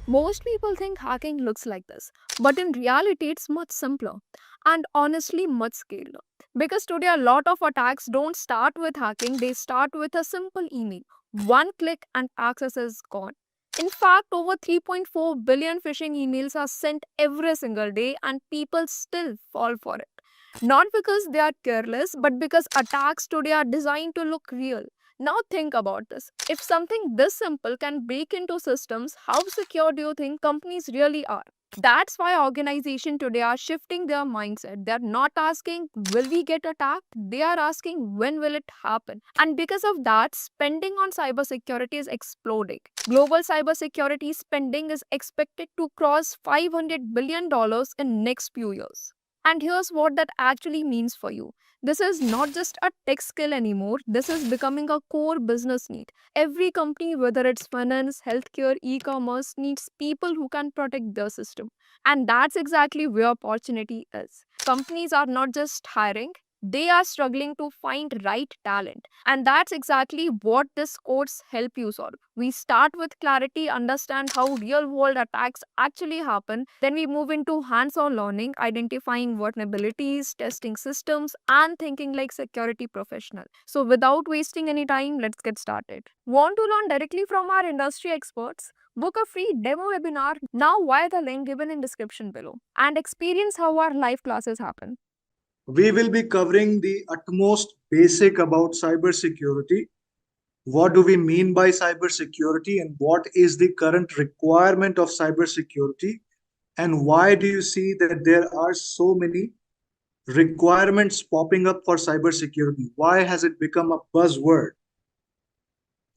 Most people think hacking looks like this, but in reality, it's much simpler and honestly much scarier. Because today, a lot of attacks don't start with hacking, they start with a simple email. One click and access is gone. In fact, over 3.4 billion phishing emails are sent every single day, and people still fall for it. Not because they are careless, but because attacks today are designed to look real. Now think about this. If something this simple can break into systems, how secure do you think companies really are? That's why organizations today are shifting their mindset. They're not asking, will we get attacked? They are asking, when will it happen? And because of that, spending on cybersecurity is exploding. Global cybersecurity spending is expected to cross $500 billion in next few years. And here's what that actually means for you. This is not just a tech skill anymore, this is becoming a core business need. Every company, whether it's finance, healthcare, e commerce, needs people who can protect their system. And that's exactly where opportunity is. Companies are not just hiring, they are struggling to find right talent. And that's exactly what this course help you solve. We start with clarity, understand how real world attacks actually happen. Then we move into hands on learning, identifying vulnerabilities, testing systems, and thinking like security professional. So, without wasting any time, let's get started. Want to learn directly from our industry experts? Book a free demo webinar now via the link given in description below and experience how our live classes happen. We will be covering the utmost basic about cybersecurity. What do we mean by cybersecurity and what is the current requirement of cybersecurity? And why do you see that there are so many requirements popping up for cybersecurity? Why has it become a buzzword?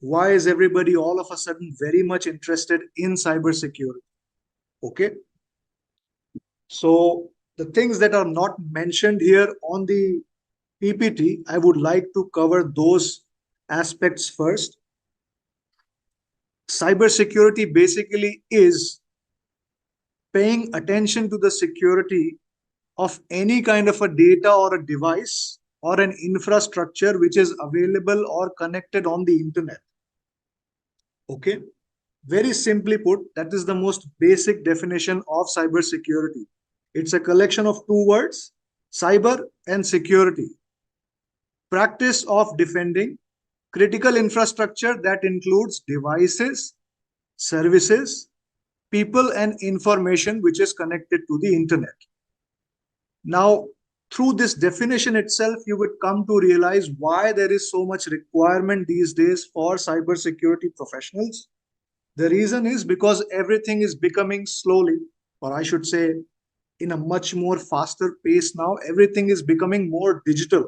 Why is everybody all of a sudden very much interested in cybersecurity? Okay. So the things that are not mentioned here on the PPT, I would like to cover those aspects first. Cybersecurity basically is paying attention to the security of any kind of a data or a device or an infrastructure which is available or connected on the internet. Okay. Very simply put, that is the most basic definition of cybersecurity. It's a collection of two words, cyber and security. Practice of defending critical infrastructure that includes devices, services, people, and information which is connected to the internet. Now, through this definition itself, you would come to realize why there is so much requirement these days for cybersecurity professionals. The reason is because everything is becoming slowly, or I should say, in a much more faster pace now. Everything is becoming more digital.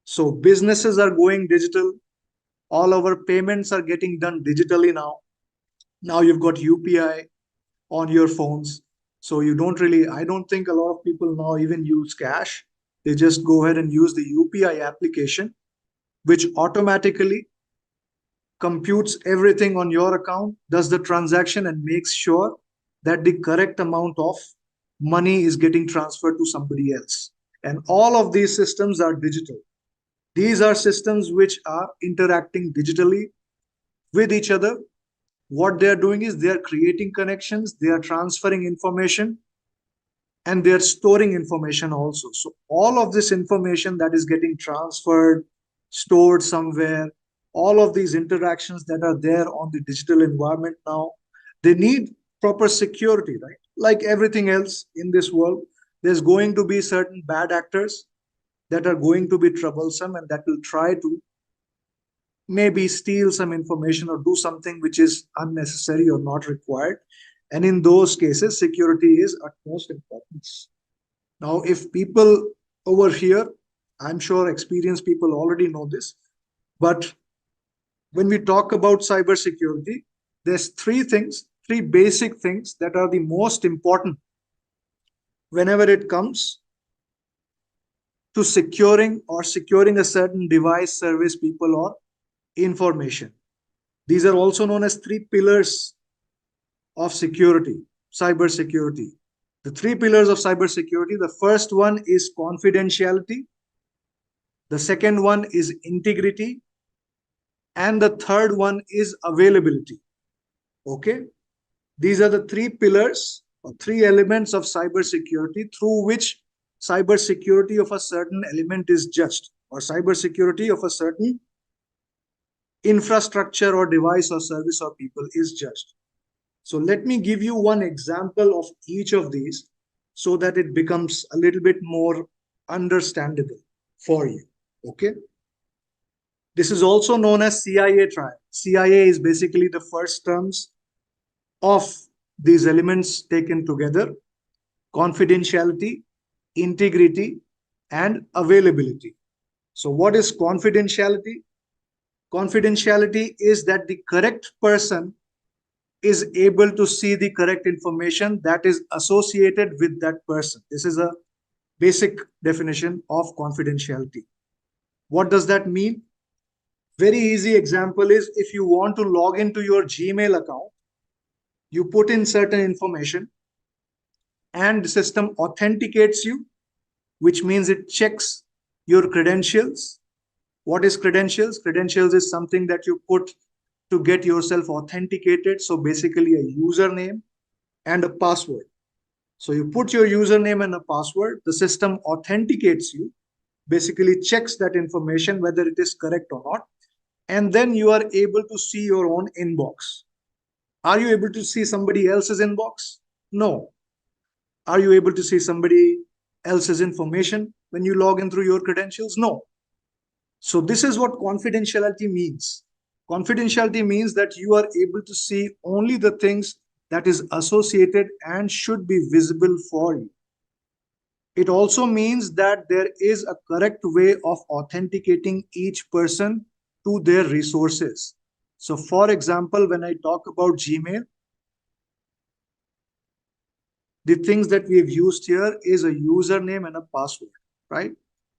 So businesses are going digital. All our payments are getting done digitally now. Now you've got UPI on your phones. So you don't really, I don't think a lot of people now even use cash. They just go ahead and use the UPI application, which automatically computes everything on your account, does the transaction, and makes sure that the correct amount of money is getting transferred to somebody else. And all of these systems are digital. These are systems which are interacting digitally with each other. What they are doing is they are creating connections, they are transferring information, and they are storing information also. So all of this information that is getting transferred, stored somewhere, all of these interactions that are there on the digital environment now, they need proper security, right? Like everything else in this world, there's going to be certain bad actors that are going to be troublesome and that will try to maybe steal some information or do something which is unnecessary or not required. And in those cases, security is utmost importance. Now, if people over here, I'm sure experienced people already know this, but when we talk about cybersecurity, there's three basic things that are the most important whenever it comes to securing a certain device, service, people, or information. These are also known as three pillars of security, cybersecurity. The three pillars of cybersecurity, the first one is confidentiality, the second one is integrity, and the third one is availability. Okay. These are the three pillars or three elements of cybersecurity through which cybersecurity of a certain element is judged, or cybersecurity of a certain infrastructure or device or service or people is judged. So let me give you one example of each of these so that it becomes a little bit more understandable for you. Okay. This is also known as CIA triad. CIA is basically the first terms of these elements taken together: confidentiality, integrity, and availability. So, what is confidentiality? Confidentiality is that the correct person is able to see the correct information that is associated with that person. This is a basic definition of confidentiality. What does that mean? Very easy example is if you want to log into your Gmail account, you put in certain information and the system authenticates you, which means it checks your credentials. What is credentials? Credentials is something that you put to get yourself authenticated. So basically a username and a password. So you put your username and a password, the system authenticates you, basically checks that information whether it is correct or not, and then you are able to see your own inbox. Are you able to see somebody else's inbox? No. Are you able to see somebody else's information when you log in through your credentials? No. So this is what confidentiality means. Confidentiality means that you are able to see only the things that is associated and should be visible for you. It also means that there is a correct way of authenticating each person to their resources. So for example, when I talk about Gmail, the things that we have used here is a username and a password, right?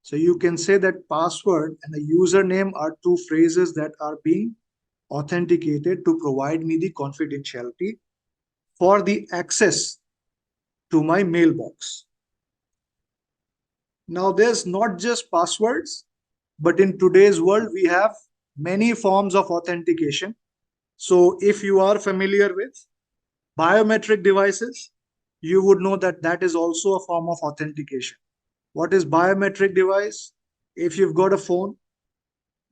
So you can say that password and a username are two phrases that are being authenticated to provide me the confidentiality for the access to my mailbox. Now, there's not just passwords, but in today's world, we have many forms of authentication. So if you are familiar with biometric devices, you would know that that is also a form of authentication. What is biometric device? If you've got a phone,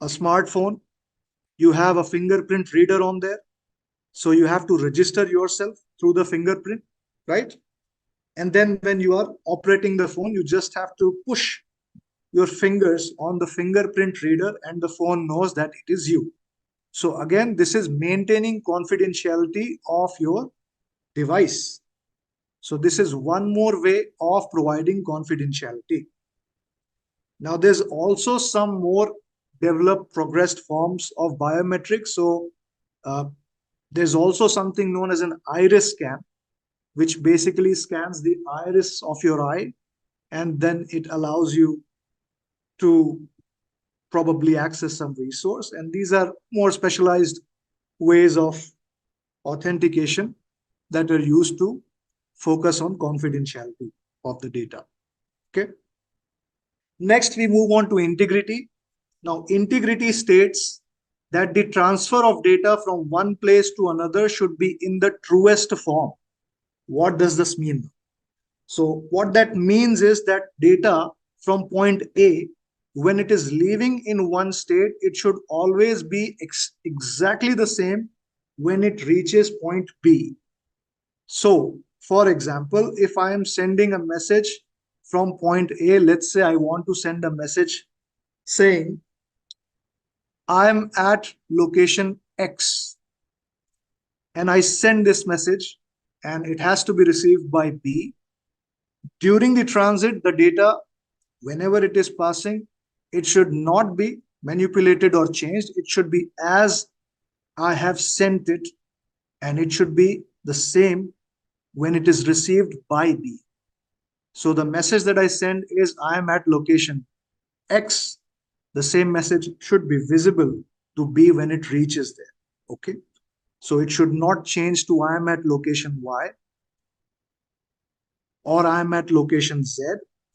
a smartphone, you have a fingerprint reader on there. So you have to register yourself through the fingerprint, right? And then when you are operating the phone, you just have to push your fingers on the fingerprint reader and the phone knows that it is you. So again, this is maintaining confidentiality of your device. So this is one more way of providing confidentiality. Now there's also some more developed progressed forms of biometrics. So uh, there's also something known as an iris scan, which basically scans the iris of your eye, and then it allows you to probably access some resource. And these are more specialized ways of authentication that are used to focus on confidentiality of the data. Okay. Next, we move on to integrity. Now, integrity states that the transfer of data from one place to another should be in the truest form. What does this mean? So what that means is that data from point A, when it is leaving in one state, it should always be exactly the same when it reaches point B. So for example, if I am sending a message from point A, let's say I want to send a message saying, I am at location X, and I send this message and it has to be received by B. During the transit, the data, whenever it is passing, it should not be manipulated or changed. It should be as I have sent it, and it should be the same when it is received by B. So the message that I send is I am at location X. The same message should be visible to B when it reaches there. Okay. So it should not change to I am at location Y or I am at location Z.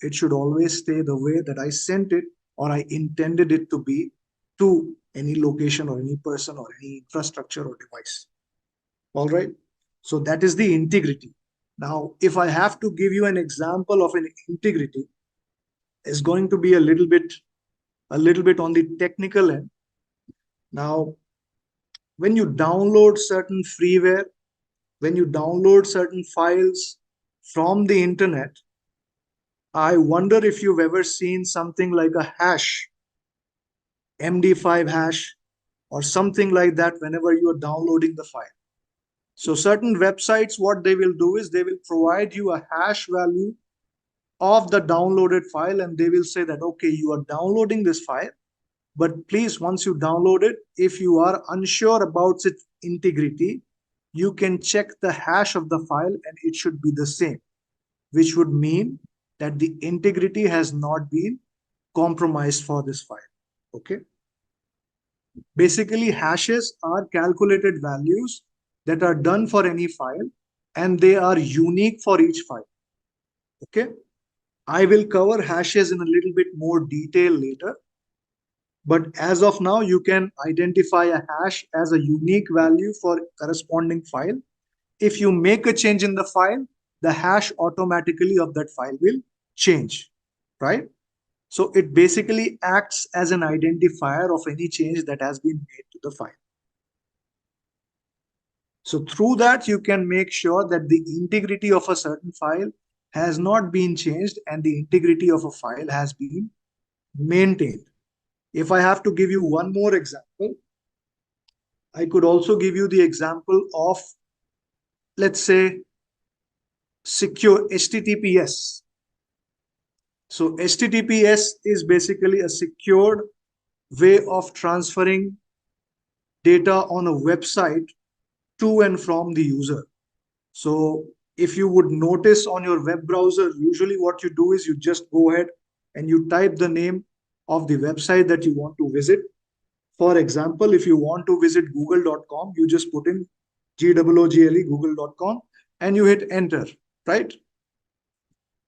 It should always stay the way that I sent it or I intended it to be to any location or any person or any infrastructure or device. All right. So that is the integrity. Now, if I have to give you an example of an integrity, is going to be a little bit on the technical end. Now, when you download certain freeware, when you download certain files from the internet, I wonder if you've ever seen something like a hash, MD5 hash, or something like that whenever you are downloading the file. So certain websites, what they will do is they will provide you a hash value of the downloaded file, and they will say that, okay, you are downloading this file, but please, once you download it, if you are unsure about its integrity, you can check the hash of the file and it should be the same, which would mean that the integrity has not been compromised for this file. Okay. Basically, hashes are calculated values that are done for any file, and they are unique for each file. Okay. I will cover hashes in a little bit more detail later. But as of now, you can identify a hash as a unique value for corresponding file. If you make a change in the file, the hash automatically of that file will change, right? So it basically acts as an identifier of any change that has been made to the file. So through that, you can make sure that the integrity of a certain file has not been changed and the integrity of a file has been maintained. If I have to give you one more example, I could also give you the example of, let's say, secure HTTPS. So HTTPS is basically a secured way of transferring data on a website to and from the user. So if you would notice on your web browser, usually what you do is you just go ahead and you type the name of the website that you want to visit. For example, if you want to visit google.com, you just put in GOOGLE, google.com, and you hit enter, right?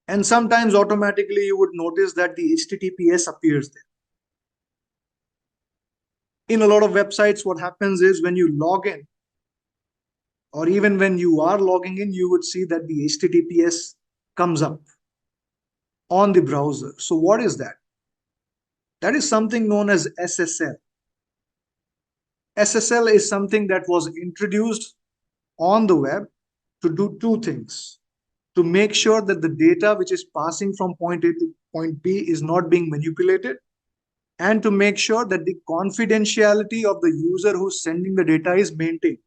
And sometimes automatically you would notice that the HTTPS appears there. In a lot of websites, what happens is when you log in, or even when you are logging in, you would see that the HTTPS comes up on the browser. So what is that? That is something known as SSL. SSL is something that was introduced on the web to do two things: to make sure that the data which is passing from point A to point B is not being manipulated, and to make sure that the confidentiality of the user who's sending the data is maintained.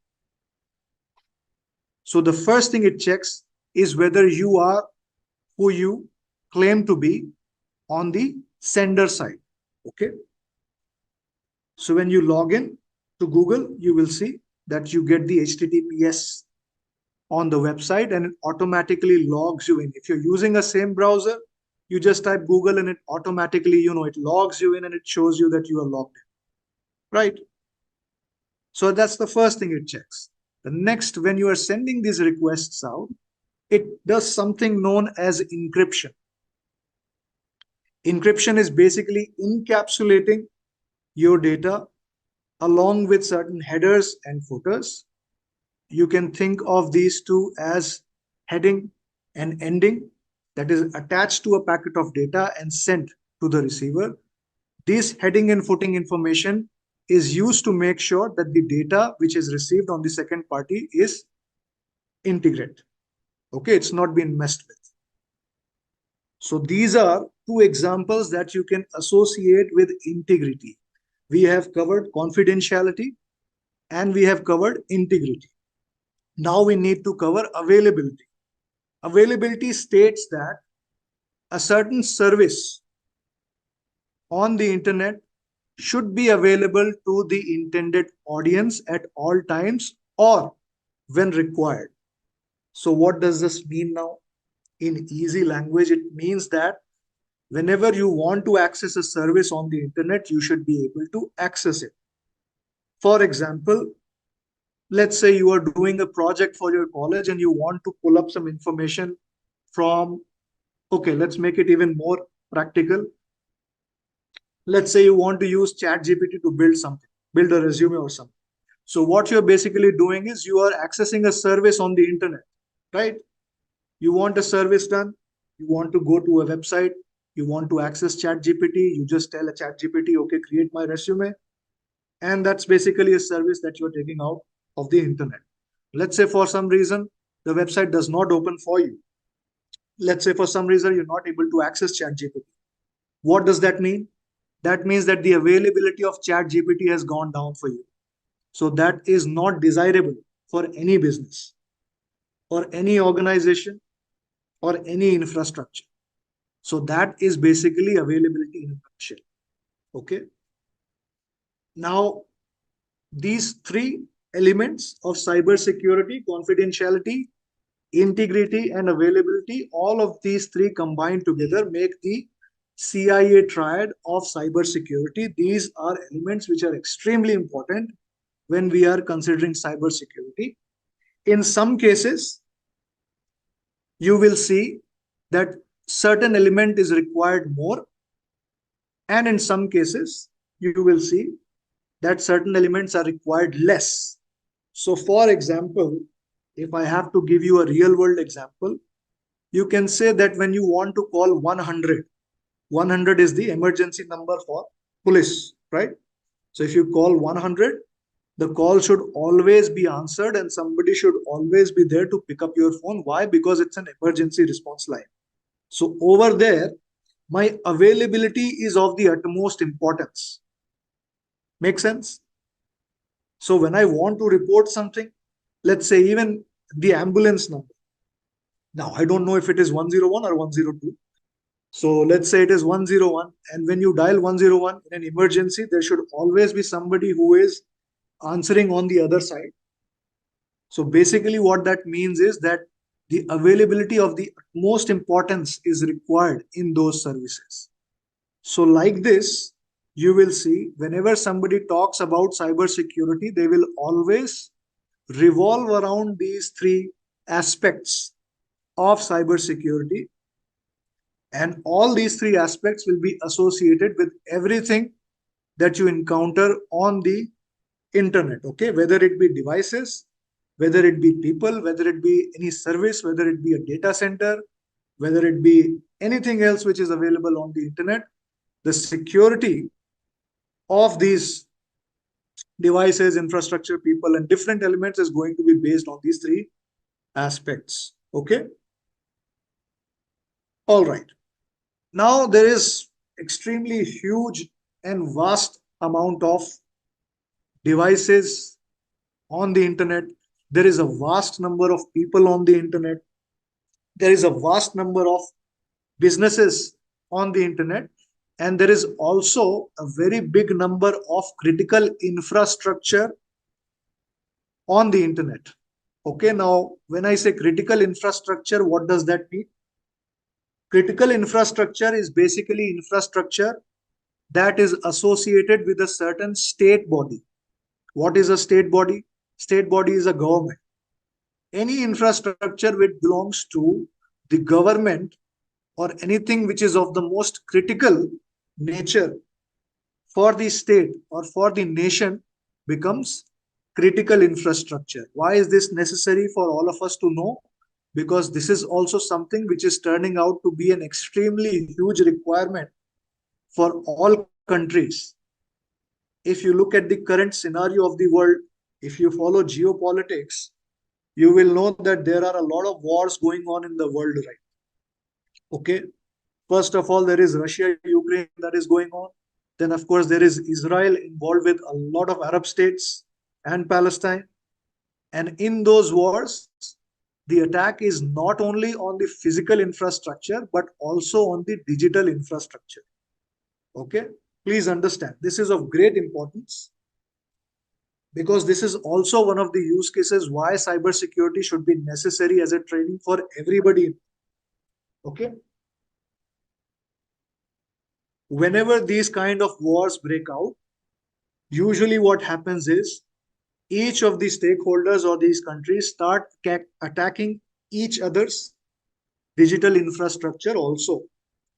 So the first thing it checks is whether you are who you claim to be on the sender side. Okay. So when you log in to Google, you will see that you get the HTTPS on the website and it automatically logs you in. If you're using a same browser, you just type Google and it automatically, it logs you in and it shows you that you are logged in, right? So that's the first thing it checks. The next, when you are sending these requests out, it does something known as encryption. Encryption is basically encapsulating your data along with certain headers and footers. You can think of these two as heading and ending, that is attached to a packet of data and sent to the receiver. This heading and footing information is used to make sure that the data which is received on the second party is integrate. Okay, it's not been messed with. So these are two examples that you can associate with integrity. We have covered confidentiality and we have covered integrity. Now we need to cover availability. Availability states that a certain service on the internet should be available to the intended audience at all times or when required. So what does this mean now? In easy language, it means that whenever you want to access a service on the internet, you should be able to access it. For example, let's say you are doing a project for your college and you want to pull up some information from, okay, let's make it even more practical. Let's say you want to use ChatGPT to build something, build a resume or something. So what you're basically doing is you are accessing a service on the internet, right? You want a service done, you want to go to a website, you want to access ChatGPT, you just tell a ChatGPT, okay, create my resume. And that's basically a service that you're taking out of the internet. Let's say for some reason, the website does not open for you. Let's say for some reason, you're not able to access ChatGPT. What does that mean? That means that the availability of ChatGPT has gone down for you. So that is not desirable for any business or any organization or any infrastructure. So that is basically availability in a nutshell. Okay. Now, these three elements of cybersecurity, confidentiality, integrity, and availability, all of these three combined together make the CIA triad of cybersecurity. These are elements which are extremely important when we are considering cybersecurity. In some cases, you will see that certain element is required more, and in some cases, you will see that certain elements are required less. So, for example, if I have to give you a real world example, you can say that when you want to call 100, 100 is the emergency number for police, right? So, if you call 100, the call should always be answered and somebody should always be there to pick up your phone. Why? Because it's an emergency response line. So, over there, my availability is of the utmost importance. Make sense? So when I want to report something, let's say even the ambulance number. Now, I don't know if it is 101 or 102. So let's say it is 101. And when you dial 101 in an emergency, there should always be somebody who is answering on the other side. So basically, what that means is that the availability of the most importance is required in those services. So, like this, you will see whenever somebody talks about cybersecurity, they will always revolve around these three aspects of cybersecurity. And all these three aspects will be associated with everything that you encounter on the internet. Okay, whether it be devices, whether it be people, whether it be any service, whether it be a data center, whether it be anything else which is available on the internet, the security of these devices, infrastructure, people, and different elements is going to be based on these three aspects. Okay. All right. Now there is extremely huge and vast amount of devices on the internet. There is a vast number of people on the internet. There is a vast number of businesses on the internet. And there is also a very big number of critical infrastructure on the internet. Okay, now when I say critical infrastructure, what does that mean? Critical infrastructure is basically infrastructure that is associated with a certain state body. What is a state body? State body is a government. Any infrastructure which belongs to the government or anything which is of the most critical nature for the state or for the nation becomes critical infrastructure. Why is this necessary for all of us to know? Because this is also something which is turning out to be an extremely huge requirement for all countries. If you look at the current scenario of the world, if you follow geopolitics, you will know that there are a lot of wars going on in the world right. Okay. First of all, there is Russia, Ukraine that is going on. Then, of course, there is Israel involved with a lot of Arab states and Palestine. And in those wars, the attack is not only on the physical infrastructure, but also on the digital infrastructure. Okay. Please understand, this is of great importance because this is also one of the use cases why cybersecurity should be necessary as a training for everybody. Okay. Whenever these kind of wars break out, usually what happens is each of the stakeholders or these countries start attacking each other's digital infrastructure also.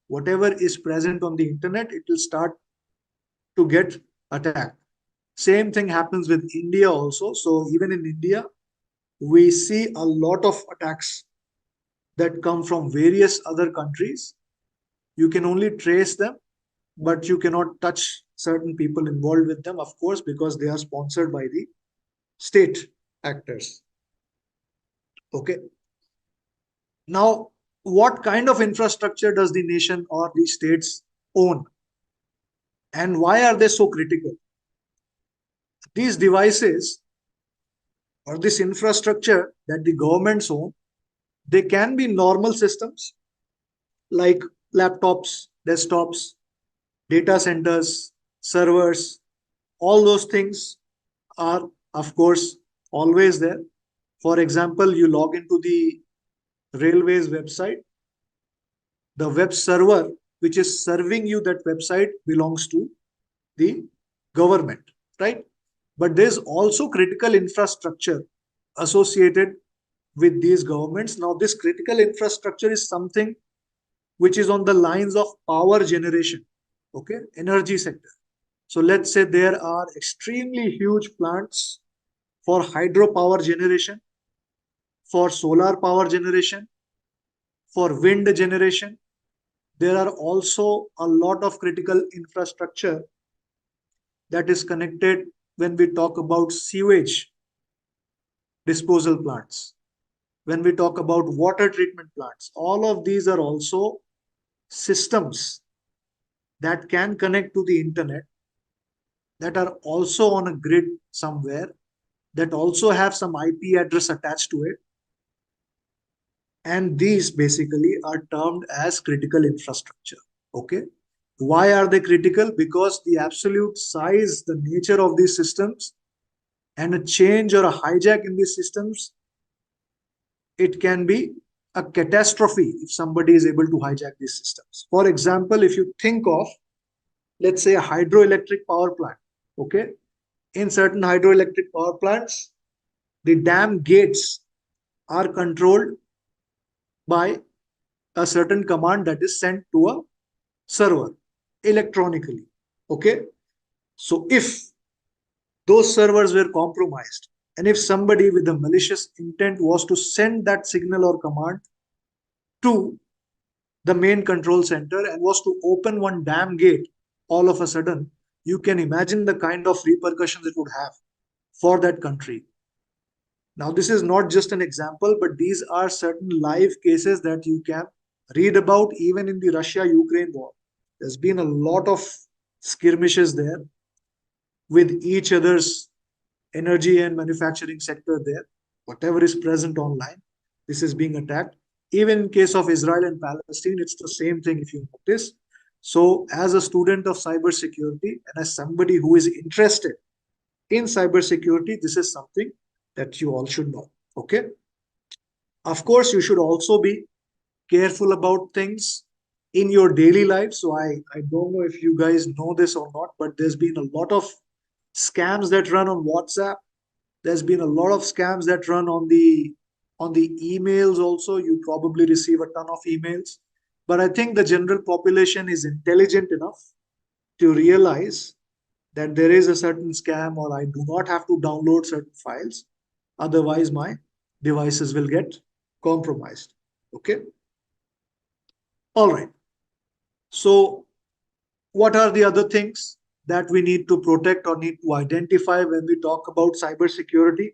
Whatever is present on the internet, it will start to get attacked. Same thing happens with India also. So even in India, we see a lot of attacks that come from various other countries. You can only trace them, but you cannot touch certain people involved with them, of course, because they are sponsored by the state actors. Okay. Now, what kind of infrastructure does the nation or the states own? And why are they so critical? These devices or this infrastructure that the governments own, they can be normal systems like laptops, desktops, data centers, servers, all those things are, of course, always there. For example, you log into the railways website, the web server which is serving you that website belongs to the government, right? But there's also critical infrastructure associated with these governments. Now, this critical infrastructure is something which is on the lines of power generation, okay, energy sector. So let's say there are extremely huge plants for hydropower generation, for solar power generation, for wind generation. There are also a lot of critical infrastructure that is connected when we talk about sewage disposal plants, when we talk about water treatment plants. All of these are also systems that can connect to the internet, that are also on a grid somewhere, that also have some IP address attached to it. And these basically are termed as critical infrastructure. Okay. Why are they critical? Because the absolute size, the nature of these systems, and a change or a hijack in these systems, it can be a catastrophe if somebody is able to hijack these systems. For example, if you think of, let's say, a hydroelectric power plant, okay, in certain hydroelectric power plants, the dam gates are controlled by a certain command that is sent to a server electronically. Okay. So if those servers were compromised, and if somebody with a malicious intent was to send that signal or command to the main control center and was to open one dam gate all of a sudden, you can imagine the kind of repercussions it would have for that country. Now, this is not just an example, but these are certain live cases that you can read about even in the Russia Ukraine war. There's been a lot of skirmishes there with each other's energy and manufacturing sector there. Whatever is present online, this is being attacked. Even in case of Israel and Palestine, it's the same thing if you notice. So, as a student of cybersecurity and as somebody who is interested in cybersecurity, this is something that you all should know. Okay. Of course, you should also be careful about things in your daily life. So I don't know if you guys know this or not, but there's been a lot of scams that run on WhatsApp. There's been a lot of scams that run on the emails also. You probably receive a ton of emails. But I think the general population is intelligent enough to realize that there is a certain scam, or I do not have to download certain files. Otherwise, my devices will get compromised. Okay. All right. So, what are the other things that we need to protect or need to identify when we talk about cybersecurity?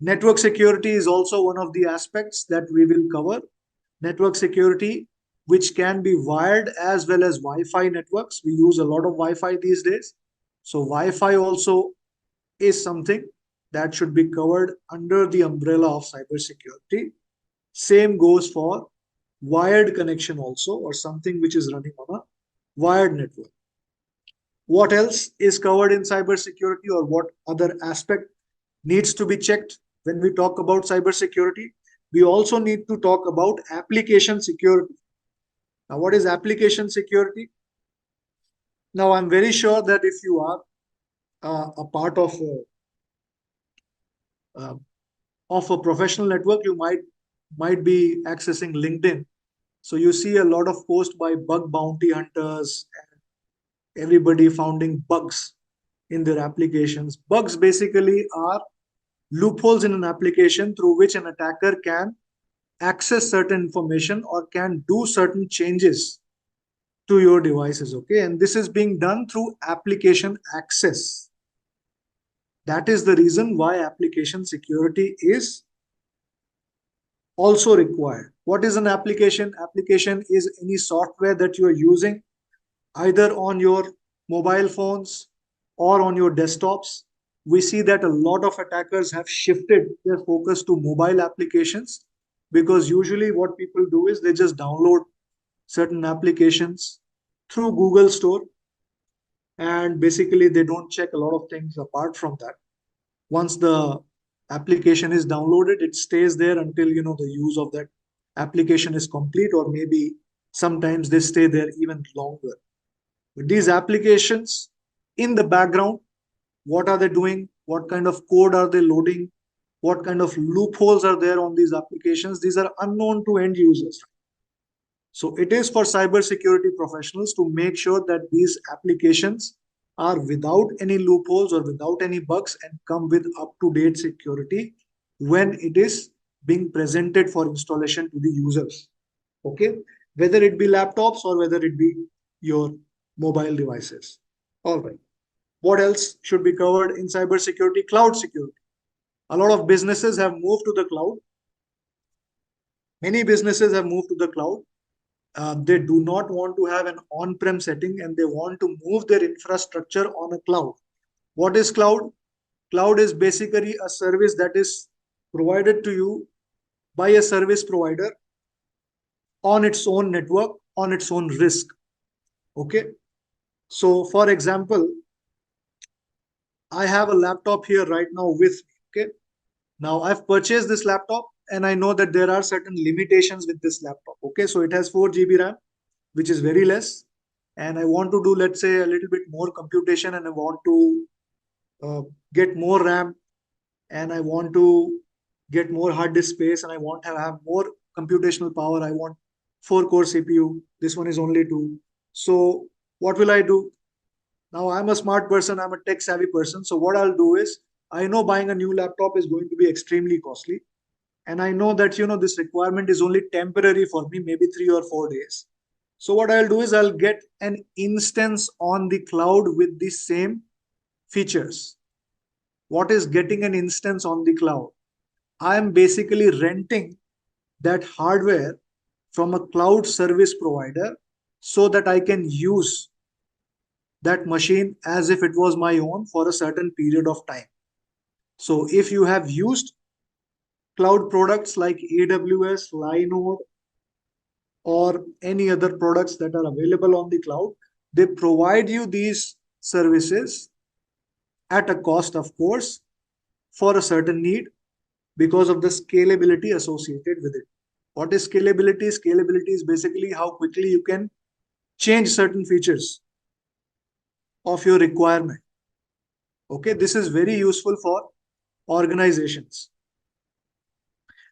Network security is also one of the aspects that we will cover. Network security, which can be wired as well as Wi-Fi networks. We use a lot of Wi-Fi these days. So Wi-Fi also is something that should be covered under the umbrella of cybersecurity. Same goes for wired connection also, or something which is running on a wired network. What else is covered in cybersecurity, or what other aspect needs to be checked when we talk about cybersecurity? We also need to talk about application security. Now, what is application security? Now, I'm very sure that if you are a part uh, of a professional network, you might be accessing LinkedIn. So you see a lot of posts by bug bounty hunters and everybody finding bugs in their applications. Bugs basically are loopholes in an application through which an attacker can access certain information or can do certain changes to your devices. Okay, and this is being done through application access. That is the reason why application security is also required. What is an application? Application is any software that you are using either on your mobile phones or on your desktops. We see that a lot of attackers have shifted their focus to mobile applications, because usually what people do is they just download certain applications through Google Store, and basically they don't check a lot of things apart from that. Once the application is downloaded, it stays there until the use of that application is complete, or maybe sometimes they stay there even longer. But these applications in the background, what are they doing? What kind of code are they loading? What kind of loopholes are there on these applications? These are unknown to end users. So it is for cybersecurity professionals to make sure that these applications are without any loopholes or without any bugs and come with up-to-date security when it is being presented for installation to the users. Okay, whether it be laptops or whether it be your mobile devices. All right. What else should be covered in cybersecurity? Cloud security. A lot of businesses have moved to the cloud. Many businesses have moved to the cloud. They do not want to have an on-prem setting, and they want to move their infrastructure on a cloud. What is cloud? Cloud is basically a service that is provided to you by a service provider on its own network, on its own risk. Okay. So for example, I have a laptop here right now with me. Okay. Now I've purchased this laptop and I know that there are certain limitations with this laptop. Okay. So it has 4 GB RAM, which is very less. And I want to do, let's say, a little bit more computation, and I want to get more RAM, and I want to get more hard disk space, and I want to have more computational power. I want 4-core CPU. This one is only 2. So what will I do? Now I'm a smart person, I'm a tech savvy person. So what I'll do is, I know buying a new laptop is going to be extremely costly. And I know that this requirement is only temporary for me, maybe 3 or 4 days. So what I'll do is I'll get an instance on the cloud with the same features. What is getting an instance on the cloud? I am basically renting that hardware from a cloud service provider so that I can use that machine as if it was my own for a certain period of time. So if you have used cloud products like AWS, Linode, or any other products that are available on the cloud, they provide you these services at a cost, of course, for a certain need, because of the scalability associated with it. What is scalability? Scalability is basically how quickly you can change certain features of your requirement. Okay, this is very useful for organizations.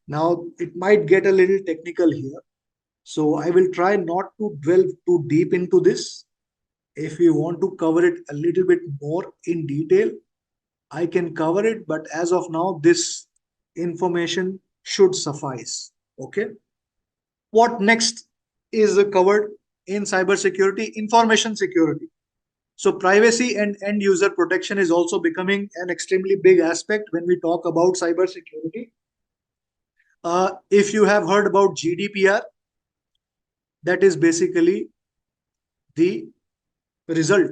Now, it might get a little technical here, so I will try not to delve too deep into this. If you want to cover it a little bit more in detail, I can cover it, but as of now, this information should suffice. Okay. What next is covered in cybersecurity? Information security. So privacy and end user protection is also becoming an extremely big aspect when we talk about cybersecurity. If you have heard about GDPR, that is basically the result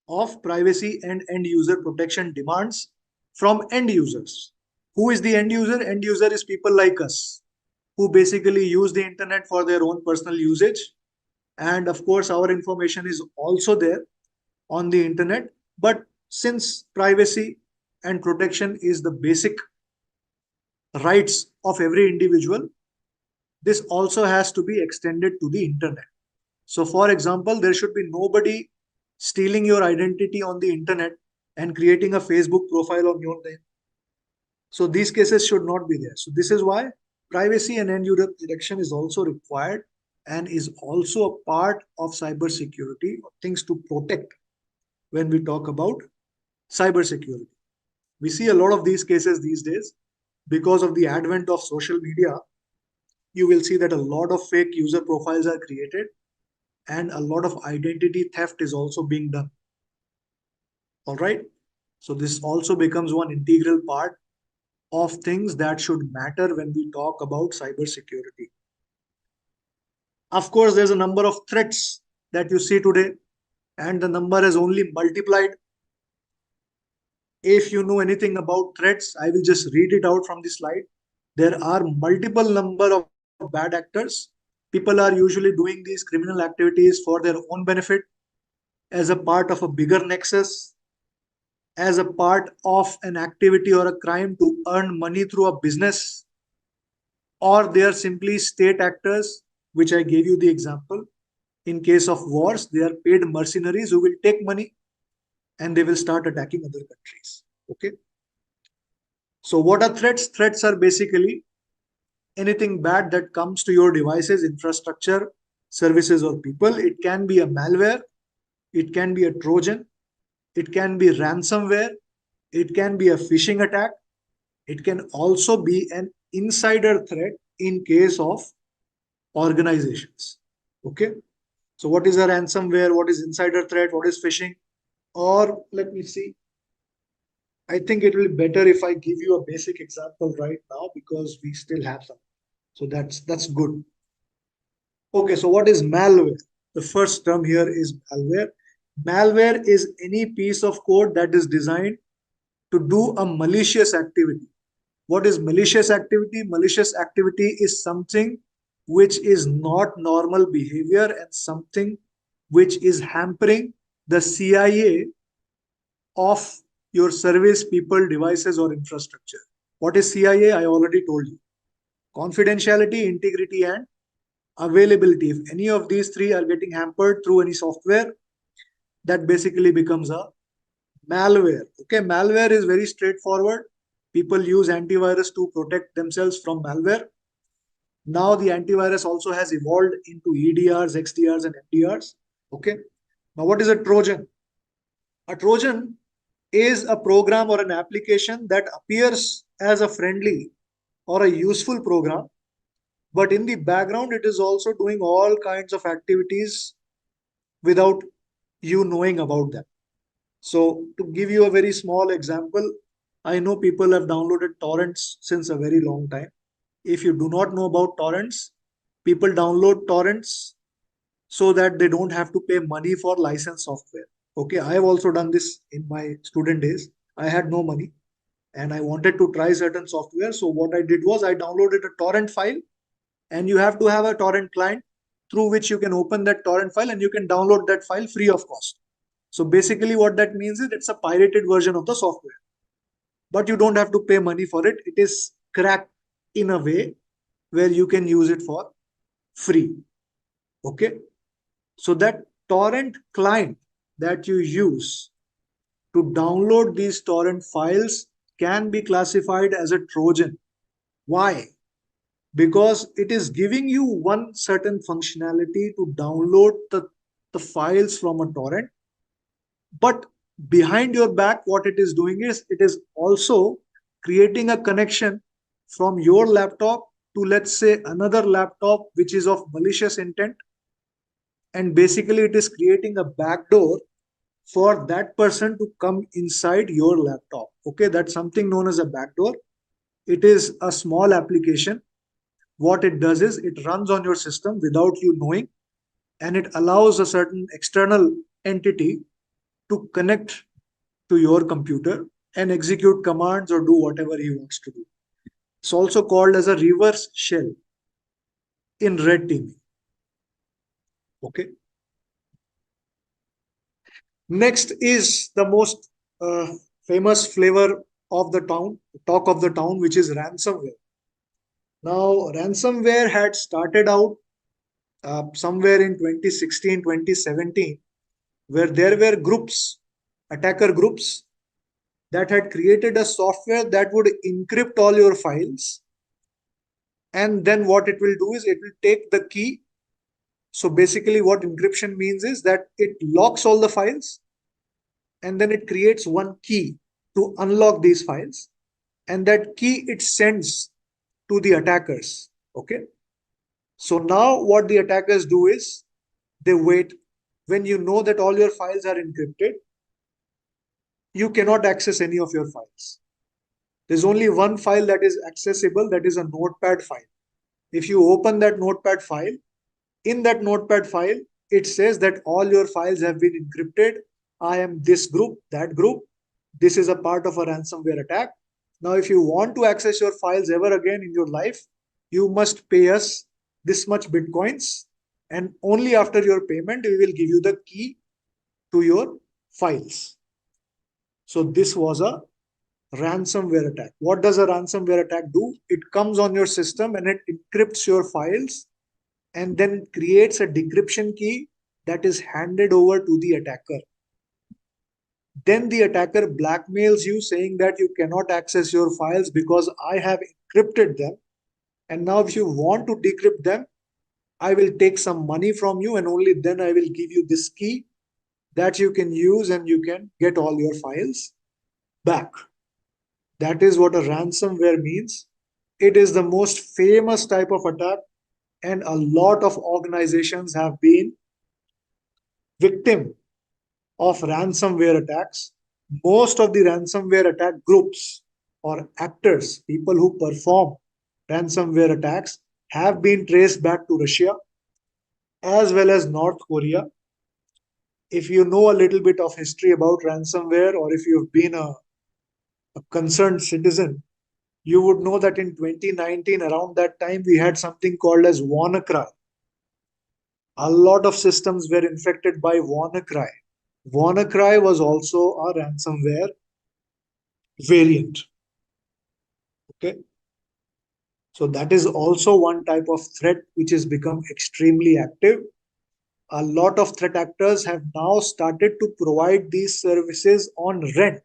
of privacy and end user protection demands from end users. Who is the end user? End user is people like us who basically use the internet for their own personal usage. And of course, our information is also there on the internet. But since privacy and protection is the basic rights of every individual, this also has to be extended to the internet. So for example, there should be nobody stealing your identity on the internet and creating a Facebook profile on your name. So these cases should not be there. So this is why privacy and end user protection is also required and is also a part of cybersecurity, things to protect when we talk about Cybersecurity. We see a lot of these cases these days because of the advent of social media. You will see that a lot of fake user profiles are created and a lot of identity theft is also being done. All right. So this also becomes one integral part of things that should matter when we talk about cybersecurity. Of course, there's a number of threats that you see today, and the number has only multiplied. If you know anything about threats, I will just read it out from the slide. There are multiple number of bad actors. People are usually doing these criminal activities for their own benefit, as a part of a bigger nexus, as a part of an activity or a crime to earn money through a business, or they are simply state actors, which I gave you the example. In case of wars, they are paid mercenaries who will take money and they will start attacking other countries. Okay. So what are threats? Threats are basically anything bad that comes to your devices, infrastructure, services, or people. It can be a malware, it can be a Trojan, it can be ransomware, it can be a phishing attack, it can also be an insider threat in case of organizations. Okay. So what is a ransomware? What is insider threat? What is phishing? Or let me see. I think it will be better if I give you a basic example right now because we still have some. So that's good. Okay, so what is malware? The first term here is malware. Malware is any piece of code that is designed to do a malicious activity. What is malicious activity? Malicious activity is something which is not normal behavior and something which is hampering the CIA of your service, people, devices, or infrastructure. What is CIA? I already told you. Confidentiality, integrity, and availability. If any of these three are getting hampered through any software, that basically becomes a malware. Okay, malware is very straightforward. People use antivirus to protect themselves from malware. Now the antivirus also has evolved into EDRs, XDRs, and MDRs. Okay. Now what is a Trojan? A Trojan is a program or an application that appears as a friendly or a useful program, but in the background, it is also doing all kinds of activities without you knowing about them. So, to give you a very small example, I know people have downloaded torrents since a very long time. If you do not know about torrents, people download torrents so that they don't have to pay money for licensed software. Okay, I have also done this in my student days. I had no money and I wanted to try certain software. So what I did was I downloaded a torrent file, and you have to have a torrent client through which you can open that torrent file and you can download that file free of cost. So basically what that means is it's a pirated version of the software, but you don't have to pay money for it. It is cracked in a way where you can use it for free. Okay. So that torrent client that you use to download these torrent files can be classified as a Trojan. Why? Because it is giving you one certain functionality to download the files from a torrent. But behind your back, what it is doing is it is also creating a connection from your laptop to, let's say, another laptop which is of malicious intent. And basically, it is creating a backdoor for that person to come inside your laptop. Okay, that's something known as a backdoor. It is a small application. What it does is it runs on your system without you knowing, and it allows a certain external entity to connect to your computer and execute commands or do whatever he wants to do. It's also called as a reverse shell in red teaming. Okay. Next is the most famous flavor of the town, talk of the town, which is ransomware. Now, ransomware had started out somewhere in 2016, 2017, where there were groups, attacker groups, that had created a software that would encrypt all your files. And then what it will do is it will take the key. So basically, what encryption means is that it locks all the files and then it creates one key to unlock these files, and that key it sends to the attackers. Okay. So now what the attackers do is they wait. When you know that all your files are encrypted, you cannot access any of your files. There's only one file that is accessible, that is a notepad file. If you open that notepad file, in that notepad file, it says that all your files have been encrypted. I am this group, that group. This is a part of a ransomware attack. Now, if you want to access your files ever again in your life, you must pay us this much bitcoins. And only after your payment, we will give you the key to your files. So this was a ransomware attack. What does a ransomware attack do? It comes on your system and it encrypts your files and then creates a decryption key that is handed over to the attacker. Then the attacker blackmails you saying that you cannot access your files because I have encrypted them. And now if you want to decrypt them, I will take some money from you and only then I will give you this key that you can use and you can get all your files back. That is what a ransomware means. It is the most famous type of attack, and a lot of organizations have been victim of ransomware attacks. Most of the ransomware attack groups or actors, people who perform ransomware attacks, have been traced back to Russia as well as North Korea. If you know a little bit of history about ransomware, or if you've been a concerned citizen, you would know that in 2019, around that time, we had something called as WannaCry. A lot of systems were infected by WannaCry. WannaCry was also a ransomware variant. Okay. So that is also one type of threat which has become extremely active. A lot of threat actors have now started to provide these services on rent.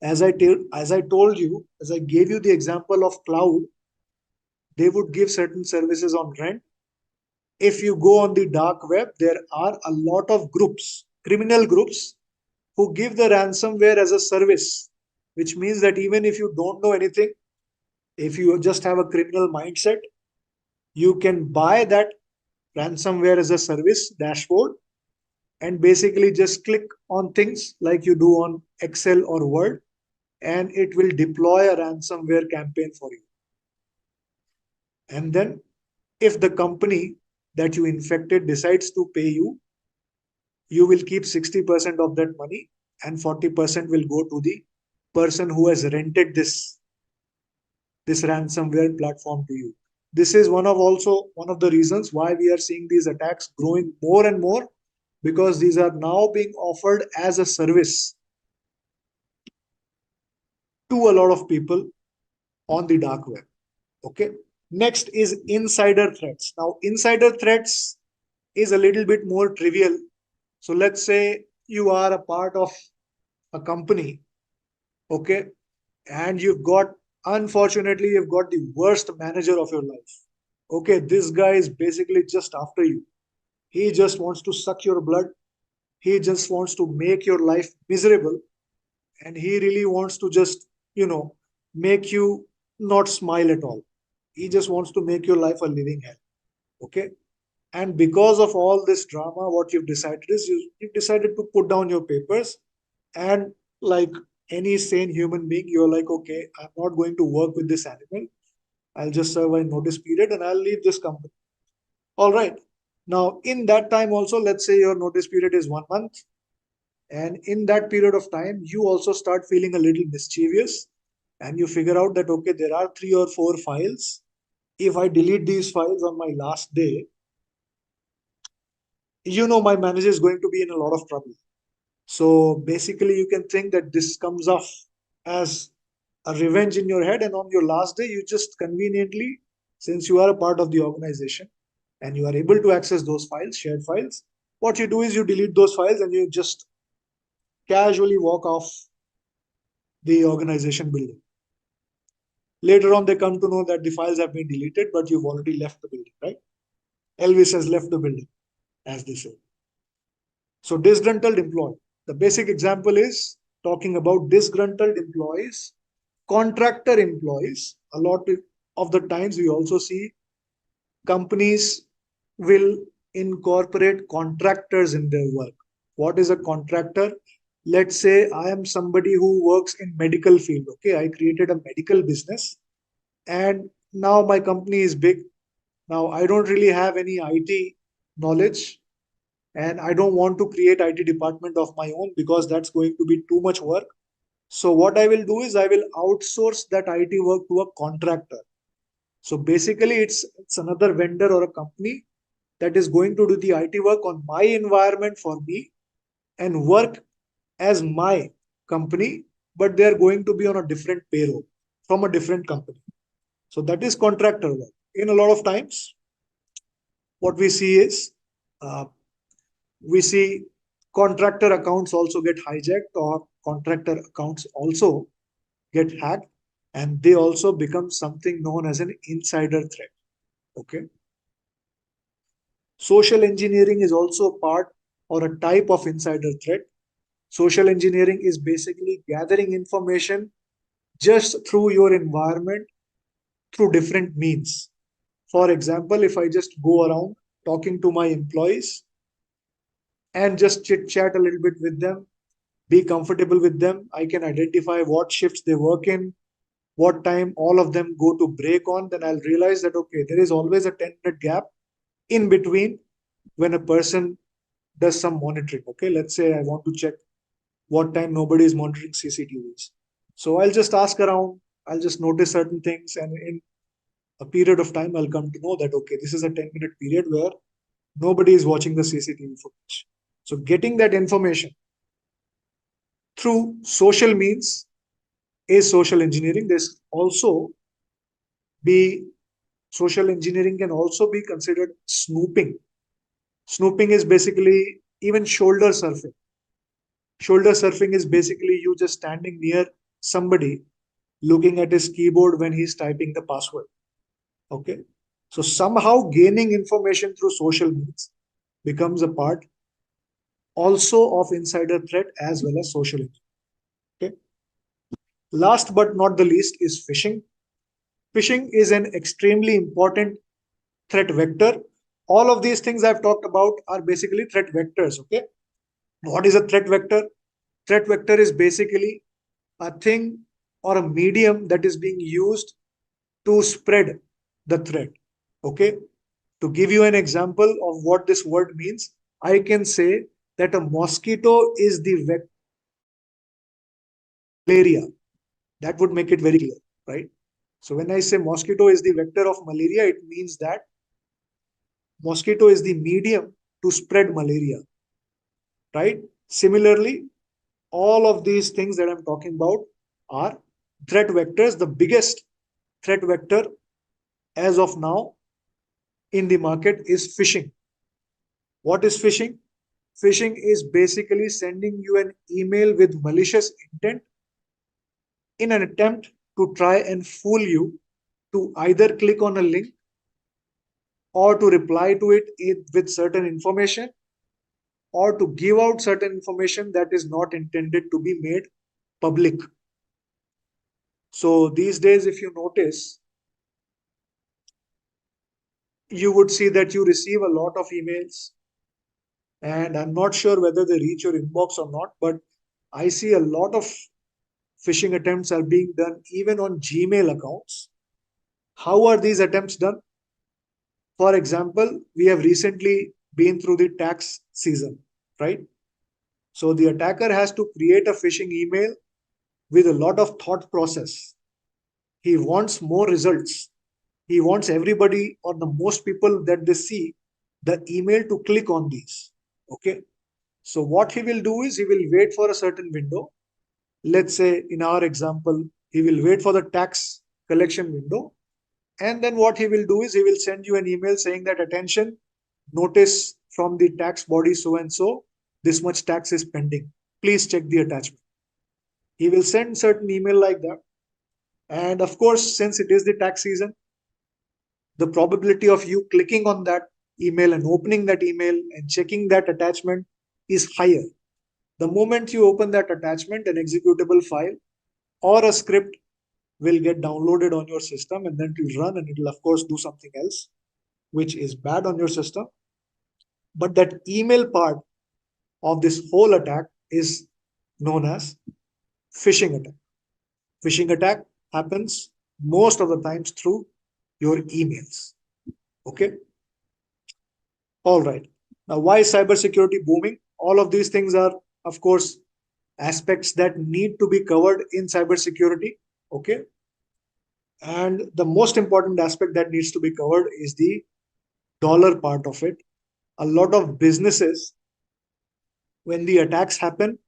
As I told you, as I gave you the example of cloud, they would give certain services on rent. If you go on the dark web, there are a lot of groups, criminal groups, who give the ransomware as a service, which means that even if you don't know anything, if you just have a criminal mindset, you can buy that ransomware as a service dashboard and basically just click on things like you do on Excel or Word, and it will deploy a ransomware campaign for you. And then if the company that you infected decides to pay you, you will keep 60% of that money and 40% will go to the person who has rented this ransomware platform to you. This is one of the reasons why we are seeing these attacks growing more and more, because these are now being offered as a service to a lot of people on the dark web. Okay. Next is insider threats. Now, insider threats is a little bit more trivial. So let's say you are a part of a company, okay, and unfortunately, you've got the worst manager of your life. Okay, this guy is basically just after you. He just wants to suck your blood. He just wants to make your life miserable. And he really wants to just, make you not smile at all. He just wants to make your life a living hell. Okay. And because of all this drama, what you've decided is you've decided to put down your papers, and like any sane human being, you're like, okay, I'm not going to work with this animal. I'll just serve a notice period and I'll leave this company. All right. Now, in that time also, let's say your notice period is 1 month. And in that period of time, you also start feeling a little mischievous and you figure out that, okay, there are 3 or 4 files. If I delete these files on my last day, my manager is going to be in a lot of trouble. So basically, you can think that this comes off as a revenge in your head. And on your last day, you just conveniently, since you are a part of the organization and you are able to access those files, shared files, what you do is you delete those files and you just casually walk off the organization building. Later on, they come to know that the files have been deleted, but you've already left the building, right? Elvis has left the building, as they say. So disgruntled employee. The basic example is talking about disgruntled employees, contractor employees. A lot of the times we also see companies will incorporate contractors in their work. What is a contractor? Let's say I am somebody who works in medical field. Okay, I created a medical business and now my company is big. Now I don't really have any IT knowledge and I don't want to create IT department of my own because that's going to be too much work. So what I will do is I will outsource that IT work to a contractor. So basically it's another vendor or a company that is going to do the IT work on my environment for me and work as my company, but they're going to be on a different payroll from a different company. So that is contractor work. In a lot of times, what we see is uh, we see contractor accounts also get hijacked or contractor accounts also get hacked and they also become something known as an insider threat. Okay. Social engineering is also a part or a type of insider threat. Social engineering is basically gathering information just through your environment through different means. For example, if I just go around talking to my employees and just chit chat a little bit with them, be comfortable with them, I can identify what shifts they work in, what time all of them go to break on, then I'll realize that, okay, there is always a 10-minute gap in between when a person does some monitoring. Okay, let's say I want to check what time nobody is monitoring CCTVs. So I'll just ask around, I'll just notice certain things, and in a period of time, I'll come to know that, okay, this is a 10-minute period where nobody is watching the CCTV footage. So getting that information through social means is social engineering. There's also be social engineering can also be considered snooping. Snooping is basically even shoulder surfing. Shoulder surfing is basically you just standing near somebody looking at his keyboard when he's typing the password. Okay. So somehow gaining information through social means becomes a part also of insider threat as well as social engineering. Okay. Last but not the least is phishing. Phishing is an extremely important threat vector. All of these things I've talked about are basically threat vectors. Okay. What is a threat vector? Threat vector is basically a thing or a medium that is being used to spread the threat. Okay. To give you an example of what this word means, I can say that a mosquito is the vector malaria. That would make it very clear, right? So when I say mosquito is the vector of malaria, it means that mosquito is the medium to spread malaria, right? Similarly, all of these things that I'm talking about are threat vectors. The biggest threat vector as of now in the market is phishing. What is phishing? Phishing is basically sending you an email with malicious intent in an attempt to try and fool you to either click on a link or to reply to it with certain information or to give out certain information that is not intended to be made public. So these days, if you notice, you would see that you receive a lot of emails, and I'm not sure whether they reach your inbox or not, but I see a lot of phishing attempts are being done even on Gmail accounts. How are these attempts done? For example, we have recently been through the tax season, right? So the attacker has to create a phishing email with a lot of thought process. He wants more results. He wants everybody or the most people that they see the email to click on these. Okay. So what he will do is he will wait for a certain window. Let's say in our example, he will wait for the tax collection window. And then what he will do is he will send you an email saying that attention, notice from the tax body so and so, this much tax is pending. Please check the attachment. He will send certain email like that. And of course, since it is the tax season, the probability of you clicking on that email and opening that email and checking that attachment is higher. The moment you open that attachment, an executable file or a script will get downloaded on your system, and then it will run, and it will of course do something else which is bad on your system. But that email part of this whole attack is known as phishing attack. Phishing attack happens most of the times through your emails. Okay. All right. Now, why is cybersecurity booming? All of these things are, of course, aspects that need to be covered in cybersecurity. Okay. And the most important aspect that needs to be covered is the dollar part of it. A lot of businesses, when the attacks happen,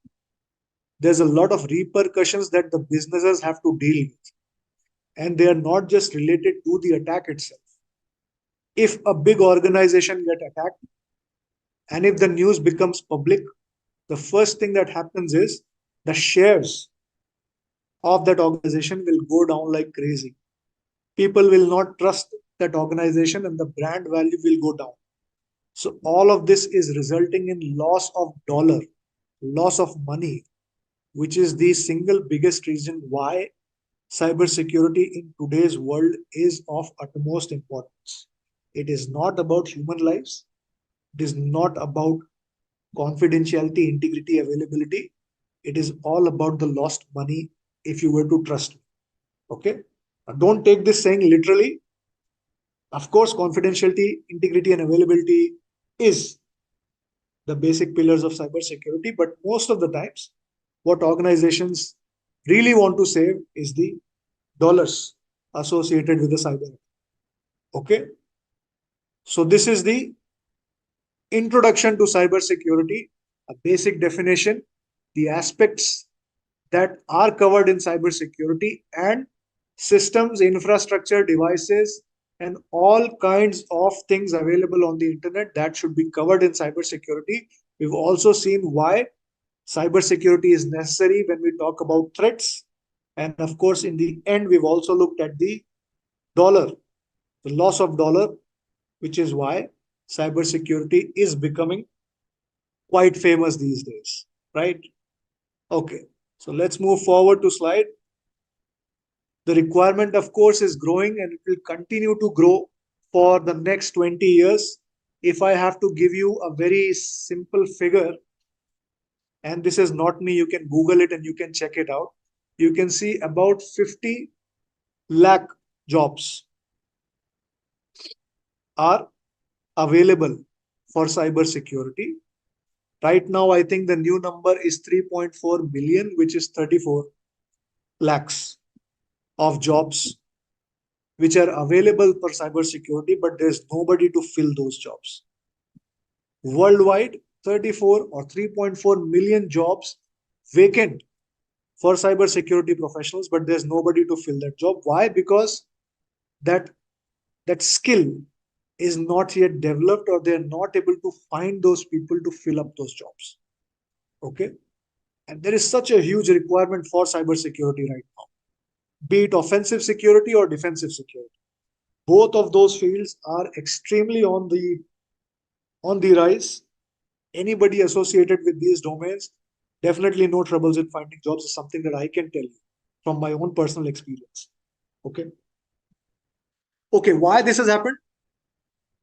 there's a lot of repercussions that the businesses have to deal with. And they are not just related to the attack itself. If a big organization get attacked and if the news becomes public, the first thing that happens is the shares of that organization will go down like crazy. People will not trust that organization and the brand value will go down. So all of this is resulting in loss of dollar, loss of money, which is the single biggest reason why cybersecurity in today's world is of utmost importance. It is not about human lives. It is not about confidentiality, integrity, availability. It is all about the lost money if you were to trust me. Okay. Now, don't take this saying literally. Of course, confidentiality, integrity, and availability is the basic pillars of cybersecurity. But most of the times, what organizations really want to save is the dollars associated with the cyber. Okay. So this is the introduction to cybersecurity, a basic definition, the aspects that are covered in cybersecurity, and systems, infrastructure, devices, and all kinds of things available on the internet that should be covered in cybersecurity. We've also seen why cybersecurity is necessary when we talk about threats. And of course, in the end, we've also looked at the dollar, the loss of dollar, which is why cybersecurity is becoming quite famous these days, right? Okay, so let's move forward to slide. The requirement, of course, is growing and it will continue to grow for the next 20 years. If I have to give you a very simple figure, and this is not me, you can Google it and you can check it out. You can see about 50 lakh jobs are available for cybersecurity. Right now, I think the new number is 3.4 million, which is 34 lakhs of jobs which are available for cybersecurity, but there's nobody to fill those jobs. Worldwide, 34 or 3.4 million jobs vacant for cybersecurity professionals, but there's nobody to fill that job. Why? Because that that skill is not yet developed, or they're not able to find those people to fill up those jobs. Okay. And there is such a huge requirement for cybersecurity right now, be it offensive security or defensive security. Both of those fields are extremely on the rise. Anybody associated with these domains, definitely no troubles in finding jobs is something that I can tell you from my own personal experience. Okay. Okay, why this has happened?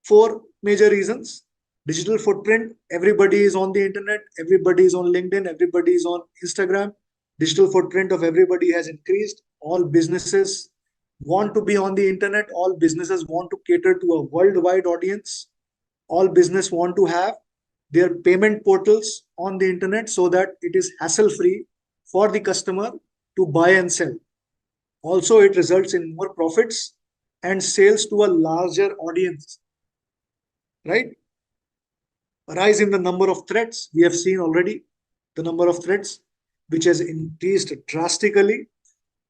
Four major reasons. Digital footprint, everybody is on the internet, everybody is on LinkedIn, everybody is on Instagram. Digital footprint of everybody has increased. All businesses want to be on the internet, all businesses want to cater to a worldwide audience. All business want to have their payment portals on the internet so that it is hassle free for the customer to buy and sell. Also, it results in more profits and sales to a larger audience, right? A rise in the number of threats. We have seen already the number of threats, which has increased drastically.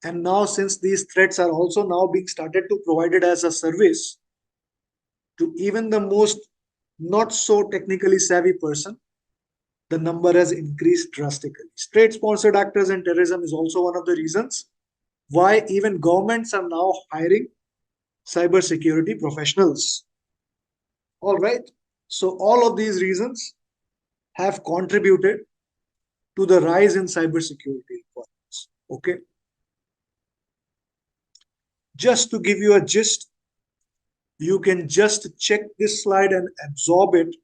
And now, since these threats are also now being started to provided as a service to even the most not so technically savvy person, the number has increased drastically. State sponsored actors and terrorism is also one of the reasons why even governments are now hiring cybersecurity professionals. All right. So, all of these reasons have contributed to the rise in cybersecurity requirements. Okay, just to give you a gist, you can just check this slide and absorb it,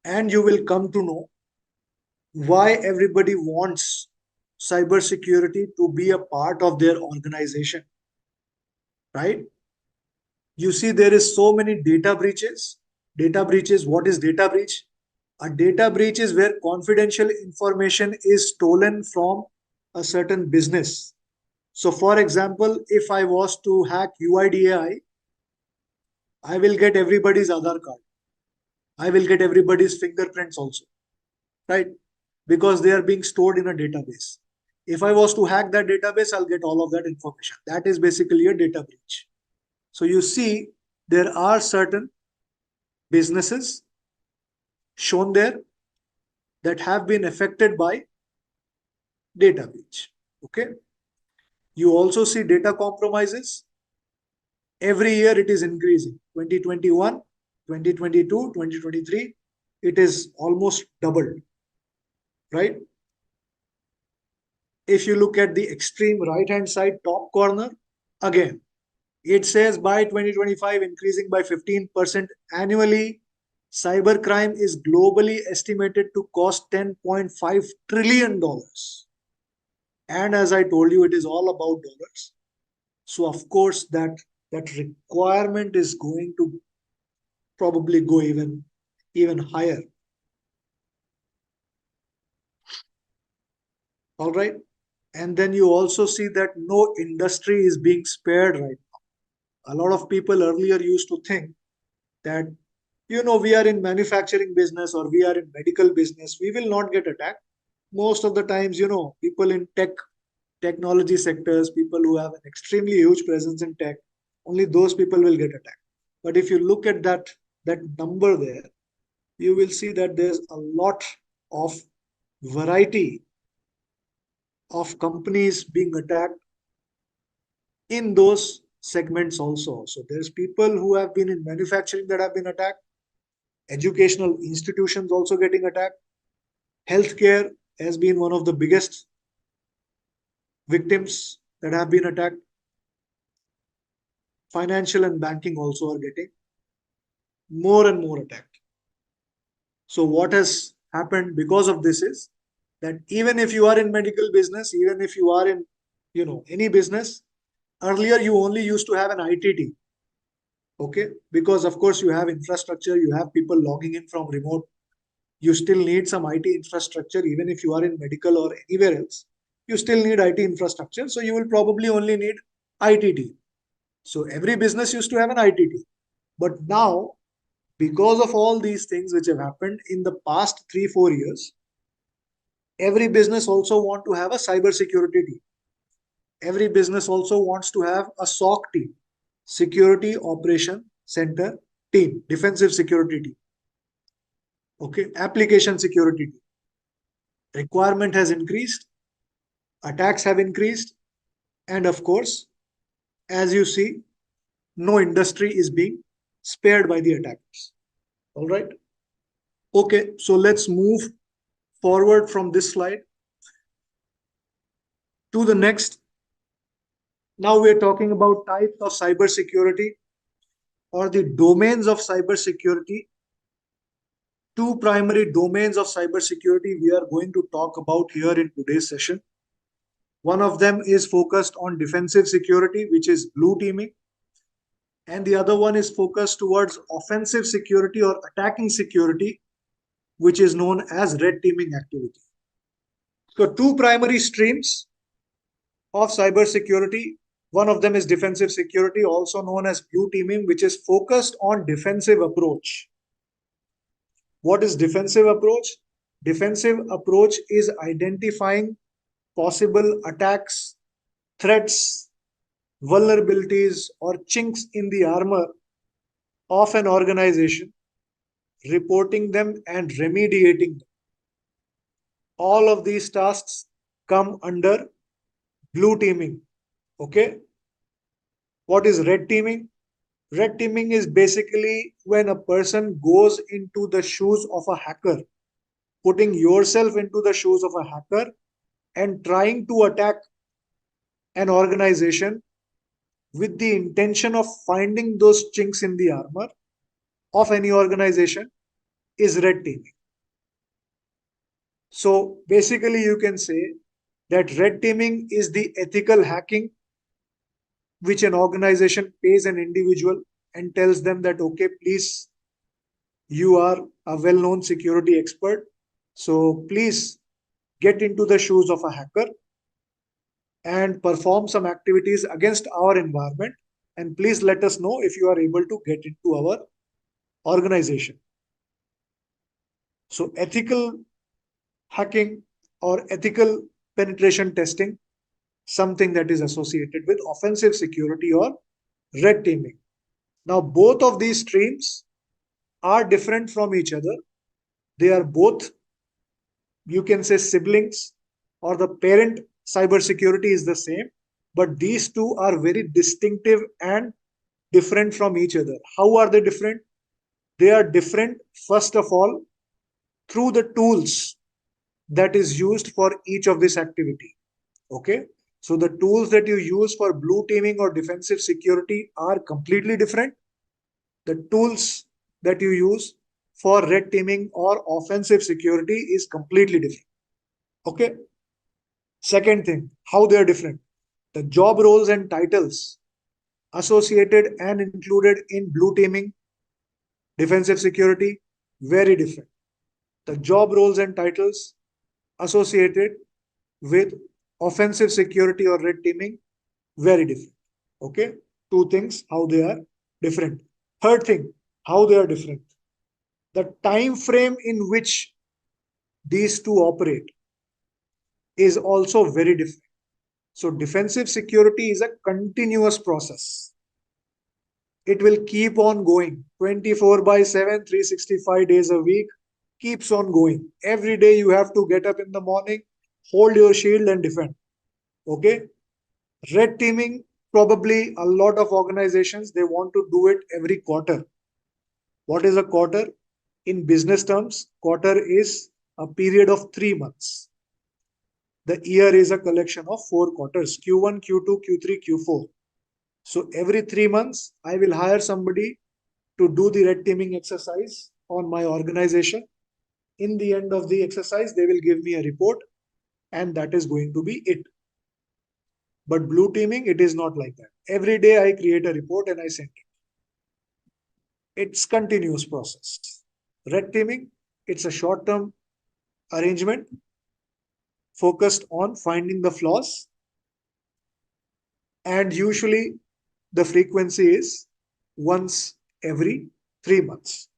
and you will come to know why everybody wants cybersecurity to be a part of their organization, right? You see, there is so many data breaches. Data breaches, what is data breach? A data breach is where confidential information is stolen from a certain business. So, for example, if I was to hack UIDAI, I will get everybody's Aadhaar card. I will get everybody's fingerprints also, right? Because they are being stored in a database. If I was to hack that database, I'll get all of that information. That is basically a data breach. So you see, there are certain businesses shown there that have been affected by data breach. Okay. You also see data compromises. Every year it is increasing. 2021, 2022, 2023, it is almost doubled, right? If you look at the extreme right hand side top corner, again, it says by 2025 increasing by 15% annually. Cybercrime is globally estimated to cost $10.5 trillion. And as I told you, it is all about dollars. So of course that requirement is going to probably go even higher. All right. And then you also see that no industry is being spared right now. A lot of people earlier used to think that, we are in manufacturing business or we are in medical business, we will not get attacked. Most of the times, people in technology sectors, people who have an extremely huge presence in tech, only those people will get attacked. But if you look at that number there, you will see that there's a lot of variety of companies being attacked in those segments also. So there's people who have been in manufacturing that have been attacked, educational institutions also getting attacked, healthcare has been one of the biggest victims that have been attacked, financial and banking also are getting more and more attacked. So what has happened because of this is that even if you are in medical business, even if you are in any business, earlier you only used to have an IT team. Okay, because of course you have infrastructure, you have people logging in from remote, you still need some IT infrastructure. Even if you are in medical or anywhere else, you still need IT infrastructure, so you will probably only need IT team. So every business used to have an IT team. But now, because of all these things which have happened in the past 3-4 years, every business also want to have a cyber security team. Every business also wants to have a SOC team, security operation center team, defensive security team. Okay, application security team. Requirement has increased, attacks have increased, and of course, as you see, no industry is being spared by the attackers. All right. Okay, so let's move forward from this slide to the next. Now we're talking about types of cybersecurity or the domains of cybersecurity. Two primary domains of cybersecurity we are going to talk about here in today's session. One of them is focused on defensive security, which is blue teaming, and the other one is focused towards offensive security or attacking security, which is known as red teaming activity. So two primary streams of cybersecurity. One of them is defensive security, also known as blue teaming, which is focused on defensive approach. What is defensive approach? Defensive approach is identifying possible attacks, threats, vulnerabilities, or chinks in the armor of an organization, reporting them and remediating them. All of these tasks come under blue teaming. Okay. What is red teaming? Red teaming is basically when a person goes into the shoes of a hacker putting yourself into the shoes of a hacker and trying to attack an organization with the intention of finding those chinks in the armor of any organization is red teaming. So basically, you can say that red teaming is the ethical hacking which an organization pays an individual and tells them that, okay, please, you are a well known security expert. So please get into the shoes of a hacker and perform some activities against our environment. And please let us know if you are able to get into our organization. So, ethical hacking or ethical penetration testing, something that is associated with offensive security or red teaming. Now, both of these streams are different from each other. They are both, you can say, siblings, or the parent cybersecurity is the same, but these two are very distinctive and different from each other. How are they different? They are different, first of all, through the tools that is used for each of this activity. Okay. So the tools that you use for blue teaming or defensive security are completely different. The tools that you use for red teaming or offensive security is completely different. Okay. Second thing, how they are different. The job roles and titles associated and included in blue teaming, defensive security, very different. The job roles and titles associated with offensive security or red teaming, very different. Okay, two things, how they are different. Third thing, how they are different. The time frame in which these two operate is also very different. So, defensive security is a continuous process. It will keep on going 24 by 7, 365 days a week, keeps on going. Every day you have to get up in the morning, hold your shield and defend. Okay. Red teaming, probably a lot of organizations, they want to do it every quarter. What is a quarter? In business terms, quarter is a period of 3 months. The year is a collection of 4 quarters, Q1, Q2, Q3, Q4. So every 3 months, I will hire somebody to do the red teaming exercise on my organization. In the end of the exercise, they will give me a report, and that is going to be it. But blue teaming, it is not like that. Every day I create a report and I send it. It's continuous process. Red teaming, it's a short-term arrangement focused on finding the flaws, and usually the frequency is once every 3 months.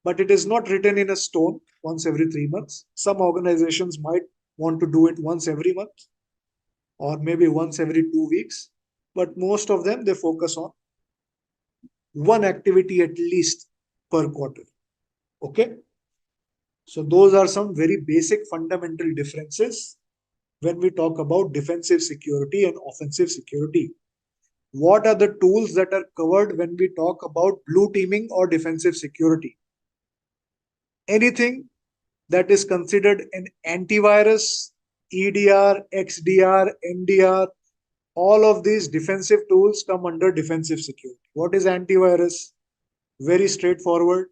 But it is not written in a stone once every 3 months. Some organizations might want to do it once every month or maybe once every 2 weeks, but most of them they focus on one activity at least per quarter. Okay. So those are some very basic fundamental differences when we talk about defensive security and offensive security. What are the tools that are covered when we talk about blue teaming or defensive security? Anything that is considered an antivirus, EDR, XDR, MDR, all of these defensive tools come under defensive security. What is antivirus? Very straightforward.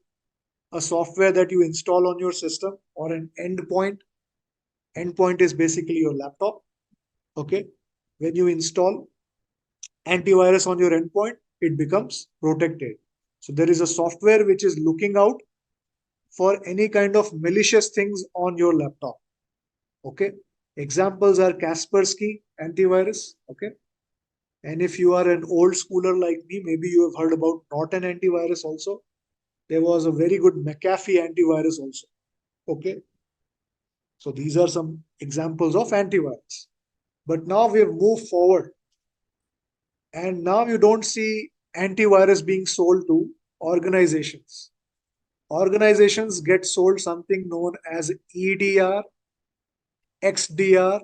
A software that you install on your system or an endpoint. Endpoint is basically your laptop. Okay. When you install antivirus on your endpoint, it becomes protected. So there is a software which is looking out for any kind of malicious things on your laptop. Okay. Examples are Kaspersky antivirus. Okay. And if you are an old schooler like me, maybe you have heard about Norton antivirus also. There was a very good McAfee antivirus also. Okay. So these are some examples of antivirus. But now we have moved forward. And now you don't see antivirus being sold to organizations. Organizations get sold something known as EDR, XDR,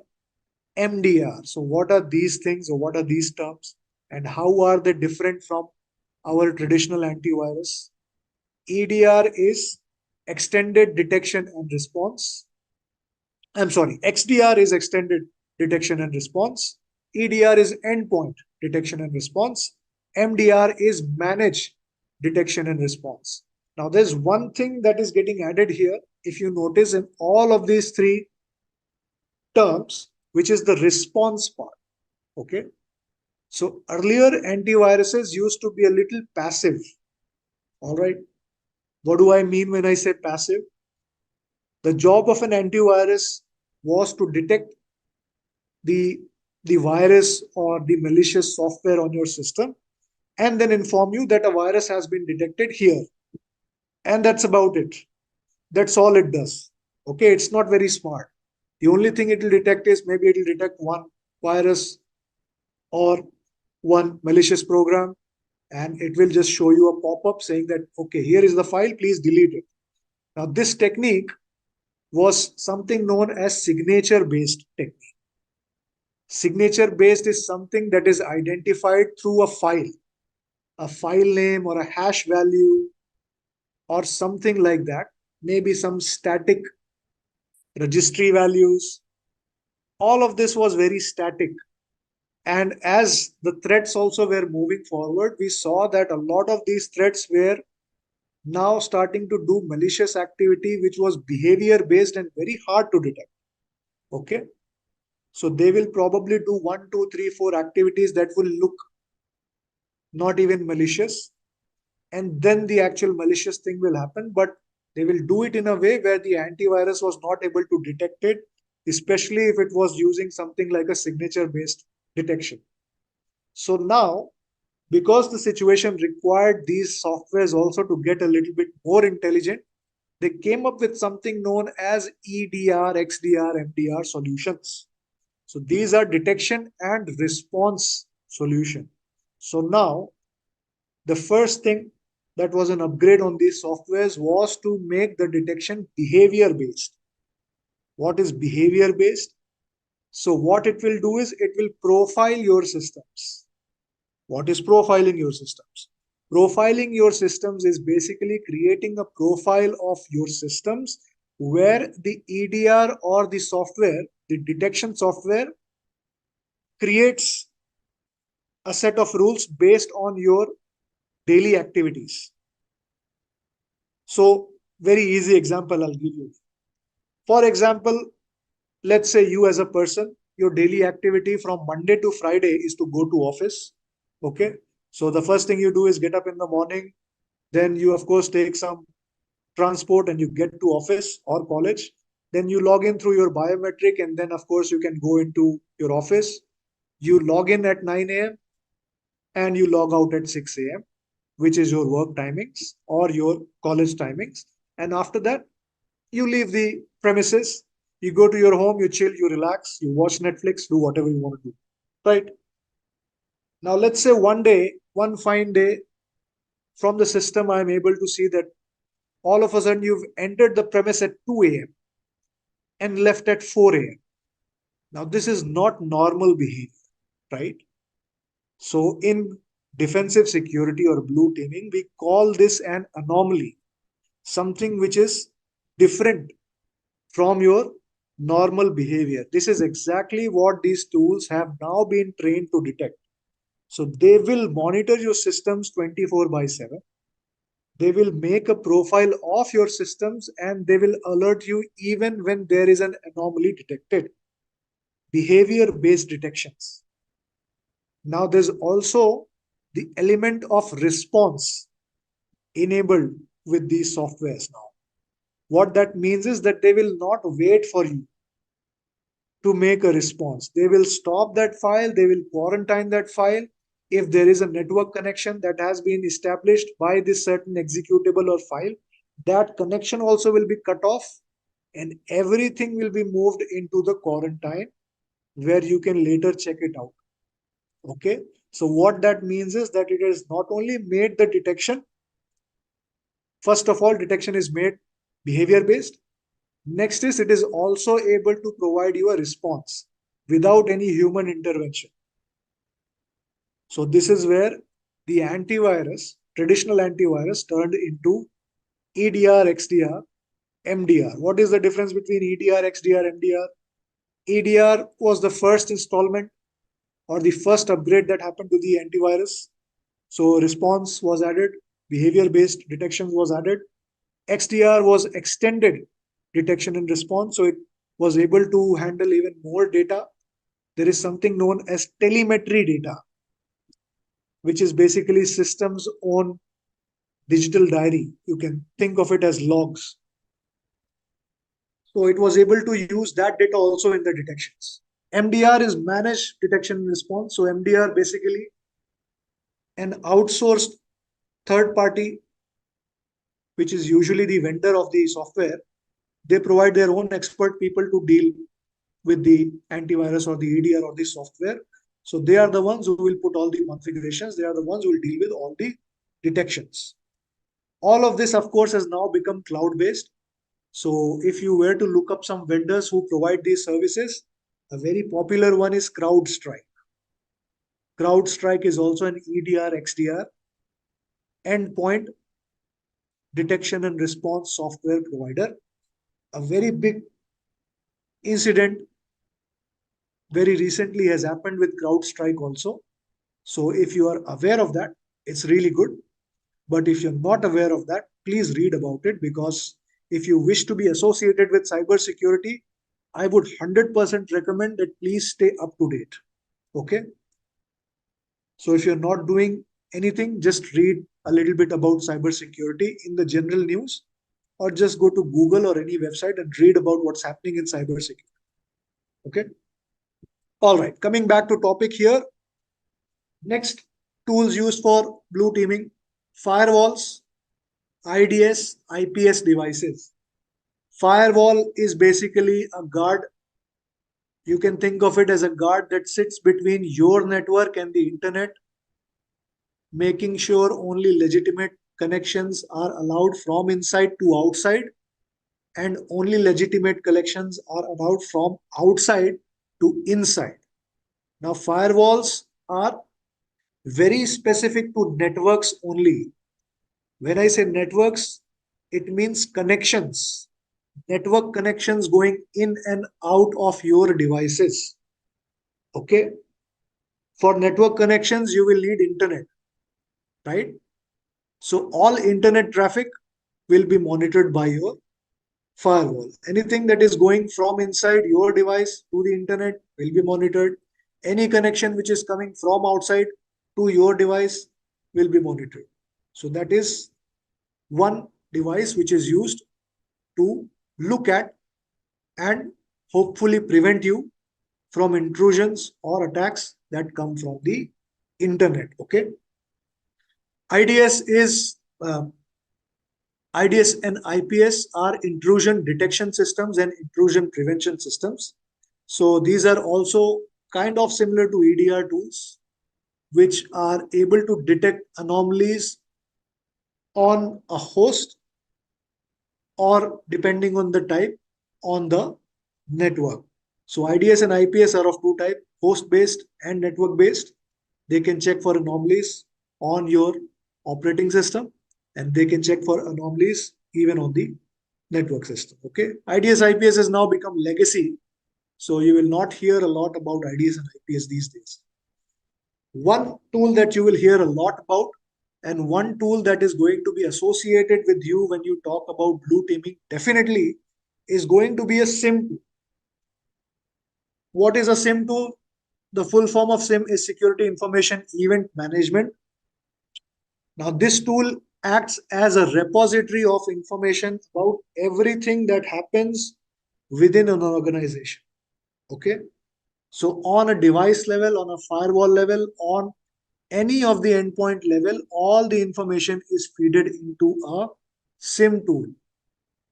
MDR. So what are these things or what are these terms and how are they different from our traditional antivirus? EDR is extended detection and response. I'm sorry, XDR is extended detection and response. EDR is endpoint detection and response. MDR is managed detection and response. Now, there's one thing that is getting added here. If you notice in all of these three terms, which is the response part. Okay. So earlier antiviruses used to be a little passive. All right. What do I mean when I say passive? The job of an antivirus was to detect the, the virus or the malicious software on your system and then inform you that a virus has been detected here. And that's about it. That's all it does. Okay, it's not very smart. The only thing it will detect is maybe it will detect one virus or one malicious program, and it will just show you a pop-up saying that, okay, here is the file, please delete it. Now, this technique was something known as signature-based technique. Signature-based is something that is identified through a file name or a hash value or something like that, maybe some static registry values. All of this was very static. And as the threats also were moving forward, we saw that a lot of these threats were now starting to do malicious activity, which was behavior based and very hard to detect. Okay. So they will probably do 1, 2, 3, 4 activities that will look not even malicious. And then the actual malicious thing will happen. But they will do it in a way where the antivirus was not able to detect it, especially if it was using something like a signature based detection. So now, because the situation required these softwares also to get a little bit more intelligent, they came up with something known as EDR, XDR, MDR solutions. So these are detection and response solution. So now the first thing that was an upgrade on these softwares was to make the detection behavior based. What is behavior based? So what it will do is it will profile your systems. What is profiling your systems? Profiling your systems is basically creating a profile of your systems where the EDR or the software, the detection software, creates a set of rules based on your daily activities. So, very easy example I'll give you. For example, let's say you as a person, your daily activity from Monday to Friday is to go to office. Okay. So the first thing you do is get up in the morning, then you of course take some transport and you get to office or college. Then you log in through your biometric and then of course you can go into your office. You log in at 9 a.m. and you log out at 6 a.m., which is your work timings or your college timings. And after that, you leave the premises, you go to your home, you chill, you relax, you watch Netflix, do whatever you want to do. Right? Now, let's say one day, one fine day, from the system, I'm able to see that all of a sudden you've entered the premise at 2 a.m. and left at 4 a.m. Now, this is not normal behavior, right? So, in defensive security or blue teaming, we call this an anomaly, something which is different from your normal behavior. This is exactly what these tools have now been trained to detect. So, they will monitor your systems 24 by 7. They will make a profile of your systems and they will alert you even when there is an anomaly detected. Behavior based detections. Now, there's also the element of response enabled with these softwares now. What that means is that they will not wait for you to make a response. They will stop that file, they will quarantine that file. If there is a network connection that has been established by this certain executable or file, that connection also will be cut off and everything will be moved into the quarantine where you can later check it out. Okay. So what that means is that it has not only made the detection, first of all, detection is made behavior based. Next is it is also able to provide you a response without any human intervention. So this is where the antivirus, traditional antivirus turned into EDR, XDR. MDR. What is the difference between EDR, XDR, MDR? EDR was the first installment or the first upgrade that happened to the antivirus. So response was added, behavior-based detection was added. XDR was extended detection and response, so it was able to handle even more data. There is something known as telemetry data, which is basically system's own digital diary. You can think of it as logs. So it was able to use that data also in the detections. MDR is managed detection and response. So MDR basically an outsourced third party, which is usually the vendor of the software. They provide their own expert people to deal with the antivirus or the EDR or the software. So they are the ones who will put all the configurations. They are the ones who will deal with all the detections. All of this, of course, has now become cloud-based. So if you were to look up some vendors who provide these services, a very popular one is CrowdStrike. CrowdStrike is also an EDR, XDR, endpoint detection and response software provider. A very big incident very recently has happened with CrowdStrike also. So if you are aware of that, it's really good. But if you're not aware of that, please read about it, because if you wish to be associated with cybersecurity, I would 100% recommend that please stay up to date. Okay. So if you're not doing anything, just read a little bit about cybersecurity in the general news, or just go to Google or any website and read about what's happening in cybersecurity. Okay. All right. Coming back to topic here. Next, tools used for blue teaming: firewalls, IDS, IPS devices. Firewall is basically a guard. You can think of it as a guard that sits between your network and the internet, making sure only legitimate connections are allowed from inside to outside, and only legitimate connections are allowed from outside to inside. Now, firewalls are very specific to networks only. When I say networks, it means connections, network connections going in and out of your devices. Okay. For network connections, you will need internet, right? So all internet traffic will be monitored by your firewall. Anything that is going from inside your device to the internet will be monitored. Any connection which is coming from outside to your device will be monitored. So that is one device which is used to look at and hopefully prevent you from intrusions or attacks that come from the internet. Okay. IDS is IDS and IPS are intrusion detection systems and intrusion prevention systems. So these are also kind of similar to EDR tools, which are able to detect anomalies on a host, or depending on the type, on the network. So IDS and IPS are of two types: host-based and network-based. They can check for anomalies on your operating system, and they can check for anomalies even on the network system. Okay. IDS IPS has now become legacy. So you will not hear a lot about IDS and IPS these days. One tool that you will hear a lot about, and one tool that is going to be associated with you when you talk about blue teaming, definitely is going to be a SIEM tool. What is a SIEM tool? The full form of SIEM is Security Information Event Management. Now, this tool acts as a repository of information about everything that happens within an organization. Okay. So on a device level, on a firewall level, on any of the endpoint level, all the information is fed into a SIEM tool.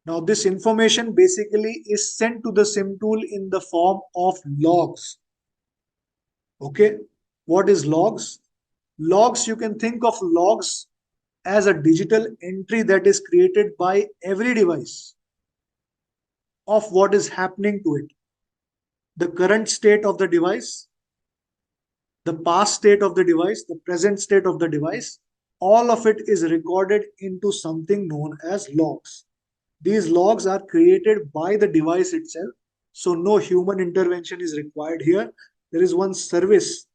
Now, this information basically is sent to the SIEM tool in the form of logs. Okay. What is logs? Logs, you can think of logs as a digital entry that is created by every device of what is happening to it. The current state of the device, the past state of the device, the present state of the device, all of it is recorded into something known as logs. These logs are created by the device itself, so no human intervention is required here. There is one service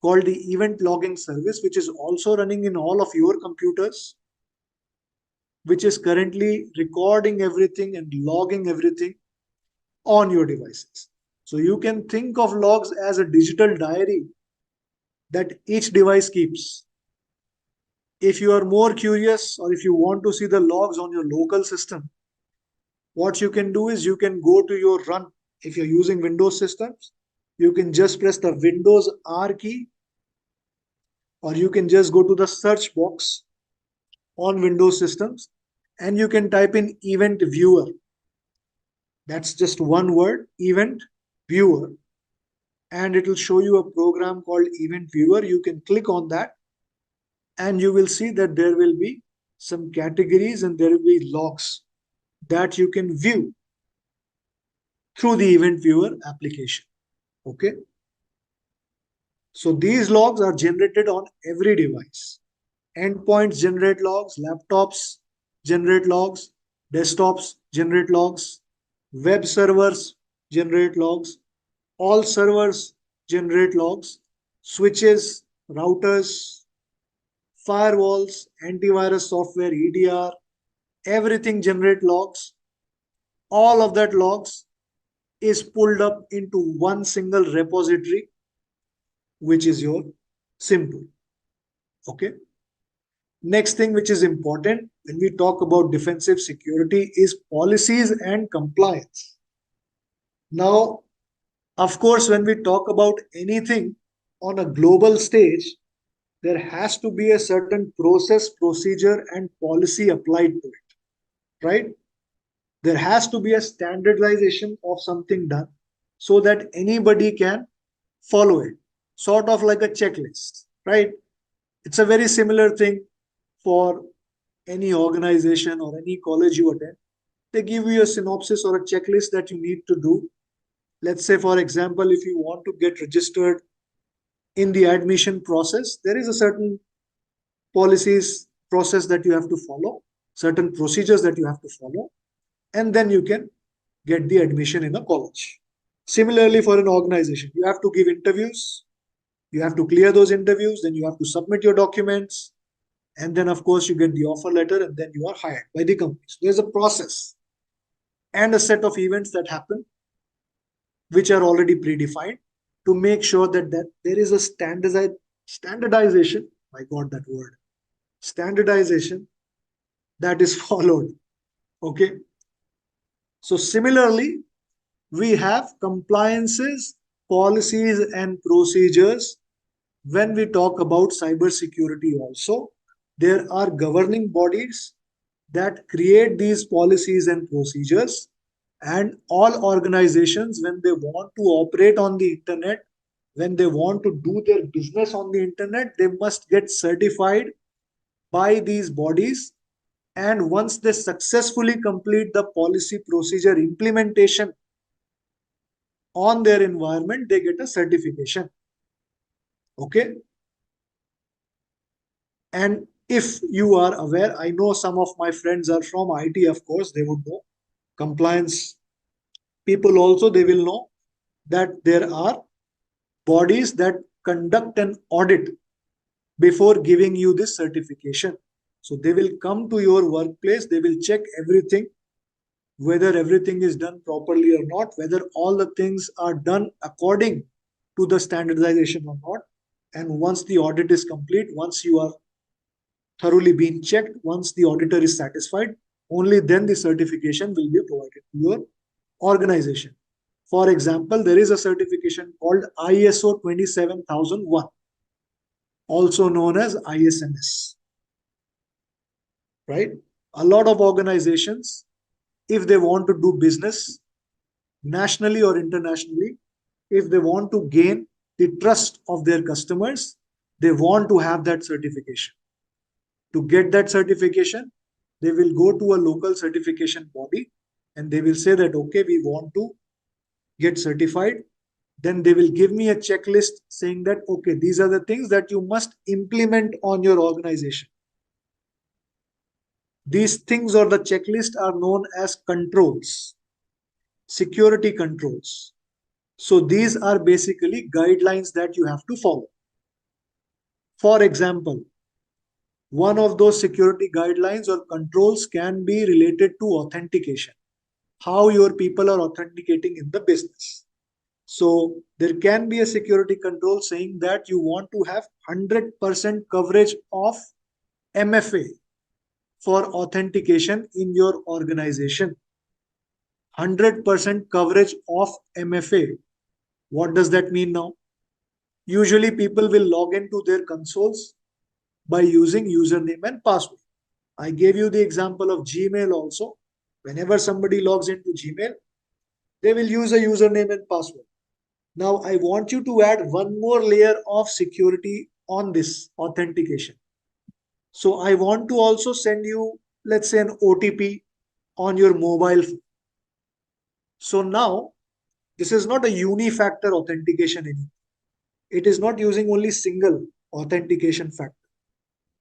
called the event logging service, which is also running in all of your computers, which is currently recording everything and logging everything on your devices. So you can think of logs as a digital diary that each device keeps. If you are more curious or if you want to see the logs on your local system, what you can do is you can go to your run. If you're using Windows systems, you can just press the Windows R key, or you can just go to the search box on Windows systems and you can type in event viewer. That's just one word, event viewer, and it will show you a program called event viewer. You can click on that and you will see that there will be some categories and there will be logs that you can view through the event viewer application. Okay, so these logs are generated on every device. Endpoints generate logs, laptops generate logs, desktops generate logs, web servers generate logs, all servers generate logs, switches, routers, firewalls, antivirus software, EDR, everything generate logs. All of that logs is pulled up into one single repository, which is your SIEM tool. Okay. Next thing which is important when we talk about defensive security is policies and compliance. Now, of course, when we talk about anything on a global stage, there has to be a certain process, procedure, and policy applied to it, right? There has to be a standardization of something done so that anybody can follow it, sort of like a checklist, right? It's a very similar thing for any organization or any college you attend. They give you a synopsis or a checklist that you need to do. Let's say, for example, if you want to get registered in the admission process, there is a certain policies process that you have to follow, certain procedures that you have to follow, and then you can get the admission in a college. Similarly, for an organization, you have to give interviews, you have to clear those interviews, then you have to submit your documents, and then, of course, you get the offer letter, and then you are hired by the company. So there's a process and a set of events that happen, which are already predefined to make sure that there is a standardization. I got that word. Standardization that is followed. Okay. So similarly, we have compliances, policies, and procedures. When we talk about cybersecurity also, there are governing bodies that create these policies and procedures, and all organizations, when they want to operate on the internet, when they want to do their business on the internet, they must get certified by these bodies, and once they successfully complete the policy procedure implementation on their environment, they get a certification. Okay. And if you are aware, I know some of my friends are from IT, of course, they would know. Compliance people also, they will know that there are bodies that conduct an audit before giving you this certification. So they will come to your workplace, they will check everything, whether everything is done properly or not, whether all the things are done according to the standardization or not. And once the audit is complete, once you are thoroughly been checked, once the auditor is satisfied, only then the certification will be provided to your organization. For example, there is a certification called ISO 27001, also known as ISMS, right? A lot of organizations, if they want to do business nationally or internationally, if they want to gain the trust of their customers, they want to have that certification. To get that certification, they will go to a local certification body and they will say that, okay, we want to get certified. Then they will give me a checklist saying that, okay, these are the things that you must implement on your organization. These things or the checklist are known as controls, security controls. So these are basically guidelines that you have to follow. For example, one of those security guidelines or controls can be related to authentication, how your people are authenticating in the business. So there can be a security control saying that you want to have 100% coverage of MFA for authentication in your organization. 100% coverage of MFA. What does that mean now? Usually people will log into their consoles by using username and password. I gave you the example of Gmail also. Whenever somebody logs into Gmail, they will use a username and password. Now I want you to add one more layer of security on this authentication. So I want to also send you, let's say, an OTP on your mobile phone. So now this is not a unifactor authentication anymore. It is not using only single authentication factor,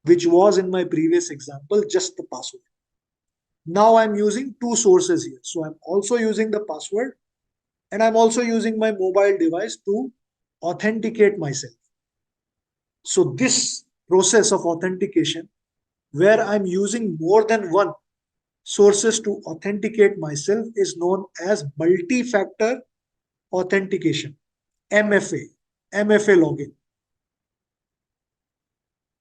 which was in my previous example, just the password. Now I'm using two sources here. So I'm also using the password and I'm also using my mobile device to authenticate myself. So this process of authentication, where I'm using more than one sources to authenticate myself, is known as multi-factor authentication, MFA, MFA login.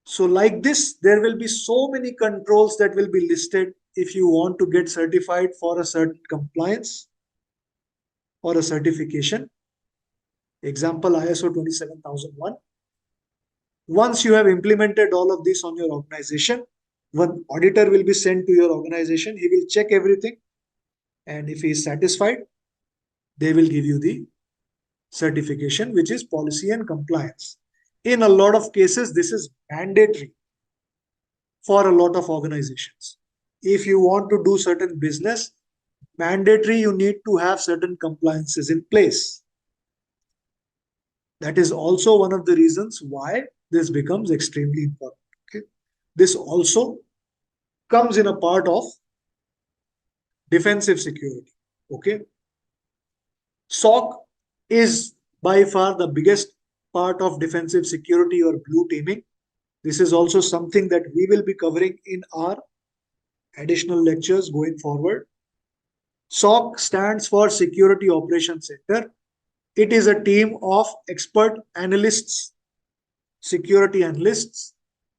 So like this, there will be so many controls that will be listed if you want to get certified for a certain compliance or a certification. Example, ISO 27001. Once you have implemented all of this on your organization, one auditor will be sent to your organization. He will check everything. And if he is satisfied, they will give you the certification, which is policy and compliance. In a lot of cases, this is mandatory for a lot of organizations. If you want to do certain business, mandatory you need to have certain compliances in place. That is also one of the reasons why this becomes extremely important. Okay? This also comes in a part of defensive security. Okay. SOC is by far the biggest part of defensive security or blue teaming. This is also something that we will be covering in our additional lectures going forward. SOC stands for Security Operations Center. It is a team of expert analysts, security analysts,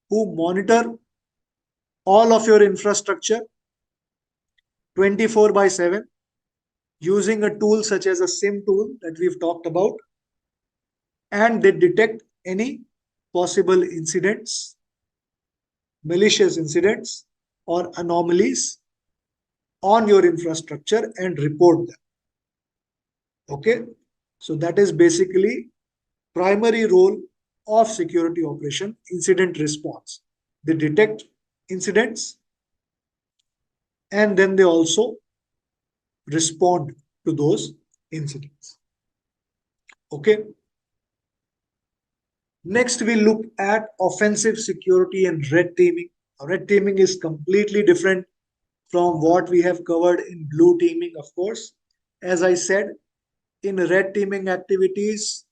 who monitor all of your infrastructure 24/7 using a tool such as a SIEM tool that we've talked about, and they detect any possible incidents, malicious incidents, or anomalies on your infrastructure and report them. Okay, so that is basically primary role of security operation, incident response. They detect incidents and then they also respond to those incidents. Okay. Next, we look at offensive security and red teaming. Red teaming is completely different from what we have covered in blue teaming, of course. As I said, in red teaming activities,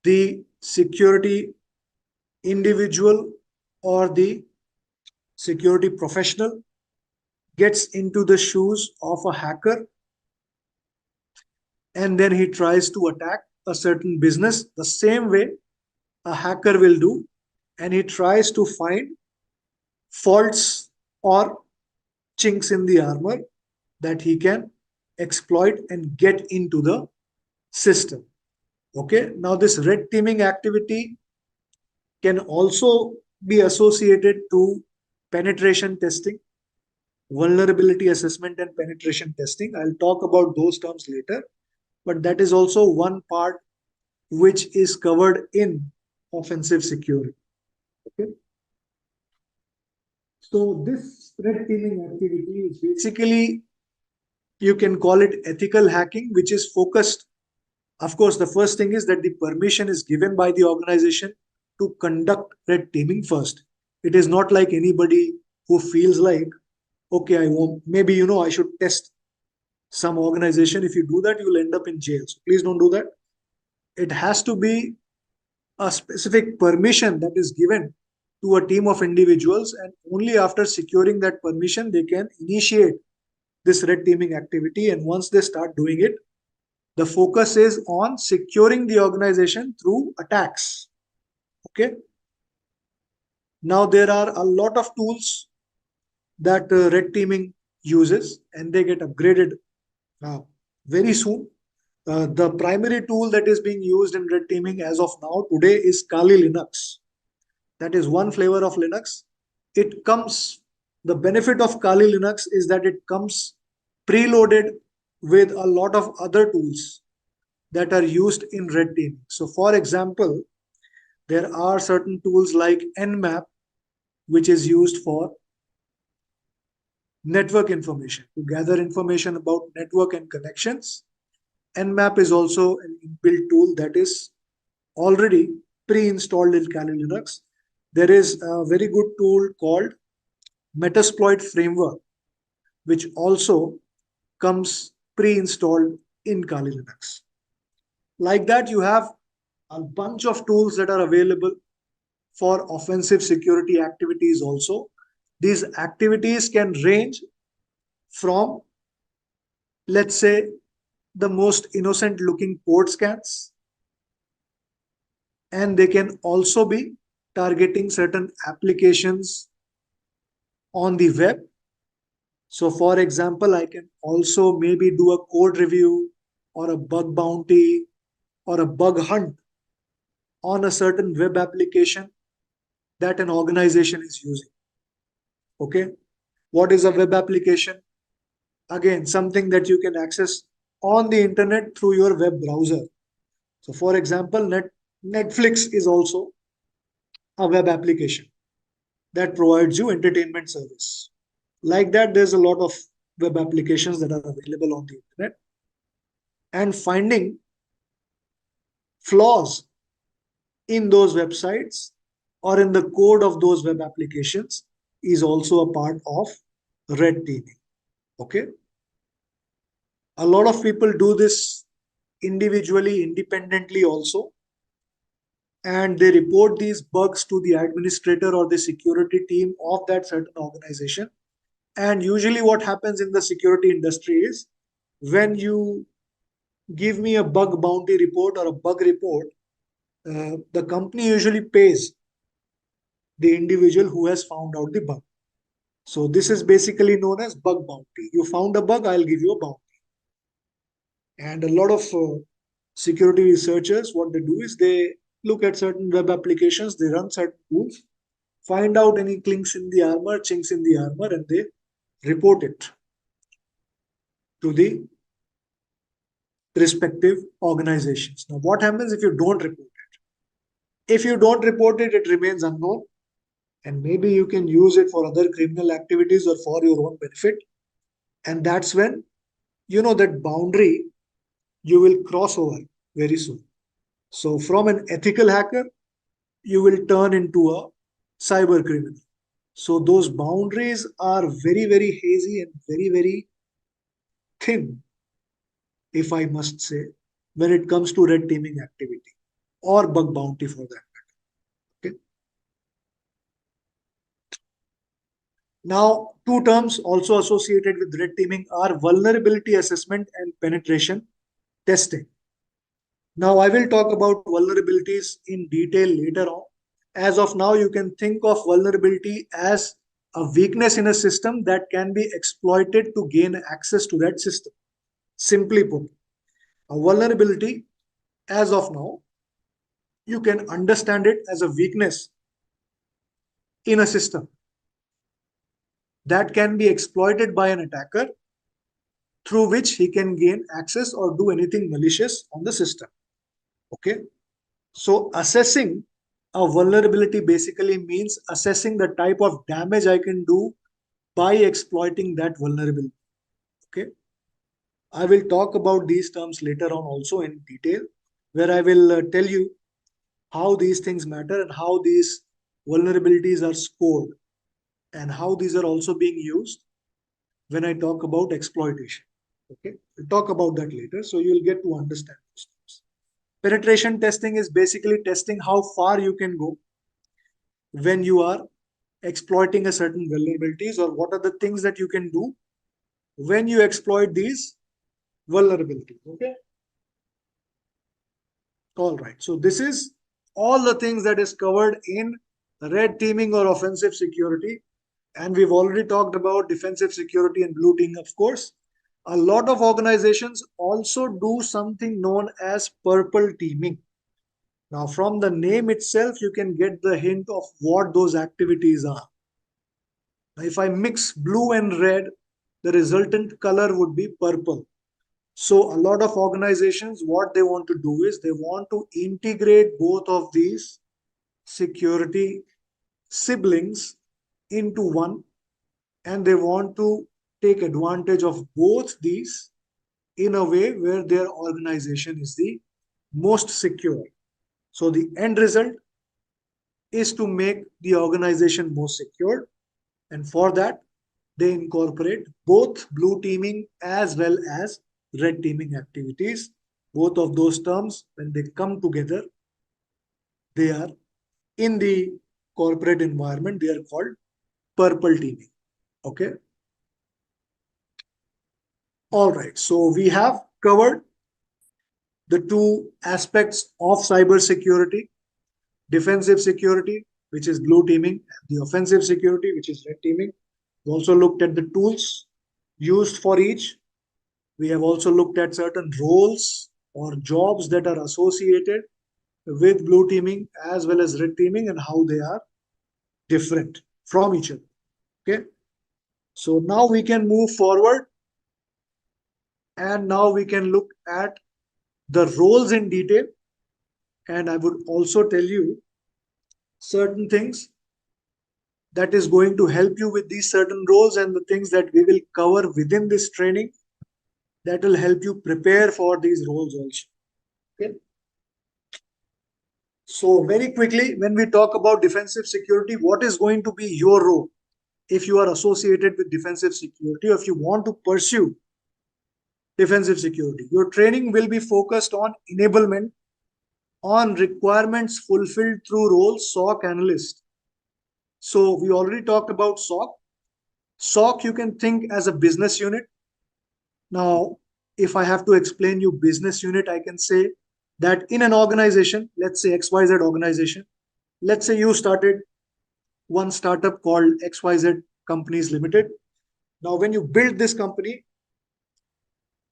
the security individual or the security professional gets into the shoes of a hacker and then he tries to attack a certain business the same way a hacker will do, and he tries to find faults or chinks in the armor that he can exploit and get into the system. Okay, now this red teaming activity can also be associated to penetration testing, vulnerability assessment, and penetration testing. I'll talk about those terms later, but that is also one part which is covered in offensive security. Okay. So this red teaming activity is basically, you can call it ethical hacking, which is focused. Of course, the first thing is that the permission is given by the organization to conduct red teaming first. It is not like anybody who feels like okay, I won't, maybe, I should test some organization. If you do that, you'll end up in jail. So please don't do that. It has to be a specific permission that is given to a team of individuals, and only after securing that permission, they can initiate this red teaming activity. And once they start doing it, the focus is on securing the organization through attacks. Okay. Now, there are a lot of tools that red teaming uses, and they get upgraded uh, very soon. The primary tool that is being used in red teaming as of now today is Kali Linux. That is one flavor of Linux. It comes, the benefit of Kali Linux is that it comes preloaded with a lot of other tools that are used in red teaming. So, for example, there are certain tools like Nmap, which is used for network information, to gather information about network and connections. Nmap is also an inbuilt tool that is already pre-installed in Kali Linux. There is a very good tool called Metasploit Framework, which also comes pre-installed in Kali Linux. Like that, you have a bunch of tools that are available for offensive security activities also. These activities can range from, let's say, the most innocent looking port scans, and they can also be targeting certain applications on the web. So, for example, I can also maybe do a code review or a bug bounty or a bug hunt on a certain web application that an organization is using. Okay. What is a web application? Again, something that you can access on the internet through your web browser. So, for example, Netflix is also a web application that provides you entertainment service. Like that, there's a lot of web applications that are available on the internet. And finding flaws in those websites or in the code of those web applications is also a part of red teaming. Okay. A lot of people do this individually, independently also, and they report these bugs to the administrator or the security team of that certain organization. And usually, what happens in the security industry is, when you give me a bug bounty report or a bug report, the company usually pays the individual who has found out the bug. So, this is basically known as bug bounty. You found a bug, I'll give you a bounty. And a lot of security researchers, what they do is they look at certain web applications, they run certain tools, find out any clinks in the armor, chinks in the armor, and they report it to the respective organizations. Now, what happens if you don't report it? If you don't report it, it remains unknown, and maybe you can use it for other criminal activities or for your own benefit. And that's when that boundary you will cross over very soon. So, from an ethical hacker, you will turn into a cyber criminal. So, those boundaries are very, very hazy and very, very thin, if I must say, when it comes to red teaming activity or bug bounty for that matter. Okay. Now, two terms also associated with red teaming are vulnerability assessment and penetration testing. Now, I will talk about vulnerabilities in detail later on. As of now, you can think of vulnerability as a weakness in a system that can be exploited to gain access to that system. Simply put, a vulnerability, as of now, you can understand it as a weakness in a system that can be exploited by an attacker, through which he can gain access or do anything malicious on the system. Okay. So, assessing a vulnerability basically means assessing the type of damage I can do by exploiting that vulnerability. Okay. I will talk about these terms later on also in detail, where I will tell you how these things matter and how these vulnerabilities are scored and how these are also being used when I talk about exploitation. Okay, we'll talk about that later, so you'll get to understand those things. Penetration testing is basically testing how far you can go when you are exploiting a certain vulnerabilities, or what are the things that you can do when you exploit these vulnerabilities. Okay, all right. So this is all the things that is covered in red teaming or offensive security. And we've already talked about defensive security and blue teaming, of course. A lot of organizations also do something known as purple teaming. Now, from the name itself, you can get the hint of what those activities are. Now, if I mix blue and red, the resultant color would be purple. So, a lot of organizations, what they want to do is they want to integrate both of these security siblings into one, and they want to take advantage of both these in a way where their organization is the most secure. So, the end result is to make the organization more secure. And for that, they incorporate both blue teaming as well as red teaming activities. Both of those terms, when they come together, they are in the corporate environment, they are called purple teaming. Okay. All right. So we have covered the two aspects of cybersecurity: defensive security, which is blue teaming, and the offensive security, which is red teaming. We also looked at the tools used for each. We have also looked at certain roles or jobs that are associated with blue teaming as well as red teaming, and how they are different from each other. Okay. So now we can move forward, and now we can look at the roles in detail. And I would also tell you certain things that is going to help you with these certain roles, and the things that we will cover within this training that will help you prepare for these roles also. Okay. So very quickly, when we talk about defensive security, what is going to be your role if you are associated with defensive security, or if you want to pursue defensive security? Your training will be focused on enablement, on requirements fulfilled through roles SOC analyst. So we already talked about SOC. SOC you can think as a business unit. Now, if I have to explain you business unit, I can say that in an organization, let's say XYZ organization, let's say you started one startup called XYZ Companies Limited. Now, when you build this company,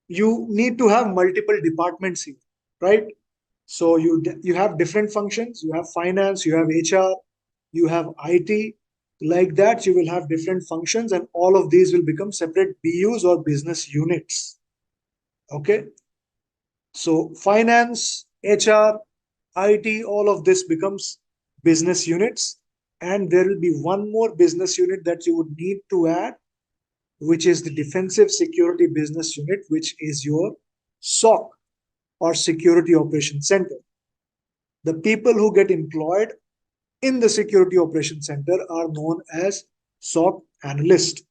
you need to have multiple departments here, right? So you have different functions. You have finance, you have HR, you have IT. Like that, you will have different functions, and all of these will become separate BUs or business units. Okay. So finance, HR, IT, all of this becomes business units. And there will be one more business unit that you would need to add, which is the defensive security business unit, which is your SOC, or Security Operations Center. The people who get employed in the Security Operations Center are known as SOC Analyst.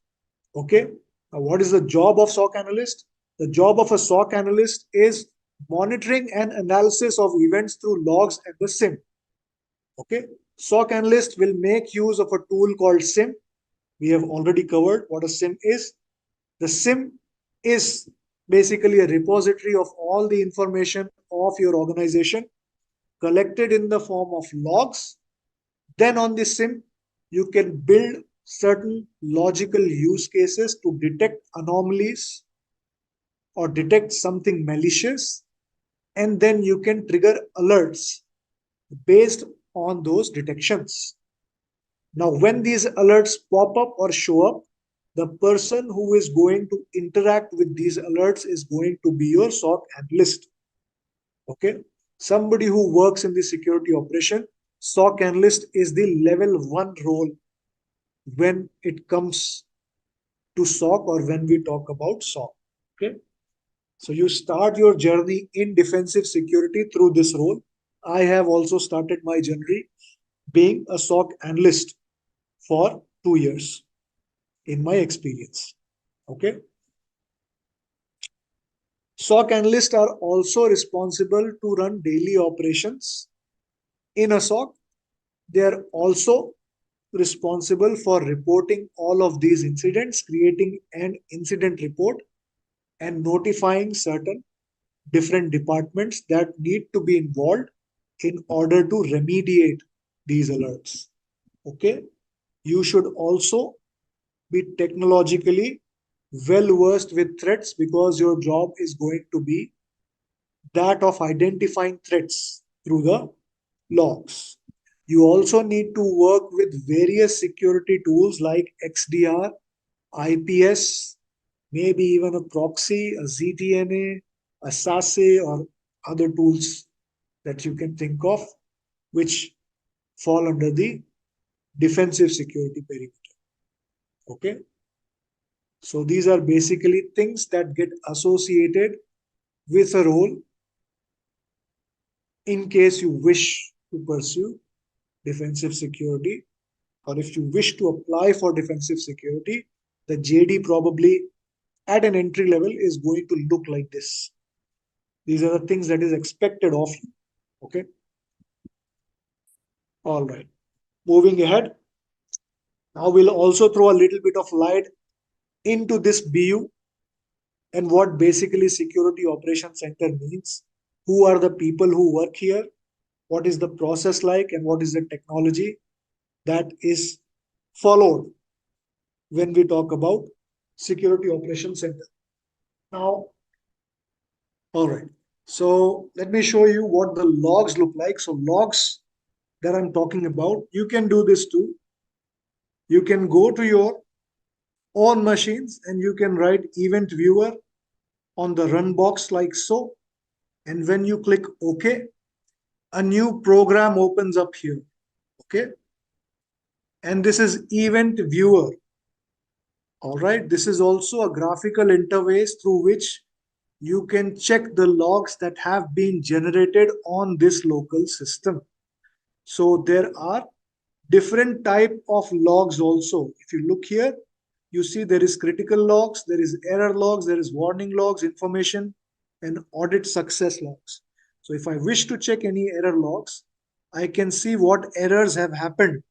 Okay. Now, what is the job of SOC Analyst? The job of a SOC Analyst is monitoring and analysis of events through logs and the SIEM. Okay. SOC Analyst will make use of a tool called SIEM. We have already covered what a SIEM is. The SIEM is basically a repository of all the information of your organization collected in the form of logs. Then on the SIEM, you can build certain logical use cases to detect anomalies or detect something malicious, and then you can trigger alerts based on those detections. Now, when these alerts pop up or show up, the person who is going to interact with these alerts is going to be your SOC analyst. Okay. Somebody who works in the security operation. SOC analyst is the level 1 role when it comes to SOC, or when we talk about SOC. Okay. So you start your journey in defensive security through this role. I have also started my journey being a SOC analyst for 2 years in my experience. Okay. SOC analysts are also responsible to run daily operations in a SOC. They are also responsible for reporting all of these incidents, creating an incident report, and notifying certain different departments that need to be involved in order to remediate these alerts. Okay. You should also be technologically well versed with threats because your job is going to be that of identifying threats through the logs. You also need to work with various security tools like XDR, IPS, maybe even a proxy, a ZTNA, a SASE, or other tools that you can think of, which fall under the defensive security perimeter. Okay. So these are basically things that get associated with a role in case you wish to pursue defensive security, or if you wish to apply for defensive security, the JD probably at an entry level is going to look like this. These are the things that is expected of you. Okay. All right. Moving ahead. Now we'll also throw a little bit of light into this BU and what basically Security Operations Center means. Who are the people who work here? What is the process like, and what is the technology that is followed when we talk about Security Operations Center? Now, all right. So let me show you what the logs look like. So logs that I'm talking about, you can do this too. You can go to your own machines and you can write event viewer on the run box like so. And when you click OK, a new program opens up here. Okay. And this is event viewer. All right. This is also a graphical interface through which you can check the logs that have been generated on this local system. So there are different type of logs also. If you look here, you see there is critical logs, there is error logs, there is warning logs, information, and audit success logs. So if I wish to check any error logs, I can see what errors have happened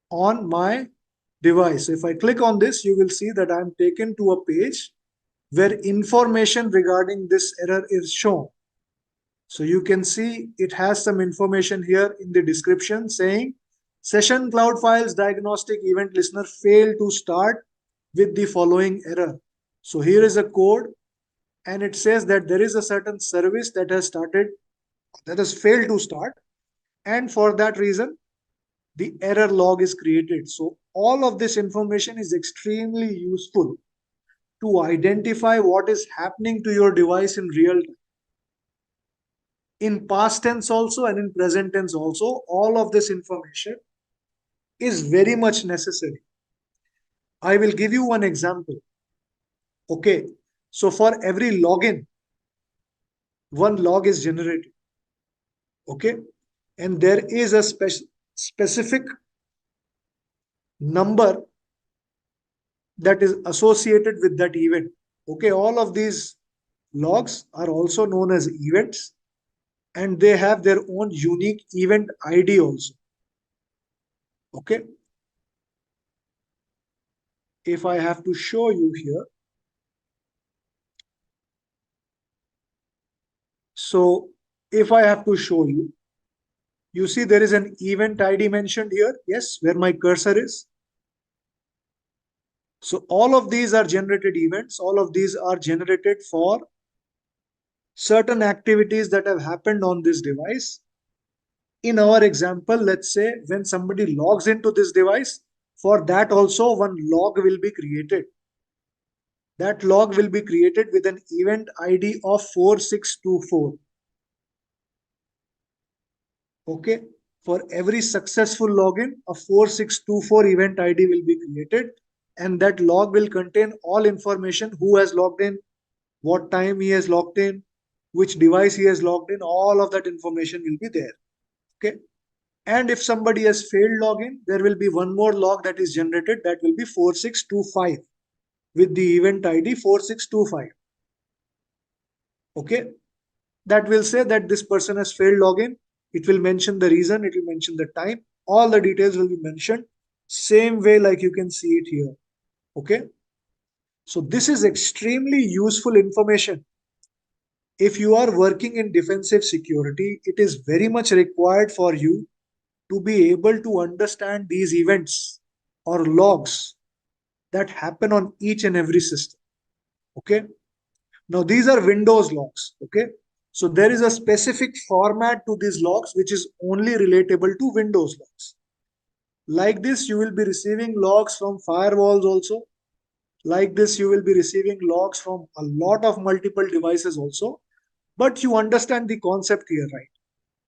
on my device. So if I click on this, you will see that I'm taken to a page where information regarding this error is shown. So you can see it has some information here in the description saying session cloud files diagnostic event listener failed to start with the following error. So here is a code and it says that there is a certain service that has started, that has failed to start, and for that reason the error log is created. So all of this information is extremely useful to identify what is happening to your device in real time. In past tense also and in present tense also, all of this information is very much necessary. I will give you one example. Okay. So for every login, one log is generated. Okay. And there is a specific number that is associated with that event. Okay. All of these logs are also known as events and they have their own unique event ID also. Okay. If I have to show you here, so if I have to show you, you see there is an event ID mentioned here. Yes, where my cursor is. So all of these are generated events. All of these are generated for certain activities that have happened on this device. In our example, let's say when somebody logs into this device, for that also one log will be created. That log will be created with an event ID of 4624. Okay. For every successful login, a 4624 event ID will be created, and that log will contain all information: who has logged in, what time he has logged in, which device he has logged in. All of that information will be there. Okay. And if somebody has failed login, there will be one more log that is generated, that will be 4625, with the event ID 4625. Okay, that will say that this person has failed login. It will mention the reason, it will mention the time, all the details will be mentioned same way like you can see it here. Okay, so this is extremely useful information. If you are working in defensive security, it is very much required for you to be able to understand these events or logs that happen on each and every system. Okay, now these are Windows logs. Okay, so there is a specific format to these logs which is only relatable to Windows logs. Like this, you will be receiving logs from firewalls also. Like this, you will be receiving logs from a lot of multiple devices also. But you understand the concept here, right?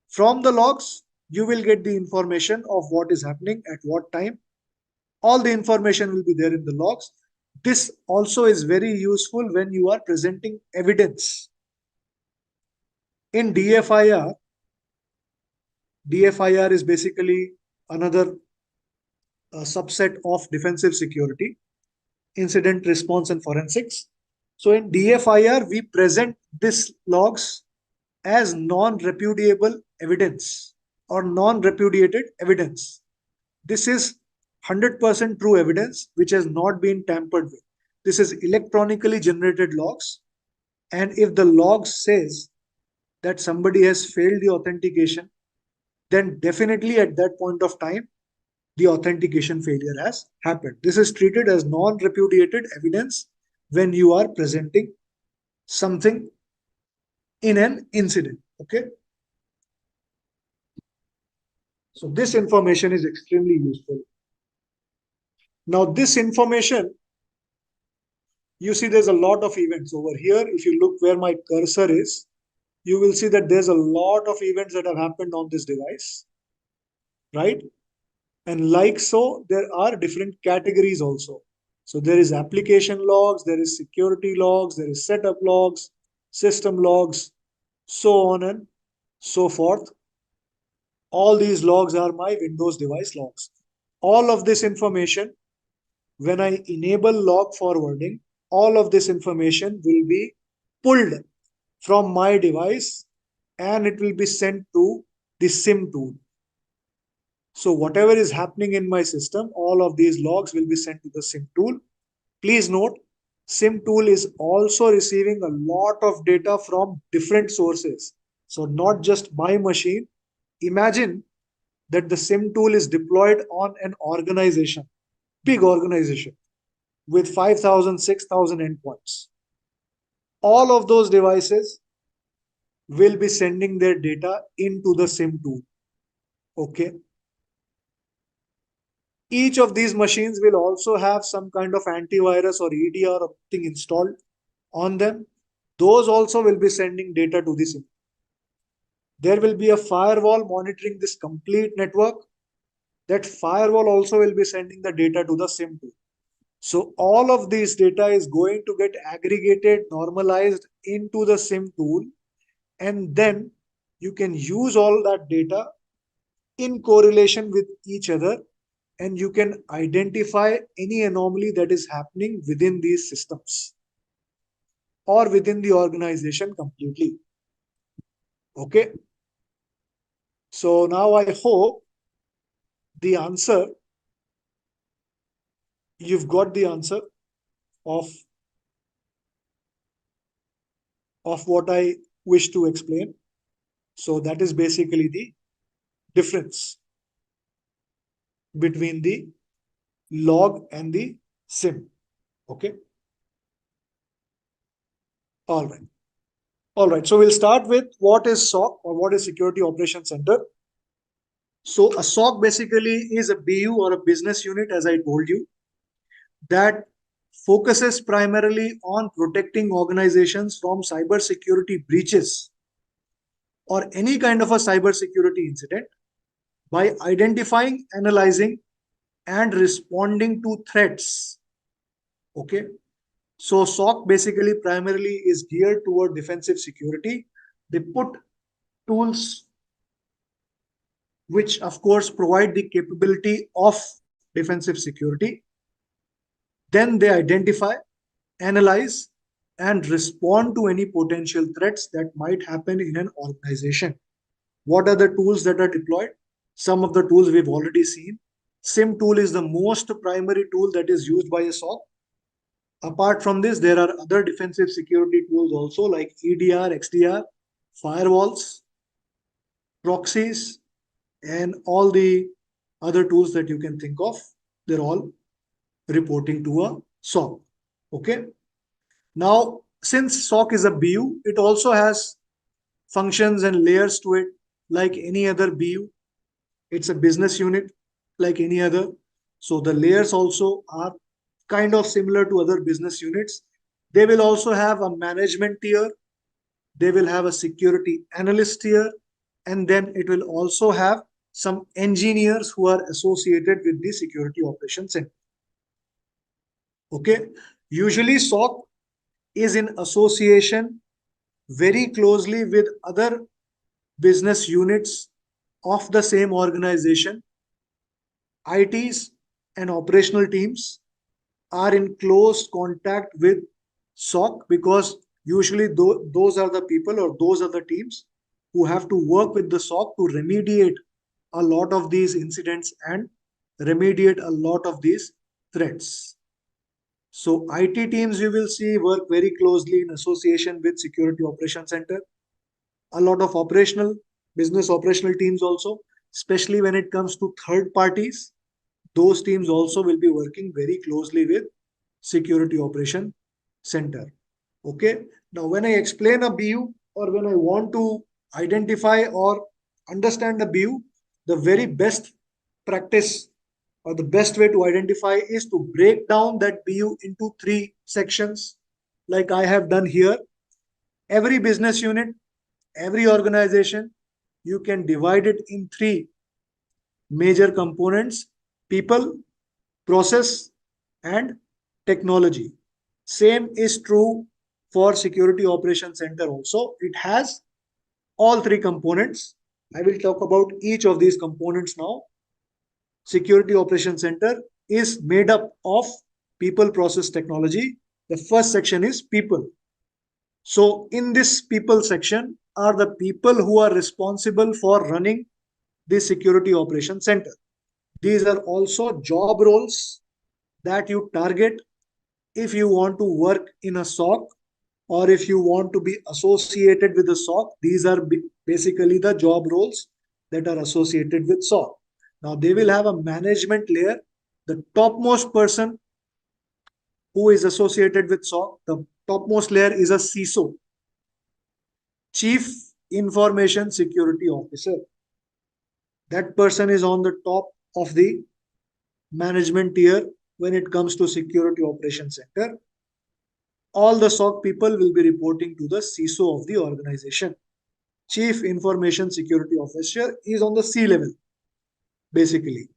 From the logs, you will get the information of what is happening at what time. All the information will be there in the logs. This also is very useful when you are presenting evidence. In DFIR is basically another subset of defensive security, incident response and forensics. So in DFIR, we present these logs as non-repudiable evidence or non-repudiated evidence. This is 100% true evidence which has not been tampered with. This is electronically generated logs. And if the log says that somebody has failed the authentication, then definitely at that point of time, the authentication failure has happened. This is treated as non-repudiated evidence when you are presenting something in an incident. Okay. So this information is extremely useful. Now this information, you see there's a lot of events over here. If you look where my cursor is, you will see that there's a lot of events that have happened on this device, right? And like so, there are different categories also. So there is application logs, there is security logs, there is setup logs, system logs, so on and so forth. All these logs are my Windows device logs. All of this information, when I enable log forwarding, all of this information will be pulled from my device and it will be sent to the SIEM tool. So whatever is happening in my system, all of these logs will be sent to the SIEM tool. Please note, SIEM tool is also receiving a lot of data from different sources. So not just my machine. Imagine that the SIEM tool is deployed on an organization, big organization with 5,000, 6,000 endpoints. All of those devices will be sending their data into the SIEM tool. Okay. Each of these machines will also have some kind of antivirus or EDR or thing installed on them. Those also will be sending data to the SIEM. There will be a firewall monitoring this complete network. That firewall also will be sending the data to the SIEM tool. So all of this data is going to get aggregated, normalized into the SIEM tool, and then you can use all that data in correlation with each other, and you can identify any anomaly that is happening within these systems or within the organization completely. Okay. So now I hope the answer, you've got the answer of, of what I wish to explain. So that is basically the difference between the log and the SIEM. Okay. All right. All right. So we'll start with what is SOC or what is Security Operations Center. So a SOC basically is a BU or a business unit, as I told you, that focuses primarily on protecting organizations from cybersecurity breaches or any kind of a cybersecurity incident by identifying, analyzing, and responding to threats. Okay. So SOC basically primarily is geared toward defensive security. They put tools which of course provide the capability of defensive security. Then they identify, analyze, and respond to any potential threats that might happen in an organization. What are the tools that are deployed? Some of the tools we've already seen. SIM tool is the most primary tool that is used by a SOC. Apart from this, there are other defensive security tools also like EDR, XDR, firewalls, proxies, and all the other tools that you can think of. They're all reporting to a SOC. Okay. Now, since SOC is a BU, it also has functions and layers to it like any other BU. It's a business unit like any other. So the layers also are kind of similar to other business units. They will also have a management tier. They will have a security analyst tier. And then it will also have some engineers who are associated with the security operations center. Okay. Usually SOC is in association very closely with other business units of the same organization. ITs and operational teams are in close contact with SOC because usually those are the people or those are the teams who have to work with the SOC to remediate a lot of these incidents and remediate a lot of these threats. So IT teams you will see work very closely in association with Security Operations Center. A lot of operational business operational teams also, especially when it comes to third parties, those teams also will be working very closely with Security Operation Center. Okay. Now, when I explain a BU or when I want to identify or understand a BU, the very best practice or the best way to identify is to break down that BU into three sections, like I have done here. Every business unit, every organization, you can divide it in three major components: people, process, and technology. Same is true for Security Operations Center also. It has all three components. I will talk about each of these components now. Security Operations Center is made up of people, process, technology. The first section is people. So in this people section are the people who are responsible for running the Security Operations Center. These are also job roles that you target if you want to work in a SOC or if you want to be associated with a SOC. These are basically the job roles that are associated with SOC. Now they will have a management layer. The topmost person who is associated with SOC, the topmost layer is a CISO, Chief Information Security Officer. That person is on the top of the management tier when it comes to Security Operations Center. All the SOC people will be reporting to the CISO of the organization. Chief Information Security Officer is on the C level, basically.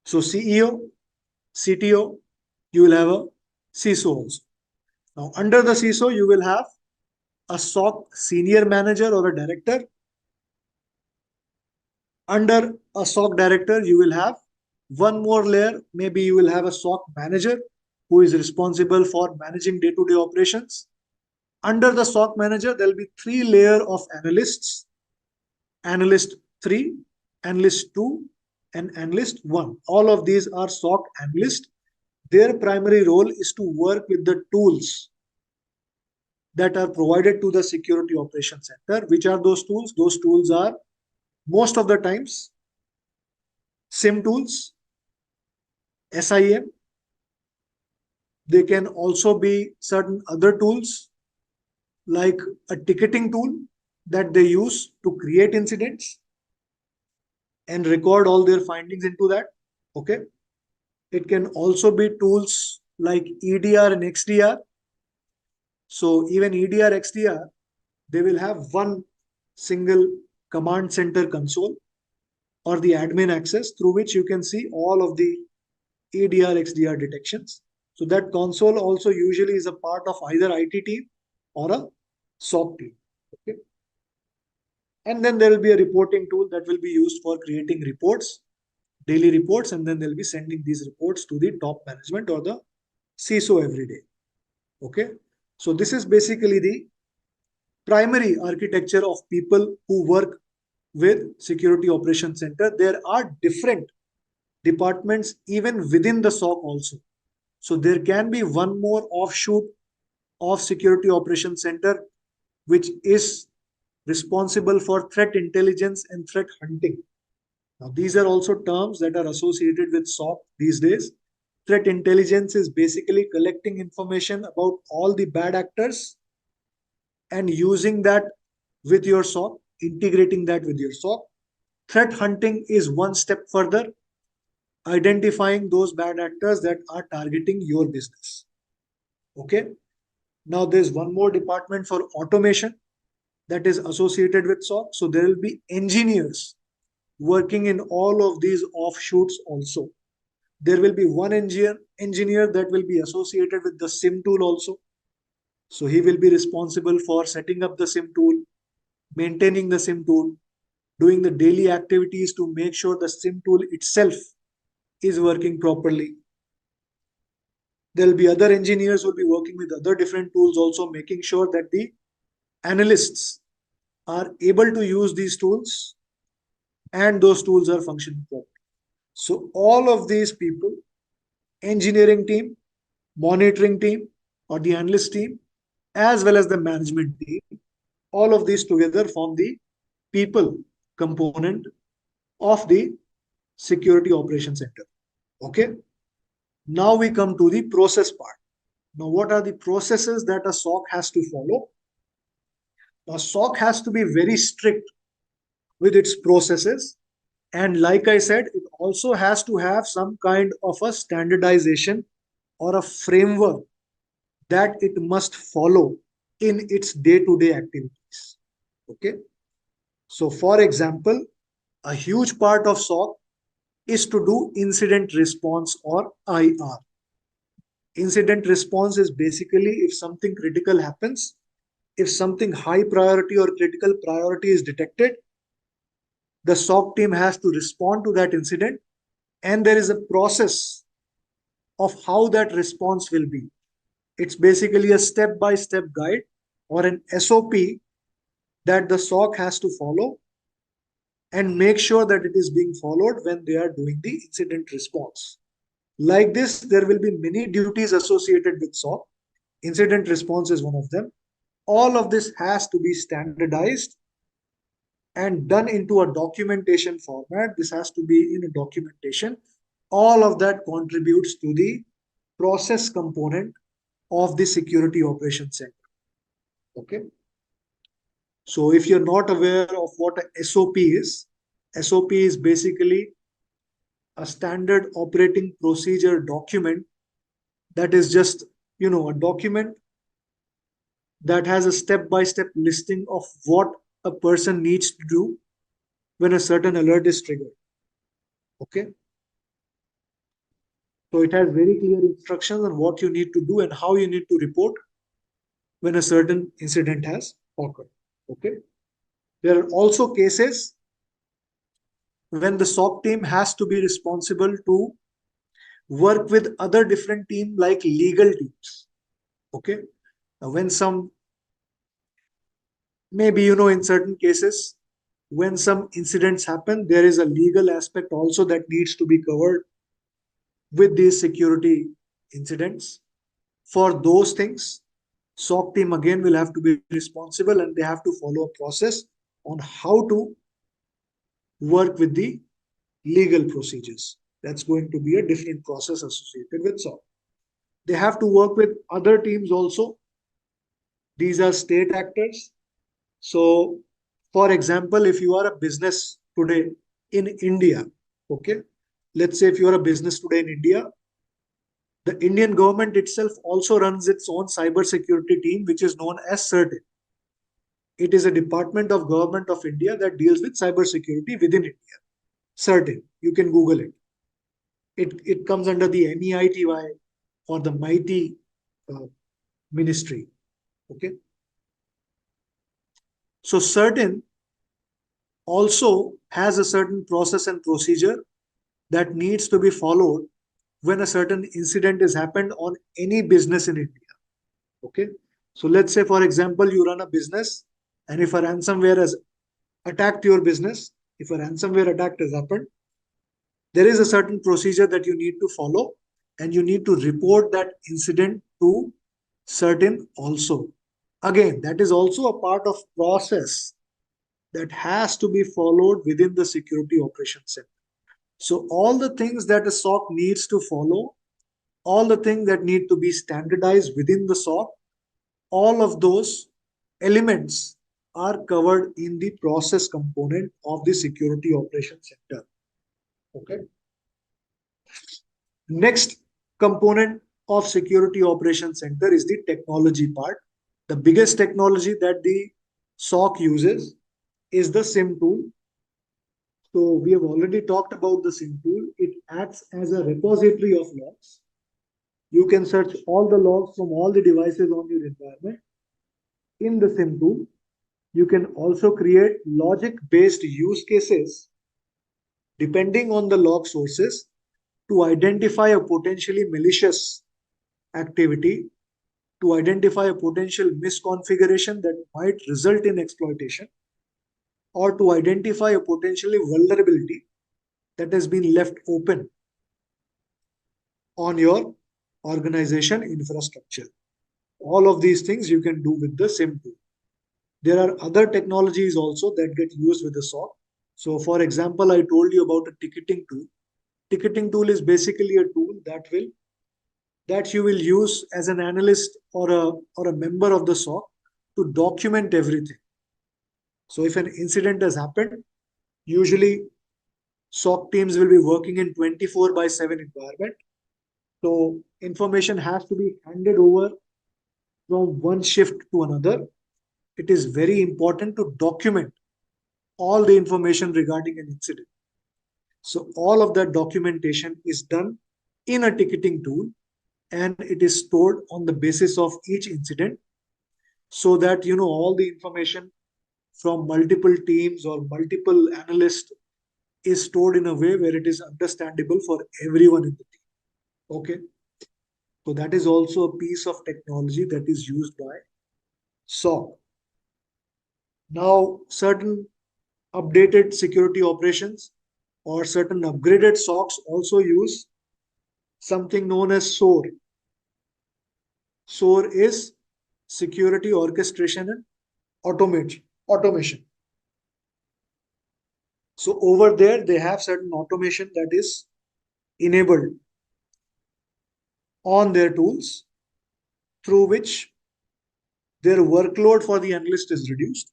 So CEO, CTO, you will have a CISO also. Now, under the CISO, you will have a SOC senior manager or a director. Under a SOC director, you will have one more layer. Maybe you will have a SOC manager who is responsible for managing day-to-day operations. Under the SOC manager, there will be three layers of analysts: analyst 3, analyst 2, and analyst 1. All of these are SOC analysts. Their primary role is to work with the tools that are provided to the Security Operations Center. Which are those tools? Those tools are most of the times SIM tools, SIEM. They can also be certain other tools like a ticketing tool that they use to create incidents and record all their findings into that. Okay. It can also be tools like EDR and XDR. So even EDR, XDR, they will have one single command center console or the admin access through which you can see all of the EDR, XDR detections. So that console also usually is a part of either IT team or a SOC team. Okay. And then there will be a reporting tool that will be used for creating reports, daily reports, and then they'll be sending these reports to the top management or the CISO every day. Okay. So this is basically the primary architecture of people who work with Security Operations Center. There are different departments even within the SOC also. So there can be one more offshoot of Security Operations Center, which is responsible for threat intelligence and threat hunting. Now, these are also terms that are associated with SOC these days. Threat intelligence is basically collecting information about all the bad actors and using that with your SOC, integrating that with your SOC. Threat hunting is one step further, identifying those bad actors that are targeting your business. Okay. Now there's one more department for automation that is associated with SOC. So there will be engineers working in all of these offshoots also. There will be one engineer that will be associated with the SIM tool also. So he will be responsible for setting up the SIM tool, maintaining the SIM tool, doing the daily activities to make sure the SIM tool itself is working properly. There will be other engineers who will be working with other different tools also, making sure that the analysts are able to use these tools and those tools are functioning properly. So all of these people, engineering team, monitoring team, or the analyst team, as well as the management team, all of these together form the people component of the Security Operations Center. Okay. Now we come to the process part. Now, what are the processes that a SOC has to follow? A SOC has to be very strict with its processes. And like I said, it also has to have some kind of a standardization or a framework that it must follow in its day-to-day activities. Okay. So, for example, a huge part of SOC is to do incident response or IR. Incident response is basically if something critical happens, if something high priority or critical priority is detected, the SOC team has to respond to that incident, and there is a process of how that response will be. It's basically a step by step guide or an SOP that the SOC has to follow and make sure that it is being followed when they are doing the incident response. Like this, there will be many duties associated with SOC. Incident response is one of them. All of this has to be standardized and done into a documentation format. This has to be in a documentation. All of that contributes to the process component of the Security Operations Center. Okay. So if you're not aware of what a SOP is basically a standard operating procedure document that is just, a document that has a step-by-step listing of what a person needs to do when a certain alert is triggered. Okay. So it has very clear instructions on what you need to do and how you need to report when a certain incident has occurred. Okay. There are also cases when the SOC team has to be responsible to work with other different teams like legal teams. Okay. Now, when some, maybe, in certain cases, when some incidents happen, there is a legal aspect also that needs to be covered with these security incidents. For those things, SOC team again will have to be responsible and they have to follow a process on how to work with the legal procedures. That's going to be a different process associated with SOC. They have to work with other teams also. These are state actors. So, for example, if you are a business today in India, okay, let's say if you are a business today in India, the Indian government itself also runs its own cybersecurity team, which is known as CERTIN. It is a department of government of India that deals with cybersecurity within India. CERTIN, you can Google it. It comes under the MEITY or the MIGHTY ministry. Okay. So CERTIN also has a certain process and procedure that needs to be followed when a certain incident is happened on any business in India. Okay. So let's say, for example, you run a business, and if a ransomware has attacked your business, if a ransomware attack has happened, there is a certain procedure that you need to follow, and you need to report that incident to certain also. Again, that is also a part of process that has to be followed within the security operations center. So all the things that a SOC needs to follow, all the things that need to be standardized within the SOC, all of those elements are covered in the process component of the security operations center. Okay. Next component of security operations center is the technology part. The biggest technology that the SOC uses is the SIM tool. So we have already talked about the SIM tool. It acts as a repository of logs. You can search all the logs from all the devices on your environment in the SIM tool. You can also create logic-based use cases depending on the log sources to identify a potentially malicious activity, to identify a potential misconfiguration that might result in exploitation, or to identify a potentially vulnerability that has been left open on your organization infrastructure. All of these things you can do with the SIM tool. There are other technologies also that get used with the SOC. So for example, I told you about a ticketing tool. Ticketing tool is basically a tool that you will use as an analyst or a member of the SOC to document everything. So if an incident has happened, usually SOC teams will be working in 24 by 7 environment. So information has to be handed over from one shift to another. It is very important to document all the information regarding an incident. So all of that documentation is done in a ticketing tool, and it is stored on the basis of each incident, so that all the information from multiple teams or multiple analysts is stored in a way where it is understandable for everyone in the team. Okay. So that is also a piece of technology that is used by SOC. Now, certain updated security operations or certain upgraded SOCs also use something known as SOAR. SOAR is security orchestration and automation. So over there, they have certain automation that is enabled on their tools, through which their workload for the analyst is reduced.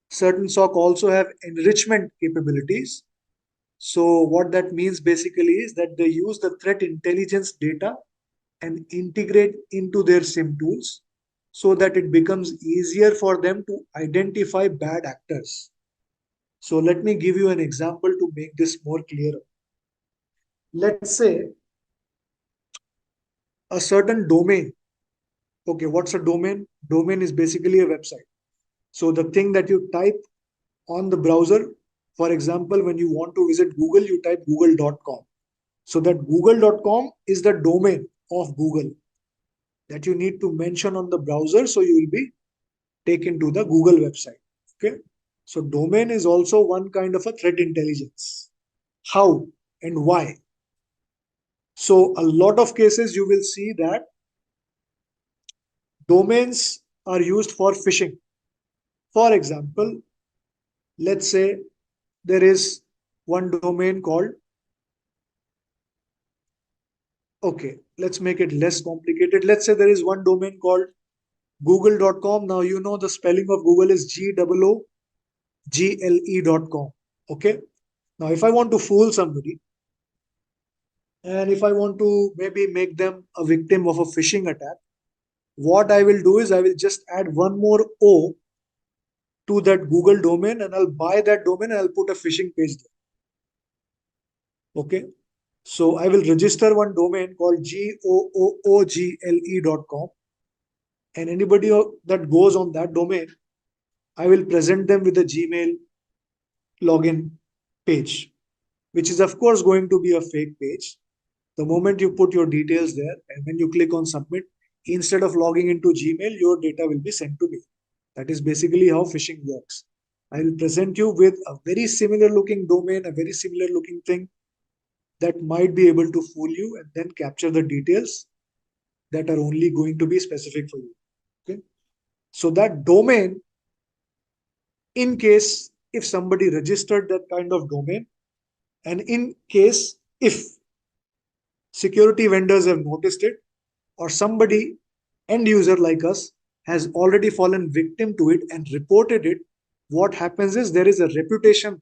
Certain SOC also have enrichment capabilities. So what that means basically is that they use the threat intelligence data and integrate into their SIM tools so that it becomes easier for them to identify bad actors. So let me give you an example to make this more clear. Let's say a certain domain. Okay, what's a domain? Domain is basically a website. So the thing that you type on the browser, for example, when you want to visit Google, you type google.com. So that google.com is the domain of Google that you need to mention on the browser, so you will be taken to the Google website. Okay. So domain is also one kind of a threat intelligence. How and why? So a lot of cases you will see that domains are used for phishing. For example, let's say there is one domain called, okay, let's make it less complicated. Let's say there is one domain called google.com. Now you know the spelling of Google is google.com. Okay. Now if I want to fool somebody, and if I want to maybe make them a victim of a phishing attack, what I will do is I will just add one more O to that Google domain, and I'll buy that domain and I'll put a phishing page there. Okay. So I will register one domain called google.com, and anybody that goes on that domain, I will present them with a Gmail login page, which is of course going to be a fake page. The moment you put your details there and when you click on submit, instead of logging into Gmail, your data will be sent to me. That is basically how phishing works. I will present you with a very similar looking domain, a very similar looking thing that might be able to fool you and then capture the details that are only going to be specific for you. Okay. So that domain, in case if somebody registered that kind of domain, and in case if security vendors have noticed it, or somebody, end user like us, has already fallen victim to it and reported it, what happens is there is a reputation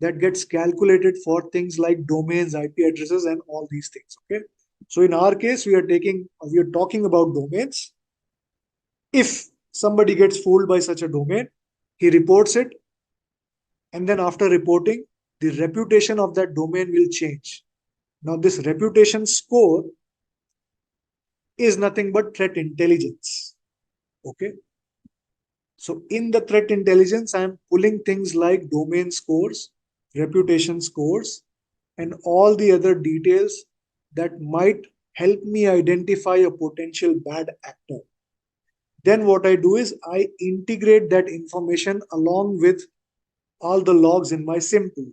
that gets calculated for things like domains, IP addresses, and all these things. Okay. So in our case, we are talking about domains. If somebody gets fooled by such a domain, he reports it, and then after reporting, the reputation of that domain will change. Now, this reputation score is nothing but threat intelligence. Okay. So in the threat intelligence, I'm pulling things like domain scores, reputation scores, and all the other details that might help me identify a potential bad actor. Then what I do is I integrate that information along with all the logs in my SIEM tool.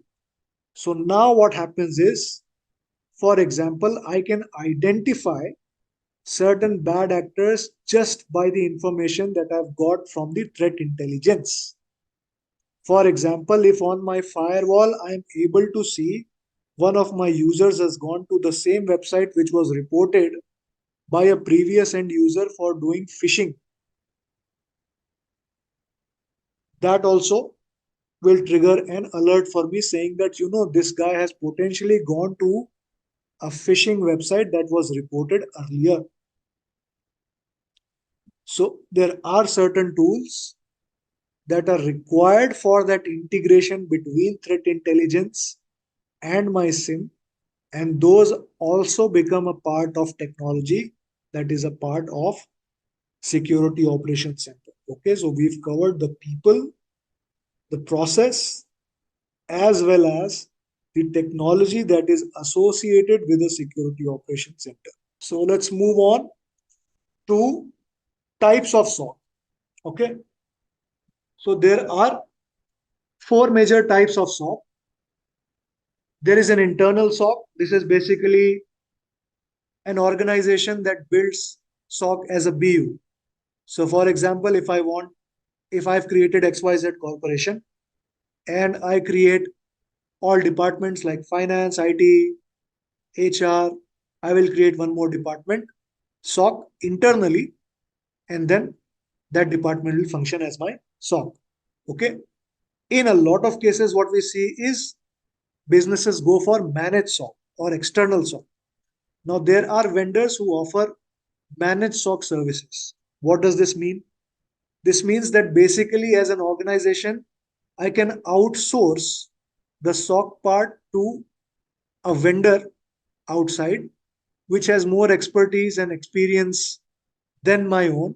So now what happens is, for example, I can identify certain bad actors just by the information that I've got from the threat intelligence. For example, if on my firewall I'm able to see one of my users has gone to the same website which was reported by a previous end user for doing phishing, that also will trigger an alert for me saying that, this guy has potentially gone to a phishing website that was reported earlier. So there are certain tools that are required for that integration between threat intelligence and my SIM, and those also become a part of technology that is a part of security operations center. Okay, so we've covered the people, the process, as well as the technology that is associated with the security operations center. So let's move on to types of SOC. Okay, so there are four major types of SOC. There is an internal SOC. This is basically an organization that builds SOC as a BU. So for example, if I've created XYZ corporation and I create all departments like finance, IT, HR, I will create one more department, SOC internally, and then that department will function as my SOC. Okay. In a lot of cases, what we see is businesses go for managed SOC or external SOC. Now, there are vendors who offer managed SOC services. What does this mean? This means that basically, as an organization, I can outsource the SOC part to a vendor outside, which has more expertise and experience than my own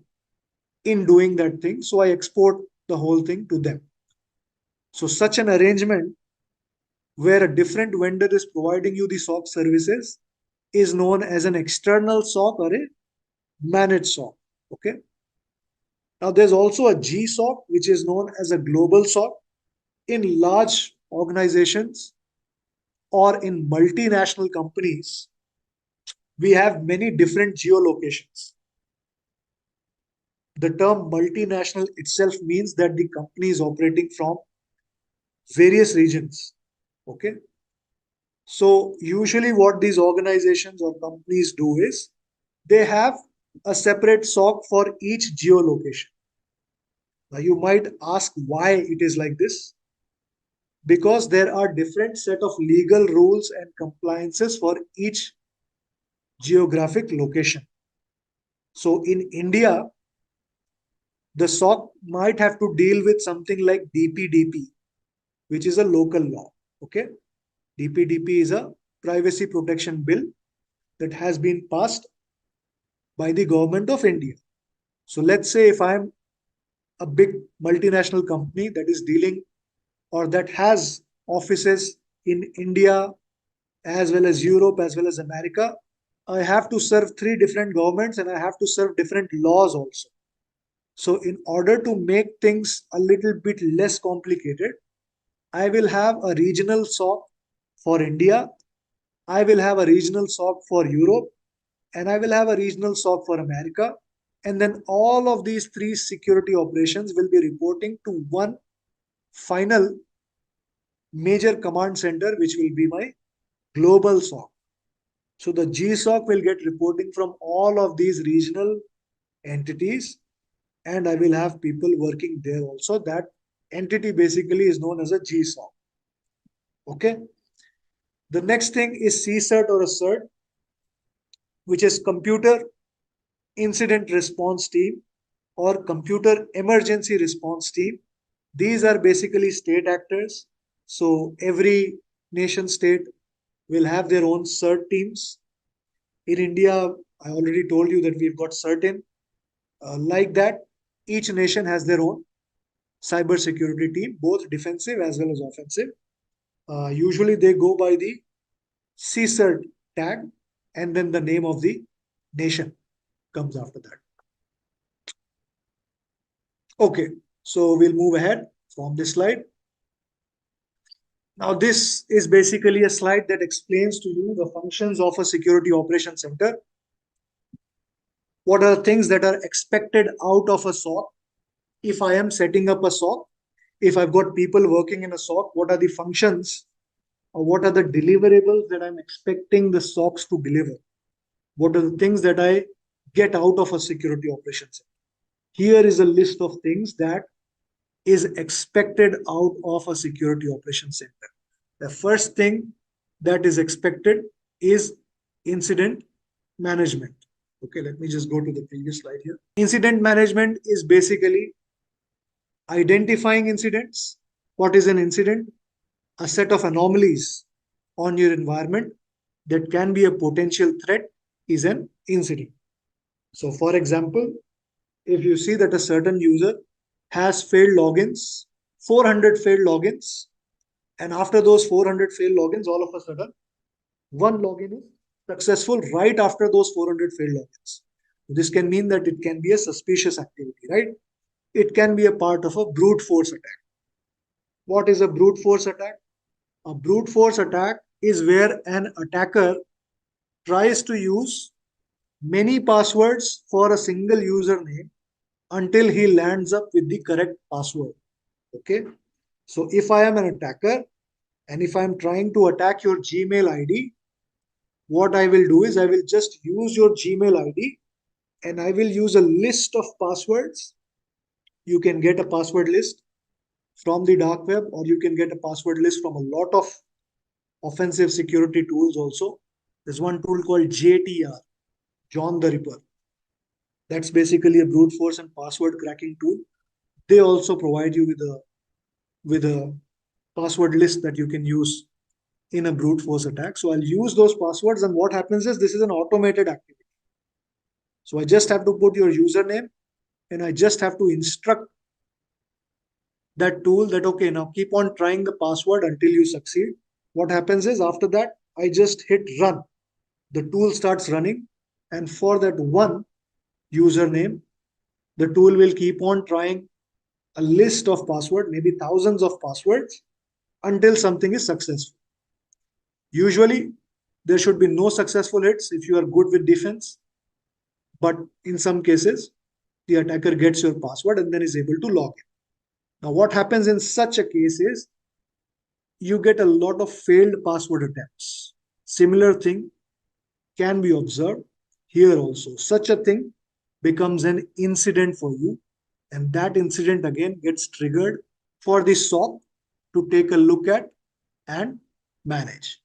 in doing that thing. So I export the whole thing to them. So, such an arrangement where a different vendor is providing you the SOC services is known as an external SOC or a managed SOC. Okay. Now, there's also a GSOC, which is known as a global SOC. In large organizations or in multinational companies, we have many different geolocations. The term multinational itself means that the company is operating from various regions. Okay. So, usually, what these organizations or companies do is they have a separate SOC for each geolocation. Now, you might ask why it is like this. Because there are different set of legal rules and compliances for each geographic location. So in India, the SOC might have to deal with something like DPDP, which is a local law. Okay. DPDP is a privacy protection bill that has been passed by the government of India. So let's say if I'm a big multinational company that is dealing or that has offices in India as well as Europe as well as America, I have to serve three different governments and I have to serve different laws also. So in order to make things a little bit less complicated, I will have a regional SOC for India, I will have a regional SOC for Europe, and I will have a regional SOC for America. And then all of these three security operations will be reporting to one final major command center, which will be my global SOC. So the GSOC will get reporting from all of these regional entities, and I will have people working there also. That entity basically is known as a GSOC. Okay. The next thing is CSERT or a CERT, which is Computer Incident Response Team or Computer Emergency Response Team. These are basically state actors. So every nation state will have their own CERT teams. In India, I already told you that we've got certain. Like that, each nation has their own cybersecurity team, both defensive as well as offensive. Usually they go by the CSERT tag, and then the name of the nation comes after that. Okay, so we'll move ahead from this slide. Now, this is basically a slide that explains to you the functions of a security operations center. What are the things that are expected out of a SOC? If I am setting up a SOC, if I've got people working in a SOC, what are the functions or what are the deliverables that I'm expecting the SOCs to deliver? What are the things that I get out of a security operations center? Here is a list of things that is expected out of a security operations center. The first thing that is expected is incident management. Okay, let me just go to the previous slide here. Incident management is basically identifying incidents. What is an incident? A set of anomalies on your environment that can be a potential threat is an incident. So for example, if you see that a certain user has failed logins, 400 failed logins, and after those 400 failed logins, all of a sudden, one login is successful right after those 400 failed logins. This can mean that it can be a suspicious activity, right? It can be a part of a brute force attack. What is a brute force attack? A brute force attack is where an attacker tries to use many passwords for a single username until he lands up with the correct password. Okay. So if I am an attacker and if I'm trying to attack your Gmail ID, what I will do is I will just use your Gmail ID and I will use a list of passwords. You can get a password list from the dark web, or you can get a password list from a lot of offensive security tools also. There's one tool called JTR, John the Ripper. That's basically a brute force and password cracking tool. They also provide you with a password list that you can use in a brute force attack. So I'll use those passwords, and what happens is this is an automated activity. So I just have to put your username and I just have to instruct that tool that, okay, now keep on trying the password until you succeed. What happens is after that, I just hit run. The tool starts running, and for that one username, the tool will keep on trying a list of passwords, maybe thousands of passwords, until something is successful. Usually, there should be no successful hits if you are good with defense, but in some cases, the attacker gets your password and then is able to log in. Now, what happens in such a case is you get a lot of failed password attempts. Similar thing can be observed here also. Such a thing becomes an incident for you, and that incident again gets triggered for the SOC to take a look at and manage.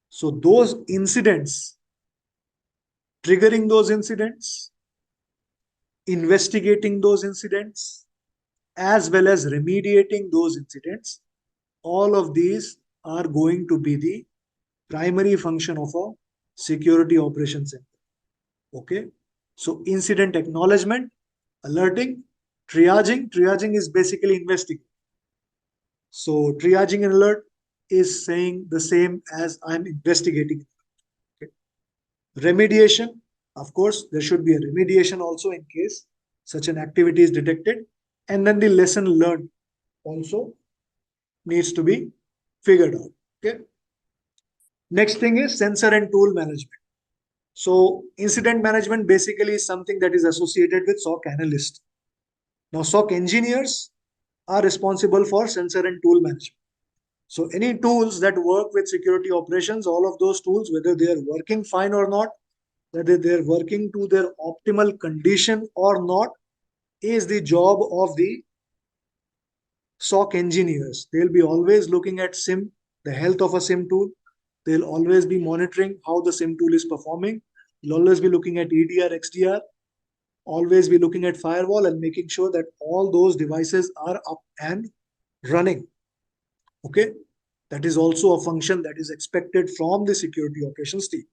So those incidents, triggering those incidents, investigating those incidents, as well as remediating those incidents, all of these are going to be the primary function of a security operations center. Okay. So incident acknowledgement, alerting, triaging. Triaging is basically investigating. So triaging an alert is saying the same as I'm investigating. Okay. Remediation, of course, there should be a remediation also in case such an activity is detected. And then the lesson learned also needs to be figured out. Okay. Next thing is sensor and tool management. So incident management basically is something that is associated with SOC analyst. Now SOC engineers are responsible for sensor and tool management. So any tools that work with security operations, all of those tools, whether they are working fine or not, whether they're working to their optimal condition or not, is the job of the SOC engineers. They'll be always looking at SIM, the health of a SIM tool. They'll always be monitoring how the SIM tool is performing. They'll always be looking at EDR, XDR, always be looking at firewall and making sure that all those devices are up and running. Okay. That is also a function that is expected from the security operations team.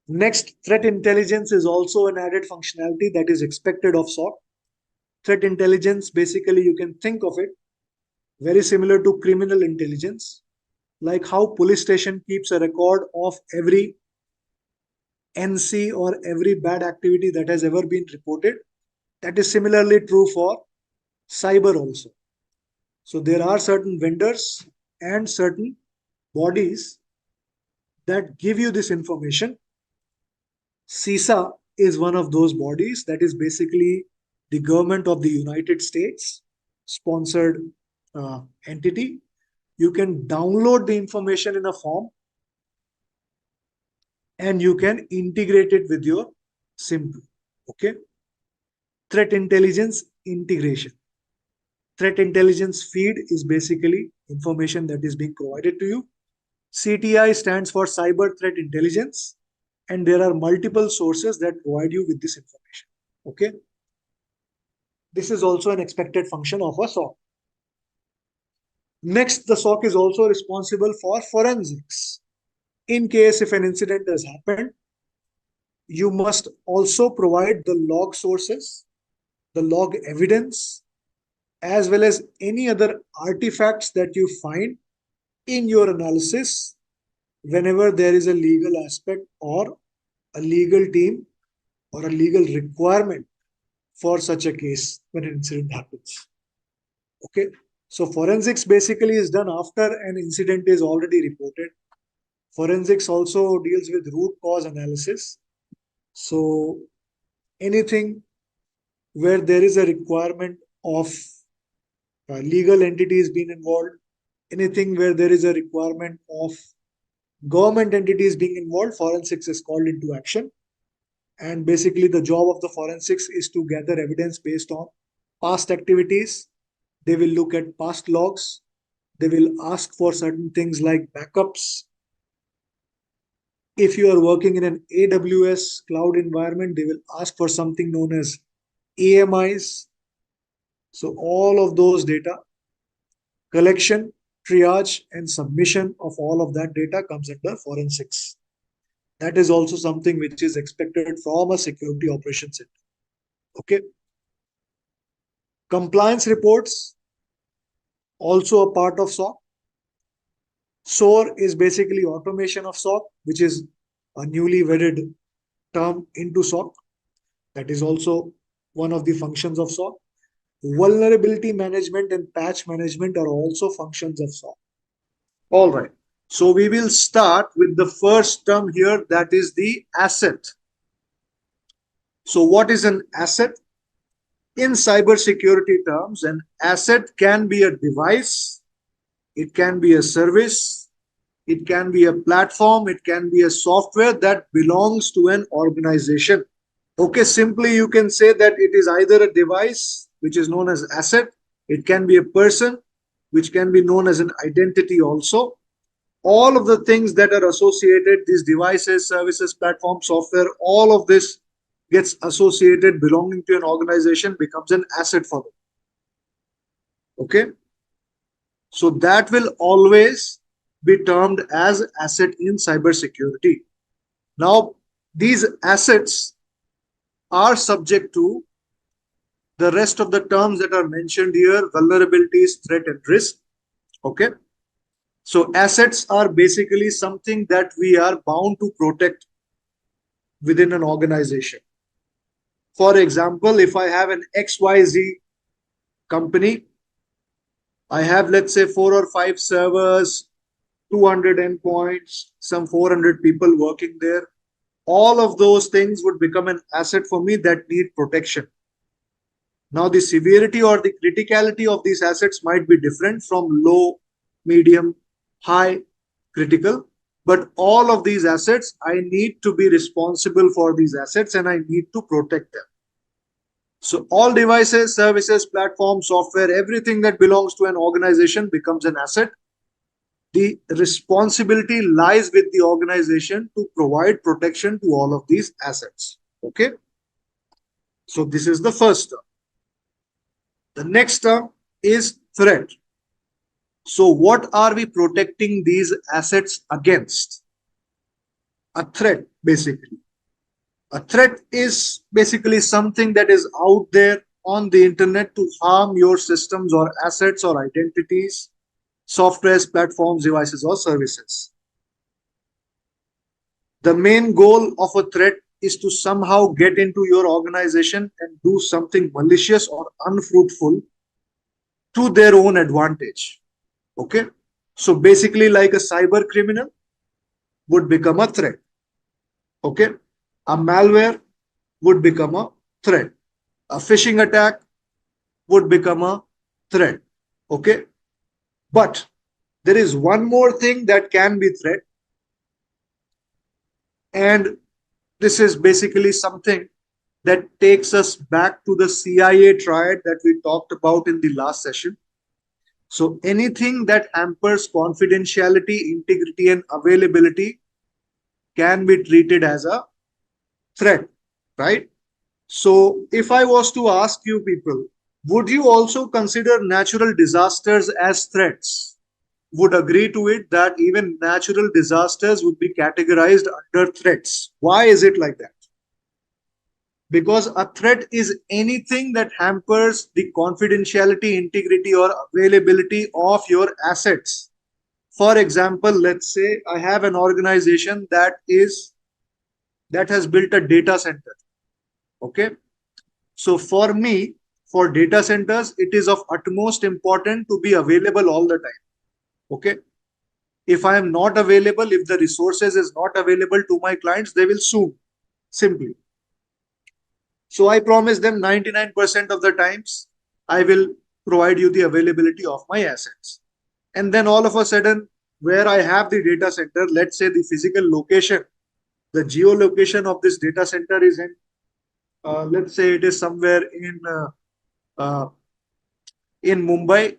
Next, threat intelligence is also an added functionality that is expected of SOC. Threat intelligence, basically, you can think of it very similar to criminal intelligence, like how police station keeps a record of every NC or every bad activity that has ever been reported. That is similarly true for cyber also. So there are certain vendors and certain bodies that give you this information. CISA is one of those bodies, that is basically the government of the United States sponsored entity. You can download the information in a form and you can integrate it with your SIM. Okay. Threat intelligence integration. Threat intelligence feed is basically information that is being provided to you. CTI stands for Cyber Threat Intelligence, and there are multiple sources that provide you with this information. Okay. This is also an expected function of a SOC. Next, the SOC is also responsible for forensics. In case if an incident has happened, you must also provide the log sources, the log evidence, as well as any other artifacts that you find in your analysis whenever there is a legal aspect or a legal team or a legal requirement for such a case when an incident happens. Okay. So forensics basically is done after an incident is already reported. Forensics also deals with root cause analysis. So anything where there is a requirement of legal entities being involved, anything where there is a requirement of government entities being involved, forensics is called into action. And basically the job of the forensics is to gather evidence based on past activities. They will look at past logs. They will ask for certain things like backups. If you are working in an AWS cloud environment, they will ask for something known as AMIs. So all of those data, collection, triage, and submission of all of that data comes under forensics. That is also something which is expected from a security operations center. Okay. Compliance reports, also a part of SOC. SOAR is basically automation of SOC, which is a newly wedded term into SOC. That is also one of the functions of SOC. Vulnerability management and patch management are also functions of SOC. All right. So we will start with the first term here, that is the asset. So what is an asset? In cybersecurity terms, an asset can be a device, it can be a service, it can be a platform, it can be a software that belongs to an organization. Okay, simply you can say that it is either a device, which is known as asset, it can be a person, which can be known as an identity also. All of the things that are associated, these devices, services, platform, software, all of this gets associated belonging to an organization, becomes an asset for them. Okay. So that will always be termed as asset in cybersecurity. Now, these assets are subject to the rest of the terms that are mentioned here: vulnerabilities, threat, and risk. Okay. So assets are basically something that we are bound to protect within an organization. For example, if I have an XYZ company, I have, let's say, 4 or 5 servers, 200 endpoints, some 400 people working there. All of those things would become an asset for me that need protection. Now, the severity or the criticality of these assets might be different from low, medium, high, critical. But all of these assets, I need to be responsible for these assets and I need to protect them. So all devices, services, platforms, software, everything that belongs to an organization becomes an asset. The responsibility lies with the organization to provide protection to all of these assets. Okay. So this is the first term. The next term is threat. So what are we protecting these assets against? A threat, basically. A threat is basically something that is out there on the internet to harm your systems or assets or identities, softwares, platforms, devices, or services. The main goal of a threat is to somehow get into your organization and do something malicious or unfruitful to their own advantage. Okay. So basically, like a cyber criminal would become a threat. Okay. A malware would become a threat. A phishing attack would become a threat. Okay. But there is one more thing that can be threat. And this is basically something that takes us back to the CIA triad that we talked about in the last session. So anything that hampers confidentiality, integrity, and availability can be treated as a threat, right? So if I was to ask you people, would you also consider natural disasters as threats? Would agree to it that even natural disasters would be categorized under threats. Why is it like that? Because a threat is anything that hampers the confidentiality, integrity, or availability of your assets. For example, let's say I have an organization that has built a data center. Okay. So for me, for data centers, it is of utmost importance to be available all the time. Okay. If I am not available, if the resources is not available to my clients, they will sue simply. So I promise them 99% of the times I will provide you the availability of my assets. And then all of a sudden, where I have the data center, let's say the physical location, the geolocation of this data center is in, let's say it is somewhere uh, in Mumbai,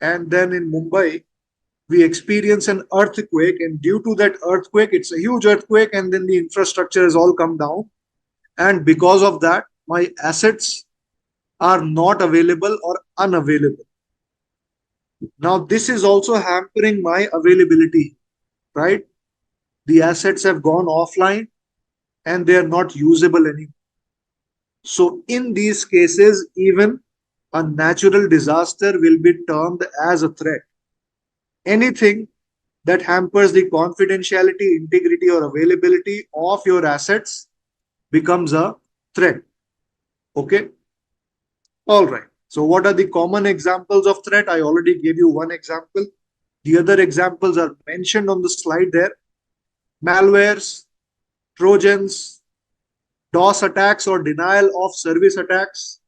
and then in Mumbai we experience an earthquake, and due to that earthquake, it's a huge earthquake, and then the infrastructure has all come down, and because of that, my assets are not available or unavailable. Now, this is also hampering my availability, right? The assets have gone offline and they are not usable anymore. So, in these cases, even a natural disaster will be termed as a threat. Anything that hampers the confidentiality, integrity, or availability of your assets becomes a threat. Okay. All right. So, what are the common examples of threat? I already gave you one example. The other examples are mentioned on the slide there. Malwares, Trojans, DOS attacks or denial of service attacks,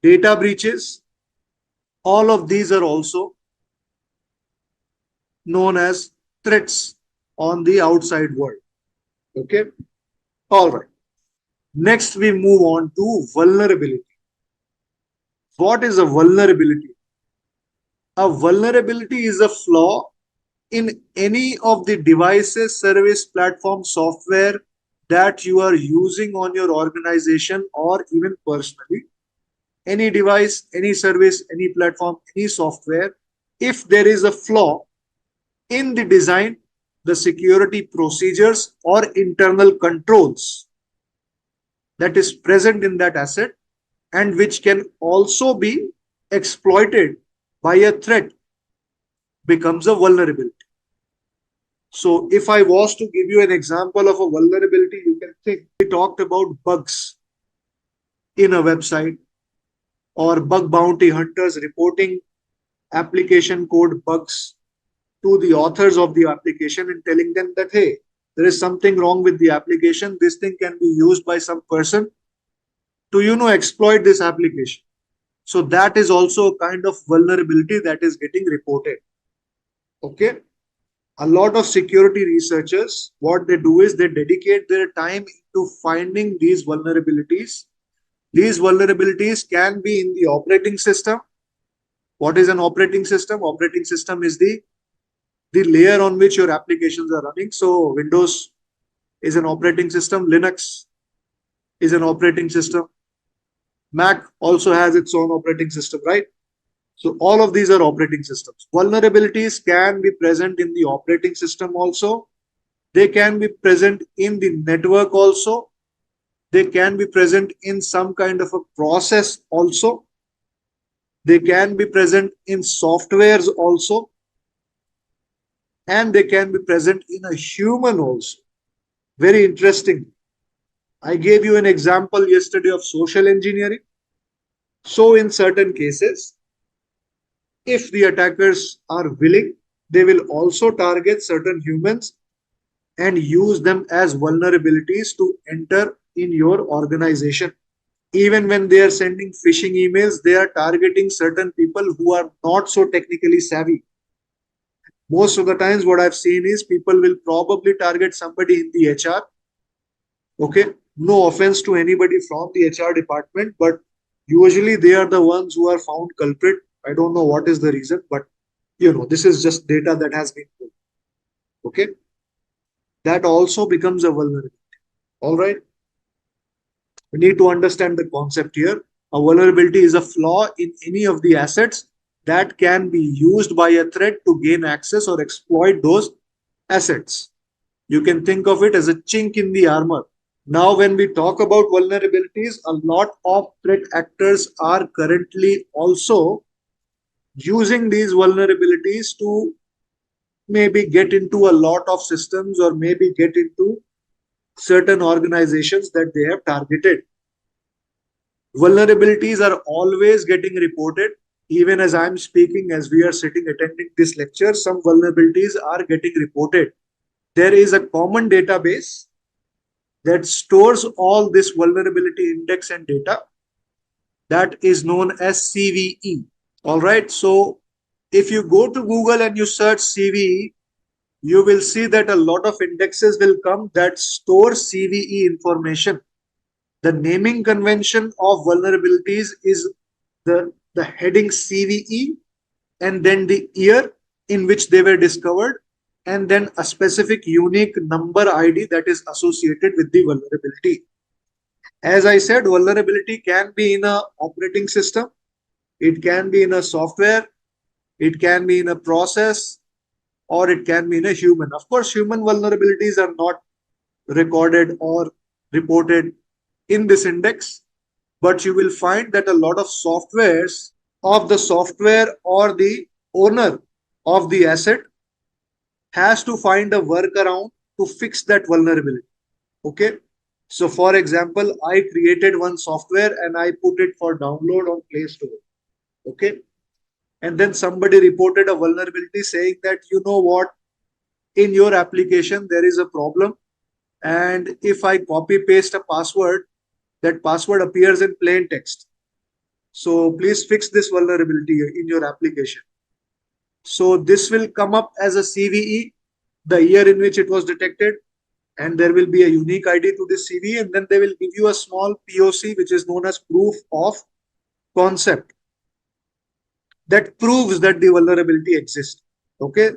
data breaches. All of these are also known as threats on the outside world. Okay. All right. Next, we move on to vulnerability. What is a vulnerability? A vulnerability is a flaw in any of the devices, service, platform, software that you are using on your organization or even personally. Any device, any service, any platform, any software, if there is a flaw in the design, the security procedures, or internal controls that is present in that asset, and which can also be exploited by a threat, becomes a vulnerability. So if I was to give you an example of a vulnerability, you can think we talked about bugs in a website or bug bounty hunters reporting application code bugs to the authors of the application and telling them that, hey, there is something wrong with the application. This thing can be used by some person to, exploit this application. So that is also a kind of vulnerability that is getting reported. Okay. A lot of security researchers, what they do is they dedicate their time to finding these vulnerabilities. These vulnerabilities can be in the operating system. What is an operating system? Operating system is the layer on which your applications are running. So Windows is an operating system, Linux is an operating system, Mac also has its own operating system, right? So all of these are operating systems. Vulnerabilities can be present in the operating system also. They can be present in the network also. They can be present in some kind of a process also. They can be present in softwares also. And they can be present in a human also. Very interesting. I gave you an example yesterday of social engineering. So in certain cases, if the attackers are willing, they will also target certain humans and use them as vulnerabilities to enter in your organization. Even when they are sending phishing emails, they are targeting certain people who are not so technically savvy. Most of the times, what I've seen is people will probably target somebody in the HR. Okay, no offense to anybody from the HR department, but usually they are the ones who are found culprit. I don't know what is the reason, but this is just data that has been put. Okay, that also becomes a vulnerability. All right, we need to understand the concept here. A vulnerability is a flaw in any of the assets that can be used by a threat to gain access or exploit those assets. You can think of it as a chink in the armor. Now, when we talk about vulnerabilities, a lot of threat actors are currently also using these vulnerabilities to maybe get into a lot of systems or maybe get into certain organizations that they have targeted. Vulnerabilities are always getting reported. Even as I'm speaking, as we are sitting attending this lecture, some vulnerabilities are getting reported. There is a common database that stores all this vulnerability index and data that is known as CVE. All right. So if you go to Google and you search CVE, you will see that a lot of indexes will come that store CVE information. The naming convention of vulnerabilities is the heading CVE and then the year in which they were discovered and then a specific unique number ID that is associated with the vulnerability. As I said, vulnerability can be in a operating system, it can be in a software, it can be in a process, or it can be in a human. Of course, human vulnerabilities are not recorded or reported in this index, but you will find that a lot of softwares of the software or the owner of the asset has to find a workaround to fix that vulnerability. Okay. So for example, I created one software and I put it for download on Play Store. Okay. And then somebody reported a vulnerability saying that, you know what, in your application, there is a problem. And if I copy paste a password, that password appears in plain text. So please fix this vulnerability in your application. So this will come up as a CVE, the year in which it was detected, and there will be a unique ID to this CVE, and then they will give you a small POC, which is known as proof of concept, that proves that the vulnerability exists. Okay.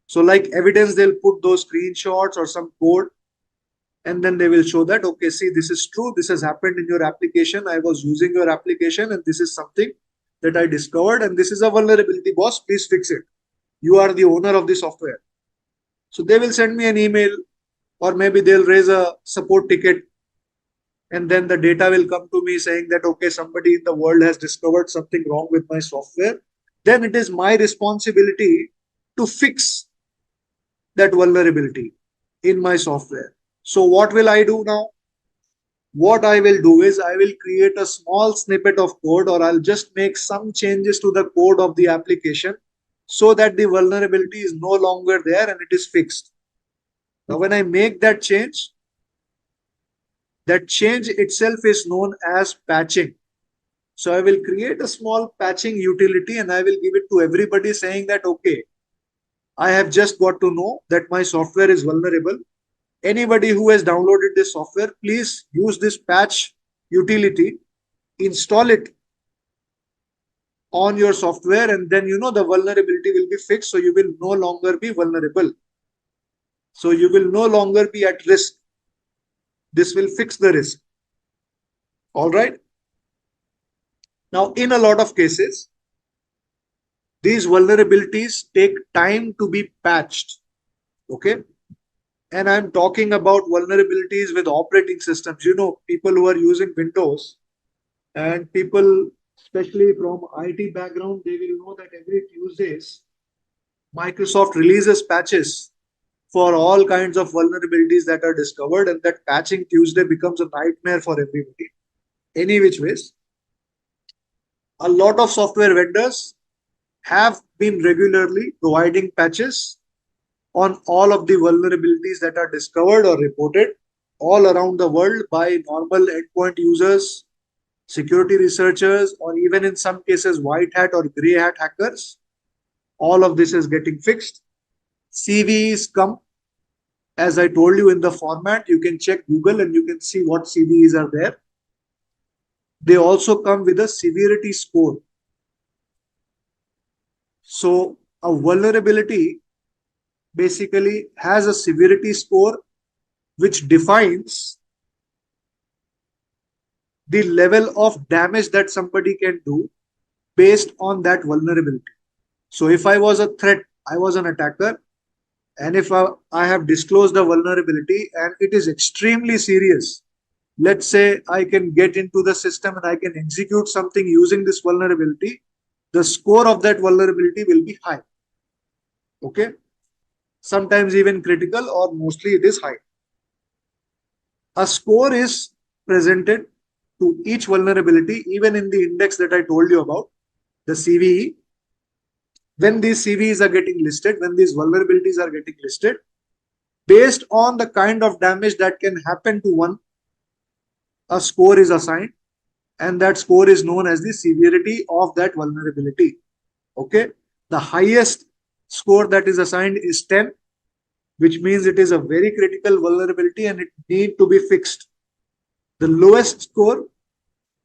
So like evidence, they'll put those screenshots or some code, and then they will show that, okay, see, this is true. This has happened in your application. I was using your application and this is something that I discovered and this is a vulnerability, boss. Please fix it. You are the owner of the software. So they will send me an email or maybe they'll raise a support ticket and then the data will come to me saying that, okay, somebody in the world has discovered something wrong with my software. Then it is my responsibility to fix that vulnerability in my software. So what will I do now? What I will do is I will create a small snippet of code, or I'll just make some changes to the code of the application so that the vulnerability is no longer there and it is fixed. Now, when I make that change itself is known as patching. So I will create a small patching utility and I will give it to everybody saying that, okay, I have just got to know that my software is vulnerable. Anybody who has downloaded this software, please use this patch utility, install it on your software, and then the vulnerability will be fixed. So you will no longer be vulnerable. So you will no longer be at risk. This will fix the risk. All right. Now, in a lot of cases, these vulnerabilities take time to be patched. Okay. And I'm talking about vulnerabilities with operating systems. People who are using Windows, and people, especially from IT background, they will know that every Tuesdays, Microsoft releases patches for all kinds of vulnerabilities that are discovered, and that patching Tuesday becomes a nightmare for everybody. Any which ways, a lot of software vendors have been regularly providing patches on all of the vulnerabilities that are discovered or reported all around the world by normal endpoint users, security researchers, or even in some cases white hat or gray hat hackers. All of this is getting fixed. CVEs come, as I told you, in the format. You can check Google and you can see what CVEs are there. They also come with a severity score. So a vulnerability basically has a severity score which defines the level of damage that somebody can do based on that vulnerability. So if I was a threat, I was an attacker, and if I have disclosed a vulnerability and it is extremely serious, let's say I can get into the system and I can execute something using this vulnerability, the score of that vulnerability will be high. Okay. Sometimes even critical, or mostly it is high. A score is presented to each vulnerability, even in the index that I told you about, the CVE. When these CVEs are getting listed, when these vulnerabilities are getting listed, based on the kind of damage that can happen to one, a score is assigned, and that score is known as the severity of that vulnerability. Okay. The highest score that is assigned is 10, which means it is a very critical vulnerability and it needs to be fixed. The lowest score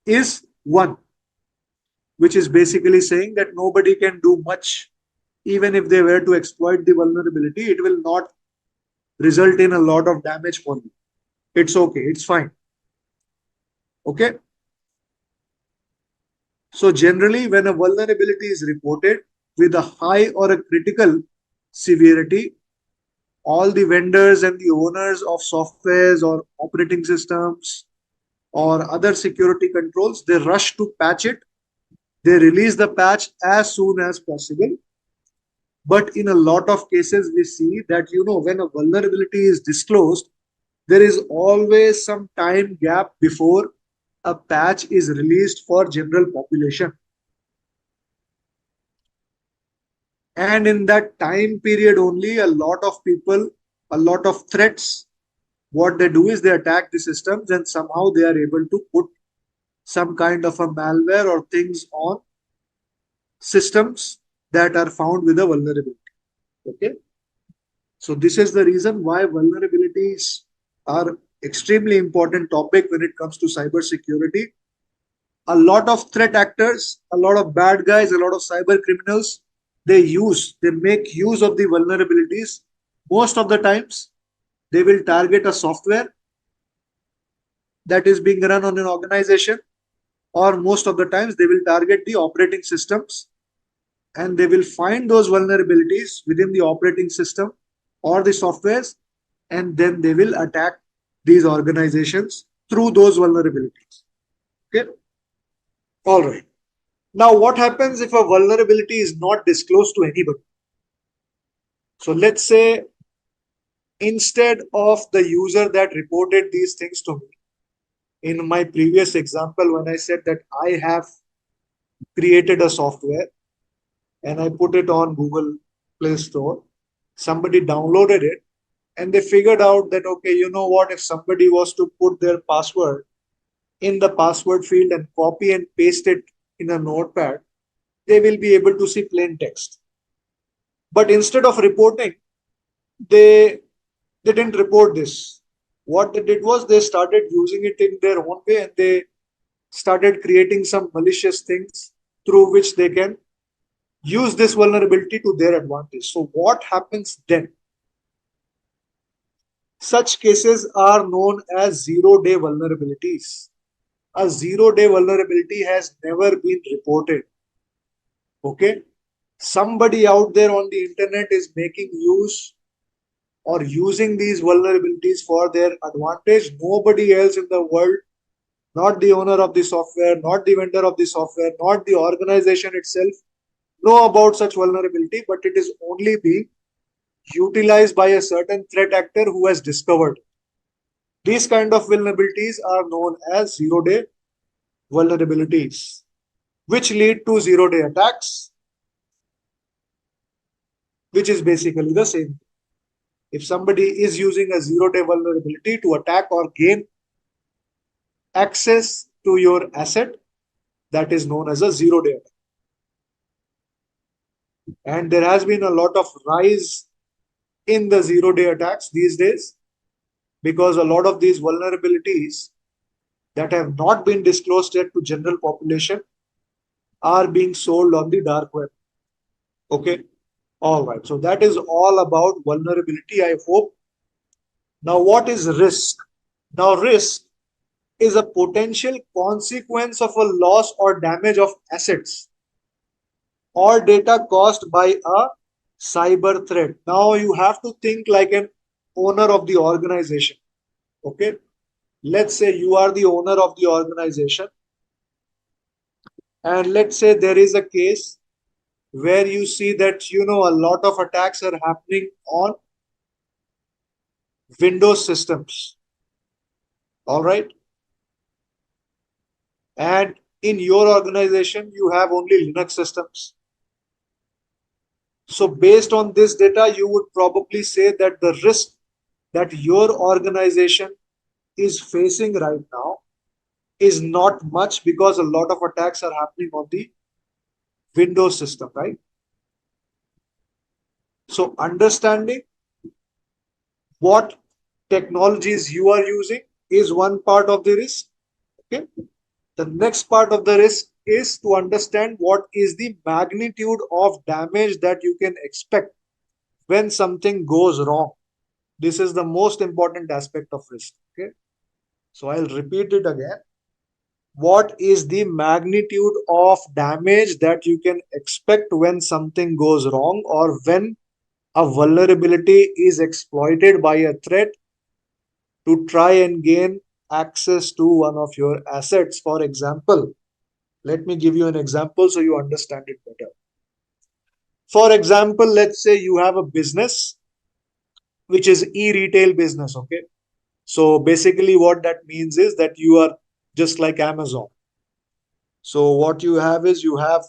is 1, which is basically saying that nobody can do much. Even if they were to exploit the vulnerability, it will not result in a lot of damage for you. It's okay. It's fine. Okay. So generally, when a vulnerability is reported with a high or a critical severity, all the vendors and the owners of softwares or operating systems or other security controls, they rush to patch it. They release the patch as soon as possible. But in a lot of cases, we see that, when a vulnerability is disclosed, there is always some time gap before a patch is released for general population. And in that time period only, a lot of people, a lot of threats, what they do is they attack the systems and somehow they are able to put some kind of a malware or things on systems that are found with a vulnerability. Okay. So this is the reason why vulnerabilities are extremely important topic when it comes to cyber security. A lot of threat actors, a lot of bad guys, a lot of cyber criminals, they make use of the vulnerabilities. Most of the times, they will target a software that is being run on an organization, or most of the times they will target the operating systems, and they will find those vulnerabilities within the operating system or the softwares, and then they will attack these organizations through those vulnerabilities. Okay. All right. Now, what happens if a vulnerability is not disclosed to anybody? So let's say instead of the user that reported these things to me, in my previous example, when I said that I have created a software and I put it on Google Play Store, somebody downloaded it and they figured out that, okay, you know what, if somebody was to put their password in the password field and copy and paste it in a notepad, they will be able to see plain text. But instead of reporting, they they didn't report this. What they did was they started using it in their own way and they started creating some malicious things through which they can use this vulnerability to their advantage. So what happens then? Such cases are known as zero-day vulnerabilities. A zero-day vulnerability has never been reported. Okay? Somebody out there on the internet is making use or using these vulnerabilities for their advantage. Nobody else in the world, not the owner of the software, not the vendor of the software, not the organization itself, know about such vulnerability, but it is only being utilized by a certain threat actor who has discovered. These kind of vulnerabilities are known as zero-day vulnerabilities, which lead to zero-day attacks, which is basically the same. If somebody is using a zero-day vulnerability to attack or gain access to your asset, that is known as a zero-day attack. And there has been a lot of rise in the zero-day attacks these days because a lot of these vulnerabilities that have not been disclosed yet to general population are being sold on the dark web. Okay. All right. So that is all about vulnerability, I hope. Now, what is risk? Now, risk is a potential consequence of a loss or damage of assets or data caused by a cyber threat. Now, you have to think like an owner of the organization. Okay. Let's say you are the owner of the organization, and let's say there is a case where you see that a lot of attacks are happening on Windows systems. All right. And in your organization, you have only Linux systems. So based on this data, you would probably say that the risk that your organization is facing right now is not much because a lot of attacks are happening on the Windows system, right? So understanding what technologies you are using is one part of the risk. Okay. The next part of the risk is to understand what is the magnitude of damage that you can expect when something goes wrong. This is the most important aspect of risk. Okay. So I'll repeat it again. What is the magnitude of damage that you can expect when something goes wrong or when a vulnerability is exploited by a threat to try and gain access to one of your assets? For example, let me give you an example so you understand it better. For example, let's say you have a business which is e-retail business. Okay. So basically what that means is that you are just like Amazon. So what you have is you have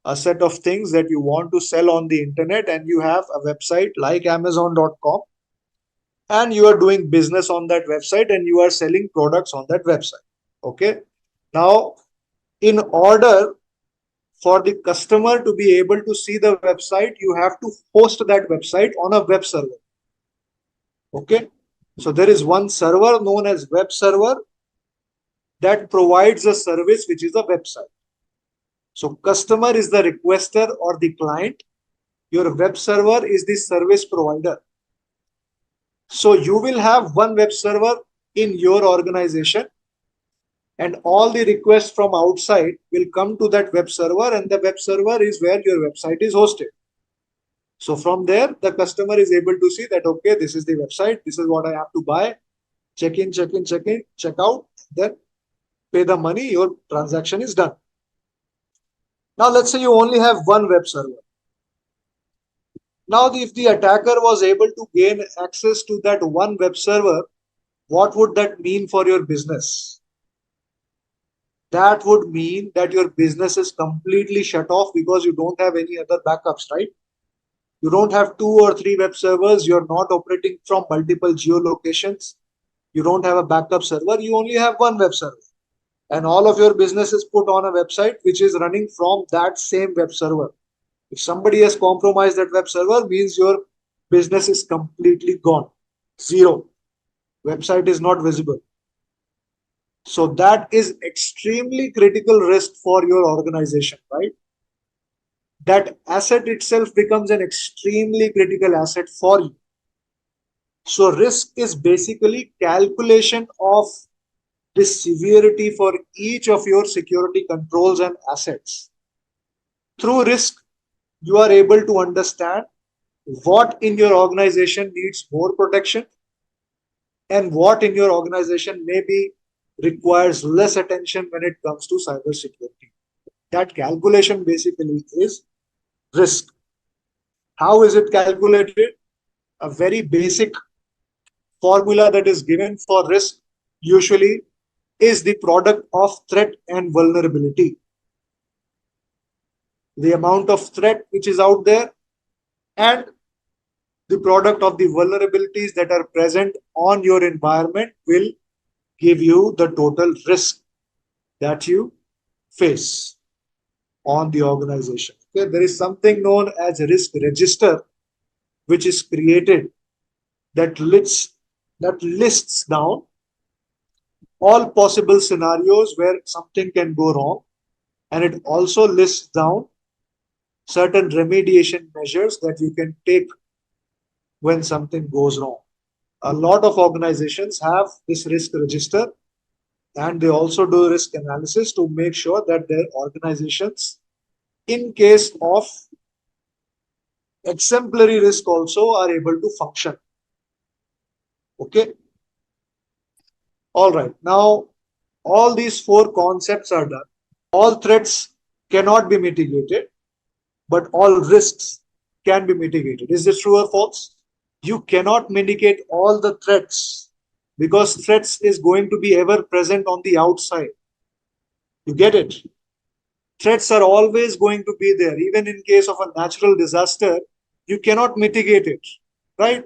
a set of things that you want to sell on the internet and you have a website like Amazon.com and you are doing business on that website and you are selling products on that website. Okay. Now, in order for the customer to be able to see the website, you have to host that website on a web server. Okay. So there is one server known as web server that provides a service which is a website. So customer is the requester or the client. Your web server is the service provider. So you will have one web server in your organization and all the requests from outside will come to that web server and the web server is where your website is hosted. So from there, the customer is able to see that, okay, this is the website, this is what I have to buy, check in, check out, then pay the money, your transaction is done. Now let's say you only have one web server. Now, if the attacker was able to gain access to that one web server, what would that mean for your business? That would mean that your business is completely shut off because you don't have any other backups, right? You don't have 2 or 3 web servers. You're not operating from multiple geolocations. You don't have a backup server. You only have one web server. And all of your business is put on a website which is running from that same web server. If somebody has compromised that web server, means your business is completely gone. Zero. Website is not visible. So that is extremely critical risk for your organization, right? That asset itself becomes an extremely critical asset for you. So risk is basically calculation of the severity for each of your security controls and assets. Through risk, you are able to understand what in your organization needs more protection and what in your organization maybe requires less attention when it comes to cybersecurity. That calculation basically is risk. How is it calculated? A very basic formula that is given for risk usually is the product of threat and vulnerability. The amount of threat which is out there and the product of the vulnerabilities that are present on your environment will give you the total risk that you face on the organization. Okay, there is something known as a risk register which is created that lists down all possible scenarios where something can go wrong, and it also lists down certain remediation measures that you can take when something goes wrong. A lot of organizations have this risk register, and they also do risk analysis to make sure that their organizations, in case of exemplary risk, also are able to function. Okay. All right. Now, all these 4 concepts are done. All threats cannot be mitigated, but all risks can be mitigated. Is this true or false? You cannot mitigate all the threats because threats is going to be ever present on the outside. You get it? Threats are always going to be there. Even in case of a natural disaster, you cannot mitigate it, right?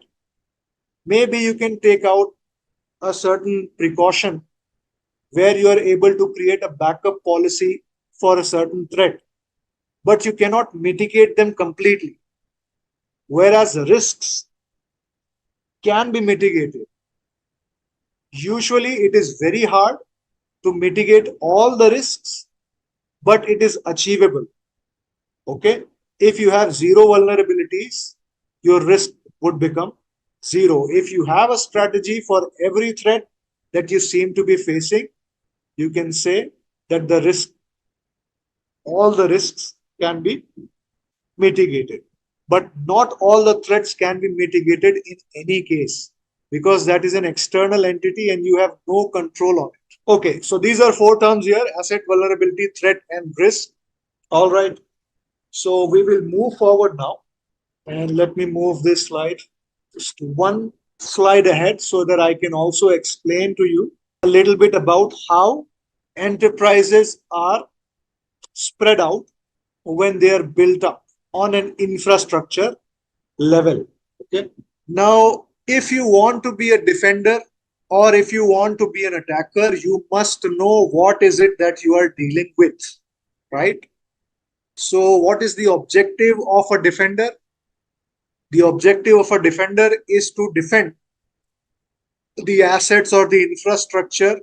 Maybe you can take out a certain precaution where you are able to create a backup policy for a certain threat, but you cannot mitigate them completely. Whereas risks can be mitigated. Usually, it is very hard to mitigate all the risks, but it is achievable. Okay. If you have zero vulnerabilities, your risk would become zero. If you have a strategy for every threat that you seem to be facing, you can say that all the risks can be mitigated. But not all the threats can be mitigated in any case because that is an external entity and you have no control on it. Okay, so these are 4 terms here: asset, vulnerability, threat, and risk. All right, so we will move forward now. And let me move this slide just one slide ahead so that I can also explain to you a little bit about how enterprises are spread out when they are built up on an infrastructure level. Okay. Now, if you want to be a defender or if you want to be an attacker, you must know what is it that you are dealing with, right? So, what is the objective of a defender? The objective of a defender is to defend the assets or the infrastructure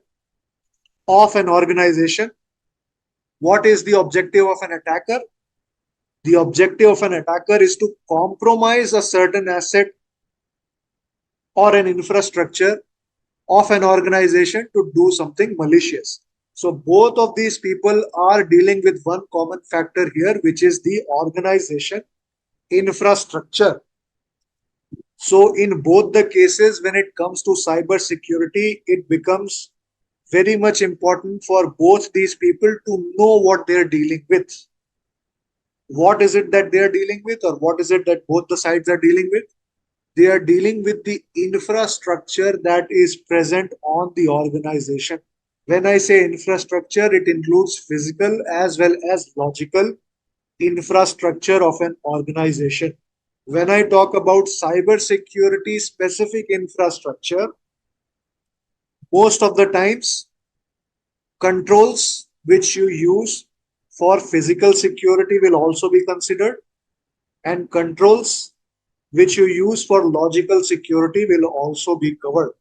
of an organization. What is the objective of an attacker? The objective of an attacker is to compromise a certain asset or an infrastructure of an organization to do something malicious. So both of these people are dealing with one common factor here, which is the organization infrastructure. So in both the cases, when it comes to cyber security, it becomes very much important for both these people to know what they're dealing with. What is it that they are dealing with, or what is it that both the sides are dealing with? They are dealing with the infrastructure that is present on the organization. When I say infrastructure, it includes physical as well as logical infrastructure of an organization. When I talk about cybersecurity specific infrastructure, most of the times controls which you use for physical security will also be considered, and controls which you use for logical security will also be covered.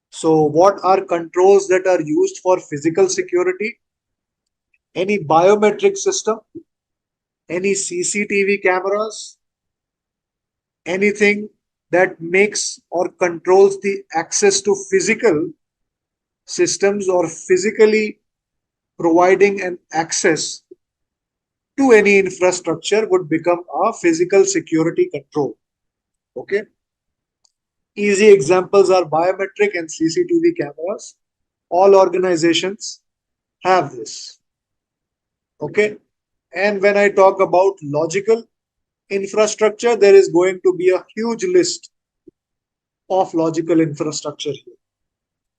So, what are controls that are used for physical security? Any biometric system, any CCTV cameras, anything that makes or controls the access to physical systems or physically providing an access to any infrastructure would become a physical security control. Okay. Easy examples are biometric and CCTV cameras. All organizations have this. Okay. And when I talk about logical infrastructure, there is going to be a huge list of logical infrastructure here.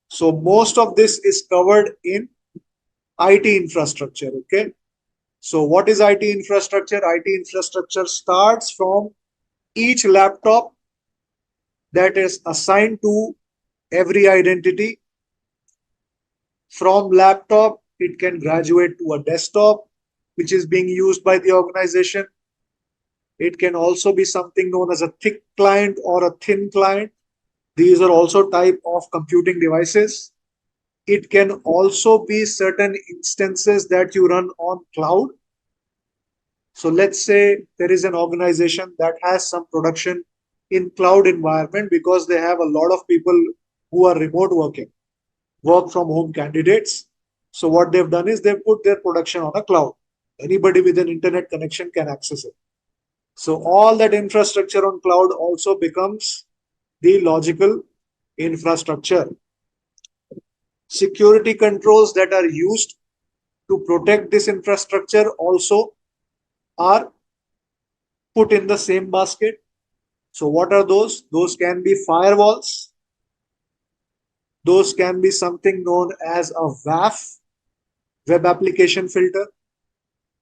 So most of this is covered in IT infrastructure. Okay. So what is IT infrastructure? IT infrastructure starts from each laptop that is assigned to every identity. From laptop, it can graduate to a desktop, which is being used by the organization. It can also be something known as a thick client or a thin client. These are also type of computing devices. It can also be certain instances that you run on cloud. So let's say there is an organization that has some production in cloud environment because they have a lot of people who are remote working, work from home candidates. So what they've done is they've put their production on a cloud. Anybody with an internet connection can access it. So all that infrastructure on cloud also becomes the logical infrastructure. Security controls that are used to protect this infrastructure also are put in the same basket. So what are those? Those can be firewalls. Those can be something known as a WAF, web application filter.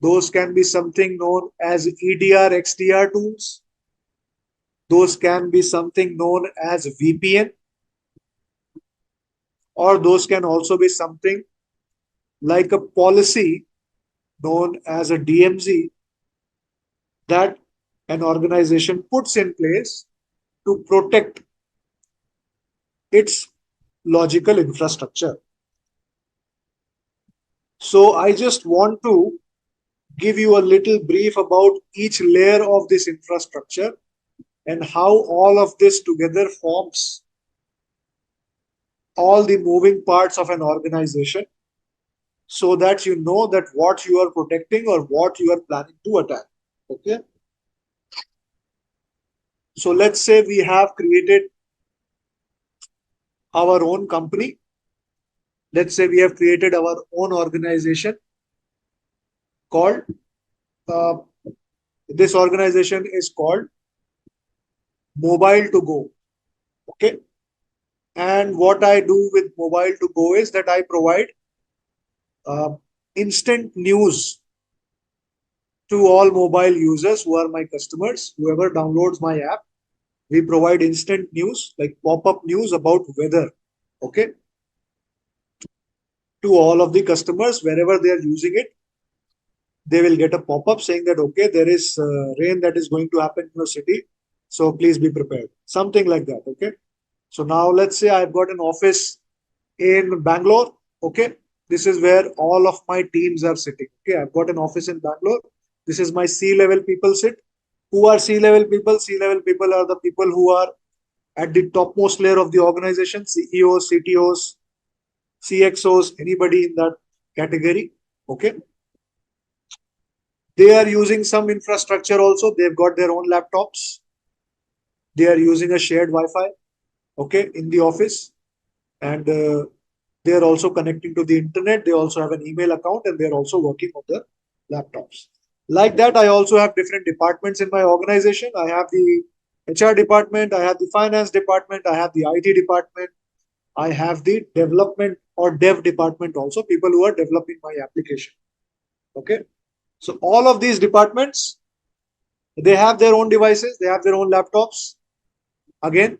Those can be something known as EDR, XDR tools. Those can be something known as VPN, or those can also be something like a policy known as a DMZ that an organization puts in place to protect its logical infrastructure. So I just want to give you a little brief about each layer of this infrastructure and how all of this together forms all the moving parts of an organization, so that you know that what you are protecting or what you are planning to attack. Okay. So let's say we have created our own company. Let's say we have created our own organization called, uh, this organization is called Mobile to Go. Okay. And what I do with Mobile to Go is that I provide uh, instant news to all mobile users who are my customers, whoever downloads my app. We provide instant news, like pop-up news about weather, okay, to all of the customers wherever they are using it. They will get a pop-up saying that, okay, there is rain that is going to happen in your city, so please be prepared. Something like that, okay. So now let's say I've got an office in Bangalore, okay. This is where all of my teams are sitting. Okay, I've got an office in Bangalore. This is my C-level people sit. Who are C-level people? C-level people are the people who are at the topmost layer of the organization: CEOs, CTOs, CXOs, anybody in that category. Okay. They are using some infrastructure also. They've got their own laptops. They are using a shared Wi-Fi, okay, in the office. And they are also connecting to the internet. They also have an email account and they are also working on their laptops. Like that, I also have different departments in my organization. I have the HR department, I have the finance department, I have the IT department, I have the development or dev department also, people who are developing my application. Okay. So all of these departments, they have their own devices, they have their own laptops. Again,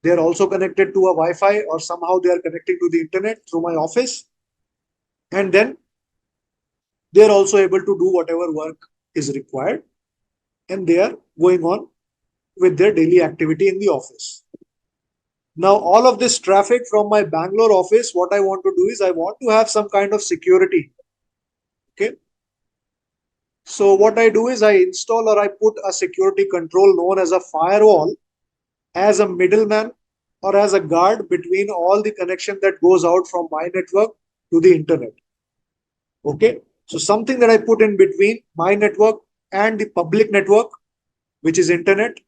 they are also connected to a Wi-Fi, or somehow they are connecting to the internet through my office. And then they are also able to do whatever work is required, and they are going on with their daily activity in the office. Now, all of this traffic from my Bangalore office, what I want to do is I want to have some kind of security. Okay. So what I do is I install or I put a security control known as a firewall as a middleman or as a guard between all the connection that goes out from my network to the internet. Okay. So something that I put in between my network and the public network, which is internet,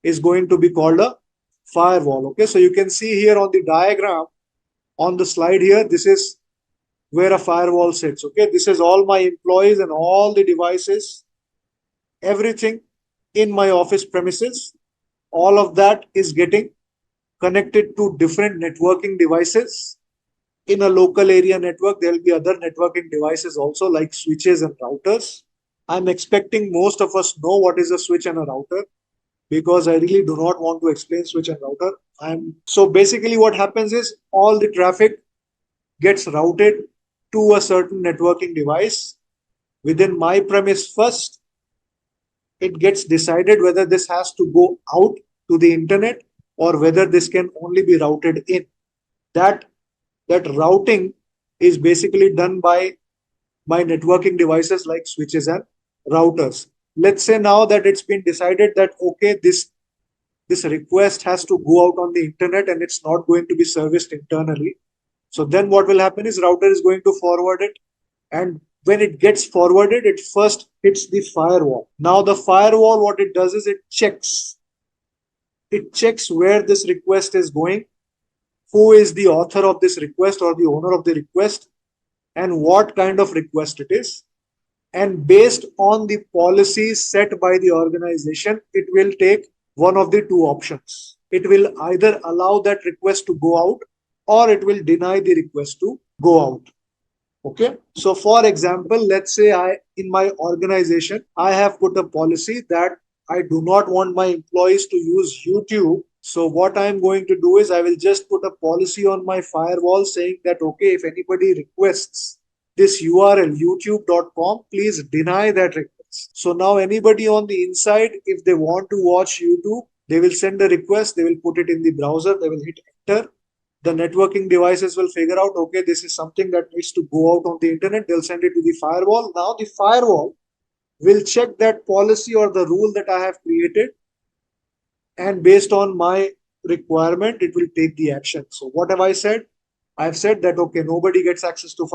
is going to be called a firewall. Okay. So you can see here on the diagram on the slide here, this is where a firewall sits. Okay. This is all my employees and all the devices, everything in my office premises. All of that is getting connected to different networking devices. In a local area network, there will be other networking devices also, like switches and routers. I'm expecting most of us know what is a switch and a router, because I really do not want to explain switch and router. So basically what happens is all the traffic gets routed to a certain networking device within my premise first. It gets decided whether this has to go out to the internet or whether this can only be routed in. That that routing is basically done by my networking devices like switches and routers. Let's say now that it's been decided that okay, this request has to go out on the internet and it's not going to be serviced internally. So then what will happen is router is going to forward it, and when it gets forwarded, it first hits the firewall. Now the firewall, what it does is it checks where this request is going, who is the author of this request or the owner of the request, and what kind of request it is. And based on the policies set by the organization, it will take one of the two options. It will either allow that request to go out, or it will deny the request to go out. Okay. So for example, let's say in my organization, I have put a policy that I do not want my employees to use YouTube. So what I'm going to do is I will just put a policy on my firewall saying that, okay, if anybody requests this URL, youtube.com, please deny that request. So now anybody on the inside, if they want to watch YouTube, they will send a request, they will put it in the browser, they will hit enter. The networking devices will figure out, okay, this is something that needs to go out on the internet. They'll send it to the firewall. Now the firewall will check that policy or the rule that I have created, and based on my requirement, it will take the action. So what have I said? I've said that, okay, nobody gets access to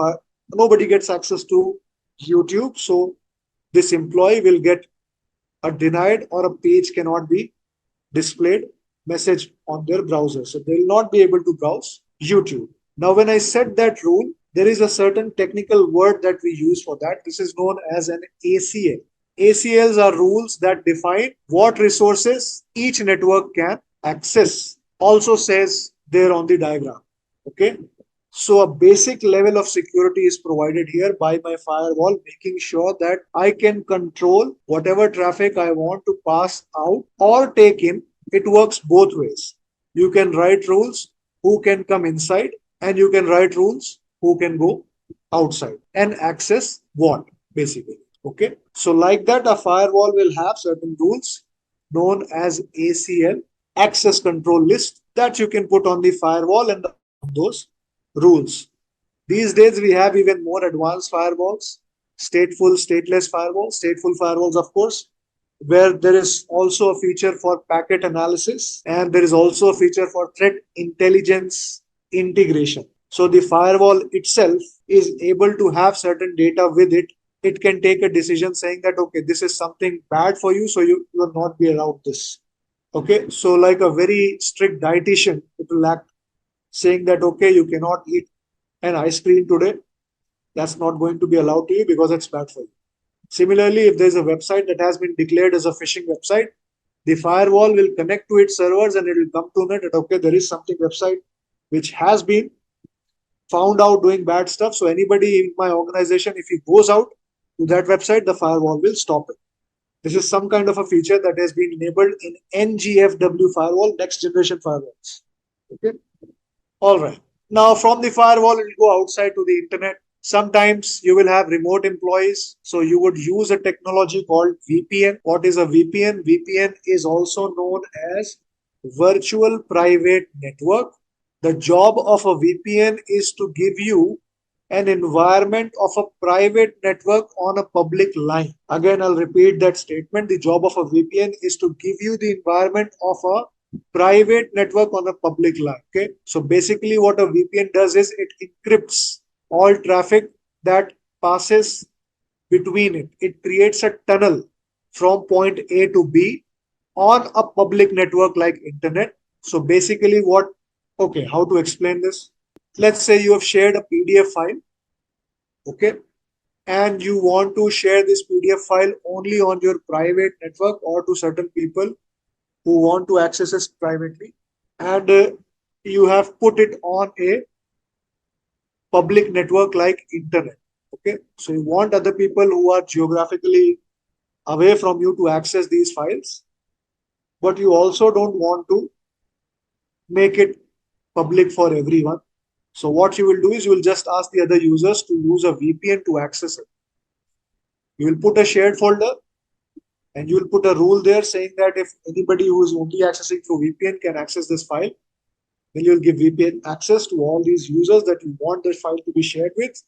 YouTube. So this employee will get a denied or a page cannot be displayed message on their browser. So they will not be able to browse YouTube. Now, when I set that rule, there is a certain technical word that we use for that. This is known as an ACL. ACLs are rules that define what resources each network can access. Also says there on the diagram. Okay. So a basic level of security is provided here by my firewall, making sure that I can control whatever traffic I want to pass out or take in. It works both ways. You can write rules who can come inside, and you can write rules who can go outside and access what, basically. Okay. So like that, a firewall will have certain rules known as ACL, access control list, that you can put on the firewall and those rules. These days, we have even more advanced firewalls, stateful, stateless firewalls, stateful firewalls, of course, where there is also a feature for packet analysis, and there is also a feature for threat intelligence integration. So the firewall itself is able to have certain data with it. It can take a decision saying that, okay, this is something bad for you, so you will not be allowed this. Okay, so like a very strict dietitian, it will act saying that, okay, you cannot eat an ice cream today. That's not going to be allowed to you because it's bad for you. Similarly, if there's a website that has been declared as a phishing website, the firewall will connect to its servers and it will come to know that, okay, there is something website which has been found out doing bad stuff. So anybody in my organization, if he goes out to that website, the firewall will stop it. This is some kind of a feature that has been enabled in NGFW firewall, next generation firewalls. Okay. All right. Now from the firewall, it will go outside to the internet. Sometimes you will have remote employees. So you would use a technology called VPN. What is a VPN? VPN is also known as virtual private network. The job of a VPN is to give you an environment of a private network on a public line. Again, I'll repeat that statement. The job of a VPN is to give you the environment of a private network on a public line. Okay. So basically what a VPN does is it encrypts all traffic that passes between it. It creates a tunnel from point A to B on a public network like internet. So basically what, okay, how to explain this? Let's say you have shared a PDF file, okay, and you want to share this PDF file only on your private network or to certain people who want to access it privately, and you have put it on a public network like internet. Okay, so you want other people who are geographically away from you to access these files, but you also don't want to make it public for everyone. So what you will do is you will just ask the other users to use a VPN to access it. You will put a shared folder and you will put a rule there saying that if anybody who is only accessing through VPN can access this file, then you'll give VPN access to all these users that you want the file to be shared with.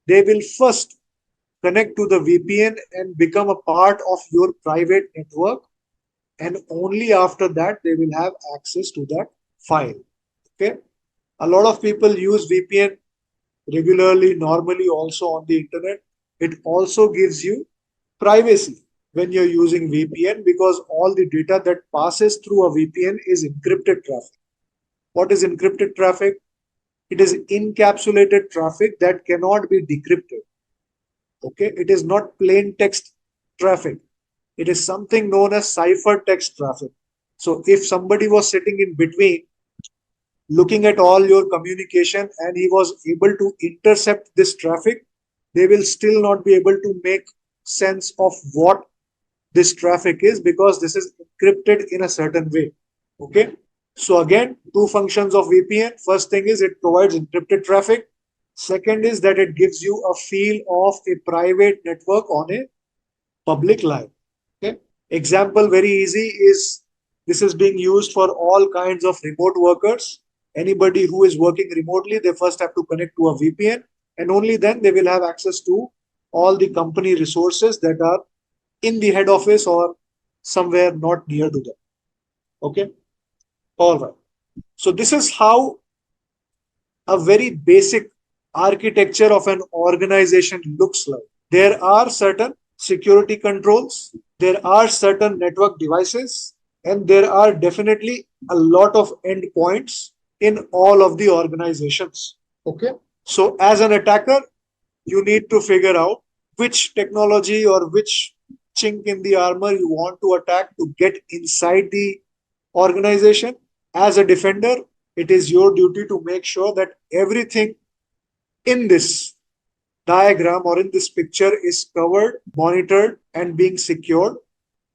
They will first connect to the VPN and become a part of your private network. And only after that, they will have access to that file. Okay. A lot of people use VPN regularly, normally also on the internet. It also gives you privacy when you're using VPN because all the data that passes through a VPN is encrypted traffic. What is encrypted traffic? It is encapsulated traffic that cannot be decrypted. Okay, it is not plain text traffic. It is something known as ciphertext traffic. So if somebody was sitting in between looking at all your communication and he was able to intercept this traffic, they will still not be able to make sense of what this traffic is because this is encrypted in a certain way. Okay. So again, two functions of VPN. First thing is it provides encrypted traffic. Second is that it gives you a feel of a private network on a public line. Okay. Example very easy is this is being used for all kinds of remote workers. Anybody who is working remotely, they first have to connect to a VPN and only then they will have access to all the company resources that are in the head office or somewhere not near to them. Okay. All right. So this is how a very basic architecture of an organization looks like. There are certain security controls, there are certain network devices, and there are definitely a lot of endpoints in all of the organizations. Okay. So as an attacker, you need to figure out which technology or which chink in the armor you want to attack to get inside the organization. As a defender, it is your duty to make sure that everything in this diagram or in this picture is covered, monitored, and being secured,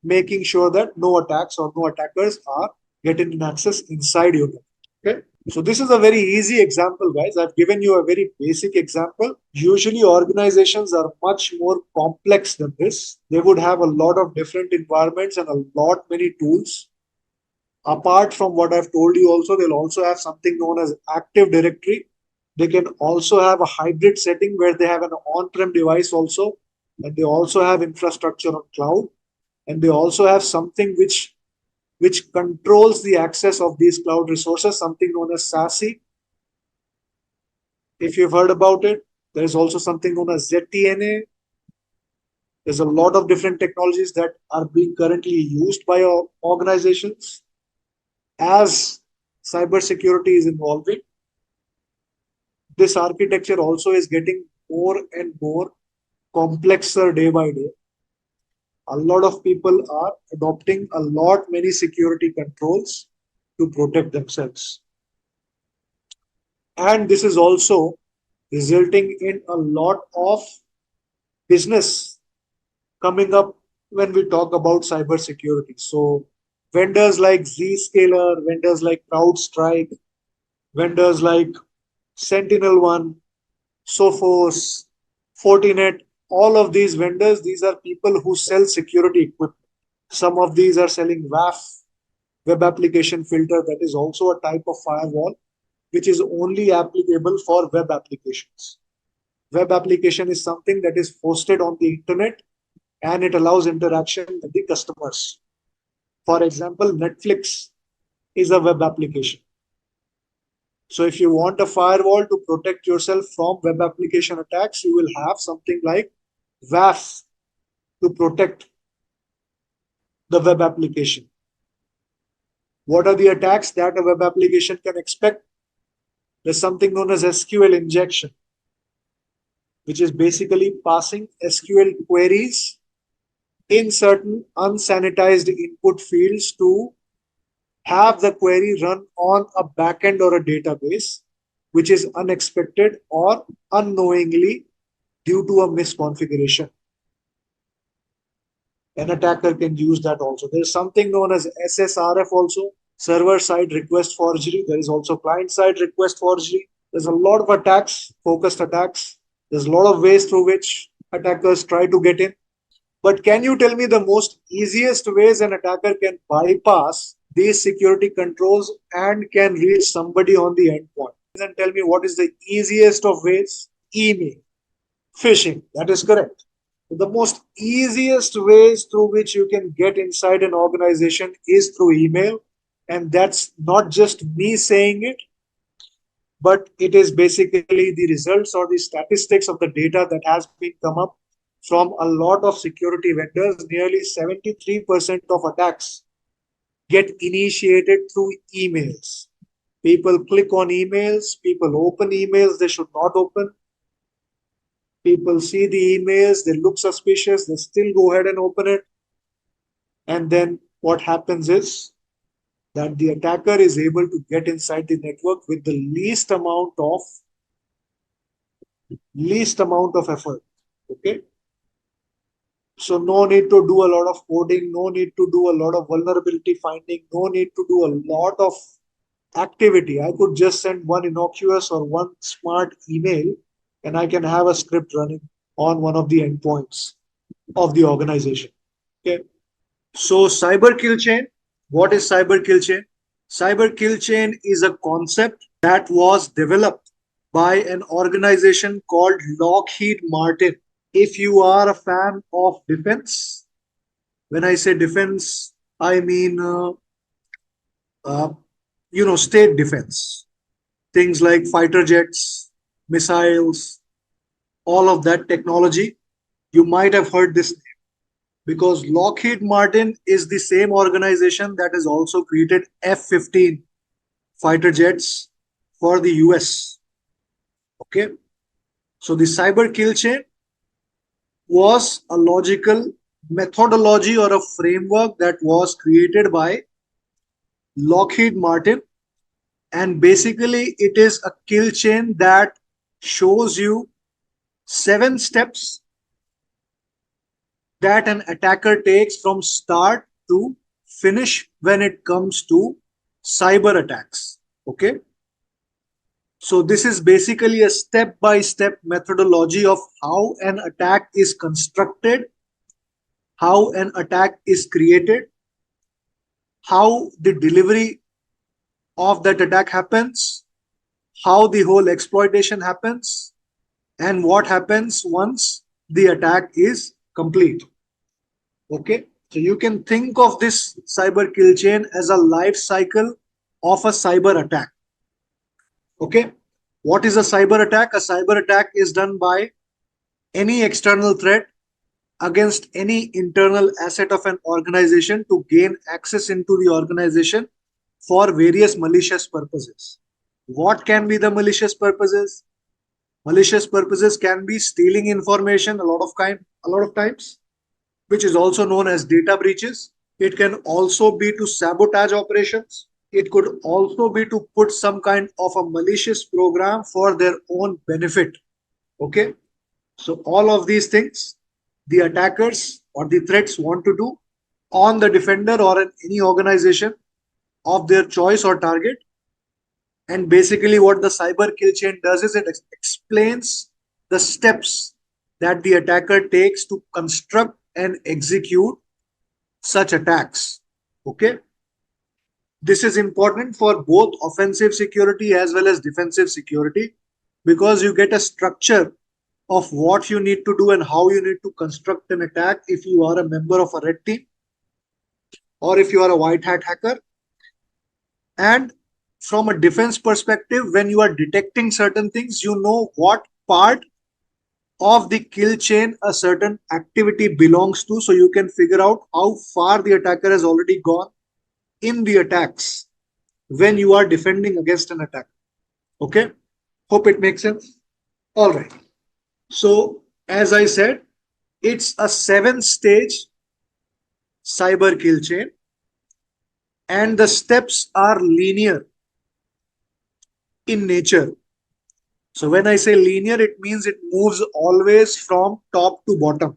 making sure that no attacks or no attackers are getting an access inside your network. Okay. So this is a very easy example, guys. I've given you a very basic example. Usually organizations are much more complex than this. They would have a lot of different environments and a lot many tools. Apart from what I've told you also, they'll also have something known as Active Directory. They can also have a hybrid setting where they have an on-prem device also, and they also have infrastructure on cloud, and they also have something which controls the access of these cloud resources, something known as SASE. If you've heard about it, there is also something known as ZTNA. There's a lot of different technologies that are being currently used by organizations. As cybersecurity is evolving, this architecture also is getting more and more complexer day by day. A lot of people are adopting a lot many security controls to protect themselves. And this is also resulting in a lot of business coming up when we talk about cybersecurity. So vendors like Zscaler, vendors like CrowdStrike, vendors like Sentinel-1, Sophos, Fortinet, all of these vendors, these are people who sell security equipment. Some of these are selling WAF, web application filter, that is also a type of firewall, which is only applicable for web applications. Web application is something that is hosted on the internet and it allows interaction with the customers. For example, Netflix is a web application. So if you want a firewall to protect yourself from web application attacks, you will have something like WAF to protect the web application. What are the attacks that a web application can expect? There's something known as SQL injection, which is basically passing SQL queries in certain unsanitized input fields to have the query run on a backend or a database, which is unexpected or unknowingly due to a misconfiguration. An attacker can use that also. There is something known as SSRF also, server-side request forgery. There is also client-side request forgery. There's a lot of attacks, focused attacks. There's a lot of ways through which attackers try to get in. But can you tell me the most easiest ways an attacker can bypass these security controls and can reach somebody on the endpoint? And tell me what is the easiest of ways? Email, phishing. That is correct. The most easiest ways through which you can get inside an organization is through email. And that's not just me saying it, but it is basically the results or the statistics of the data that has been come up from a lot of security vendors. Nearly 73% of attacks get initiated through emails. People click on emails, people open emails they should not open. People see the emails, they look suspicious, they still go ahead and open it. And then what happens is that the attacker is able to get inside the network with the least amount of effort. Okay. So no need to do a lot of coding, no need to do a lot of vulnerability finding, no need to do a lot of activity. I could just send one innocuous or one smart email and I can have a script running on one of the endpoints of the organization. Okay. So cyber kill chain, what is cyber kill chain? Cyber kill chain is a concept that was developed by an organization called Lockheed Martin. If you are a fan of defense, when I say defense, I mean, uh, state defense, things like fighter jets, missiles, all of that technology, you might have heard this name because Lockheed Martin is the same organization that has also created F-15 fighter jets for the US. Okay. So the cyber kill chain was a logical methodology or a framework that was created by Lockheed Martin. And basically, it is a kill chain that shows you 7 steps that an attacker takes from start to finish when it comes to cyber attacks. Okay. So this is basically a step-by-step methodology of how an attack is constructed, how an attack is created, how the delivery of that attack happens, how the whole exploitation happens, and what happens once the attack is complete. Okay, so you can think of this cyber kill chain as a life cycle of a cyber attack. Okay, what is a cyber attack? A cyber attack is done by any external threat against any internal asset of an organization to gain access into the organization for various malicious purposes. What can be the malicious purposes? Malicious purposes can be stealing information a lot of times. which is also known as data breaches. It can also be to sabotage operations. It could also be to put some kind of a malicious program for their own benefit. Okay. So all of these things the attackers or the threats want to do on the defender or in any organization of their choice or target. And basically, what the cyber kill chain does is it explains the steps that the attacker takes to construct and execute such attacks. Okay. This is important for both offensive security as well as defensive security because you get a structure of what you need to do and how you need to construct an attack if you are a member of a red team or if you are a white hat hacker. And from a defense perspective, when you are detecting certain things, you know what part of the kill chain a certain activity belongs to, so you can figure out how far the attacker has already gone in the attacks when you are defending against an attack. Okay, hope it makes sense. All right, so as I said, it's a 7-stage cyber kill chain and the steps are linear in nature. So when I say linear, it means it moves always from top to bottom.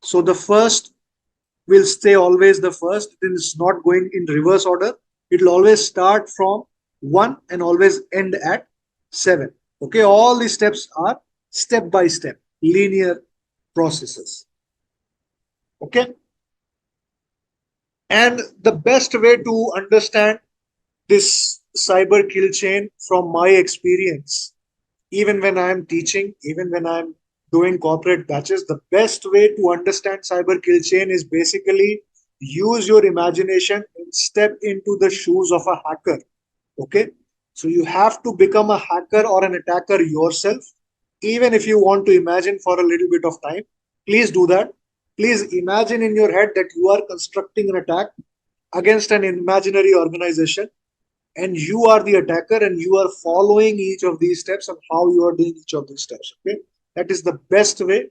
So the first will stay always the first, then it's not going in reverse order. It will always start from 1 and always end at 7. Okay, all these steps are step by step, linear processes. Okay, and the best way to understand this cyber kill chain from my experience, even when I am teaching, even when I'm doing corporate batches, the best way to understand cyber kill chain is basically use your imagination and step into the shoes of a hacker. Okay. So you have to become a hacker or an attacker yourself. Even if you want to imagine for a little bit of time, please do that. Please imagine in your head that you are constructing an attack against an imaginary organization and you are the attacker and you are following each of these steps and how you are doing each of these steps. Okay, that is the best way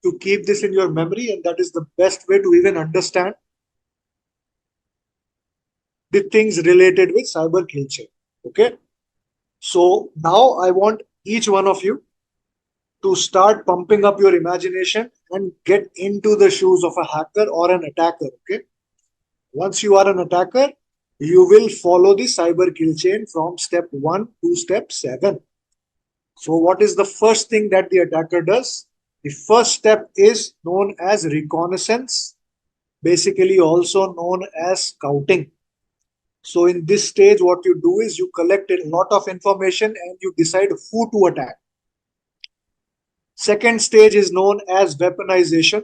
to keep this in your memory, and that is the best way to even understand the things related with cyber kill chain. Okay, so now I want each one of you to start pumping up your imagination and get into the shoes of a hacker or an attacker. Okay, once you are an attacker, you will follow the cyber kill chain from step 1 to step 7. So what is the first thing that the attacker does? The first step is known as reconnaissance, basically also known as scouting. So in this stage, what you do is you collect a lot of information and you decide who to attack. Second stage is known as weaponization.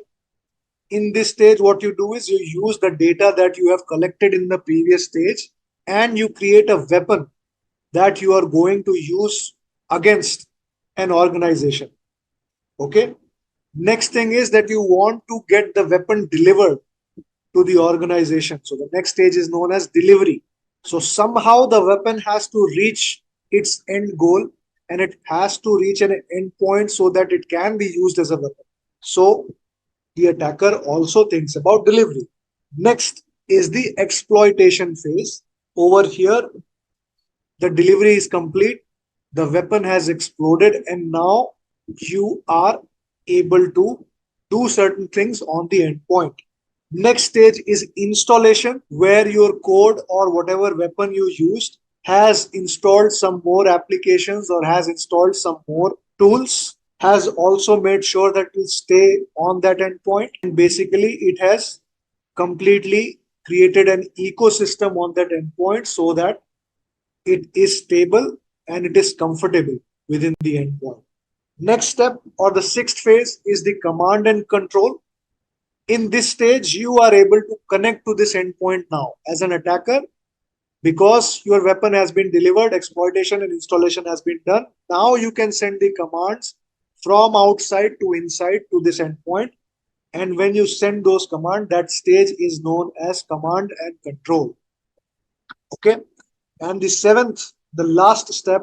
In this stage, what you do is you use the data that you have collected in the previous stage and you create a weapon that you are going to use against an organization. Okay. Next thing is that you want to get the weapon delivered to the organization. So the next stage is known as delivery. So somehow the weapon has to reach its end goal and it has to reach an end point so that it can be used as a weapon. So the attacker also thinks about delivery. Next is the exploitation phase. Over here, the delivery is complete, the weapon has exploded, and now you are able to do certain things on the endpoint. Next stage is installation, where your code or whatever weapon you used has installed some more applications or has installed some more tools, has also made sure that it will stay on that endpoint, and basically it has completely created an ecosystem on that endpoint so that it is stable and it is comfortable within the endpoint. Next step or the sixth phase is the command and control. In this stage, you are able to connect to this endpoint now as an attacker because your weapon has been delivered, exploitation and installation has been done. Now you can send the commands from outside to inside to this endpoint. And when you send those commands, that stage is known as command and control. Okay. And the seventh, the last step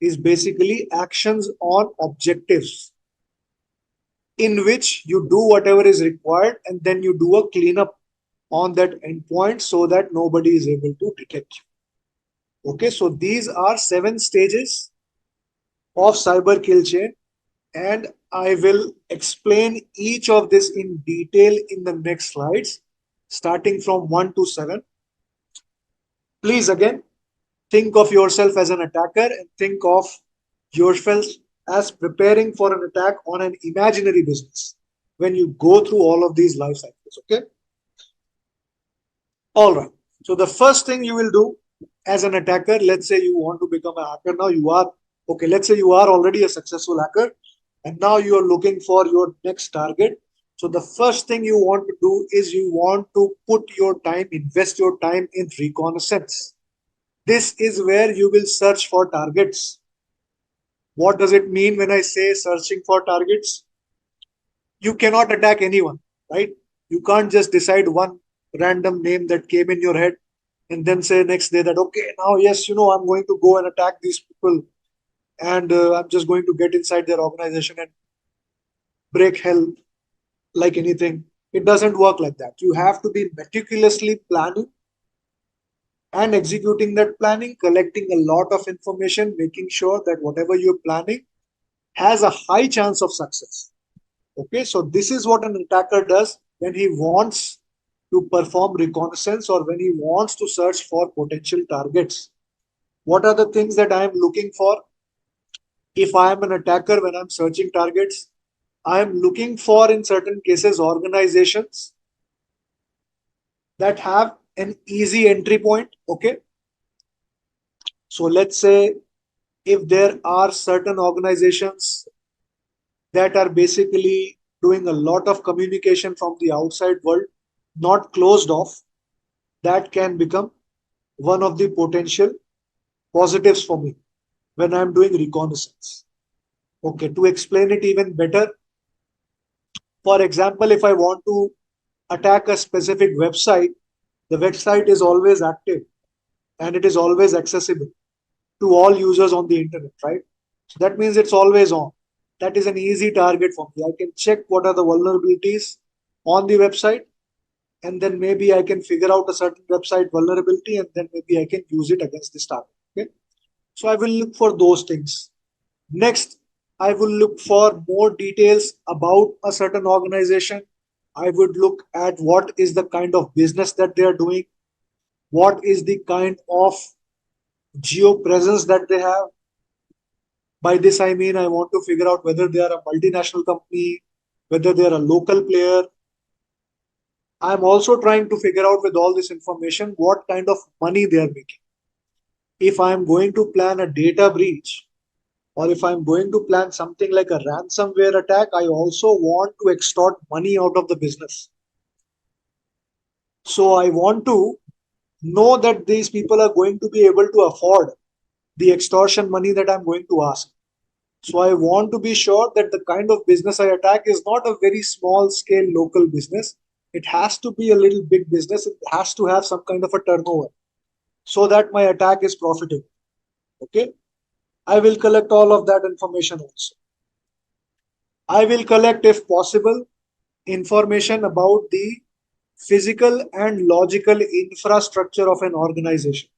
is basically actions on objectives. in which you do whatever is required and then you do a cleanup on that endpoint so that nobody is able to detect you. Okay, so these are 7 stages of cyber kill chain, and I will explain each of this in detail in the next slides, starting from 1 to 7. Please again think of yourself as an attacker and think of yourself as preparing for an attack on an imaginary business when you go through all of these life cycles. Okay. All right. So the first thing you will do as an attacker, let's say you want to become a hacker now, you are okay. Let's say you are already a successful hacker and now you are looking for your next target. So the first thing you want to do is you want to put your time, invest your time in reconnaissance. This is where you will search for targets. What does it mean when I say searching for targets? You cannot attack anyone, right? You can't just decide one random name that came in your head and then say next day that, okay, now, yes, I'm going to go and attack these people and I'm just going to get inside their organization and break hell like anything. It doesn't work like that. You have to be meticulously planning and executing that planning, collecting a lot of information, making sure that whatever you're planning has a high chance of success. Okay, so this is what an attacker does when he wants to perform reconnaissance or when he wants to search for potential targets. What are the things that I am looking for? If I am an attacker, when I'm searching targets, I am looking for, in certain cases, organizations that have an easy entry point. Okay, so let's say if there are certain organizations that are basically doing a lot of communication from the outside world, not closed off, that can become one of the potential positives for me when I'm doing reconnaissance. Okay, to explain it even better, for example, if I want to attack a specific website, the website is always active and it is always accessible to all users on the internet, right? So that means it's always on. That is an easy target for me. I can check what are the vulnerabilities on the website, and then maybe I can figure out a certain website vulnerability, and then maybe I can use it against this target. Okay. So I will look for those things. Next, I will look for more details about a certain organization. I would look at what is the kind of business that they are doing, what is the kind of geo presence that they have. By this, I mean I want to figure out whether they are a multinational company, whether they are a local player. I'm also trying to figure out with all this information what kind of money they are making. If I'm going to plan a data breach, or if I'm going to plan something like a ransomware attack, I also want to extort money out of the business. So I want to know that these people are going to be able to afford the extortion money that I'm going to ask. So I want to be sure that the kind of business I attack is not a very small scale local business. It has to be a little big business. It has to have some kind of a turnover so that my attack is profitable. Okay. I will collect all of that information also. I will collect, if possible, information about the physical and logical infrastructure of an organization.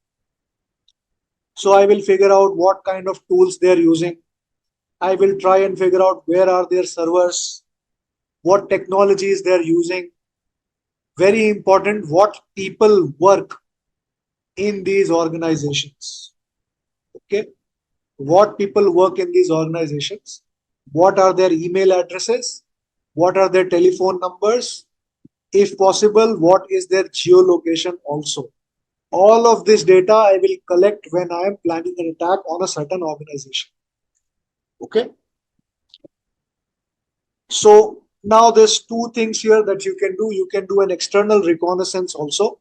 So I will figure out what kind of tools they are using. I will try and figure out where are their servers, what technologies they are using. Very important, what people work in these organizations. Okay, what people work in these organizations, what are their email addresses, what are their telephone numbers, if possible, what is their geolocation also. All of this data I will collect when I am planning an attack on a certain organization. Okay. So now there's two things here that you can do. You can do an external reconnaissance also.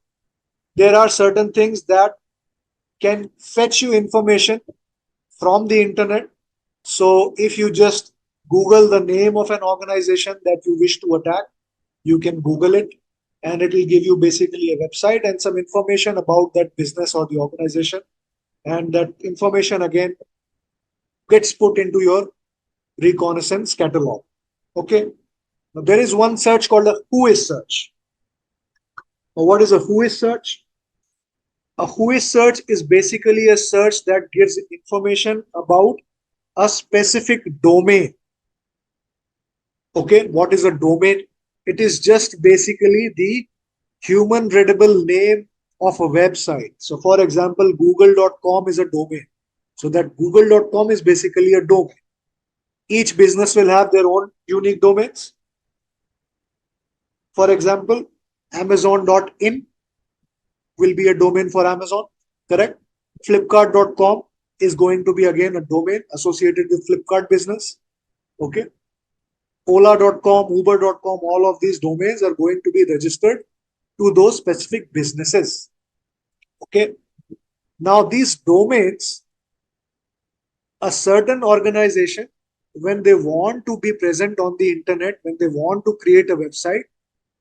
There are certain things that can fetch you information from the internet. So if you just Google the name of an organization that you wish to attack, you can Google it and it will give you basically a website and some information about that business or the organization. And that information again gets put into your reconnaissance catalog. Okay. Now, there is one search called a whois search. Now, what is a whois search? A whois search is basically a search that gives information about a specific domain. Okay, what is a domain? It is just basically the human readable name of a website. So, for example, google.com is a domain. So, that google.com is basically a domain. Each business will have their own unique domains. For example, amazon.in will be a domain for Amazon, correct? Flipkart.com is going to be again a domain associated with Flipkart business. Okay. Ola.com, Uber.com, all of these domains are going to be registered to those specific businesses. Okay. Now, these domains, a certain organization, when they want to be present on the internet, when they want to create a website,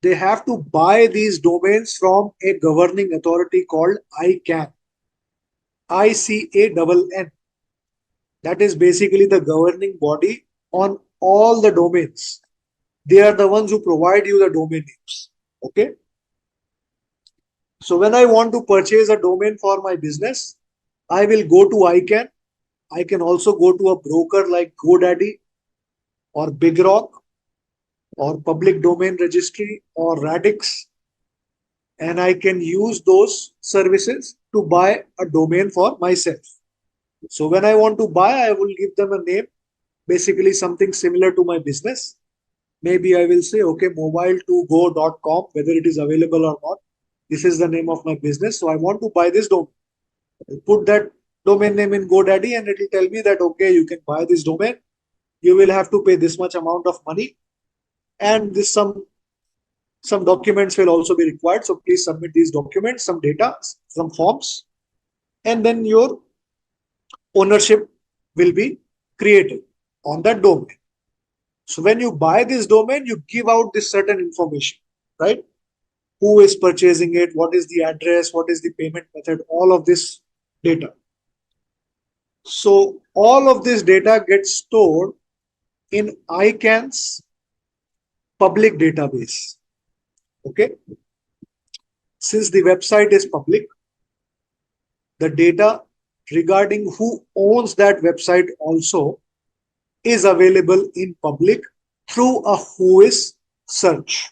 they have to buy these domains from a governing authority called ICANN. ICANN. That is basically the governing body on all the domains. They are the ones who provide you the domain names. Okay. So when I want to purchase a domain for my business, I will go to ICANN. I can also go to a broker like GoDaddy or BigRock or Public Domain Registry or Radix, and I can use those services to buy a domain for myself. So when I want to buy, I will give them a name, basically something similar to my business. Maybe I will say, okay, mobile2go.com, whether it is available or not. This is the name of my business. So I want to buy this domain. I'll put that domain name in GoDaddy and it will tell me that, okay, you can buy this domain. You will have to pay this much amount of money. And this some documents will also be required. So please submit these documents, some data, some forms, and then your ownership will be created on that domain. So when you buy this domain, you give out this certain information, right? Who is purchasing it? What is the address? What is the payment method? All of this data. So all of this data gets stored in ICANN's public database. Okay. Since the website is public, the data regarding who owns that website also is available in public through a whois search.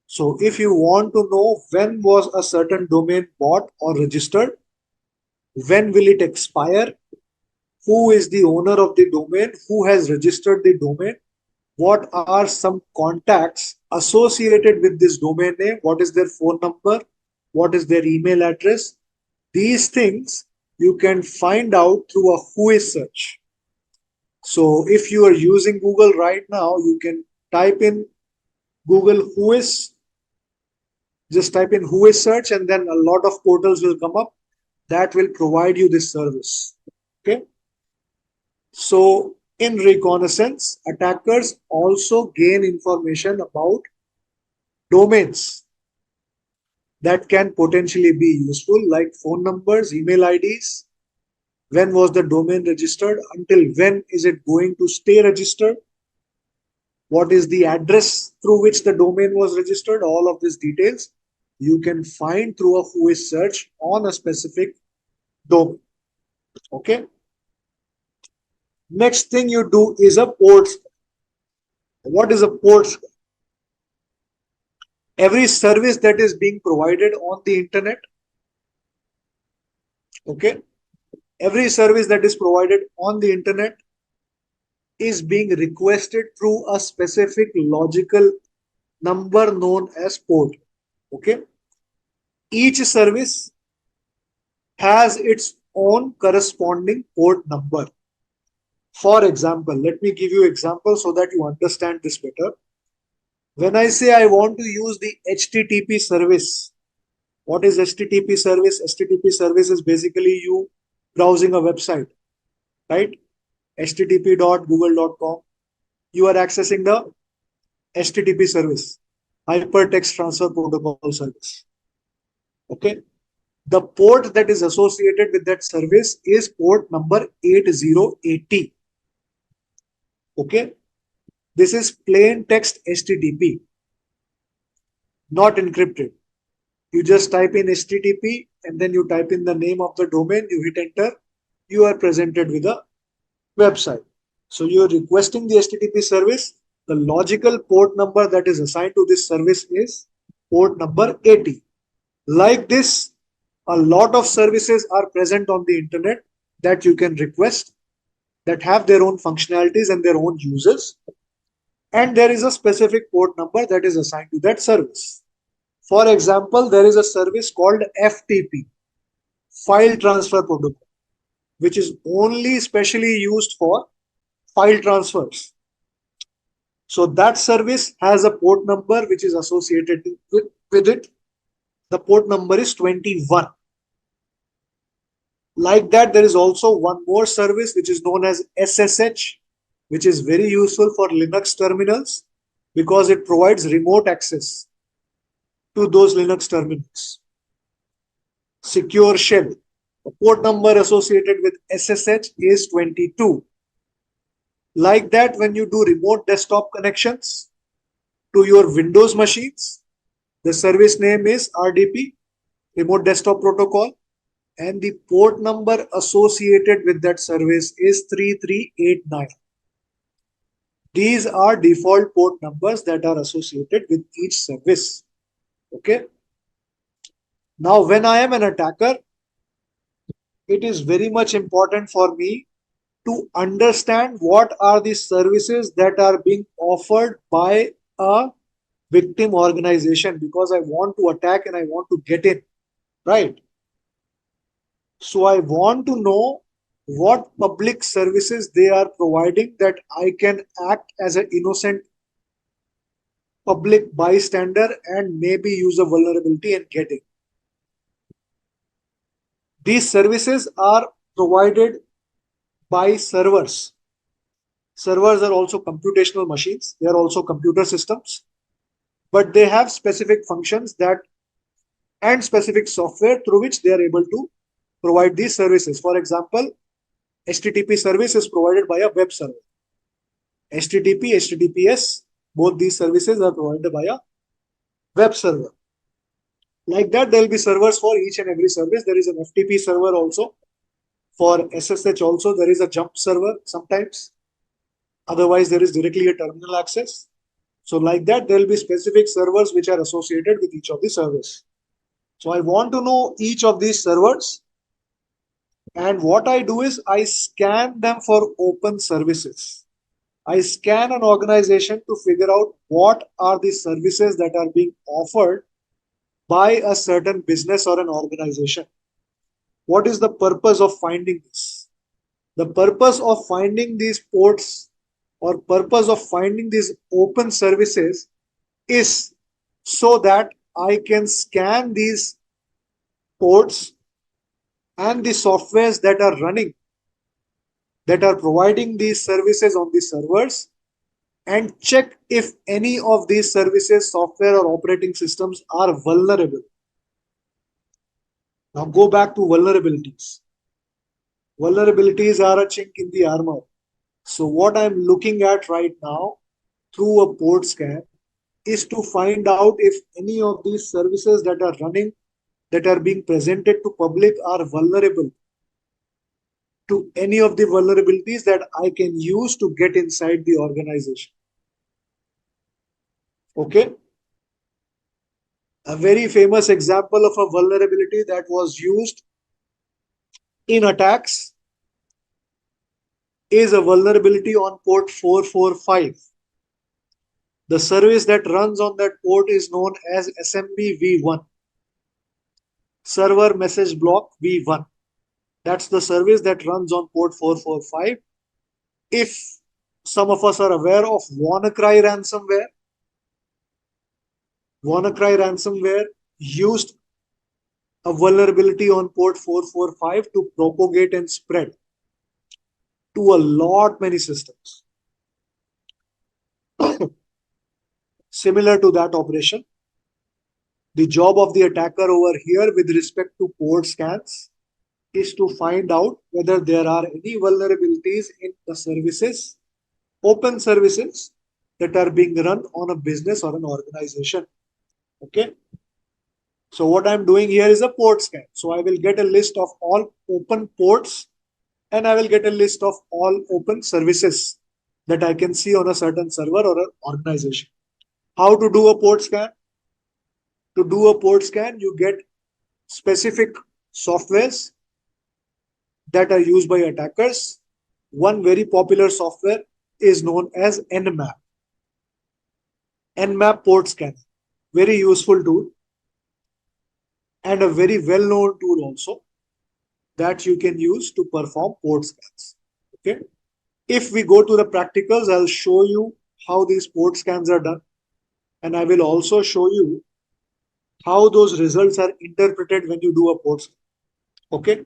So if you want to know when was a certain domain bought or registered, when will it expire, who is the owner of the domain, who has registered the domain, what are some contacts associated with this domain name, what is their phone number, what is their email address, these things you can find out through a whois search. So if you are using Google right now, you can type in Google whois, just type in whois search, and then a lot of portals will come up that will provide you this service. Okay. So in reconnaissance, attackers also gain information about domains that can potentially be useful, like phone numbers, email IDs, when was the domain registered, until when is it going to stay registered, what is the address through which the domain was registered, all of these details you can find through a whois search on a specific domain. Okay. Next thing you do is a port scan. What is a port scan? Every service that is being provided on the internet, okay, every service that is provided on the internet is being requested through a specific logical number known as port. Okay. Each service has its own corresponding port number. For example, let me give you example so that you understand this better. When I say I want to use the HTTP service, what is HTTP service? HTTP service is basically you browsing a website, right? http.google.com. You are accessing the HTTP service, Hypertext Transfer Protocol service. Okay. The port that is associated with that service is port number 8080. Okay. This is plain text HTTP, not encrypted. You just type in HTTP and then you type in the name of the domain, you hit enter, you are presented with a website. So you're requesting the HTTP service. The logical port number that is assigned to this service is port number 80. Like this, a lot of services are present on the internet that you can request, that have their own functionalities and their own users. And there is a specific port number that is assigned to that service. For example, there is a service called FTP, File Transfer Protocol, which is only specially used for file transfers. So that service has a port number which is associated with it. The port number is 21. Like that, there is also one more service which is known as SSH, which is very useful for Linux terminals because it provides remote access to those Linux terminals. Secure Shell. The port number associated with SSH is 22. Like that, when you do remote desktop connections to your Windows machines, the service name is RDP, Remote Desktop Protocol, and the port number associated with that service is 3389. These are default port numbers that are associated with each service. Okay. Now, when I am an attacker, it is very much important for me to understand what are the services that are being offered by a victim organization, because I want to attack and I want to get in, right? So I want to know what public services they are providing that I can act as an innocent public bystander and maybe use a vulnerability and get in. These services are provided by servers. Servers are also computational machines. They are also computer systems, but they have specific functions that and specific software through which they are able to provide these services. For example, HTTP service is provided by a web server. HTTP, HTTPS, both these services are provided by a web server. Like that, there will be servers for each and every service. There is an FTP server also. For SSH also, there is a jump server sometimes. Otherwise, there is directly a terminal access. So like that, there will be specific servers which are associated with each of the servers. So I want to know each of these servers. And what I do is I scan them for open services. I scan an organization to figure out what are the services that are being offered by a certain business or an organization. What is the purpose of finding this? The purpose of finding these ports or purpose of finding these open services is so that I can scan these ports and the softwares that are running, that are providing these services on the servers, and check if any of these services, software or operating systems are vulnerable. Now go back to vulnerabilities. Vulnerabilities are a chink in the armor. So what I'm looking at right now through a port scan is to find out if any of these services that are running, that are being presented to public, are vulnerable to any of the vulnerabilities that I can use to get inside the organization. Okay. A very famous example of a vulnerability that was used in attacks is a vulnerability on port 445. The service that runs on that port is known as SMB v1, Server Message Block v1. That's the service that runs on port 445. If some of us are aware of WannaCry ransomware, WannaCry ransomware used a vulnerability on port 445 to propagate and spread to a lot many systems. Similar to that operation, the job of the attacker over here with respect to port scans is to find out whether there are any vulnerabilities in the services, open services, that are being run on a business or an organization. Okay. So what I'm doing here is a port scan. So I will get a list of all open ports and I will get a list of all open services that I can see on a certain server or an organization. How to do a port scan? To do a port scan, you get specific softwares that are used by attackers. One very popular software is known as Nmap. Nmap port scan. Very useful tool and a very well-known tool also that you can use to perform port scans. Okay. If we go to the practicals, I'll show you how these port scans are done. And I will also show you how those results are interpreted when you do a port scan. Okay.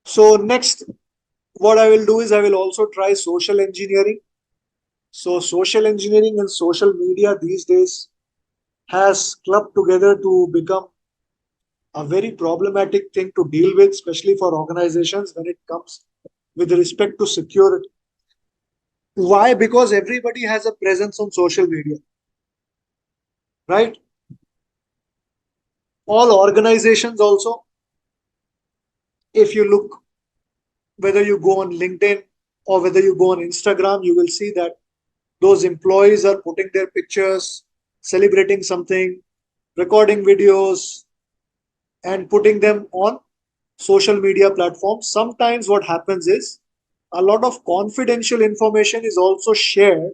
So next, what I will do is I will also try social engineering. So social engineering and social media these days has clubbed together to become a very problematic thing to deal with, especially for organizations when it comes with respect to security. Why? Because everybody has a presence on social media, right? All organizations also, if you look, whether you go on LinkedIn or whether you go on Instagram, you will see that those employees are putting their pictures, celebrating something, recording videos, and putting them on social media platforms. Sometimes what happens is a lot of confidential information is also shared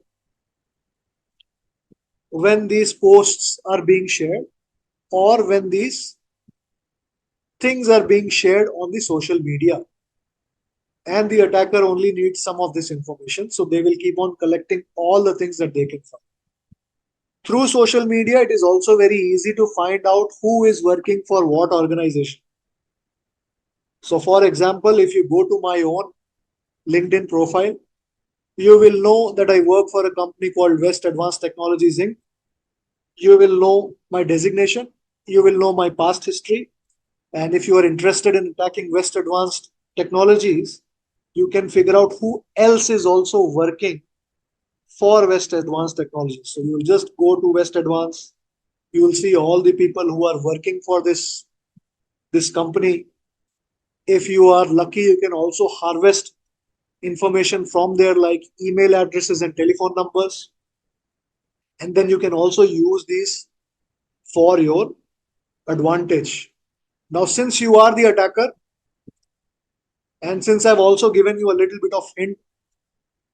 when these posts are being shared or when these things are being shared on the social media. And the attacker only needs some of this information, so they will keep on collecting all the things that they can find. Through social media, it is also very easy to find out who is working for what organization. So, for example, if you go to my own LinkedIn profile, you will know that I work for a company called West Advanced Technologies Inc. You will know my designation, you will know my past history, and if you are interested in attacking West Advanced Technologies, you can figure out who else is also working for West Advanced Technologies. So you will just go to West Advanced, you will see all the people who are working for this company. If you are lucky, you can also harvest information from there like email addresses and telephone numbers. And then you can also use these for your advantage. Now, since you are the attacker, and since I've also given you a little bit of hint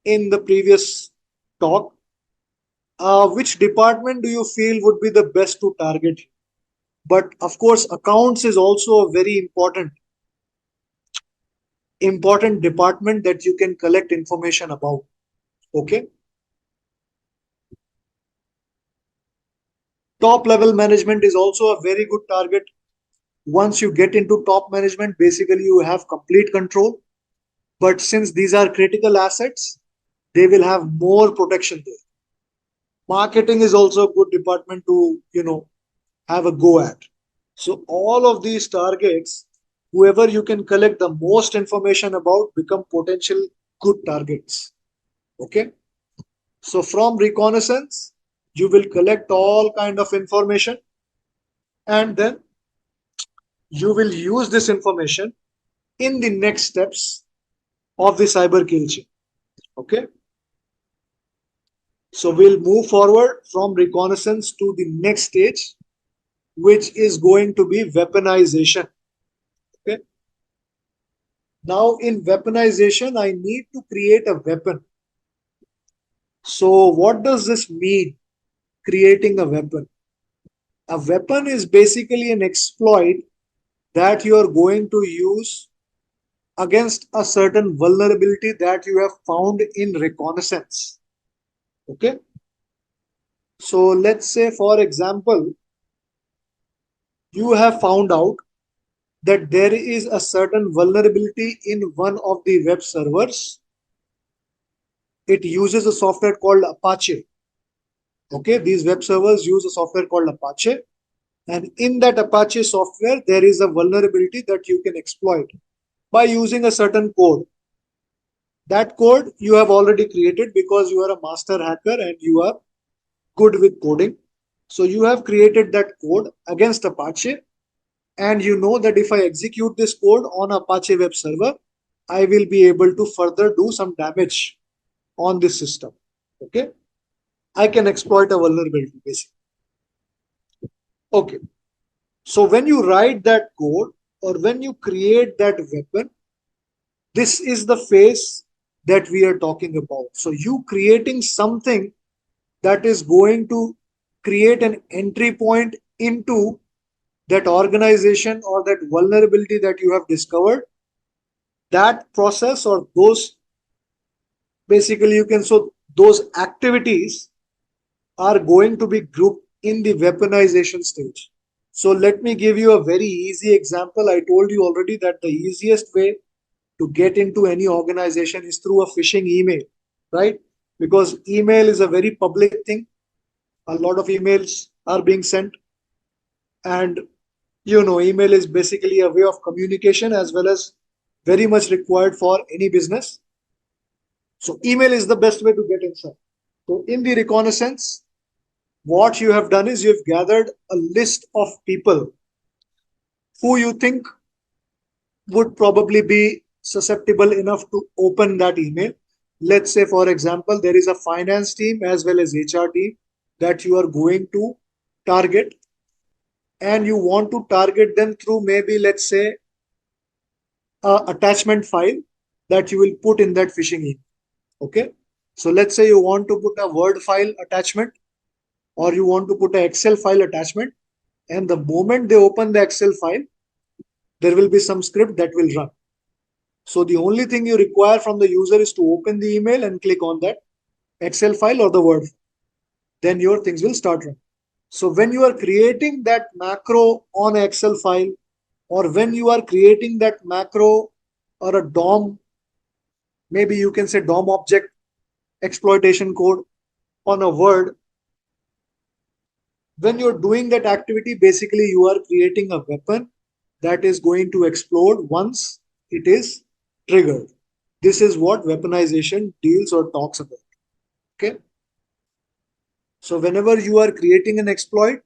in the previous talk, which department do you feel would be the best to target? But of course, accounts is also a very important department that you can collect information about. Okay. Top level management is also a very good target. Once you get into top management, basically you have complete control. But since these are critical assets, they will have more protection there. Marketing is also a good department to, have a go at. So all of these targets, whoever you can collect the most information about, become potential good targets. Okay. So from reconnaissance, you will collect all kind of information and then you will use this information in the next steps of the cyber kill chain. Okay. So we'll move forward from reconnaissance to the next stage, which is going to be weaponization. Okay. Now in weaponization, I need to create a weapon. So what does this mean? Creating a weapon. A weapon is basically an exploit that you are going to use against a certain vulnerability that you have found in reconnaissance. Okay. So let's say, for example, you have found out that there is a certain vulnerability in one of the web servers. It uses a software called Apache. Okay, these web servers use a software called Apache. And in that Apache software, there is a vulnerability that you can exploit by using a certain code. That code you have already created because you are a master hacker and you are good with coding. So you have created that code against Apache, and you know that if I execute this code on Apache web server, I will be able to further do some damage on this system. Okay, I can exploit a vulnerability basically. Okay, so when you write that code or when you create that weapon, this is the phase that we are talking about. So you creating something that is going to create an entry point into that organization or that vulnerability that you have discovered, that process or those, basically you can, so those activities are going to be grouped in the weaponization stage. So let me give you a very easy example. I told you already that the easiest way to get into any organization is through a phishing email, right? Because email is a very public thing. A lot of emails are being sent, and email is basically a way of communication as well as very much required for any business. So email is the best way to get inside. So in the reconnaissance, what you have done is you've gathered a list of people who you think would probably be susceptible enough to open that email. Let's say, for example, there is a finance team as well as HR team that you are going to target, and you want to target them through maybe, let's say, a attachment file that you will put in that phishing email. Okay. So let's say you want to put a Word file attachment or you want to put an Excel file attachment. And the moment they open the Excel file, there will be some script that will run. So the only thing you require from the user is to open the email and click on that Excel file or the Word. Then your things will start running. So when you are creating that macro on an Excel file, or when you are creating that macro or a DOM, maybe you can say DOM object exploitation code on a Word, when you're doing that activity, basically you are creating a weapon that is going to explode once it is triggered. This is what weaponization deals or talks about. Okay. So whenever you are creating an exploit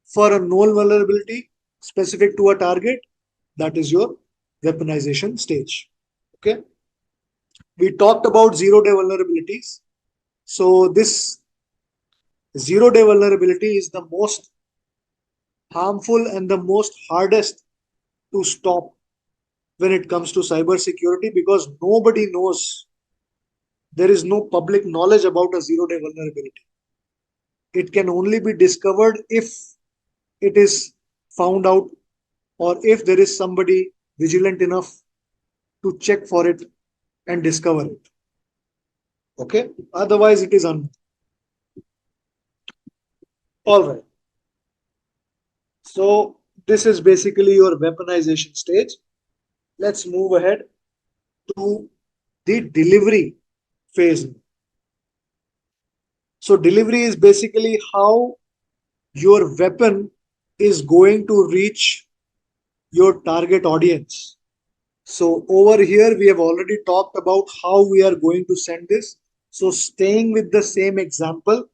for a known vulnerability specific to a target, that is your weaponization stage. Okay. We talked about zero-day vulnerabilities. So this zero-day vulnerability is the most harmful and the most hardest to stop when it comes to cybersecurity, because nobody knows. There is no public knowledge about a zero-day vulnerability. It can only be discovered if it is found out or if there is somebody vigilant enough to check for it and discover it. Okay. Otherwise, it is unknown. All right. So this is basically your weaponization stage. Let's move ahead to the delivery phase. So delivery is basically how your weapon is going to reach your target audience. So over here, we have already talked about how we are going to send this. So staying with the same example,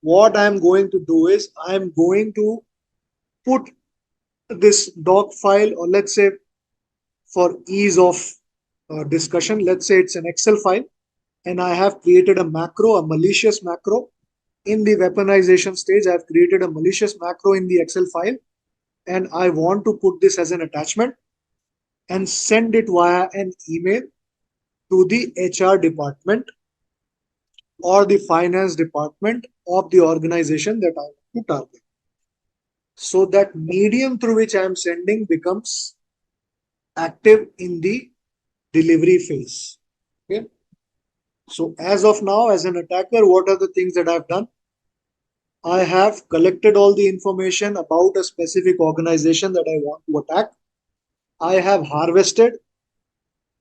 what I'm going to do is I'm going to put this doc file, or let's say for ease of discussion, let's say it's an Excel file, and I have created a macro, a malicious macro. In the weaponization stage, I've created a malicious macro in the Excel file, and I want to put this as an attachment and send it via an email to the HR department or the finance department of the organization that I want to target. So that medium through which I am sending becomes active in the delivery phase. Okay. So as of now, as an attacker, what are the things that I've done? I have collected all the information about a specific organization that I want to attack. I have harvested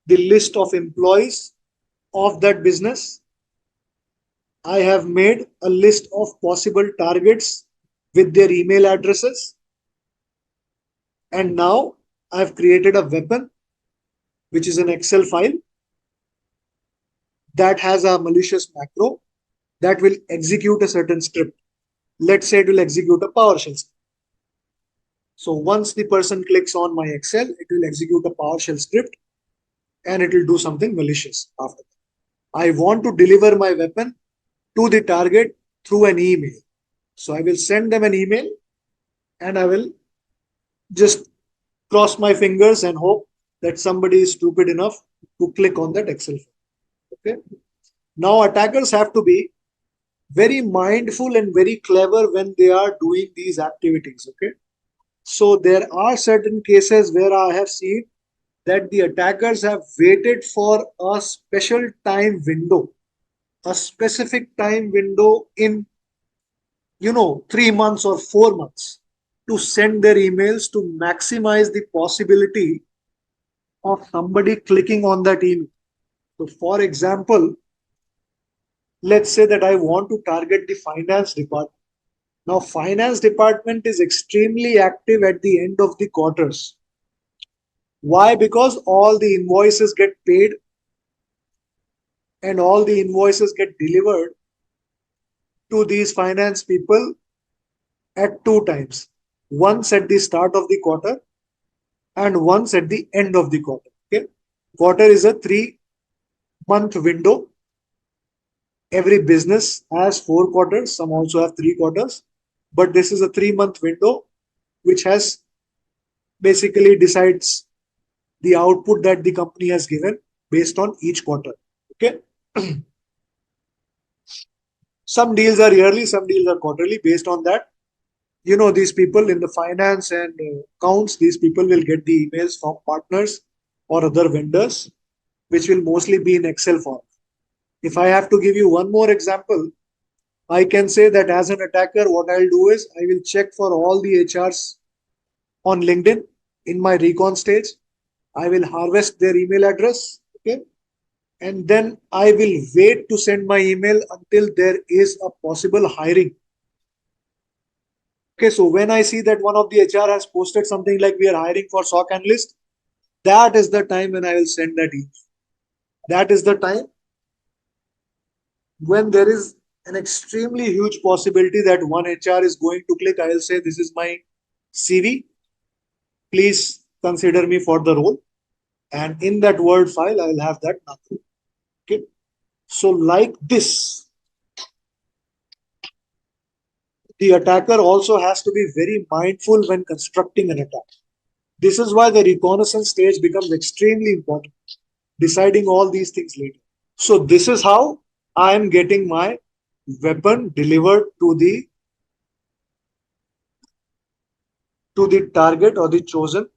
the list of employees of that business. I have made a list of possible targets with their email addresses. And now I've created a weapon, which is an Excel file. that has a malicious macro that will execute a certain script. Let's say it will execute a PowerShell script. So once the person clicks on my Excel, it will execute a PowerShell script and it will do something malicious after that. I want to deliver my weapon to the target through an email. So I will send them an email and I will just cross my fingers and hope that somebody is stupid enough to click on that Excel file. Okay. Now attackers have to be very mindful and very clever when they are doing these activities. Okay. So there are certain cases where I have seen that the attackers have waited for a special time window, a specific time window in 3 months or 4 months to send their emails to maximize the possibility of somebody clicking on that email. So for example, let's say that I want to target the finance department. Now finance department is extremely active at the end of the quarters. Why? Because all the invoices get paid and all the invoices get delivered to these finance people at two times. Once at the start of the quarter and once at the end of the quarter. Okay. Quarter is a 3-month window. Every business has 4 quarters, some also have 3 quarters, but this is a 3-month window which has basically decides the output that the company has given based on each quarter. Okay. Some deals are yearly, some deals are quarterly. Based on that, these people in the finance and accounts, these people will get the emails from partners or other vendors, which will mostly be in Excel form. If I have to give you one more example, I can say that as an attacker, what I'll do is I will check for all the HRs on LinkedIn in my recon stage. I will harvest their email address. Okay. And then I will wait to send my email until there is a possible hiring. Okay, so when I see that one of the HR has posted something like we are hiring for SOC analyst, that is the time when I will send that email. That is the time when there is an extremely huge possibility that one HR is going to click. I will say, this is my CV. Please consider me for the role. And in that Word file, I will have that macro. Okay. So like this, the attacker also has to be very mindful when constructing an attack. This is why the reconnaissance stage becomes extremely important, deciding all these things later. So this is how I am getting my weapon delivered to the target or the chosen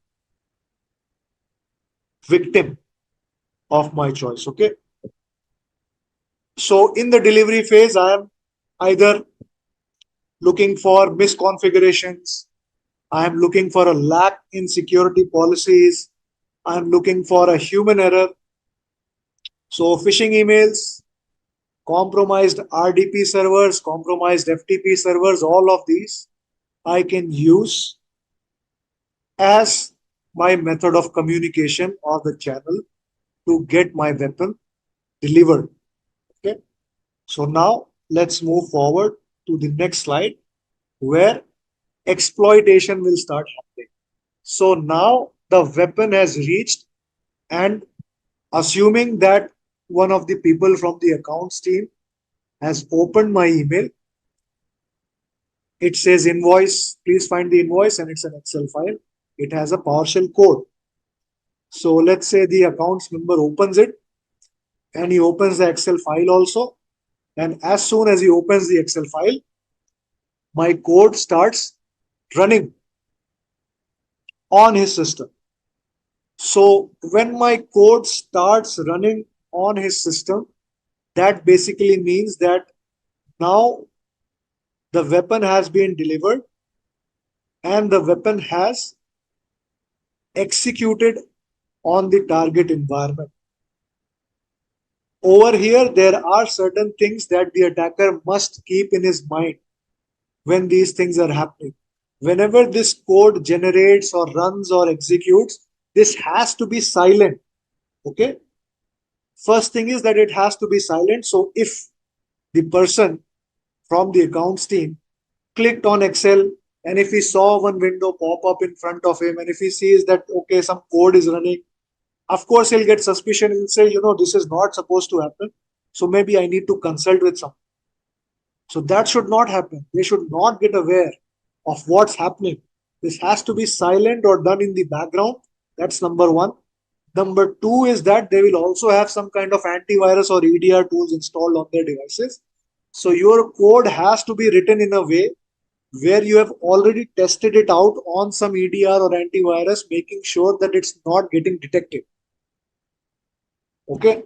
victim of my choice. Okay. So in the delivery phase, I am either looking for misconfigurations, I am looking for a lack in security policies, I am looking for a human error. So phishing emails, compromised RDP servers, compromised FTP servers, all of these I can use as my method of communication or the channel to get my weapon delivered. Okay. So now let's move forward to the next slide where exploitation will start happening. So now the weapon has reached, and assuming that one of the people from the accounts team has opened my email, it says invoice, please find the invoice, and it's an Excel file. It has a PowerShell code. So let's say the accounts member opens it and he opens the Excel file also. And as soon as he opens the Excel file, my code starts running on his system. So when my code starts running on his system, that basically means that now the weapon has been delivered and the weapon has executed on the target environment. Over here, there are certain things that the attacker must keep in his mind when these things are happening. Whenever this code generates or runs or executes, this has to be silent. Okay. First thing is that it has to be silent. So if the person from the accounts team clicked on Excel, and if he saw one window pop up in front of him, and if he sees that, okay, some code is running, of course he'll get suspicion. He'll say, this is not supposed to happen. So maybe I need to consult with someone. So that should not happen. They should not get aware of what's happening. This has to be silent or done in the background. That's number one. Number two is that they will also have some kind of antivirus or EDR tools installed on their devices. So your code has to be written in a way where you have already tested it out on some EDR or antivirus, making sure that it's not getting detected. Okay.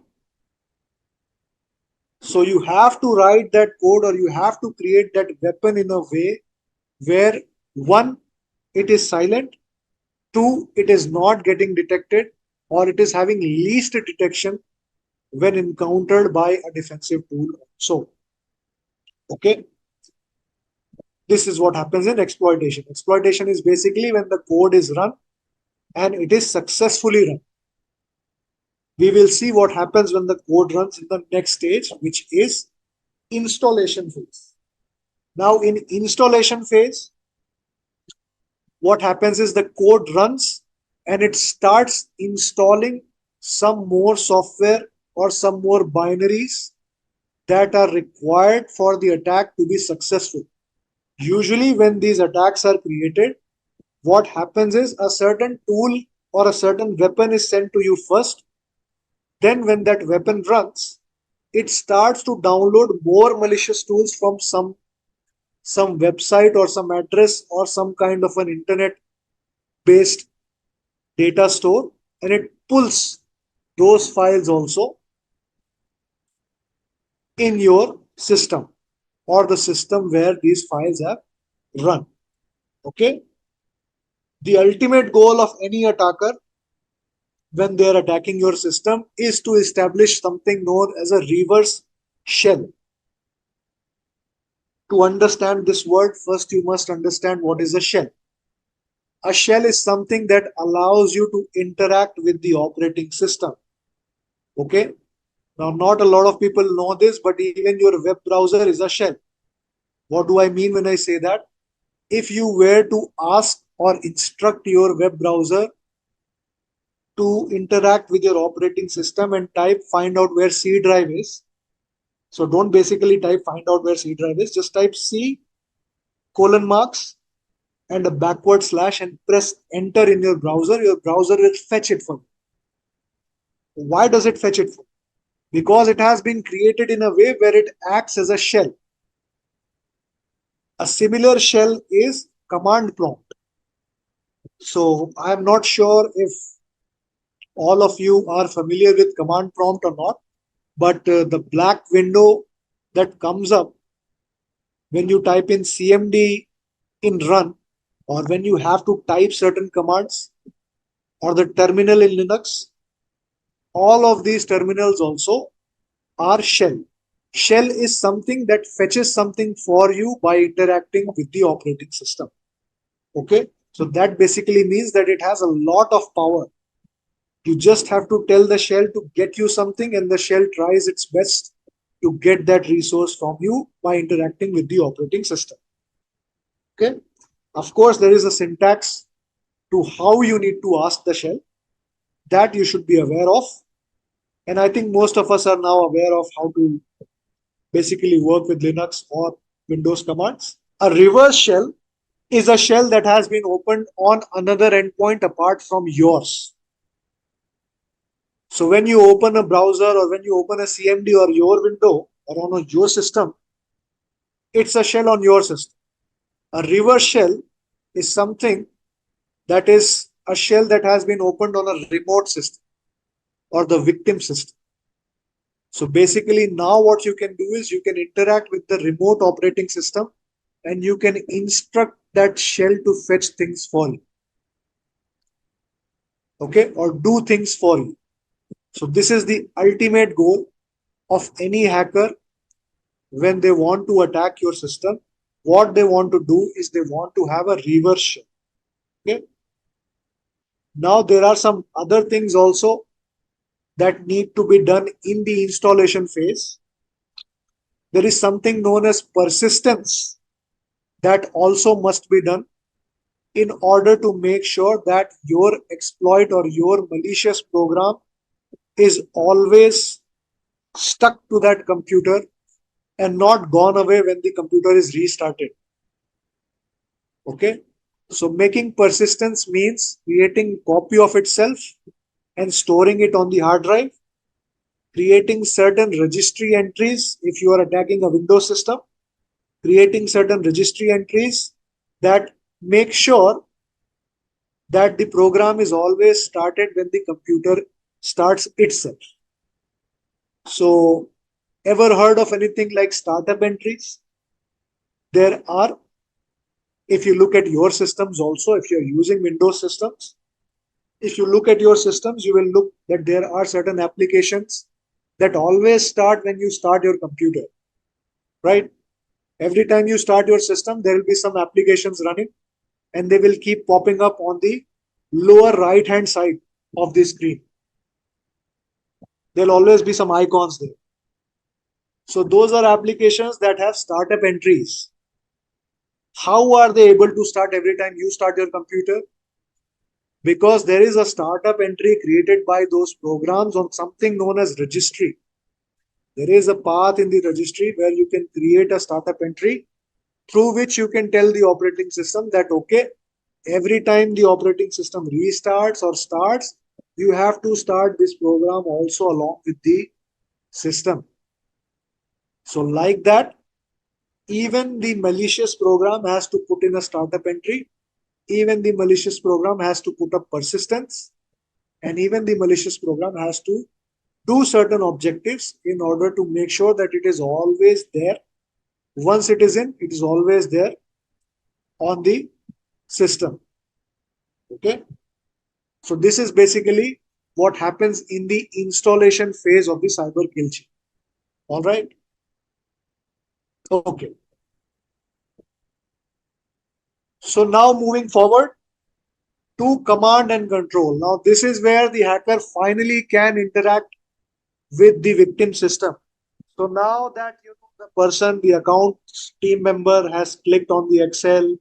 So you have to write that code, or you have to create that weapon in a way where one, it is silent, two, it is not getting detected, or it is having least detection when encountered by a defensive tool. So, okay, this is what happens in exploitation. Exploitation is basically when the code is run and it is successfully run. We will see what happens when the code runs in the next stage, which is installation phase. Now, in installation phase, what happens is the code runs and it starts installing some more software or some more binaries that are required for the attack to be successful. Usually, when these attacks are created, what happens is a certain tool or a certain weapon is sent to you first. Then, when that weapon runs, it starts to download more malicious tools from some website or some address or some kind of an internet based data store, and it pulls those files also in your system or the system where these files have run. Okay. The ultimate goal of any attacker when they are attacking your system is to establish something known as a reverse shell. To understand this word, first you must understand what is a shell. A shell is something that allows you to interact with the operating system. Okay. Now, not a lot of people know this, but even your web browser is a shell. What do I mean when I say that? If you were to ask or instruct your web browser to interact with your operating system and type find out where C drive is. So don't basically type find out where C drive is, just type C colon marks and a backward slash and press enter in your browser will fetch it for you. Why does it fetch it for you? Because it has been created in a way where it acts as a shell. A similar shell is command prompt. So I'm not sure if all of you are familiar with command prompt or not, but the black window that comes up when you type in CMD in run, or when you have to type certain commands, or the terminal in Linux, all of these terminals also are shell. Shell is something that fetches something for you by interacting with the operating system. Okay, so that basically means that it has a lot of power. You just have to tell the shell to get you something, and the shell tries its best to get that resource from you by interacting with the operating system. Okay. Of course, there is a syntax to how you need to ask the shell that you should be aware of. And I think most of us are now aware of how to basically work with Linux or Windows commands. A reverse shell is a shell that has been opened on another endpoint apart from yours. So when you open a browser or when you open a CMD or your window or on your system, it's a shell on your system. A reverse shell is something that is a shell that has been opened on a remote system or the victim system. So basically now what you can do is you can interact with the remote operating system and you can instruct that shell to fetch things for you. Okay, or do things for you. So this is the ultimate goal of any hacker when they want to attack your system. What they want to do is they want to have a reverse shell. Okay. Now there are some other things also that need to be done in the installation phase. There is something known as persistence that also must be done in order to make sure that your exploit or your malicious program is always stuck to that computer and not gone away when the computer is restarted. Okay. So making persistence means creating copy of itself and storing it on the hard drive, creating certain registry entries if you are attacking a Windows system, creating certain registry entries that make sure that the program is always started when the computer starts itself. So, ever heard of anything like startup entries? There are, if you look at your systems also, if you're using Windows systems, if you look at your systems, you will look that there are certain applications that always start when you start your computer, right? Every time you start your system, there will be some applications running and they will keep popping up on the lower right hand side of the screen. There'll always be some icons there. So those are applications that have startup entries. How are they able to start every time you start your computer? Because there is a startup entry created by those programs on something known as registry. There is a path in the registry where you can create a startup entry through which you can tell the operating system that, okay, every time the operating system restarts or starts, you have to start this program also along with the system. So like that, even the malicious program has to put in a startup entry. Even the malicious program has to put up persistence. And even the malicious program has to do certain objectives in order to make sure that it is always there. Once it is in, it is always there on the system. Okay. So this is basically what happens in the installation phase of the cyber kill chain. All right. Okay. So now moving forward to command and control. Now this is where the hacker finally can interact with the victim system. So now that the person, the account team member has clicked on the Excel,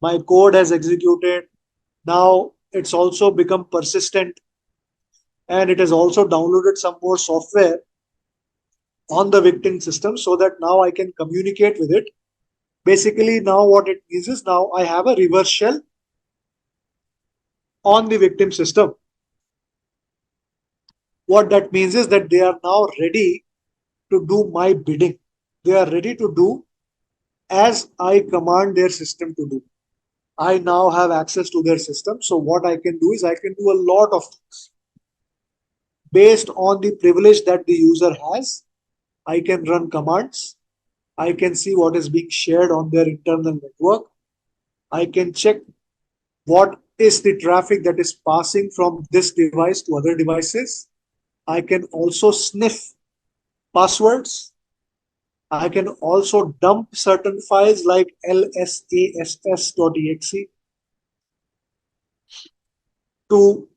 my code has executed. Now it's also become persistent and it has also downloaded some more software on the victim system so that now I can communicate with it. Basically, now what it means is now I have a reverse shell on the victim system. What that means is that they are now ready to do my bidding. They are ready to do as I command their system to do. I now have access to their system. So what I can do is I can do a lot of things. Based on the privilege that the user has, I can run commands. I can see what is being shared on their internal network. I can check what is the traffic that is passing from this device to other devices. I can also sniff passwords. I can also dump certain files like lsass.exe to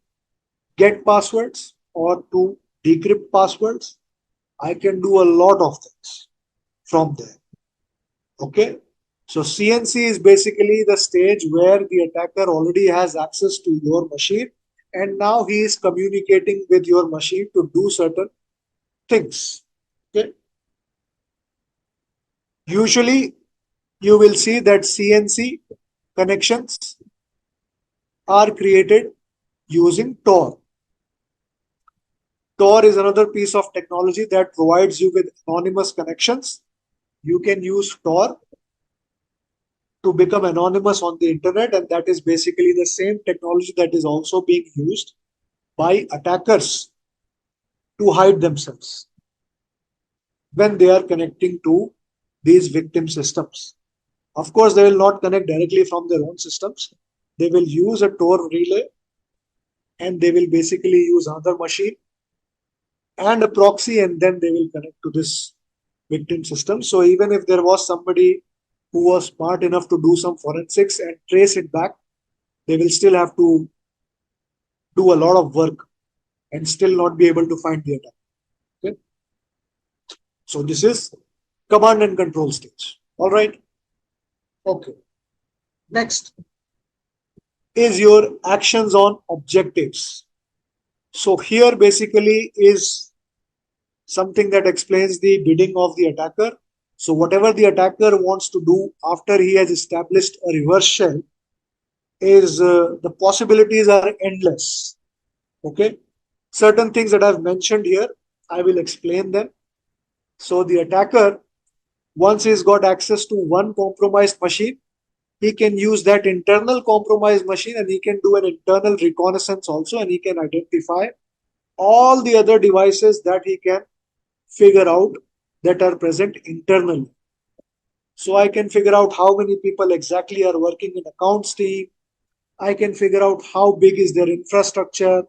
get passwords or to decrypt passwords. I can do a lot of things from there. Okay. So CNC is basically the stage where the attacker already has access to your machine and now he is communicating with your machine to do certain things. Okay. Usually you will see that CNC connections are created using Tor. Tor is another piece of technology that provides you with anonymous connections. You can use Tor to become anonymous on the internet, and that is basically the same technology that is also being used by attackers to hide themselves when they are connecting to these victim systems. Of course, they will not connect directly from their own systems. They will use a Tor relay and they will basically use another machine and a proxy, and then they will connect to this victim system. So even if there was somebody who was smart enough to do some forensics and trace it back, they will still have to do a lot of work and still not be able to find the attack. Okay. So this is command and control stage. All right. Okay. Next is your actions on objectives. So here basically is something that explains the bidding of the attacker. So whatever the attacker wants to do after he has established a reverse shell is the possibilities are endless. Okay. Certain things that I've mentioned here, I will explain them. So the attacker, once he's got access to one compromised machine, he can use that internal compromised machine and he can do an internal reconnaissance also, and he can identify all the other devices that he can figure out that are present internally. So I can figure out how many people exactly are working in accounts team. I can figure out how big is their infrastructure.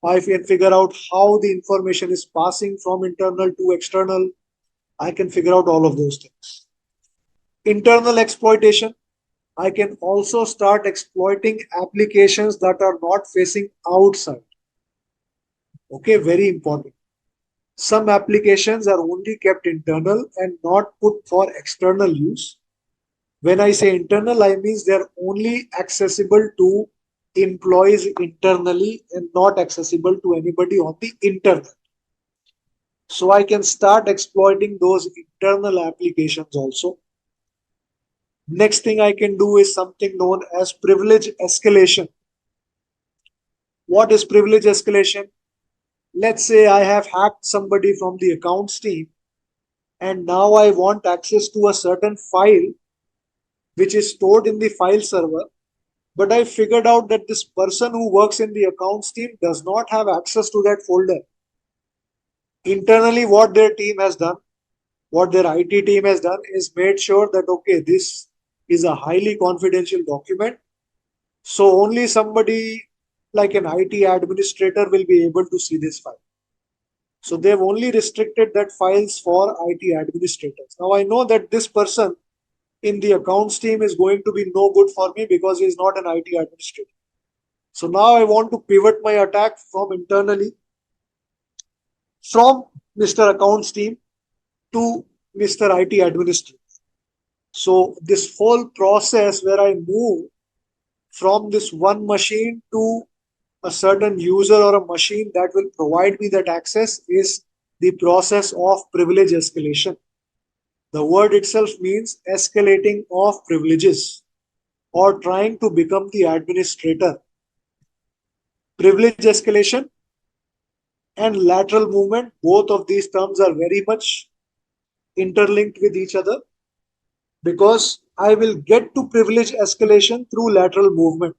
I can figure out how the information is passing from internal to external. I can figure out all of those things. Internal exploitation. I can also start exploiting applications that are not facing outside. Okay, very important. Some applications are only kept internal and not put for external use. When I say internal, I mean they're only accessible to employees internally and not accessible to anybody on the internet. So I can start exploiting those internal applications also. Next thing I can do is something known as privilege escalation. What is privilege escalation? Let's say I have hacked somebody from the accounts team and now I want access to a certain file which is stored in the file server, but I figured out that this person who works in the accounts team does not have access to that folder. Internally, what their team has done, what their IT team has done is made sure that, okay, this is a highly confidential document. So only somebody like an IT administrator will be able to see this file. So they've only restricted that files for IT administrators. Now I know that this person in the accounts team is going to be no good for me because he is not an IT administrator. So now I want to pivot my attack from internally from Mr. Accounts team to Mr. IT administrator. So this whole process where I move from this one machine to a certain user or a machine that will provide me that access is the process of privilege escalation. The word itself means escalating of privileges or trying to become the administrator. Privilege escalation and lateral movement, both of these terms are very much interlinked with each other because I will get to privilege escalation through lateral movement.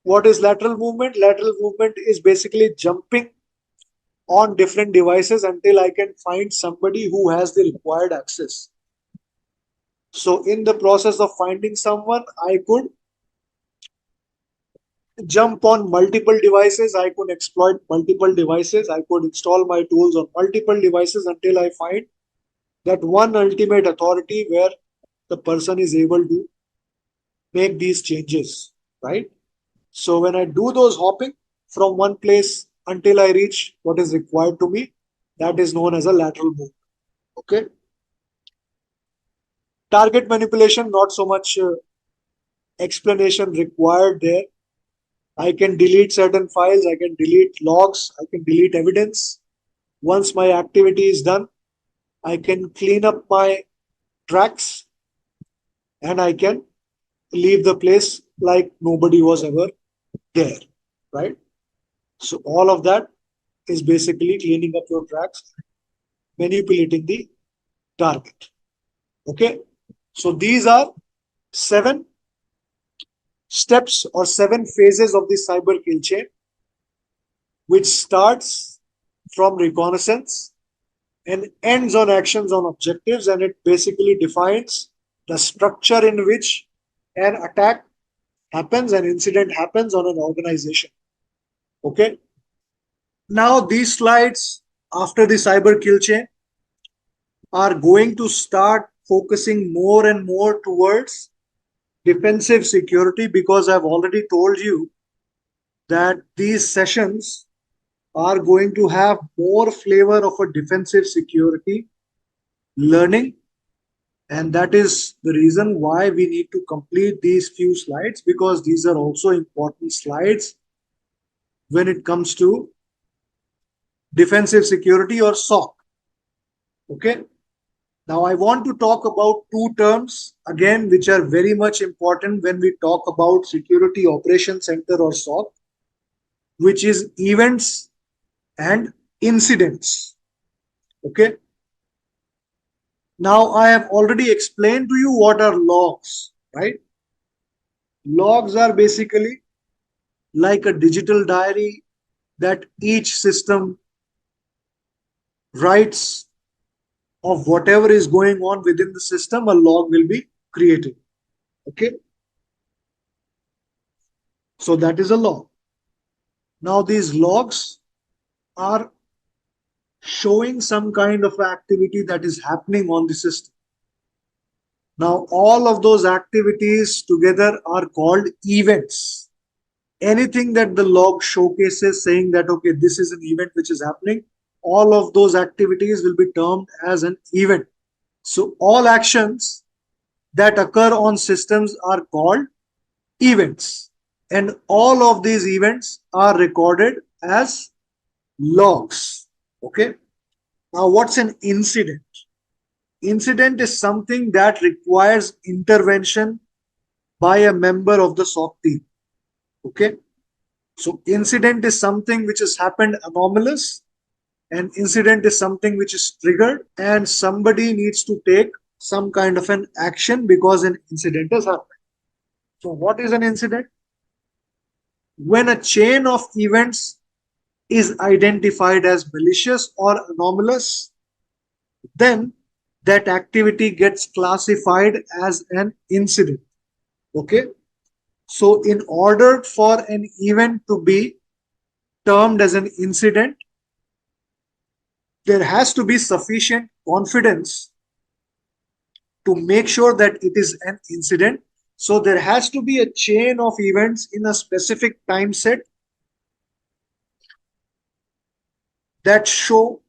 What is lateral movement? Lateral movement is basically jumping on different devices until I can find somebody who has the required access. So in the process of finding someone, I could jump on multiple devices, I could exploit multiple devices, I could install my tools on multiple devices until I find that one ultimate authority where the person is able to make these changes, right? So when I do those hopping from one place until I reach what is required to me, that is known as a lateral move. Okay. Target manipulation, not so much explanation required there. I can delete certain files, I can delete logs, I can delete evidence. Once my activity is done, I can clean up my tracks and I can leave the place like nobody was ever there, right? So all of that is basically cleaning up your tracks, manipulating the target. Okay. So these are 7 steps or 7 phases of the cyber kill chain, which starts from reconnaissance and ends on actions on objectives, and it basically defines the structure in which an attack happens, an incident happens on an organization. Okay. Now these slides after the cyber kill chain are going to start focusing more and more towards defensive security because I've already told you that these sessions are going to have more flavor of a defensive security learning. And that is the reason why we need to complete these few slides, because these are also important slides when it comes to defensive security or SOC. Okay. Now I want to talk about two terms again, which are very much important when we talk about security operations center or SOC, which is events and incidents. Okay. Now I have already explained to you what are logs, right? Logs are basically like a digital diary that each system writes of whatever is going on within the system. A log will be created. Okay. So that is a log. Now these logs are showing some kind of activity that is happening on the system. Now all of those activities together are called events. Anything that the log showcases saying that, okay, this is an event which is happening, all of those activities will be termed as an event. So all actions that occur on systems are called events. And all of these events are recorded as logs. Okay. Now what's an incident? Incident is something that requires intervention by a member of the SOC team. Okay. So incident is something which has happened anomalous, and incident is something which is triggered, and somebody needs to take some kind of an action because an incident has happened. So what is an incident? When a chain of events is identified as malicious or anomalous, then that activity gets classified as an incident. Okay. So in order for an event to be termed as an incident, there has to be sufficient confidence to make sure that it is an incident. So there has to be a chain of events in a specific time set that show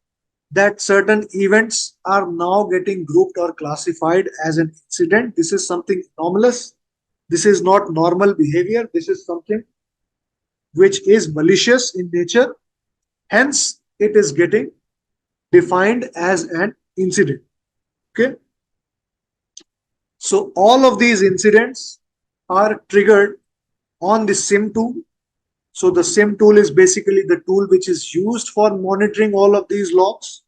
that certain events are now getting grouped or classified as an incident. This is something anomalous. This is not normal behavior. This is something which is malicious in nature. Hence, it is getting defined as an incident. Okay. So all of these incidents are triggered on the SIEM tool. So the SIEM tool is basically the tool which is used for monitoring all of these logs.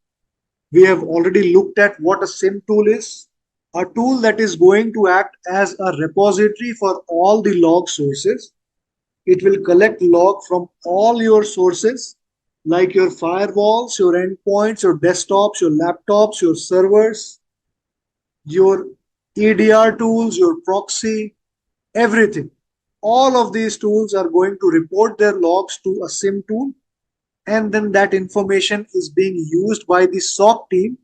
We have already looked at what a SIEM tool is. A tool that is going to act as a repository for all the log sources. It will collect log from all your sources, like your firewalls, your endpoints, your desktops, your laptops, your servers, your EDR tools, your proxy, everything. All of these tools are going to report their logs to a SIEM tool, and then that information is being used by the SOC team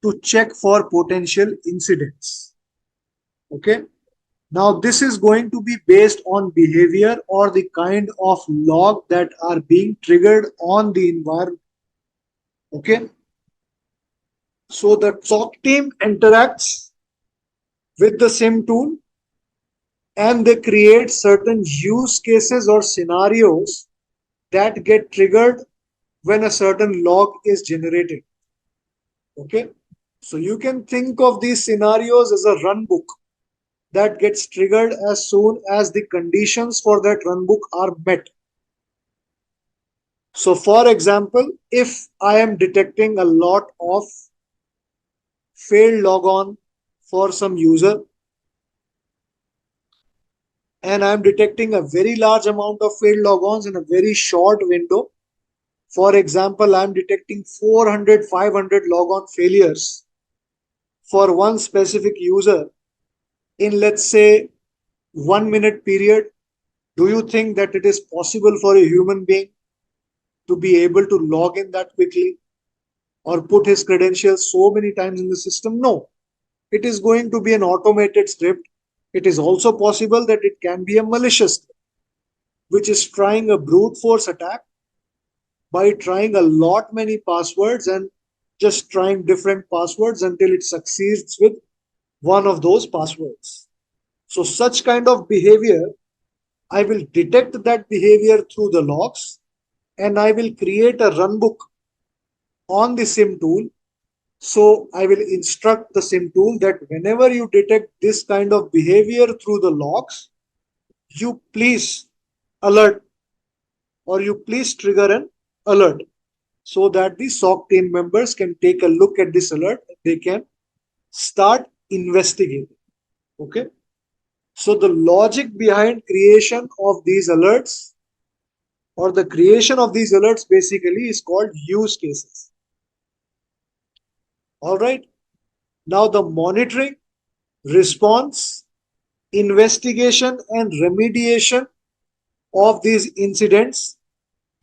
to check for potential incidents. Okay. Now this is going to be based on behavior or the kind of log that are being triggered on the environment. Okay. So the SOC team interacts with the SIEM tool, and they create certain use cases or scenarios that get triggered when a certain log is generated. Okay. So you can think of these scenarios as a runbook that gets triggered as soon as the conditions for that runbook are met. So for example, if I am detecting a lot of failed logon for some user, and I'm detecting a very large amount of failed logons in a very short window. For example, I'm detecting 400, 500 logon failures for one specific user in, let's say, 1 minute period. Do you think that it is possible for a human being to be able to log in that quickly or put his credentials so many times in the system? No, it is going to be an automated script. It is also possible that it can be a malicious script, which is trying a brute force attack by trying a lot many passwords and just trying different passwords until it succeeds with one of those passwords. So such kind of behavior, I will detect that behavior through the logs, and I will create a runbook on the SIM tool. So I will instruct the SIM tool that whenever you detect this kind of behavior through the logs, you please alert, or you please trigger an alert, so that the SOC team members can take a look at this alert. They can start investigating. Okay. So the logic behind creation of these alerts, or the creation of these alerts, basically is called use cases. All right. Now the monitoring, response, investigation and remediation of these incidents,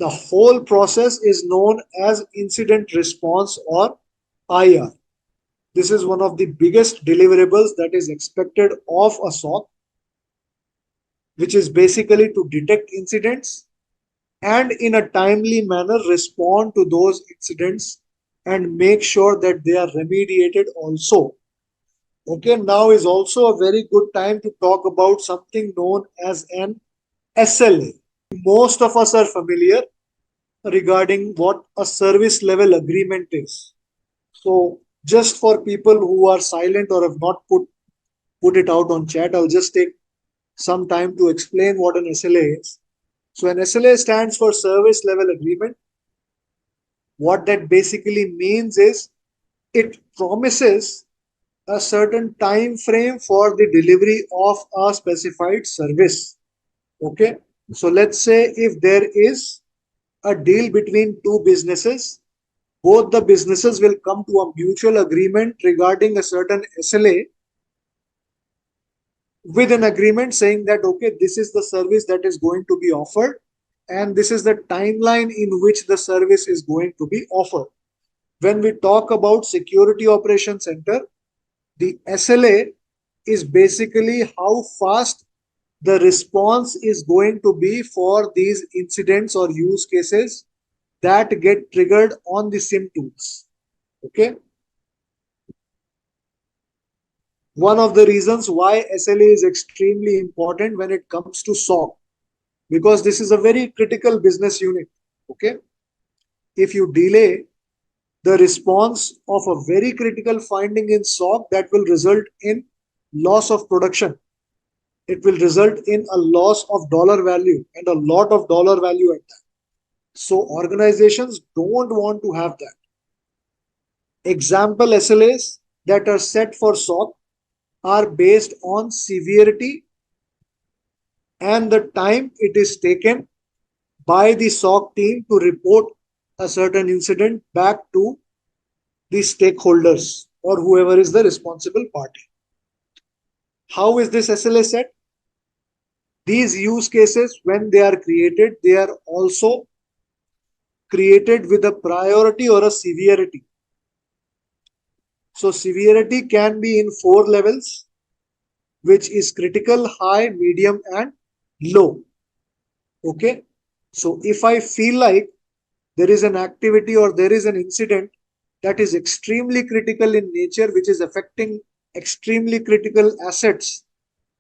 the whole process is known as incident response, or IR. This is one of the biggest deliverables that is expected of a SOC, which is basically to detect incidents and in a timely manner respond to those incidents and make sure that they are remediated also. Okay, now is also a very good time to talk about something known as an SLA. Most of us are familiar regarding what a service level agreement is. So just for people who are silent or have not put it out on chat, I'll just take some time to explain what an SLA is. So an SLA stands for service level agreement. What that basically means is it promises a certain time frame for the delivery of a specified service. Okay. So let's say if there is a deal between two businesses, both the businesses will come to a mutual agreement regarding a certain SLA, with an agreement saying that, okay, this is the service that is going to be offered and this is the timeline in which the service is going to be offered. When we talk about security operations center, the SLA is basically how fast the response is going to be for these incidents or use cases that get triggered on the SIM tools. Okay. One of the reasons why SLA is extremely important when it comes to SOC, because this is a very critical business unit. Okay. If you delay the response of a very critical finding in SOC, that will result in loss of production. It will result in a loss of dollar value, and a lot of dollar value at that. So organizations don't want to have that. Example SLAs that are set for SOC are based on severity and the time it is taken by the SOC team to report a certain incident back to the stakeholders or whoever is the responsible party. How is this SLA set? These use cases, when they are also created with a priority or a severity. So severity can be in 4 levels, which is critical, high, medium, and low. Okay. So if I feel like there is an activity or there is an incident that is extremely critical in nature, which is affecting extremely critical assets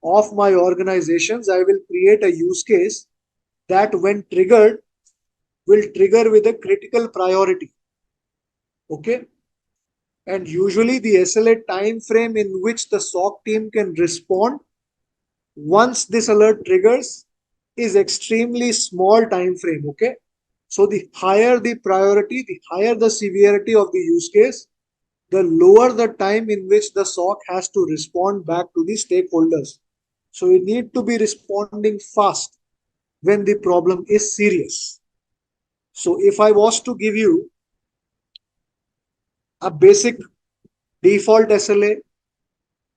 of my organizations, I will create a use case that, when triggered, will trigger with a critical priority. Okay. And usually the SLA time frame in which the SOC team can respond once this alert triggers is extremely small time frame. Okay. So the higher the priority, the higher the severity of the use case, the lower the time in which the SOC has to respond back to the stakeholders. So you need to be responding fast when the problem is serious. So if I was to give you a basic default SLA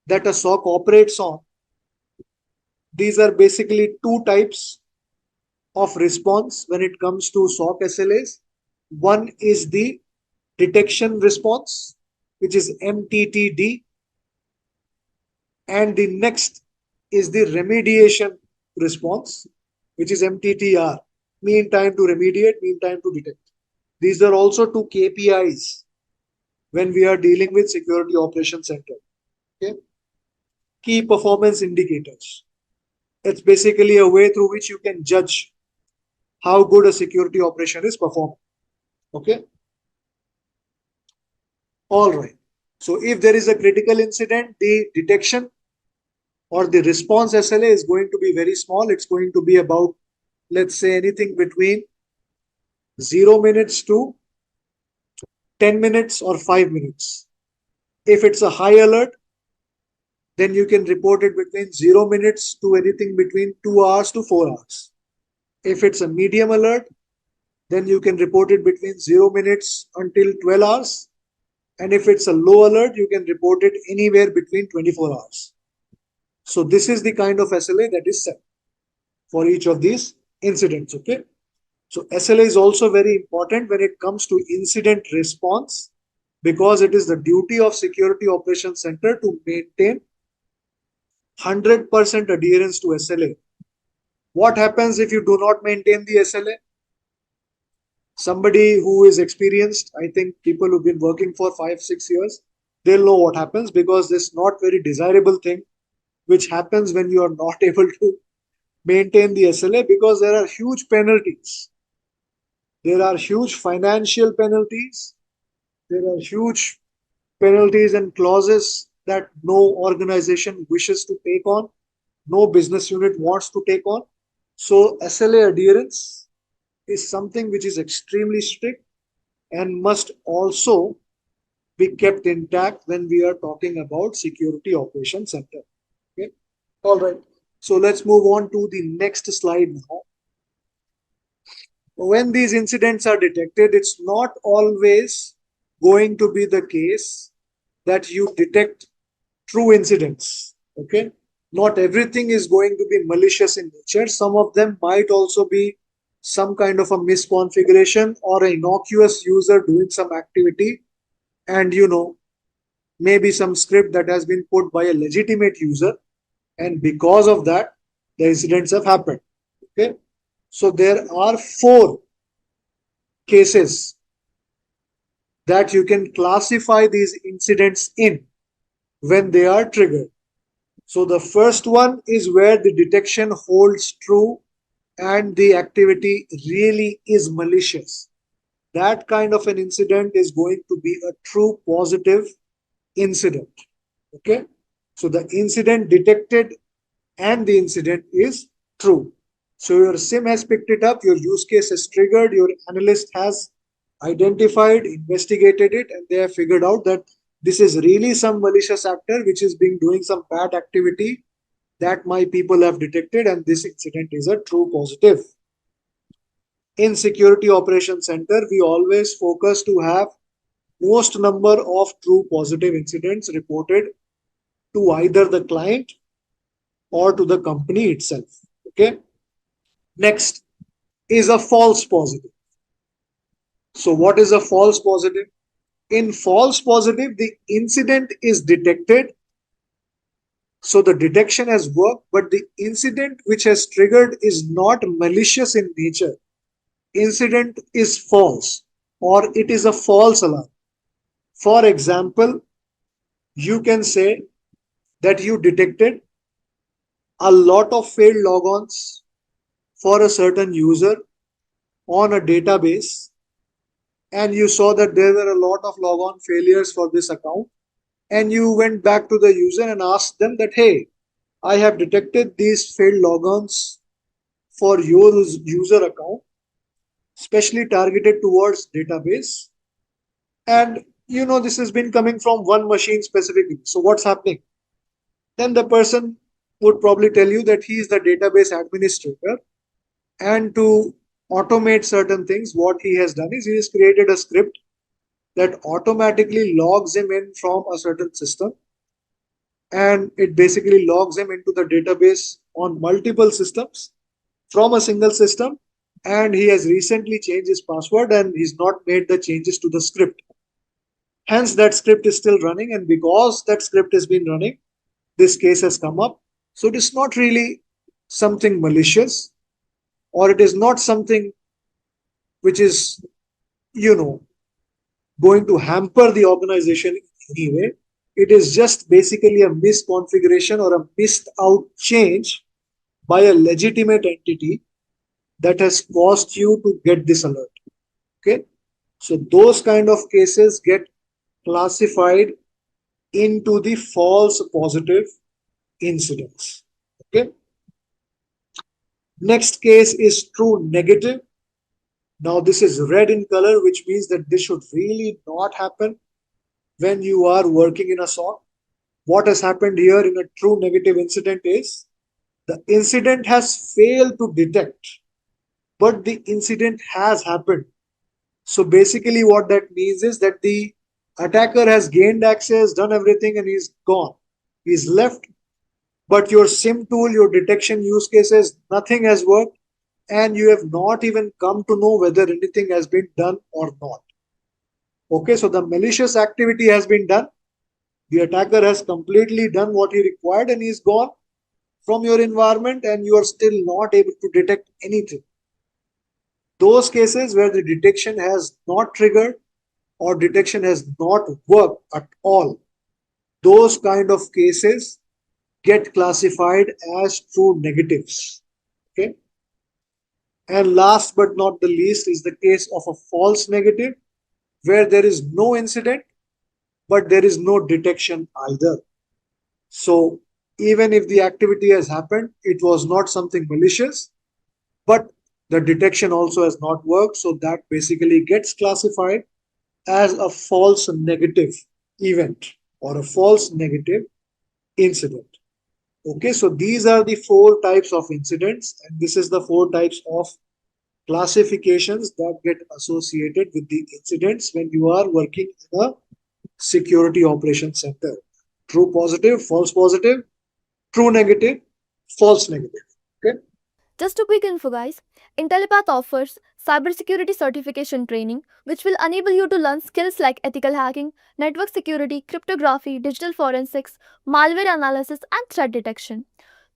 that a SOC operates on, these are basically two types of response when it comes to SOC SLAs. One is the detection response, which is MTTD, and the next is the remediation response, which is MTTR, mean time to remediate, mean time to detect. These are also two KPIs when we are dealing with security operations center. Okay? Key performance indicators. It's basically a way through which you can judge how good a security operation is performing. Okay. All right. So if there is a critical incident, the detection or the response SLA is going to be very small. It's going to be about, let's say, anything between 0 minutes to 10 minutes or 5 minutes. If it's a high alert, then you can report it between 0 minutes to anything between 2 hours to 4 hours. If it's a medium alert, then you can report it between 0 minutes until 12 hours. And if it's a low alert, you can report it anywhere between 24 hours. So this is the kind of SLA that is set for each of these incidents. Okay. So SLA is also very important when it comes to incident response, because it is the duty of Security Operations Center to maintain 100% adherence to SLA. What happens if you do not maintain the SLA? Somebody who is experienced, I think people who've been working for 5-6 years, they'll know what happens, because this not very desirable thing which happens when you are not able to maintain the SLA, because there are huge penalties. There are huge financial penalties. There are huge penalties and clauses that no organization wishes to take on, no business unit wants to take on. So SLA adherence is something which is extremely strict and must also be kept intact when we are talking about Security Operations Center. Okay. All right. So let's move on to the next slide now. When these incidents are detected, it's not always going to be the case that you detect true incidents. Okay. Not everything is going to be malicious in nature. Some of them might also be some kind of a misconfiguration or an innocuous user doing some activity, and maybe some script that has been put by a legitimate user, and because of that the incidents have happened. Okay. So there are 4 cases that you can classify these incidents in when they are triggered. So the first one is where the detection holds true and the activity really is malicious. That kind of an incident is going to be a true positive incident. Okay. So the incident detected and the incident is true. So your SIM has picked it up, your use case is triggered, your analyst has identified, investigated it, and they have figured out that this is really some malicious actor which is being doing some bad activity that my people have detected, and this incident is a true positive. In Security Operations Center, we always focus to have most number of true positive incidents reported to either the client or to the company itself. Okay. Next is a false positive. So what is a false positive? In false positive, the incident is detected. So the detection has worked, but the incident which has triggered is not malicious in nature. Incident is false, or it is a false alarm. For example, you can say that you detected a lot of failed logons for a certain user on a database, and you saw that there were a lot of logon failures for this account, and you went back to the user and asked them that, hey, I have detected these failed logons for your user account, specially targeted towards database, and this has been coming from one machine specifically. So what's happening? Then the person would probably tell you that he is the database administrator, and to automate certain things, what he has done is he has created a script that automatically logs him in from a certain system, and it basically logs him into the database on multiple systems from a single system, and he has recently changed his password and he's not made the changes to the script. Hence that script is still running, and because that script has been running, this case has come up. So it is not really something malicious, or it is not something which is you know, going to hamper the organization in any way. It is just basically a misconfiguration or a missed out change by a legitimate entity that has caused you to get this alert. Okay. So those kind of cases get classified into the false positive incidents. Okay. Next case is true negative. Now this is red in color, which means that this should really not happen when you are working in a SOC. What has happened here in a true negative incident is the incident has failed to detect, but the incident has happened. So basically, what that means is that the attacker has gained access, done everything, and he's gone. He's left, but your SIM tool, your detection use cases, nothing has worked, and you have not even come to know whether anything has been done or not. Okay, so the malicious activity has been done. The attacker has completely done what he required and he's gone from your environment, and you are still not able to detect anything. Those cases where the detection has not triggered or detection has not worked at all, those kind of cases get classified as true negatives. Okay. And last but not the least is the case of a false negative, where there is no incident, but there is no detection either. So even if the activity has happened, it was not something malicious, but the detection also has not worked. So that basically gets classified as a false negative event or a false negative incident. Okay, so these are the four types of incidents, and this is the four types of classifications that get associated with the incidents when you are working in a security operations center. True positive, false positive, true negative, false negative. Okay. Just a quick info, guys. Intellipaat offers cybersecurity certification training, which will enable you to learn skills like ethical hacking, network security, cryptography, digital forensics, malware analysis, and threat detection.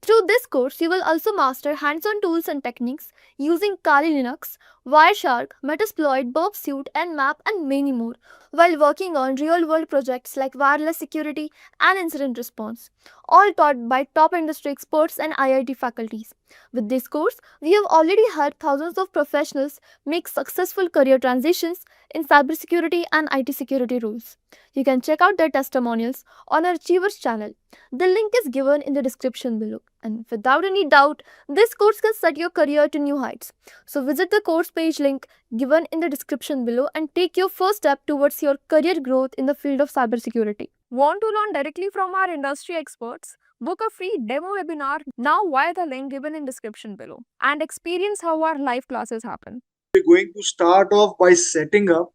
Through this course, you will also master hands-on tools and techniques using Kali Linux, Wireshark, Metasploit, Burp Suite, Nmap, and many more, while working on real-world projects like wireless security and incident response, all taught by top industry experts and IIT faculties. With this course, we have already helped thousands of professionals make successful career transitions in cybersecurity and IT security roles. You can check out their testimonials on our Achievers channel. The link is given in the description below. And without any doubt, this course can set your career to new heights. So visit the course page link given in the description below and take your first step towards your career growth in the field of cybersecurity. Want to learn directly from our industry experts? Book a free demo webinar now via the link given in description below and experience how our live classes happen. We're going to start off by setting up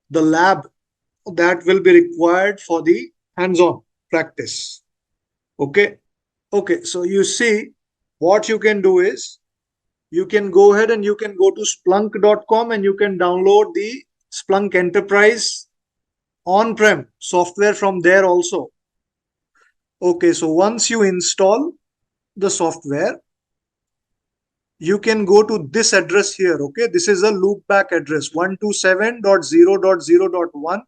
the lab that will be required for the hands-on practice. Okay. Okay. So you see, what you can do is you can go ahead and you can go to splunk.com and you can download the Splunk Enterprise on-prem software from there also. Okay, so once you install the software, you can go to this address here. Okay, this is a loopback address 127.0.0.1.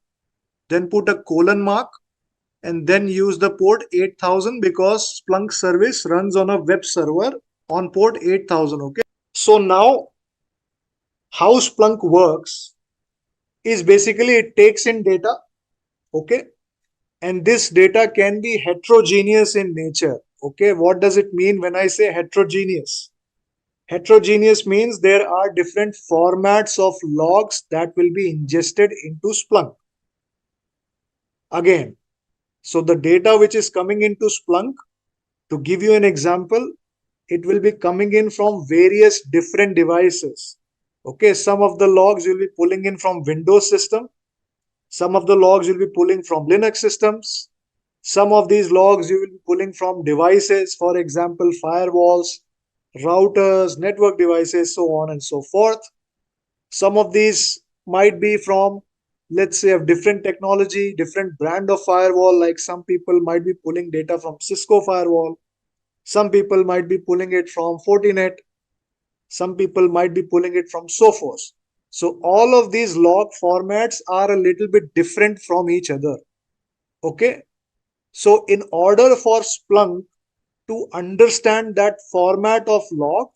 Then put a colon mark and then use the port 8000 because Splunk service runs on a web server on port 8000. Okay, so now how Splunk works is basically it takes in data. Okay, and this data can be heterogeneous in nature. Okay, what does it mean when I say heterogeneous? Heterogeneous means there are different formats of logs that will be ingested into Splunk. Again, so the data which is coming into Splunk, to give you an example, it will be coming in from various different devices. Okay, some of the logs you'll be pulling in from Windows system. Some of the logs you'll be pulling from Linux systems. Some of these logs you will be pulling from devices, for example, firewalls, routers, network devices, so on and so forth. Some of these might be from, let's say, a different technology, different brand of firewall, like some people might be pulling data from Cisco firewall. Some people might be pulling it from Fortinet. Some people might be pulling it from Sophos. So all of these log formats are a little bit different from each other. Okay. So in order for Splunk to understand that format of log,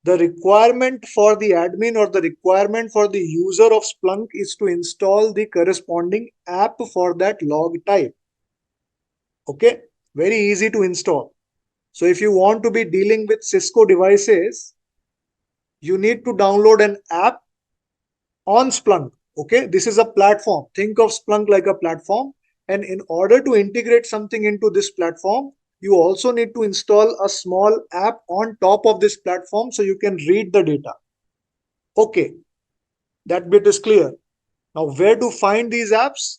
the requirement for the admin or the requirement for the user of Splunk is to install the corresponding app for that log type. Okay, very easy to install. So if you want to be dealing with Cisco devices, you need to download an app on Splunk. Okay, this is a platform. Think of Splunk like a platform. And in order to integrate something into this platform, you also need to install a small app on top of this platform so you can read the data. Okay, that bit is clear. Now, where to find these apps?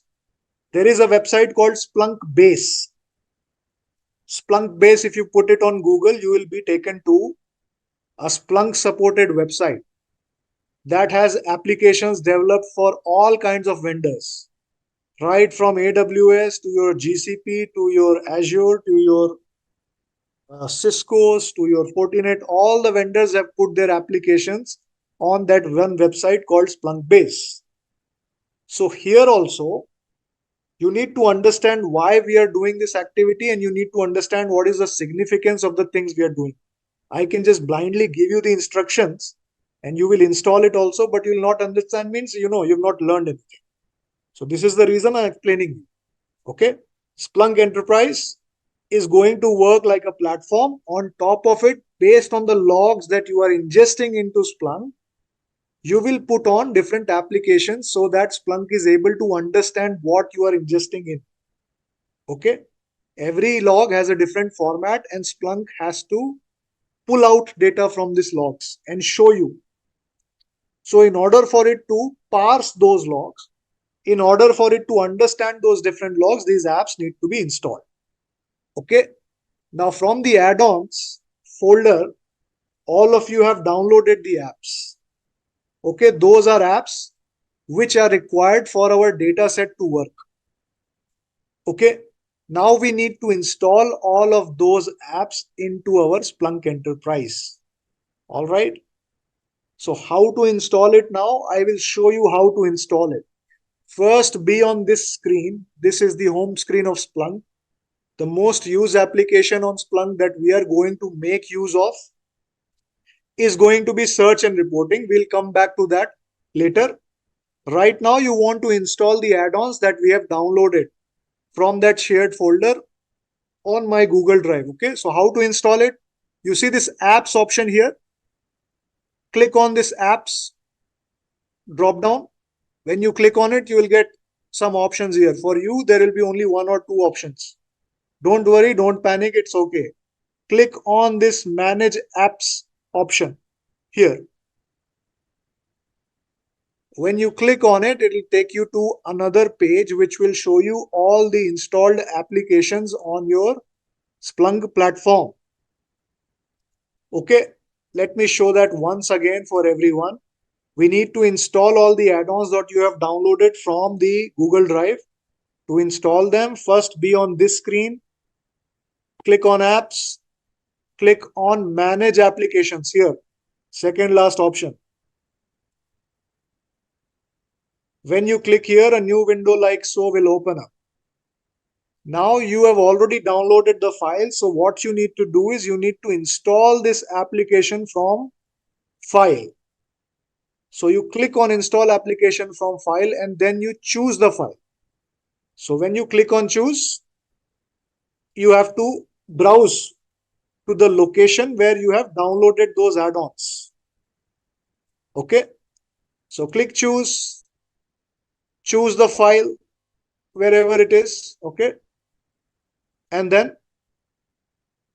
There is a website called Splunk Base. Splunk Base, if you put it on Google, you will be taken to a Splunk supported website that has applications developed for all kinds of vendors, right from AWS to your GCP to your Azure to your Cisco's to your Fortinet. All the vendors have put their applications on that one website called Splunk Base. So here also, you need to understand why we are doing this activity, and you need to understand what is the significance of the things we are doing. I can just blindly give you the instructions and you will install it also, but you will not understand, means you've not learned anything. So this is the reason I'm explaining. Okay, Splunk Enterprise is going to work like a platform. On top of it, based on the logs that you are ingesting into Splunk, you will put on different applications so that Splunk is able to understand what you are ingesting in. Okay, every log has a different format and Splunk has to pull out data from these logs and show you. So in order for it to parse those logs, in order for it to understand those different logs, these apps need to be installed. Okay, now from the add-ons folder, all of you have downloaded the apps. Okay, those are apps which are required for our data set to work. Okay, now we need to install all of those apps into our Splunk Enterprise. All right. So how to install it now? I will show you how to install it. First, be on this screen. This is the home screen of Splunk. The most used application on Splunk that we are going to make use of is going to be search and reporting. We'll come back to that later. Right now, you want to install the add-ons that we have downloaded from that shared folder on my Google Drive. Okay, so how to install it? You see this apps option here. Click on this apps drop down. When you click on it, you will get some options here. For you, there will be only one or two options. Don't worry, don't panic, it's okay. Click on this manage apps option here. When you click on it, it will take you to another page which will show you all the installed applications on your Splunk platform. Okay, let me show that once again for everyone. We need to install all the add-ons that you have downloaded from the Google Drive. To install them, first be on this screen, click on apps, click on manage applications here, second last option. When you click here, a new window like so will open up. Now you have already downloaded the file, so what you need to do is you need to install this application from file. So you click on install application from file and then you choose the file. So when you click on choose, you have to browse to the location where you have downloaded those add-ons. Okay, so click choose the file wherever it is. Okay, and then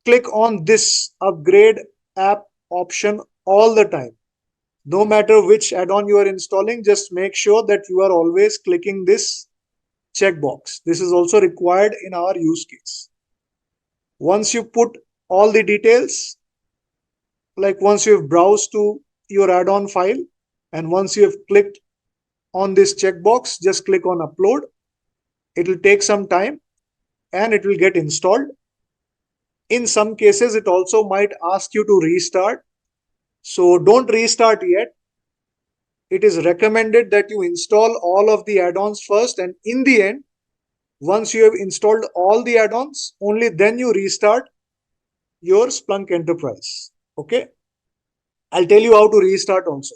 click on this upgrade app option all the time. No matter which add-on you are installing, just make sure that you are always clicking this checkbox. This is also required in our use case. Once you put all the details, like once you have browsed to your add-on file and once you have clicked on this checkbox, just click on upload. It will take some time and it will get installed. In some cases, it also might ask you to restart. So don't restart yet. it is recommended that you install all of the add-ons first, and in the end, once you have installed all the add-ons, only then you restart your Splunk Enterprise. Okay, I'll tell you how to restart also,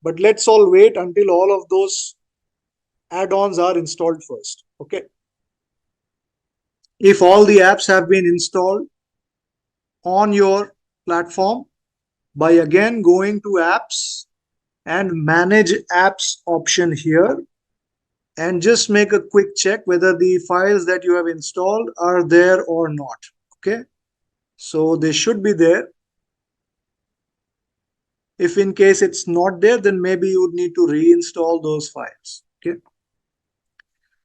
but let's all wait until all of those add-ons are installed first. Okay, if all the apps have been installed on your platform, by again going to apps and manage apps option here, and just make a quick check whether the files that you have installed are there or not. Okay, so they should be there. If in case it's not there, then maybe you would need to reinstall those files. Okay,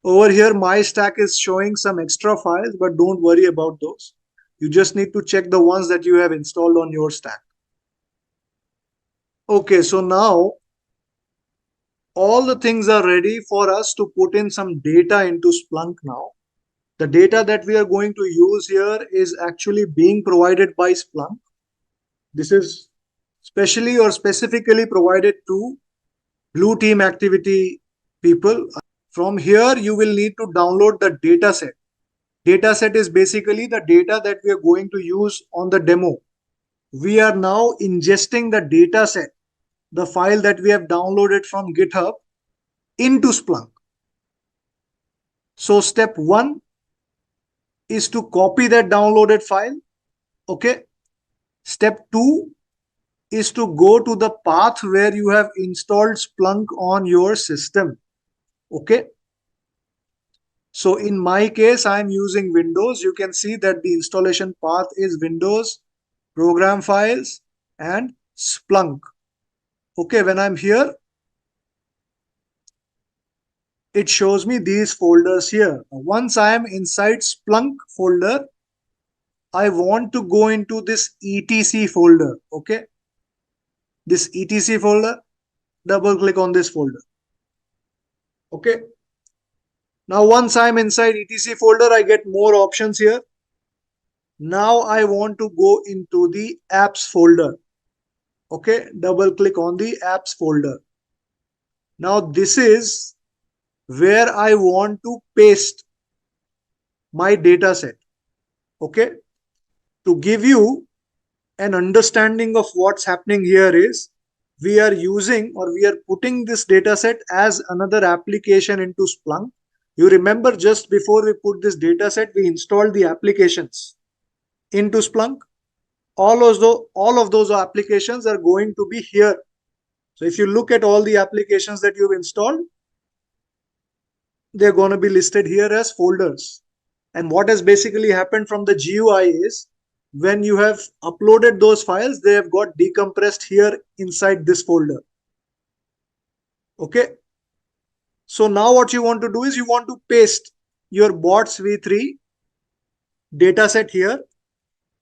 over here my stack is showing some extra files, but don't worry about those. You just need to check the ones that you have installed on your stack. Okay, so now all the things are ready for us to put in some data into Splunk now. The data that we are going to use here is actually being provided by Splunk. This is specially or specifically provided to blue team activity people. From here, you will need to download the data set. Data set is basically the data that we are going to use on the demo. We are now ingesting the data set, the file that we have downloaded from GitHub, into Splunk. So step 1 is to copy that downloaded file. Okay. Step 2 is to go to the path where you have installed Splunk on your system. Okay. So in my case, I'm using Windows. You can see that the installation path is Windows, program files, and Splunk. Okay, when I'm here, it shows me these folders here. Once I am inside Splunk folder, I want to go into this etc folder. Okay, this etc folder, double click on this folder. Okay, now once I'm inside etc folder, I get more options here. Now I want to go into the apps folder. Okay, double click on the apps folder. Now this is where I want to paste my data set. Okay, to give you an understanding of what's happening here is, we are using or we are putting this data set as another application into Splunk. You remember just before we put this data set, we installed the applications into Splunk. All of those applications are going to be here. So if you look at all the applications that you've installed, they're going to be listed here as folders. And what has basically happened from the GUI is, when you have uploaded those files, they have got decompressed here inside this folder. Okay. So now what you want to do is, you want to paste your bots v3 dataset here.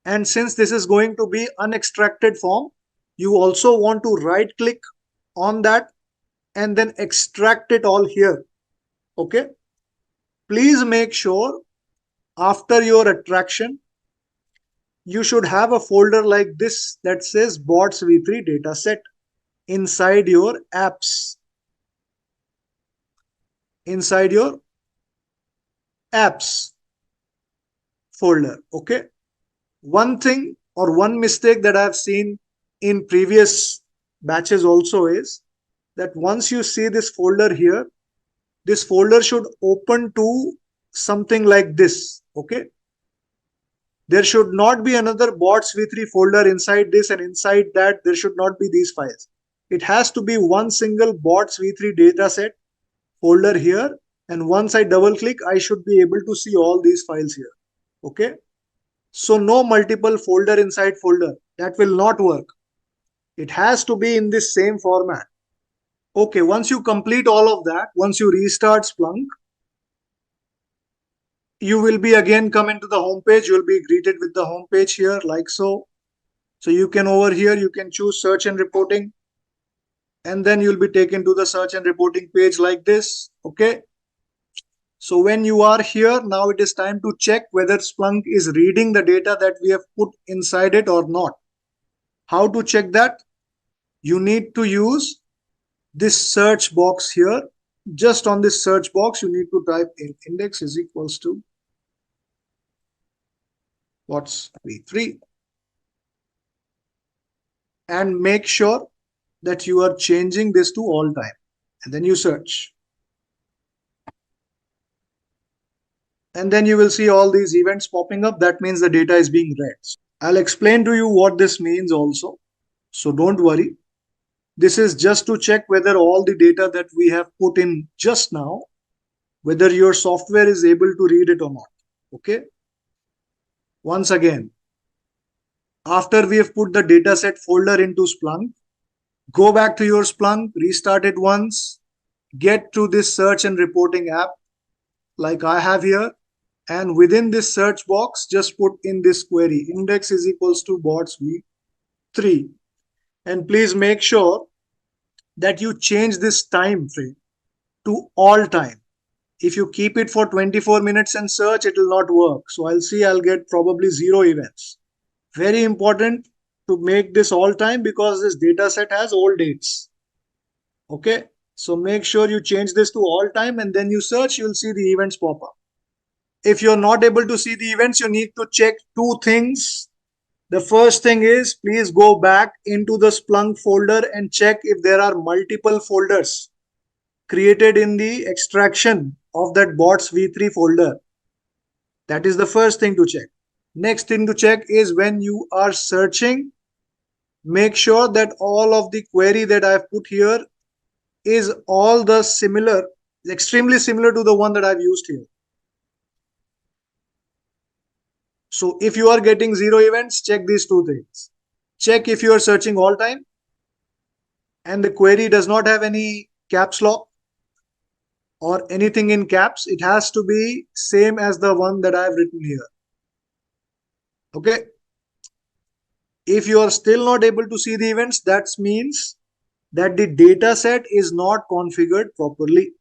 And since this is going to be unextracted form, you also want to right click on that and then extract it all here. Okay. Please make sure after your attraction, you should have a folder like this that says bots v3 dataset inside your apps. Inside your apps folder. Okay. One thing or one mistake that I've seen in previous batches also is that once you see this folder here, this folder should open to something like this. Okay. There should not be another bots v3 folder inside this, and inside that there should not be these files. It has to be one single bots v3 dataset folder here, and once I double click, I should be able to see all these files here. Okay. So no multiple folder inside folder. That will not work. It has to be in this same format. Okay, once you complete all of that, once you restart Splunk, you will be again come into the home page. You will be greeted with the home page here like so. So you can over here, you can choose search and reporting, and then you'll be taken to the search and reporting page like this. Okay. So when you are here, now it is time to check whether Splunk is reading the data that we have put inside it or not. How to check that? You need to use this search box here. Just on this search box, you need to type in index is equals to what's v3, and make sure that you are changing this to all time, and then you search, and then you will see all these events popping up. That means the data is being read. I'll explain to you what this means also, so don't worry. This is just to check whether all the data that we have put in just now, whether your software is able to read it or not. Okay. Once again, after we have put the dataset folder into Splunk, go back to your Splunk, restart it once, get to this search and reporting app like I have here, and within this search box, just put in this query, index is equals to bots v3, and please make sure that you change this time frame to all time. If you keep it for 24 minutes and search, it will not work. So I'll get probably 0 events. Very important to make this all time because this data set has old dates. Okay. So make sure you change this to all time, and then you search, you'll see the events pop up. If you're not able to see the events, you need to check 2 things. The first thing is, please go back into the Splunk folder and check if there are multiple folders created in the extraction of that bots v3 folder. That is the first thing to check. Next thing to check is when you are searching, make sure that all of the query that I've put here is all the similar, extremely similar to the one that I've used here. So if you are getting 0 events, check these 2 things. Check if you are searching all time and the query does not have any caps lock or anything in caps. It has to be same as the one that I have written here. Okay. If you are still not able to see the events, that means that the data set is not configured properly.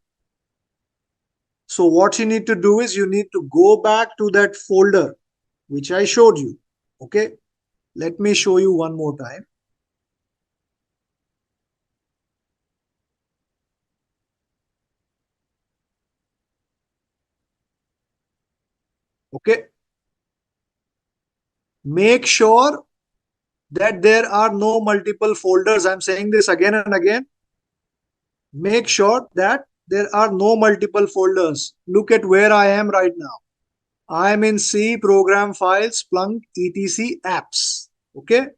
So what you need to do is you need to go back to that folder which I showed you. Okay. Let me show you one more time. Okay. Make sure that there are no multiple folders. I'm saying this again and again. Make sure that there are no multiple folders. Look at where I am right now. I am in C program files, Splunk, etc apps. Okay.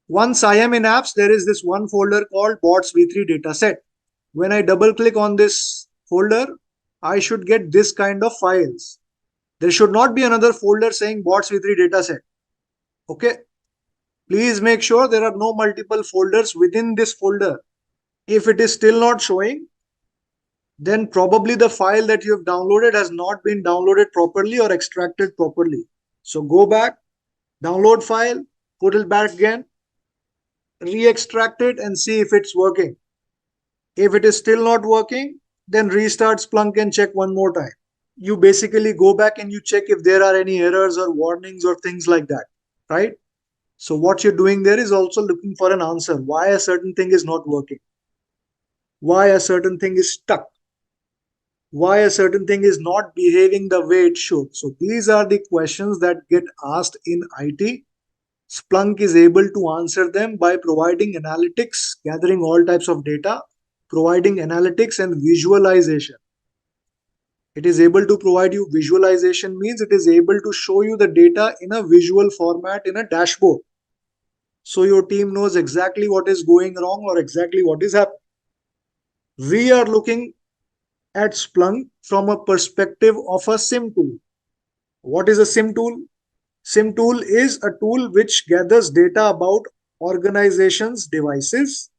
Once I am in apps, there is this one folder called bots v3 dataset. When I double click on this folder, I should get this kind of files. There should not be another folder saying bots v3 dataset. Okay. Please make sure there are no multiple folders within this folder. If it is still not showing, then probably the file that you have downloaded has not been downloaded properly or extracted properly. So go back, download file, put it back again, re-extract it and see if it's working. If it is still not working, then restart Splunk and check one more time. You basically go back and you check if there are any errors or warnings or things like that, right? So what you're doing there is also looking for an answer. Why a certain thing is not working? Why a certain thing is stuck? Why a certain thing is not behaving the way it should? So these are the questions that get asked in IT. Splunk is able to answer them by providing analytics, gathering all types of data, providing analytics and visualization. It is able to provide you visualization, means it is able to show you the data in a visual format in a dashboard. So your team knows exactly what is going wrong or exactly what is happening. We are looking at Splunk from a perspective of a SIEM tool. What is a SIEM tool? SIEM tool is a tool which gathers data about organizations' devices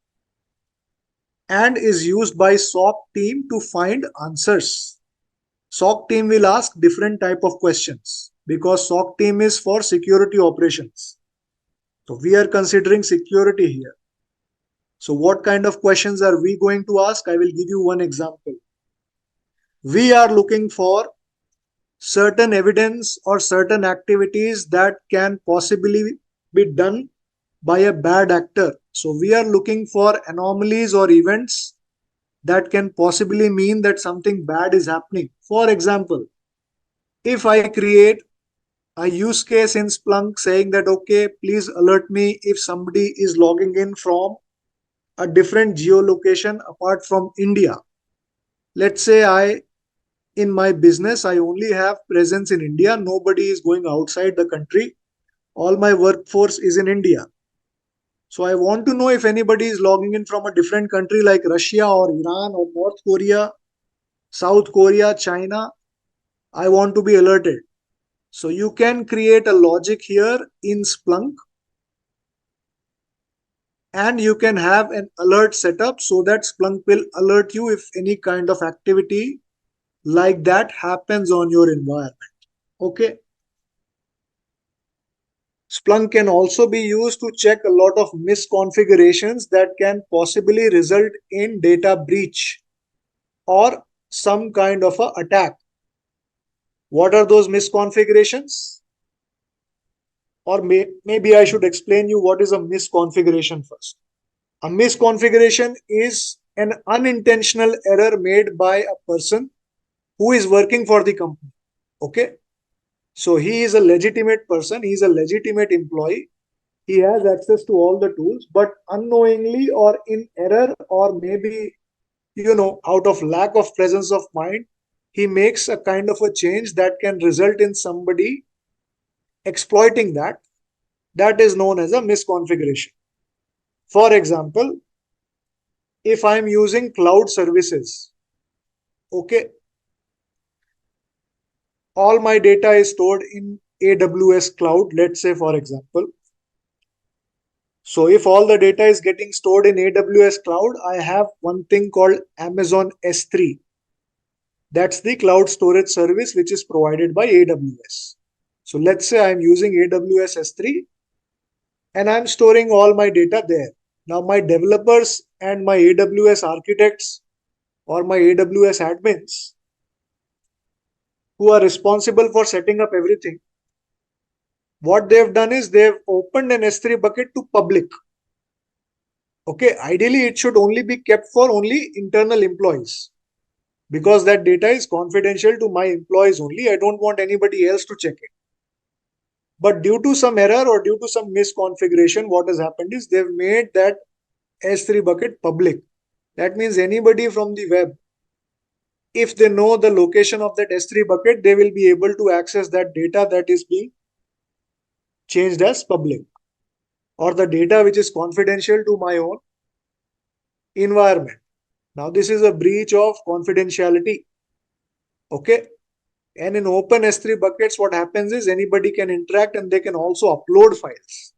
and is used by SOC team to find answers. SOC team will ask different type of questions because SOC team is for security operations. So we are considering security here. So what kind of questions are we going to ask? I will give you one example. We are looking for certain evidence or certain activities that can possibly be done by a bad actor. So we are looking for anomalies or events that can possibly mean that something bad is happening. For example, if I create a use case in Splunk saying that, okay, please alert me if somebody is logging in from a different geolocation apart from India. Let's say in my business, I only have presence in India. Nobody is going outside the country. All my workforce is in India. So I want to know if anybody is logging in from a different country like Russia or Iran or North Korea, South Korea, China. I want to be alerted. So you can create a logic here in Splunk, and you can have an alert setup so that Splunk will alert you if any kind of activity like that happens on your environment. Okay. Splunk can also be used to check a lot of misconfigurations that can possibly result in data breach or some kind of a attack. What are those misconfigurations? Or maybe I should explain you what is a misconfiguration first. A misconfiguration is an unintentional error made by a person who is working for the company. Okay. So he is a legitimate person, he is a legitimate employee, he has access to all the tools, but unknowingly or in error, or maybe, out of lack of presence of mind, he makes a kind of a change that can result in somebody exploiting that. That is known as a misconfiguration. For example, if I'm using cloud services, okay, all my data is stored in AWS cloud, let's say, for example. So if all the data is getting stored in AWS cloud, I have one thing called Amazon S3. That's the cloud storage service which is provided by AWS. So let's say I'm using AWS S3 and I'm storing all my data there. Now my developers and my AWS architects or my AWS admins who are responsible for setting up everything, what they've done is they've opened an S3 bucket to public. Okay, ideally it should only be kept for only internal employees, because that data is confidential to my employees only. I don't want anybody else to check it. But due to some error or due to some misconfiguration, what has happened is they've made that S3 bucket public. That means anybody from the web, if they know the location of that S3 bucket, they will be able to access that data that is being changed as public, or the data which is confidential to my own environment. Now this is a breach of confidentiality. Okay. And in open S3 buckets, what happens is anybody can interact and they can also upload files.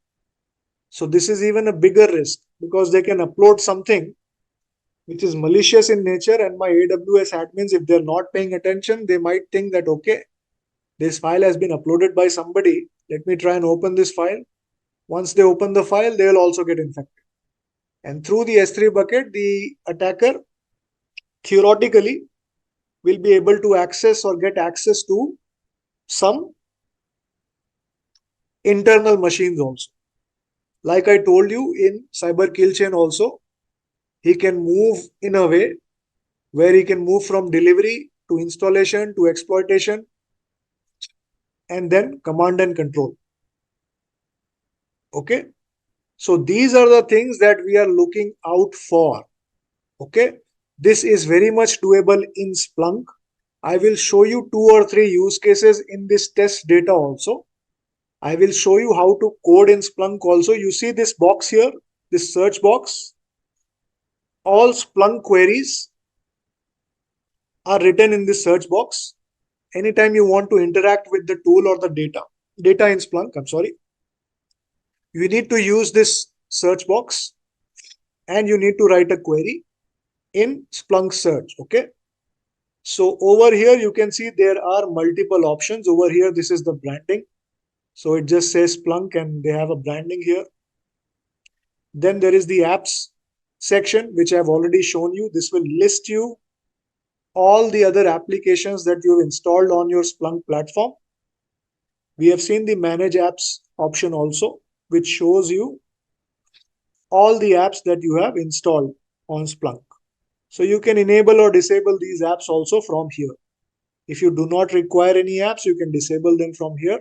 So this is even a bigger risk, because they can upload something which is malicious in nature, and my AWS admins, if they're not paying attention, they might think that, okay, this file has been uploaded by somebody. Let me try and open this file. Once they open the file, they will also get infected. And through the S3 bucket, the attacker theoretically will be able to access or get access to some internal machines also. Like I told you, in cyber kill chain also, he can move in a way where he can move from delivery to installation to exploitation and then command and control. Okay. So these are the things that we are looking out for. Okay. This is very much doable in Splunk. I will show you 2 or 3 use cases in this test data also. I will show you how to code in Splunk also. You see this box here, this search box. All Splunk queries are written in this search box. Anytime you want to interact with the tool or the data in Splunk, you need to use this search box and you need to write a query in Splunk search. Okay. So over here, you can see there are multiple options. Over here, this is the branding. So it just says Splunk and they have a branding here. Then there is the apps section, which I've already shown you. This will list you all the other applications that you've installed on your Splunk platform. We have seen the manage apps option also, which shows you all the apps that you have installed on Splunk. So you can enable or disable these apps also from here. If you do not require any apps, you can disable them from here.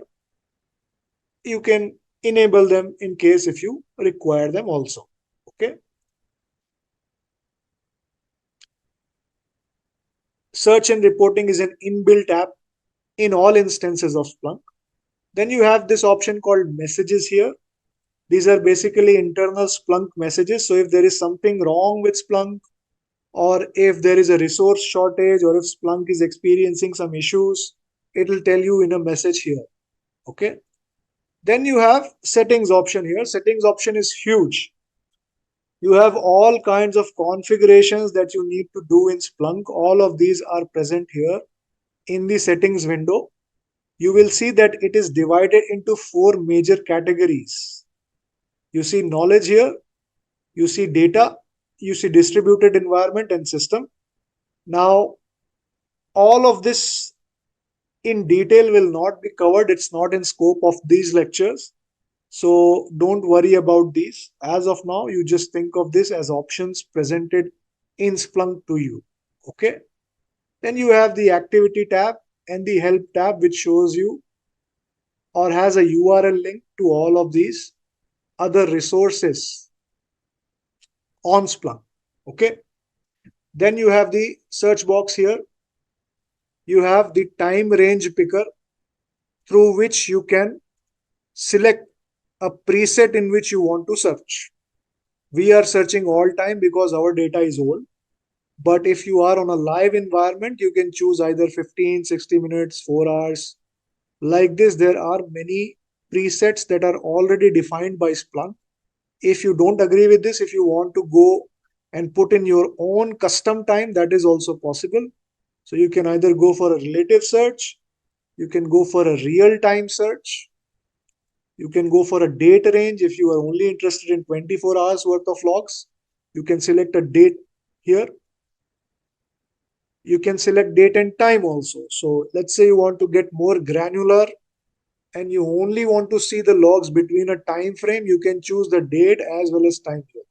You can enable them in case if you require them also. Okay. Search and reporting is an inbuilt app in all instances of Splunk. Then you have this option called messages here. These are basically internal Splunk messages. So if there is something wrong with Splunk, or if there is a resource shortage, or if Splunk is experiencing some issues, it will tell you in a message here. Okay. Then you have settings option here. Settings option is huge. You have all kinds of configurations that you need to do in Splunk. All of these are present here in the settings window. You will see that it is divided into 4 major categories. You see knowledge here, you see data, you see distributed environment and system. Now, all of this in detail will not be covered. It's not in scope of these lectures. So don't worry about these. As of now, you just think of this as options presented in Splunk to you. Okay. Then you have the activity tab and the help tab, which shows you or has a URL link to all of these other resources on Splunk. Okay. Then you have the search box here. You have the time range picker through which you can select a preset in which you want to search. We are searching all time because our data is old. But if you are on a live environment, you can choose either 15, 60 minutes, 4 hours. Like this, there are many presets that are already defined by Splunk. If you don't agree with this, if you want to go and put in your own custom time, that is also possible. So you can either go for a relative search, you can go for a real-time search, you can go for a date range. If you are only interested in 24 hours worth of logs, you can select a date here. You can select date and time also. So let's say you want to get more granular and you only want to see the logs between a time frame, you can choose the date as well as time here.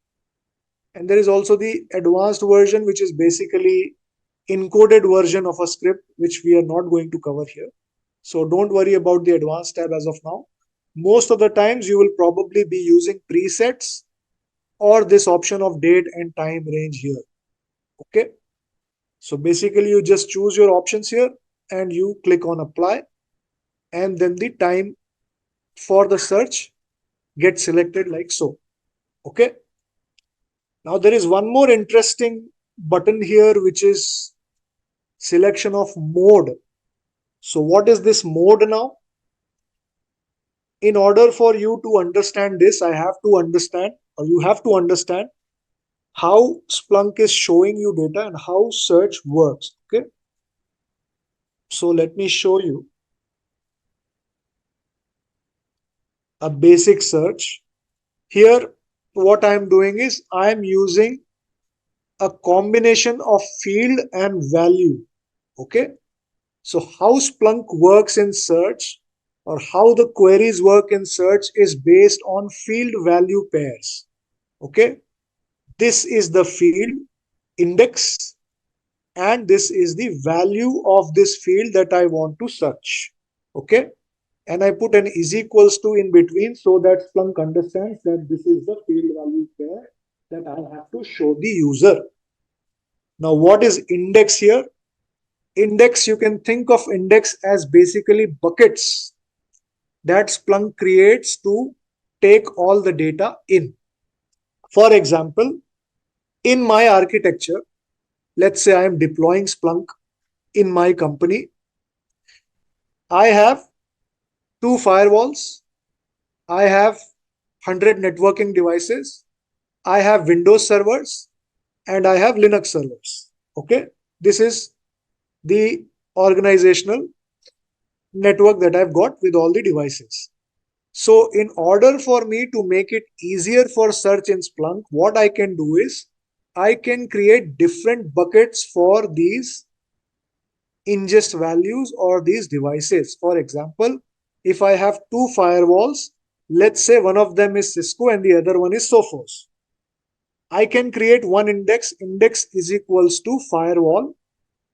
And there is also the advanced version, which is basically encoded version of a script, which we are not going to cover here. So don't worry about the advanced tab as of now. Most of the times you will probably be using presets or this option of date and time range here. Okay. So basically you just choose your options here and you click on apply, and then the time for the search gets selected like so. Okay. Now there is one more interesting button here, which is selection of mode. So what is this mode now? In order for you to understand this, I have to understand, or you have to understand how Splunk is showing you data and how search works. Okay. So let me show you a basic search. Here, what I am doing is I am using a combination of field and value. Okay. So how Splunk works in search, or how the queries work in search, is based on field value pairs. Okay. This is the field index and this is the value of this field that I want to search. Okay. And I put an is equals to in between so that Splunk understands that this is the field value pair that I have to show the user. Now, what is index here? Index, you can think of index as basically buckets that Splunk creates to take all the data in. For example, in my architecture, let's say I am deploying Splunk in my company. I have 2 firewalls. I have 100 networking devices. I have Windows servers and I have Linux servers. Okay. This is the organizational network that I've got with all the devices. So in order for me to make it easier for search in Splunk, what I can do is I can create different buckets for these ingest values or these devices. For example, if I have 2 firewalls, let's say one of them is Cisco and the other one is Sophos. I can create one index. Index is equals to firewall.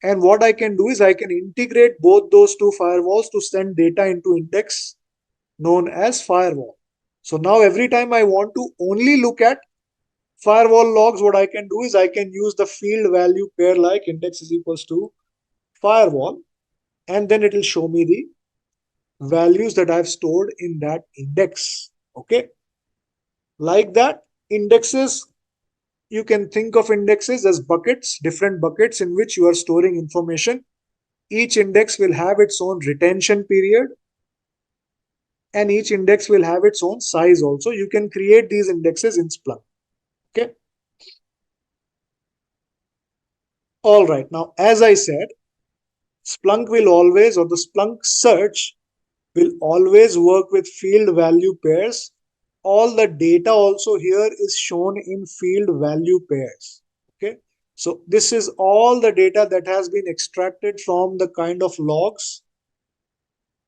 And what I can do is I can integrate both those two firewalls to send data into index known as firewall. So now every time I want to only look at firewall logs, what I can do is I can use the field value pair like index is equals to firewall, and then it will show me the values that I've stored in that index. Okay. Like that, indexes, you can think of indexes as buckets, different buckets in which you are storing information. Each index will have its own retention period, and each index will have its own size also. You can create these indexes in Splunk. Okay. All right. Now, as I said, Splunk will always, or the Splunk search will always work with field value pairs. All the data also here is shown in field value pairs. Okay. So this is all the data that has been extracted from the kind of logs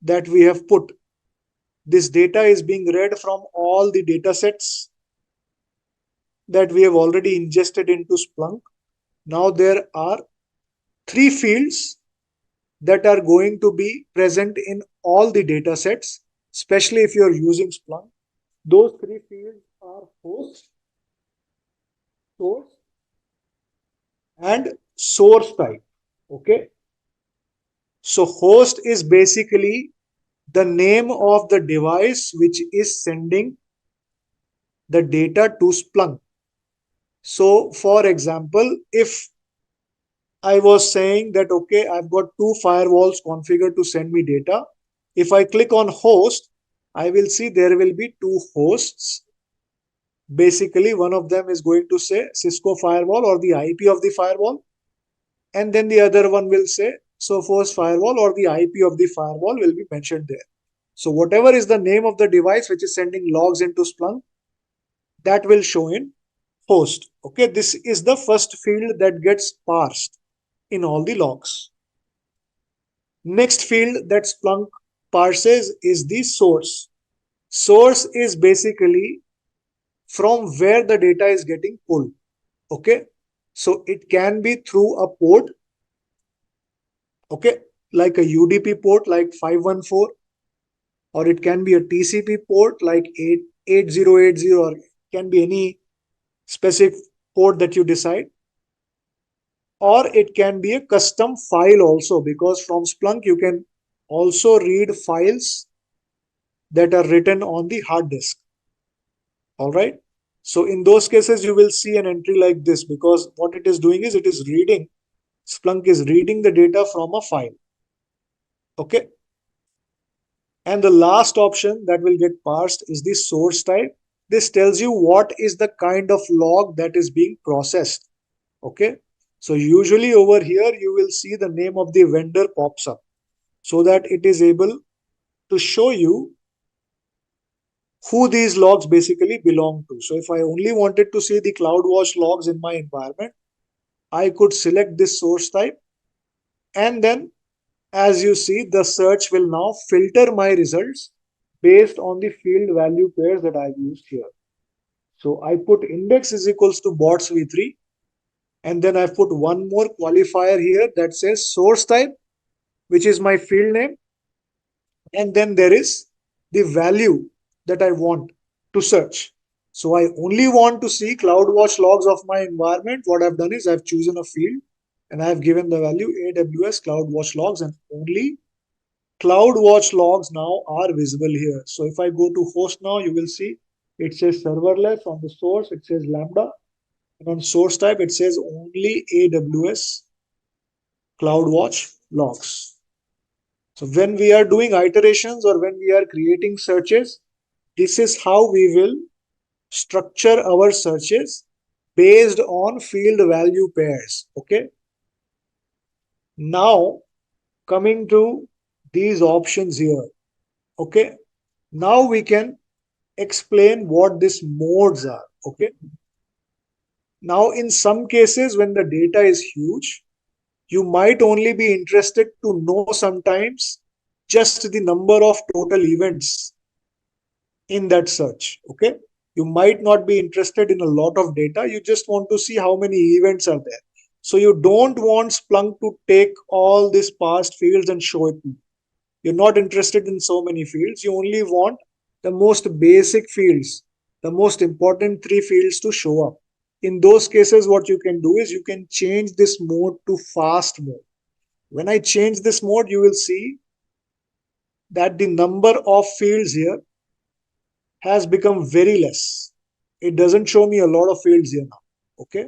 that we have put. This data is being read from all the data sets that we have already ingested into Splunk. Now there are three fields that are going to be present in all the data sets, especially if you are using Splunk. Those three fields are host, source, and source type. Okay. So host is basically the name of the device which is sending the data to Splunk. So for example, if I was saying that, okay, I've got two firewalls configured to send me data. If I click on host, I will see there will be two hosts. Basically, one of them is going to say Cisco firewall or the IP of the firewall. And then the other one will say Sophos firewall or the IP of the firewall will be mentioned there. So whatever is the name of the device which is sending logs into Splunk, that will show in host. Okay, this is the first field that gets parsed in all the logs. Next field that Splunk parses is the source. Source is basically from where the data is getting pulled. Okay, so it can be through a port, okay, like a UDP port like 514, or it can be a TCP port like 8080, or it can be any specific port that you decide. Or it can be a custom file also, because from Splunk you can also read files that are written on the hard disk. All right. So in those cases, you will see an entry like this, because what it is doing is it is reading, Splunk is reading the data from a file. Okay. And the last option that will get parsed is the source type. This tells you what is the kind of log that is being processed. Okay. So usually over here, you will see the name of the vendor pops up, so that it is able to show you who these logs basically belong to. So if I only wanted to see the CloudWatch logs in my environment, I could select this source type, and then as you see, the search will now filter my results based on the field value pairs that I've used here. So I put index is equals to bots v3, and then I've put one more qualifier here that says source type, which is my field name, and then there is the value that I want to search. So I only want to see CloudWatch logs of my environment. What I've done is I've chosen a field and I've given the value AWS CloudWatch logs, and only CloudWatch logs now are visible here. So if I go to host now, you will see it says serverless. On the source, it says Lambda. And on source type, it says only AWS CloudWatch logs. So when we are doing iterations or when we are creating searches, this is how we will structure our searches based on field value pairs. Okay. Now coming to these options here. Okay. Now we can explain what these modes are. Okay. Now in some cases, when the data is huge, you might only be interested to know sometimes just the number of total events in that search. Okay. You might not be interested in a lot of data. You just want to see how many events are there. So you don't want Splunk to take all these past fields and show it to you. You're not interested in so many fields. You only want the most basic fields, the most important three fields to show up. In those cases, what you can do is you can change this mode to fast mode. When I change this mode, you will see that the number of fields here has become very less. It doesn't show me a lot of fields here now. Okay.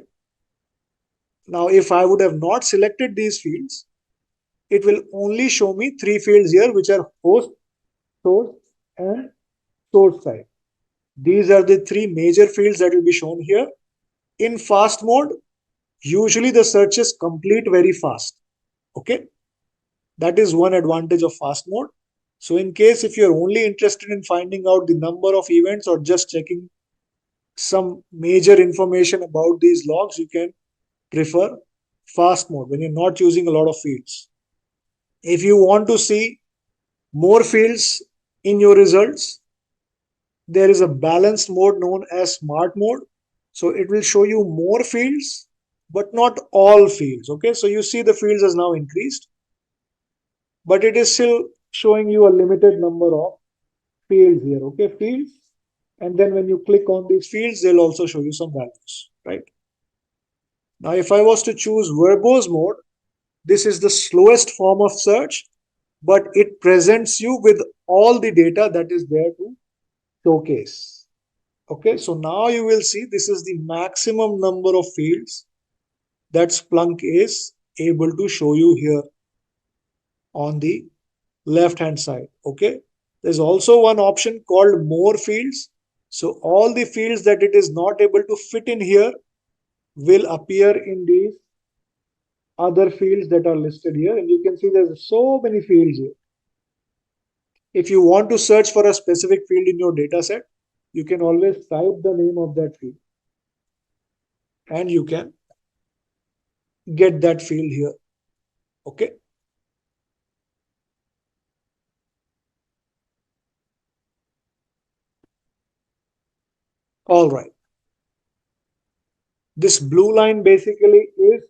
Now, if I would have not selected these fields, it will only show me three fields here, which are host, source, and source side. These are the three major fields that will be shown here. In fast mode, usually the searches complete very fast. Okay. That is one advantage of fast mode. So in case if you're only interested in finding out the number of events or just checking some major information about these logs, you can prefer fast mode when you're not using a lot of fields. If you want to see more fields in your results, there is a balanced mode known as smart mode. So it will show you more fields, but not all fields. Okay, so you see the fields has now increased, but it is still showing you a limited number of fields here. Okay, fields. And then when you click on these fields, they'll also show you some values, right? Now, if I was to choose verbose mode, this is the slowest form of search, but it presents you with all the data that is there to showcase. Okay, so now you will see this is the maximum number of fields that Splunk is able to show you here on the left hand side. Okay, there's also one option called more fields. So all the fields that it is not able to fit in here will appear in these other fields that are listed here, and you can see there's so many fields here. If you want to search for a specific field in your data set, you can always type the name of that field and you can get that field here. Okay. All right. This blue line basically is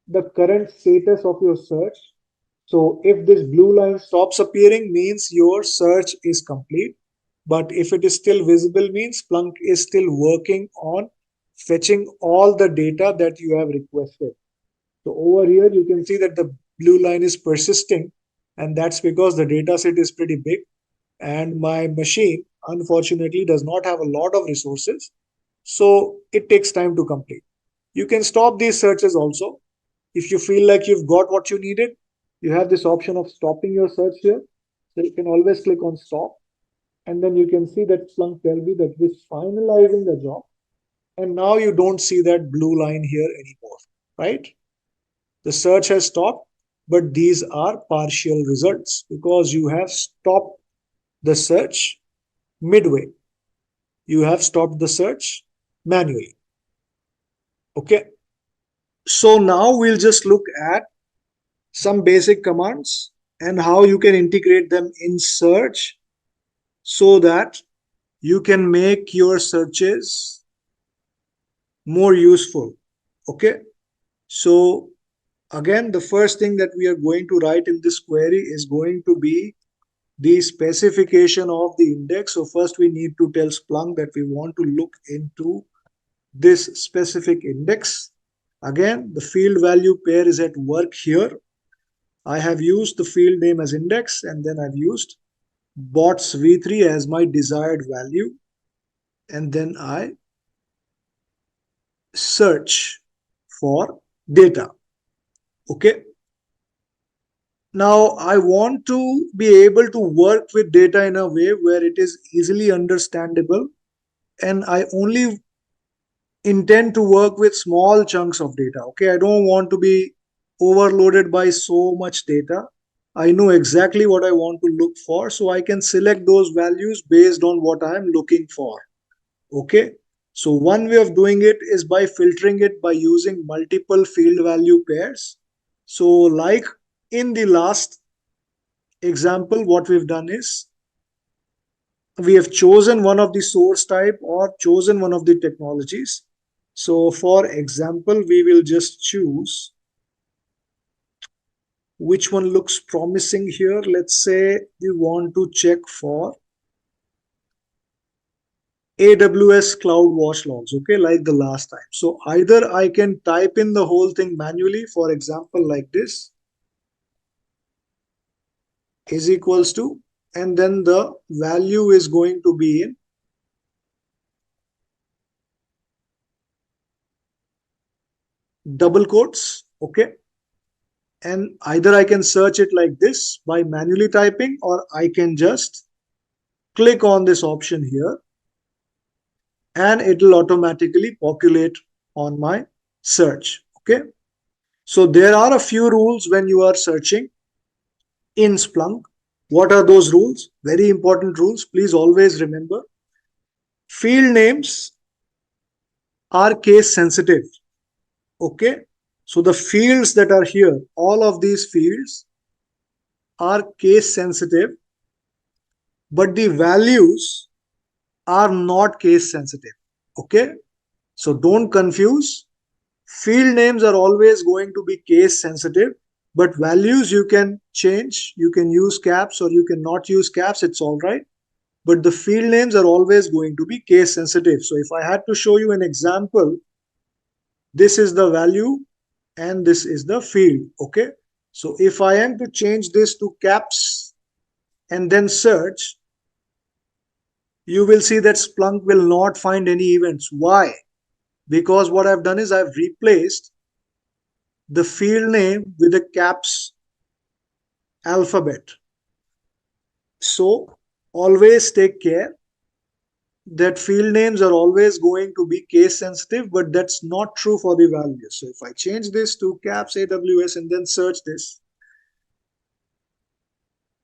the current status of your search. So if this blue line stops appearing, means your search is complete. But if it is still visible, means Splunk is still working on fetching all the data that you have requested. So over here, you can see that the blue line is persisting, and that's because the data set is pretty big and my machine unfortunately does not have a lot of resources. So it takes time to complete. You can stop these searches also. If you feel like you've got what you needed, you have this option of stopping your search here. So you can always click on stop. And then you can see that Splunk tells you that it is finalizing the job. And now you don't see that blue line here anymore, right? The search has stopped, but these are partial results because you have stopped the search midway. You have stopped the search manually. Okay. So now we'll just look at some basic commands and how you can integrate them in search so that you can make your searches more useful. Okay. So again, the first thing that we are going to write in this query is going to be the specification of the index. So first we need to tell Splunk that we want to look into this specific index. Again, the field value pair is at work here. I have used the field name as index, and then I've used bots v3 as my desired value. And then I search for data. Okay. Now I want to be able to work with data in a way where it is easily understandable, and I only intend to work with small chunks of data. Okay, I don't want to be overloaded by so much data. I know exactly what I want to look for, so I can select those values based on what I am looking for. Okay, so one way of doing it is by filtering it by using multiple field value pairs. So like in the last example, what we've done is we have chosen one of the source type or chosen one of the technologies. So for example, we will just choose which one looks promising here. Let's say we want to check for AWS Cloud Watch Logs, okay, like the last time. So either I can type in the whole thing manually, for example, like this, is equals to, and then the value is going to be in double quotes, okay. And either I can search it like this by manually typing, or I can just click on this option here and it will automatically populate on my search, okay. So there are a few rules when you are searching in Splunk. What are those rules? Very important rules. Please always remember. Field names are case sensitive. Okay. So the fields that are here, all of these fields are case sensitive, but the values are not case sensitive. Okay. So don't confuse. Field names are always going to be case sensitive, but values you can change. You can use caps or you can not use caps. It's all right. But the field names are always going to be case sensitive. So if I had to show you an example, this is the value and this is the field. Okay. So if I am to change this to caps and then search, you will see that Splunk will not find any events. Why? Because what I've done is I've replaced the field name with a caps alphabet. So always take care that field names are always going to be case sensitive, but that's not true for the values. So if I change this to caps AWS and then search this,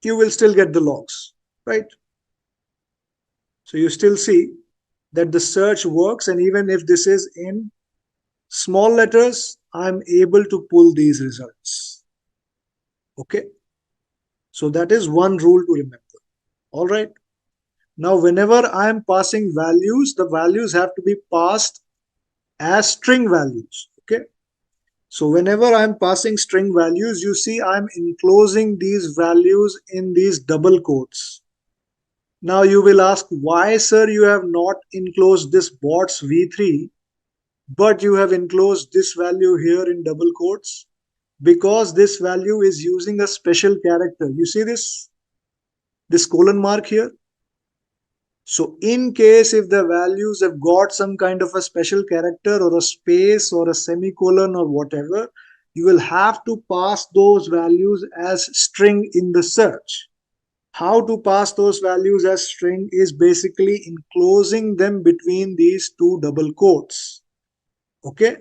you will still get the logs, right? So you still see that the search works, and even if this is in small letters, I'm able to pull these results. Okay. So that is one rule to remember. All right. Now, whenever I am passing values, the values have to be passed as string values. Okay. So whenever I'm passing string values, you see I'm enclosing these values in these double quotes. Now you will ask, why, sir, you have not enclosed this bots v3, but you have enclosed this value here in double quotes? Because this value is using a special character. You see this colon mark here? So in case if the values have got some kind of a special character or a space or a semicolon or whatever, you will have to pass those values as string in the search. How to pass those values as string is basically enclosing them between these two double quotes. Okay.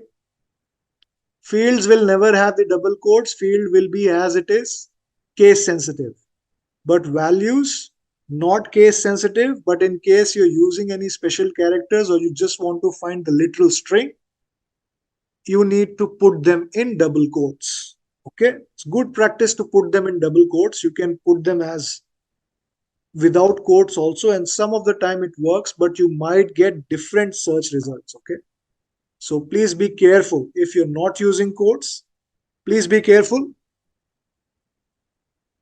Fields will never have the double quotes. Field will be as it is, case sensitive. But values, not case sensitive, but in case you're using any special characters or you just want to find the literal string, you need to put them in double quotes. Okay. It's good practice to put them in double quotes. You can put them as without quotes also, and some of the time it works, but you might get different search results. Okay. So please be careful. If you're not using quotes, please be careful.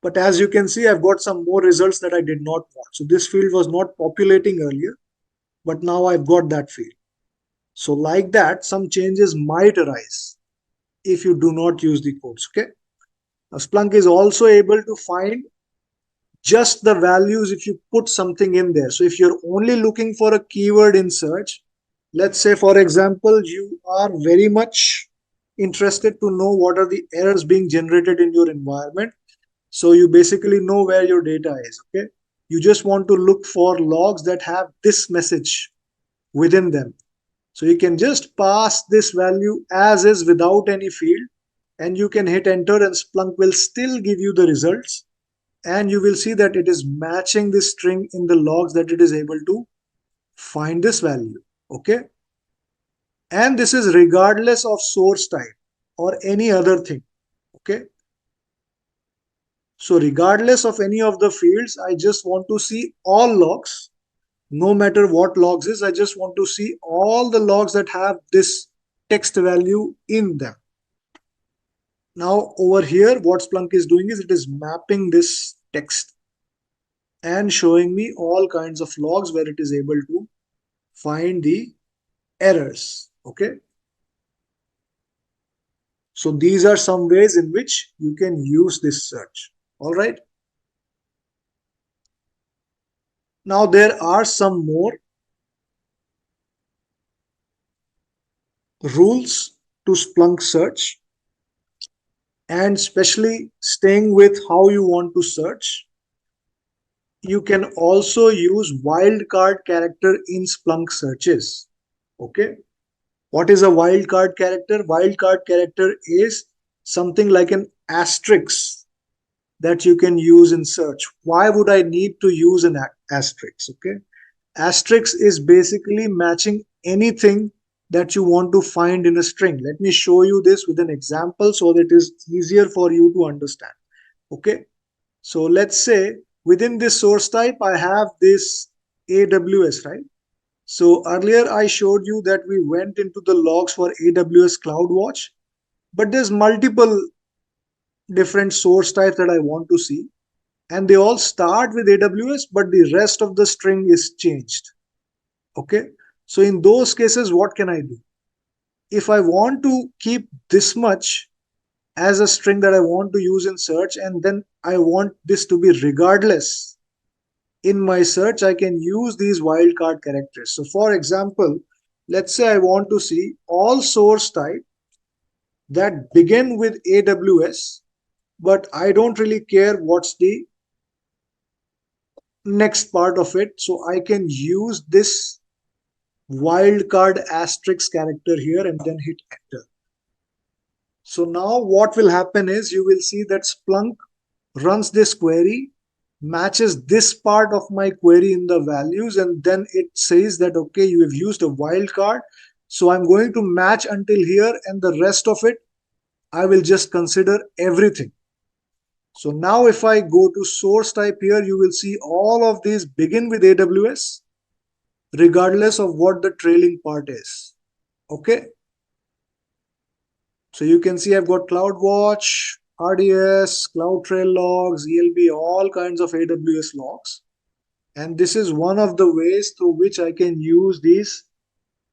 But as you can see, I've got some more results that I did not want. So this field was not populating earlier, but now I've got that field. So like that, some changes might arise if you do not use the quotes. Okay. Now Splunk is also able to find just the values if you put something in there. So if you're only looking for a keyword in search, let's say, for example, you are very much interested to know what are the errors being generated in your environment. So you basically know where your data is. Okay. You just want to look for logs that have this message within them. So you can just pass this value as is without any field, and you can hit enter and Splunk will still give you the results. And you will see that it is matching this string in the logs that it is able to find this value. Okay. And this is regardless of source type or any other thing. Okay. So regardless of any of the fields, I just want to see all logs. no matter what logs is. I just want to see all the logs that have this text value in them. Now over here, what Splunk is doing is it is mapping this text and showing me all kinds of logs where it is able to find the errors. Okay. So these are some ways in which you can use this search. All right. Now there are some more rules to Splunk search, and especially staying with how you want to search. You can also use wildcard character in Splunk searches. Okay. What is a wildcard character? Wildcard character is something like an asterisk that you can use in search. Why would I need to use an asterisk? Okay. Asterisk is basically matching anything that you want to find in a string. Let me show you this with an example so that it is easier for you to understand. Okay. So let's say within this source type, I have this AWS, right? So earlier I showed you that we went into the logs for AWS CloudWatch, but there's multiple different source types that I want to see, and they all start with AWS, but the rest of the string is changed. Okay. So in those cases, what can I do? If I want to keep this much as a string that I want to use in search, and then I want this to be regardless in my search, I can use these wildcard characters. So for example, let's say I want to see all source type that begin with AWS, but I don't really care what's the next part of it. So I can use this wildcard asterisk character here and then hit enter. So now what will happen is you will see that Splunk runs this query, matches this part of my query in the values, and then it says that, okay, you have used a wildcard. So I'm going to match until here, and the rest of it, I will just consider everything. So now if I go to source type here, you will see all of these begin with AWS, regardless of what the trailing part is. Okay. So you can see I've got CloudWatch, RDS, CloudTrail logs, ELB, all kinds of AWS logs. And this is one of the ways through which I can use these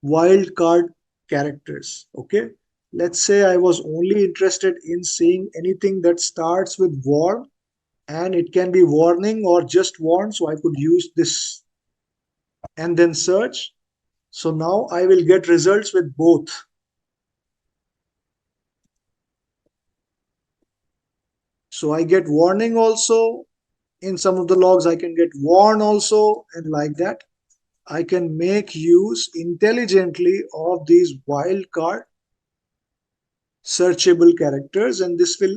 wildcard characters. Okay. Let's say I was only interested in seeing anything that starts with warn, and it can be warning or just warn. So I could use this and then search. So now I will get results with both. So I get warning also. In some of the logs, I can get warn also, and like that, I can make use intelligently of these wildcard searchable characters, and this will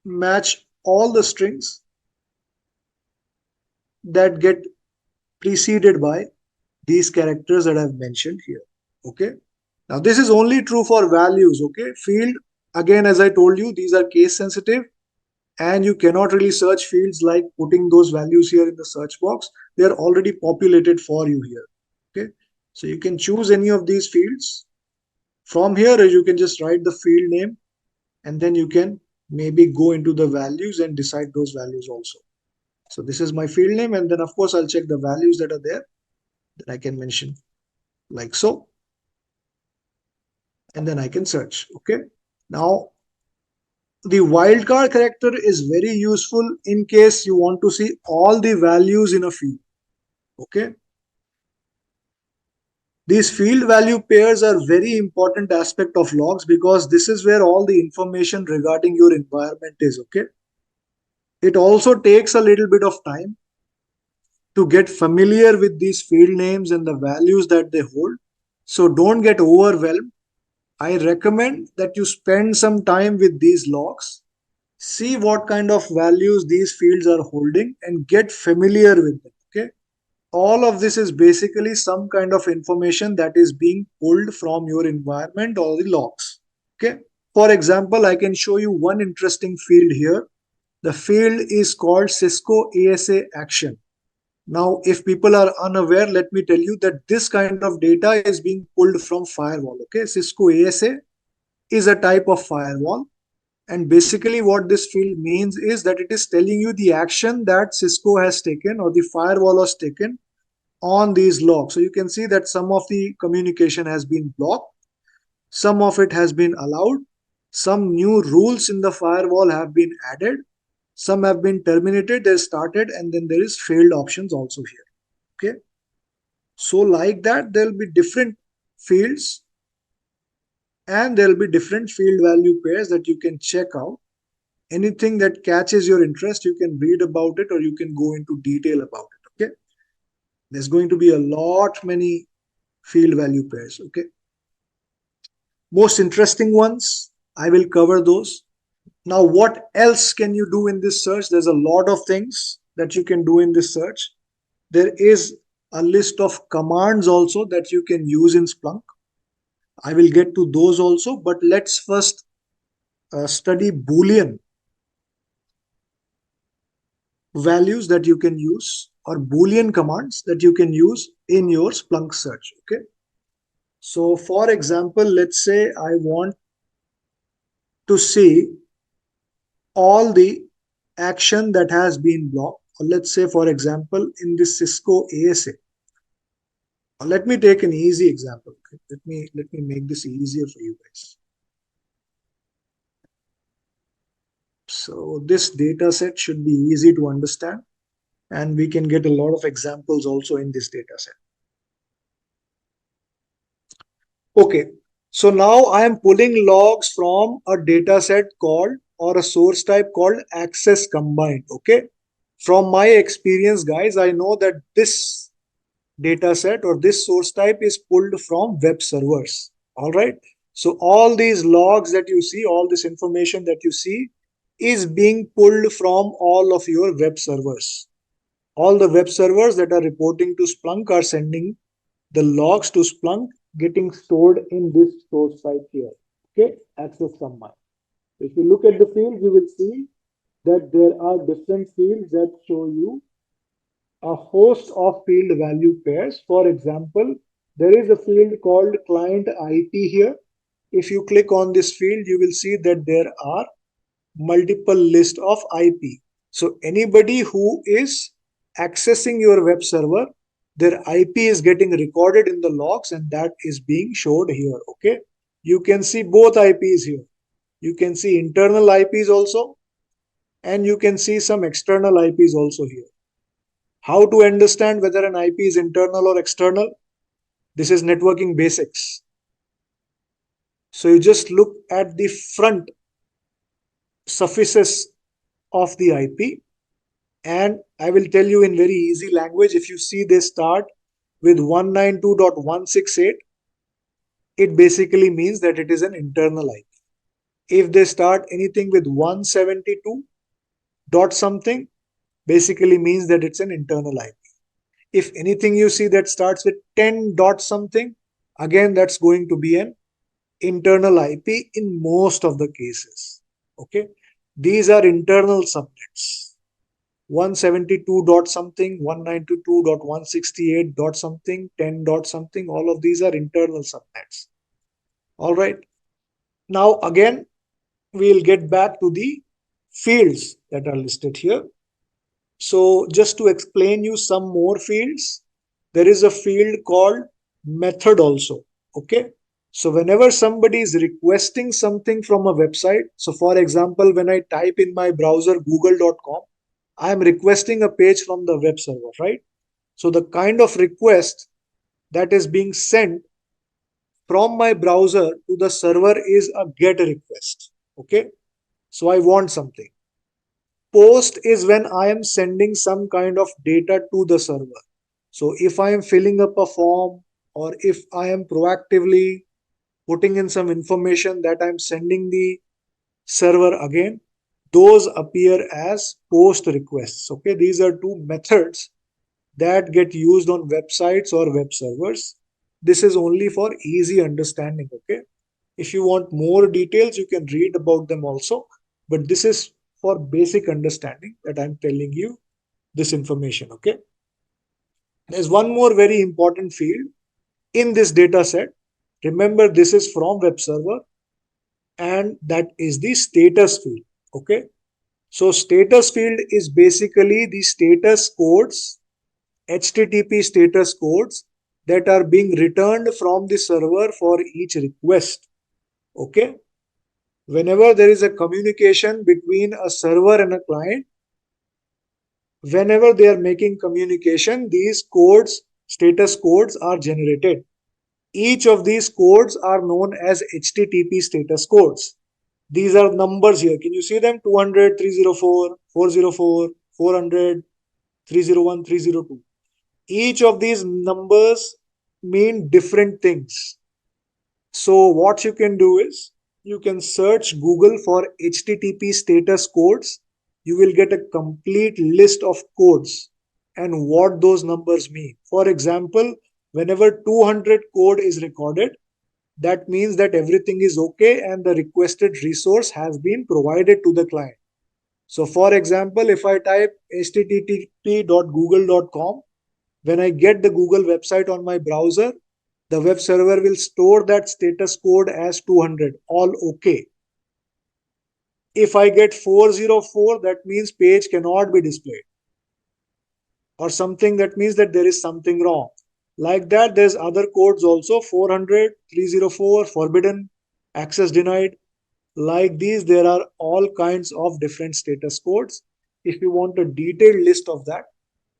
match all the strings that get preceded by these characters that I've mentioned here. Okay. Now this is only true for values. Okay. Field, again, as I told you, these are case sensitive, and you cannot really search fields like putting those values here in the search box. They are already populated for you here. Okay. So you can choose any of these fields. From here, you can just write the field name, and then you can maybe go into the values and decide those values also. So this is my field name, and then of course I'll check the values that are there that I can mention like so, and then I can search. Okay. Now the wildcard character is very useful in case you want to see all the values in a field. Okay. These field value pairs are very important aspect of logs because this is where all the information regarding your environment is. Okay. It also takes a little bit of time to get familiar with these field names and the values that they hold. So don't get overwhelmed. I recommend that you spend some time with these logs, see what kind of values these fields are holding, and get familiar with them. Okay. All of this is basically some kind of information that is being pulled from your environment or the logs. Okay. For example, I can show you one interesting field here. The field is called Cisco ASA action. Now, if people are unaware, let me tell you that this kind of data is being pulled from firewall. Okay, Cisco ASA is a type of firewall. And basically, what this field means is that it is telling you the action that Cisco has taken or the firewall has taken on these logs. So you can see that some of the communication has been blocked, some of it has been allowed, some new rules in the firewall have been added, some have been terminated, they started, and then there is failed options also here. Okay. So like that, there will be different fields and there will be different field value pairs that you can check out. Anything that catches your interest, you can read about it or you can go into detail about it. Okay. There's going to be a lot many field value pairs. Okay. Most interesting ones, I will cover those. Now, what else can you do in this search? There's a lot of things that you can do in this search. There is a list of commands also that you can use in Splunk. I will get to those also, but let's first study Boolean values that you can use or Boolean commands that you can use in your Splunk search. Okay. So for example, let's say I want to see all the action that has been blocked. Or let's say, for example, in this Cisco ASA. Let me take an easy example. Okay? Let me make this easier for you guys. So this data set should be easy to understand, and we can get a lot of examples also in this data set. Okay, so now I am pulling logs from a data set called or a source type called access combined. Okay, from my experience, guys, I know that this data set or this source type is pulled from web servers. All right. So all these logs that you see, all this information that you see is being pulled from all of your web servers. All the web servers that are reporting to Splunk are sending the logs to Splunk, getting stored in this source type here. Okay, access combined. If you look at the fields, you will see that there are different fields that show you a host of field value pairs. For example, there is a field called client IP here. If you click on this field, you will see that there are multiple list of IP. So anybody who is accessing your web server, their IP is getting recorded in the logs and that is being showed here. Okay. You can see both IPs here. You can see internal IPs also, and you can see some external IPs also here. How to understand whether an IP is internal or external? This is networking basics. So you just look at the front suffixes of the IP, and I will tell you in very easy language. If you see they start with 192.168, it basically means that it is an internal IP. If they start anything with 172 dot something, basically means that it's an internal IP. If anything you see that starts with 10 dot something, again that's going to be an internal IP in most of the cases. Okay, these are internal subnets. 172 dot something, 192.168 dot something, 10 dot something, all of these are internal subnets. All right. Now again, we'll get back to the fields that are listed here. So just to explain you some more fields, there is a field called method also. Okay. So whenever somebody is requesting something from a website, so for example, when I type in my browser google.com, I am requesting a page from the web server, right? So the kind of request that is being sent from my browser to the server is a GET request. Okay. So I want something. Post is when I am sending some kind of data to the server. So if I am filling up a form or if I am proactively putting in some information that I'm sending the server again, those appear as post requests. Okay, these are two methods that get used on websites or web servers. This is only for easy understanding. Okay, if you want more details, you can read about them also, but this is for basic understanding that I'm telling you this information. Okay, There's one more very important field in this data set. Remember, this is from web server, and that is the status field. Okay. So status field is basically the status codes, HTTP status codes that are being returned from the server for each request. Okay. Whenever there is a communication between a server and a client, whenever they are making communication, these codes, status codes are generated. Each of these codes are known as HTTP status codes. These are numbers here. Can you see them? 200, 304, 404, 400, 301, 302. Each of these numbers mean different things. So what you can do is you can search Google for HTTP status codes. You will get a complete list of codes and what those numbers mean. For example, whenever 200 code is recorded, that means that everything is okay and the requested resource has been provided to the client. So for example, if I type http.google.com, when I get the Google website on my browser, the web server will store that status code as 200, all okay. If I get 404, that means page cannot be displayed, or something that means that there is something wrong. Like that, there's other codes also, 400, 304, forbidden, access denied. Like these, there are all kinds of different status codes. If you want a detailed list of that,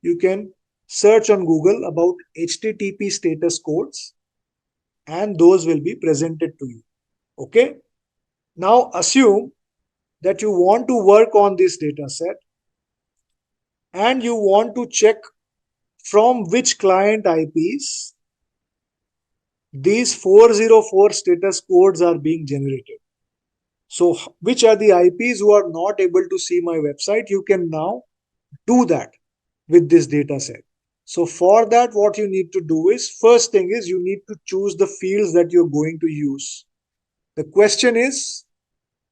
you can search on Google about HTTP status codes and those will be presented to you. Okay. Now assume that you want to work on this data set and you want to check from which client IPs these 404 status codes are being generated. So which are the IPs who are not able to see my website? You can now do that with this data set. So for that, what you need to do is, first thing is you need to choose the fields that you're going to use. The question is,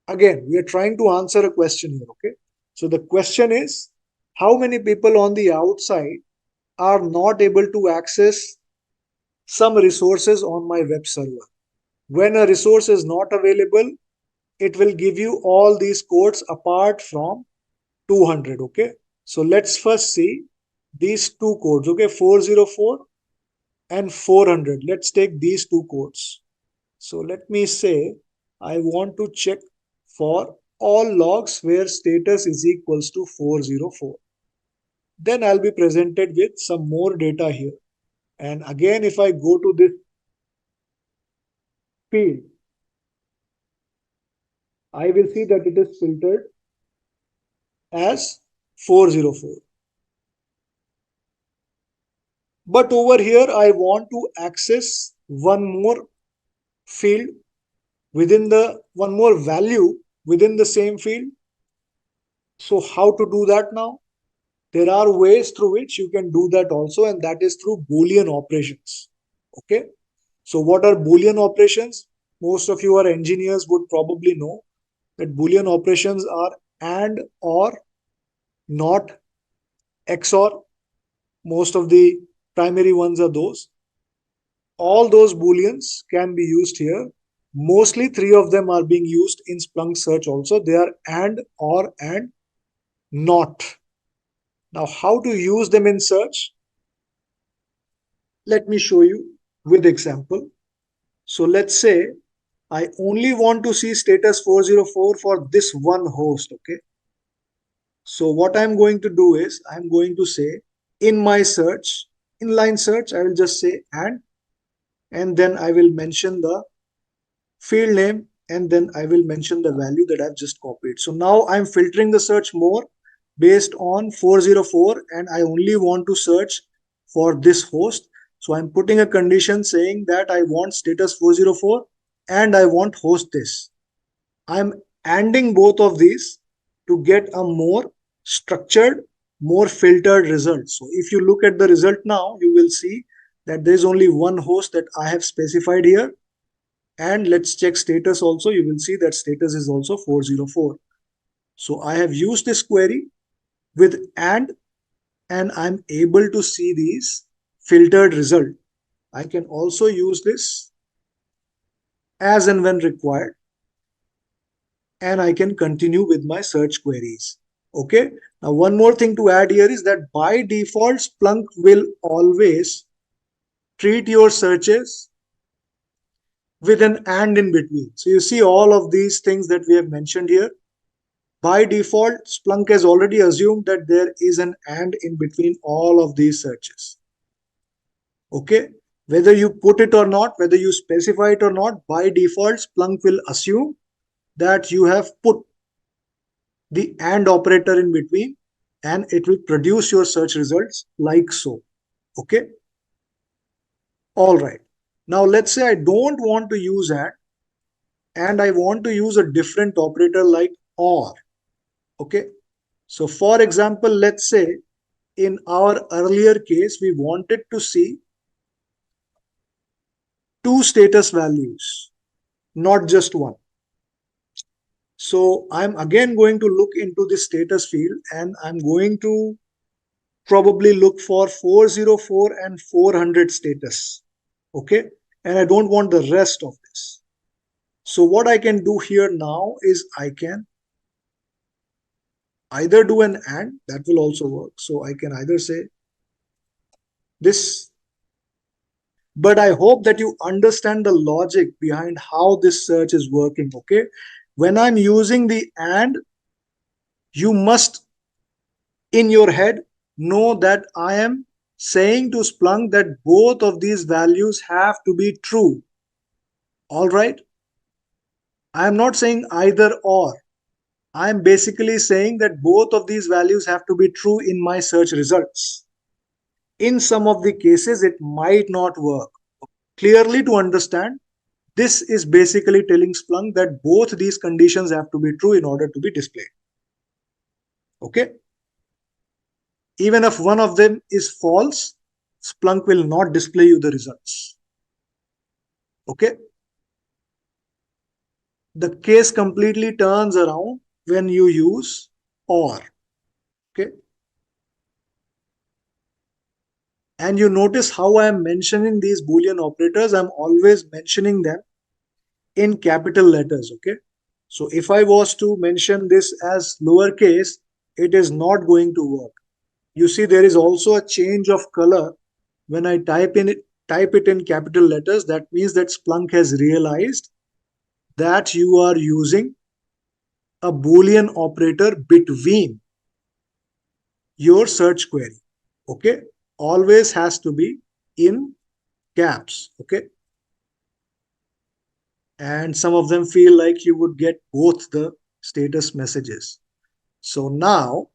again, we are trying to answer a question here. Okay. So the question is, how many people on the outside are not able to access some resources on my web server? When a resource is not available, it will give you all these codes apart from 200. Okay. So let's first see these two codes. Okay. 404 and 400. Let's take these two codes. So let me say I want to check for all logs where status is equals to 404. Then I'll be presented with some more data here. And again, if I go to this field, I will see that it is filtered as 404. But over here, I want to access one more field within the one more value within the same field. So how to do that now? There are ways through which you can do that also, and that is through Boolean operations. Okay. So what are Boolean operations? Most of you are engineers would probably know that Boolean operations are and, or, not, XOR. Most of the primary ones are those. All those Booleans can be used here. Mostly three of them are being used in Splunk search also. They are and, or, and, not. Now, how to use them in search? Let me show you with example. So let's say I only want to see status 404 for this one host. Okay. So what I'm going to do is I'm going to say in my search, inline search, I will just say and then I will mention the field name and then I will mention the value that I've just copied. So now I'm filtering the search more based on 404 and I only want to search for this host. So I'm putting a condition saying that I want status 404 and I want host this. I'm ANDing both of these to get a more structured, more filtered result. So if you look at the result now, you will see that there is only one host that I have specified here. And let's check status also. You will see that status is also 404. So I have used this query with and I'm able to see these filtered result, I can also use this as and when required, and I can continue with my search queries. Okay. Now, one more thing to add here is that by default, Splunk will always treat your searches with an and in between. So you see all of these things that we have mentioned here. By default, Splunk has already assumed that there is an and in between all of these searches. Okay. Whether you put it or not, whether you specify it or not, by default, Splunk will assume that you have put the and operator in between, and it will produce your search results like so. Okay. All right. Now let's say I don't want to use and I want to use a different operator like or. Okay. So for example, let's say in our earlier case, we wanted to see two status values, not just one. So I'm again going to look into the status field, and I'm going to probably look for 404 and 400 status. Okay. And I don't want the rest of this. So what I can do here now is I can either do an and, that will also work. So I can either say this, but I hope that you understand the logic behind how this search is working. Okay. When I'm using the and, you must in your head know that I am saying to Splunk that both of these values have to be true. All right. I am not saying either or. I am basically saying that both of these values have to be true in my search results. In some of the cases, it might not work. Clearly, to understand, this is basically telling Splunk that both these conditions have to be true in order to be displayed. Okay. Even if one of them is false, Splunk will not display you the results. Okay. The case completely turns around when you use or. Okay. And you notice how I am mentioning these Boolean operators. I'm always mentioning them in capital letters. Okay. So if I was to mention this as lowercase, it is not going to work. You see, there is also a change of color when I type it in capital letters. That means that Splunk has realized that you are using a Boolean operator between your search query. Okay. Always has to be in caps. Okay. And some of them feel like you would get both the status messages. So now,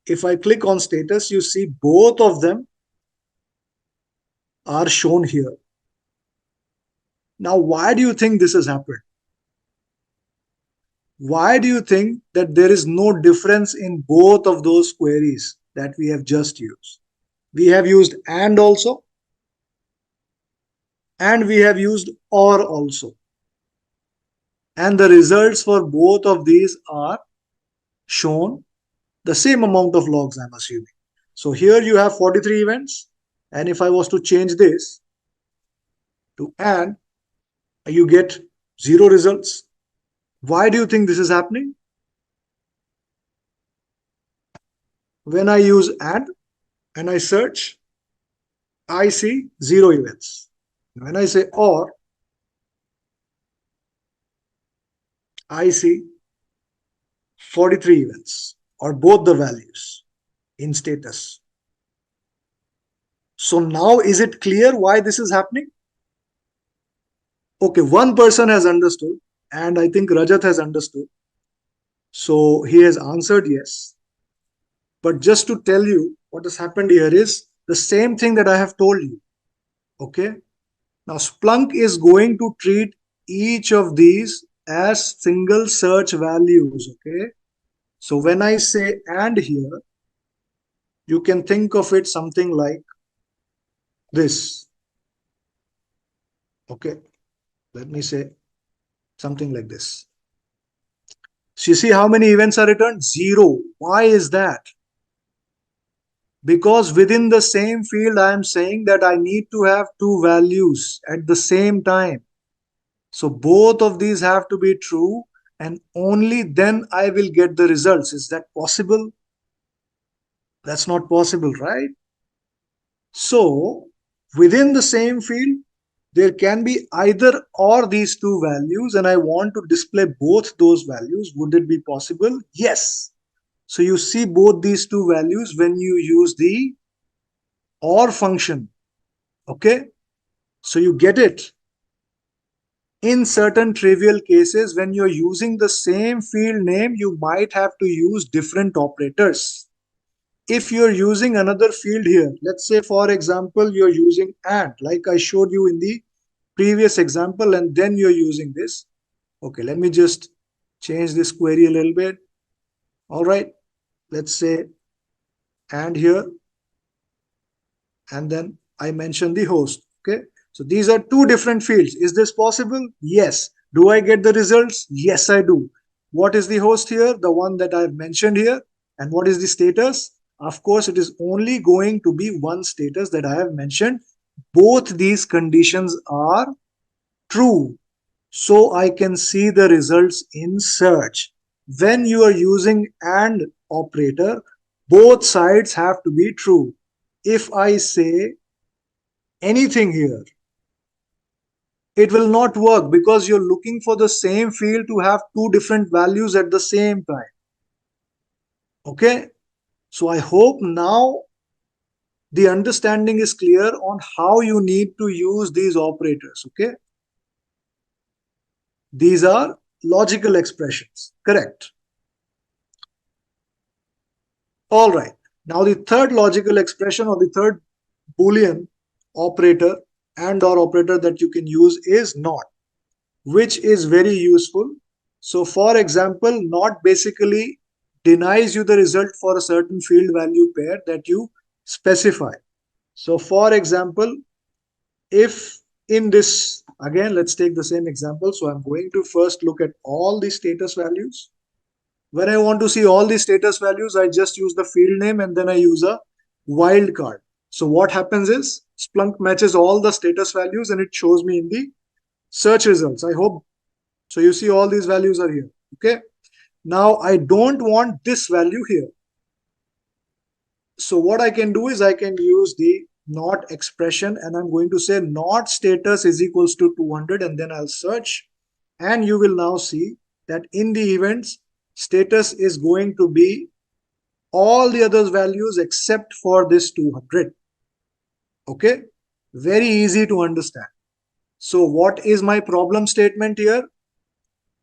if I click on status, you see both of them are shown here. Now, why do you think this has happened? Why do you think that there is no difference in both of those queries that we have just used? We have used and also, and we have used or also. And the results for both of these are shown the same amount of logs, I'm assuming. So here you have 43 events. And if I was to change this to and, you get 0 results. Why do you think this is happening? When I use and I search, I see 0 events. When I say or, I see 43 events, or both the values in status. So now is it clear why this is happening? Okay, one person has understood, and I think Rajat has understood. So he has answered yes. But just to tell you what has happened here is the same thing that I have told you. Okay. Now Splunk is going to treat each of these as single search values. Okay. So when I say and here, you can think of it something like this. Okay. Let me say something like this. So you see how many events are returned? 0. Why is that? Because within the same field, I am saying that I need to have two values at the same time. So both of these have to be true, and only then I will get the results. Is that possible? That's not possible, right? So within the same field, there can be either or these two values, and I want to display both those values. Would it be possible? Yes. So you see both these two values when you use the or function. Okay. So you get it. In certain trivial cases, when you're using the same field name, you might have to use different operators. If you're using another field here, let's say for example, you're using and, like I showed you in the previous example, and then you're using this. Okay, let me just change this query a little bit. All right, let's say and here, and then I mention the host. Okay, so these are two different fields. Is this possible? Yes. Do I get the results? Yes, I do. What is the host here? The one that I've mentioned here. And what is the status? Of course, it is only going to be one status that I have mentioned. Both these conditions are true. So I can see the results in search. When you are using AND operator, both sides have to be true. If I say anything here, it will not work because you're looking for the same field to have two different values at the same time. Okay, so I hope now the understanding is clear on how you need to use these operators. Okay, these are logical expressions, correct? All right, now the third logical expression or the third Boolean operator and or operator that you can use is not, which is very useful. So for example, not basically denies you the result for a certain field value pair that you specify. So for example, if in this, again, let's take the same example. So I'm going to first look at all the status values. When I want to see all the status values, I just use the field name and then I use a wildcard. So what happens is Splunk matches all the status values and it shows me in the search results. I hope so. You see all these values are here. Okay. Now I don't want this value here. So what I can do is I can use the not expression and I'm going to say not status is equals to 200 and then I'll search, and you will now see that in the events status is going to be all the other values except for this 200. Okay, very easy to understand. So what is my problem statement here?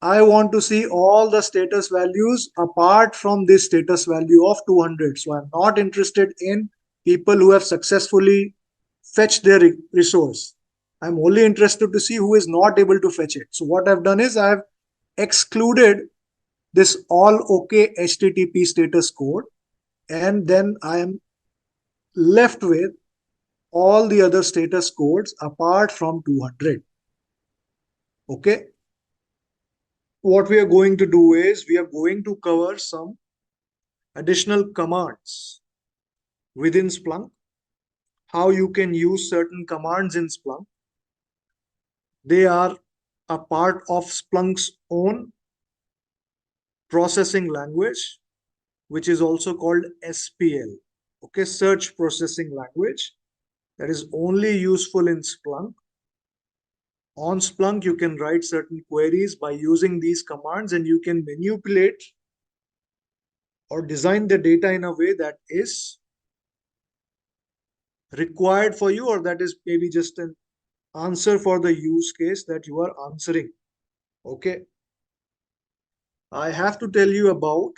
I want to see all the status values apart from this status value of 200. So I'm not interested in people who have successfully fetched their resource. I'm only interested to see who is not able to fetch it. So what I've done is I've excluded this all OK HTTP status code, and then I am left with all the other status codes apart from 200. Okay. What we are going to do is we are going to cover some additional commands within Splunk, how you can use certain commands in Splunk. They are a part of Splunk's own processing language, which is also called SPL. Okay, search processing language, that is only useful in Splunk. On Splunk, you can write certain queries by using these commands, and you can manipulate or design the data in a way that is required for you, or that is maybe just an answer for the use case that you are answering. Okay, I have to tell you about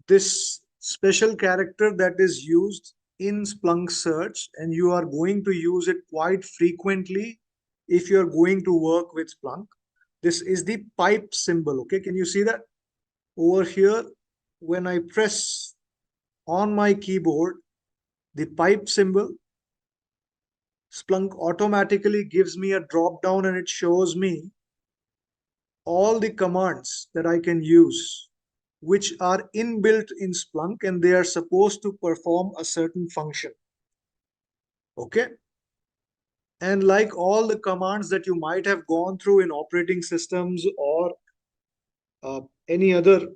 this special character that is used in Splunk search, and you are going to use it quite frequently if you're going to work with Splunk. This is the pipe symbol. Okay, can you see that over here? When I press on my keyboard the pipe symbol, Splunk automatically gives me a drop down and it shows me all the commands that I can use which are inbuilt in Splunk, and they are supposed to perform a certain function. Okay. And like all the commands that you might have gone through in operating systems or any other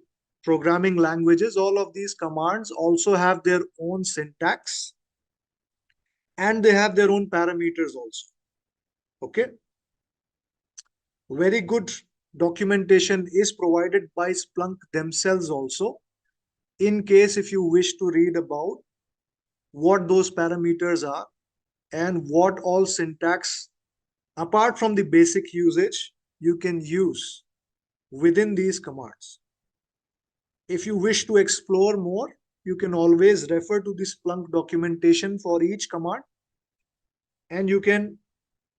programming languages, all of these commands also have their own syntax and they have their own parameters also. Okay. Very good documentation is provided by Splunk themselves also, in case if you wish to read about what those parameters are and what all syntax, apart from the basic usage, you can use within these commands. If you wish to explore more, you can always refer to the Splunk documentation for each command and you can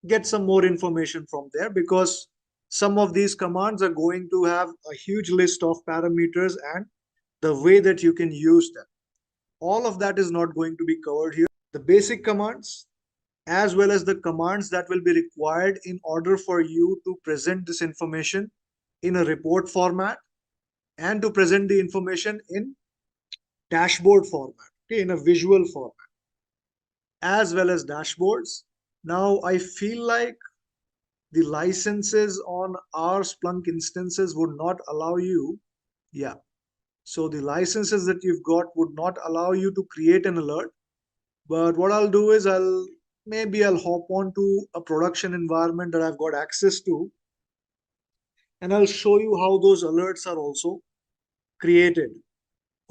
get some more information from there, because some of these commands are going to have a huge list of parameters and the way that you can use them. All of that is not going to be covered here. The basic commands as well as the commands that will be required in order for you to present this information in a report format and to present the information in dashboard format, okay, in a visual format, as well as dashboards. Now, I feel like the licenses on our Splunk instances would not allow you, yeah. So the licenses that you've got would not allow you to create an alert. But what I'll do is I'll hop on to a production environment that I've got access to, and I'll show you how those alerts are also created.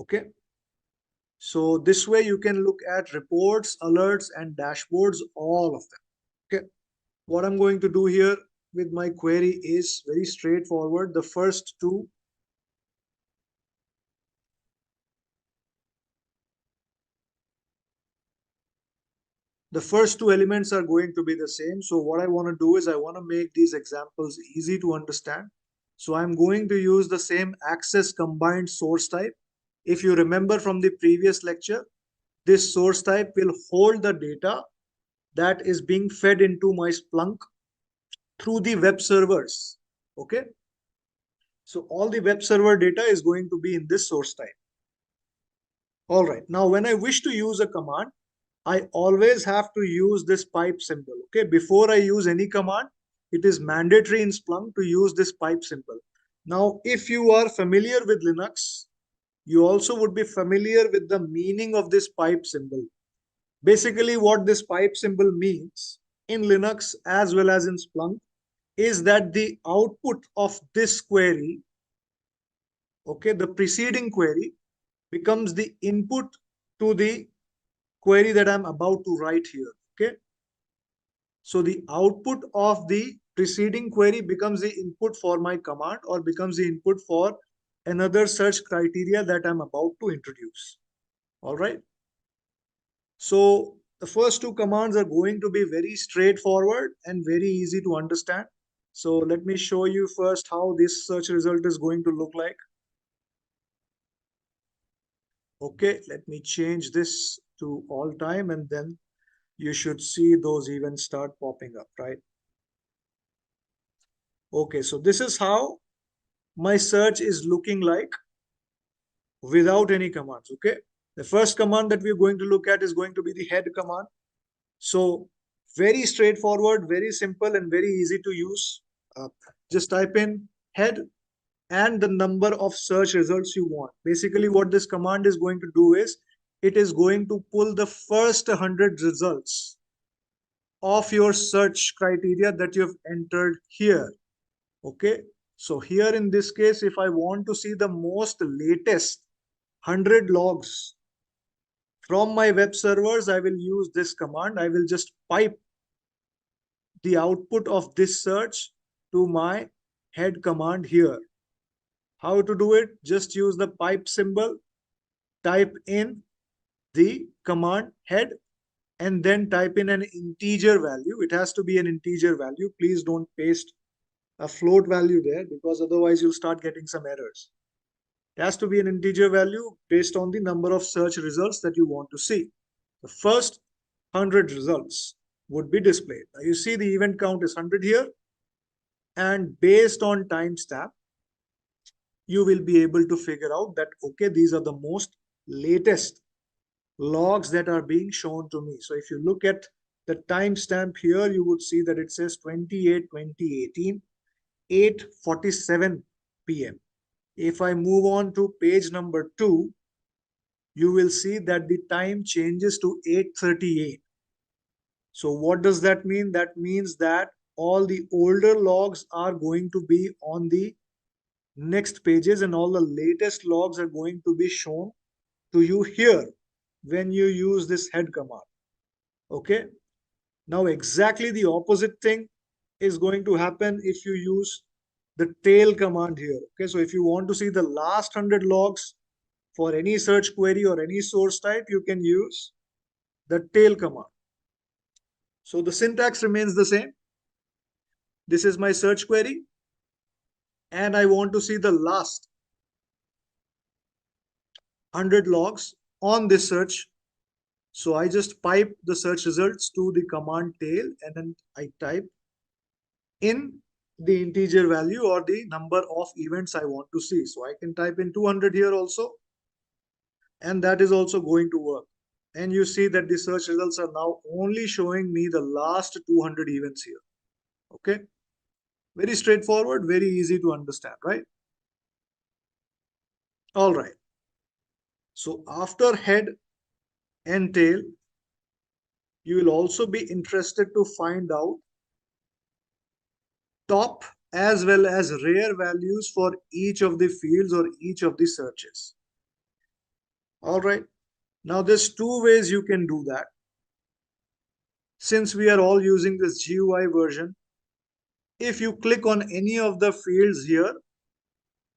Okay. So this way you can look at reports, alerts, and dashboards, all of them. Okay. What I'm going to do here with my query is very straightforward. The first two elements are going to be the same. So what I want to do is I want to make these examples easy to understand. So I'm going to use the same access combined source type. If you remember from the previous lecture, this source type will hold the data that is being fed into my Splunk through the web servers. Okay. So all the web server data is going to be in this source type. All right. Now, when I wish to use a command, I always have to use this pipe symbol. Okay. Before I use any command, it is mandatory in Splunk to use this pipe symbol. Now, if you are familiar with Linux, you also would be familiar with the meaning of this pipe symbol. Basically, what this pipe symbol means in Linux as well as in Splunk is that the output of this query, okay, the preceding query becomes the input to the query that I'm about to write here. Okay. So the output of the preceding query becomes the input for my command or becomes the input for another search criteria that I'm about to introduce. All right. So the first two commands are going to be very straightforward and very easy to understand. So let me show you first how this search result is going to look like. Okay, let me change this to all time and then you should see those events start popping up, right? Okay, so this is how my search is looking like without any commands. Okay, the first command that we're going to look at is going to be the head command. So very straightforward, very simple, and very easy to use. Just type in head and the number of search results you want. Basically, what this command is going to do is it is going to pull the first 100 results of your search criteria that you have entered here. Okay. So here in this case, if I want to see the most latest 100 logs from my web servers, I will use this command. I will just pipe the output of this search to my head command here. How to do it? Just use the pipe symbol, type in the command head, and then type in an integer value. It has to be an integer value. Please don't paste a float value there because otherwise you'll start getting some errors. It has to be an integer value based on the number of search results that you want to see. The first 100 results would be displayed. Now you see the event count is 100 here, and based on timestamp, you will be able to figure out that, okay, these are the most latest logs that are being shown to me. So if you look at the timestamp here, you would see that it says 28/2018, 8:47 p.m. If I move on to page number 2, you will see that the time changes to 8:38. So what does that mean? That means that all the older logs are going to be on the next pages and all the latest logs are going to be shown to you here when you use this head command. Okay. Now exactly the opposite thing is going to happen if you use the tail command here. Okay. So if you want to see the last 100 logs for any search query or any source type, you can use the tail command. So the syntax remains the same. This is my search query and I want to see the last 100 logs on this search. So I just pipe the search results to the command tail and then I type in the integer value or the number of events I want to see. So I can type in 200 here also, and that is also going to work. And you see that the search results are now only showing me the last 200 events here. Okay. Very straightforward, very easy to understand, right? All right. So after head and tail, you will also be interested to find out top as well as rare values for each of the fields or each of the searches. All right. Now there's two ways you can do that. Since we are all using this GUI version, if you click on any of the fields here,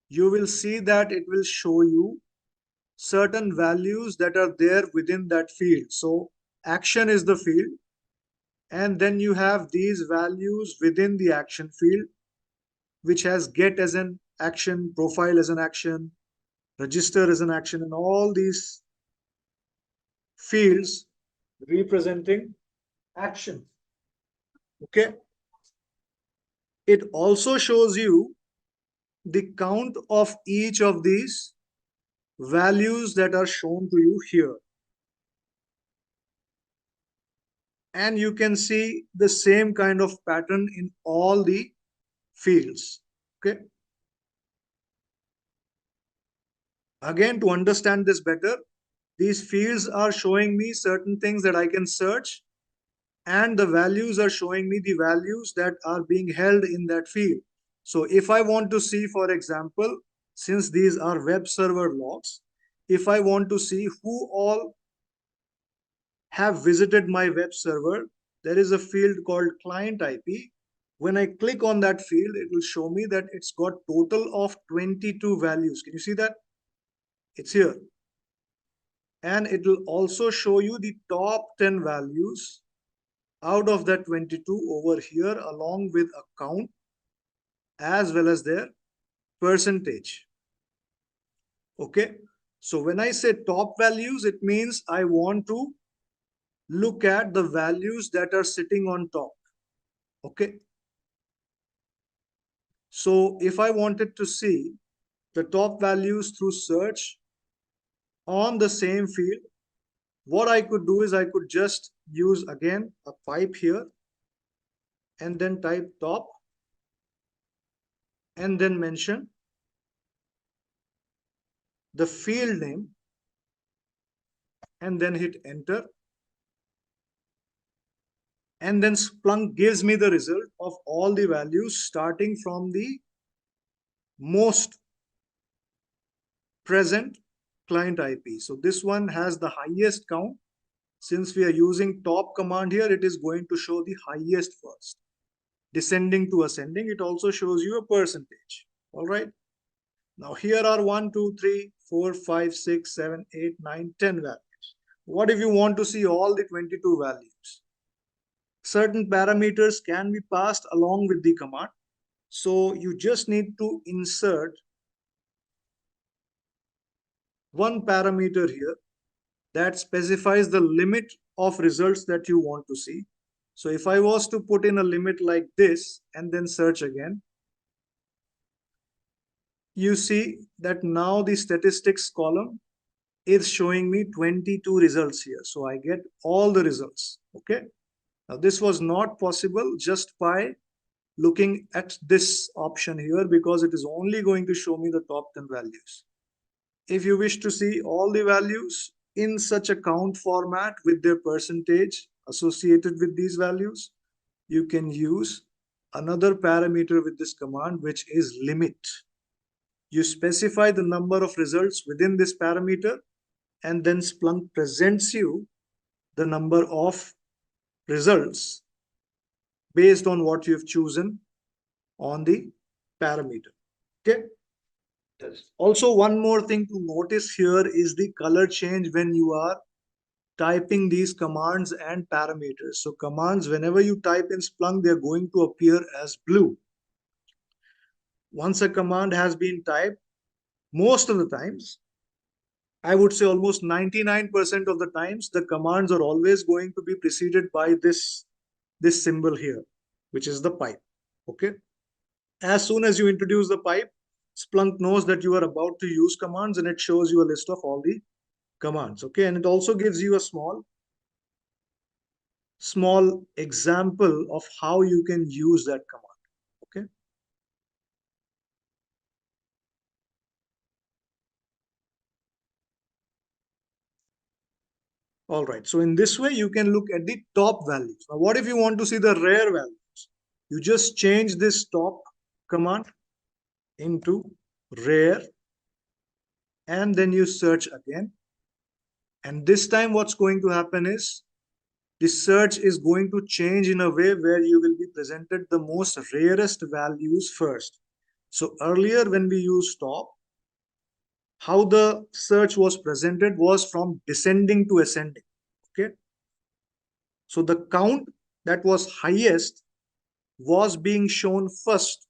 you will see that it will show you certain values that are there within that field. So action is the field, and then you have these values within the action field, which has get as an action, profile as an action, register as an action, and all these fields representing action. Okay. It also shows you the count of each of these values that are shown to you here. And you can see the same kind of pattern in all the fields. Okay. Again, to understand this better, these fields are showing me certain things that I can search, and the values are showing me the values that are being held in that field. So if I want to see, for example, since these are web server logs, if I want to see who all have visited my web server, there is a field called client IP. When I click on that field, it will show me that it's got total of 22 values. Can you see that? It's here. And it will also show you the top 10 values out of that 22 over here, along with a count as well as their percentage. Okay. So when I say top values, it means I want to look at the values that are sitting on top. Okay. So if I wanted to see the top values through search on the same field, what I could do is I could just use again a pipe here and then type top and then mention the field name and then hit enter. And then Splunk gives me the result of all the values starting from the most present client IP. So this one has the highest count. Since we are using top command here, it is going to show the highest first. Descending to ascending, it also shows you a percentage. All right. Now here are 1, 2, 3, 4, 5, 6, 7, 8, 9, 10 values. What if you want to see all the 22 values? Certain parameters can be passed along with the command. So you just need to insert one parameter here that specifies the limit of results that you want to see. So if I was to put in a limit like this and then search again, you see that now the statistics column is showing me 22 results here. So I get all the results. Okay. Now this was not possible just by looking at this option here, because it is only going to show me the top 10 values. If you wish to see all the values in such a count format with their percentage associated with these values, you can use another parameter with this command, which is limit. You specify the number of results within this parameter, and then Splunk presents you the number of results based on what you've chosen on the parameter. Okay. Also, one more thing to notice here is the color change when you are typing these commands and parameters. So commands, whenever you type in Splunk, they're going to appear as blue. Once a command has been typed, most of the times, I would say almost 99% of the times, the commands are always going to be preceded by this symbol here, which is the pipe. Okay. As soon as you introduce the pipe, Splunk knows that you are about to use commands, and it shows you a list of all the commands. Okay. And it also gives you a small example of how you can use that command. Okay. All right. So in this way, you can look at the top values. Now, what if you want to see the rare values? You just change this top command into rare, and then you search again. And this time what's going to happen is the search is going to change in a way where you will be presented the most rarest values first. So earlier when we used top, how the search was presented was from descending to ascending. Okay. So the count that was highest was being shown first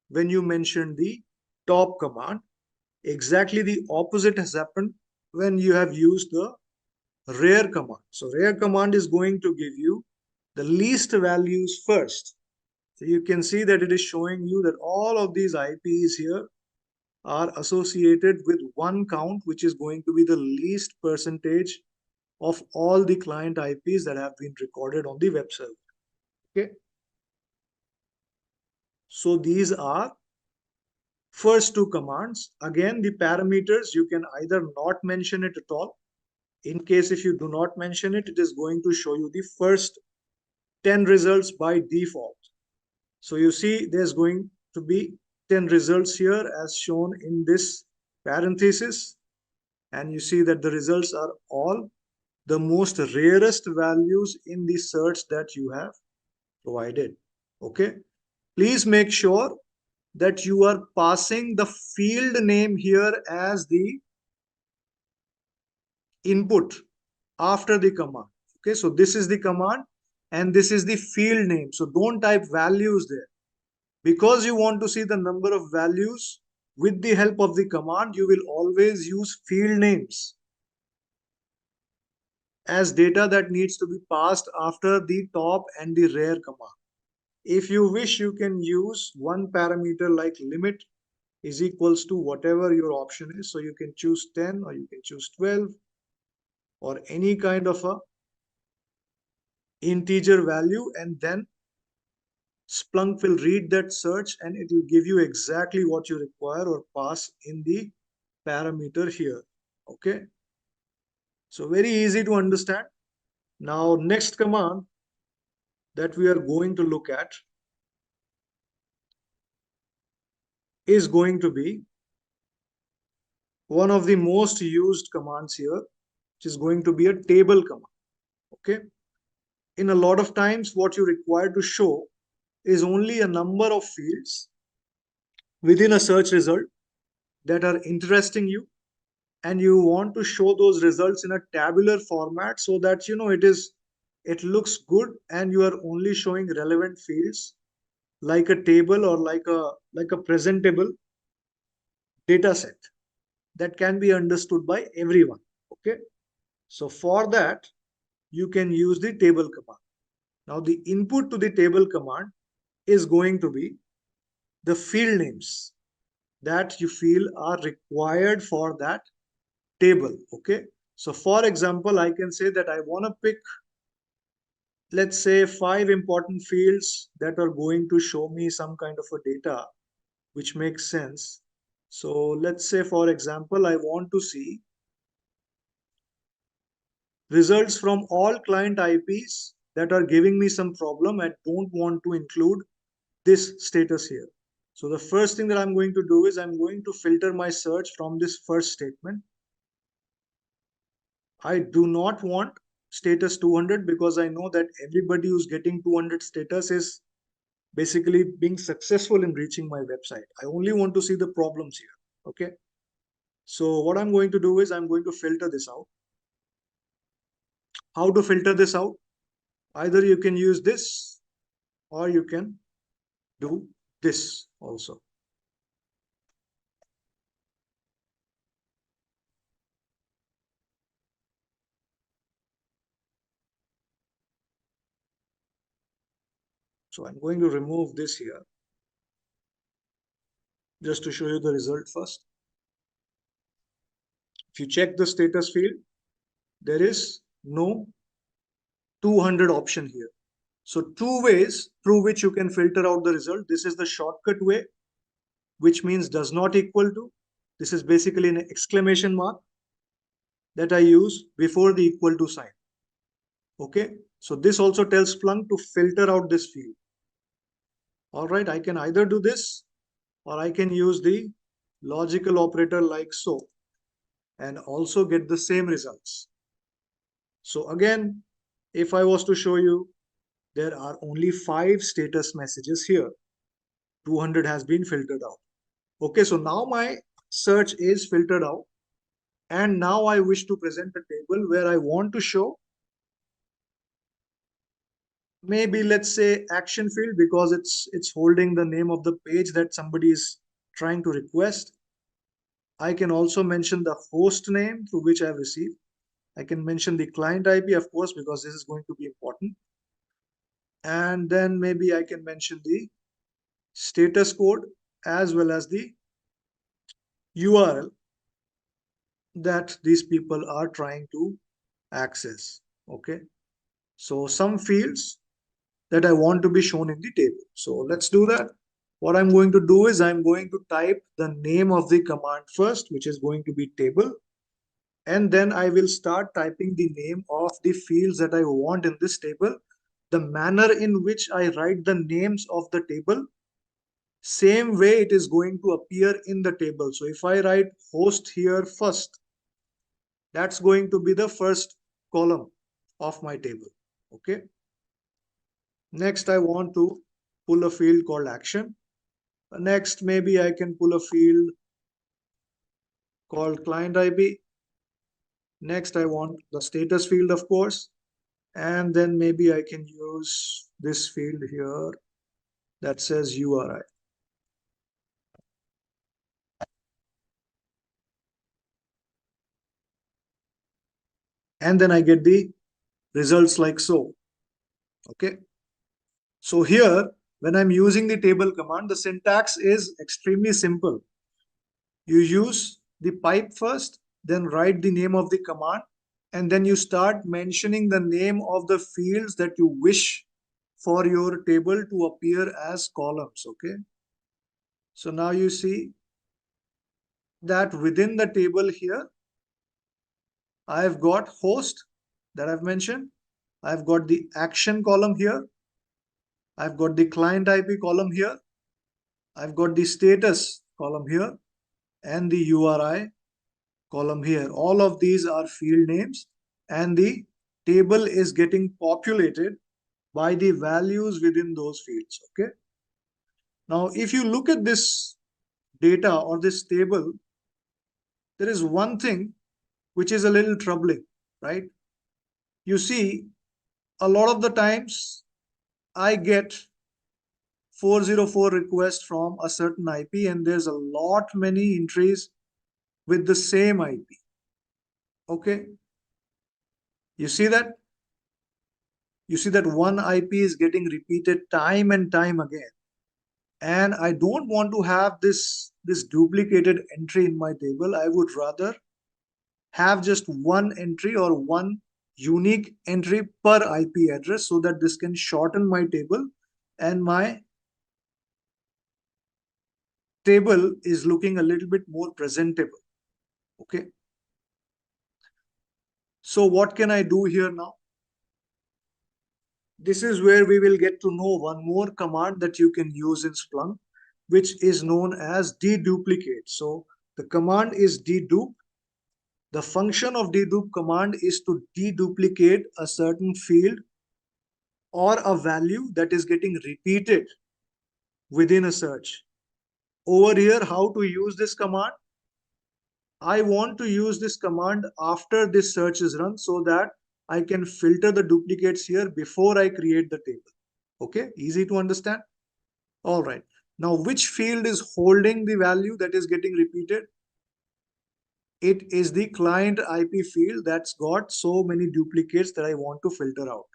when you mentioned the top command. Exactly the opposite has happened when you have used the rare command. So rare command is going to give you the least values first. So you can see that it is showing you that all of these IPs here are associated with one count, which is going to be the least percentage of all the client IPs that have been recorded on the web server. Okay. So these are first two commands. Again, the parameters, you can either not mention it at all. In case if you do not mention it, it is going to show you the first 10 results by default. So you see there's going to be 10 results here as shown in this parenthesis. And you see that the results are all the most rarest values in the search that you have provided. Okay. Please make sure that you are passing the field name here as the input after the command. Okay. So this is the command and this is the field name. So don't type values there. Because you want to see the number of values with the help of the command, you will always use field names as data that needs to be passed after the top and the rare command. If you wish, you can use one parameter like limit is equals to whatever your option is. So you can choose 10 or you can choose 12 or any kind of a integer value, and then Splunk will read that search and it will give you exactly what you require or pass in the parameter here. Okay. So very easy to understand. Now, next command that we are going to look at is going to be one of the most used commands here, which is going to be a table command. Okay. In a lot of times, what you require to show is only a number of fields within a search result that are interesting you, and you want to show those results in a tabular format so that it looks good and you are only showing relevant fields like a table or like a presentable data set that can be understood by everyone. Okay. So for that, you can use the table command. Now the input to the table command is going to be the field names. that you feel are required for that table. Okay, so for example, I can say that I want to pick, let's say, 5 important fields that are going to show me some kind of a data which makes sense. So let's say, for example, I want to see results from all client IPs that are giving me some problem and don't want to include this status here. So the first thing that I'm going to do is I'm going to filter my search from this first statement. I do not want status 200 because I know that everybody who's getting 200 status is basically being successful in reaching my website. I only want to see the problems here. Okay. So what I'm going to do is I'm going to filter this out. How to filter this out? Either you can use this or you can do this also. So I'm going to remove this here just to show you the result first. If you check the status field, there is no 200 option here. So two ways through which you can filter out the result. This is the shortcut way, which means does not equal to. This is basically an exclamation mark that I use before the equal to sign. Okay, so this also tells Splunk to filter out this field. All right, I can either do this or I can use the logical operator like so and also get the same results. So again, if I was to show you, there are only 5 status messages here. 200 has been filtered out. Okay, so now my search is filtered out. And now I wish to present a table where I want to show, maybe let's say action field, because it's holding the name of the page that somebody is trying to request. I can also mention the host name through which I have received. I can mention the client IP, of course, because this is going to be important. And then maybe I can mention the status code as well as the URL that these people are trying to access. Okay, so some fields that I want to be shown in the table. So let's do that. What I'm going to do is I'm going to type the name of the command first, which is going to be table. And then I will start typing the name of the fields that I want in this table. The manner in which I write the names of the table, same way it is going to appear in the table. So if I write host here first, that's going to be the first column of my table. Okay. Next, I want to pull a field called action. Next, maybe I can pull a field called client IP. Next, I want the status field, of course. And then maybe I can use this field here that says URI. And then I get the results like so. Okay. So here, when I'm using the table command, the syntax is extremely simple. You use the pipe first, then write the name of the command, and then you start mentioning the name of the fields that you wish for your table to appear as columns. Okay. So now you see that within the table here, I've got host that I've mentioned. I've got the action column here. I've got the client IP column here. I've got the status column here and the URI column here. All of these are field names and the table is getting populated by the values within those fields. Okay. Now, if you look at this data or this table, there is one thing which is a little troubling, right? You see, a lot of the times I get 404 requests from a certain IP and there's a lot many entries with the same IP. Okay. You see that? You see that one IP is getting repeated time and time again. and I don't want to have this duplicated entry in my table. I would rather have just one entry or one unique entry per IP address, so that this can shorten my table and my table is looking a little bit more presentable. Okay. So what can I do here now? This is where we will get to know one more command that you can use in Splunk, which is known as deduplicate. So the command is dedupe. The function of dedupe command is to deduplicate a certain field or a value that is getting repeated within a search. Over here, how to use this command? I want to use this command after this search is run, so that I can filter the duplicates here before I create the table. Okay, easy to understand. All right. Now, which field is holding the value that is getting repeated? It is the client IP field that's got so many duplicates that I want to filter out.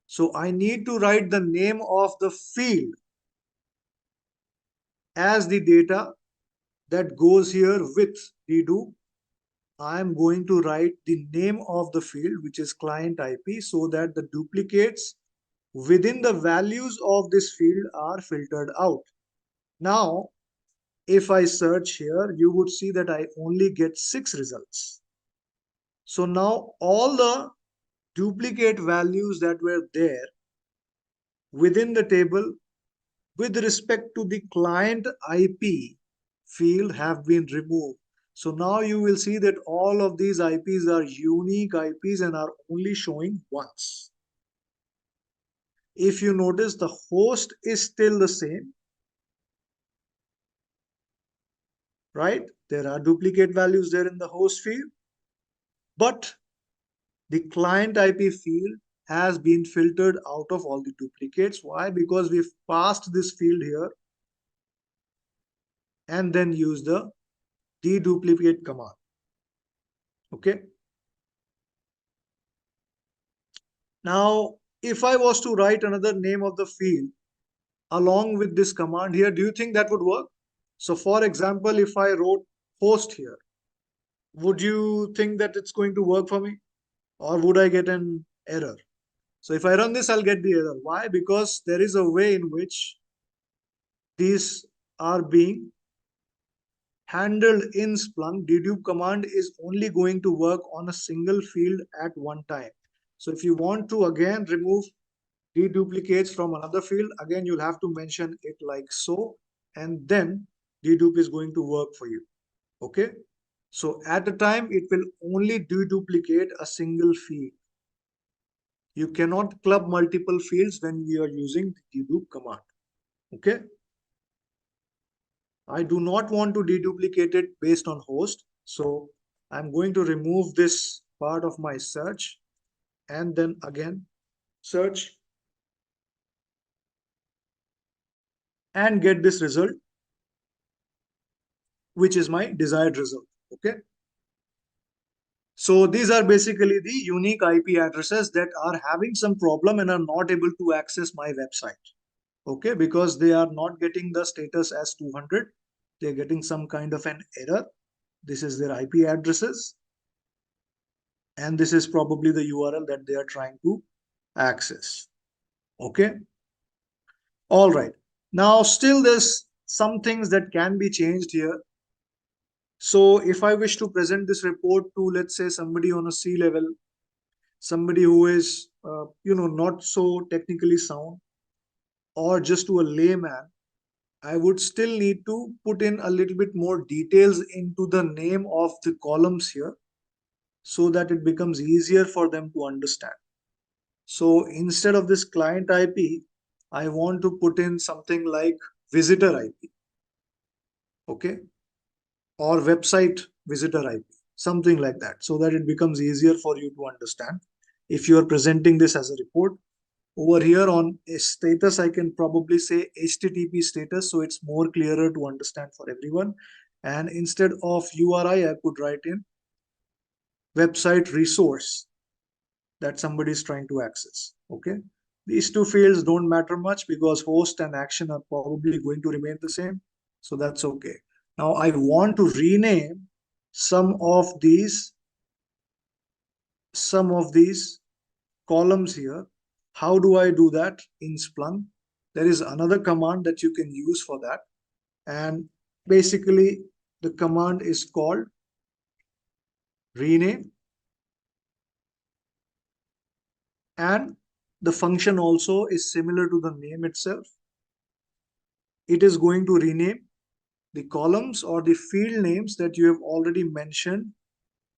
So I need to write the name of the field as the data that goes here with dedupe. I am going to write the name of the field, which is client IP, so that the duplicates within the values of this field are filtered out. Now, if I search here, you would see that I only get 6 results. So now all the duplicate values that were there within the table with respect to the client IP field have been removed. So now you will see that all of these IPs are unique IPs and are only showing once. If you notice, the host is still the same, right? There are duplicate values there in the host field, but the client IP field has been filtered out of all the duplicates. Why? Because we've passed this field here and then use the deduplicate command. Okay. Now, if I was to write another name of the field along with this command here, do you think that would work? So for example, if I wrote host here, would you think that it's going to work for me? Or would I get an error? So if I run this, I'll get the error. Why? Because there is a way in which these are being handled in Splunk. Dedupe command is only going to work on a single field at one time. So if you want to again remove deduplicates from another field, again you'll have to mention it like so, and then dedupe is going to work for you. Okay. So at a time it will only deduplicate a single field. You cannot club multiple fields when we are using the dedupe command. Okay. I do not want to deduplicate it based on host. So I'm going to remove this part of my search and then again search and get this result, which is my desired result. Okay. So these are basically the unique IP addresses that are having some problem and are not able to access my website. Okay, because they are not getting the status as 200. They're getting some kind of an error. This is their IP addresses. And this is probably the URL that they are trying to access. Okay. All right. Now, still there's some things that can be changed here. So if I wish to present this report to, let's say, somebody on a C level, somebody who is, not so technically sound, or just to a layman, I would still need to put in a little bit more details into the name of the columns here so that it becomes easier for them to understand. So instead of this client IP, I want to put in something like visitor IP, okay, or website visitor IP, something like that, so that it becomes easier for you to understand. If you are presenting this as a report, over here on a status, I can probably say HTTP status, so it's more clearer to understand for everyone. And instead of URI, I could write in website resource that somebody is trying to access. Okay. These two fields don't matter much because host and action are probably going to remain the same. So that's okay. Now I want to rename some of these columns here. How do I do that in Splunk? There is another command that you can use for that. And basically the command is called rename, and the function also is similar to the name itself. It is going to rename the columns or the field names that you have already mentioned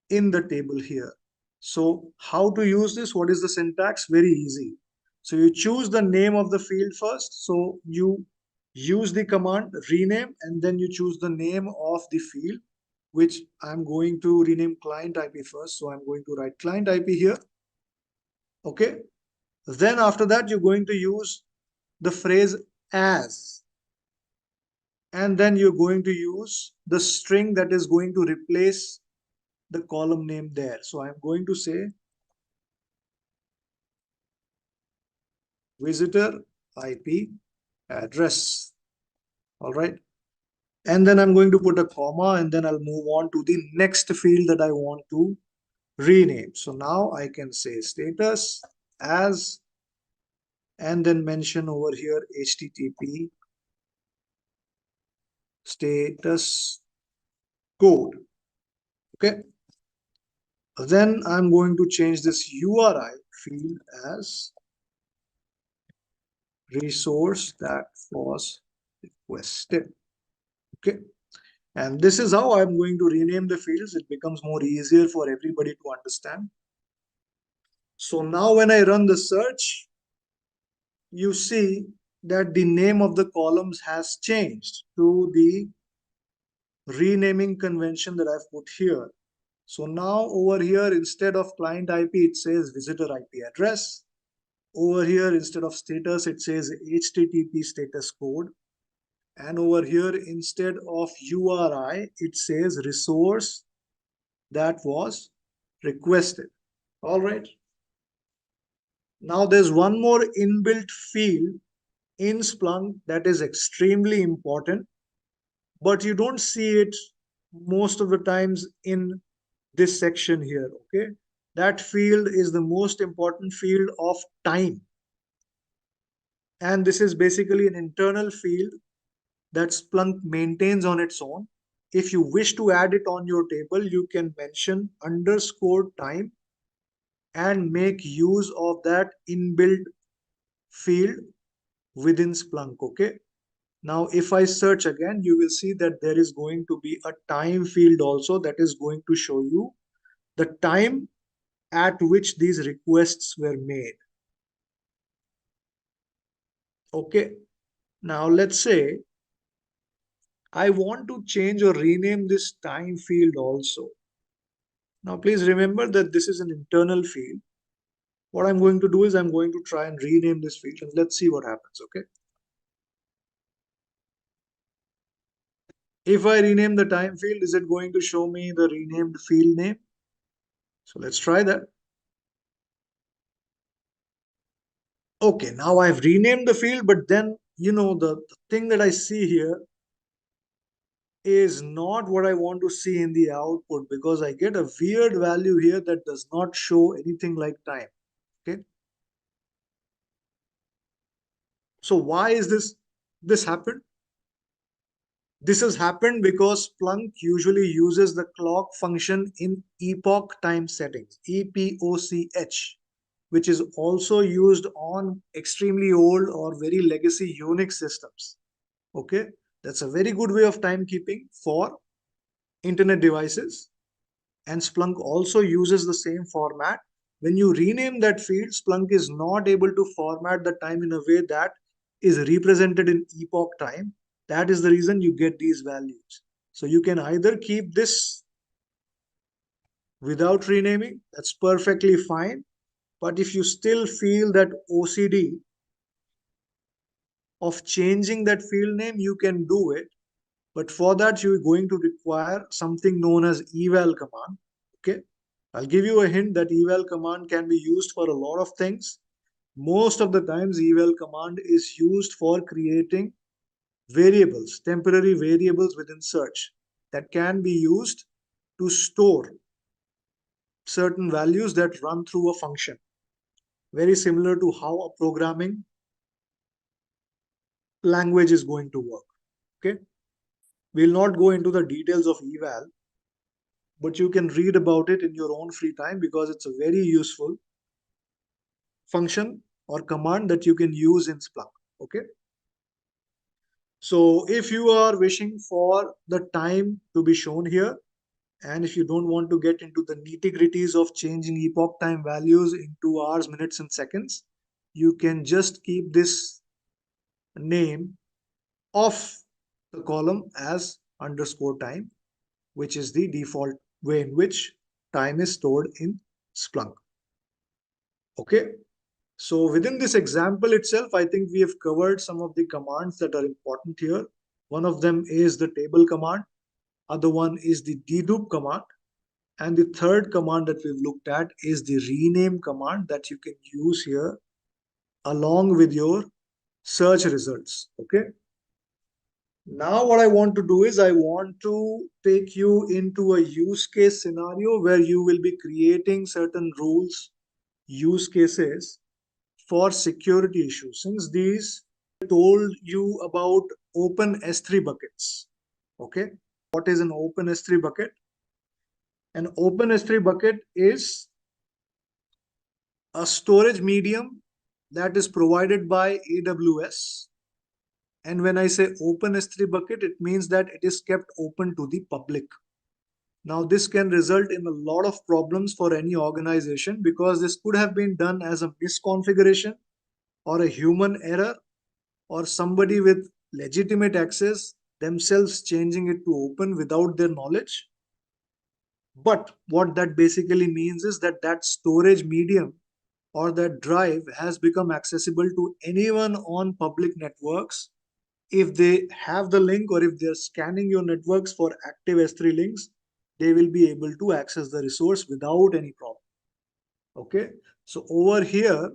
in the table here. So how to use this? What is the syntax? Very easy. So you choose the name of the field first. So you use the command rename and then you choose the name of the field, which I'm going to rename client IP first. So I'm going to write client IP here. Okay. Then after that, you're going to use the phrase as, and then you're going to use the string that is going to replace the column name there. So I'm going to say visitor IP address. All right. And then I'm going to put a comma and then I'll move on to the next field that I want to rename. So now I can say status as, and then mention over here HTTP status code. Okay. Then I'm going to change this URI field as resource that was requested. Okay. And this is how I'm going to rename the fields. It becomes more easier for everybody to understand. So now when I run the search, you see that the name of the columns has changed to the renaming convention that I've put here. So now over here, instead of client IP, it says visitor IP address. Over here, instead of status, it says HTTP status code. And over here, instead of URI, it says resource that was requested. All right. Now there's one more inbuilt field in Splunk that is extremely important, but you don't see it most of the times in this section here. Okay. That field is the most important field of time. And this is basically an internal field that Splunk maintains on its own. If you wish to add it on your table, you can mention underscore time and make use of that inbuilt field within Splunk. Okay. Now, if I search again, you will see that there is going to be a time field also that is going to show you the time at which these requests were made. Okay. Now, let's say I want to change or rename this time field also. Now, please remember that this is an internal field. What I'm going to do is I'm going to try and rename this field and let's see what happens. Okay. If I rename the time field, is it going to show me the renamed field name? So let's try that. Okay, now I've renamed the field, but then, the thing that I see here is not what I want to see in the output because I get a weird value here that does not show anything like time. Okay. So why is this happened? This has happened because Splunk usually uses the clock function in epoch time settings, EPOCH, which is also used on extremely old or very legacy Unix systems. Okay, that's a very good way of timekeeping for internet devices. And Splunk also uses the same format. When you rename that field, Splunk is not able to format the time in a way that is represented in epoch time. That is the reason you get these values. So you can either keep this without renaming, that's perfectly fine. But if you still feel that OCD of changing that field name, you can do it. But for that, you're going to require something known as eval command. Okay. I'll give you a hint that eval command can be used for a lot of things. Most of the times eval command is used for creating variables, temporary variables within search that can be used to store certain values that run through a function. Very similar to how a programming language is going to work. Okay. We'll not go into the details of eval, but you can read about it in your own free time because it's a very useful function or command that you can use in Splunk. Okay. So if you are wishing for the time to be shown here, and if you don't want to get into the nitty-gritties of changing epoch time values into hours, minutes, and seconds, you can just keep this name of the column as underscore time, which is the default way in which time is stored in Splunk. Okay. So within this example itself, I think we have covered some of the commands that are important here. One of them is the table command. Other one is the dedupe command. And the third command that we've looked at is the rename command that you can use here along with your search results. Okay. Now what I want to do is I want to take you into a use case scenario where you will be creating certain rules, use cases for security issues. Since these told you about open S3 buckets. Okay. What is an open S3 bucket? An open S3 bucket is a storage medium that is provided by AWS. And when I say open S3 bucket, it means that it is kept open to the public. Now, this can result in a lot of problems for any organization because this could have been done as a misconfiguration or a human error or somebody with legitimate access themselves changing it to open without their knowledge. But what that basically means is that that storage medium or that drive has become accessible to anyone on public networks. If they have the link or if they're scanning your networks for active S3 links, they will be able to access the resource without any problem. Okay. So over here,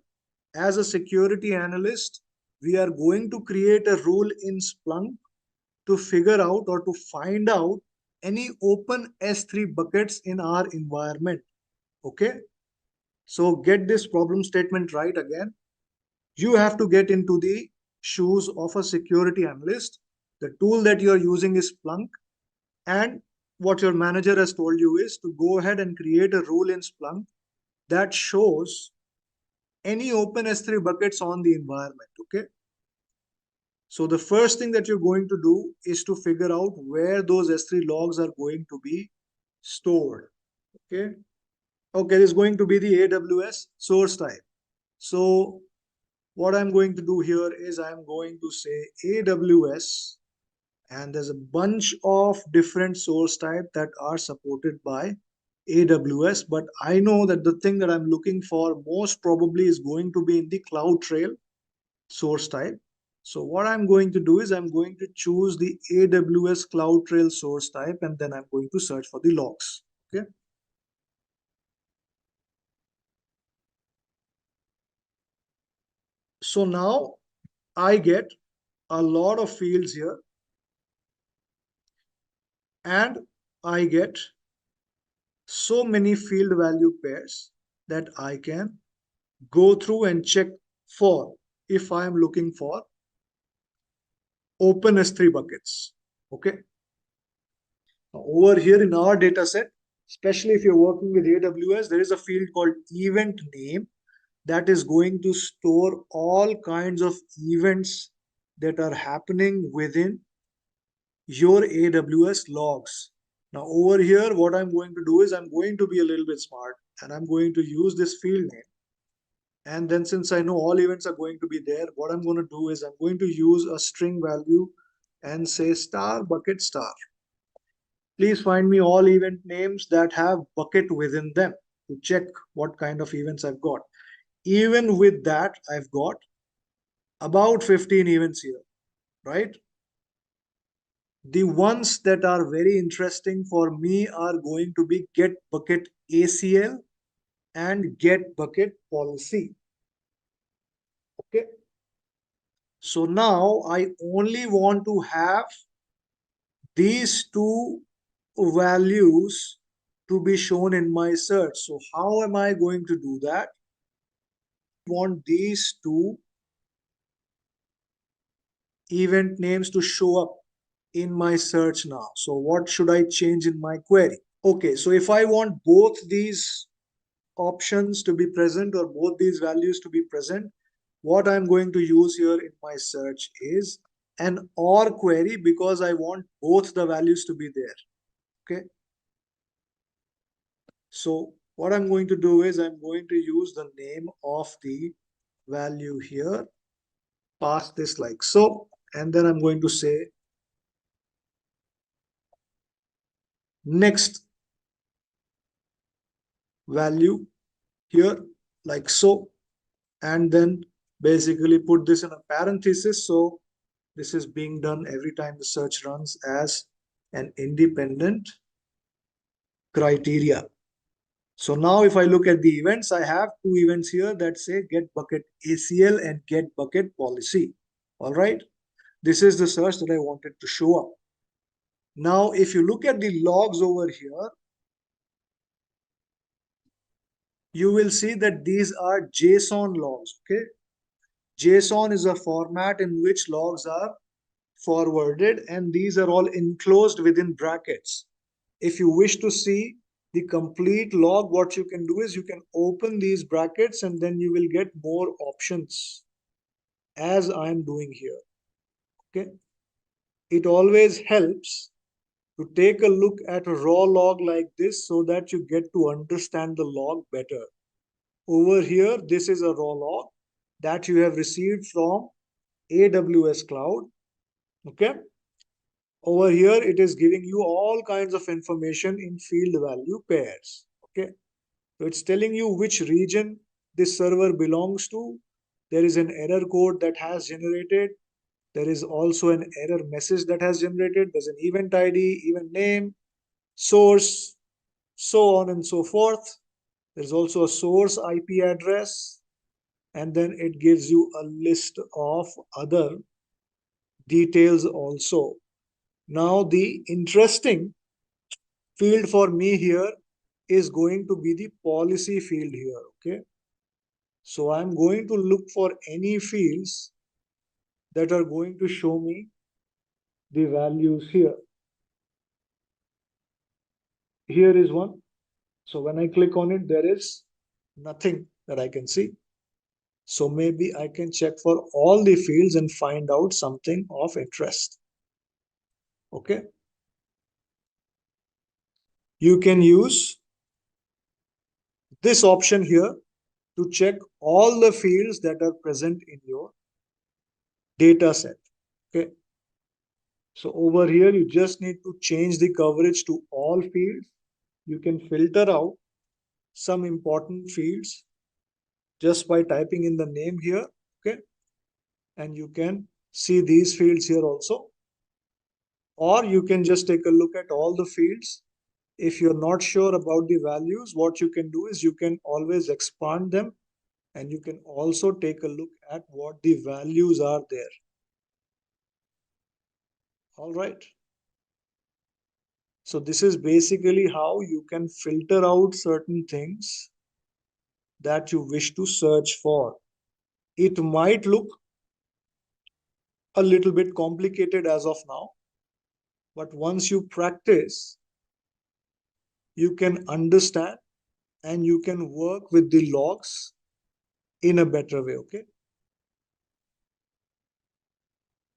as a security analyst, we are going to create a rule in Splunk to figure out or to find out any open S3 buckets in our environment. Okay. So get this problem statement right again. You have to get into the shoes of a security analyst. The tool that you are using is Splunk. And what your manager has told you is to go ahead and create a rule in Splunk that shows any open S3 buckets on the environment. Okay. So the first thing that you're going to do is to figure out where those S3 logs are going to be stored. Okay. Okay, this is going to be the AWS source type. So what I'm going to do here is I'm going to say AWS, and there's a bunch of different source type that are supported by AWS, but I know that the thing that I'm looking for most probably is going to be in the CloudTrail source type. So what I'm going to do is I'm going to choose the AWS CloudTrail source type, and then I'm going to search for the logs. Okay. So now I get a lot of fields here, and I get so many field value pairs that I can go through and check for if I am looking for open S3 buckets. Okay. Now, over here in our data set, especially if you're working with AWS, there is a field called event name that is going to store all kinds of events that are happening within your AWS logs. Now over here, what I'm going to do is I'm going to be a little bit smart and I'm going to use this field name. And then since I know all events are going to be there, what I'm going to do is I'm going to use a string value and say star bucket star. Please find me all event names that have bucket within them to check what kind of events I've got. Even with that, I've got about 15 events here, right? The ones that are very interesting for me are going to be get bucket ACL and get bucket policy. So now I only want to have these two values to be shown in my search. So how am I going to do that? I want these two event names to show up in my search now. So what should I change in my query? Okay, so if I want both these options to be present or both these values to be present, what I'm going to use here in my search is an OR query because I want both the values to be there. Okay. So what I'm going to do is I'm going to use the name of the value here, pass this like so, and then I'm going to say next value here like so, and then basically put this in a parenthesis. So this is being done every time the search runs as an independent criteria. So now if I look at the events, I have two events here that say get bucket ACL and get bucket policy. All right. This is the search that I wanted to show up. Now, if you look at the logs over here, you will see that these are JSON logs. Okay. JSON is a format in which logs are forwarded, and these are all enclosed within brackets. If you wish to see the complete log, what you can do is you can open these brackets and then you will get more options as I am doing here. Okay. It always helps to take a look at a raw log like this so that you get to understand the log better. Over here, this is a raw log that you have received from AWS Cloud. Okay. Over here, it is giving you all kinds of information in field value pairs. Okay. So it's telling you which region this server belongs to. There is an error code that has generated. There is also an error message that has generated. There's an event ID, event name, source, so on and so forth. There's also a source IP address, and then it gives you a list of other details also. Now, the interesting field for me here is going to be the policy field here. Okay. So I'm going to look for any fields that are going to show me the values here. Here is one. So when I click on it, there is nothing that I can see. So maybe I can check for all the fields and find out something of interest. Okay. You can use this option here to check all the fields that are present in your data set. Okay. So over here, you just need to change the coverage to all fields. You can filter out some important fields just by typing in the name here. Okay. And you can see these fields here also. Or you can just take a look at all the fields. If you're not sure about the values, what you can do is you can always expand them, and you can also take a look at what the values are there. All right. So this is basically how you can filter out certain things that you wish to search for. It might look a little bit complicated as of now, but once you practice, you can understand and you can work with the logs in a better way. Okay.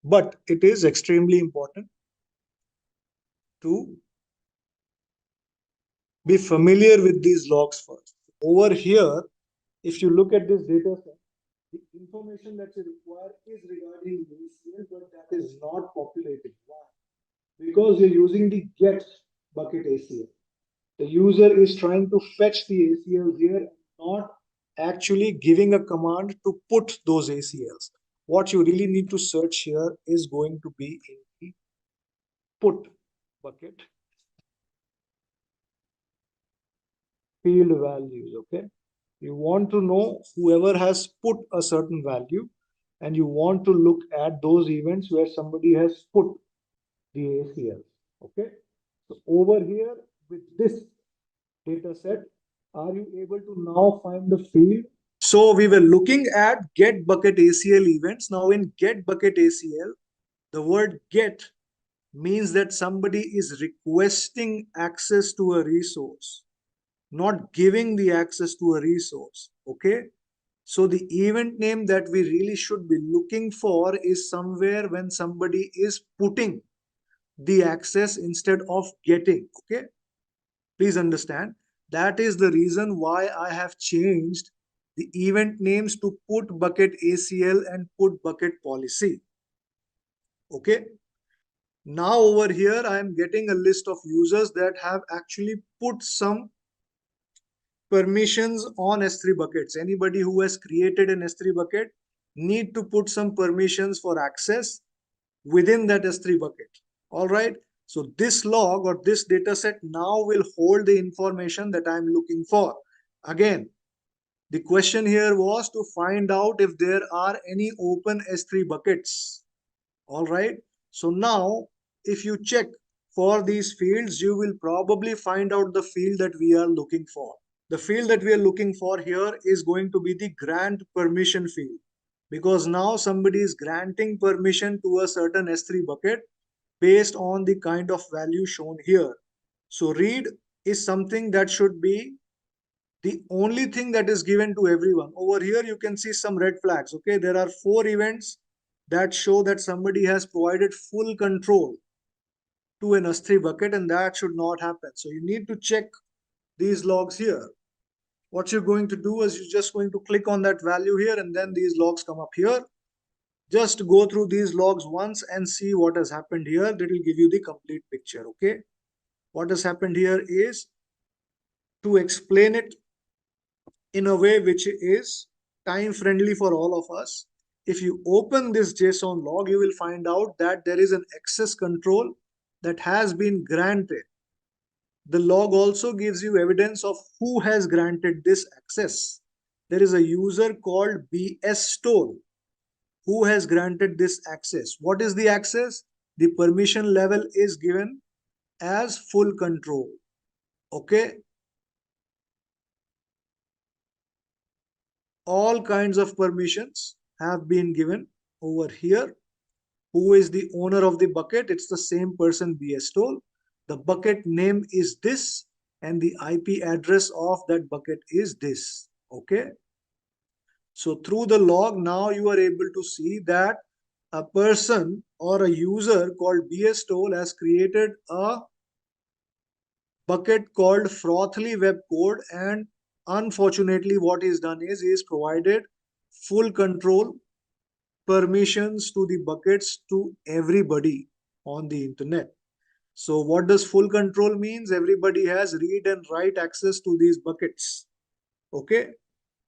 But it is extremely important to be familiar with these logs first. Over here, if you look at this data set, the information that you require is regarding ACL, but that is not populated. Why? Because you're using the get bucket ACL. The user is trying to fetch the ACLs here, not actually giving a command to put those ACLs. What you really need to search here is going to be in the put bucket field values. Okay. You want to know whoever has put a certain value, and you want to look at those events where somebody has put the ACL. Okay. So over here with this data set, are you able to now find the field? So we were looking at get bucket ACL events. Now in get bucket ACL, the word get means that somebody is requesting access to a resource, not giving the access to a resource. Okay. So the event name that we really should be looking for is somewhere when somebody is putting the access instead of getting. Okay. Please understand that is the reason why I have changed the event names to put bucket ACL and put bucket policy. Okay. Now over here, I am getting a list of users that have actually put some permissions on S3 buckets. Anybody who has created an S3 bucket need to put some permissions for access within that S3 bucket. All right. So this log or this data set now will hold the information that I'm looking for. Again, the question here was to find out if there are any open S3 buckets. All right. So now if you check for these fields, you will probably find out the field that we are looking for. The field that we are looking for here is going to be the grant permission field, because now somebody is granting permission to a certain S3 bucket based on the kind of value shown here. So read is something that should be the only thing that is given to everyone. Over here you can see some red flags. Okay, there are 4 events that show that somebody has provided full control to an S3 bucket, and that should not happen. So you need to check these logs here. What you're going to do is you're just going to click on that value here, and then these logs come up here. Just go through these logs once and see what has happened here. That will give you the complete picture. Okay, what has happened here is, to explain it in a way which is time friendly for all of us, if you open this JSON log, you will find out that there is an access control that has been granted. The log also gives you evidence of who has granted this access. There is a user called bstol who has granted this access. What is the access? The permission level is given as full control. Okay. All kinds of permissions have been given over here. Who is the owner of the bucket? It's the same person bstol. The bucket name is this, and the IP address of that bucket is this. Okay. So through the log, now you are able to see that a person or a user called bstol has created a bucket called frothly web code, and unfortunately what he's done is he's provided full control permissions to the buckets to everybody on the internet. So what does full control means? Everybody has read and write access to these buckets. Okay.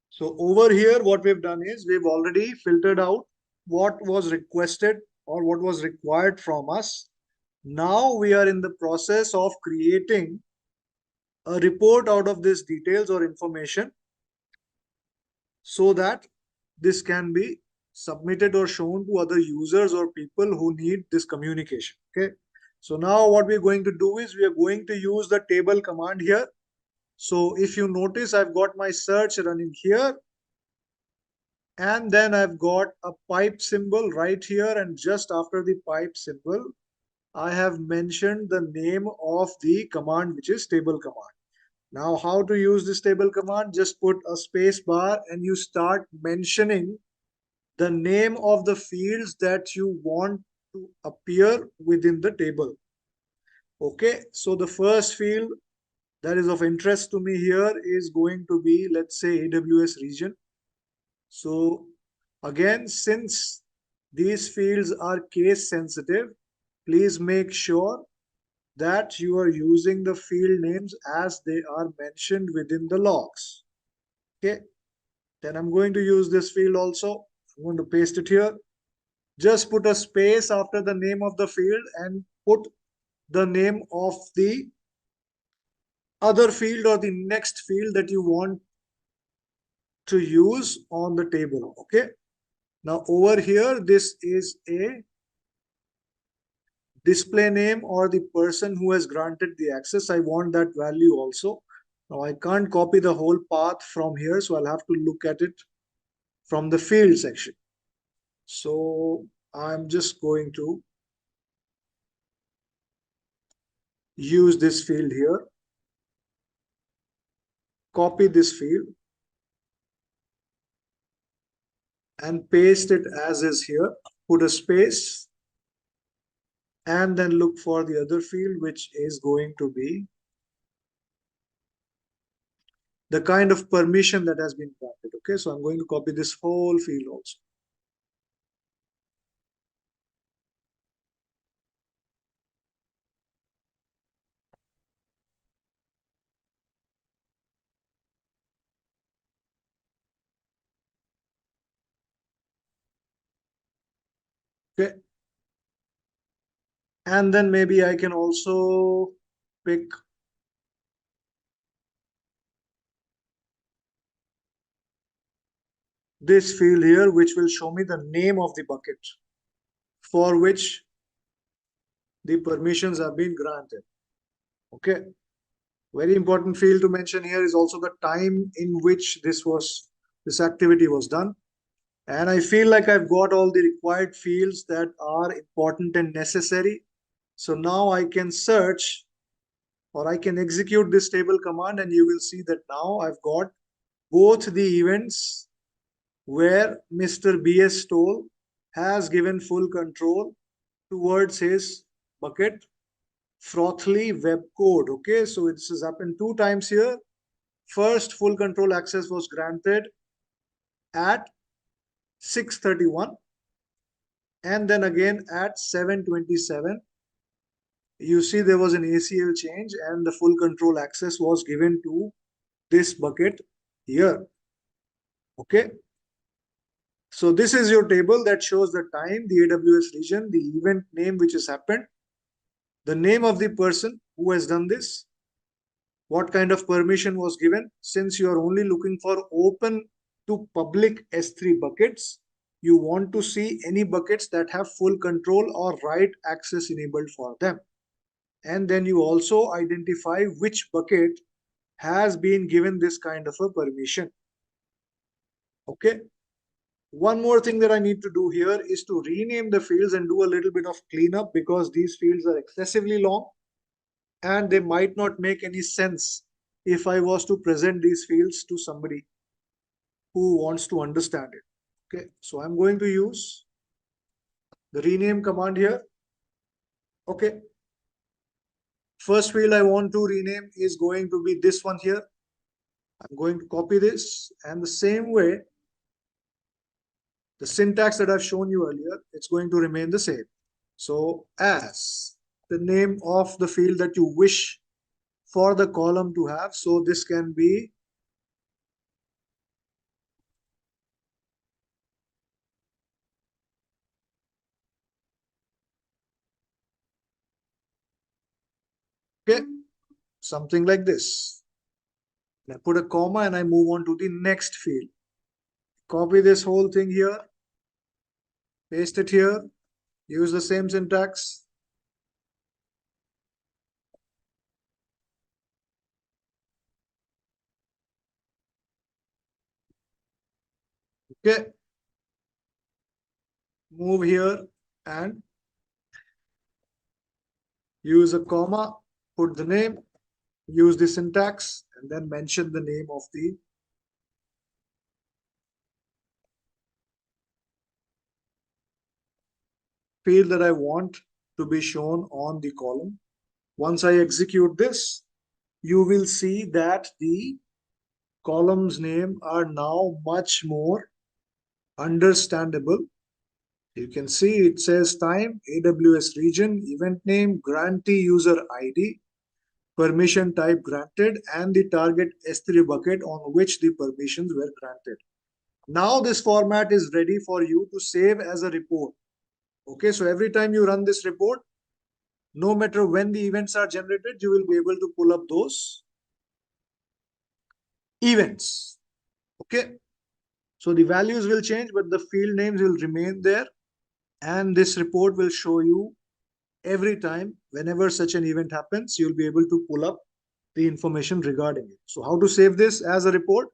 So over here, what we've done is we've already filtered out what was requested or what was required from us. Now we are in the process of creating a report out of these details or information so that this can be submitted or shown to other users or people who need this communication. Okay. So now what we're going to do is we are going to use the table command here. So if you notice, I've got my search running here, and then I've got a pipe symbol right here, and just after the pipe symbol I have mentioned the name of the command, which is table command. Now how to use this table command? Just put a space bar and you start mentioning the name of the fields that you want to appear within the table. Okay, so the first field that is of interest to me here is going to be, let's say, AWS region. So again, since these fields are case sensitive, please make sure that you are using the field names as they are mentioned within the logs. Okay, then I'm going to use this field also. I'm going to paste it here. Just put a space after the name of the field and put the name of the other field or the next field that you want to use on the table. Okay. Now over here, this is a display name or the person who has granted the access. I want that value also. Now I can't copy the whole path from here, so I'll have to look at it from the field section. So I'm just going to use this field here, copy this field and paste it as is here, put a space, and then look for the other field, which is going to be the kind of permission that has been granted. Okay, so I'm going to copy this whole field also. Okay, and then maybe I can also pick this field here, which will show me the name of the bucket for which the permissions have been granted. Okay, very important field to mention here is also the time in which this activity was done. And I feel like I've got all the required fields that are important and necessary. So now I can search or I can execute this table command, and you will see that now I've got both the events where Mr. B.S. Stoll has given full control towards his bucket, Frothly web code. Okay, so this has happened 2 times here. First, full control access was granted at 6:31, and then again at 7:27. You see there was an ACL change and the full control access was given to this bucket here. Okay, so this is your table that shows the time, the AWS region, the event name which has happened, the name of the person who has done this, what kind of permission was given. Since you are only looking for open to public S3 buckets, you want to see any buckets that have full control or write access enabled for them. And then you also identify which bucket has been given this kind of a permission. Okay. One more thing that I need to do here is to rename the fields and do a little bit of cleanup, because these fields are excessively long and they might not make any sense if I was to present these fields to somebody who wants to understand it. Okay, so I'm going to use the rename command here. Okay, first field I want to rename is going to be this one here. I'm going to copy this, and the same way, the syntax that I've shown you earlier, it's going to remain the same. So as the name of the field that you wish for the column to have, so this can be okay, something like this. I put a comma and I move on to the next field. Copy this whole thing here, paste it here, use the same syntax. Okay, move here and use a comma, put the name, use the syntax, and then mention the name of the field that I want to be shown on the column. Once I execute this, you will see that the columns name are now much more understandable. You can see it says time, AWS region, event name, grantee user ID, permission type granted, and the target S3 bucket on which the permissions were granted. Now this format is ready for you to save as a report. Okay, so every time you run this report, no matter when the events are generated, you will be able to pull up those events. Okay, So the values will change, but the field names will remain there. And this report will show you every time whenever such an event happens, you'll be able to pull up the information regarding it. So how to save this as a report?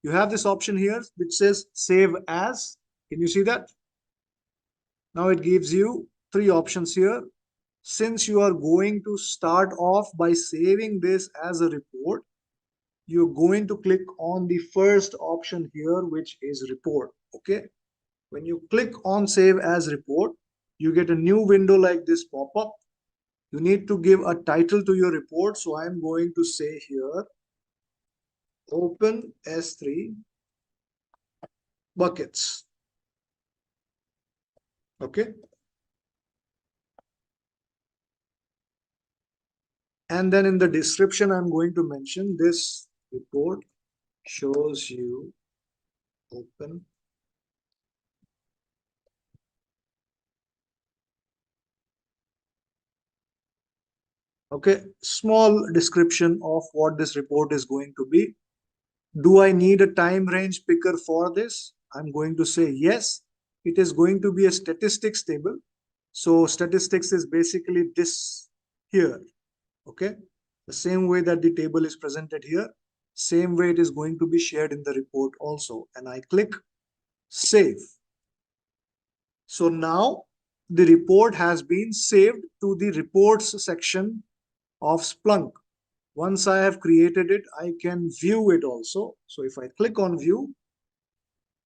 You have this option here which says save as. Can you see that? Now it gives you three options here. Since you are going to start off by saving this as a report, you're going to click on the first option here, which is report. Okay. When you click on save as report, you get a new window like this pop up. You need to give a title to your report. So I'm going to say here, open S3 buckets. Okay. And then in the description, I'm going to mention this report shows you open okay, small description of what this report is going to be. Do I need a time range picker for this? I'm going to say yes. It is going to be a statistics table. So statistics is basically this here. Okay. The same way that the table is presented here, same way it is going to be shared in the report also. And I click save. So now the report has been saved to the reports section of Splunk. Once I have created it, I can view it also. So if I click on view,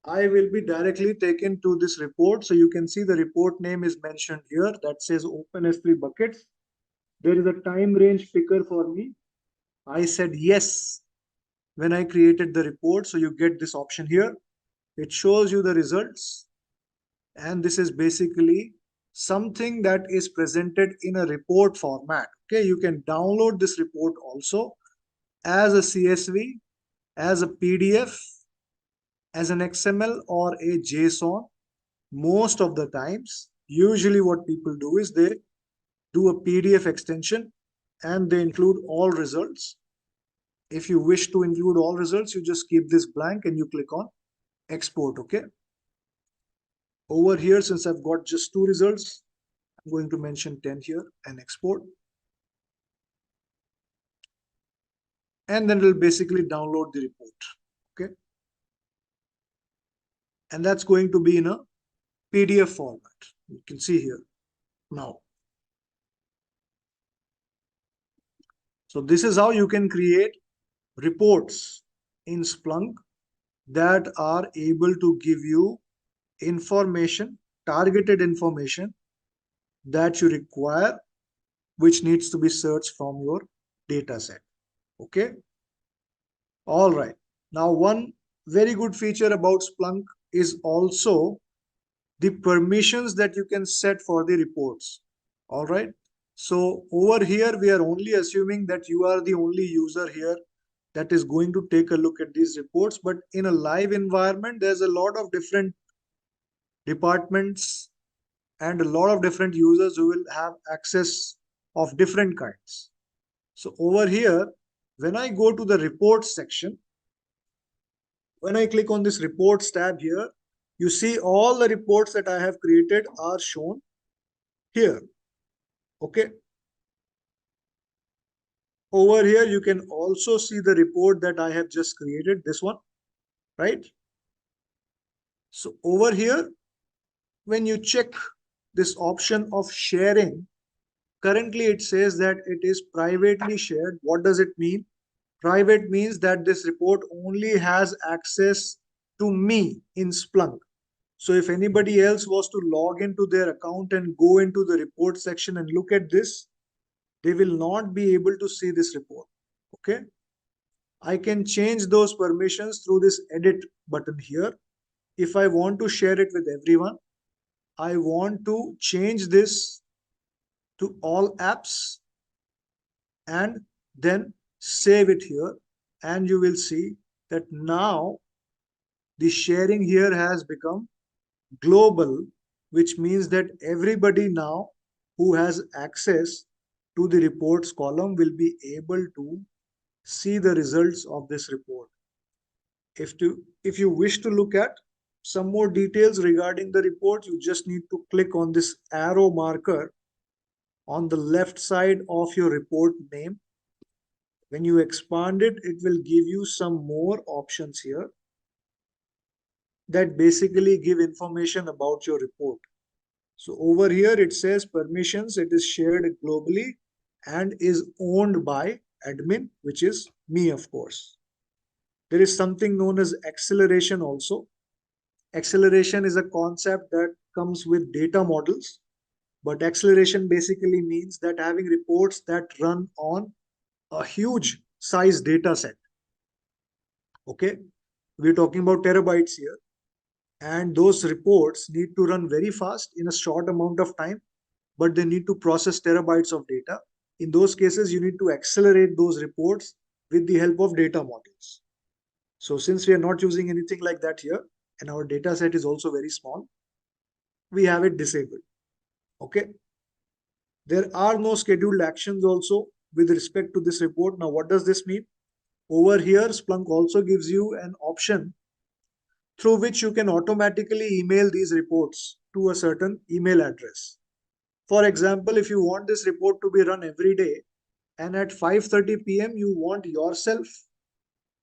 I will be directly taken to this report. So you can see the report name is mentioned here that says open S3 buckets. There is a time range picker for me. I said yes when I created the report. So you get this option here. It shows you the results. And this is basically something that is presented in a report format. Okay, you can download this report also as a CSV, as a PDF, as an XML or a JSON. Most of the times, usually what people do is they do a PDF extension and they include all results. If you wish to include all results, you just keep this blank and you click on export. Okay. Over here, since I've got just two results, I'm going to mention 10 here and export. And then it will basically download the report. Okay. And that's going to be in a PDF format. You can see here now. So this is how you can create reports in Splunk that are able to give you information, targeted information that you require, which needs to be searched from your data set. Okay. All right. Now, one very good feature about Splunk is also the permissions that you can set for the reports. All right. So over here, we are only assuming that you are the only user here that is going to take a look at these reports. But in a live environment, there's a lot of different departments and a lot of different users who will have access of different kinds. So over here, when I go to the reports section, when I click on this reports tab here, you see all the reports that I have created are shown here. Okay. Over here, you can also see the report that I have just created, this one, right? So over here, when you check this option of sharing, currently it says that it is privately shared. What does it mean? Private means that this report only has access to me in Splunk. So if anybody else was to log into their account and go into the report section and look at this, they will not be able to see this report. Okay. I can change those permissions through this edit button here. If I want to share it with everyone, I want to change this to all apps and then save it here. And you will see that now the sharing here has become global, which means that everybody now who has access to the reports column will be able to see the results of this report. If you wish to look at some more details regarding the report, you just need to click on this arrow marker on the left side of your report name. When you expand it, it will give you some more options here that basically give information about your report. So over here it says permissions, it is shared globally and is owned by admin, which is me, of course. There is something known as acceleration also. Acceleration is a concept that comes with data models, but acceleration basically means that having reports that run on a huge size data set. Okay, we're talking about terabytes here, and those reports need to run very fast in a short amount of time, but they need to process terabytes of data. In those cases, you need to accelerate those reports with the help of data models. So since we are not using anything like that here, and our data set is also very small, we have it disabled. Okay. There are no scheduled actions also with respect to this report. Now, what does this mean? Over here, Splunk also gives you an option through which you can automatically email these reports to a certain email address. For example, if you want this report to be run every day and at 5:30 p.m. you want yourself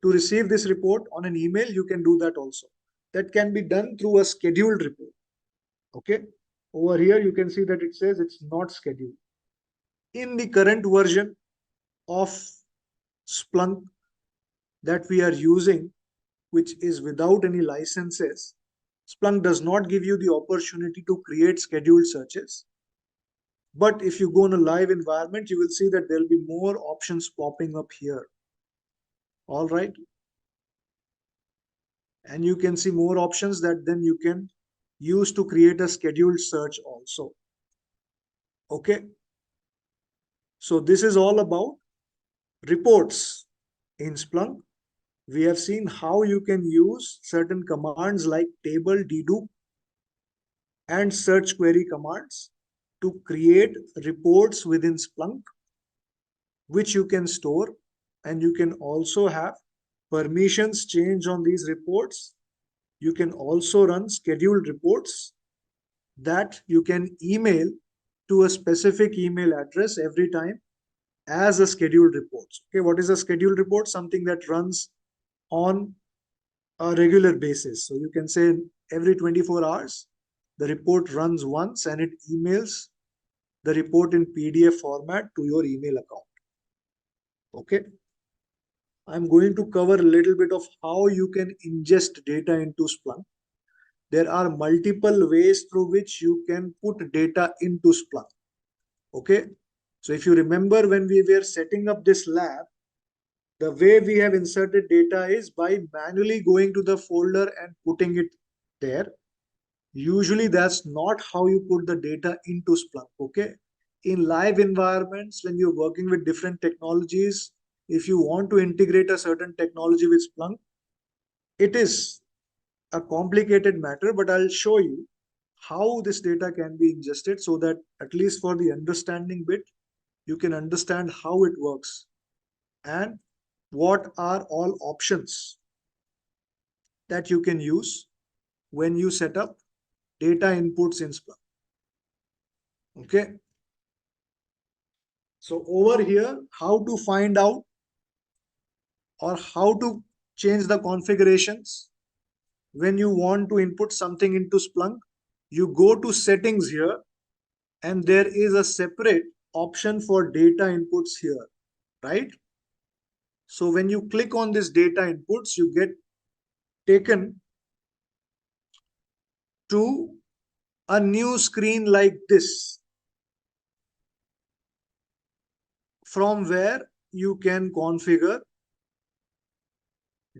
to receive this report on an email, you can do that also. That can be done through a scheduled report. Okay. Over here, you can see that it says it's not scheduled. In the current version of Splunk that we are using, which is without any licenses, Splunk does not give you the opportunity to create scheduled searches. But if you go in a live environment, you will see that there will be more options popping up here. All right. And you can see more options that then you can use to create a scheduled search also. Okay. So this is all about reports in Splunk. We have seen how you can use certain commands like table, dedupe, and search query commands to create reports within Splunk, which you can store, and you can also have permissions change on these reports. You can also run scheduled reports that you can email to a specific email address every time as a scheduled report. Okay, what is a scheduled report? Something that runs on a regular basis. So you can say every 24 hours, the report runs once and it emails the report in PDF format to your email account. Okay. I'm going to cover a little bit of how you can ingest data into Splunk. There are multiple ways through which you can put data into Splunk. Okay. So if you remember when we were setting up this lab, the way we have inserted data is by manually going to the folder and putting it there. Usually that's not how you put the data into Splunk. Okay. In live environments, when you're working with different technologies, if you want to integrate a certain technology with Splunk, it is a complicated matter, but I'll show you how this data can be ingested so that at least for the understanding bit, you can understand how it works and what are all options that you can use when you set up data inputs in Splunk. Okay. So over here, how to find out or how to change the configurations when you want to input something into Splunk, you go to settings here and there is a separate option for data inputs here, right? So when you click on this data inputs, you get taken to a new screen like this, from where you can configure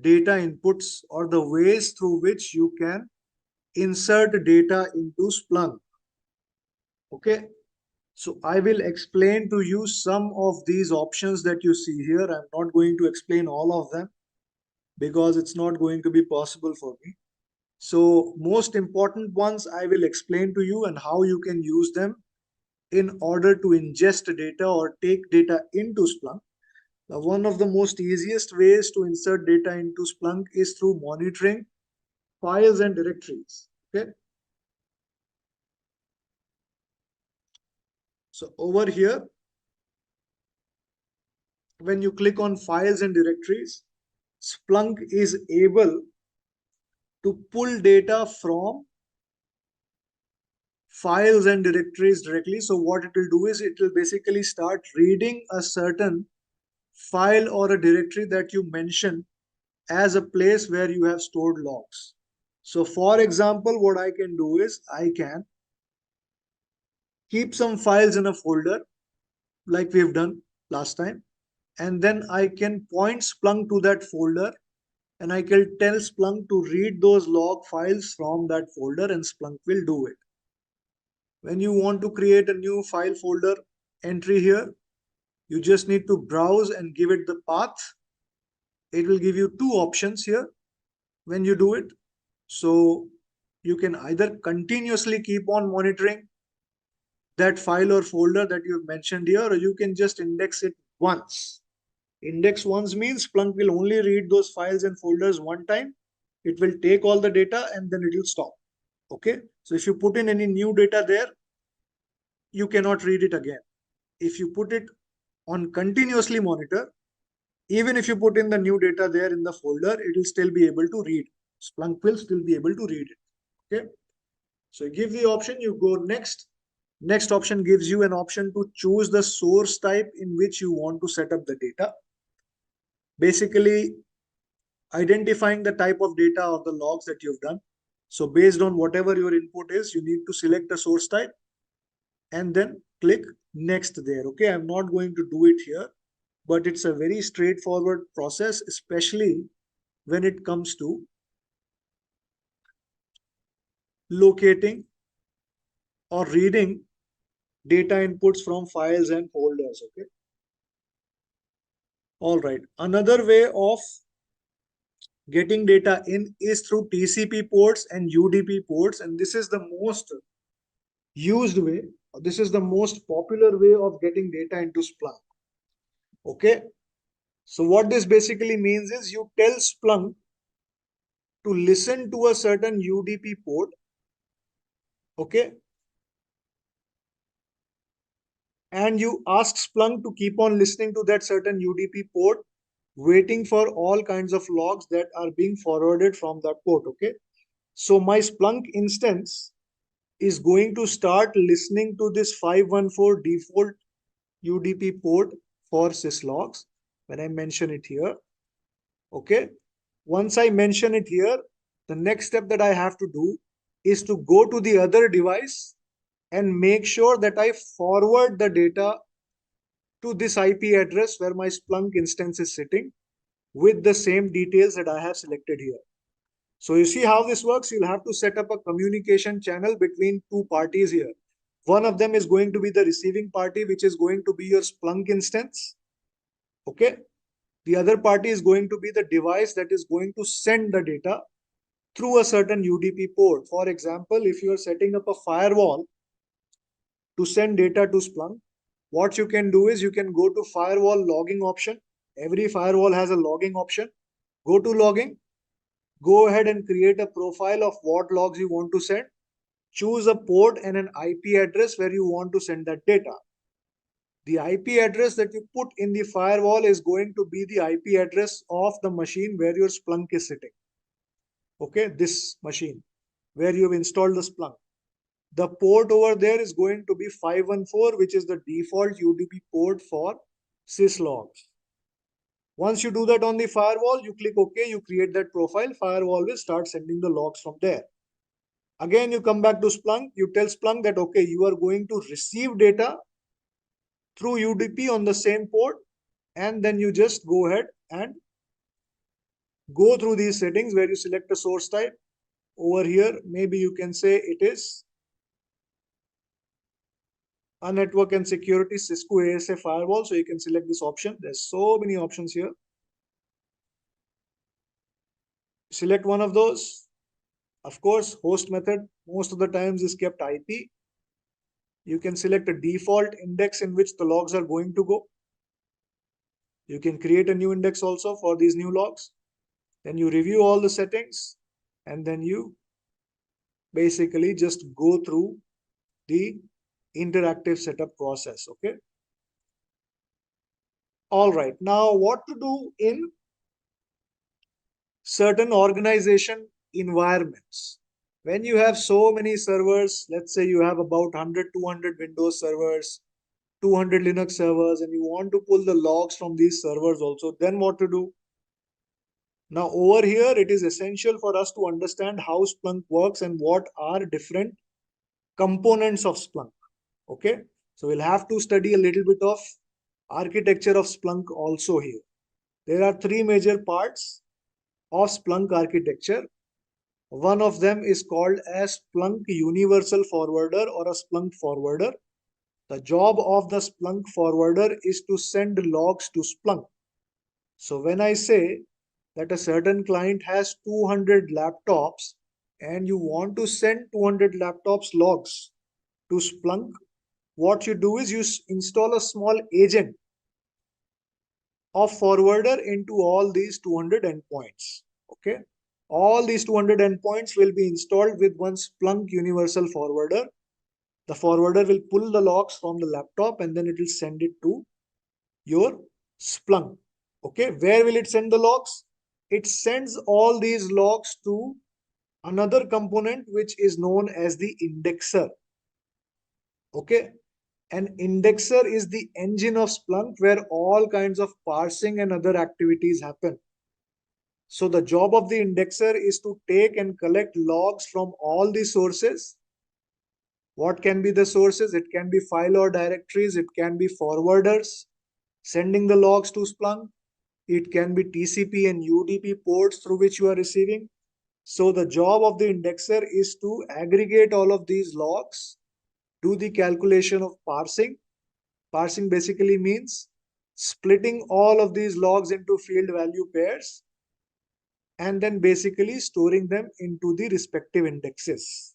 data inputs or the ways through which you can insert data into Splunk. Okay. So I will explain to you some of these options that you see here. I'm not going to explain all of them because it's not going to be possible for me. So most important ones I will explain to you and how you can use them in order to ingest data or take data into Splunk. Now, one of the most easiest ways to insert data into Splunk is through monitoring files and directories. Okay. So over here, when you click on files and directories, Splunk is able to pull data from files and directories directly. So what it will do is it will basically start reading a certain file or a directory that you mention as a place where you have stored logs. So for example, what I can do is I can keep some files in a folder like we've done last time, and then I can point Splunk to that folder, and I can tell Splunk to read those log files from that folder, and Splunk will do it. When you want to create a new file folder entry here, you just need to browse and give it the path. It will give you two options here when you do it. So you can either continuously keep on monitoring that file or folder that you've mentioned here, or you can just index it once. Index once means Splunk will only read those files and folders one time. It will take all the data and then it will stop. Okay. So if you put in any new data there, you cannot read it again. If you put it on continuously monitor, even if you put in the new data there in the folder, it will still be able to read. Splunk will still be able to read it. Okay. So you give the option, you go next. Next option gives you an option to choose the source type in which you want to set up the data. Basically, identifying the type of data or the logs that you've done. So based on whatever your input is, you need to select a source type and then click next there. Okay, I'm not going to do it here, but it's a very straightforward process, especially when it comes to locating or reading data inputs from files and folders. Okay. All right. Another way of getting data in is through TCP ports and UDP ports, and this is the most used way. This is the most popular way of getting data into Splunk. Okay. So what this basically means is you tell Splunk to listen to a certain UDP port. Okay. And you ask Splunk to keep on listening to that certain UDP port, waiting for all kinds of logs that are being forwarded from that port. Okay. So my Splunk instance is going to start listening to this 514 default UDP port for syslogs when I mention it here. Okay. Once I mention it here, the next step that I have to do is to go to the other device and make sure that I forward the data to this IP address where my Splunk instance is sitting with the same details that I have selected here. So you see how this works? You'll have to set up a communication channel between two parties here. One of them is going to be the receiving party, which is going to be your Splunk instance. Okay. The other party is going to be the device that is going to send the data through a certain UDP port. For example, if you are setting up a firewall to send data to Splunk, what you can do is you can go to firewall logging option. Every firewall has a logging option. Go to logging, go ahead and create a profile of what logs you want to send. Choose a port and an IP address where you want to send that data. The IP address that you put in the firewall is going to be the IP address of the machine where your Splunk is sitting. Okay, this machine where you've installed the Splunk. The port over there is going to be 514, which is the default UDP port for syslogs. Once you do that on the firewall, you click OK, you create that profile, firewall will start sending the logs from there. Again, you come back to Splunk, you tell Splunk that, okay, you are going to receive data through UDP on the same port, and then you just go ahead and go through these settings where you select a source type. Over here, maybe you can say it is a network and security Cisco ASA firewall. So you can select this option. There's so many options here. Select one of those. Of course, host method most of the times is kept IP. You can select a default index in which the logs are going to go. You can create a new index also for these new logs. Then you review all the settings, and then you basically just go through the interactive setup process. Okay. All right. Now, what to do in certain organization environments? When you have so many servers, let's say you have about 100, 200 Windows servers, 200 Linux servers, and you want to pull the logs from these servers also, then what to do? Now, over here, it is essential for us to understand how Splunk works and what are different components of Splunk. Okay, so we'll have to study a little bit of architecture of Splunk also here. There are three major parts of Splunk architecture. One of them is called as Splunk Universal Forwarder or a Splunk Forwarder. The job of the Splunk Forwarder is to send logs to Splunk. So when I say that a certain client has 200 laptops and you want to send 200 laptops logs to Splunk, what you do is you install a small agent of forwarder into all these 200 endpoints. Okay, all these 200 endpoints will be installed with one Splunk Universal Forwarder. The forwarder will pull the logs from the laptop and then it will send it to your Splunk. Okay, where will it send the logs? It sends all these logs to another component which is known as the indexer. Okay, an indexer is the engine of Splunk where all kinds of parsing and other activities happen. So the job of the indexer is to take and collect logs from all the sources. What can be the sources? It can be file or directories. It can be forwarders sending the logs to Splunk. It can be TCP and UDP ports through which you are receiving. So the job of the indexer is to aggregate all of these logs, do the calculation of parsing. Parsing basically means splitting all of these logs into field value pairs and then basically storing them into the respective indexes.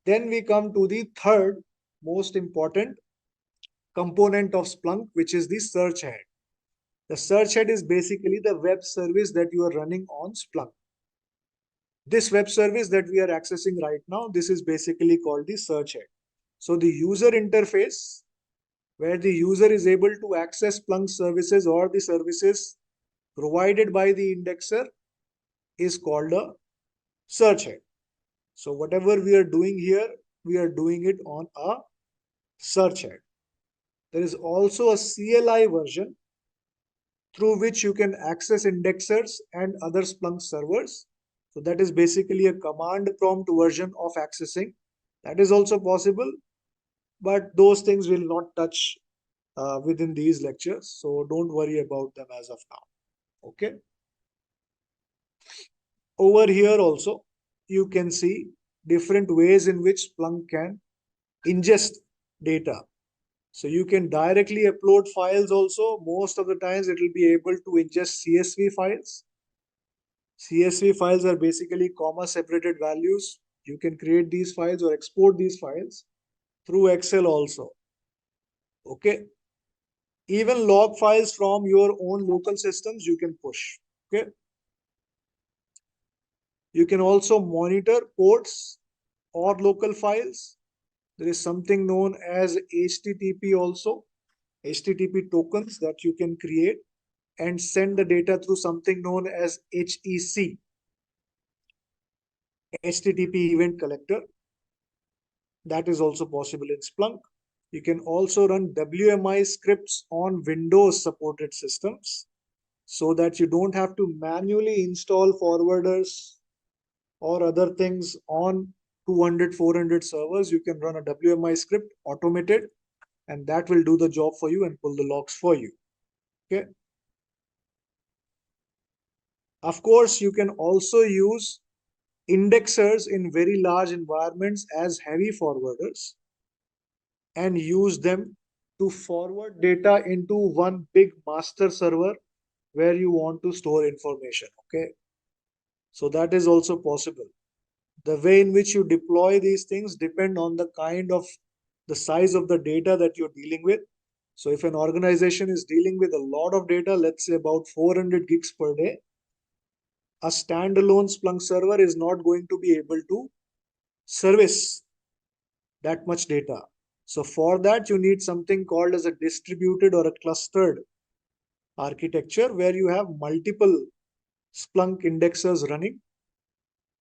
Then we come to the third most important component of Splunk, which is the search head. The search head is basically the web service that you are running on Splunk. This web service that we are accessing right now, this is basically called the search head. So the user interface, where the user is able to access Splunk services or the services provided by the indexer, is called a search head. So whatever we are doing here, we are doing it on a search head. There is also a CLI version through which you can access indexers and other Splunk servers. So that is basically a command prompt version of accessing. That is also possible, but those things will not touch within these lectures. So don't worry about them as of now. Okay. Over here also, you can see different ways in which Splunk can ingest data. So you can directly upload files also. Most of the times it will be able to ingest CSV files. CSV files are basically comma separated values. You can create these files or export these files through Excel also. Okay. Even log files from your own local systems you can push. Okay. You can also monitor ports or local files. There is something known as HTTP also, HTTP tokens that you can create and send the data through something known as HEC, HTTP event collector. That is also possible in Splunk. You can also run WMI scripts on Windows supported systems so that you don't have to manually install forwarders or other things on 200, 400 servers. You can run a WMI script automated and that will do the job for you and pull the logs for you. Okay. Of course, you can also use indexers in very large environments as heavy forwarders and use them to forward data into one big master server where you want to store information. Okay. So that is also possible. The way in which you deploy these things depend on the kind of the size of the data that you're dealing with. So if an organization is dealing with a lot of data, let's say about 400 gigs per day, a standalone Splunk server is not going to be able to service that much data. So for that, you need something called as a distributed or a clustered architecture where you have multiple Splunk indexers running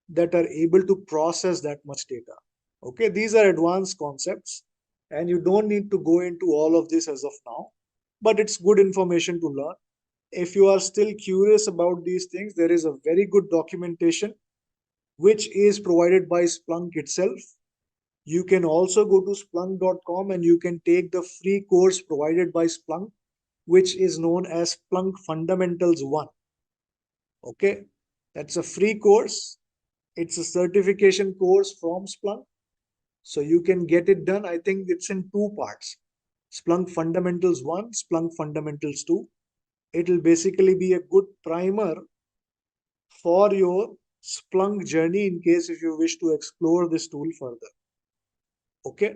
that are able to process that much data. Okay, these are advanced concepts and you don't need to go into all of this as of now, but it's good information to learn. If you are still curious about these things, there is a very good documentation which is provided by Splunk itself. You can also go to splunk.com and you can take the free course provided by Splunk, which is known as Splunk Fundamentals 1. Okay, that's a free course. It's a certification course from Splunk. So you can get it done. I think it's in two parts. Splunk Fundamentals 1, Splunk Fundamentals 2. It'll basically be a good primer for your Splunk journey in case if you wish to explore this tool further. Okay.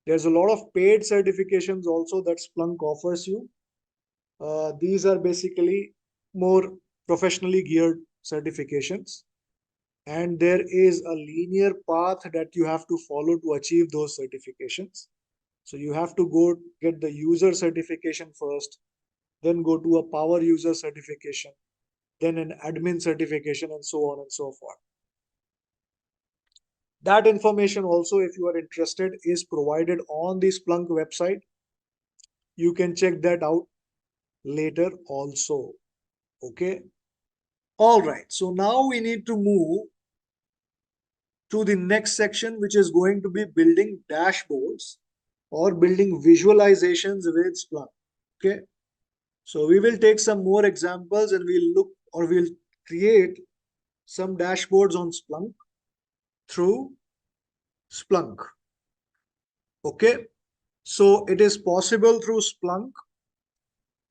There's a lot of paid certifications also that Splunk offers you. These are basically more professionally geared certifications. And there is a linear path that you have to follow to achieve those certifications. So you have to go get the user certification first, then go to a power user certification, then an admin certification, and so on and so forth. That information also, if you are interested, is provided on the Splunk website. You can check that out later also. Okay. All right. So now we need to move to the next section, which is going to be building dashboards or building visualizations with Splunk. Okay. So we will take some more examples and we'll look or we'll create some dashboards on Splunk through Splunk. Okay. So it is possible through Splunk.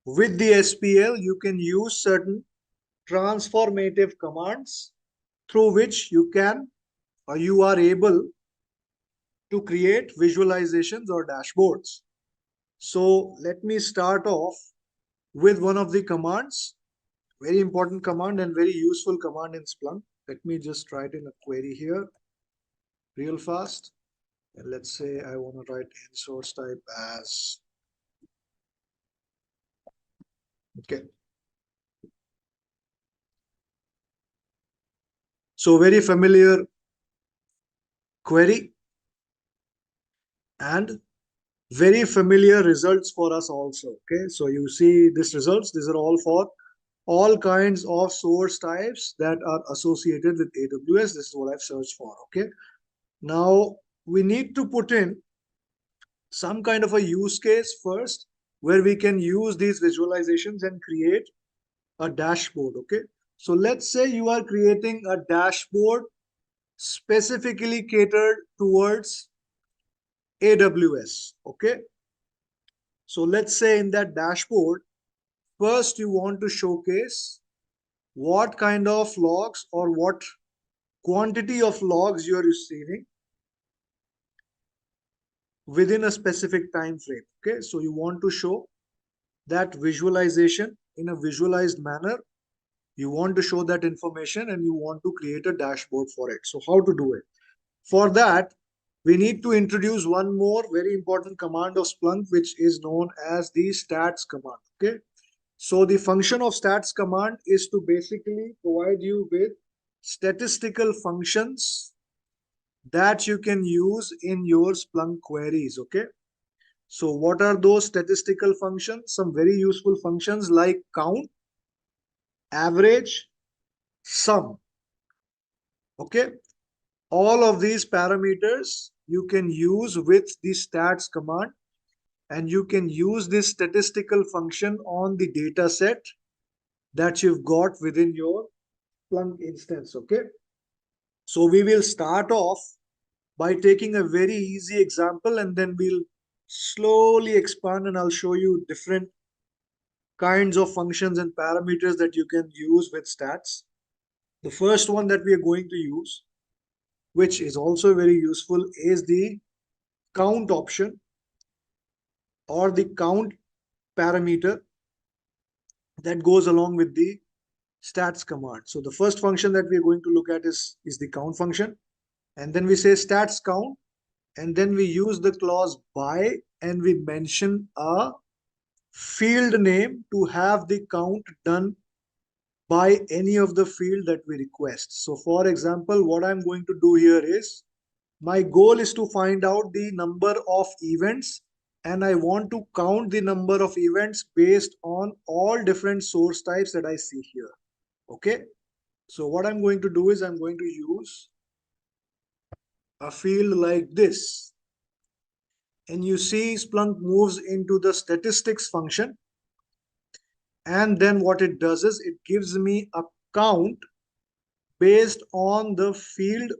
With the SPL, you can use certain transformative commands through which you can or you are able to create visualizations or dashboards. So let me start off with one of the commands, very important command and very useful command in Splunk. Let me just write in a query here real fast. And let's say I want to write in source type as, okay. So very familiar query and very familiar results for us also. Okay, so you see these results, these are all for all kinds of source types that are associated with AWS. This is what I've searched for. Okay, now we need to put in some kind of a use case first where we can use these visualizations and create a dashboard. Okay, so let's say you are creating a dashboard specifically catered towards AWS. Okay, so let's say in that dashboard, first you want to showcase what kind of logs or what quantity of logs you are receiving within a specific time frame. Okay, so you want to show that visualization in a visualized manner. You want to show that information and you want to create a dashboard for it. So how to do it? For that, we need to introduce one more very important command of Splunk, which is known as the stats command. Okay, so the function of stats command is to basically provide you with statistical functions that you can use in your Splunk queries. Okay, so what are those statistical functions? Some very useful functions like count, average, sum. Okay, all of these parameters you can use with the stats command, and you can use this statistical function on the data set that you've got within your Splunk instance. Okay, so we will start off by taking a very easy example and then we'll slowly expand and I'll show you different kinds of functions and parameters that you can use with stats. The first one that we are going to use, which is also very useful, is the count option. or the count parameter that goes along with the stats command. So the first function that we're going to look at is the count function. And then we say stats count, and then we use the clause by, and we mention a field name to have the count done by any of the field that we request. So for example, what I'm going to do here is my goal is to find out the number of events, and I want to count the number of events based on all different source types that I see here. Okay. So what I'm going to do is I'm going to use a field like this. And you see Splunk moves into the statistics function. And then what it does is it gives me a count based on the field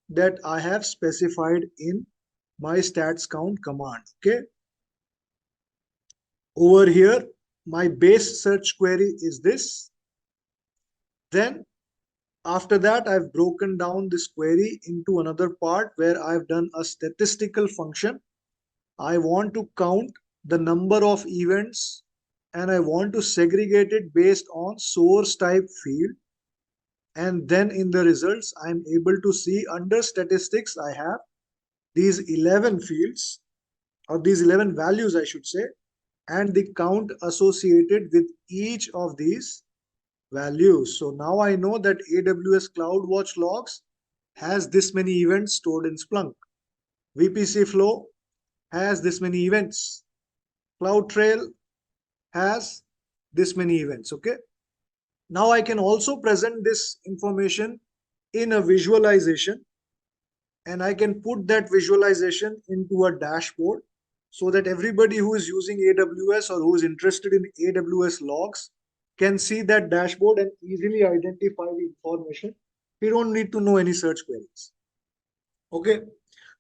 that I have specified in my stats count command. Okay. Over here, my base search query is this. Then after that, I've broken down this query into another part where I've done a statistical function. I want to count the number of events and I want to segregate it based on source type field. And then in the results, I'm able to see under statistics, I have these 11 fields, or these 11 values, I should say, and the count associated with each of these values. So now I know that AWS CloudWatch logs has this many events stored in Splunk. VPC Flow has this many events. CloudTrail has this many events. Okay. Now I can also present this information in a visualization, and I can put that visualization into a dashboard so that everybody who is using AWS or who is interested in AWS logs can see that dashboard and easily identify the information. We don't need to know any search queries. Okay.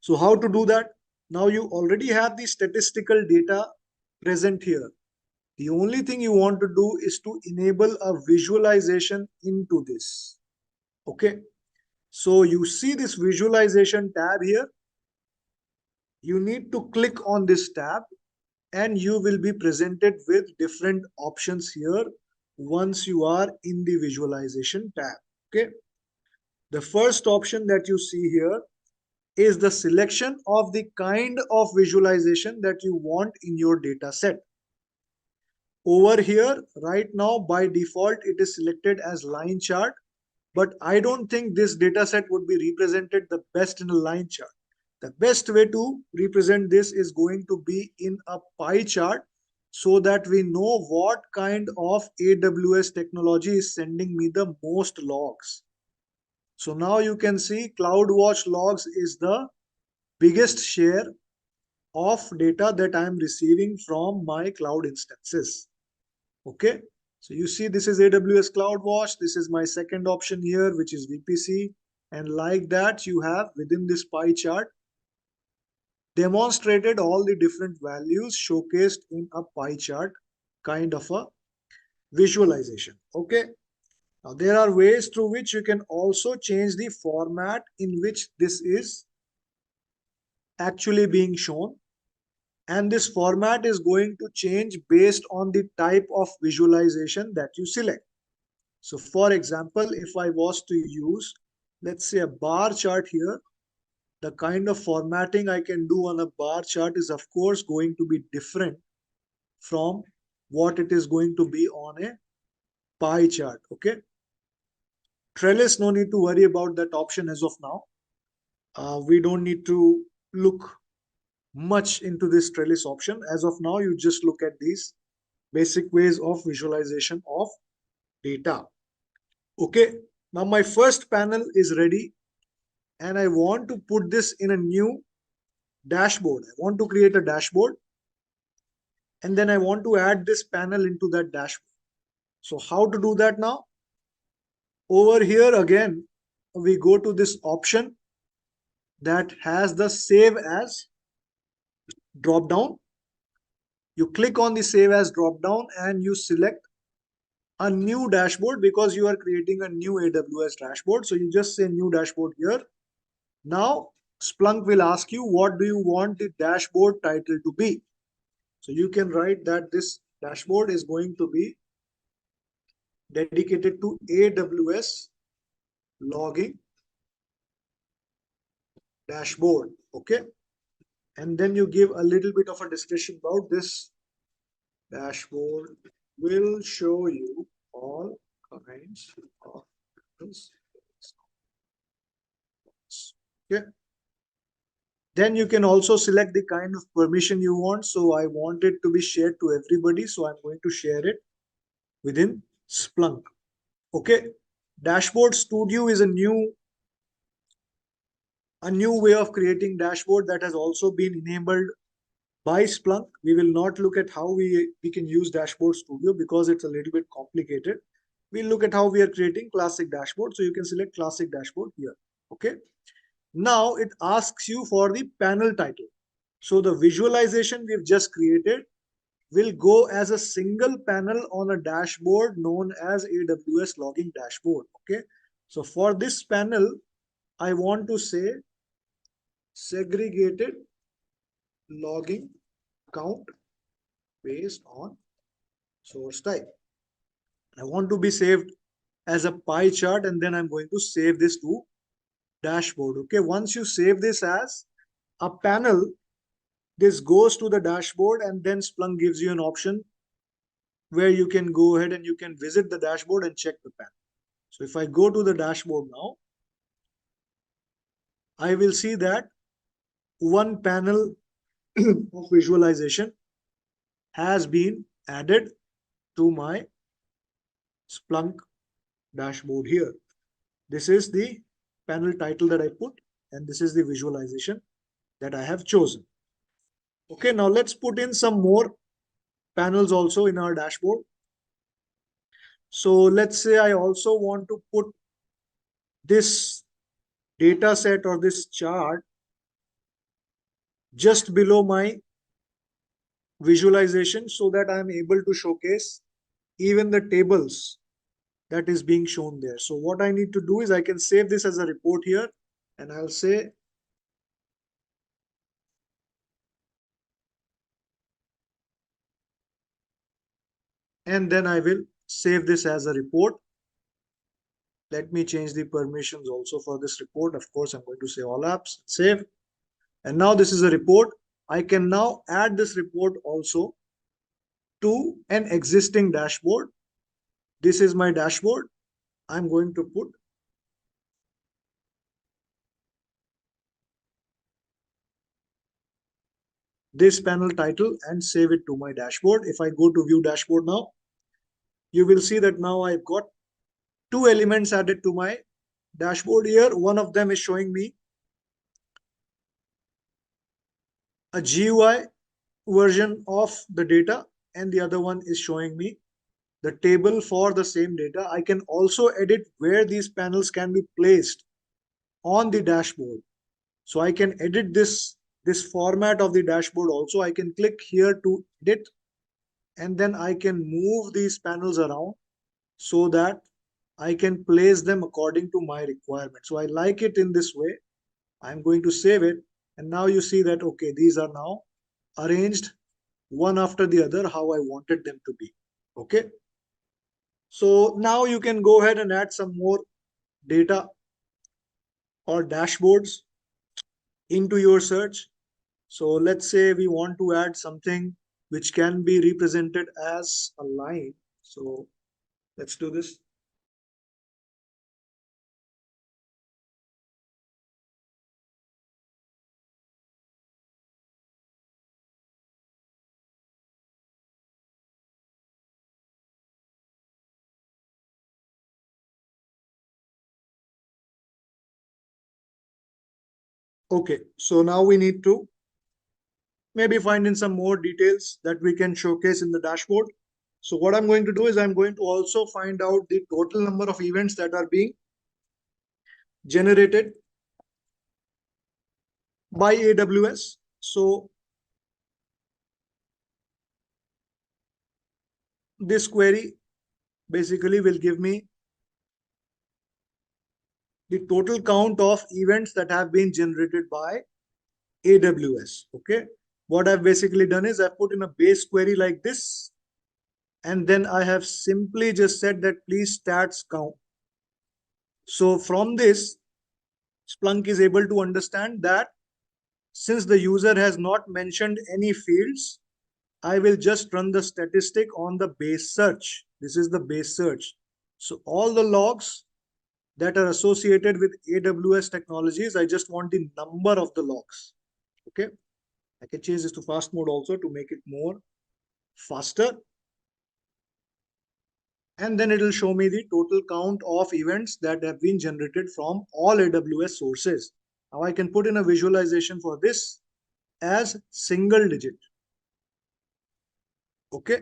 So how to do that? Now you already have the statistical data present here. The only thing you want to do is to enable a visualization into this. Okay. So you see this visualization tab here. You need to click on this tab and you will be presented with different options here once you are in the visualization tab. Okay. The first option that you see here is the selection of the kind of visualization that you want in your data set. Over here, right now, by default, it is selected as line chart, but I don't think this data set would be represented the best in a line chart. The best way to represent this is going to be in a pie chart so that we know what kind of AWS technology is sending me the most logs. So now you can see CloudWatch logs is the biggest share of data that I am receiving from my cloud instances. Okay, so you see this is AWS CloudWatch. This is my second option here, which is VPC. And like that, you have within this pie chart demonstrated all the different values showcased in a pie chart kind of a visualization. Okay, now there are ways through which you can also change the format in which this is actually being shown. And this format is going to change based on the type of visualization that you select. So for example, if I was to use, let's say, a bar chart here, the kind of formatting I can do on a bar chart is of course going to be different from what it is going to be on a pie chart. Okay. Trellis, no need to worry about that option as of now. We don't need to look much into this trellis option. As of now, you just look at these basic ways of visualization of data. Okay, now my first panel is ready and I want to put this in a new dashboard. I want to create a dashboard and then I want to add this panel into that dashboard. So how to do that now? Over here again, we go to this option that has the save as drop down. You click on the save as drop down and you select a new dashboard because you are creating a new AWS dashboard. So you just say new dashboard here. Now Splunk will ask you, what do you want the dashboard title to be? So you can write that this dashboard is going to be dedicated to AWS logging dashboard. Okay. And then you give a little bit of a description about this dashboard will show you all kinds of things. Okay. Then you can also select the kind of permission you want. So I want it to be shared to everybody. So I'm going to share it within Splunk. Okay. Dashboard Studio is a new way of creating dashboard that has also been enabled by Splunk. We will not look at how we can use Dashboard Studio because it's a little bit complicated. We'll look at how we are creating classic dashboard. So you can select classic dashboard here. Okay. Now it asks you for the panel title. So the visualization we've just created will go as a single panel on a dashboard known as AWS logging dashboard. Okay. So for this panel, I want to say segregated logging count based on source type. I want to be saved as a pie chart, and then I'm going to save this to dashboard. Okay. Once you save this as a panel, this goes to the dashboard, and then Splunk gives you an option where you can go ahead and you can visit the dashboard and check the panel. So if I go to the dashboard now, I will see that one panel of visualization has been added to my Splunk dashboard here. This is the panel title that I put, and this is the visualization that I have chosen. Okay, now let's put in some more panels also in our dashboard. So let's say I also want to put this data set or this chart just below my visualization so that I'm able to showcase even the tables that is being shown there. So what I need to do is I can save this as a report here, and I'll say and then I will save this as a report. Let me change the permissions also for this report. Of course, I'm going to say all apps, save. And now this is a report. I can now add this report also to an existing dashboard. This is my dashboard. I'm going to put this panel title and save it to my dashboard. If I go to view dashboard now, you will see that now I've got two elements added to my dashboard here. One of them is showing me a GUI version of the data, and the other one is showing me the table for the same data. I can also edit where these panels can be placed on the dashboard. So I can edit this format of the dashboard also. I can click here to edit, and then I can move these panels around so that I can place them according to my requirement. So I like it in this way. I'm going to save it. And now you see that, okay, these are now arranged one after the other how I wanted them to be. Okay. So now you can go ahead and add some more data or dashboards into your search. So let's say we want to add something which can be represented as a line. So let's do this. Okay, so now we need to maybe find in some more details that we can showcase in the dashboard. So what I'm going to do is I'm going to also find out the total number of events that are being generated by AWS. So this query basically will give me the total count of events that have been generated by AWS. Okay. what I've basically done is I've put in a base query like this, and then I have simply just said that please stats count. So from this, Splunk is able to understand that since the user has not mentioned any fields, I will just run the statistic on the base search. This is the base search. So all the logs that are associated with AWS technologies, I just want the number of the logs. Okay. I can change this to fast mode also to make it more faster. And then it will show me the total count of events that have been generated from all AWS sources. Now I can put in a visualization for this as single digit. Okay.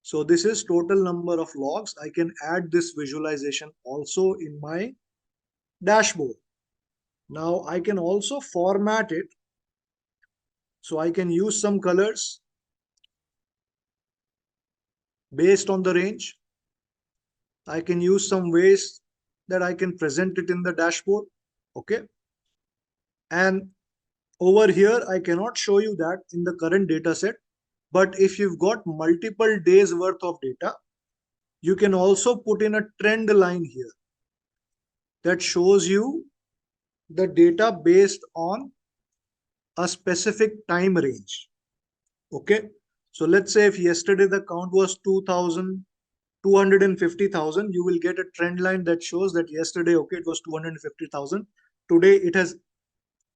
So this is total number of logs. I can add this visualization also in my dashboard. Now I can also format it. So I can use some colors based on the range. I can use some ways that I can present it in the dashboard. Okay. And over here, I cannot show you that in the current data set. But if you've got multiple days worth of data, you can also put in a trend line here that shows you the data based on a specific time range. Okay. So let's say if yesterday the count was 250,000, you will get a trend line that shows that yesterday, okay, it was 250,000. Today it has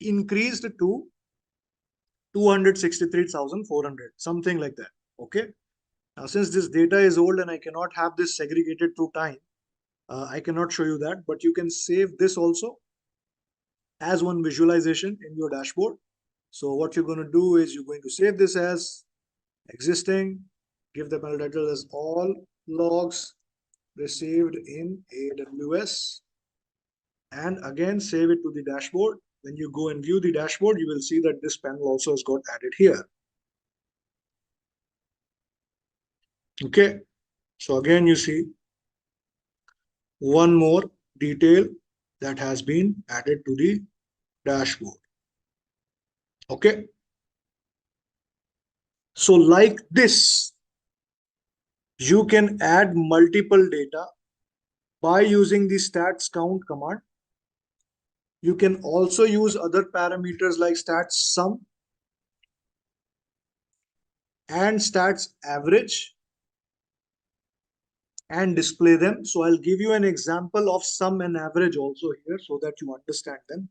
increased to 263,400, something like that. Okay. Now, since this data is old and I cannot have this segregated through time, I cannot show you that, but you can save this also as one visualization in your dashboard. So what you're going to do is you're going to save this as existing, give the panel title as all logs received in AWS, and again save it to the dashboard. When you go and view the dashboard, you will see that this panel also has got added here. Okay, so again you see one more detail that has been added to the dashboard. Okay, so like this, you can add multiple data by using the stats count command. You can also use other parameters like stats sum and stats average and display them. So I'll give you an example of sum and average also here so that you understand them.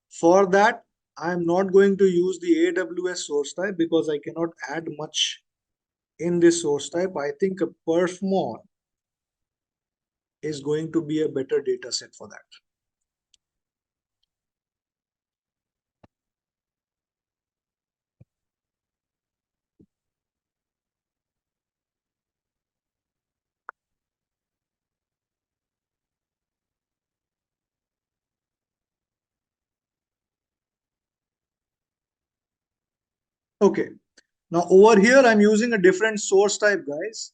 For that, I'm not going to use the AWS source type because I cannot add much in this source type. I think a perfmon is going to be a better data set for that. Okay, now over here I'm using a different source type, guys.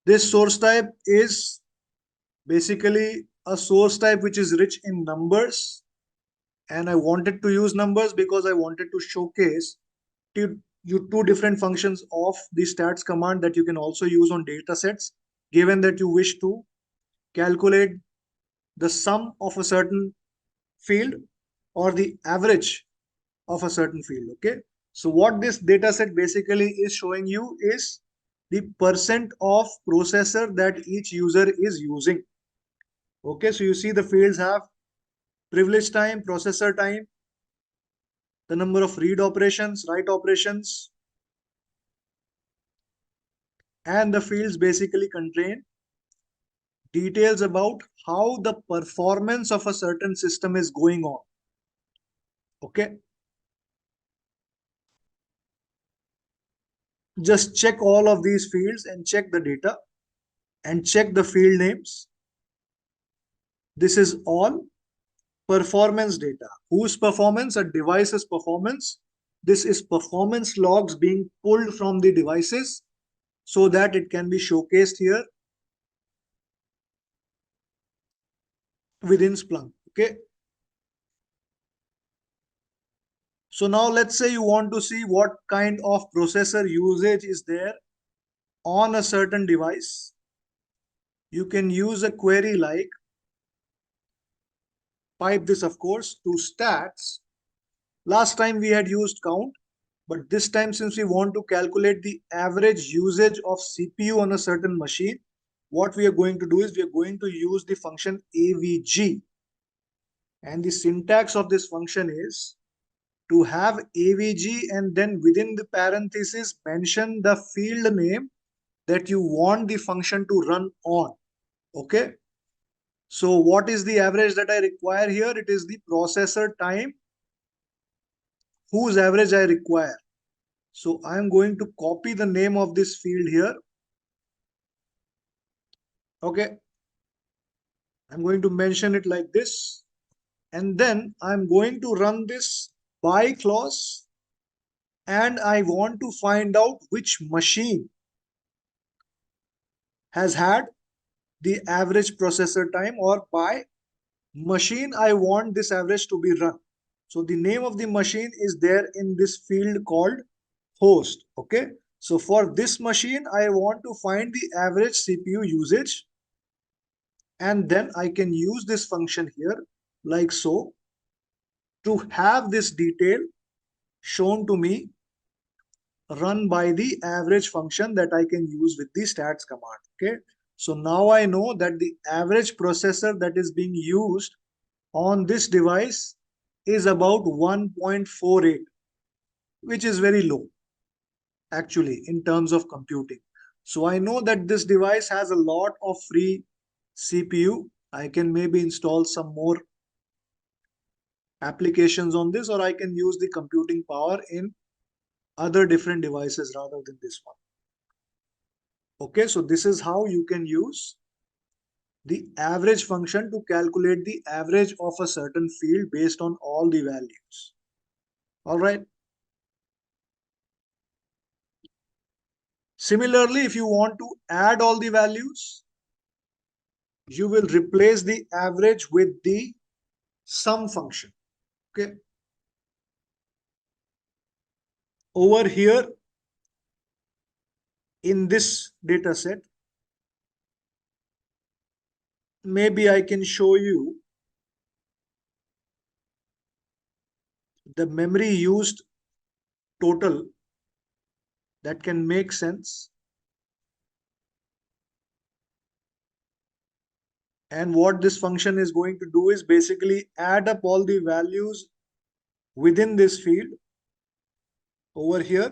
This source type is basically a source type which is rich in numbers, and I wanted to use numbers because I wanted to showcase two different functions of the stats command that you can also use on data sets, given that you wish to calculate the sum of a certain field or the average of a certain field. Okay, so what this data set basically is showing you is the percent of processor that each user is using. Okay, so you see the fields have privilege time, processor time, the number of read operations, write operations, and the fields basically contain details about how the performance of a certain system is going on. Okay, just check all of these fields and check the data and check the field names. This is all performance data. Whose performance? A device's performance. This is performance logs being pulled from the devices so that it can be showcased here within Splunk. Okay, So now let's say you want to see what kind of processor usage is there on a certain device. You can use a query like, pipe this of course to stats. Last time we had used count, but this time since we want to calculate the average usage of CPU on a certain machine, what we are going to do is we are going to use the function avg, and the syntax of this function is to have avg and then within the parenthesis mention the field name that you want the function to run on. Okay, so what is the average that I require here? It is the processor time whose average I require. So I am going to copy the name of this field here. Okay, I'm going to mention it like this, and then I'm going to run this by clause, and I want to find out which machine has had the average processor time, or by machine I want this average to be run. So the name of the machine is there in this field called host. Okay, so for this machine I want to find the average CPU usage, and then I can use this function here like so to have this detail shown to me run by the average function that I can use with the stats command. Okay, so now I know that the average processor that is being used on this device is about 1.48, which is very low actually in terms of computing. So I know that this device has a lot of free CPU. I can maybe install some more applications on this, or I can use the computing power in other different devices rather than this one. Okay, so this is how you can use the average function to calculate the average of a certain field based on all the values. All right. Similarly, if you want to add all the values, you will replace the average with the sum function. Okay. Over here in this data set, maybe I can show you the memory used total that can make sense. And what this function is going to do is basically add up all the values within this field. Over here,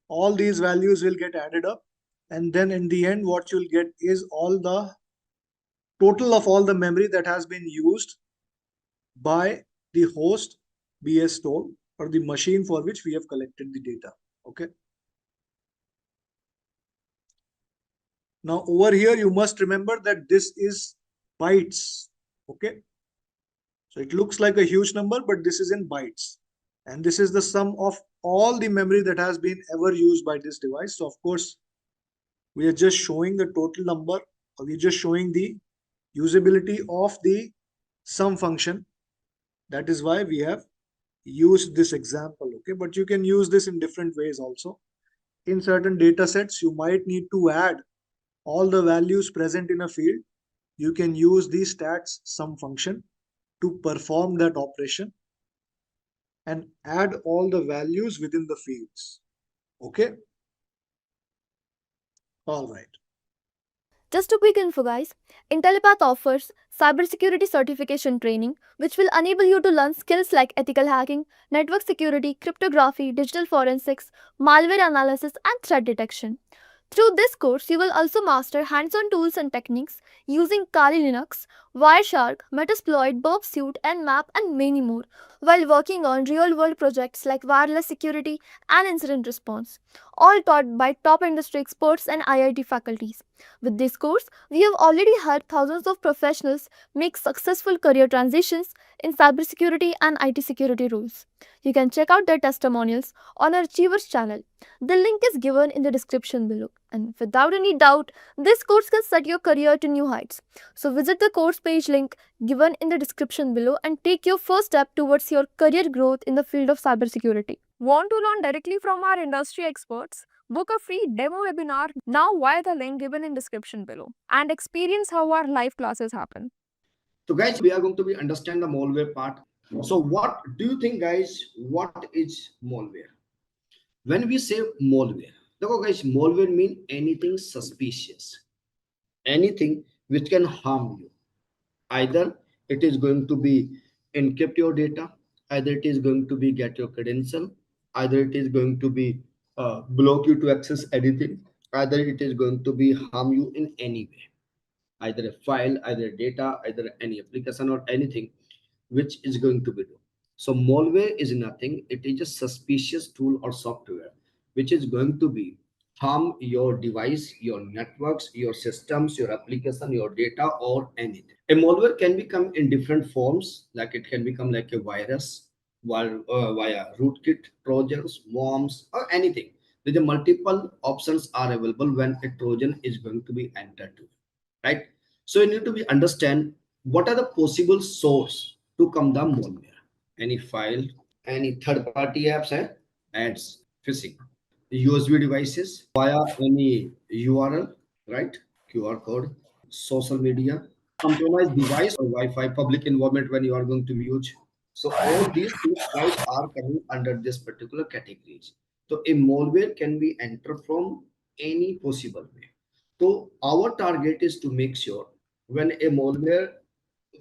all these values will get added up, and then in the end what you'll get is all the total of all the memory that has been used by the host BS tool, or the machine for which we have collected the data. Okay, now over here you must remember that this is bytes. Okay, so it looks like a huge number, but this is in bytes, and this is the sum of all the memory that has been ever used by this device. So of course we are just showing the total number, or we're just showing the usability of the sum function. That is why we have used this example. Okay, but you can use this in different ways also. In certain data sets you might need to add all the values present in a field. You can use the stats sum function to perform that operation and add all the values within the fields. Okay, all right. Just a quick info, guys. Intellipaat offers cybersecurity certification training, which will enable you to learn skills like ethical hacking, network security, cryptography, digital forensics, malware analysis, and threat detection. Through this course, you will also master hands-on tools and techniques using Kali Linux, Wireshark, Metasploit, Burp Suite, Nmap, and many more, while working on real-world projects like wireless security and incident response. all taught by top industry experts and IIT faculties. With this course, we have already helped thousands of professionals make successful career transitions in cybersecurity and IT security roles. You can check out their testimonials on our Achievers channel. The link is given in the description below. And without any doubt, this course can set your career to new heights. So visit the course page link given in the description below and take your first step towards your career growth in the field of cybersecurity. Want to learn directly from our industry experts? Book a free demo webinar now via the link given in description below and experience how our live classes happen. So guys, we are going to be understand the malware part. So what do you think, guys? What is malware? When we say malware, look guys, malware mean anything suspicious, anything which can harm you. Either it is going to be encrypt your data, either it is going to be get your credential, either it is going to be block you to access anything, either it is going to be harm you in any way, either a file, either a data, either any application or anything which is going to be done. So malware is nothing, it is a suspicious tool or software which is going to be harm your device, your networks, your systems, your application, your data or anything. A malware can become in different forms, like it can become like a virus, while via rootkit, trojans, worms or anything. The multiple options are available when a trojan is going to be entered to, right? So you need to be understand what are the possible source to come the malware. Any file, any third party apps and ads, phishing, USB devices via any URL, right? QR code, social media, compromised device or Wi-Fi, public environment when you are going to use. So all these things guys are coming under this particular categories. So a malware can be entered from any possible way. So our target is to make sure when a malware,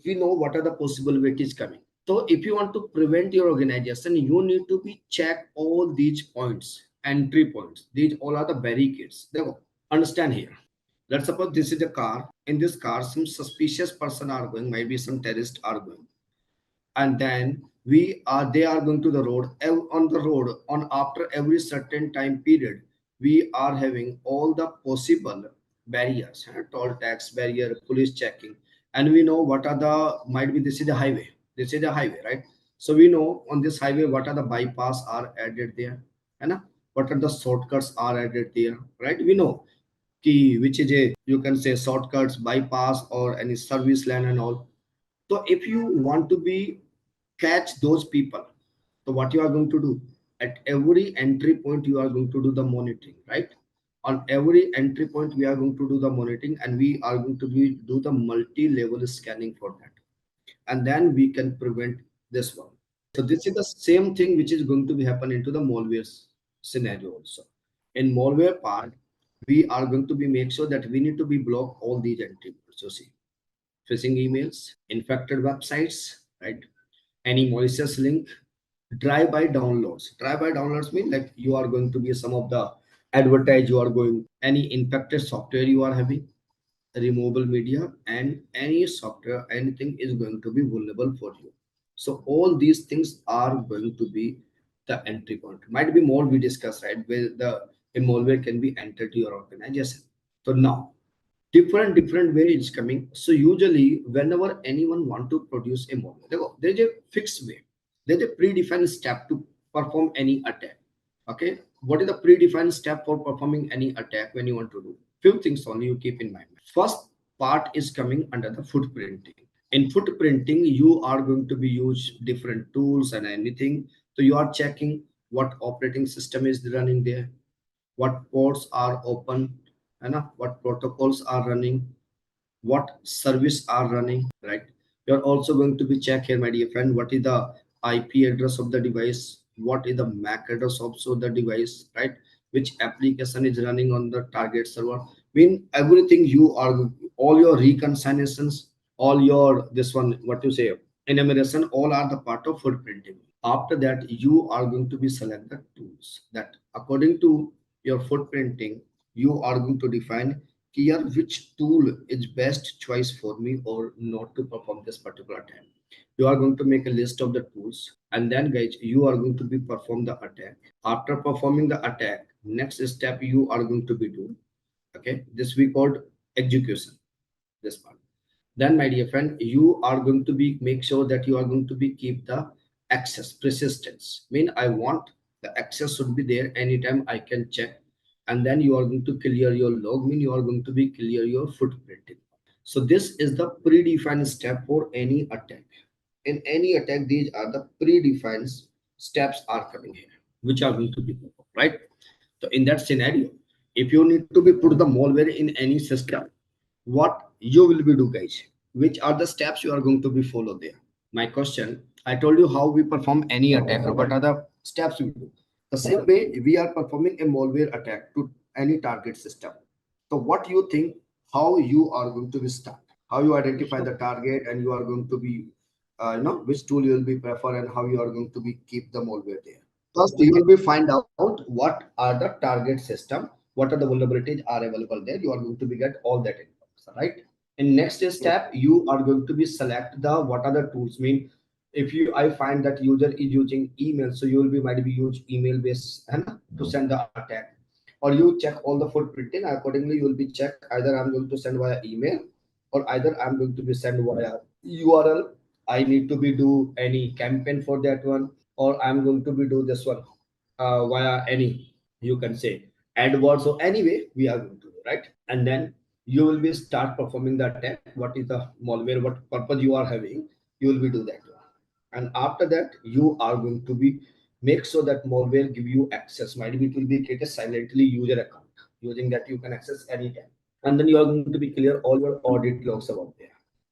we know what are the possible way it is coming. So if you want to prevent your organization, you need to be check all these points, entry points. These all are the barricades. देखो, understand here. Let's suppose this is a car. In this car, some suspicious person are going, maybe some terrorists are going, and then they are going to the road. On the road, on after every certain time period, we are having all the possible barriers, toll tax barrier, police checking, and we know what are the, might be this is the highway, this is the highway, right? So we know on this highway what are the bypass are added there, and what are the shortcuts are added there, right? We know key which is a, you can say shortcuts, bypass or any service lane and all. So if you want to be catch those people, so what you are going to do, at every entry point you are going to do the monitoring, right? On every entry point we are going to do the monitoring, and we are going to be do the multi-level scanning for that, and then we can prevent this one. So this is the same thing which is going to be happen into the malware scenario also. In malware part, we are going to be make sure that we need to be block all these entry points. So see, phishing emails, infected websites, right? Any malicious link, drive-by downloads. Drive-by downloads mean like you are going to be some of the advertise, you are going any infected software you are having, removable media, and any software, anything is going to be vulnerable for you. So all these things are going to be the entry point. Might be more we discuss, right? Where the a malware can be entered to your organization. So now different way it's coming. So usually whenever anyone want to produce a model, there's a fixed way, there's a predefined step to perform any attack. Okay, what is the predefined step for performing any attack? When you want to do few things only, you keep in mind. First part is coming under the footprinting. In footprinting you are going to be use different tools and anything. So you are checking what operating system is running there, what ports are open, and what protocols are running, what service are running, right? You're also going to be check here, my dear friend, what is the IP address of the device, what is the MAC address also the device, right? Which application is running on the target server. Mean everything you are, all your reconciliations, all your this one, what you say, enumeration, all are the part of footprinting. After that you are going to be select the tools that according to your footprinting, you are going to define here which tool is best choice for me or not to perform this particular time. You are going to make a list of the tools, and then guys you are going to be perform the attack. After performing the attack, next step you are going to be do. Okay, this we called execution, this part. Then my dear friend, you are going to be make sure that you are going to be keep the access persistence. Mean I want the access should be there anytime I can check. And then you are going to clear your log, mean you are going to be clear your footprint. So this is the predefined step for any attack. In any attack, these are the predefined steps are coming here, which are going to be performed, right? So in that scenario, if you need to be put the malware in any system, what you will be do, guys? Which are the steps you are going to be follow there? My question, I told you how we perform any attack. What are the steps we do? The same way we are performing a malware attack to any target system. So what you think, how you are going to be start? How you identify the target and you are going to be, which tool you will be prefer and how you are going to be keep the malware there. First, you will be find out what are the target system, what are the vulnerabilities are available there. You are going to be get all that information, right? In next step, you are going to be select the what are the tools. Mean if you I find that user is using email, so you will be might be use email based to send the attack, or you check all the footprinting accordingly. You will be check either I'm going to send via email or either I'm going to be send via URL. I need to be do any campaign for that one, or I'm going to be do this one via any, you can say AdWords or anyway we are going to do, right? And then you will be start performing the attack. What is the malware? What purpose you are having? You will be do that one, and after that you are going to be make sure that malware give you access. Might be it will be create a silently user account using that you can access anytime, and then you are going to be clear all your audit logs about there.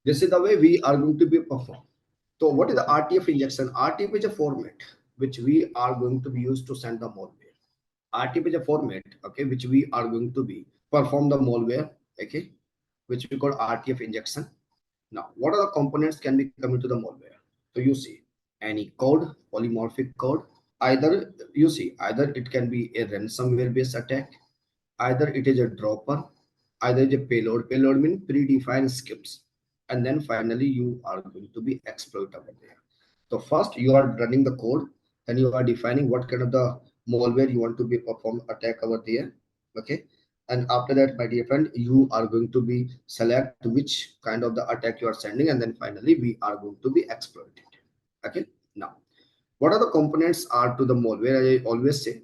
This is the way we are going to be perform. So what is the RTF injection? RTF is a format which we are going to be used to send the malware. RTF is a format, okay, which we are going to be perform the malware, okay, which we call RTF injection. Now, what are the components can be coming to the malware? So you see any code, polymorphic code. Either you see either it can be a ransomware based attack, either it is a dropper, either it's a payload. Payload means predefined scripts, and then finally you are going to be exploit over there. So first you are running the code, then you are defining what kind of the malware you want to be perform attack over there. Okay. And after that, my dear friend, you are going to be select which kind of the attack you are sending, and then finally we are going to be exploited. Okay. Now, what are the components are to the malware? I always say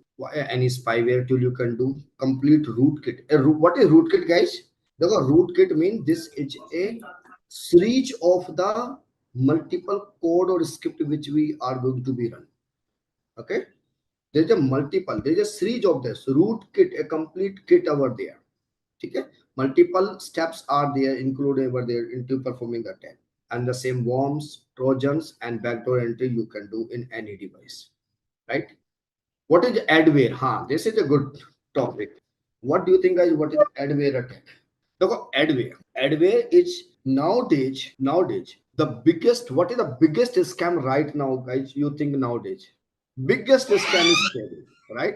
any spyware tool you can do complete rootkit. What is rootkit, guys? The rootkit means this is a series of the multiple code or script which we are going to be run. Okay, there's a multiple, there's a series of this rootkit, a complete kit over there. Okay, multiple steps are there included over there into performing the attack, and the same worms, trojans, and backdoor entry you can do in any device, right? What is adware? This is a good topic. What do you think, guys? What is adware attack? Look, adware is nowadays the biggest. What is the biggest scam right now, guys? You think nowadays biggest scam is trading, right?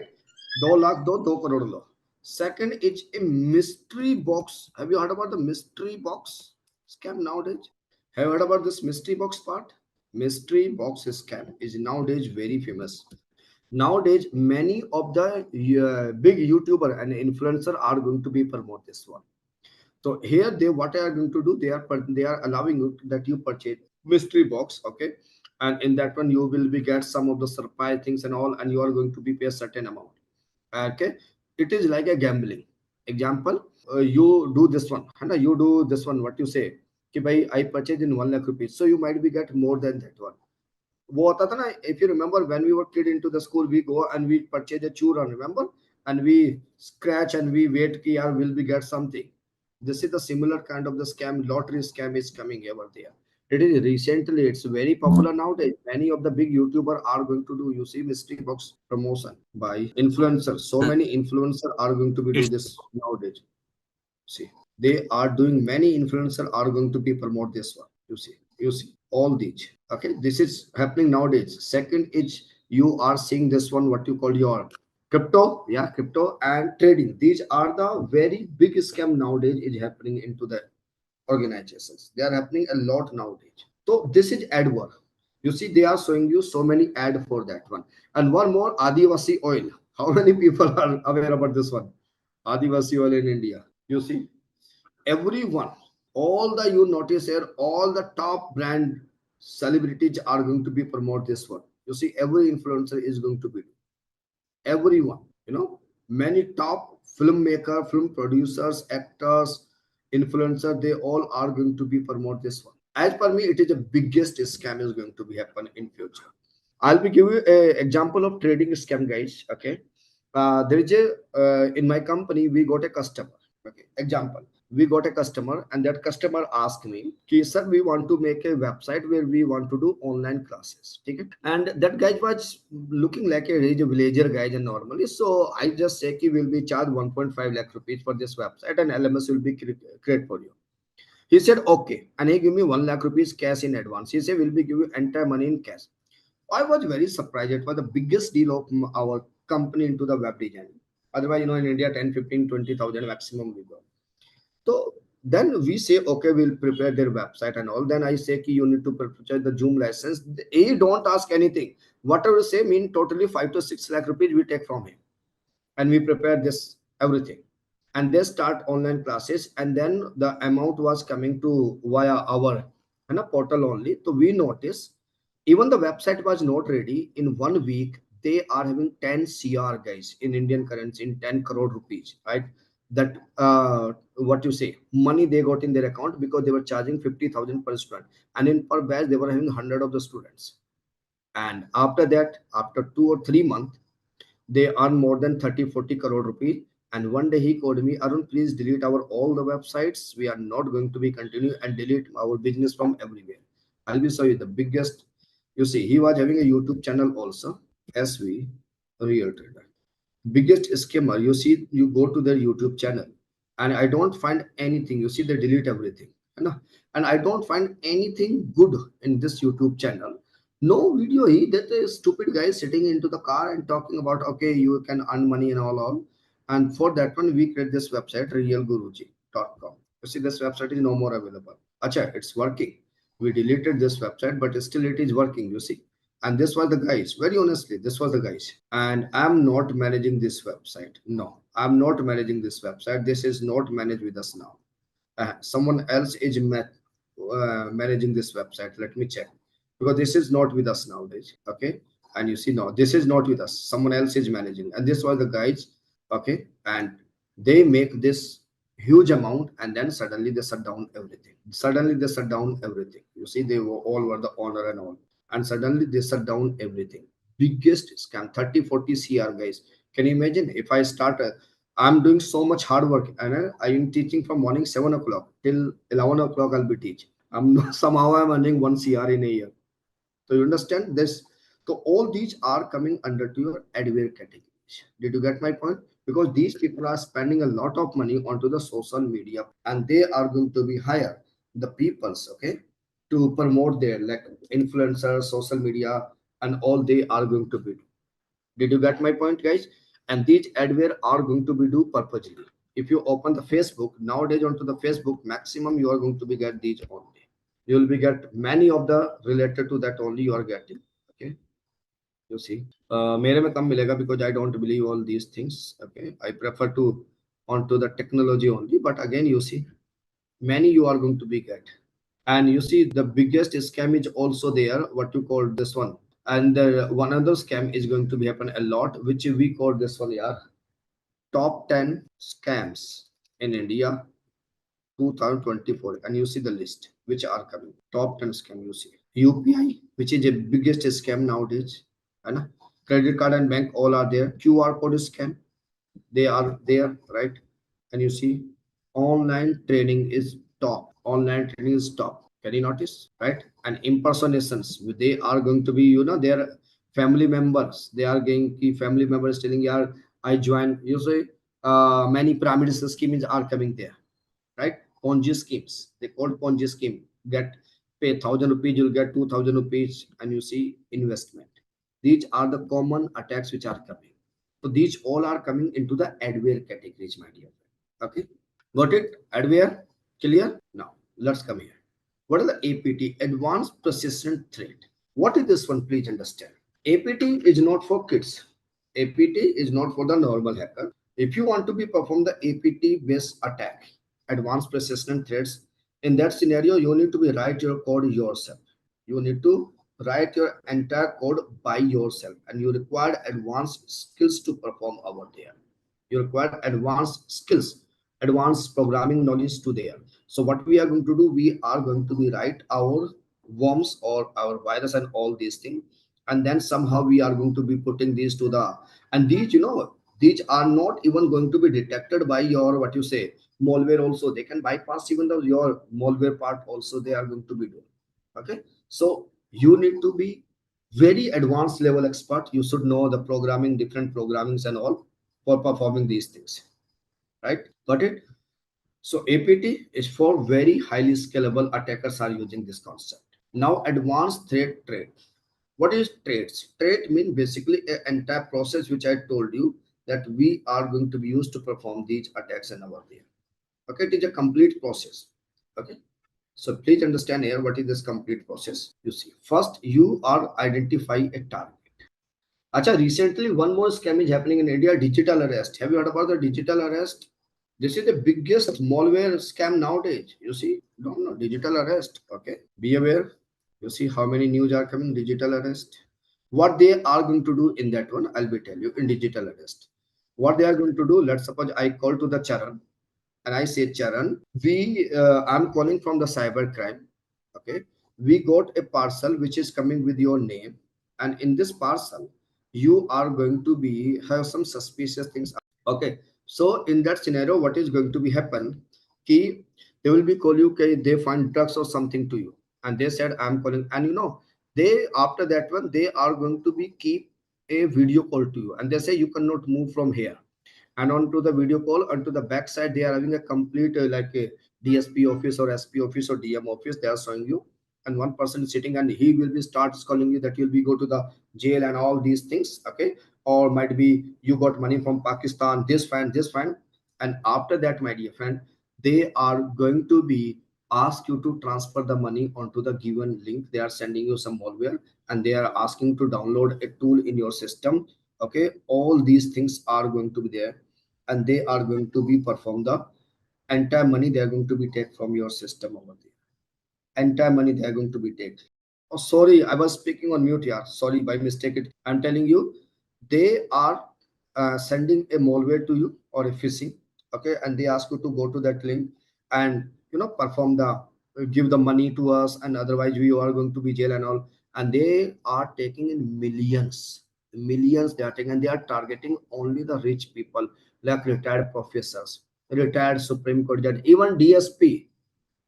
2 lakh do 2 crore lo. Second, it's a mystery box. Have you heard about the mystery box scam nowadays? Have you heard about this mystery box part? Mystery box scam is nowadays very famous. Nowadays, many of the big YouTuber and influencer are going to be promote this one. So here they what they are going to do, they are allowing you that you purchase mystery box, okay, and in that one you will be get some of the surprise things and all, and you are going to be pay a certain amount. Okay, it is like a gambling. Example, you do this one, and you do this one. What you say? कि भाई I purchase in 1 lakh rupees, so you might be get more than that one. वो होता था ना, if you remember when we were kid into the school, we go and we purchase a churran, remember, and we scratch and we wait कि यार will we get something. This is the similar kind of the scam. Lottery scam is coming over there. It is recently, it's very popular nowadays. Many of the big YouTuber are going to do, you see, mystery box promotion by influencers. So many influencers are going to be do this nowadays. See, they are doing, many influencers are going to be promote this one. You see all these. Okay, this is happening nowadays. Second is you are seeing this one, what you call your crypto, yeah, crypto and trading. These are the very big scam nowadays is happening into the organizations. They are happening a lot nowadays. So this is adware. You see, they are showing you so many ad for that one. And one more, Adivasi oil. How many people are aware about this one? Adivasi oil in India. You see, everyone, all the you notice here, all the top brand celebrities are going to be promote this one. You see, every influencer is going to be everyone. Many top filmmaker, film producers, actors, influencer, they all are going to be promote this one. As per me, it is the biggest scam is going to be happen in future. I'll be give you a example of trading scam, guys. Okay, there is a in my company we got a customer. Okay, example, we got a customer and that customer asked me, "Ki sir, we want to make a website where we want to do online classes." Okay, and that guy was looking like a villager guy and normally. So I just say, "Ki will be charge 1.5 lakh rupees for this website and LMS will be create for you." He said, "Okay," and he give me 1 lakh rupees cash in advance. He said, "Will be give you entire money in cash." I was very surprised. It was the biggest deal of our company into the web design. Otherwise, in India, 10, 15, 20,000 maximum we go. So then we say, okay, we'll prepare their website and all. Then I say, ki you need to purchase the Zoom license. A don't ask anything. Whatever you say, mean totally 5 to 6 lakh rupees we take from him. And we prepare this everything. And they start online classes. And then the amount was coming to via our portal only. So we notice even the website was not ready. In 1 week, they are having 10 CR guys in Indian currency in 10 crore rupees, right? That what you say money they got in their account because they were charging 50,000 per student, and in per batch they were having 100 of the students. And after that, after 2 or 3 months, they earn more than 30, 40 crore rupees. And one day he called me, "Arun, please delete our all the websites. We are not going to be continue and delete our business from everywhere." I'll be sorry, the biggest, you see, he was having a YouTube channel also, SV Real Trader. Biggest scammer. You see, you go to their YouTube channel, and I don't find anything. You see, they delete everything. And I don't find anything good in this YouTube channel. No video. That a stupid guy sitting into the car and talking about, okay, you can earn money and all. And for that one, we create this website, realguruji.com. You see, this website is no more available. Acha, it's working. We deleted this website, but still it is working. You see, and this was the guys. Very honestly, this was the guys. And I'm not managing this website. No, I'm not managing this website. This is not managed with us now. Someone else is managing this website. Let me check, because this is not with us nowadays. Okay, and you see, no, this is not with us. Someone else is managing, and this was the guys. Okay, and they make this huge amount, and then suddenly they shut down everything. Suddenly they shut down everything. You see, they were all were the owner and all, and suddenly they shut down everything. Biggest scam, 30, 40 CR guys. Can you imagine if I start I'm doing so much hard work, and I am teaching from morning 7 o'clock till 11 o'clock. I'll be teaching. Somehow I'm earning 1 CR in a year. So you understand this? So all these are coming under to your adware categories. Did you get my point? Because these people are spending a lot of money onto the social media, and they are going to be hire the peoples, okay, to promote their like influencers, social media, and all they are going to be. Did you get my point, guys? And these adware are going to be do purposely. If you open the Facebook nowadays onto the Facebook, maximum you are going to be get these only. You will be get many of the related to that only you are getting. Okay, you see. मेरे में कम मिलेगा because I don't believe all these things. Okay, I prefer to onto the technology only. But again, you see, many you are going to be get. And you see, the biggest scam is also there. What you call this one? And one other scam is going to be happen a lot, which we call this one, yeah, top 10 scams in India 2024. And you see the list which are coming. Top 10 scam, you see. UPI, which is the biggest scam nowadays. And credit card and bank all are there. QR code scam, they are there, right? And you see, online training is top. Online training is top. Can you notice, right? And impersonations, they are going to be, their family members. They are going family members telling, "Yeah, I joined." You say, many pyramid schemes are coming there, right? Ponzi schemes. They call Ponzi scheme. Get pay 1,000 rupees, you'll get 2,000 rupees, and you see investment. These are the common attacks which are coming. So these all are coming into the adware categories, my dear friend. Okay, got it? Adware, clear? Now let's come here. What is the APT? Advanced Persistent Threat. What is this one? Please understand. APT is not for kids. APT is not for the normal hacker. If you want to be perform the APT based attack, advanced persistent threats, in that scenario, you need to be write your code yourself. You need to write your entire code by yourself, and you require advanced skills to perform over there. You require advanced skills, advanced programming knowledge to there. So what we are going to do, we are going to be write our worms or our virus and all these things, and then somehow we are going to be putting these to the, and these, these are not even going to be detected by your, what you say, malware also. They can bypass even though your malware part also they are going to be doing. Okay, so you need to be very advanced level expert. You should know the programming, different programmings and all for performing these things, right? Got it? So APT is for very highly scalable attackers are using this concept. Now advanced threat trait. What is traits? Trait mean basically an entire process which I told you that we are going to be used to perform these attacks and over there. Okay, it is a complete process. Okay, so please understand here what is this complete process. You see, first you are identify a target. Acha, recently one more scam is happening in India, digital arrest. Have you heard about the digital arrest? This is the biggest malware scam nowadays. You see, don't know digital arrest. Okay, be aware. You see how many news are coming digital arrest. What they are going to do in that one, I'll be tell you in digital arrest. What they are going to do. Let's suppose I call to the Charan and I say, Charan, I'm calling from the cyber crime. Okay, we got a parcel which is coming with your name, and in this parcel, you are going to be have some suspicious things. Okay, so in that scenario, what is going to be happen? Key, they will be call you. Okay, they find drugs or something to you, and they said I'm calling, and they after that one they are going to be keep a video call to you, and they say you cannot move from here, and onto the video call onto the back side they are having a complete like a DSP office or SP office or DM office they are showing you, and one person is sitting and he will be starts calling you that you'll be go to the jail and all these things. Okay, or might be you got money from Pakistan, this fine, and after that, my dear friend, they are going to be ask you to transfer the money onto the given link. They are sending you some malware and they are asking to download a tool in your system. Okay, all these things are going to be there, and they are going to be perform the entire money they are going to be take from your system over there. Entire money they are going to be take. Oh, sorry, I was speaking on mute here. Sorry, by mistake. I'm telling you, they are sending a malware to you or a phishing. Okay, and they ask you to go to that link and perform the give the money to us, and otherwise we are going to be jail and all. And they are taking in millions, millions they are taking, and they are targeting only the rich people like retired professors, retired Supreme Court judge, even DSP,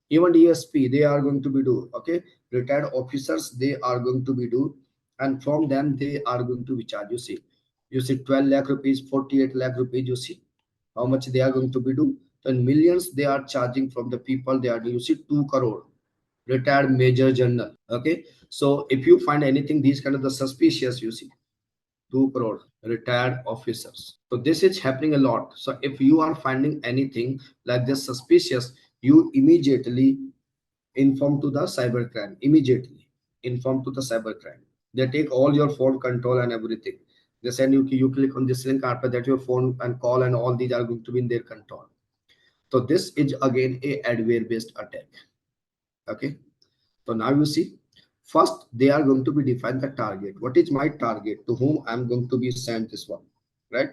even DSP they are going to be do. Okay, retired officers they are going to be do, and from them they are going to be charge. You see 12 lakh rupees, 48 lakh rupees. You see how much they are going to be do. And millions they are charging from the people. They are, you see, 2 crore retired major general. Okay, so if you find anything these kind of the suspicious, you see 2 crore retired officers. So this is happening a lot. So if you are finding anything like this suspicious, you immediately inform to the cybercrime. Immediately inform to the cybercrime. They take all your phone control and everything. They send you click on this link, after that your phone and call and all these are going to be in their control. So this is again a adware based attack. Okay, so now you see, first they are going to be define the target. What is my target? To whom I'm going to be send this one, right?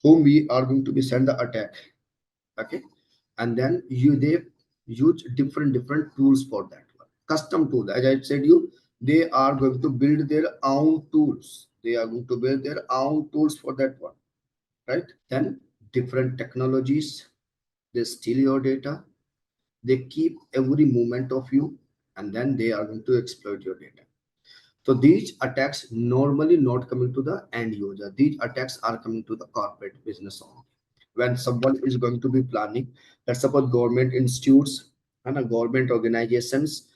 Whom we are going to be send the attack. Okay, and then they use different tools for that one. Custom tool, as I said you, they are going to build their own tools. They are going to build their own tools for that one, right? Then different technologies. They steal your data. They keep every movement of you, and then they are going to exploit your data. So these attacks normally not coming to the end user. These attacks are coming to the corporate business only. When someone is going to be planning, let's suppose government institutes and government organizations,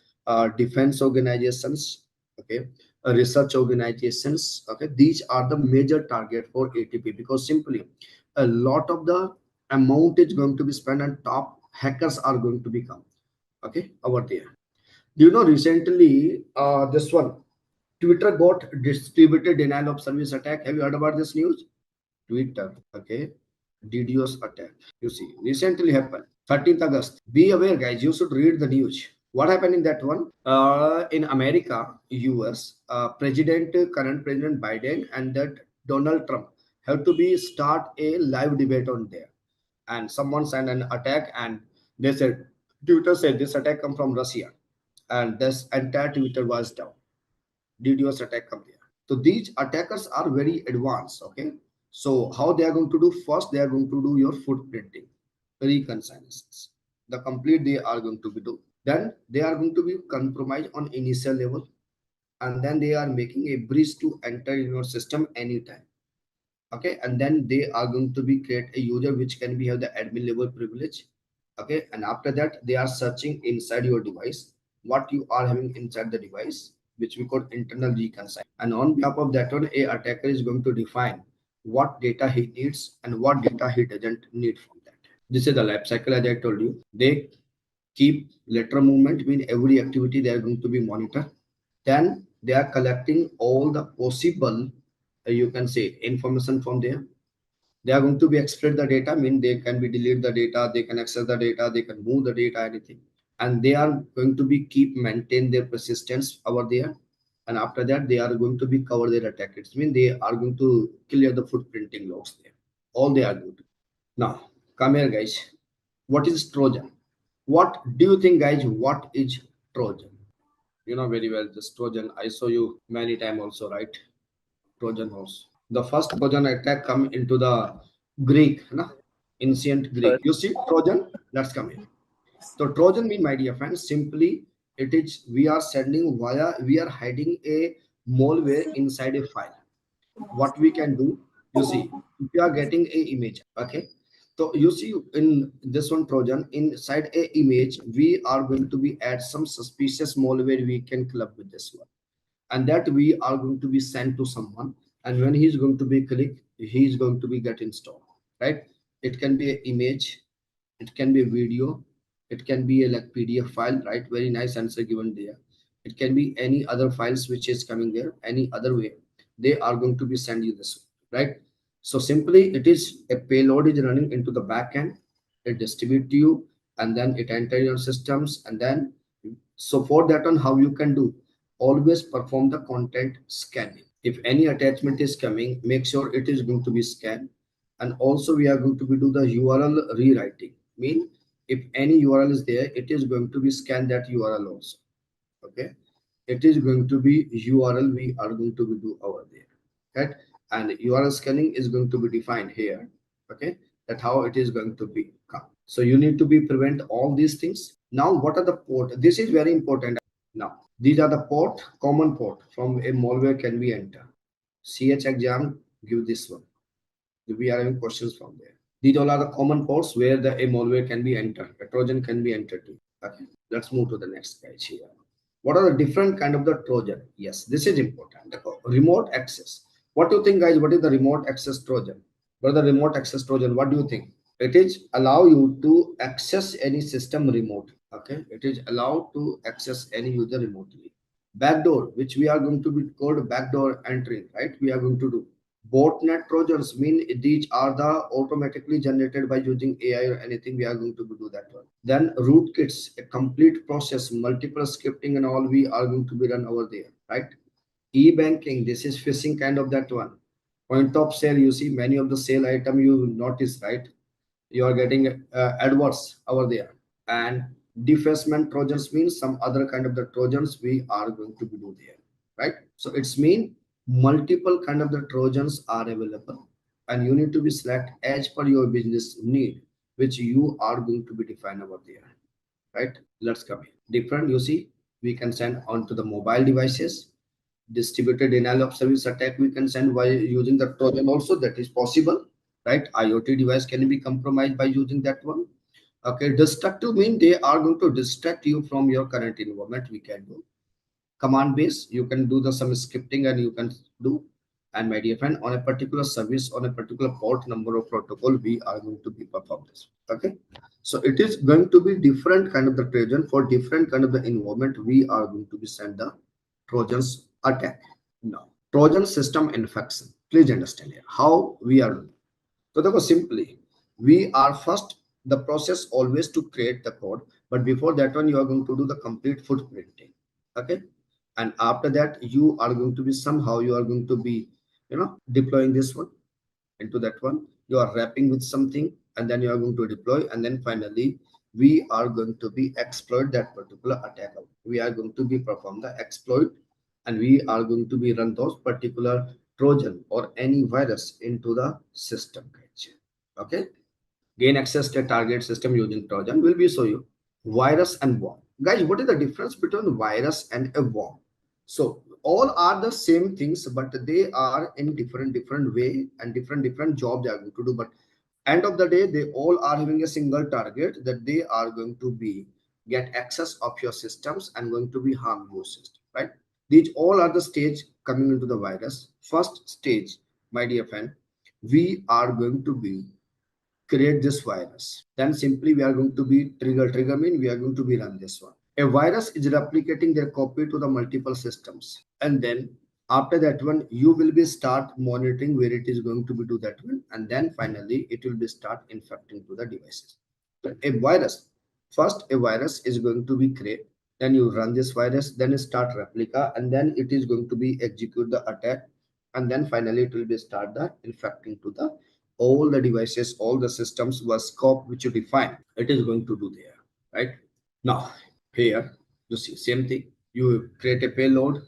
defense organizations, okay, research organizations, okay, these are the major target for ATP, because simply a lot of the amount is going to be spent and top hackers are going to become, okay, over there. Do you know recently this one? Twitter got distributed denial of service attack. Have you heard about this news? Twitter, okay, DDoS attack. You see, recently happened, 13th August. Be aware, guys. You should read the news. What happened in that one? In America, US, current President Biden and that Donald Trump have to be start a live debate on there. And someone sent an attack, and they said, Twitter said this attack come from Russia, and this entire Twitter was down. DDoS attack come there. So these attackers are very advanced. Okay. So how they are going to do? First, they are going to do your footprinting, reconnaissance. The complete they are going to be do. Then they are going to be compromised on initial level, and then they are making a bridge to enter in your system anytime. Okay, and then they are going to be create a user which can be have the admin level privilege. Okay, and after that they are searching inside your device what you are having inside the device, which we call internal reconcile. And on behalf of that one, a attacker is going to define what data he needs and what data he doesn't need from that. This is the life cycle. As I told you, they keep lateral movement, mean every activity they are going to be monitored. Then they are collecting all the possible you can say information from there. They are going to be exploit the data, mean they can be delete the data, they can access the data, they can move the data, anything. And they are going to be keep maintain their persistence over there. And after that they are going to be cover their attack. It means they are going to clear the footprinting logs there. All they are going to. Now come here, guys. What is Trojan? What do you think, guys? What is Trojan? You know very well this Trojan. I saw you many time also, right? Trojan horse. The first Trojan attack come into the Greek, na? Ancient Greek. You see Trojan? Let's come here. So Trojan mean, my dear friends, simply it is we are sending via we are hiding a malware inside a file. What we can do, you see, if you are getting a image, okay. So you see in this one Trojan inside a image, we are going to be add some suspicious malware we can club with this one, and that we are going to be sent to someone, and when he is going to be click, he is going to be get installed, right? It can be an image, it can be a video, it can be a like PDF file, right? Very nice answer given there. It can be any other files which is coming there, any other way they are going to be send you this, right? So simply it is a payload is running into the backend, it distribute to you, and then it enter your systems, and then so for that on how you can do, always perform the content scanning. If any attachment is coming, make sure it is going to be scanned. And also we are going to be do the URL rewriting, mean if any URL is there, it is going to be scan that URL also. Okay, it is going to be URL we are going to be do over there, right? And URL scanning is going to be defined here. Okay, that how it is going to be come. So you need to be prevent all these things. Now what are the port? This is very important. Now these are the port, common port from a malware can be enter. CH exam give this one. We are having questions from there. These all are the common ports where the a malware can be entered, a Trojan can be entered to. Okay, let's move to the next page here. What are the different kind of the Trojan? Yes, this is important. The remote access. What do you think, guys? What is the remote access Trojan? What is the remote access Trojan? What do you think? It is allow you to access any system remotely. Okay, it is allowed to access any user remotely. Backdoor, which we are going to be called backdoor entry, right? We are going to do. Botnet Trojans mean these are the automatically generated by using AI or anything. We are going to do that one. Then rootkits, a complete process, multiple scripting and all we are going to be run over there, right? E-banking, this is phishing kind of that one. Point of sale, you see many of the sale item you notice, right? You are getting adverse over there. And defacement Trojans means some other kind of the Trojans we are going to be do there, right? So it's mean multiple kind of the Trojans are available, and you need to be select as per your business need, which you are going to be defined over there, right? Let's come here. Different, you see, we can send onto the mobile devices. Distributed denial of service attack we can send while using the Trojan also, that is possible, right? IoT device can be compromised by using that one. Okay, destructive mean they are going to distract you from your current environment. We can do command base, you can do the some scripting and you can do. And my dear friend, on a particular service, on a particular port number of protocol, we are going to be perform this. Okay, so it is going to be different kind of the Trojan for different kind of the environment. We are going to be send the Trojans attack. Now, Trojan system infection. Please understand here how we are doing. So therefore, simply, we are first the process always to create the code, but before that one, you are going to do the complete footprinting. Okay, and after that, you are going to be somehow you are going to be deploying this one into that one. You are wrapping with something, and then you are going to deploy, and then finally we are going to be exploit that particular attack. We are going to be perform the exploit, and we are going to be run those particular Trojan or any virus into the system. Okay, gain access to a target system using Trojan. Will be show you virus and worm. Guys, what is the difference between virus and a worm? So all are the same things, but they are in different way and different job they are going to do. But end of the day, they all are having a single target, that they are going to be get access of your systems and going to be harm your system, right? These all are the stage coming into the virus. First stage, my dear friend, we are going to be create this virus. Then simply we are going to be trigger mean we are going to be run this one. A virus is replicating their copy to the multiple systems, and then after that one you will be start monitoring where it is going to be do that one, and then finally it will be start infecting to the devices. So a virus, first a virus is going to be create, then you run this virus, then start replica, and then it is going to be execute the attack, and then finally it will be start the infecting to the all the devices, all the systems was scope which you define, it is going to do there, right? Now, here you see same thing. You create a payload,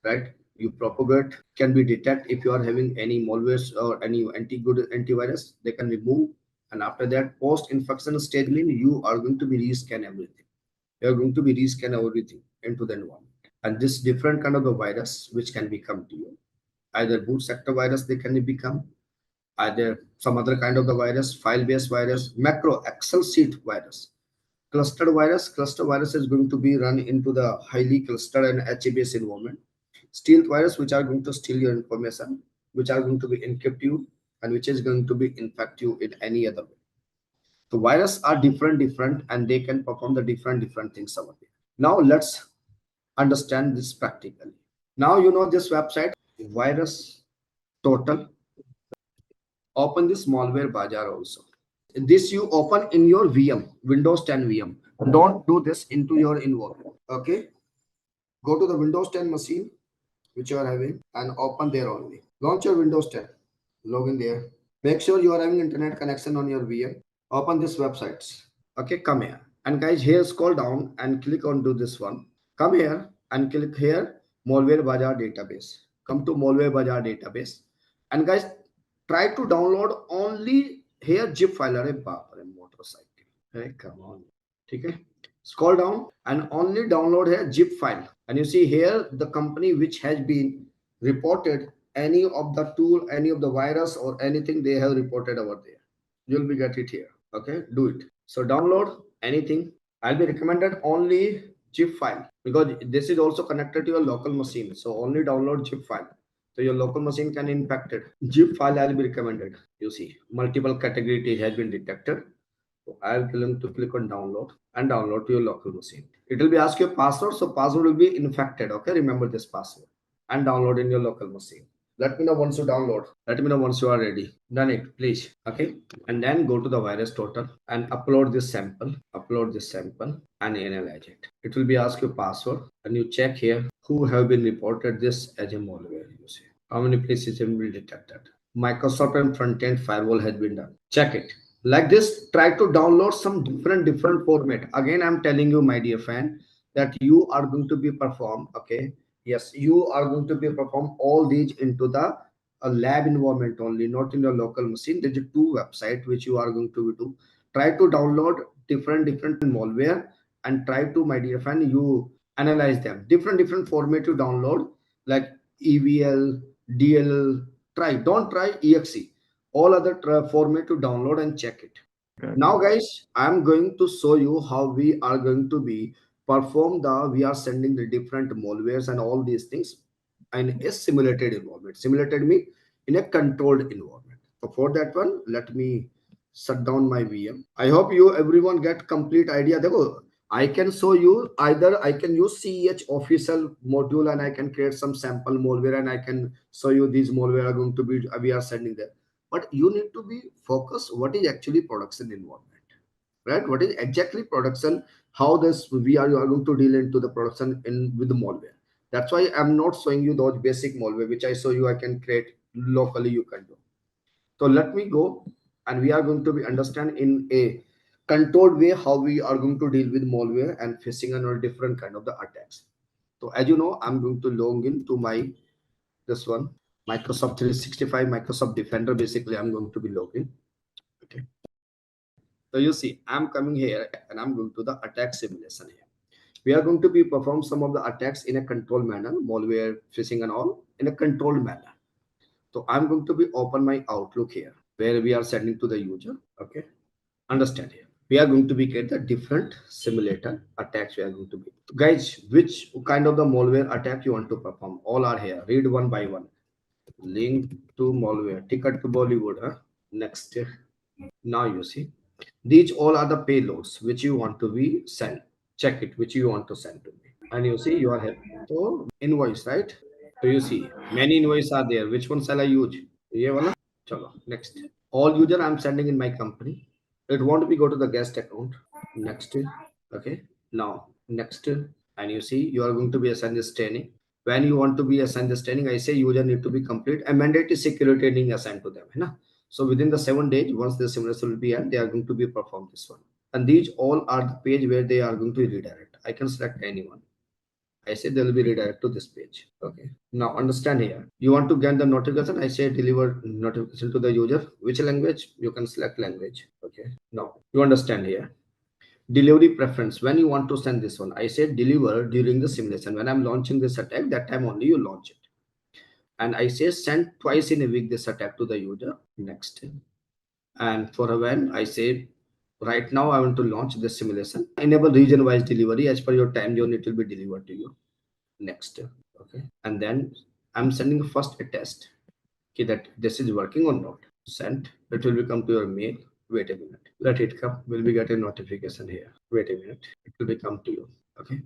right? You propagate, can be detect if you are having any malwares or any anti-good antivirus, they can remove. And after that, post-infection stage mean you are going to be rescan everything. You are going to be rescan everything into the environment. And this different kind of the virus which can become to you. Either boot sector virus they can become, either some other kind of the virus, file-based virus, macro Excel sheet virus. Cluster virus is going to be run into the highly clustered and HA-based environment. Stealth virus, which are going to steal your information, which are going to be encrypt you, and which is going to be infect you in any other way. So viruses are different, and they can perform the different things over there. Now let's understand this practically. Now you know this website, virus total. Open this malware bazaar also. This you open in your VM, Windows 10 VM. Don't do this into your environment. Okay, go to the Windows 10 machine which you are having and open there only. Launch your Windows 10, log in there. Make sure you are having internet connection on your VM. Open this websites. Okay, come here, and guys, here scroll down and click on to this one. Come here and click here, malware bazaar database. Come to malware bazaar database, and guys, try to download only here zip file. Are baap re motorcycle. Hey, come on. Okay. Scroll down and only download here zip file. And you see here the company which has been reported any of the tool, any of the virus or anything they have reported over there. You'll be get it here. Okay, do it. So download anything. I'll be recommended only zip file because this is also connected to your local machine. So only download zip file. So your local machine can impact it. Zip file I'll be recommended. You see multiple category has been detected. So I'll going to click on download and download to your local machine. It will be ask your password. So password will be infected. Okay, remember this password and download in your local machine. Let me know once you download. Let me know once you are ready. Done it, please. Okay, and then go to the virus total and upload this sample. Upload this sample and analyze it. It will be ask your password and you check here who have been reported this as a malware. You see how many places have been detected. Microsoft and front-end firewall has been done. Check it. Like this, try to download some different format. Again, I'm telling you, my dear friend, that you are going to be perform. Okay, yes, you are going to be perform all these into the lab environment only, not in your local machine. There's two website which you are going to do. Try to download different malware and try to, my dear friend, you analyze them. Different format you download like EVL, DL. Try, don't try exe. All other format to download and check it. Okay. Now guys, I'm going to show you how we are going to be perform the, we are sending the different malwares and all these things in a simulated environment. Simulated mean in a controlled environment. So for that one, let me shut down my VM. I hope you everyone get complete idea. देखो I can show you, either I can use CEH official module and I can create some sample malware and I can show you these malware are going to be, we are sending there. But you need to be focused what is actually production environment, right? What is exactly production, how this you are going to deal into the production in with the malware. That's why I'm not showing you those basic malware, which I show you I can create locally, you can do. So let me go, and we are going to be understand in a controlled way how we are going to deal with malware and phishing and all different kind of the attacks. So as you know, I'm going to log in to my this one Microsoft 365 Microsoft Defender. Basically, I'm going to be logging. Okay. So you see, I'm coming here and I'm going to the attack simulation here. We are going to be perform some of the attacks in a controlled manner, malware, phishing and all in a controlled manner. So I'm going to be open my Outlook here where we are sending to the user. Okay. Understand here. We are going to be get the different simulator attacks we are going to be. Guys, which kind of the malware attack you want to perform? All are here. Read one by one. Link to malware. Ticket to Bollywood. Huh? Next. Now you see. These all are the payloads which you want to be sent. Check it, which you want to send to me. And you see you are here. So invoice, right? So you see many invoices are there. Which one shall I use? ये वाला? Chalo, next. All user I'm sending in my company. It won't be go to the guest account. Next. Okay. Now next. And you see you are going to be assigned this training. When you want to be assigned this training, I say user need to be complete a mandatory security training assigned to them. है ना? So within the 7 days, once the simulation will be end, they are going to be performed this one. And these all are the page where they are going to redirect. I can select anyone. I say they will be redirected to this page. Okay. Now understand here. You want to get the notification. I say deliver notification to the user. Which language? You can select language. Okay. Now you understand here. Delivery preference. When you want to send this one, I say deliver during the simulation. When I'm launching this attack, that time only you launch it. And I say send twice in a week this attack to the user. Next. And for when I say right now I want to launch this simulation, enable region wise delivery as per your time zone, it will be delivered to you. Next. Okay. And then I'm sending first a test. Okay, that this is working or not. Sent. It will become to your mail. Wait a minute. Let it come. Will be get a notification here. Wait a minute. It will become to you. Okay.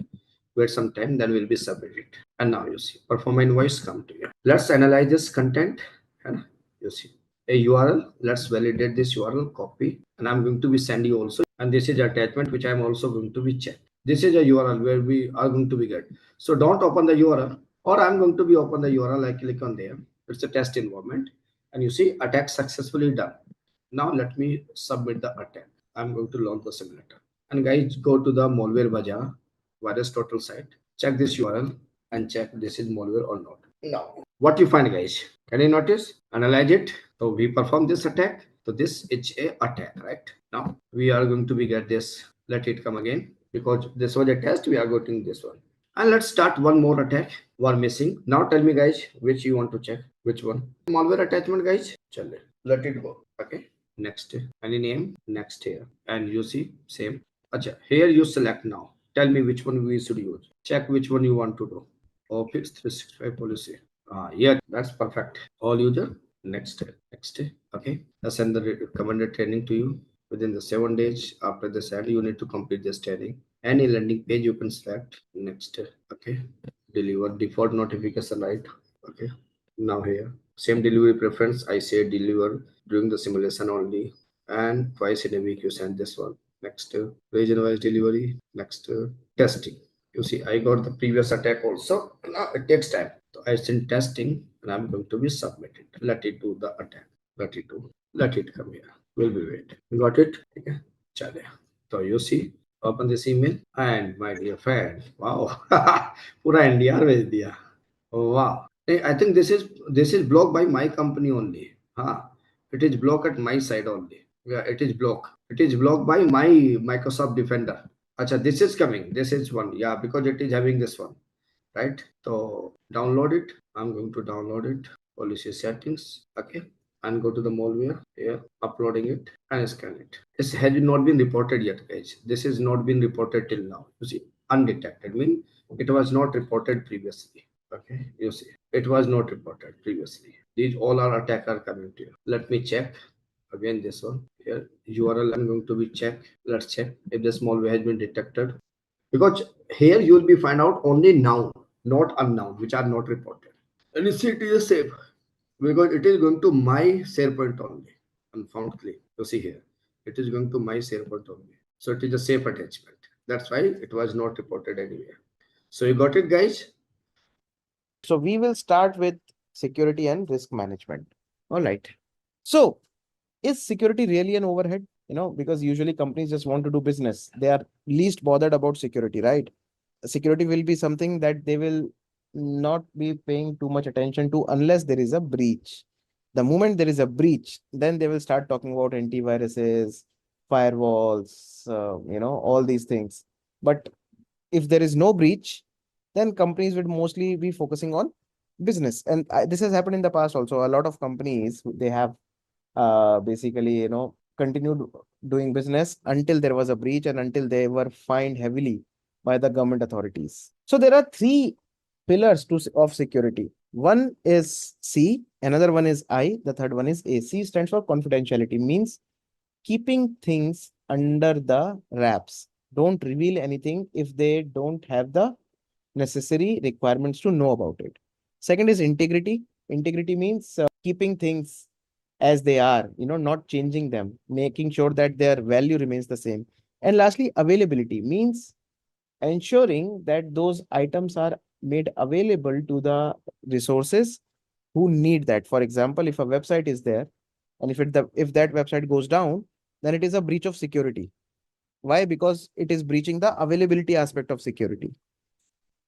Wait some time, then we'll be submitted. And now you see perform invoice come to you. Let's analyze this content. And you see a URL. Let's validate this URL, copy, and I'm going to be send you also. And this is attachment which I'm also going to be checked. This is a URL where we are going to be get. So don't open the URL, or I'm going to be open the URL. I click on there. It's a test environment, and you see attack successfully done. Now let me submit the attack. I'm going to launch the simulator. And guys, go to the malware bazaar virus total site. Check this URL and check this is malware or not. Now, what you find, guys? Can you notice? Analyze it. So we perform this attack. So this is a attack, right? Now we are going to be get this. Let it come again because this was a test. We are getting this one. And let's start one more attack. One missing. Now tell me, guys, which you want to check. Which one? Malware attachment, guys. Chale. Let it go. Okay. Next. Any name? Next here. And you see same. Acha. Here you select now. Tell me which one we should use. Check which one you want to do. Office 365 policy. Yeah, that's perfect. All user. Next. Next. Okay. I'll send the recommended training to you within the 7 days. After this ad, you need to complete this training. Any landing page you can select. Next. Okay. Deliver default notification, right? Okay. Now here. Same delivery preference. I say deliver during the simulation only. And twice in a week you send this one. Next, region wise delivery. Next, testing. You see, I got the previous attack also. Now it takes time. So I send testing and I'm going to be submitted. Let it do the attack. Let it do. Let it come here. We'll be wait. Got it? Okay. Chale. So you see, open this email and my dear friend. Wow. Pura India भेज दिया. Oh, wow. I think this is blocked by my company only. Huh? It is blocked at my side only. Yeah, it is blocked. It is blocked by my Microsoft Defender. Acha, this is coming. This is one. Yeah, because it is having this one. Right? So download it. I'm going to download it. Policy settings. Okay. And go to the malware here, uploading it and scan it. This has not been reported yet, guys. This has not been reported till now. You see, undetected mean it was not reported previously. Okay, you see, it was not reported previously. These all are attacker coming to you. Let me check again this one here. URL I'm going to be check. Let's check if the malware has been detected. because here you will be find out only noun, not unknown, which are not reported. And you see it is safe because it is going to my SharePoint only. Unfoundly, you see here, it is going to my SharePoint only. So it is a safe attachment. That's why it was not reported anywhere. So you got it, guys? So we will start with security and risk management. All right. So is security really an overhead? Because usually companies just want to do business. They are least bothered about security, right? Security will be something that they will not be paying too much attention to unless there is a breach. The moment there is a breach, then they will start talking about antiviruses, firewalls, all these things. But if there is no breach, then companies would mostly be focusing on business. And this has happened in the past also. A lot of companies, they have basically, continued doing business until there was a breach and until they were fined heavily by the government authorities. So there are three pillars of security. One is C, another one is I, the third one is A. C stands for confidentiality, means keeping things under the wraps. Don't reveal anything if they don't have the necessary requirements to know about it. Second is integrity. Integrity means keeping things as they are, not changing them, making sure that their value remains the same. And lastly, availability means ensuring that those items are made available to the resources who need that. For example, if a website is there and if that website goes down, then it is a breach of security. Why? Because it is breaching the availability aspect of security.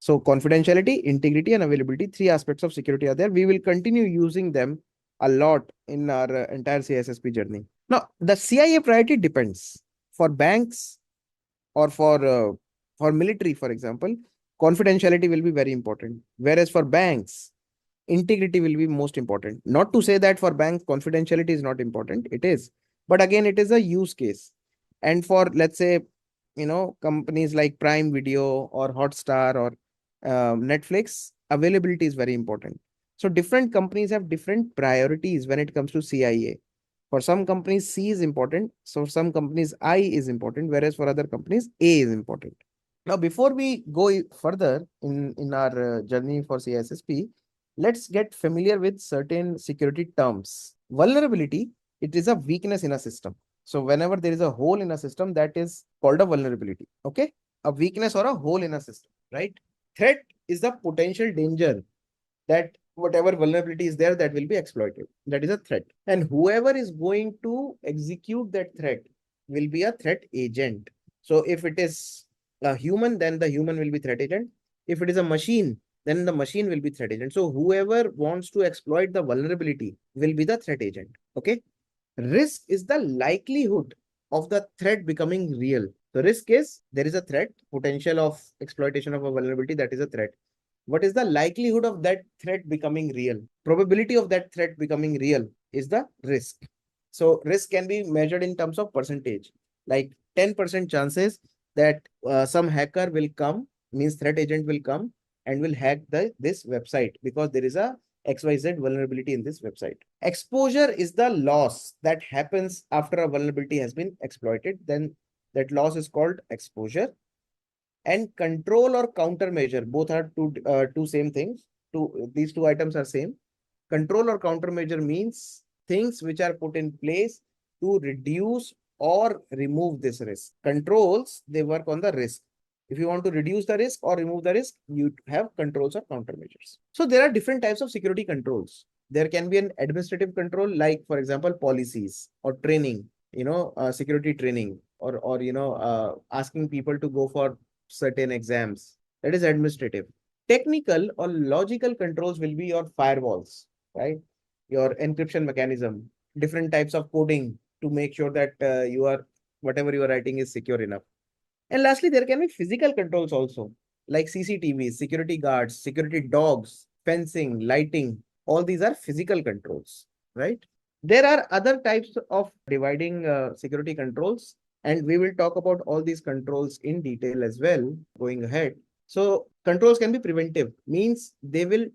So confidentiality, integrity, and availability, three aspects of security are there. We will continue using them a lot in our entire CISSP journey. Now, the CIA priority depends. For banks or for military, for example, confidentiality will be very important. Whereas for banks, integrity will be most important. Not to say that for banks, confidentiality is not important. It is. But again, it is a use case. And for, let's say, companies like Prime Video or Hotstar or Netflix, availability is very important. So different companies have different priorities when it comes to CIA. For some companies, C is important. So for some companies, I is important, whereas for other companies, A is important. Now, before we go further in our journey for CISSP, let's get familiar with certain security terms. Vulnerability, it is a weakness in a system. So whenever there is a hole in a system, that is called a vulnerability. Okay? A weakness or a hole in a system, right? Threat is the potential danger that whatever vulnerability is there, that will be exploited. That is a threat. And whoever is going to execute that threat will be a threat agent. So if it is a human, then the human will be threat agent. If it is a machine, then the machine will be threat agent. So whoever wants to exploit the vulnerability will be the threat agent. Okay. Risk is the likelihood of the threat becoming real. The risk is there is a threat, potential of exploitation of a vulnerability, that is a threat. What is the likelihood of that threat becoming real? Probability of that threat becoming real is the risk. So risk can be measured in terms of percentage, like 10% chances that some hacker will come, means threat agent will come and will hack this website because there is a XYZ vulnerability in this website. Exposure is the loss that happens after a vulnerability has been exploited. Then that loss is called exposure. And control or countermeasure, both are two same things. These two items are same. Control or countermeasure means things which are put in place to reduce or remove this risk. Controls, they work on the risk. If you want to reduce the risk or remove the risk, you have controls or countermeasures. So there are different types of security controls. There can be an administrative control, like for example, policies or training, security training, or asking people to go for certain exams. That is administrative. Technical or logical controls will be your firewalls, right? Your encryption mechanism, different types of coding to make sure that whatever you are writing is secure enough. And lastly, there can be physical controls also, like CCTVs, security guards, security dogs, fencing, lighting. All these are physical controls, right? There are other types of dividing security controls, and we will talk about all these controls in detail as well going ahead. So controls can be preventive, means they will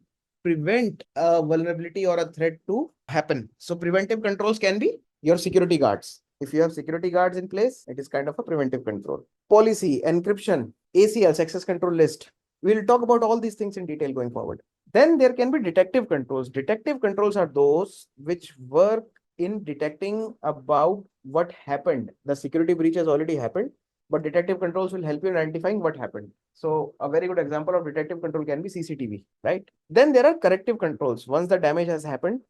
prevent a vulnerability or a threat to happen. So preventive controls can be your security guards. If you have security guards in place, it is kind of a preventive control. Policy, encryption. ACLs, access control list. We'll talk about all these things in detail going forward. Then there can be detective controls. Detective controls are those which work in detecting about what happened. The security breach has already happened, but detective controls will help you in identifying what happened. So a very good example of detective control can be CCTV, right? Then there are corrective controls. Once the damage has happened,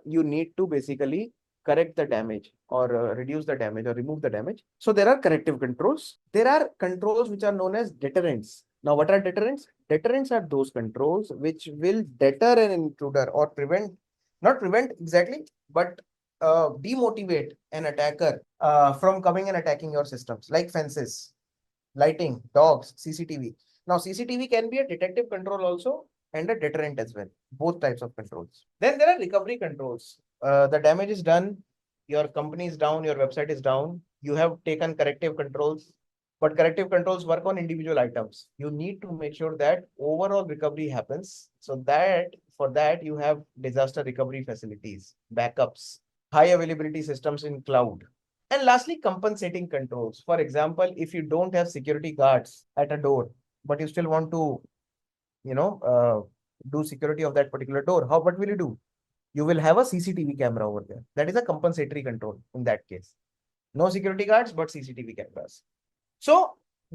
you need to basically correct the damage or reduce the damage or remove the damage. So there are corrective controls. There are controls which are known as deterrents. Now, what are deterrents? Deterrents are those controls which will deter an intruder or prevent, not prevent exactly, but demotivate an attacker from coming and attacking your systems, like fences, lighting, dogs, CCTV. Now, CCTV can be a detective control also and a deterrent as well, both types of controls. Then there are recovery controls. The damage is done, your company is down, your website is down, you have taken corrective controls, but corrective controls work on individual items. You need to make sure that overall recovery happens. So that for that, you have disaster recovery facilities, backups, high availability systems in cloud. And lastly, compensating controls. For example, if you don't have security guards at a door, but you still want to, you know, do security of that particular door, what will you do? You will have a CCTV camera over there. That is a compensatory control in that case. No security guards, but CCTV cameras. So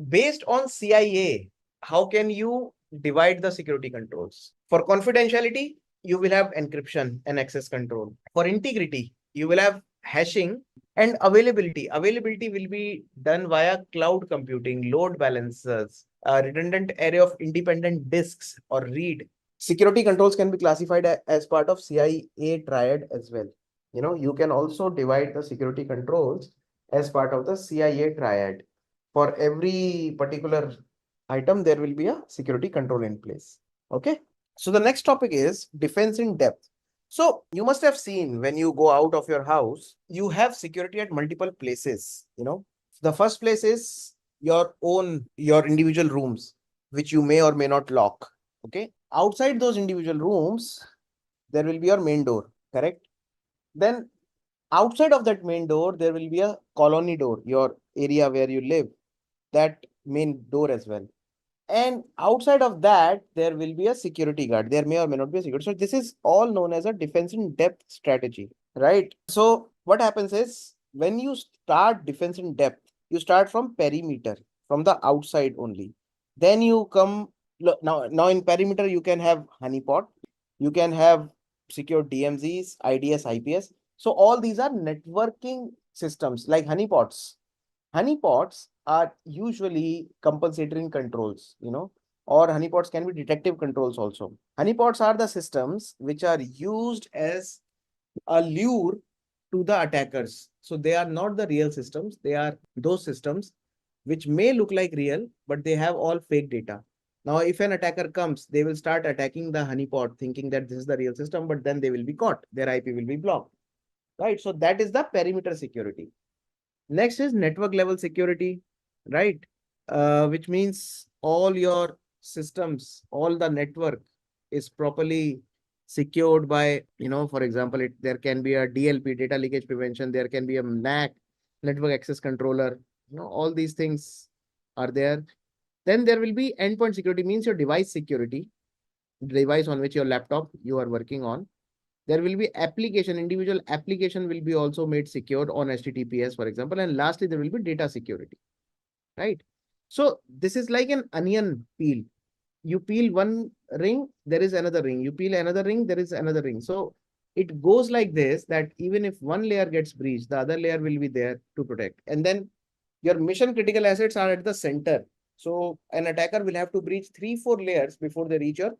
based on CIA, how can you divide the security controls? For confidentiality, you will have encryption and access control. For integrity, you will have hashing and availability. Availability will be done via cloud computing, load balancers, a redundant array of independent disks or read. Security controls can be classified as part of CIA triad as well. You know, you can also divide the security controls as part of the CIA triad. For every particular item, there will be a security control in place. Okay. So the next topic is defense in depth. So you must have seen when you go out of your house, you have security at multiple places. You know, the first place is your individual rooms, which you may or may not lock. Okay. Outside those individual rooms, there will be your main door, correct? Then outside of that main door, there will be a colony door, your area where you live, that main door as well. And outside of that, there will be a security guard. There may or may not be a security. So this is all known as a defense in depth strategy, right? So what happens is when you start defense in depth, you start from perimeter, from the outside only. Then you come now in perimeter, you can have honeypot, you can have secure DMZs, IDS, IPS. So all these are networking systems like honeypots. Honeypots are usually compensatory controls, you know, or honeypots can be detective controls also. Honeypots are the systems which are used as a lure to the attackers. So they are not the real systems. They are those systems which may look like real, but they have all fake data. Now, if an attacker comes, they will start attacking the honeypot thinking that this is the real system, but then they will be caught. Their IP will be blocked, right? So that is the perimeter security. Next is network level security, right? Which means all your systems, all the network is properly secured by, you know, for example, there can be a DLP, data leakage prevention, there can be a NAC, network access controller, you know, all these things are there. Then there will be endpoint security, means your device security, device on which your laptop you are working on. There will be application, individual application will be also made secured on HTTPS, for example. And lastly, there will be data security, right? So this is like an onion peel. You peel one ring, there is another ring. You peel another ring, there is another ring. So it goes like this, that even if one layer gets breached, the other layer will be there to protect. And then your mission critical assets are at the center. So an attacker will have to breach 3-4 layers before they reach your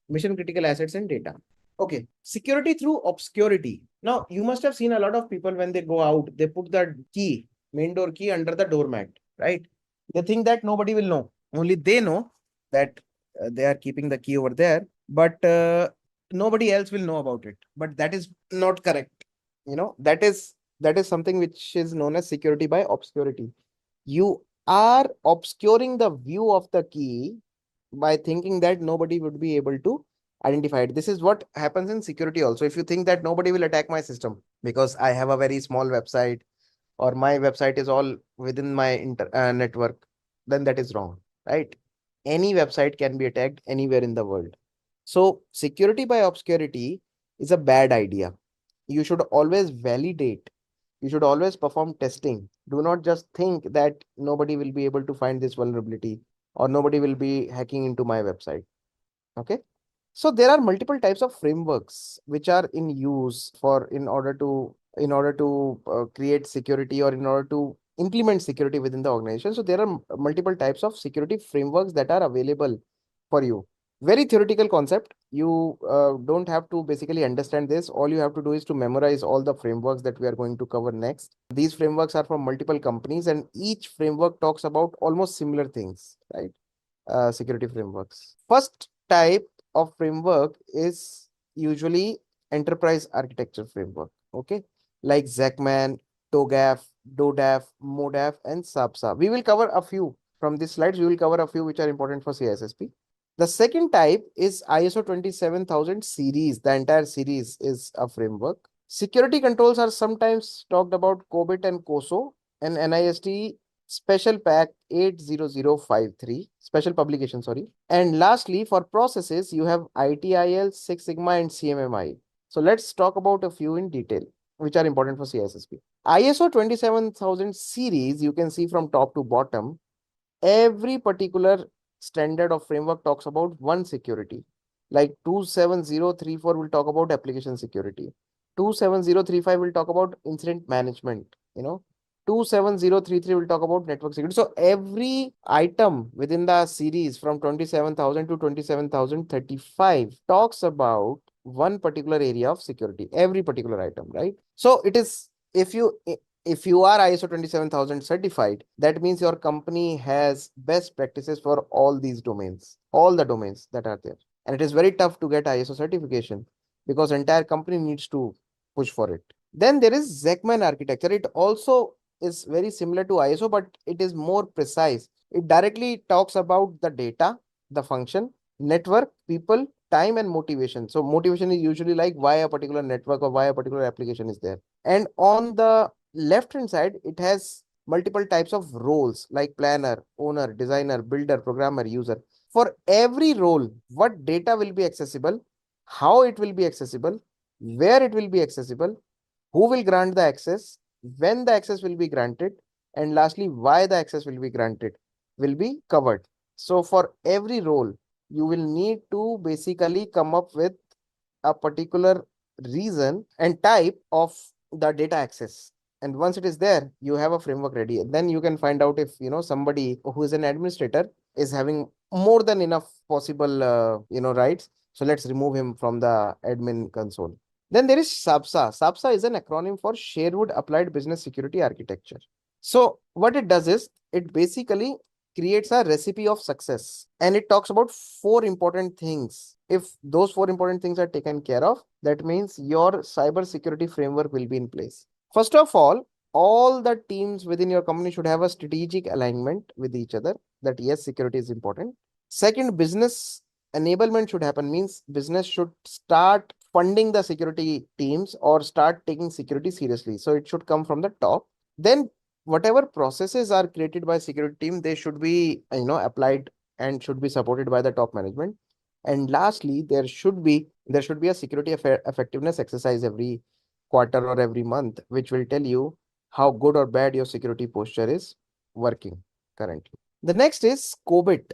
mission critical assets and data. Okay, security through obscurity. Now, you must have seen a lot of people when they go out, they put the key, main door key under the doormat, right? They think that nobody will know. Only they know that they are keeping the key over there, but nobody else will know about it. But that is not correct. You know, that is something which is known as security by obscurity. You are obscuring the view of the key by thinking that nobody would be able to identify it. This is what happens in security also. If you think that nobody will attack my system because I have a very small website or my website is all within my network, then that is wrong. right? Any website can be attacked anywhere in the world. So security by obscurity is a bad idea. You should always validate. You should always perform testing. Do not just think that nobody will be able to find this vulnerability or nobody will be hacking into my website. Okay. So there are multiple types of frameworks which are in use for in order to create security or in order to implement security within the organization. So there are multiple types of security frameworks that are available for you. Very theoretical concept. You don't have to basically understand this. All you have to do is to memorize all the frameworks that we are going to cover next. These frameworks are from multiple companies and each framework talks about almost similar things, right? Security frameworks. First type of framework is usually enterprise architecture framework. Okay, like Zachman, TOGAF, DODAF, MODAF, and SAPSA. We will cover a few from these slides. We will cover a few which are important for CISSP. The second type is ISO 27000 series. The entire series is a framework. Security controls are sometimes talked about COBIT and COSO, and NIST Special Pack 80053, special publication, sorry. And lastly, for processes, you have ITIL, Six Sigma, and CMMI. So let's talk about a few in detail, which are important for CISSP. ISO 27000 series, you can see from top to bottom, every particular standard or framework talks about one security. Like 27034 will talk about application security. 27035 will talk about incident management, 27033 will talk about network security. So every item within the series from 27,000 to 27,035 talks about one particular area of security, every particular item, right? So it is, if you are ISO 27000 certified, that means your company has best practices for all these domains, all the domains that are there. And it is very tough to get ISO certification because entire company needs to push for it. Then there is Zachman architecture. It also is very similar to ISO, but it is more precise. It directly talks about the data, the function, network, people, time, and motivation. So motivation is usually like why a particular network or why a particular application is there. And on the left hand side, it has multiple types of roles like planner, owner, designer, builder, programmer, user. For every role, what data will be accessible, how it will be accessible, where it will be accessible, who will grant the access, when the access will be granted, and lastly, why the access will be granted will be covered. So for every role, you will need to basically come up with a particular reason and type of the data access. And once it is there, you have a framework ready. And then you can find out if somebody who is an administrator is having more than enough possible rights. So let's remove him from the admin console. Then there is SAPSA. SAPSA is an acronym for Sherwood Applied Business Security Architecture. So what it does is it basically creates a recipe of success and it talks about four important things. If those four important things are taken care of, that means your cyber security framework will be in place. First of all the teams within your company should have a strategic alignment with each other that yes, security is important. Second, business enablement should happen, means business should start funding the security teams or start taking security seriously. So it should come from the top. Then whatever processes are created by security team, they should be applied and should be supported by the top management. And lastly, there should be a security effectiveness exercise every quarter or every month, which will tell you how good or bad your security posture is working currently. The next is COBIT,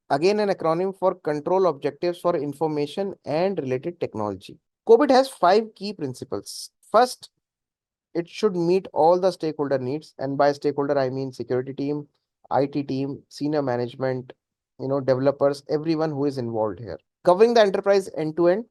again an acronym for Control Objectives for Information and Related Technology. COBIT has 5 key principles. First, it should meet all the stakeholder needs, and by stakeholder I mean security team, IT team, senior management, developers, everyone who is involved here. Covering the enterprise end to end,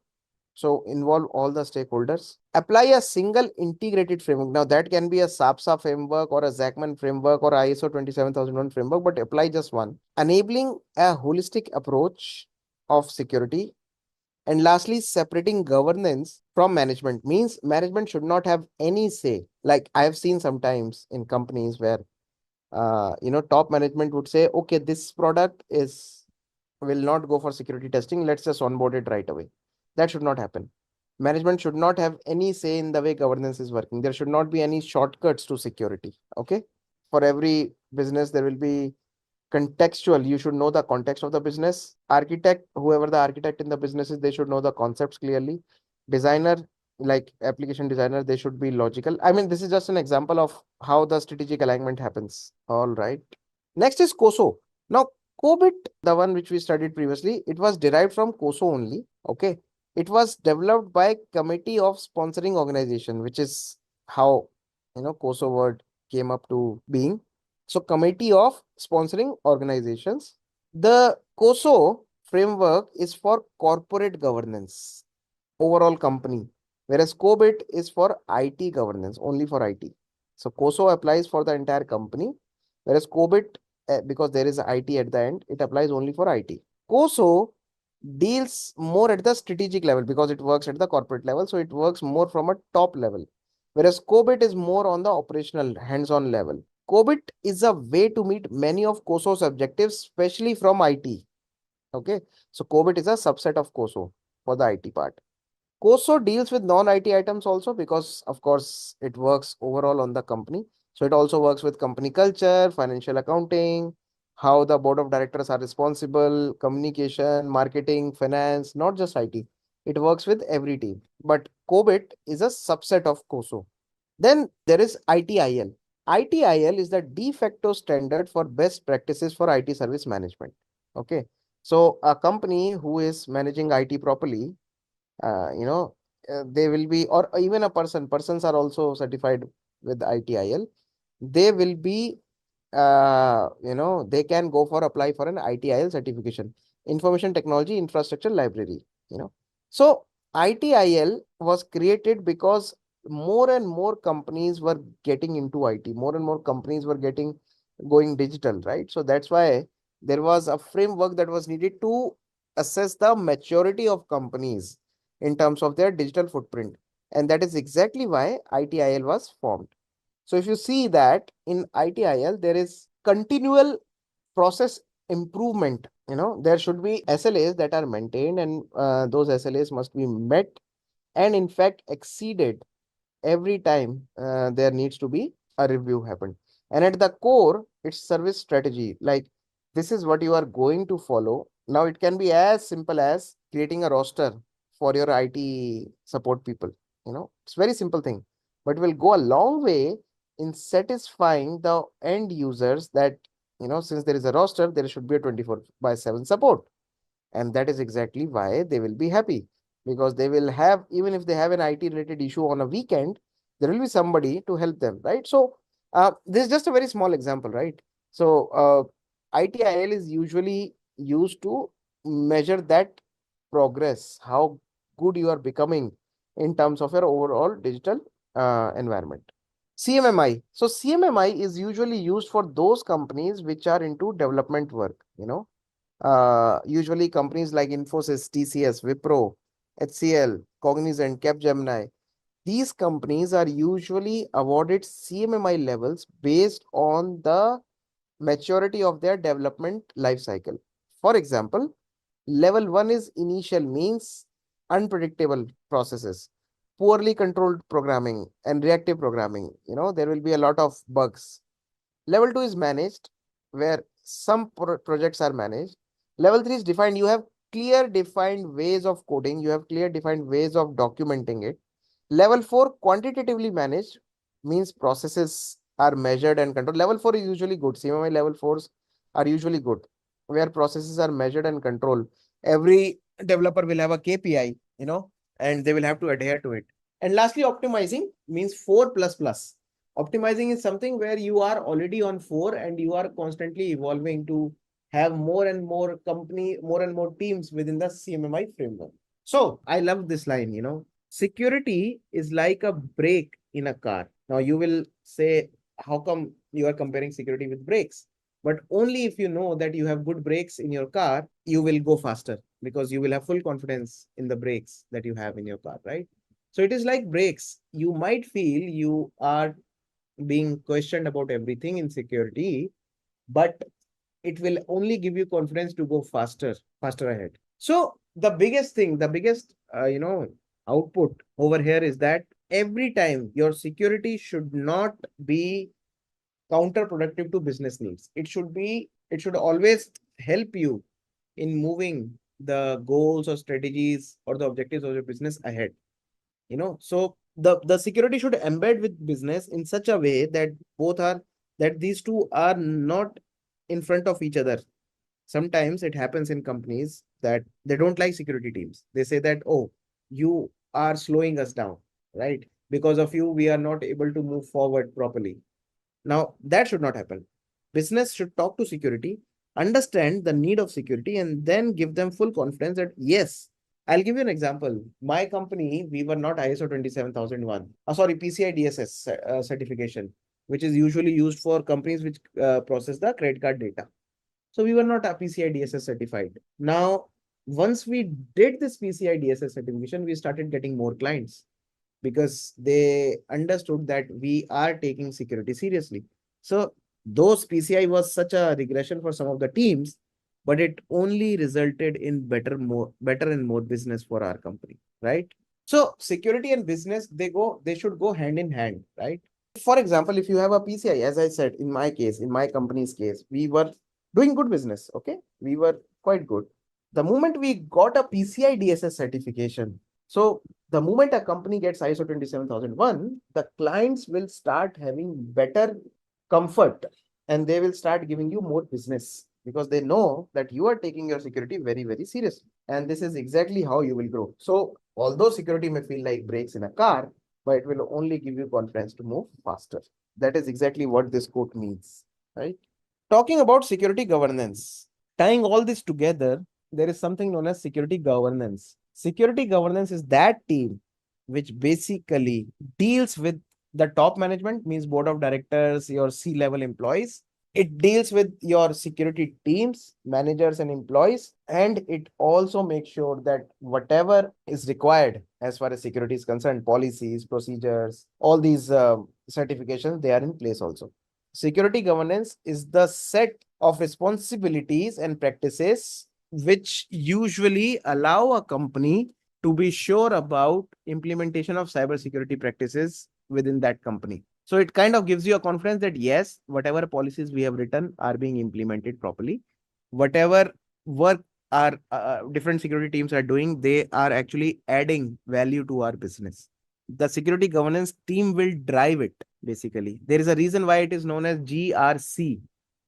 so involve all the stakeholders. Apply a single integrated framework. Now that can be a SAPSA framework or a Zachman framework or ISO 27001 framework, but apply just one. Enabling a holistic approach of security. And lastly, separating governance from management, means management should not have any say. Like I have seen sometimes in companies where, top management would say, okay, this product will not go for security testing. Let's just onboard it right away. That should not happen. Management should not have any say in the way governance is working. There should not be any shortcuts to security. Okay. For every business, there will be Contextual, you should know the context of the business. Architect, whoever the architect in the business is, they should know the concepts clearly. Designer, like application designer, they should be logical. I mean, this is just an example of how the strategic alignment happens. All right. Next is COSO. Now, COBIT, the one which we studied previously, it was derived from COSO only. Okay. It was developed by Committee of Sponsoring Organization, which is how, COSO word came up to being. So, Committee of Sponsoring Organizations. The COSO framework is for corporate governance, overall company, whereas COBIT is for IT governance, only for IT. So, COSO applies for the entire company, whereas COBIT, because there is IT at the end, it applies only for IT. COSO deals more at the strategic level because it works at the corporate level, so it works more from a top level, whereas COBIT is more on the operational hands-on level. COBIT is a way to meet many of COSO's objectives, especially from IT. Okay, so COBIT is a subset of COSO for the IT part. COSO deals with non-IT items also because, of course, it works overall on the company. So it also works with company culture, financial accounting, how the board of directors are responsible, communication, marketing, finance, not just IT. It works with every team. But COBIT is a subset of COSO. Then there is ITIL. ITIL is the de facto standard for best practices for IT service management. Okay. So a company who is managing IT properly, uh, you know, they will be, or even persons are also certified with ITIL. They will be, they can go for apply for an ITIL certification, Information Technology Infrastructure Library. So ITIL was created because more and more companies were getting into IT, more and more companies were going digital, right? So that's why there was a framework that was needed to assess the maturity of companies in terms of their digital footprint. And that is exactly why ITIL was formed. So if you see that in ITIL, there is continual process improvement. There should be SLAs that are maintained, and those SLAs must be met and in fact exceeded every time there needs to be a review happen. And at the core, it's service strategy. Like, this is what you are going to follow. Now, it can be as simple as creating a roster for your IT support people. It's very simple thing, but will go a long way in satisfying the end users that, since there is a roster, there should be a 24/7 support. And that is exactly why they will be happy, because they will have, even if they have an IT related issue on a weekend, there will be somebody to help them, right? So this is just a very small example, right? So ITIL is usually used to measure that progress, how good you are becoming in terms of your overall digital environment. CMMI. So CMMI is usually used for those companies which are into development work. Usually companies like Infosys, TCS, Wipro, HCL, Cognizant, Capgemini, these companies are usually awarded CMMI levels based on the maturity of their development life cycle. For example, level 1 is initial, means unpredictable processes, poorly controlled programming and reactive programming. There will be a lot of bugs. Level 2 is managed, where some projects are managed. Level 3 is defined. You have clear defined ways of coding. You have clear defined ways of documenting it. Level 4, quantitatively managed, means processes are measured and controlled. Level 4 is usually good. CMMI level 4s are usually good, where processes are measured and controlled. Every developer will have a KPI, and they will have to adhere to it. And lastly, optimizing means 4 plus plus. Optimizing is something where you are already on 4 and you are constantly evolving to have more and more more and more teams within the CMMI framework. So I love this line. Security is like a brake in a car. Now you will say, how come you are comparing security with brakes? But only if you know that you have good brakes in your car, you will go faster because you will have full confidence in the brakes that you have in your car, right? So it is like brakes. You might feel you are being questioned about everything in security, but it will only give you confidence to go faster ahead. So the biggest thing, the biggest output over here is that every time your security should not be counterproductive to business needs. It should be It should always help you in moving the goals or strategies or the objectives of your business ahead. So the security should embed with business in such a way that these two are not in front of each other. Sometimes it happens in companies that they don't like security teams. They say that, oh, you are slowing us down, right? Because of you, we are not able to move forward properly. Now, that should not happen. Business should talk to security, understand the need of security, and then give them full confidence that, yes, I'll give you an example. My company, we were not ISO 27001, sorry, PCI DSS certification, which is usually used for companies which process the credit card data. So we were not a PCI DSS certified. Now, once we did this PCI DSS certification, we started getting more clients because they understood that we are taking security seriously. So those PCI was such a regression for some of the teams, but it only resulted in better and more business for our company, right? So security and business, they should go hand in hand, right? For example, if you have a PCI, as I said, in my case, in my company's case, we were doing good business. Okay. We were quite good. The moment we got a PCI DSS certification, so the moment a company gets ISO 27001, the clients will start having better comfort and they will start giving you more business because they know that you are taking your security very, very seriously. And this is exactly how you will grow. So although security may feel like brakes in a car, but it will only give you confidence to move faster. That is exactly what this quote means, right? Talking about security governance, tying all this together, there is something known as security governance. Security governance is that team which basically deals with the top management, means board of directors, your C-level employees. It deals with your security teams, managers and employees, and it also makes sure that whatever is required as far as security is concerned, policies, procedures, all these certifications, they are in place also. Security governance is the set of responsibilities and practices which usually allow a company to be sure about implementation of cybersecurity practices within that company. So it kind of gives you a confidence that yes, whatever policies we have written are being implemented properly. Whatever work our different security teams are doing, they are actually adding value to our business. The security governance team will drive it, basically. There is a reason why it is known as GRC,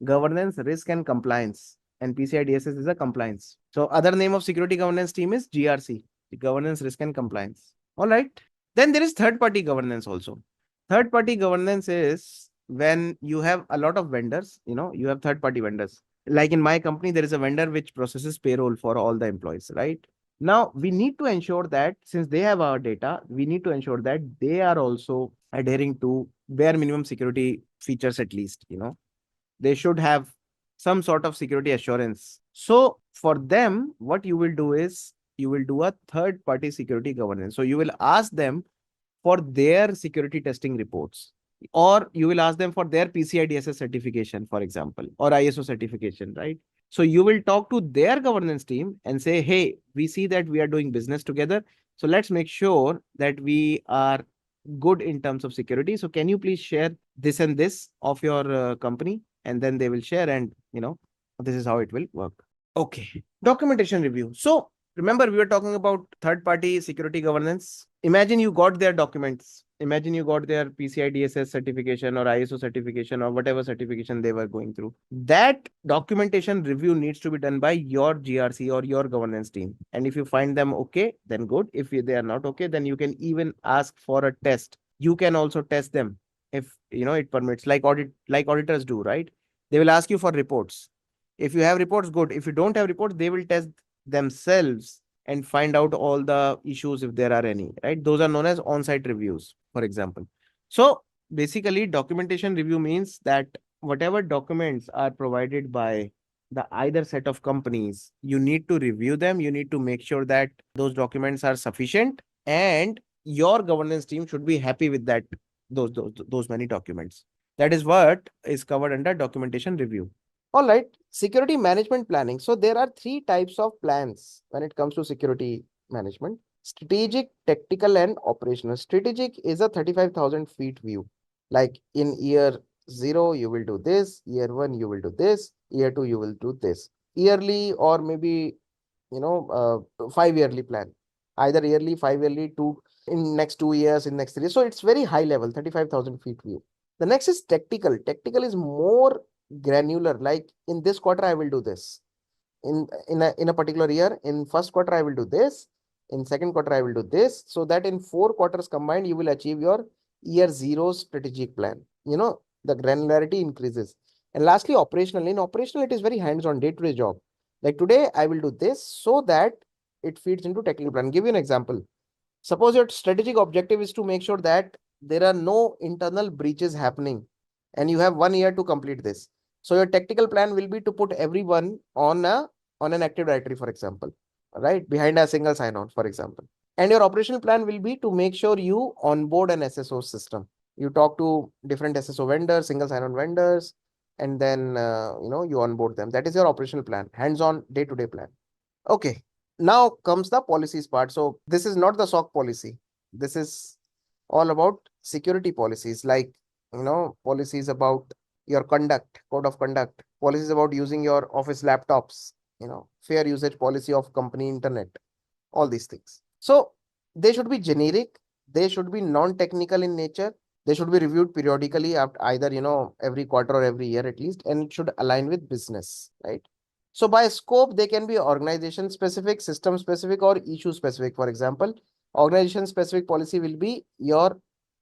governance, risk and compliance. And PCI DSS is a compliance. So other name of security governance team is GRC, governance, risk and compliance. All right. Then there is third party governance also. Third party governance is when you have a lot of vendors, you have third party vendors. Like in my company, there is a vendor which processes payroll for all the employees, right? Now, we need to ensure that since they have our data, we need to ensure that they are also adhering to bare minimum security features at least, they should have some sort of security assurance. So for them, what you will do is you will do a third party security governance. So you will ask them for their security testing reports, or you will ask them for their PCI DSS certification, for example, or ISO certification, right? So you will talk to their governance team and say, hey, we see that we are doing business together. So let's make sure that we are good in terms of security. So can you please share this and this of your company? And then they will share, and this is how it will work. Okay. Documentation review. So remember, we were talking about third party security governance. Imagine you got their documents. Imagine you got their PCI DSS certification or ISO certification or whatever certification they were going through. That documentation review needs to be done by your GRC or your governance team. And if you find them okay, then good. If they are not okay, then you can even ask for a test. You can also test them if it permits, like auditors do, right? They will ask you for reports. If you have reports, good. If you don't have reports, they will test themselves and find out all the issues if there are any, right? Those are known as on-site reviews, for example. So basically, documentation review means that whatever documents are provided by the either set of companies, you need to review them. You need to make sure that those documents are sufficient, and your governance team should be happy with that, those many documents. That is what is covered under documentation review. All right, security management planning. So there are three types of plans when it comes to security management: strategic, tactical, and operational. Strategic is a 35,000 feet view. Like in year 0, you will do this. Year 1, you will do this. Year 2, you will do this. Yearly or maybe, 5-yearly plan. Either yearly, 5-yearly, in next 2 years, in next 3 years. So it's very high level, 35,000 feet view. The next is tactical. Tactical is more granular. Like in this quarter, I will do this. In a particular year, in first quarter, I will do this. In second quarter, I will do this. So that in 4 quarters combined, you will achieve your year 0 strategic plan. The granularity increases. And lastly, operational. In operational, it is very hands-on, day-to-day job. Like today, I will do this so that it feeds into technical plan. Give you an example. Suppose your strategic objective is to make sure that there are no internal breaches happening, and you have 1 year to complete this. So your tactical plan will be to put everyone on an Active Directory, for example, right, behind a single sign-on, for example. And your operational plan will be to make sure you onboard an SSO system. You talk to different SSO vendors, single sign-on vendors, and then you onboard them. That is your operational plan, hands-on, day-to-day plan. Okay. Now comes the policies part. So this is not the SOC policy. This is all about security policies, like, policies about your conduct, code of conduct, policies about using your office laptops, fair usage policy of company internet, all these things. So they should be generic. They should be non-technical in nature. They should be reviewed periodically after either, every quarter or every year at least, and it should align with business, right? So by scope, they can be organization specific, system specific, or issue specific. For example, organization specific policy will be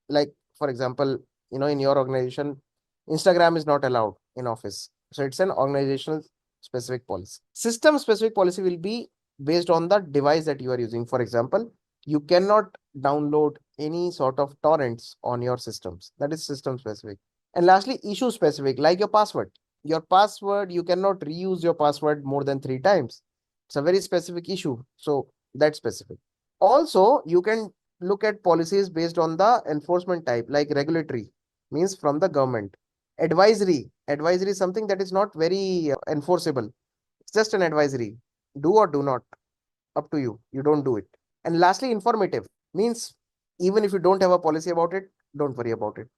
like, for example, in your organization, Instagram is not allowed in office. So it's an organizational specific policy. System specific policy will be based on the device that you are using. For example, you cannot download any sort of torrents on your systems. That is system specific. And lastly, issue specific, like your password. Your password, you cannot reuse your password more than 3 times. It's a very specific issue. So that's specific. Also, you can look at policies based on the enforcement type, like regulatory, means from the government. Advisory is something that is not very enforceable. It's just an advisory. Do or do not. Up to you. You don't do it. And lastly, informative means even if you don't have a policy about it, don't worry about it.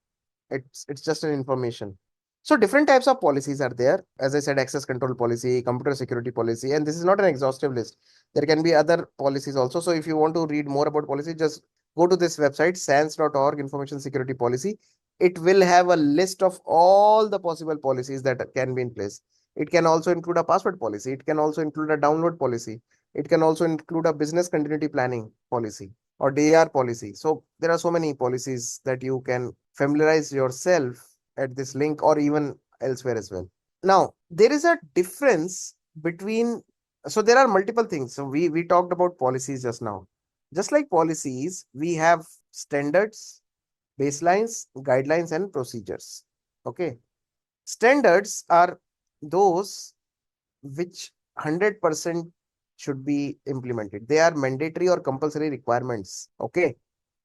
It's just an information. So different types of policies are there. As I said, access control policy, computer security policy, and this is not an exhaustive list. There can be other policies also. So if you want to read more about policy, just go to this website, sans.org, information security policy. It will have a list of all the possible policies that can be in place. It can also include a password policy. It can also include a download policy. It can also include a business continuity planning policy or DAR policy. So there are so many policies that you can familiarize yourself at this link or even elsewhere as well. Now, there is a difference between, so there are multiple things. So we talked about policies just now. Just like policies, we have standards, baselines, guidelines, and procedures. Okay. Standards are those which 100% should be implemented. They are mandatory or compulsory requirements. Okay.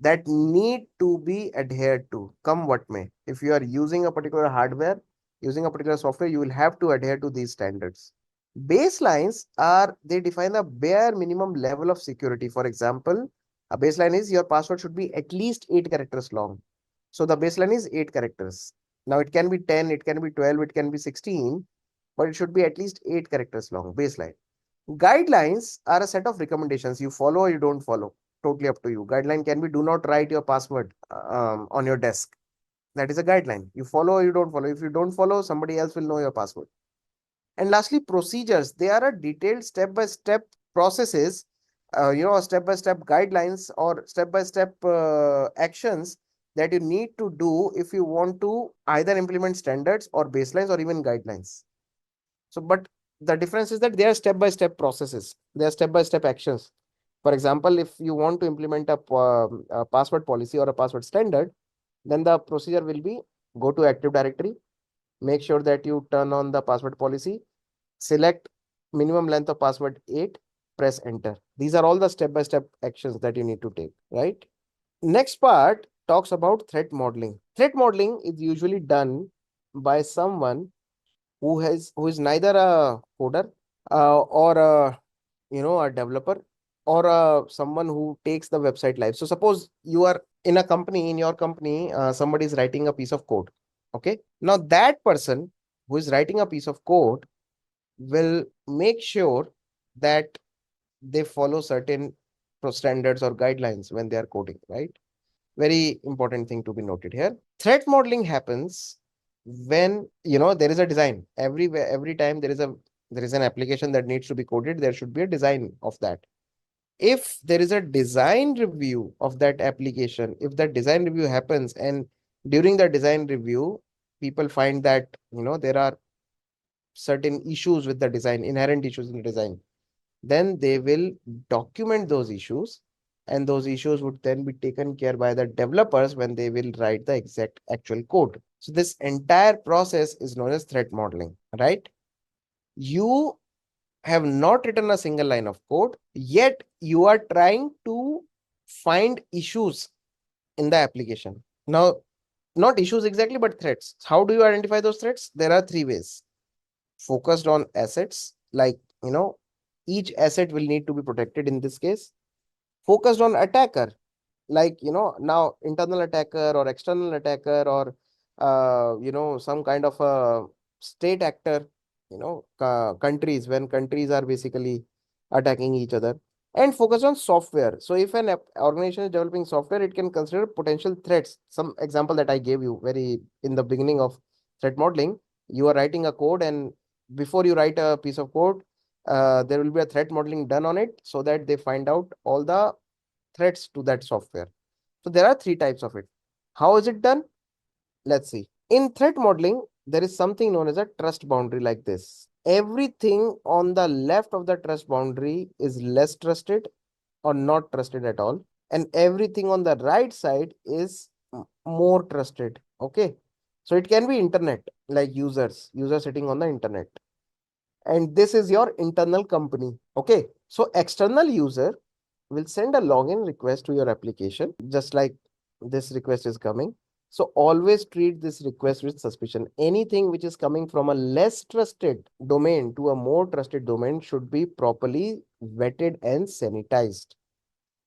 That need to be adhered to, come what may. If you are using a particular hardware, using a particular software, you will have to adhere to these standards. Baselines they define a bare minimum level of security. For example, a baseline is your password should be at least 8 characters long. So the baseline is 8 characters. Now it can be 10, it can be 12, it can be 16, but it should be at least 8 characters long, baseline. Guidelines are a set of recommendations. You follow or you don't follow. Totally up to you. Guideline can be do not write your password on your desk. That is a guideline. You follow or you don't follow. If you don't follow, somebody else will know your password. And lastly, procedures. They are a detailed step-by-step processes, step-by-step guidelines or step-by-step actions that you need to do if you want to either implement standards or baselines or even guidelines. So, but the difference is that they are step-by-step processes. They are step-by-step actions. For example, if you want to implement a password policy or a password standard, then the procedure will be go to Active Directory, make sure that you turn on the password policy, select minimum length of password 8, press enter. These are all the step-by-step actions that you need to take, right? Next part talks about threat modeling. Threat modeling is usually done by someone who is neither a coder or a developer or someone who takes the website live. So suppose you are in a company, in your company, somebody is writing a piece of code. Okay. Now that person who is writing a piece of code will make sure that they follow certain standards or guidelines when they are coding, right? Very important thing to be noted here. Threat modeling happens when there is a design. Every time there is an application that needs to be coded, there should be a design of that. If there is a design review of that application, if that design review happens and during the design review people find that there are certain issues with the design, inherent issues in the design, then they will document those issues, and those issues would then be taken care by the developers when they will write the exact actual code. So this entire process is known as threat modeling, right? You have not written a single line of code, yet you are trying to find issues in the application. Now, not issues exactly, but threats. How do you identify those threats? There are three ways. Focused on assets, like, each asset will need to be protected in this case. Focused on attacker, like, now internal attacker or external attacker or, some kind of a state actor, countries, when countries are basically attacking each other. And focus on software. So if an organization is developing software, it can consider potential threats. Some example that I gave you very in the beginning of threat modeling, you are writing a code, and before you write a piece of code, there will be a threat modeling done on it so that they find out all the threats to that software. So there are three types of it. How is it done? Let's see. In threat modeling, there is something known as a trust boundary like this. Everything on the left of the trust boundary is less trusted or not trusted at all. And everything on the right side is more trusted. Okay. So it can be internet, like users sitting on the internet. And this is your internal company. Okay. So external user will send a login request to your application, just like this request is coming. So always treat this request with suspicion. Anything which is coming from a less trusted domain to a more trusted domain should be properly vetted and sanitized.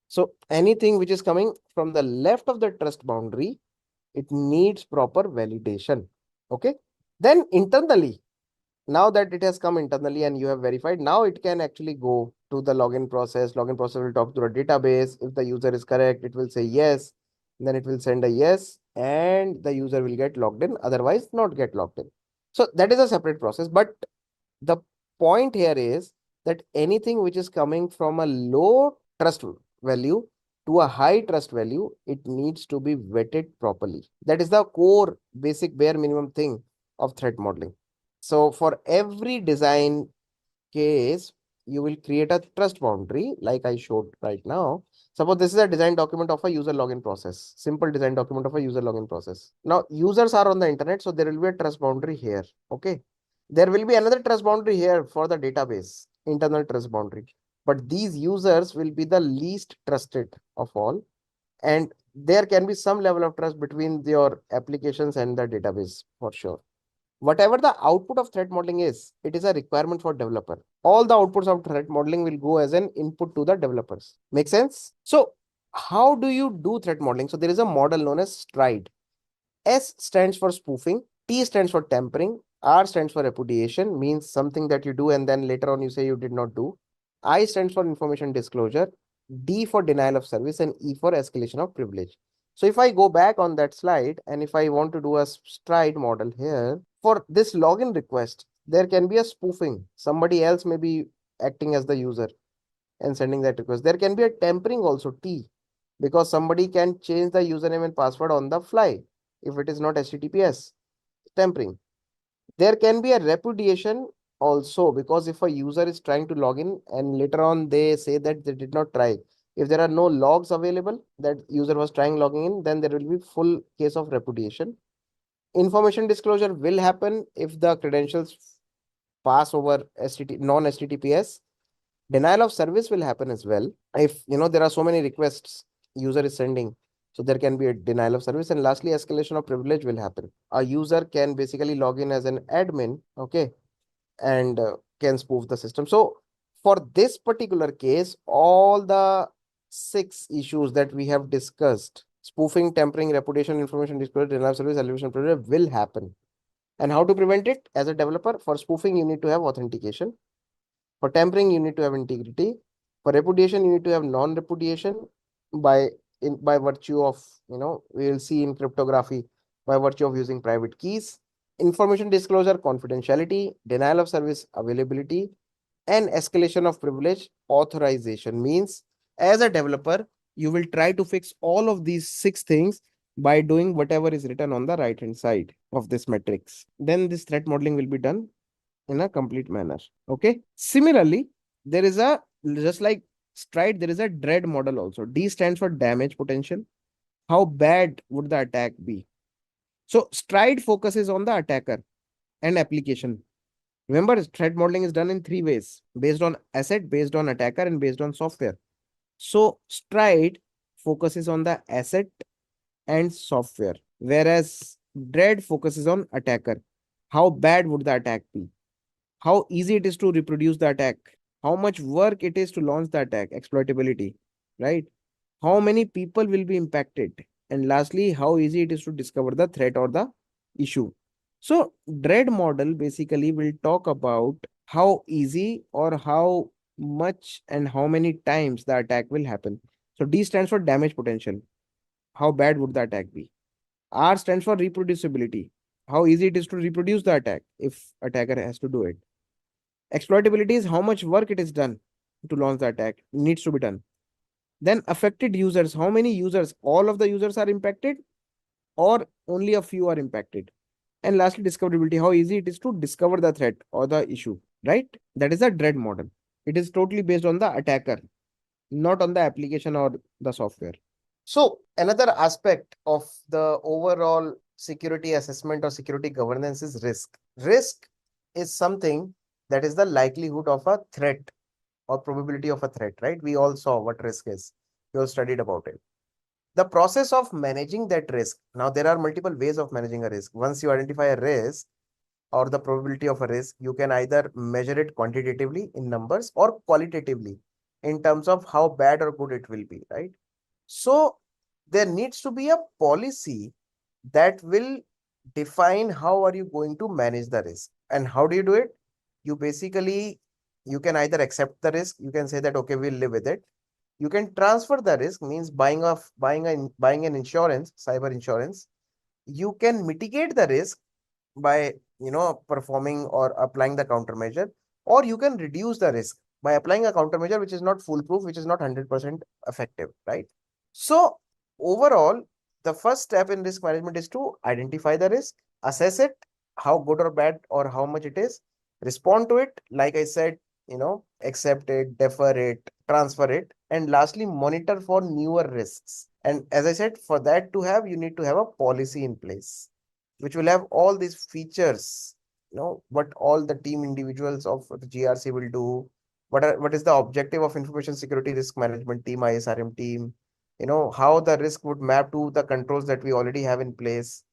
So anything which is coming from the left of the trust boundary, it needs proper validation. Okay. Then internally, now that it has come internally and you have verified, now it can actually go to the login process. Login process will talk to a database. If the user is correct, it will say yes. Then it will send a yes, and the user will get logged in, otherwise not get logged in. So that is a separate process. But the point here is that anything which is coming from a low trust value to a high trust value, it needs to be vetted properly. That is the core basic bare minimum thing of threat modeling. So for every design case, you will create a trust boundary like I showed right now. Suppose this is a design document of a user login process, simple design document of a user login process. Now users are on the internet, so there will be a trust boundary here. Okay. There will be another trust boundary here for the database, internal trust boundary. But these users will be the least trusted of all. And there can be some level of trust between your applications and the database for sure. Whatever the output of threat modeling is, it is a requirement for developer. All the outputs of threat modeling will go as an input to the developers. Make sense? So how do you do threat modeling? So there is a model known as STRIDE. S stands for spoofing, T stands for tampering, R stands for repudiation, means something that you do and then later on you say you did not do. I stands for information disclosure, D for denial of service, and E for escalation of privilege. So if I go back on that slide and if I want to do a STRIDE model here, for this login request, there can be a spoofing. Somebody else may be acting as the user and sending that request. There can be a tampering also, T, because somebody can change the username and password on the fly if it is not HTTPS. Tampering. There can be a repudiation also, because if a user is trying to log in and later on they say that they did not try, if there are no logs available that user was trying logging in, then there will be full case of repudiation. Information disclosure will happen if the credentials pass over non-HTTPS. Denial of service will happen as well. If there are so many requests user is sending, so there can be a denial of service. And lastly, escalation of privilege will happen. A user can basically log in as an admin, okay, and can spoof the system. So for this particular case, all the 6 issues that we have discussed, Spoofing, tampering, reputation, information disclosure, denial of service, elevation failure will happen. And how to prevent it? As a developer, for spoofing, you need to have authentication. For tampering, you need to have integrity. For repudiation, you need to have non-repudiation by by virtue of, we will see in cryptography, by virtue of using private keys. Information disclosure, confidentiality, denial of service availability, and escalation of privilege authorization. Means as a developer, you will try to fix all of these 6 things by doing whatever is written on the right hand side of this matrix. Then this threat modeling will be done in a complete manner. Okay. Similarly, there is a, just like stride, there is a dread model also. D stands for damage potential. How bad would the attack be? So stride focuses on the attacker and application. Remember, threat modeling is done in 3 ways: based on asset, based on attacker, and based on software. So stride focuses on the asset and software, whereas dread focuses on attacker. How bad would the attack be? How easy it is to reproduce the attack, how much work it is to launch the attack, exploitability, right? How many people will be impacted? And lastly, how easy it is to discover the threat or the issue. So dread model basically will talk about how easy or how much and how many times the attack will happen. So D stands for damage potential. How bad would the attack be? R stands for reproducibility. How easy it is to reproduce the attack if attacker has to do it. Exploitability is how much work it is done to launch the attack, needs to be done. Then affected users, how many users, all of the users are impacted or only a few are impacted. And lastly, discoverability, how easy it is to discover the threat or the issue, right? That is a dread model. It is totally based on the attacker, not on the application or the software. So another aspect of the overall security assessment or security governance is risk. Risk is something that is the likelihood of a threat or probability of a threat, right? We all saw what risk is. We all studied about it. The process of managing that risk. Now, there are multiple ways of managing a risk. Once you identify a risk or the probability of a risk, you can either measure it quantitatively in numbers or qualitatively in terms of how bad or good it will be, right? So there needs to be a policy that will define how are you going to manage the risk. And how do you do it? You basically, you can either accept the risk, you can say that, okay, we'll live with it. You can transfer the risk, means buying an insurance, cyber insurance. You can mitigate the risk by, performing or applying the countermeasure, or you can reduce the risk by applying a countermeasure which is not foolproof, which is not 100% effective, right? So overall, the first step in risk management is to identify the risk, assess it, how good or bad or how much it is, respond to it, like I said, accept it, defer it, transfer it, and lastly, monitor for newer risks. And as I said, for that to have, you need to have a policy in place, which will have all these features, what all the team individuals of the GRC will do, what is the objective of information security risk management team, ISRM team, how the risk would map to the controls that we already have in place.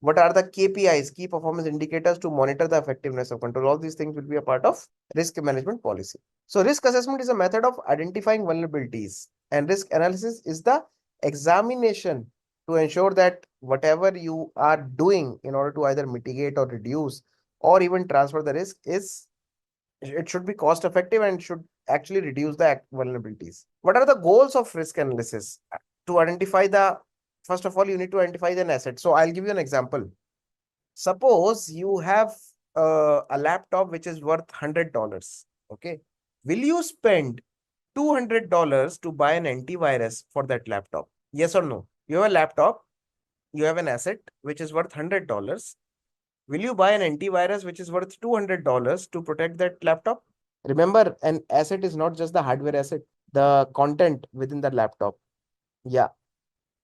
What are the KPIs, key performance indicators, to monitor the effectiveness of control? All these things will be a part of risk management policy. So risk assessment is a method of identifying vulnerabilities, and risk analysis is the examination to ensure that whatever you are doing in order to either mitigate or reduce or even transfer the risk it should be cost effective and should actually reduce the vulnerabilities. What are the goals of risk analysis? To identify the, first of all, you need to identify an asset. So I'll give you an example. Suppose you have a laptop which is worth $100. Okay. Will you spend $200 to buy an antivirus for that laptop? Yes or no? You have a laptop, you have an asset which is worth $100. Will you buy an antivirus which is worth $200 to protect that laptop? Remember, an asset is not just the hardware asset, the content within the laptop. Yeah.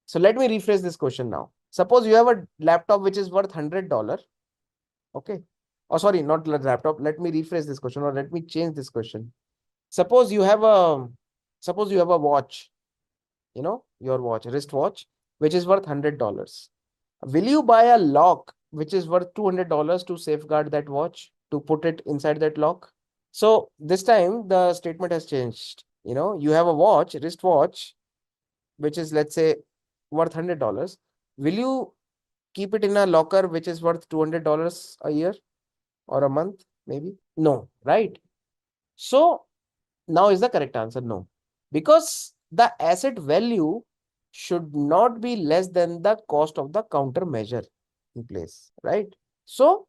So let me rephrase this question now. Suppose you have a laptop which is worth $100. Okay. Oh, sorry, not the laptop. Let me rephrase this question, or let me change this question. Suppose you have a watch, your watch, wristwatch, which is worth $100. Will you buy a lock which is worth $200 to safeguard that watch, to put it inside that lock? So this time the statement has changed. You have a watch, wristwatch, which is, let's say, worth $100, will you keep it in a locker which is worth $200 a year or a month? Maybe no, right? So now is the correct answer no, because the asset value should not be less than the cost of the countermeasure in place, right? So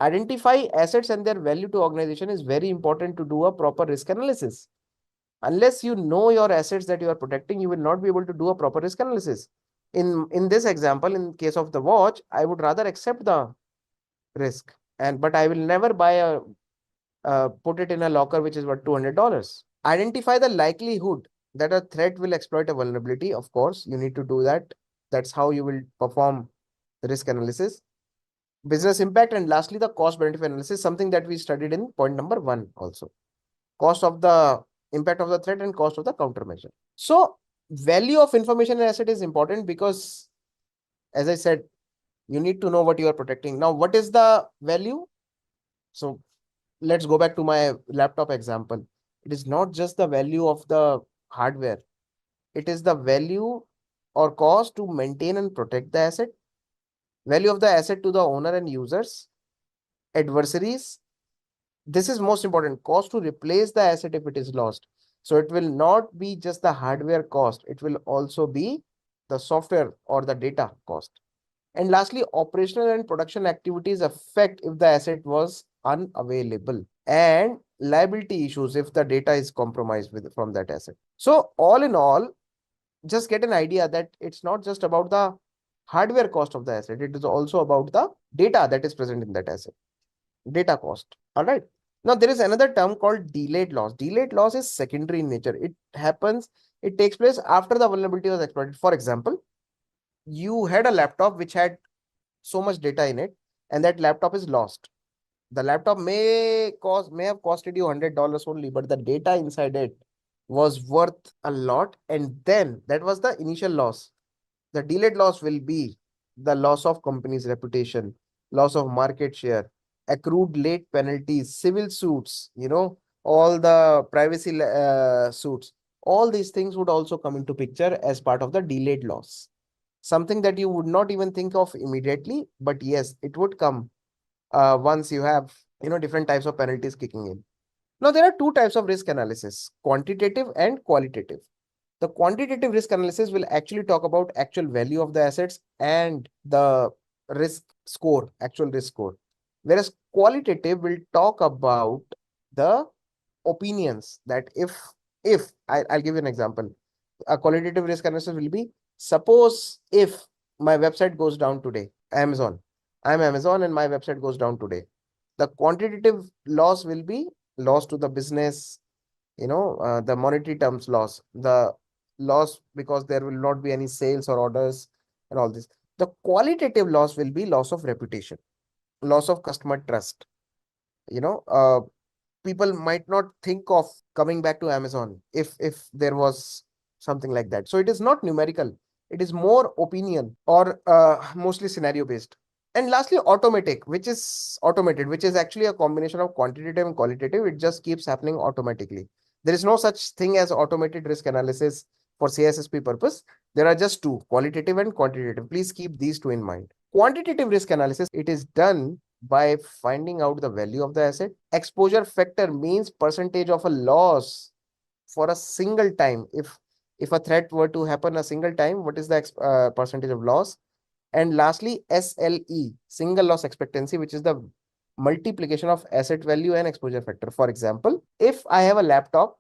identify assets and their value to organization is very important to do a proper risk analysis. Unless you know your assets that you are protecting, you will not be able to do a proper risk analysis. In this example, in case of the watch, I would rather accept the risk, but I will never buy a put it in a locker which is worth $200. Identify the likelihood that a threat will exploit a vulnerability. Of course, you need to do that. That's how you will perform the risk analysis. Business impact, and lastly, the cost benefit analysis, something that we studied in point number 1 also. Cost of the impact of the threat and cost of the countermeasure. So value of information and asset is important because, as I said, you need to know what you are protecting. Now, what is the value? So let's go back to my laptop example. It is not just the value of the hardware. It is the value or cost to maintain and protect the asset, value of the asset to the owner and users, adversaries. This is most important, cost to replace the asset if it is lost. So it will not be just the hardware cost. It will also be the software or the data cost. And lastly, operational and production activities affect if the asset was unavailable, and liability issues if the data is compromised from that asset. So all in all, just get an idea that it's not just about the hardware cost of the asset. It is also about the data that is present in that asset, data cost. All right. Now there is another term called delayed loss. Delayed loss is secondary in nature. It takes place after the vulnerability was exploited. For example, you had a laptop which had so much data in it, and that laptop is lost. The laptop may have costed you $100 only, but the data inside it was worth a lot. And then that was the initial loss. The delayed loss will be the loss of company's reputation, loss of market share, accrued late penalties, civil suits, all the privacy suits. All these things would also come into picture as part of the delayed loss. Something that you would not even think of immediately, but yes, it would come once you have different types of penalties kicking in. Now there are two types of risk analysis: quantitative and qualitative. The quantitative risk analysis will actually talk about actual value of the assets and the risk score, actual risk score, whereas qualitative will talk about the opinions. That if I'll give you an example. A qualitative risk analysis will be, suppose if my website goes down today, I'm Amazon and my website goes down today. The quantitative loss will be loss to the business, the monetary terms loss, the loss because there will not be any sales or orders and all this. The qualitative loss will be loss of reputation, loss of customer trust. You know, uh, People might not think of coming back to Amazon if there was something like that. So it is not numerical. It is more opinion or mostly scenario based. And lastly, automated, which is actually a combination of quantitative and qualitative. It just keeps happening automatically. There is no such thing as automated risk analysis for CSSP purpose. There are just two, qualitative and quantitative. Please keep these two in mind. Quantitative risk analysis, it is done by finding out the value of the asset. Exposure factor means percentage of a loss for a single time. If a threat were to happen a single time, what is the percentage of loss? And lastly, SLE, single loss expectancy, which is the multiplication of asset value and exposure factor. For example, if I have a laptop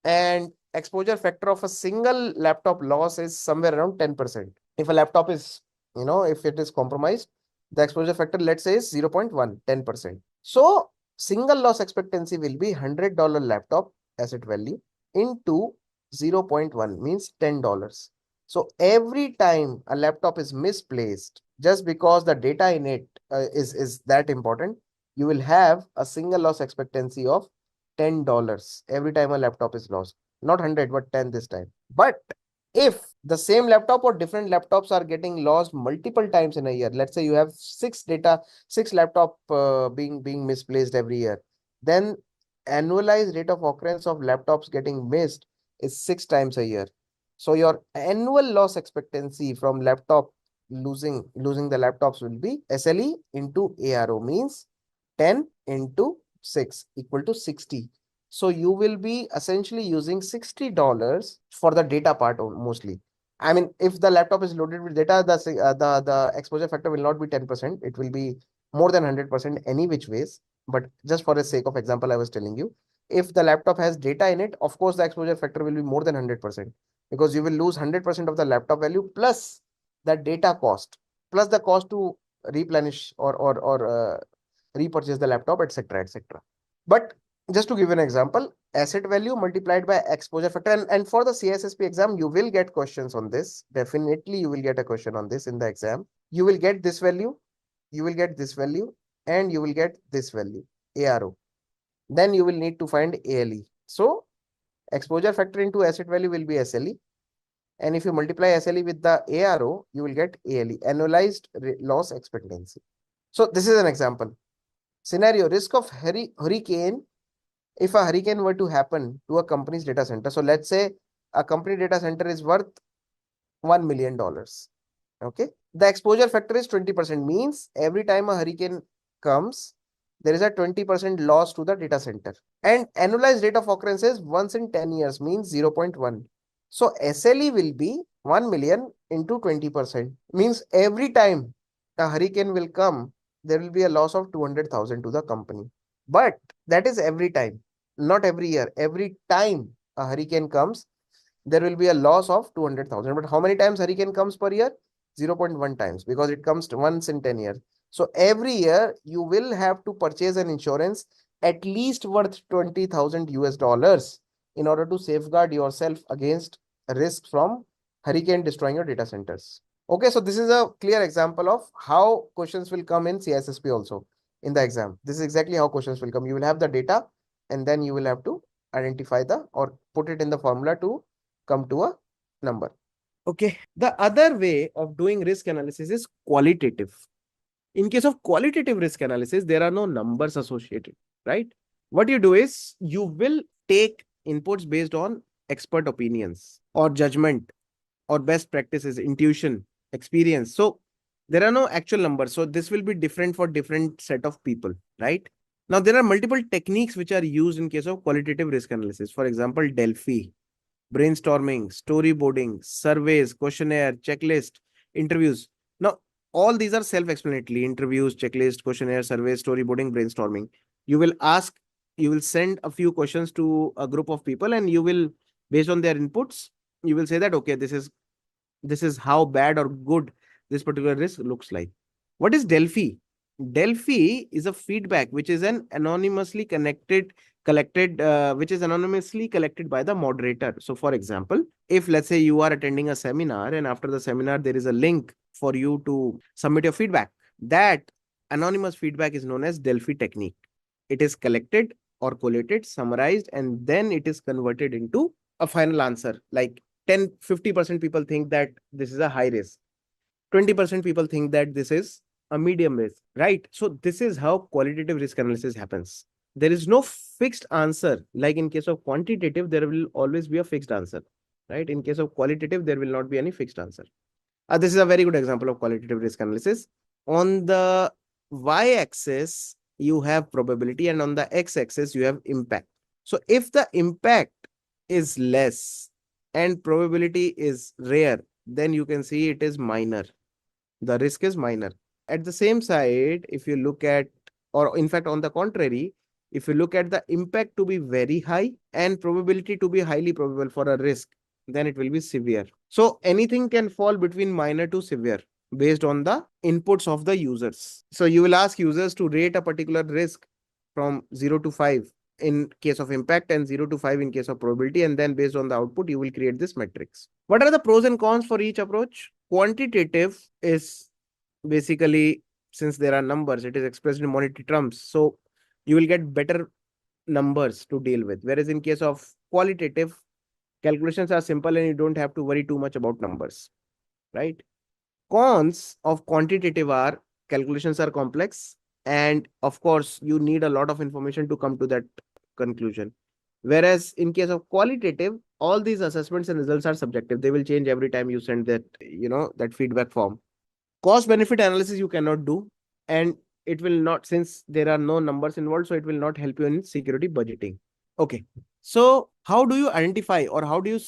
and exposure factor of a single laptop loss is somewhere around 10%. If a laptop is, if it is compromised, the exposure factor, let's say, is 0.1, 10%. So single loss expectancy will be $100 laptop asset value into 0.1 means $10. So every time a laptop is misplaced, just because the data in it is that important, you will have a single loss expectancy of $10 every time a laptop is lost. Not 100, but 10 this time. But if the same laptop or different laptops are getting lost multiple times in a year, let's say you have six laptop being misplaced every year, then annualized rate of occurrence of laptops getting missed is 6 times a year. So your annual loss expectancy from laptop losing the laptops will be SLE into ARO, means 10 into 6 equal to 60. So you will be essentially using $60 for the data part mostly. I mean, if the laptop is loaded with data, the exposure factor will not be 10%. It will be more than 100% any which ways. But just for the sake of example, I was telling you, if the laptop has data in it, of course, the exposure factor will be more than 100%, because you will lose 100% of the laptop value plus the data cost, plus the cost to replenish or repurchase the laptop, etc., etc. But just to give an example, asset value multiplied by exposure factor, and for the CISSP exam, you will get questions on this. Definitely, you will get a question on this in the exam. You will get this value, you will get this value, and you will get this value, ARO. Then you will need to find ALE. So exposure factor into asset value will be SLE. And if you multiply SLE with the ARO, you will get ALE, annualized loss expectancy. So this is an example. Scenario, risk of hurricane. If a hurricane were to happen to a company's data center, so let's say a company data center is worth $1 million. Okay. The exposure factor is 20%, means every time a hurricane comes, there is a 20% loss to the data center. And annualized rate of occurrence is once in 10 years, means 0.1. So SLE will be 1 million into 20%, means every time a hurricane will come, there will be a loss of 200,000 to the company. But that is every time, not every year. Every time a hurricane comes, there will be a loss of 200,000. But how many times hurricane comes per year? 0.1 times, because it comes once in 10 years. So every year you will have to purchase an insurance at least worth 20,000 US dollars in order to safeguard yourself against risk from hurricane destroying your data centers. Okay, so this is a clear example of how questions will come in CISSP also in the exam. This is exactly how questions will come. You will have the data, and then you will have to identify the or put it in the formula to come to a number. Okay. The other way of doing risk analysis is qualitative. In case of qualitative risk analysis, there are no numbers associated, right? What you do is you will take inputs based on expert opinions or judgment or best practices, intuition, experience. So there are no actual numbers. So this will be different for different set of people, right? Now, there are multiple techniques which are used in case of qualitative risk analysis. For example, Delphi, brainstorming, storyboarding, surveys, questionnaire, checklist, interviews. Now, all these are self-explanatory: interviews, checklist, questionnaire, surveys, storyboarding, brainstorming. You will ask, you will send a few questions to a group of people, and you will, based on their inputs, you will say that, okay, this is how bad or good this particular risk looks like. What is Delphi? Delphi is a feedback which is an anonymously which is anonymously collected by the moderator. So, for example, if let's say you are attending a seminar, and after the seminar there is a link for you to submit your feedback, that anonymous feedback is known as Delphi technique. It is collected or collated, summarized, and then it is converted into a final answer. Like 50% people think that this is a high risk, 20% people think that this is a medium risk, right? So this is how qualitative risk analysis happens. There is no fixed answer. Like in case of quantitative, there will always be a fixed answer, right? In case of qualitative, there will not be any fixed answer. This is a very good example of qualitative risk analysis. On the y-axis, you have probability, and on the x-axis, you have impact. So if the impact is less and probability is rare, then you can see it is minor. The risk is minor. At the same side, if you look at, or in fact, on the contrary, if you look at the impact to be very high and probability to be highly probable for a risk, then it will be severe. So anything can fall between minor to severe based on the inputs of the users. So you will ask users to rate a particular risk from 0 to 5 in case of impact and 0 to 5 in case of probability, and then based on the output, you will create this matrix. What are the pros and cons for each approach? Quantitative is basically, since there are numbers, it is expressed in monetary terms. So you will get better numbers to deal with. Whereas in case of qualitative, calculations are simple and you don't have to worry too much about numbers, right? Cons of quantitative are calculations are complex, and of course, you need a lot of information to come to that conclusion. Whereas in case of qualitative, all these assessments and results are subjective. They will change every time you send that, that feedback form. Cost benefit analysis you cannot do, and it will not, since there are no numbers involved, so it will not help you in security budgeting. Okay. So how do you identify, or how do you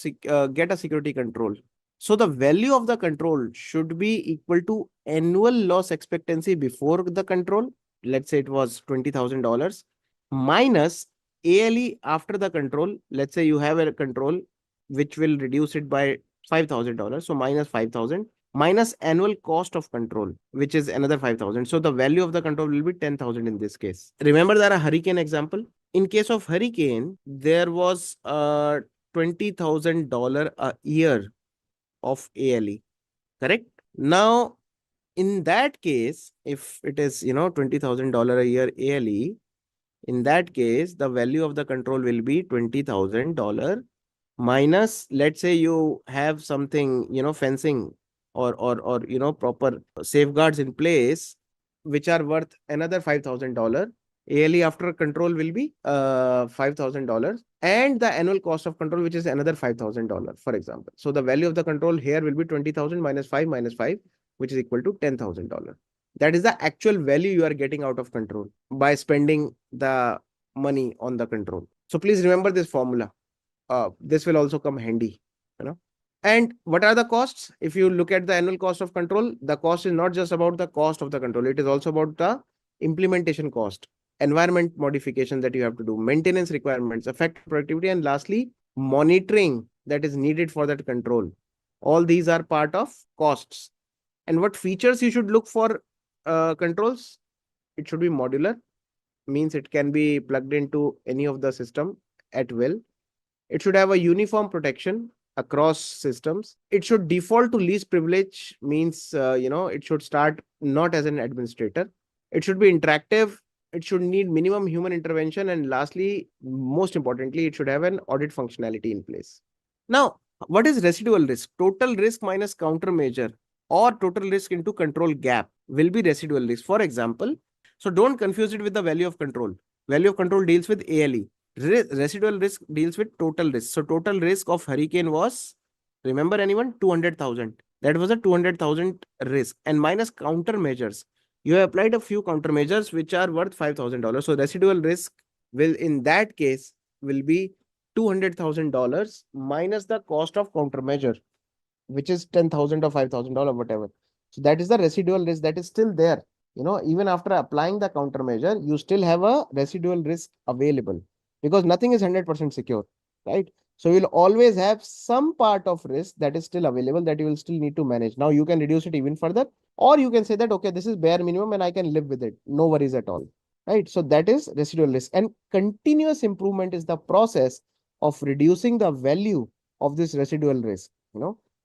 get a security control? So the value of the control should be equal to annual loss expectancy before the control. Let's say it was $20,000 minus ALE after the control. Let's say you have a control which will reduce it by $5,000. So minus 5,000 minus annual cost of control, which is another 5,000. So the value of the control will be 10,000 in this case. Remember that a hurricane example? In case of hurricane, there was a $20,000 a year of ALE, correct? Now, in that case, if it is, $20,000 a year ALE, in that case, the value of the control will be $20,000 minus, let's say you have something, fencing or proper safeguards in place, which are worth another $5,000. ALE after control will be $5,000, and the annual cost of control, which is another $5,000, for example. So the value of the control here will be 20,000 minus 5, which is equal to $10,000. That is the actual value you are getting out of control by spending the money on the control. So please remember this formula. This will also come handy, And what are the costs? If you look at the annual cost of control, the cost is not just about the cost of the control. It is also about the implementation cost, environment modification that you have to do, maintenance requirements, affect productivity, and lastly, monitoring that is needed for that control. All these are part of costs. And what features you should look for controls? It should be modular, means it can be plugged into any of the system at will. It should have a uniform protection across systems. It should default to least privilege, means, it should start not as an administrator. It should be interactive. It should need minimum human intervention. And lastly, most importantly, it should have an audit functionality in place. Now, what is residual risk? Total risk minus countermeasure or total risk into control gap will be residual risk. For example, so don't confuse it with the value of control. Value of control deals with ALE. Residual risk deals with total risk. So total risk of hurricane was, remember anyone, 200,000. That was a 200,000 risk, and minus countermeasures. You have applied a few countermeasures which are worth $5,000. So residual risk will, in that case, will be $200,000 minus the cost of countermeasure, which is 10,000 or $5,000, whatever. So that is the residual risk that is still there. Even after applying the countermeasure, you still have a residual risk available, because nothing is 100% secure, right? So you'll always have some part of risk that is still available that you will still need to manage. Now you can reduce it even further, or you can say that, okay, this is bare minimum and I can live with it. No worries at all, right? So that is residual risk. And continuous improvement is the process of reducing the value of this residual risk,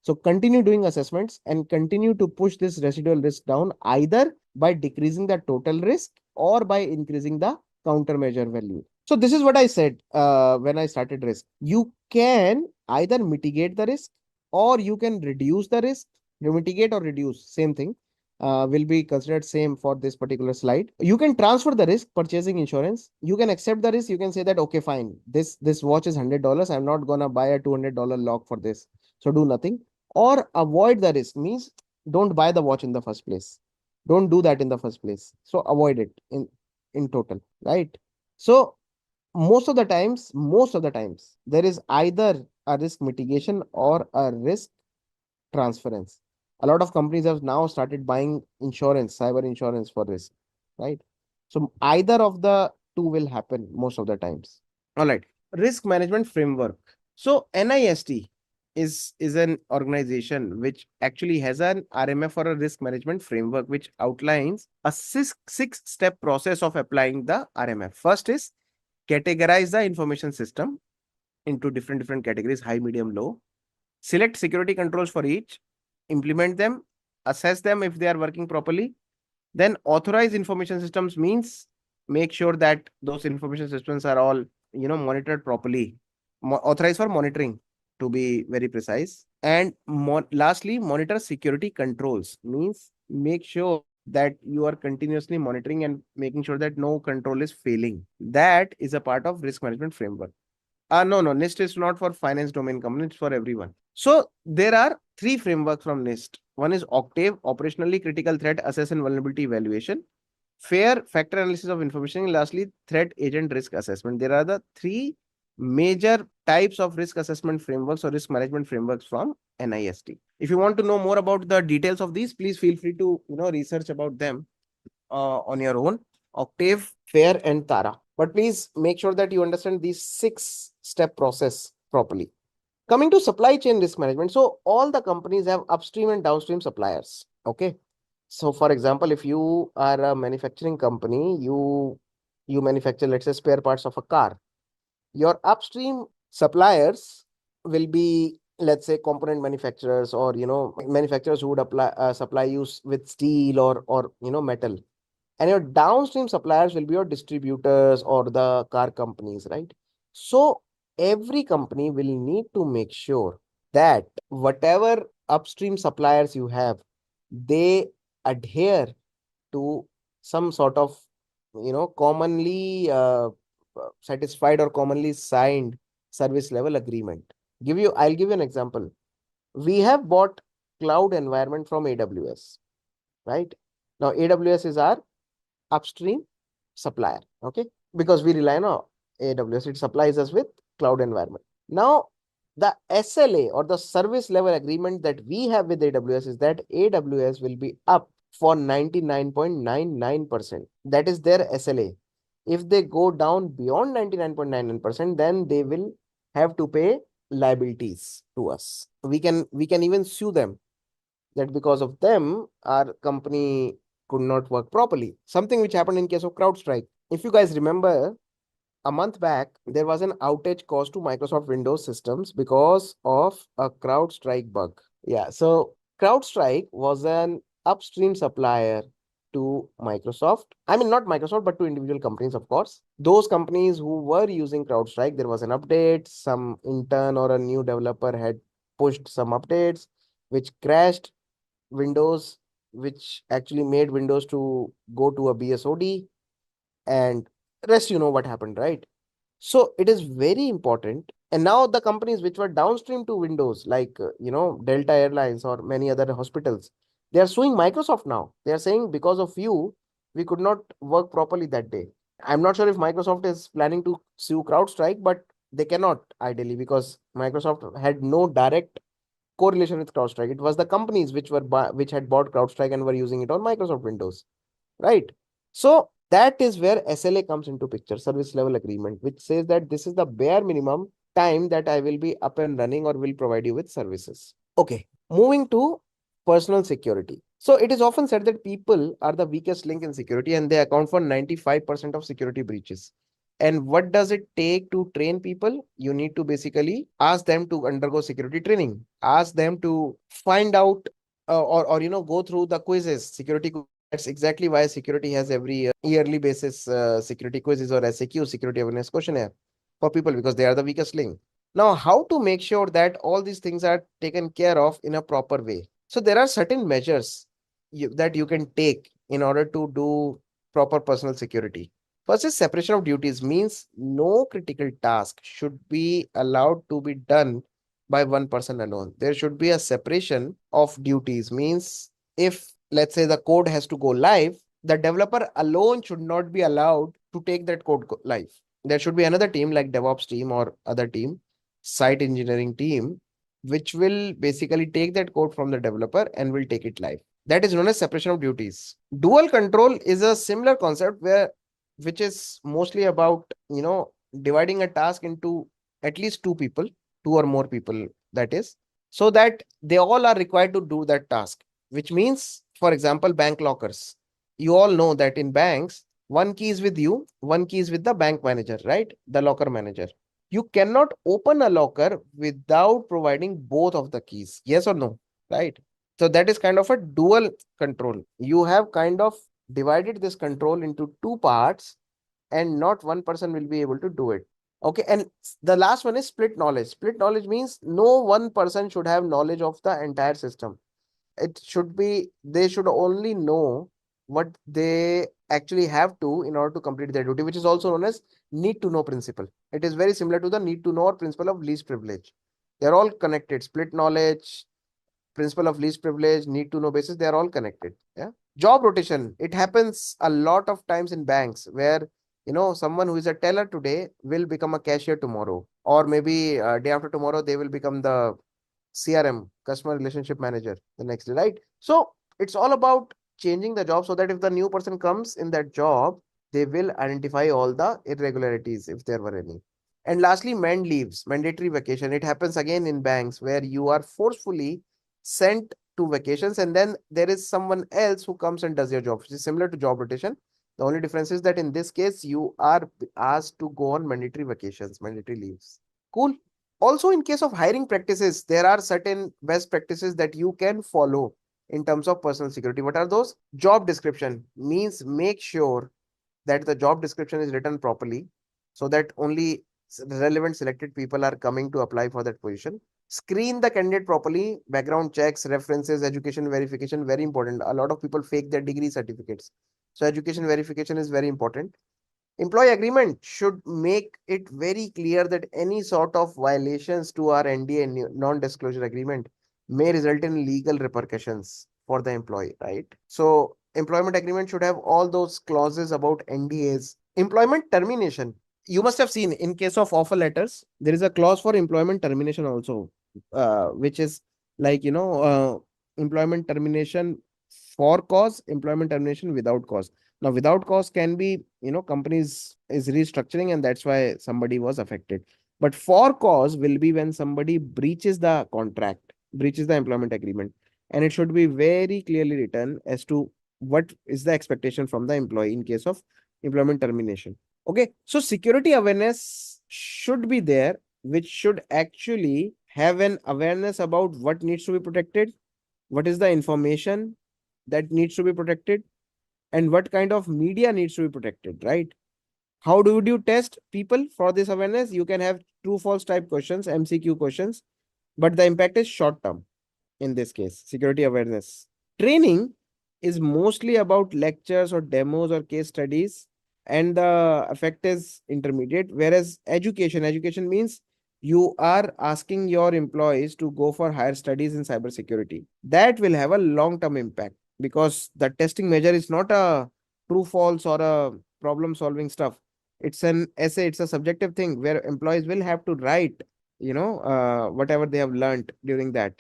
So continue doing assessments and continue to push this residual risk down, either by decreasing the total risk or by increasing the countermeasure value. So this is what I said when I started risk. You can either mitigate the risk or you can reduce the risk. You mitigate or reduce, same thing. Will be considered same for this particular slide. You can transfer the risk, purchasing insurance. You can accept the risk. You can say that, okay, fine, this watch is $100. I'm not gonna buy a $200 lock for this. So do nothing. Or avoid the risk, means don't buy the watch in the first place. Don't do that in the first place. So avoid it in total, right? So most of the times, there is either a risk mitigation or a risk transference. A lot of companies have now started buying insurance, cyber insurance for risk, right? So either of the two will happen most of the times. All right. Risk management framework. So NIST is an organization which actually has an RMF, or a risk management framework, which outlines a six-step process of applying the RMF. First is categorize the information system into different categories: high, medium, low. Select security controls for each, implement them, assess them if they are working properly. Then authorize information systems, means make sure that those information systems are all, monitored properly. Authorize for monitoring, to be very precise. And lastly, monitor security controls, means make sure that you are continuously monitoring and making sure that no control is failing. That is a part of risk management framework. No, NIST is not for finance domain company, it's for everyone. So there are three frameworks from NIST. One is Octave, operationally critical threat assess and vulnerability evaluation. FAIR, factor analysis of information. And lastly, threat agent risk assessment. There are the three major types of risk assessment frameworks or risk management frameworks from NIST. If you want to know more about the details of these, please feel free to research about them on your own. Octave, FAIR, and Tara. But please make sure that you understand these 6-step process properly. Coming to supply chain risk management. So all the companies have upstream and downstream suppliers. Okay. So for example, if you are a manufacturing company, you manufacture, let's say, spare parts of a car. Your upstream suppliers will be, let's say, component manufacturers or manufacturers who would supply you with steel or metal. And your downstream suppliers will be your distributors or the car companies, right? So every company will need to make sure that whatever upstream suppliers you have, they adhere to some sort of commonly satisfied or commonly signed service level agreement. I'll give you an example. We have bought cloud environment from AWS, right? Now AWS is our upstream supplier, okay? Because we rely on AWS, it supplies us with cloud environment. Now, the SLA or the service level agreement that we have with AWS is that AWS will be up for 99.99%. That is their SLA. If they go down beyond 99.99%, then they will have to pay liabilities to us. We can even sue them that because of them, our company could not work properly. Something which happened in case of CrowdStrike. If you guys remember, a month back, there was an outage caused to Microsoft Windows systems because of a CrowdStrike bug. Yeah, so CrowdStrike was an upstream supplier to Microsoft. I mean, not Microsoft, but to individual companies, of course. Those companies who were using CrowdStrike, there was an update, some intern or a new developer had pushed some updates, which crashed Windows, which actually made Windows to go to a BSOD, and rest you know what happened, right? So it is very important. And now the companies which were downstream to Windows, like Delta Airlines or many other hospitals, they are suing Microsoft now. They are saying because of you, we could not work properly that day. I'm not sure if Microsoft is planning to sue CrowdStrike, but they cannot ideally because Microsoft had no direct correlation with CrowdStrike. It was the companies which had bought CrowdStrike and were using it on Microsoft Windows, right? So that is where SLA comes into picture, service level agreement, which says that this is the bare minimum time that I will be up and running or will provide you with services. Okay, moving to personal security. So it is often said that people are the weakest link in security and they account for 95% of security breaches. And what does it take to train people? You need to basically ask them to undergo security training, ask them to find out or go through the quizzes, security. That's exactly why security has every yearly basis security quizzes or SAQ, security awareness questionnaire for people because they are the weakest link. Now, how to make sure that all these things are taken care of in a proper way? So there are certain measures that you can take in order to do proper personal security. First is separation of duties, means no critical task should be allowed to be done by one person alone. There should be a separation of duties, means if let's say the code has to go live, the developer alone should not be allowed to take that code live. There should be another team like DevOps team or other team, site engineering team, which will basically take that code from the developer and will take it live. That is known as separation of duties. Dual control is a similar concept which is mostly about, dividing a task into at least two or more people, that is, so that they all are required to do that task, which means, for example, bank lockers. You all know that in banks, one key is with you, one key is with the bank manager, right? The locker manager. You cannot open a locker without providing both of the keys. Yes or no? Right? So that is kind of a dual control. You have kind of divided this control into two parts and not one person will be able to do it. Okay. And the last one is split knowledge. Split knowledge means no one person should have knowledge of the entire system. They should only know what they actually have to in order to complete their duty, which is also known as need to know principle. It is very similar to the need to know or principle of least privilege. They're all connected. Split knowledge, principle of least privilege, need to know basis, they are all connected. Yeah. Job rotation. It happens a lot of times in banks where someone who is a teller today will become a cashier tomorrow, or maybe day after tomorrow they will become the CRM, customer relationship manager, the next day, right? So it's all about changing the job so that if the new person comes in that job, they will identify all the irregularities if there were any. And lastly, mend leaves, mandatory vacation. It happens again in banks where you are forcefully sent to vacations, and then there is someone else who comes and does your job, which is similar to job rotation. The only difference is that in this case, you are asked to go on mandatory vacations, mandatory leaves. Cool. Also, in case of hiring practices, there are certain best practices that you can follow in terms of personal security. What are those? Job description means make sure that the job description is written properly so that only relevant selected people are coming to apply for that position. Screen the candidate properly, background checks, references, education verification, very important. A lot of people fake their degree certificates. So education verification is very important. Employee agreement should make it very clear that any sort of violations to our NDA, non-disclosure agreement, may result in legal repercussions for the employee, right? So employment agreement should have all those clauses about NDAs. Employment termination. You must have seen in case of offer letters, there is a clause for employment termination also, which is like, employment termination for cause, employment termination without cause. Now, without cause can be, companies is restructuring and that's why somebody was affected. But for cause will be when somebody breaches the contract, breaches the employment agreement. And it should be very clearly written as to what is the expectation from the employee in case of employment termination. Okay. So security awareness should be there, which should actually have an awareness about what needs to be protected, what is the information that needs to be protected, and what kind of media needs to be protected, right? How do you test people for this awareness? You can have true false type questions, MCQ questions, but the impact is short term in this case. Security awareness training is mostly about lectures or demos or case studies, and the effect is intermediate. Whereas education means you are asking your employees to go for higher studies in cybersecurity. That will have a long term impact because the testing measure is not a true false or a problem solving stuff. It's an essay, it's a subjective thing where employees will have to write, whatever they have learned during that.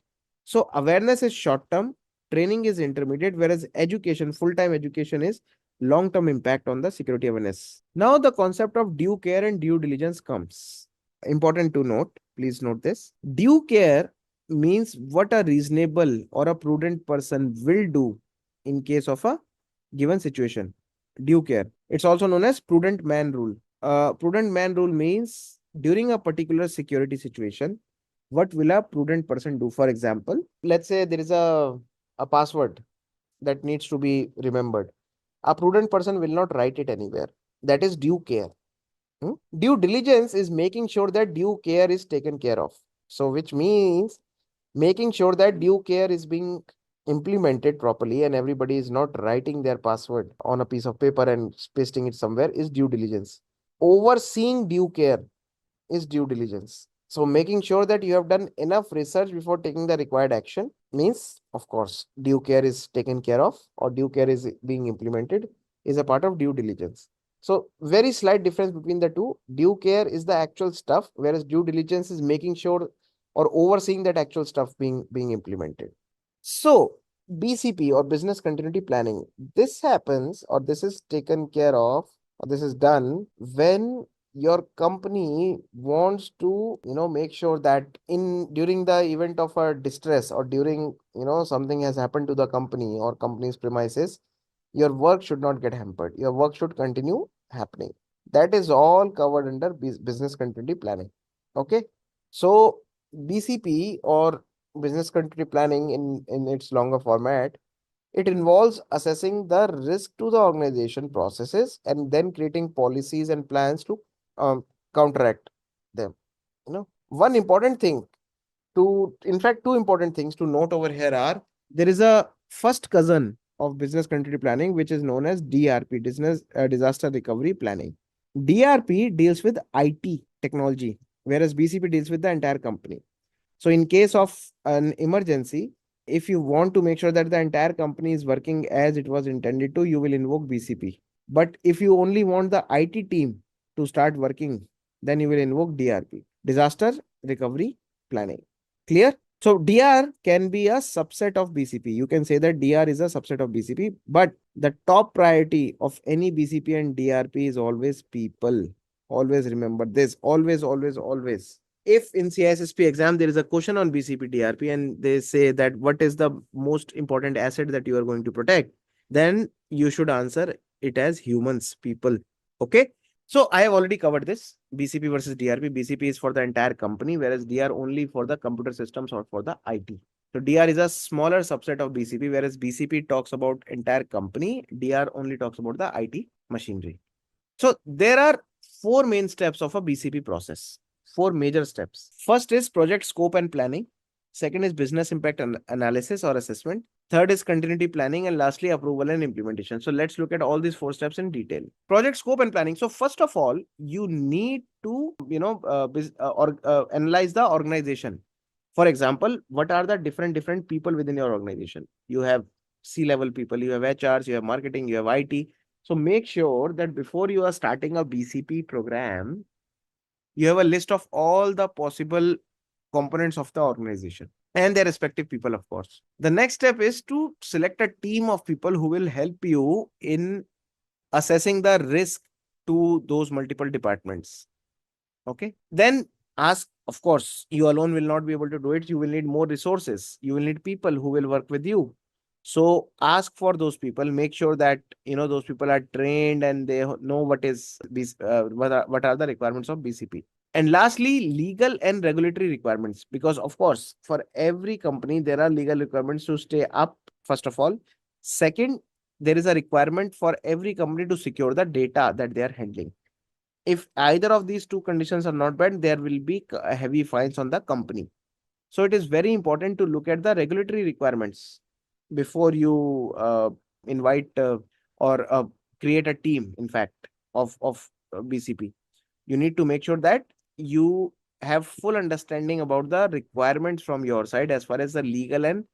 So awareness is short term, training is intermediate, whereas education, full-time education is long-term impact on the security awareness. Now the concept of due care and due diligence comes. Important to note, please note this. Due care means what a reasonable or a prudent person will do in case of a given situation. Due care. It's also known as prudent man rule. Prudent man rule means during a particular security situation, what will a prudent person do? For example, let's say there is a password that needs to be remembered. A prudent person will not write it anywhere. That is due care. Due diligence is making sure that due care is taken care of. So, which means making sure that due care is being implemented properly and everybody is not writing their password on a piece of paper and pasting it somewhere is due diligence. Overseeing due care is due diligence. So making sure that you have done enough research before taking the required action means, of course, due care is taken care of or due care is being implemented is a part of due diligence. So very slight difference between the two. Due care is the actual stuff, whereas due diligence is making sure or overseeing that actual stuff being implemented. So BCP or business continuity planning, this happens or this is taken care of or this is done when your company wants to make sure that in during the event of a distress or during something has happened to the company or company's premises, your work should not get hampered, your work should continue happening. That is all covered under business continuity planning. Okay, so BCP or business continuity planning in its longer format, it involves assessing the risk to the organization processes and then creating policies and plans to um, counteract them. One important thing in fact, two important things to note over here are there is a first cousin of business continuity planning, which is known as DRP, disaster recovery planning. DRP deals with IT technology, whereas BCP deals with the entire company. So in case of an emergency, if you want to make sure that the entire company is working as it was intended to, you will invoke BCP. But if you only want the IT team to start working, then you will invoke DRP, disaster recovery planning. Clear? So DR can be a subset of BCP. You can say that DR is a subset of BCP, but the top priority of any BCP and DRP is always people. Always remember this. Always, always, always. If in CISSP exam there is a question on BCP DRP and they say that what is the most important asset that you are going to protect, then you should answer it as humans, people. Okay. So I have already covered this BCP versus DRP. BCP is for the entire company, whereas DR only for the computer systems or for the IT. So DR is a smaller subset of BCP, whereas BCP talks about entire company. DR only talks about the IT machinery. So there are four main steps of a BCP process. Four major steps. First is project scope and planning. Second is business impact analysis or assessment. Third is continuity planning, and lastly, approval and implementation. So let's look at all these four steps in detail. Project scope and planning. So first of all, you need to, analyze the organization. For example, what are the different people within your organization? You have C-level people, you have HRs, you have marketing, you have IT. So make sure that before you are starting a BCP program, you have a list of all the possible components of the organization and their respective people, of course. The next step is to select a team of people who will help you in assessing the risk to those multiple departments. Okay. Then ask, of course, you alone will not be able to do it. You will need more resources. You will need people who will work with you. So ask for those people. Make sure that those people are trained and they know what is what are the requirements of BCP. And lastly, legal and regulatory requirements, because of course, for every company, there are legal requirements to stay up, first of all. Second, there is a requirement for every company to secure the data that they are handling. If either of these two conditions are not met, there will be heavy fines on the company. So it is very important to look at the regulatory requirements before you invite or create a team, in fact, of BCP. You need to make sure that you have full understanding about the requirements from your side as far as the legal and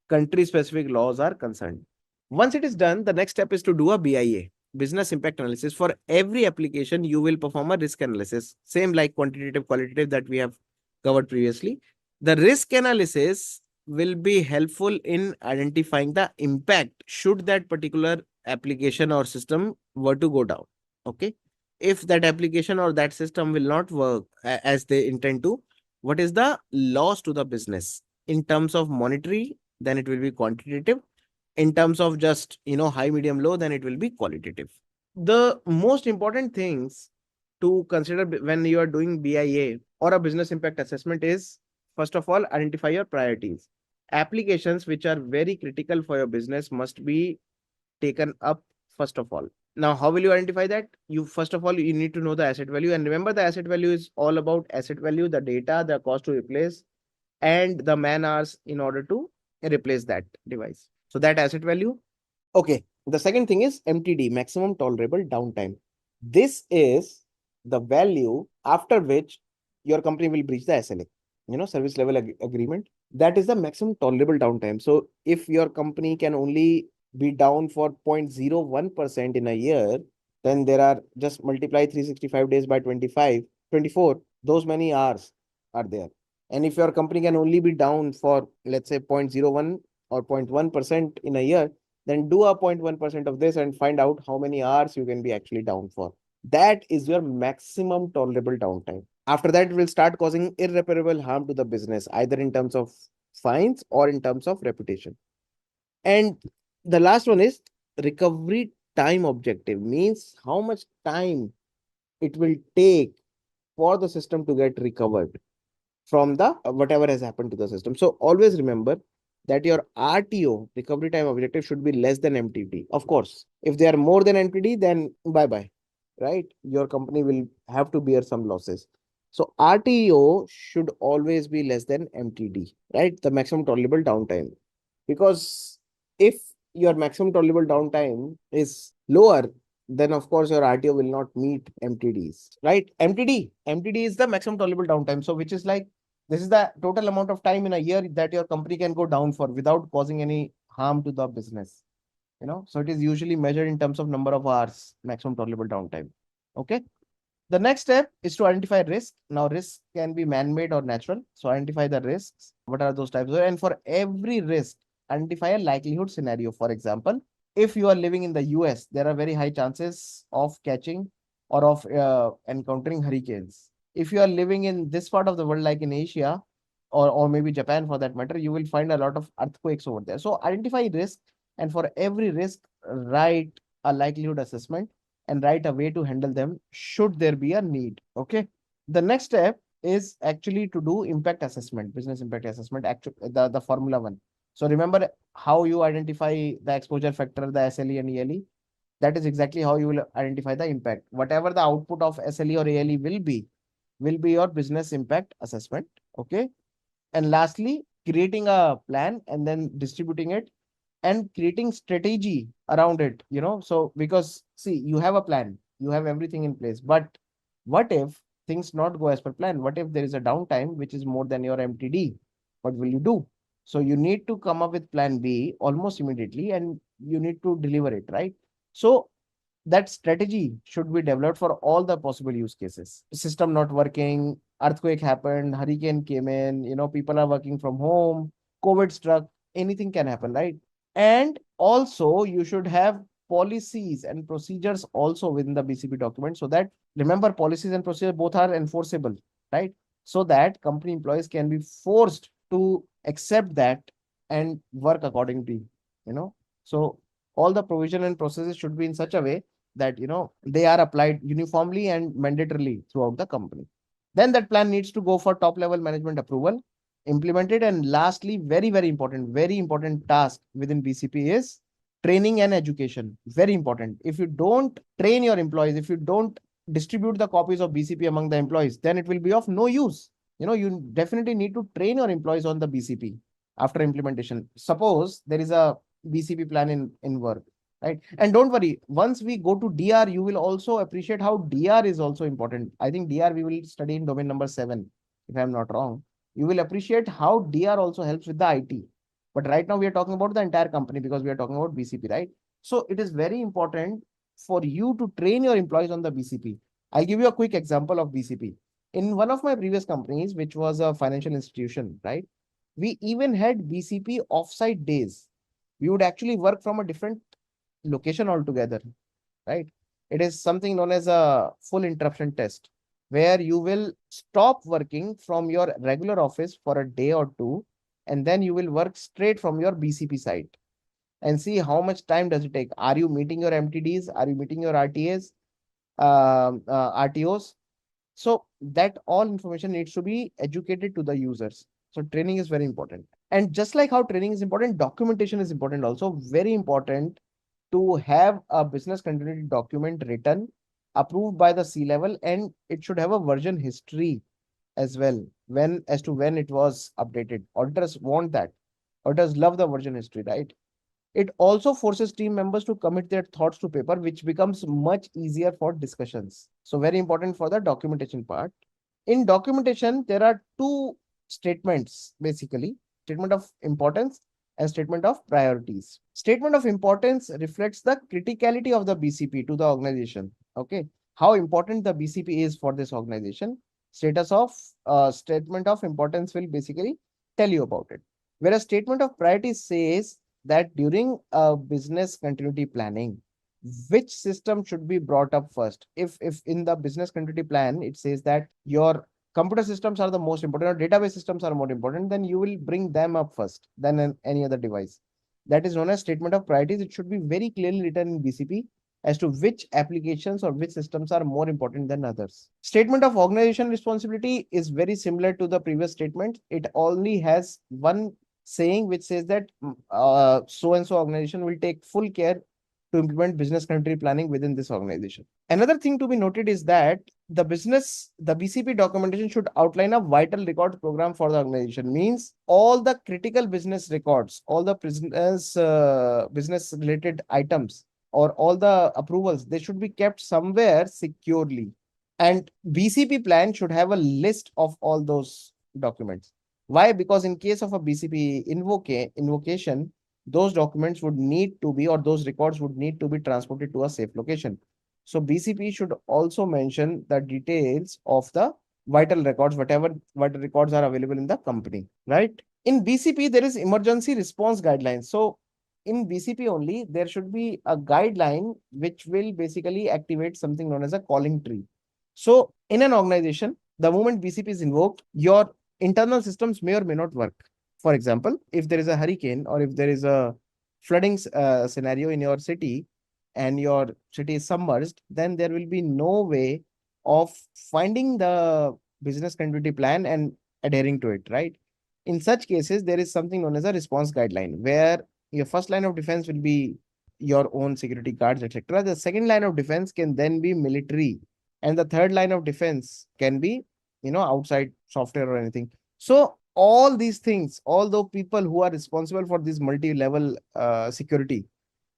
country specific laws are concerned. Once it is done, the next step is to do a BIA, business impact analysis. For every application, you will perform a risk analysis, same like quantitative, qualitative that we have covered previously. The risk analysis will be helpful in identifying the impact should that particular application or system were to go down. Okay. If that application or that system will not work as they intend to, what is the loss to the business in terms of monetary? Then it will be quantitative. In terms of just, high, medium, low, then it will be qualitative. The most important things to consider when you are doing BIA or a business impact assessment is, first of all, identify your priorities. Applications which are very critical for your business must be taken up first of all. Now, how will you identify that? First of all, you need to know the asset value. And remember, the asset value is all about asset value, the data, the cost to replace, and the man hours in order to replace that device. So that asset value. Okay. The second thing is MTD, maximum tolerable downtime. This is the value after which your company will breach the SLA, service level agreement. That is the maximum tolerable downtime. So if your company can only be down for 0.01% in a year, then there are, just multiply 365 days by 24, those many hours are there. And if your company can only be down for, let's say, 0.01 or 0.1% in a year, then do a 0.1% of this and find out how many hours you can be actually down for. That is your maximum tolerable downtime. After that, it will start causing irreparable harm to the business, either in terms of fines or in terms of reputation. And the last one is recovery time objective, means how much time it will take for the system to get recovered from the whatever has happened to the system. So always remember that your RTO, recovery time objective, should be less than MTD. Of course, if they are more than MTD, then bye-bye, right? Your company will have to bear some losses. So RTO should always be less than MTD, right? The maximum tolerable downtime. Because if your maximum tolerable downtime is lower, then of course your RTO will not meet MTDs, right? MTD is the maximum tolerable downtime. So which is like, this is the total amount of time in a year that your company can go down for without causing any harm to the business. So it is usually measured in terms of number of hours, maximum tolerable downtime. Okay. The next step is to identify risk. Now, risk can be man-made or natural. So identify the risks. What are those types? And for every risk, identify a likelihood scenario. For example, if you are living in the US, there are very high chances of catching or of encountering hurricanes. If you are living in this part of the world, like in Asia, or maybe Japan for that matter, you will find a lot of earthquakes over there. So identify risk, and for every risk, write a likelihood assessment and write a way to handle them should there be a need. Okay. The next step is actually to do impact assessment, business impact assessment, actually the formula one. So remember how you identify the exposure factor, the SLE and ELE. That is exactly how you will identify the impact. Whatever the output of SLE or ALE will be your business impact assessment. Okay. And lastly, creating a plan and then distributing it and creating strategy around it. So because see, you have a plan, you have everything in place, but what if things not go as per plan? What if there is a downtime which is more than your MTD? What will you do? So you need to come up with plan B almost immediately, and you need to deliver it, right? So that strategy should be developed for all the possible use cases. System not working, earthquake happened, hurricane came in, people are working from home, COVID struck, anything can happen, right? And also you should have policies and procedures also within the BCP document, so that, remember, policies and procedures both are enforceable, right? So that company employees can be forced to accept that and work accordingly. So all the provision and processes should be in such a way that they are applied uniformly and mandatorily throughout the company. Then that plan needs to go for top level management approval, implemented. And lastly, very important task within BCP is training and education. Very important. If you don't train your employees, if you don't distribute the copies of BCP among the employees, then it will be of no use. You definitely need to train your employees on the BCP after implementation. Suppose there is a BCP plan in work, right? And don't worry, once we go to DR, you will also appreciate how DR is also important. I think DR we will study in domain number 7, if I'm not wrong. You will appreciate how DR also helps with the IT. But right now we are talking about the entire company because we are talking about BCP, right? So it is very important for you to train your employees on the BCP. I'll give you a quick example of BCP. In one of my previous companies, which was a financial institution, right? We even had BCP offsite days. We would actually work from a different location altogether, right? It is something known as a full interruption test, where you will stop working from your regular office for a day or two, and then you will work straight from your BCP site and see how much time does it take. Are you meeting your MTDs? Are you meeting your RTAs, RTOs? So that all information needs to be educated to the users. So training is very important. And just like how training is important, documentation is important also. Very important to have a business continuity document written, approved by the C level, and it should have a version history as well, as to when it was updated. Auditors want that. Auditors love the version history, right? It also forces team members to commit their thoughts to paper, which becomes much easier for discussions. So very important for the documentation part. In documentation, there are two statements, basically: statement of importance and statement of priorities. Statement of importance reflects the criticality of the BCP to the organization. Okay. How important the BCP is for this organization. Statement of importance will basically tell you about it. Whereas statement of priorities says that during business continuity planning, which system should be brought up first. If in the business continuity plan it says that your computer systems are the most important, or database systems are more important, then you will bring them up first than any other device. That is known as statement of priorities. It should be very clearly written in BCP as to which applications or which systems are more important than others. Statement of organization responsibility is very similar to the previous statement. It only has one saying which says that so and so organization will take full care to implement business continuity planning within this organization. Another thing to be noted is that the BCP documentation should outline a vital record program for the organization. Means all the critical business records, all the business related items, or all the approvals, they should be kept somewhere securely. And BCP plan should have a list of all those documents. Why? Because in case of a BCP invocation, those documents would need to be, or those records would need to be transported to a safe location. So BCP should also mention the details of the vital records, whatever vital records are available in the company, right? In BCP, there is emergency response guidelines. So in BCP only, there should be a guideline which will basically activate something known as a calling tree. So in an organization, the moment BCP is invoked, your internal systems may or may not work. For example, if there is a hurricane or if there is a flooding scenario in your city and your city is submerged, then there will be no way of finding the business continuity plan and adhering to it, right? In such cases, there is something known as a response guideline where your first line of defense will be your own security guards, etc. The second line of defense can then be military, and the third line of defense can be, outside software or anything. So all these things, all the people who are responsible for this multi-level security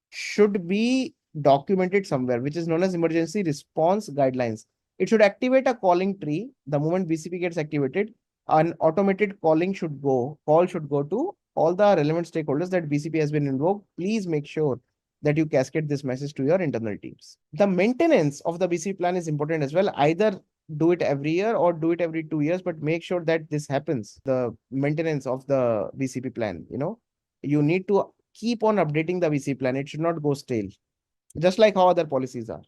should be documented somewhere, which is known as emergency response guidelines. It should activate a calling tree. The moment BCP gets activated, an automated call should go to all the relevant stakeholders that BCP has been invoked. Please make sure that you cascade this message to your internal teams. The maintenance of the BCP plan is important as well. Either do it every year or do it every 2 years, but make sure that this happens. The maintenance of the BCP plan, you need to keep on updating the BCP plan. It should not go stale, just like how other policies are.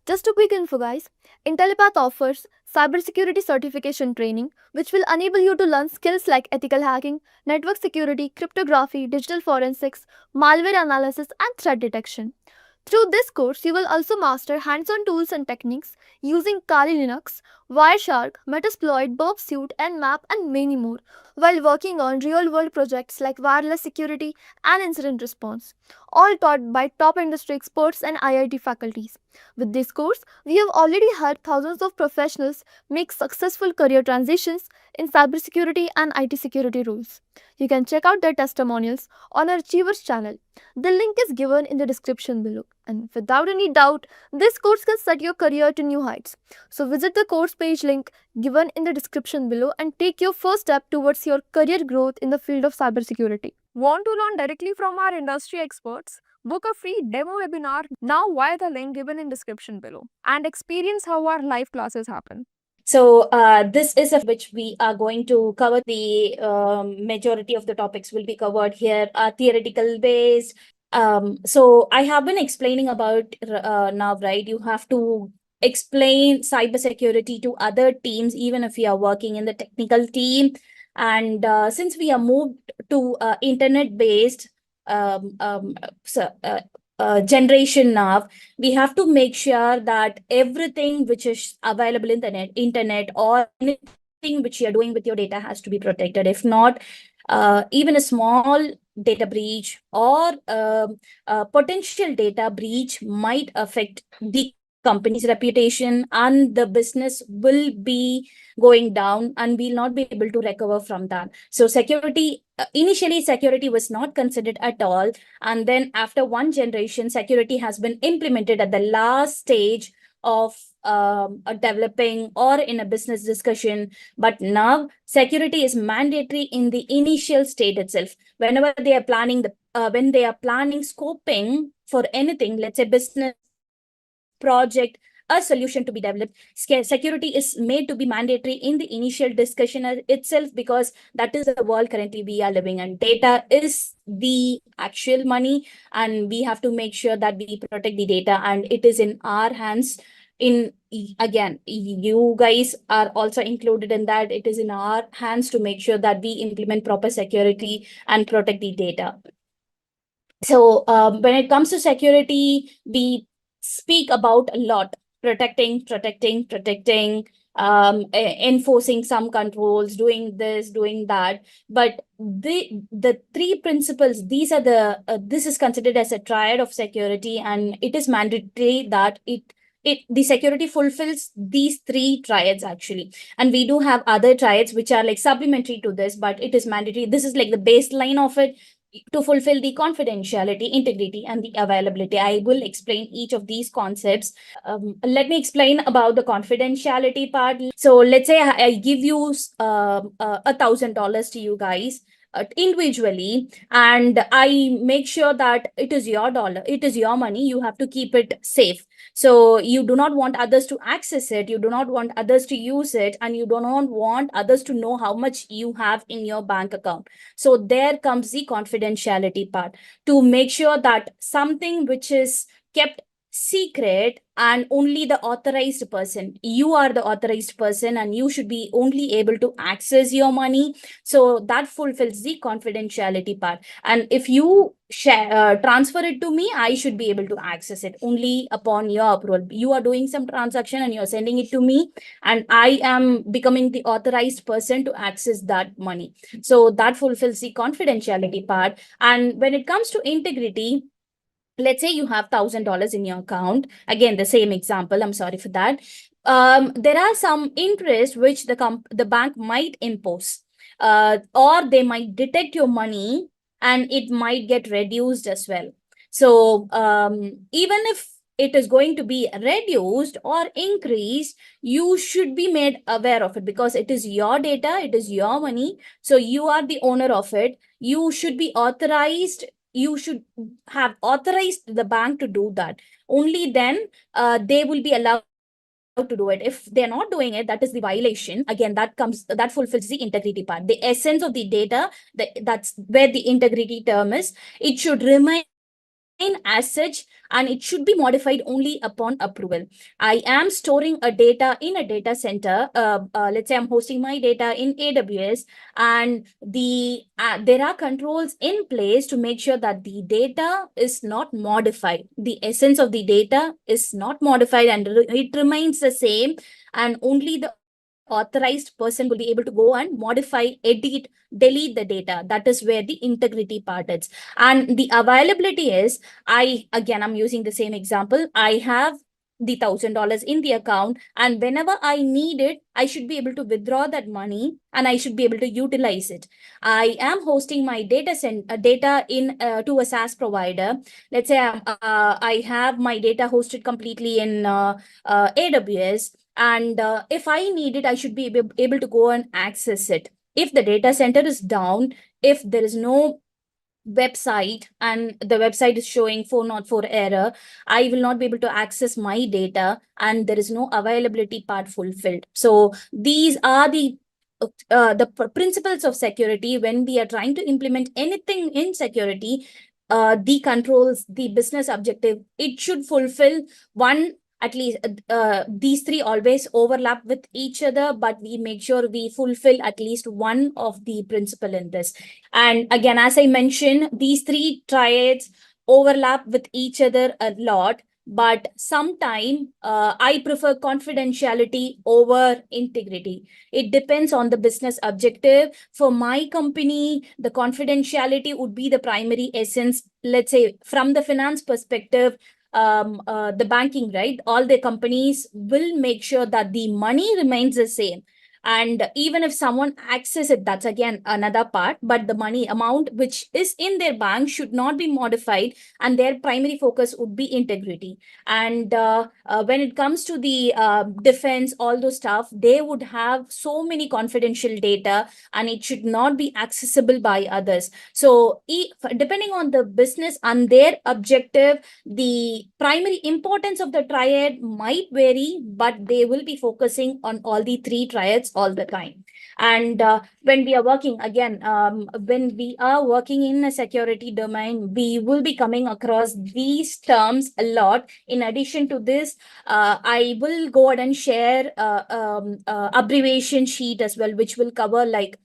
Just a quick info, guys. Intellipaat offers cybersecurity certification training, which will enable you to learn skills like ethical hacking, network security, cryptography, digital forensics, malware analysis, and threat detection. Through this course, you will also master hands-on tools and techniques using Kali Linux, Wireshark, Metasploit, Burp Suite, Nmap, and many more, while working on real-world projects like wireless security and incident response, all taught by top industry experts and IIT faculties. With this course, we have already helped thousands of professionals make successful career transitions in cybersecurity and IT security roles. You can check out their testimonials on our Achievers channel. The link is given in the description below. And without any doubt, this course can set your career to new heights. So visit the course page link given in the description below and take your first step towards your career growth in the field of cybersecurity. Want to learn directly from our industry experts? Book a free demo webinar now via the link given in description below and experience how our live classes happen. So this is which we are going to cover. The majority of the topics will be covered here, theoretical based. So I have been explaining about now, right? You have to explain cybersecurity to other teams, even if you are working in the technical team. And since we are moved to internet-based generation now, we have to make sure that everything which is available in the internet or anything which you are doing with your data has to be protected. If not, even a small data breach or potential data breach might affect the company's reputation, and the business will be going down and we'll not be able to recover from that. So security, initially security was not considered at all, and then after one generation, security has been implemented at the last stage of developing or in a business discussion. But now security is mandatory in the initial state itself. Whenever they are planning when they are planning scoping for anything, let's say business project, a solution to be developed, security is made to be mandatory in the initial discussion itself, because that is the world currently we are living in. Data is the actual money, and we have to make sure that we protect the data, and it is in our hands. Again, you guys are also included in that. It is in our hands to make sure that we implement proper security and protect the data. So when it comes to security, we speak about a lot: protecting, enforcing some controls, doing this, doing that. But the three principles, these are this is considered as a triad of security, and it is mandatory that the security fulfills these three triads actually. And we do have other triads which are like supplementary to this, but it is mandatory. This is like the baseline of it to fulfill the confidentiality, integrity, and the availability. I will explain each of these concepts. Let me explain about the confidentiality part. So let's say I give you $1,000 to you guys individually, and I make sure that it is your dollar, it is your money, you have to keep it safe. So you do not want others to access it, you do not want others to use it, and you do not want others to know how much you have in your bank account. So there comes the confidentiality part, to make sure that something which is kept secret and only the authorized person, you are the authorized person, and you should be only able to access your money. So that fulfills the confidentiality part. And if you transfer it to me, I should be able to access it only upon your approval. You are doing some transaction and you're sending it to me, and I am becoming the authorized person to access that money. So that fulfills the confidentiality part. And when it comes to integrity, let's say you have $1,000 in your account. Again, the same example, I'm sorry for that. There are some interest which the bank might impose, or they might detect your money and it might get reduced as well. So even if it is going to be reduced or increased, you should be made aware of it, because it is your data, it is your money. So you are the owner of it. You should be authorized, you should have authorized the bank to do that. Only then they will be allowed to do it. If they're not doing it, that is the violation. Again, that fulfills the integrity part. The essence of the data, that's where the integrity term is. It should remain as such, and it should be modified only upon approval. I am storing a data in a data center. Let's say I'm hosting my data in AWS, and there are controls in place to make sure that the data is not modified. The essence of the data is not modified, and it remains the same. And only the authorized person will be able to go and modify, edit, delete the data. That is where the integrity part is. And the availability is, I'm using the same example. I have the $1,000 in the account, and whenever I need it, I should be able to withdraw that money and I should be able to utilize it. I am hosting my data in to a SaaS provider. Let's say I have my data hosted completely in AWS, and if I need it, I should be able to go and access it. If the data center is down, if there is no website and the website is showing 404 error, I will not be able to access my data, and there is no availability part fulfilled. So these are the principles of security. When we are trying to implement anything in security, the controls, the business objective, it should fulfill one, at least these three always overlap with each other, but we make sure we fulfill at least one of the principle in this. And again, as I mentioned, these three triads overlap with each other a lot, but sometimes I prefer confidentiality over integrity. It depends on the business objective. For my company, the confidentiality would be the primary essence. Let's say from the finance perspective, the banking, right? All the companies will make sure that the money remains the same. And even if someone access it, that's again another part, but the money amount which is in their bank should not be modified, and their primary focus would be integrity. And when it comes to the defense, all those stuff, they would have so many confidential data, and it should not be accessible by others. So depending on the business and their objective, the primary importance of the triad might vary, but they will be focusing on all the three triads all the time. And when we are working, again, when we are working in a security domain, we will be coming across these terms a lot. In addition to this, I will go ahead and share abbreviation sheet as well, which will cover like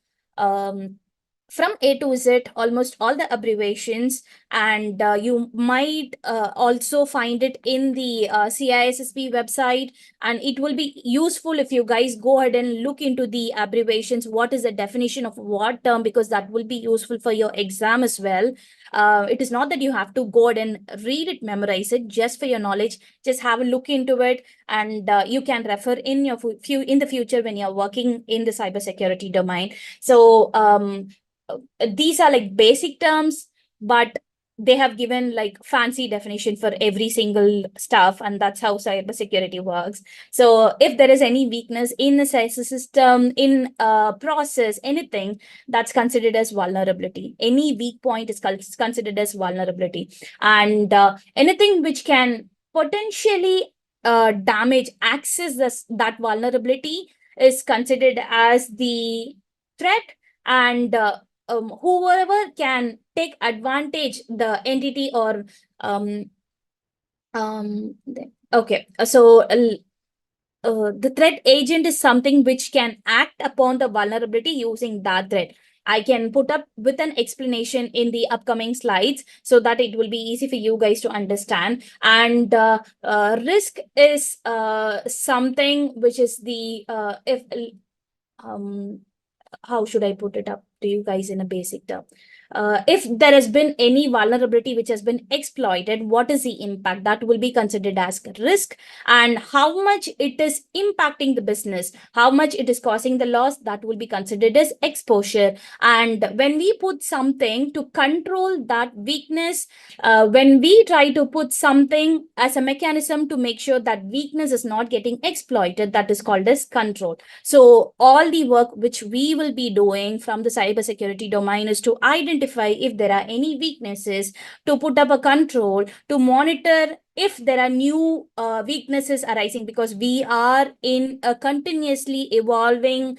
from A to Z, almost all the abbreviations, and you might also find it in the CISSP website. And it will be useful if you guys go ahead and look into the abbreviations. What is the definition of what term? Because that will be useful for your exam as well. It is not that you have to go ahead and read it, memorize it, just for your knowledge. Just have a look into it, and you can refer in your in the future when you're working in the cybersecurity domain. So these are like basic terms, but they have given like fancy definition for every single stuff, and that's how cybersecurity works. So if there is any weakness in the system, in a process, anything, that's considered as vulnerability. Any weak point is considered as vulnerability, and anything which can potentially damage access that vulnerability is considered as the threat. And whoever can take advantage the entity or okay, so the threat agent is something which can act upon the vulnerability using that threat. I can put up with an explanation in the upcoming slides so that it will be easy for you guys to understand. And risk is something which is the if how should I put it up to you guys in a basic term? If there has been any vulnerability which has been exploited, what is the impact? That will be considered as risk, and how much it is impacting the business, how much it is causing the loss, that will be considered as exposure. And when we put something to control that weakness, when we try to put something as a mechanism to make sure that weakness is not getting exploited, that is called as control. So all the work which we will be doing from the cybersecurity domain is to identify if there are any weaknesses, to put up a control, to monitor if there are new weaknesses arising, because we are in a continuously evolving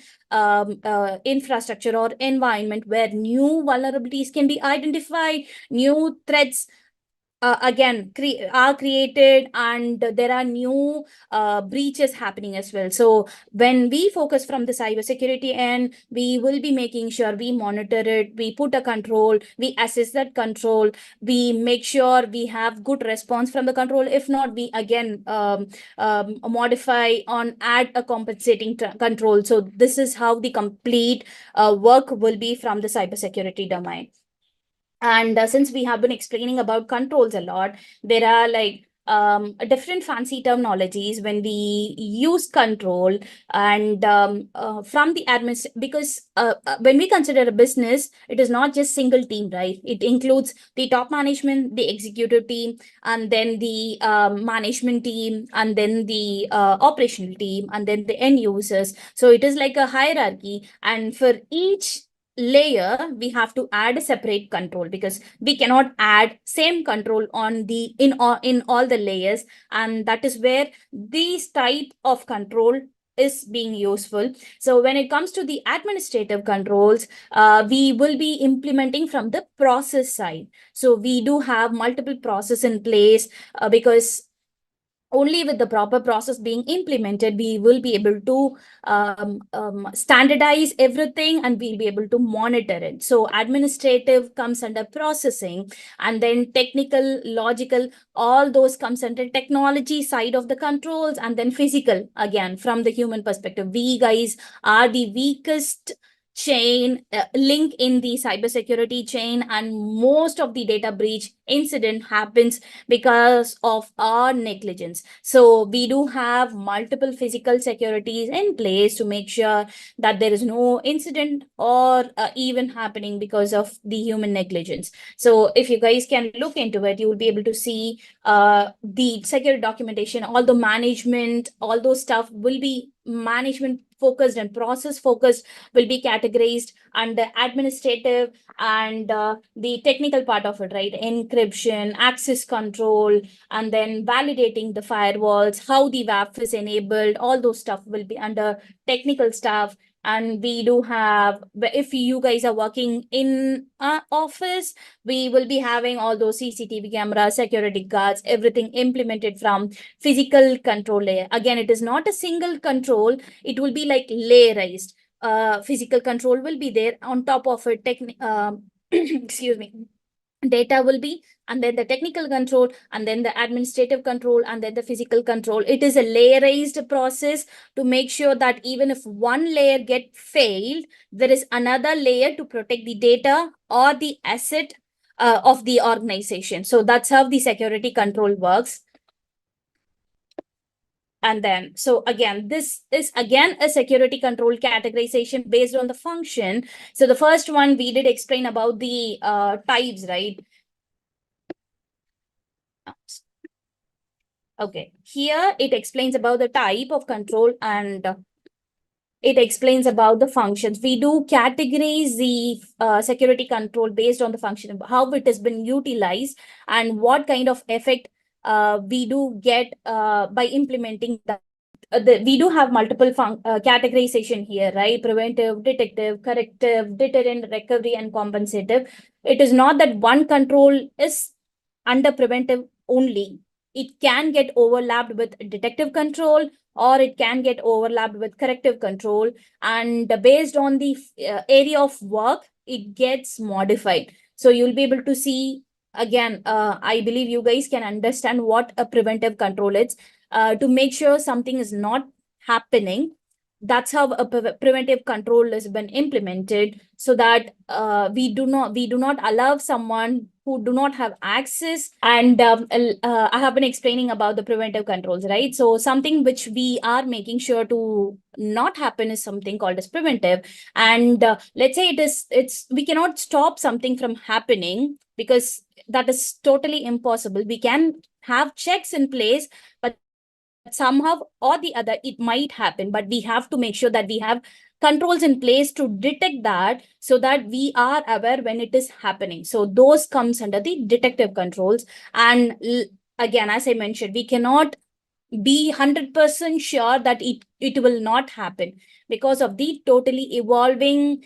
infrastructure or environment where new vulnerabilities can be identified, new threats again are created, and there are new breaches happening as well. So when we focus from the cybersecurity end, we will be making sure we monitor it, we put a control, we assess that control, we make sure we have good response from the control. If not, we again modify on add a compensating control. So this is how the complete work will be from the cybersecurity domain. And since we have been explaining about controls a lot, there are like different fancy terminologies when we use control. And from the admin, because when we consider a business, it is not just single team, right? It includes the top management, the executive team, and then the management team, and then the operational team, and then the end users. So it is like a hierarchy, and for each layer we have to add a separate control, because we cannot add same control on the in all the layers. And that is where this type of control is being useful. So when it comes to the administrative controls, we will be implementing from the process side. So we do have multiple process in place, because only with the proper process being implemented, we will be able to standardize everything, and we'll be able to monitor it. So administrative comes under processing, and then technical, logical, all those comes under technology side of the controls, and then physical, again, from the human perspective. We guys are the weakest chain link in the cybersecurity chain, and most of the data breach incident happens because of our negligence. So we do have multiple physical securities in place to make sure that there is no incident or even happening because of the human negligence. So if you guys can look into it, you will be able to see the security documentation, all the management, all those stuff will be management focused and process focused, will be categorized under administrative and the technical part of it, right? Encryption, access control, and then validating the firewalls, how the WAF is enabled, all those stuff will be under technical stuff. And we do have, if you guys are working in office, we will be having all those CCTV cameras, security guards, everything implemented from physical control layer. Again, it is not a single control, it will be like layerized. physical control will be there. On top of it, excuse me, data will be, and then the technical control, and then the administrative control, and then the physical control. It is a layerized process to make sure that even if one layer get failed, there is another layer to protect the data or the asset of the organization. So that's how the security control works. And then, so again, this is again a security control categorization based on the function. So the first one we did explain about the types, right? Okay, here it explains about the type of control, and it explains about the functions. We do categorize the security control based on the function, how it has been utilized, and what kind of effect we do get by implementing that. We do have multiple categorization here, right? Preventive, detective, corrective, deterrent, recovery, and compensative. It is not that one control is under preventive only. It can get overlapped with detective control, or it can get overlapped with corrective control. And based on the area of work, it gets modified. So you'll be able to see, again, I believe you guys can understand what a preventive control is. To make sure something is not happening, that's how a preventive control has been implemented, so that we do not allow someone who do not have access. And I have been explaining about the preventive controls, right? So something which we are making sure to not happen is something called as preventive. And let's say it's we cannot stop something from happening, because that is totally impossible. We can have checks in place, but somehow or the other it might happen. But we have to make sure that we have controls in place to detect that, so that we are aware when it is happening. So those comes under the detective controls. And again, as I mentioned, we cannot be 100% sure that it will not happen, because of the totally evolving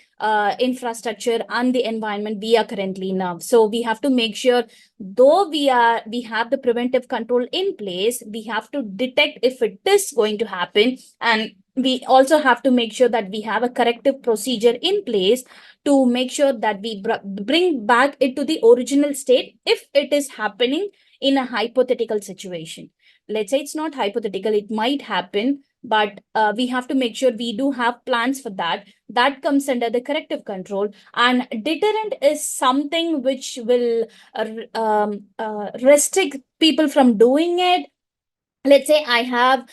infrastructure and the environment we are currently now. So we have to make sure, though we have the preventive control in place, we have to detect if it is going to happen. And we also have to make sure that we have a corrective procedure in place to make sure that we bring back it to the original state if it is happening in a hypothetical situation. Let's say it's not hypothetical, it might happen, but we have to make sure we do have plans for that. That comes under the corrective control. And deterrent is something which will restrict people from doing it. Let's say I have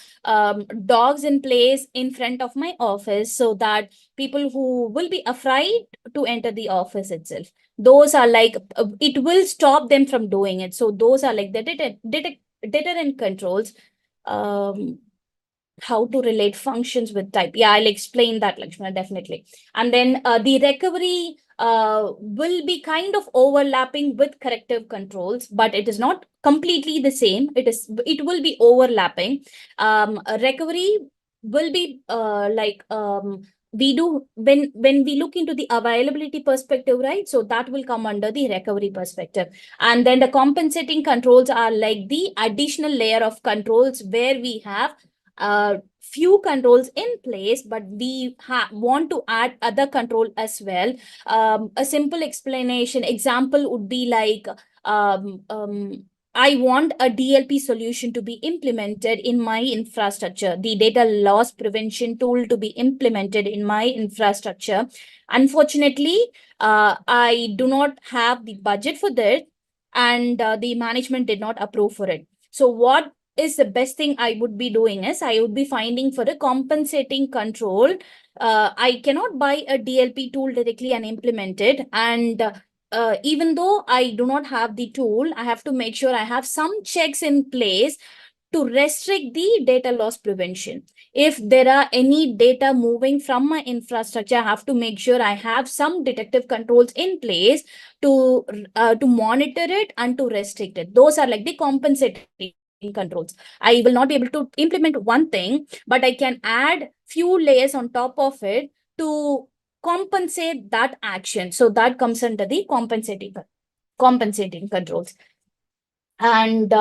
dogs in place in front of my office, so that people who will be afraid to enter the office itself, those are like, it will stop them from doing it. So those are like the deterrent controls. um how to relate functions with type. Yeah, I'll explain that, Lakshmana, definitely. And then the recovery will be kind of overlapping with corrective controls, but it is not completely the same. It will be overlapping. Recovery will be we do, when we look into the availability perspective, right? So that will come under the recovery perspective. And then the compensating controls are like the additional layer of controls, where we have few controls in place, but we want to add other control as well. A simple explanation example would be like, I want a DLP solution to be implemented in my infrastructure, the data loss prevention tool to be implemented in my infrastructure. Unfortunately, I do not have the budget for that, and the management did not approve for it. So what is the best thing I would be doing is, I would be finding for a compensating control. I cannot buy a DLP tool directly and implement it. And even though I do not have the tool, I have to make sure I have some checks in place to restrict the data loss prevention. If there are any data moving from my infrastructure, I have to make sure I have some detective controls in place to monitor it and to restrict it. Those are like the compensating controls. I will not be able to implement one thing, but I can add few layers on top of it to compensate that action. So that comes under the compensating controls. And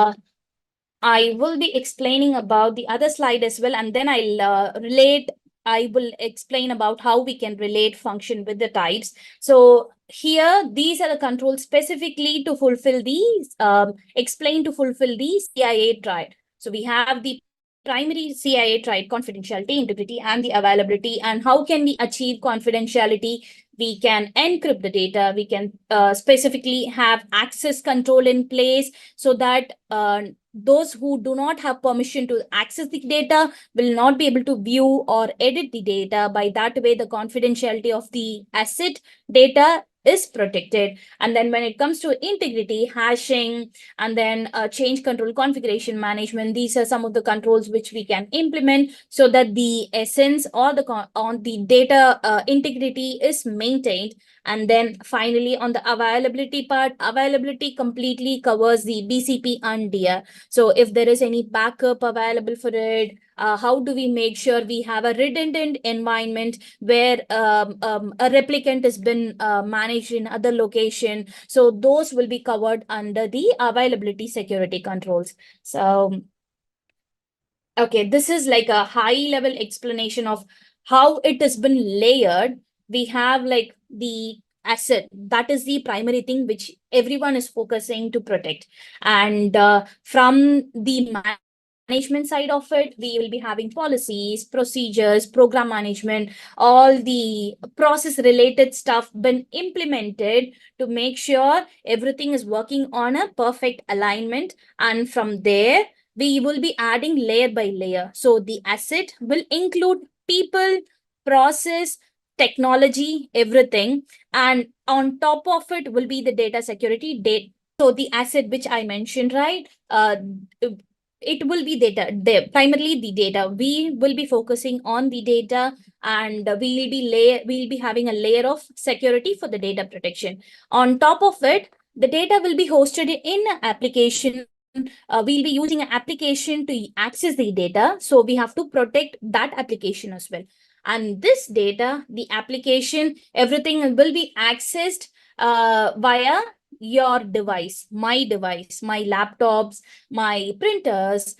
I will be explaining about the other slide as well, and then I'll relate I will explain about how we can relate function with the types. So here, these are the controls specifically to fulfill these, explain to fulfill the CIA triad. So we have the primary CIA triad, confidentiality, integrity, and the availability. And how can we achieve confidentiality? We can encrypt the data. We can specifically have access control in place so that those who do not have permission to access the data will not be able to view or edit the data. By that way, the confidentiality of the asset data is protected. And then when it comes to integrity, hashing, and then change control, configuration management, these are some of the controls which we can implement so that the essence or on the data integrity is maintained. And then finally, on the availability part, availability completely covers the BCP and DIA. So if there is any backup available for it, how do we make sure we have a redundant environment where a replicant has been managed in other location? So those will be covered under the availability security controls. So, okay, this is like a high level explanation of how it has been layered. We have like the asset, that is the primary thing which everyone is focusing to protect. And from the management side of it, we will be having policies, procedures, program management, all the process related stuff been implemented to make sure everything is working on a perfect alignment. And from there, we will be adding layer by layer. So the asset will include people, process, technology, everything. And on top of it will be the data security data. So the asset which I mentioned, right? It will be primarily the data. We will be focusing on the data, and we'll be having a layer of security for the data protection. On top of it, the data will be hosted in an application. We'll be using an application to access the data. So we have to protect that application as well. And this data, the application, everything will be accessed via your device, my laptops, my printers,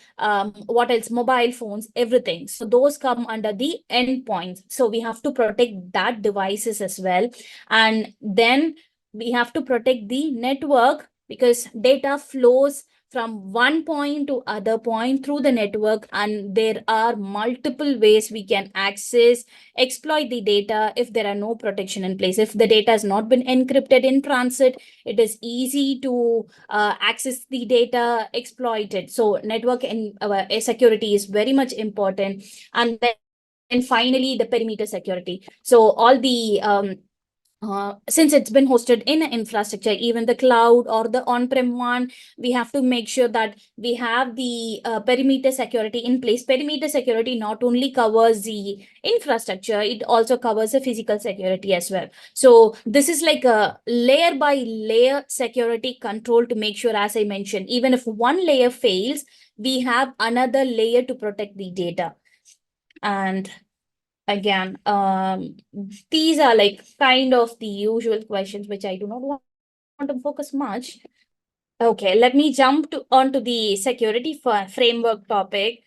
what else, mobile phones, everything. So those come under the endpoints. So we have to protect that devices as well. And then we have to protect the network, because data flows from one point to other point through the network, and there are multiple ways we can access, exploit the data if there are no protection in place. If the data has not been encrypted in transit, it is easy to access the data, exploit it. So network and security is very much important. And then finally, the perimeter security. So all the since it's been hosted in an infrastructure, even the cloud or the on-prem one, we have to make sure that we have the perimeter security in place. Perimeter security not only covers the infrastructure, it also covers the physical security as well. So this is like a layer by layer security control to make sure, as I mentioned, even if one layer fails, we have another layer to protect the data. And again, these are like kind of the usual questions which I do not want to focus much. Okay, let me jump onto the security framework topic.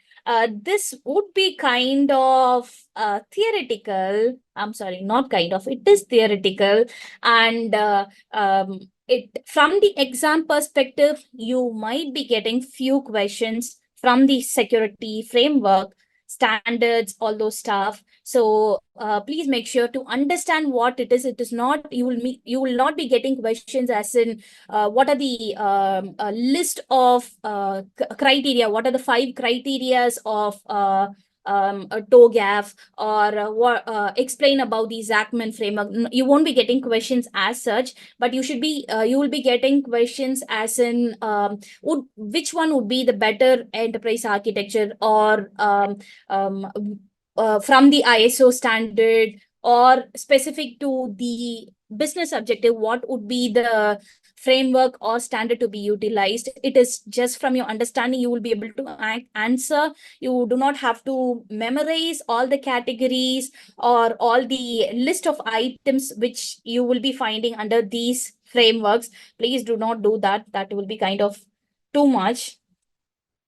This would be kind of theoretical. I'm sorry, not kind of. It is theoretical, and from the exam perspective, you might be getting few questions from the security framework standards, all those stuff. So please make sure to understand what it is. It is not, you will not be getting questions as in what are the list of criteria, what are the 5 criterias of a TOGAF, or explain about the Zachman framework. You won't be getting questions as such, but you will be getting questions as in which one would be the better enterprise architecture, or from the ISO standard, or specific to the business objective, what would be the framework or standard to be utilized. It is just from your understanding, you will be able to answer. You do not have to memorize all the categories or all the list of items which you will be finding under these frameworks. Please do not do that. That will be kind of too much.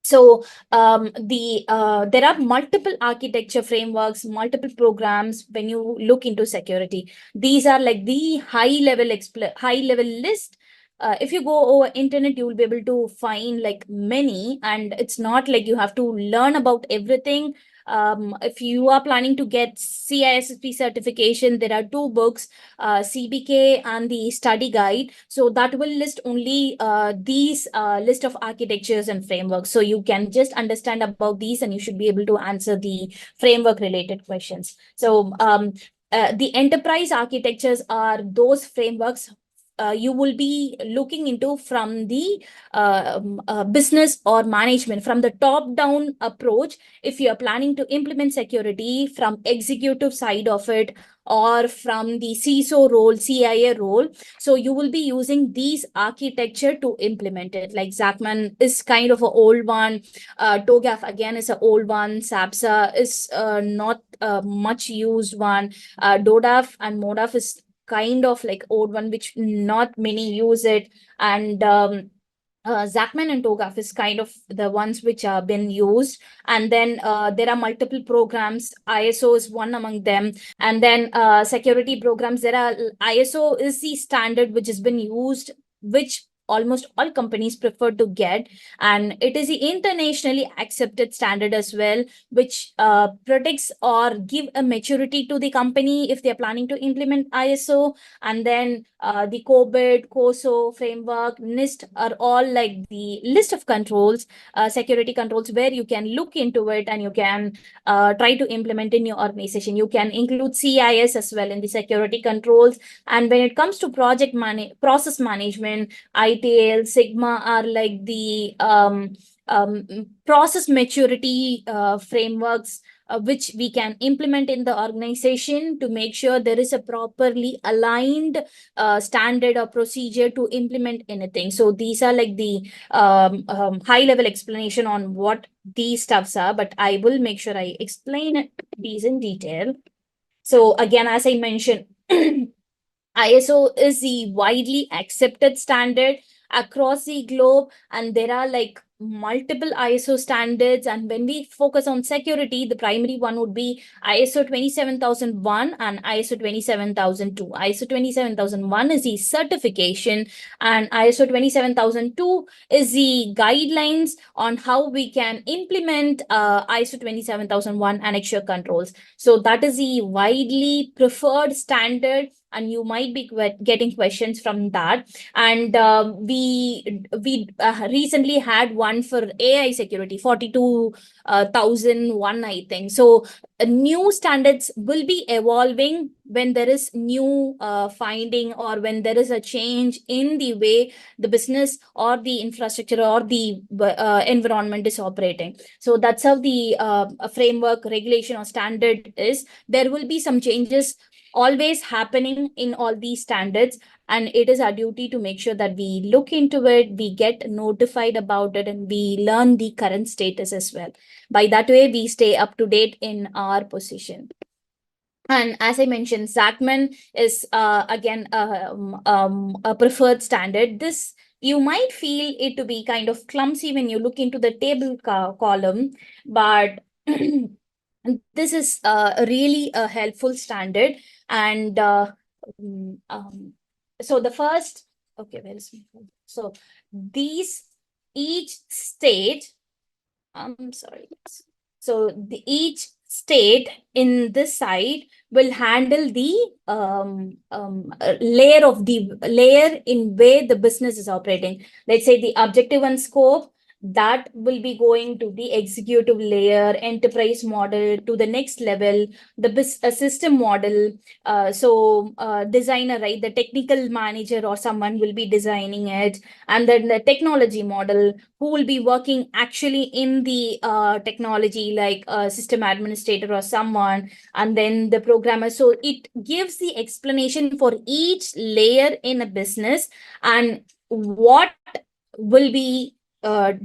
So there are multiple architecture frameworks, multiple programs when you look into security. These are like the high level list. If you go over internet, you will be able to find like many, and it's not like you have to learn about everything. If you are planning to get CISSP certification, there are two books, CBK and the study guide. So that will list only these list of architectures and frameworks. So you can just understand about these and you should be able to answer the framework related questions. So the enterprise architectures are those frameworks you will be looking into from the business or management, from the top down approach. If you are planning to implement security from executive side of it, or from the CISO role, CIA role, so you will be using these architecture to implement it. Like Zachman is kind of an old one, TOGAF again is an old one, SAPSA is not much used one, DODAF and MODAF is kind of like old one which not many use it, and Zachman and TOGAF is kind of the ones which are been used. And then there are multiple programs. ISO is one among them. And then security programs, there are ISO is the standard which has been used, which almost all companies prefer to get. And it is the internationally accepted standard as well, which protects or give a maturity to the company if they're planning to implement ISO. And then the COBIT, COSO framework, NIST are all like the list of controls, security controls, where you can look into it and you can try to implement in your organization. You can include CIS as well in the security controls. And when it comes to process management, ITL, Sigma are like the process maturity frameworks which we can implement in the organization to make sure there is a properly aligned standard or procedure to implement anything. So these are like the high level explanation on what these stuffs are, but I will make sure I explain these in detail. So again, as I mentioned, ISO is the widely accepted standard across the globe, and there are like multiple ISO standards. And when we focus on security, the primary one would be ISO 27001 and ISO 27002. ISO 27001 is the certification, and ISO 27002 is the guidelines on how we can implement ISO 27001 and ensure controls. So that is the widely preferred standard, and you might be getting questions from that. And we recently had one for AI security, 42,001, I think. So new standards will be evolving when there is new finding, or when there is a change in the way the business or the infrastructure or the environment is operating. So that's how the framework, regulation, or standard is. There will be some changes always happening in all these standards, and it is our duty to make sure that we look into it, we get notified about it, and we learn the current status as well. By that way, we stay up to date in our position. And as I mentioned, Zachman is again a preferred standard. This, you might feel it to be kind of clumsy when you look into the table column, but this is really a helpful standard. And so the first, okay, where is my phone? So these, each state, I'm sorry. So each state in this side will handle the layer in where the business is operating. Let's say the objective and scope, that will be going to the executive layer, enterprise model, to the next level, the system model. So designer, right, the technical manager or someone will be designing it, and then the technology model, who will be working actually in the technology, like a system administrator or someone, and then the programmer. So it gives the explanation for each layer in a business, and what will be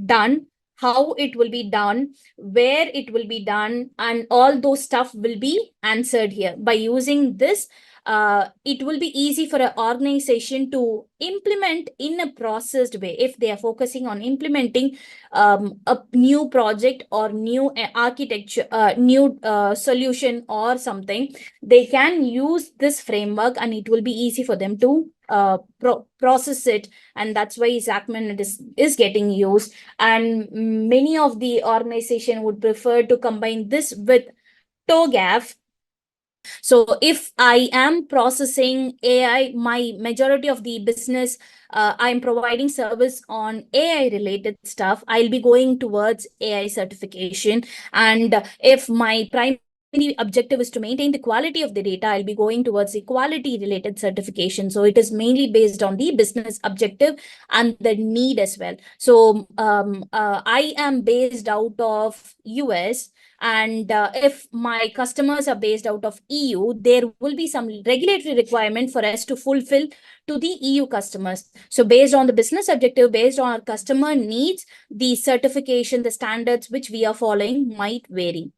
done, how it will be done, where it will be done, and all those stuff will be answered here. By using this it will be easy for an organization to implement in a processed way. If they are focusing on implementing a new project or new architecture, new solution or something, they can use this framework and it will be easy for them to process it. And that's why Zachman is getting used. And many of the organization would prefer to combine this with TOGAF. So if I am processing AI, my majority of the business, I'm providing service on AI related stuff, I'll be going towards AI certification. And if my primary objective is to maintain the quality of the data, I'll be going towards the quality related certification. So it is mainly based on the business objective and the need as well. So I am based out of US, and if my customers are based out of EU, there will be some regulatory requirement for us to fulfill to the EU customers. So based on the business objective, based on our customer needs, the certification, the standards which we are following might vary.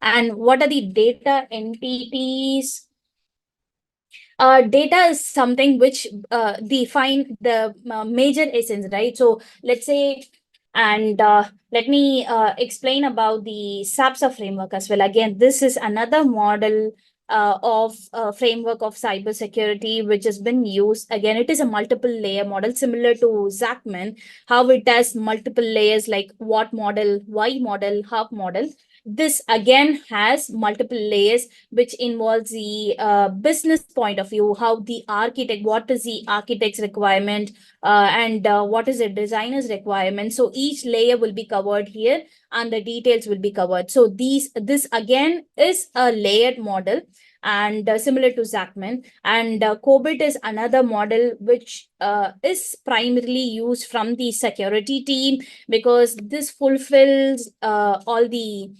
And what are the data entities? Data is something which define the major essence, right? So let's say, and let me explain about the SAPSA framework as well. Again, this is another model of framework of cybersecurity which has been used. Again, it is a multiple layer model similar to Zachman, how it has multiple layers like what model, why model, how model. This again has multiple layers which involves the business point of view, how the architect, what is the architect's requirement, and what is the designer's requirement. So each layer will be covered here and the details will be covered. So this again is a layered model, and similar to Zachman. And COBIT is another model which is primarily used from the security team, because this fulfills all the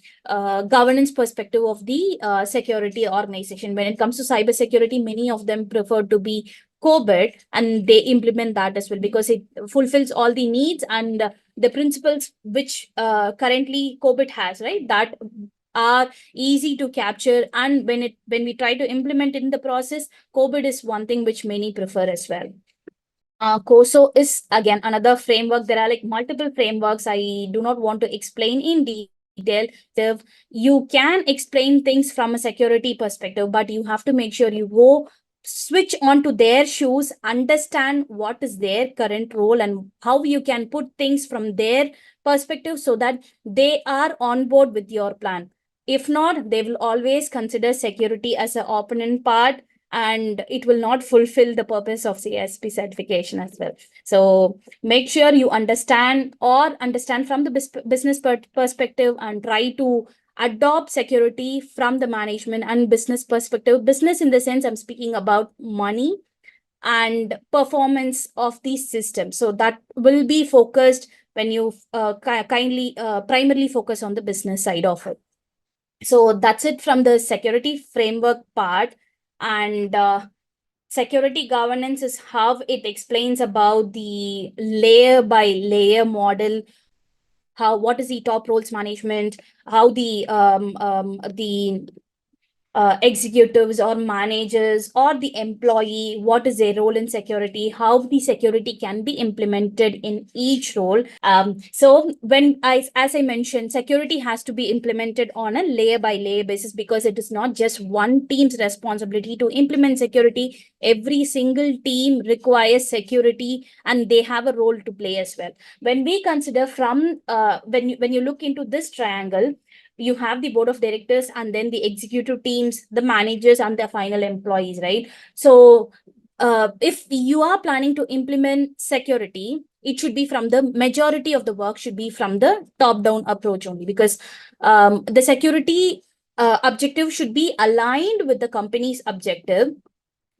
governance perspective of the security organization. When it comes to cybersecurity, many of them prefer to be COBIT, and they implement that as well because it fulfills all the needs and the principles which currently COBIT has, right? That are easy to capture, and when we try to implement it in the process, COBIT is one thing which many prefer as well. COSO is again another framework. There are like multiple frameworks. I do not want to explain in detail. You can explain things from a security perspective, but you have to make sure you go switch on to their shoes, understand what is their current role and how you can put things from their perspective so that they are on board with your plan. If not, they will always consider security as an opponent part, and it will not fulfill the purpose of CSP certification as well. So make sure you understand from the business perspective and try to adopt security from the management and business perspective. Business in the sense I'm speaking about money and performance of these systems. So that will be focused when you primarily focus on the business side of it. So that's it from the security framework part. And security governance is how it explains about the layer by layer model, what is the top roles management, how the executives or managers or the employee, what is their role in security, how the security can be implemented in each role. So when as I mentioned, security has to be implemented on a layer by layer basis, because it is not just one team's responsibility to implement security. Every single team requires security and they have a role to play as well. When we consider from when you look into this triangle, you have the board of directors and then the executive teams, the managers and the final employees, right? So if you are planning to implement security, it should be from the majority of the work should be from the top down approach only, because the security objective should be aligned with the company's objective.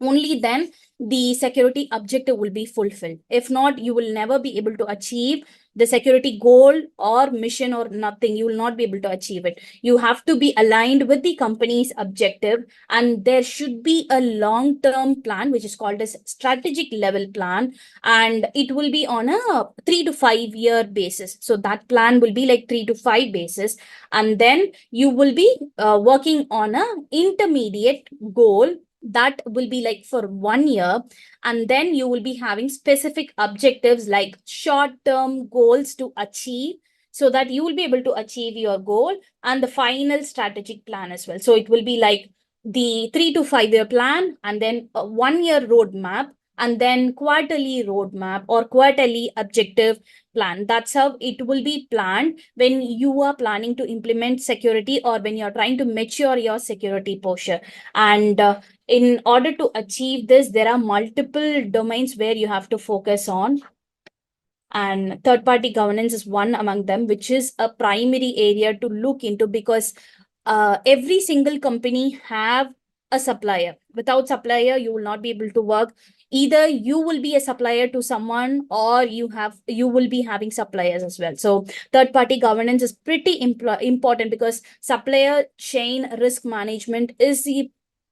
Only then the security objective will be fulfilled. If not, you will never be able to achieve the security goal or mission or nothing. You will not be able to achieve it. You have to be aligned with the company's objective, and there should be a long-term plan which is called as strategic level plan, and it will be on a 3 to 5 year basis. So that plan will be like 3 to 5 basis, and then you will be working on a intermediate goal that will be like for 1 year, and then you will be having specific objectives like short-term goals to achieve, so that you will be able to achieve your goal, and the final strategic plan as well. So it will be like the 3 to 5 year plan, and then a 1 year roadmap, and then quarterly roadmap or quarterly objective plan. That's how it will be planned when you are planning to implement security, or when you're trying to mature your security posture. And in order to achieve this, there are multiple domains where you have to focus on, and third party governance is one among them, which is a primary area to look into, because every single company have a supplier. Without supplier, you will not be able to work. Either you will be a supplier to someone, or you will be having suppliers as well. So third party governance is pretty important, because supplier chain risk management is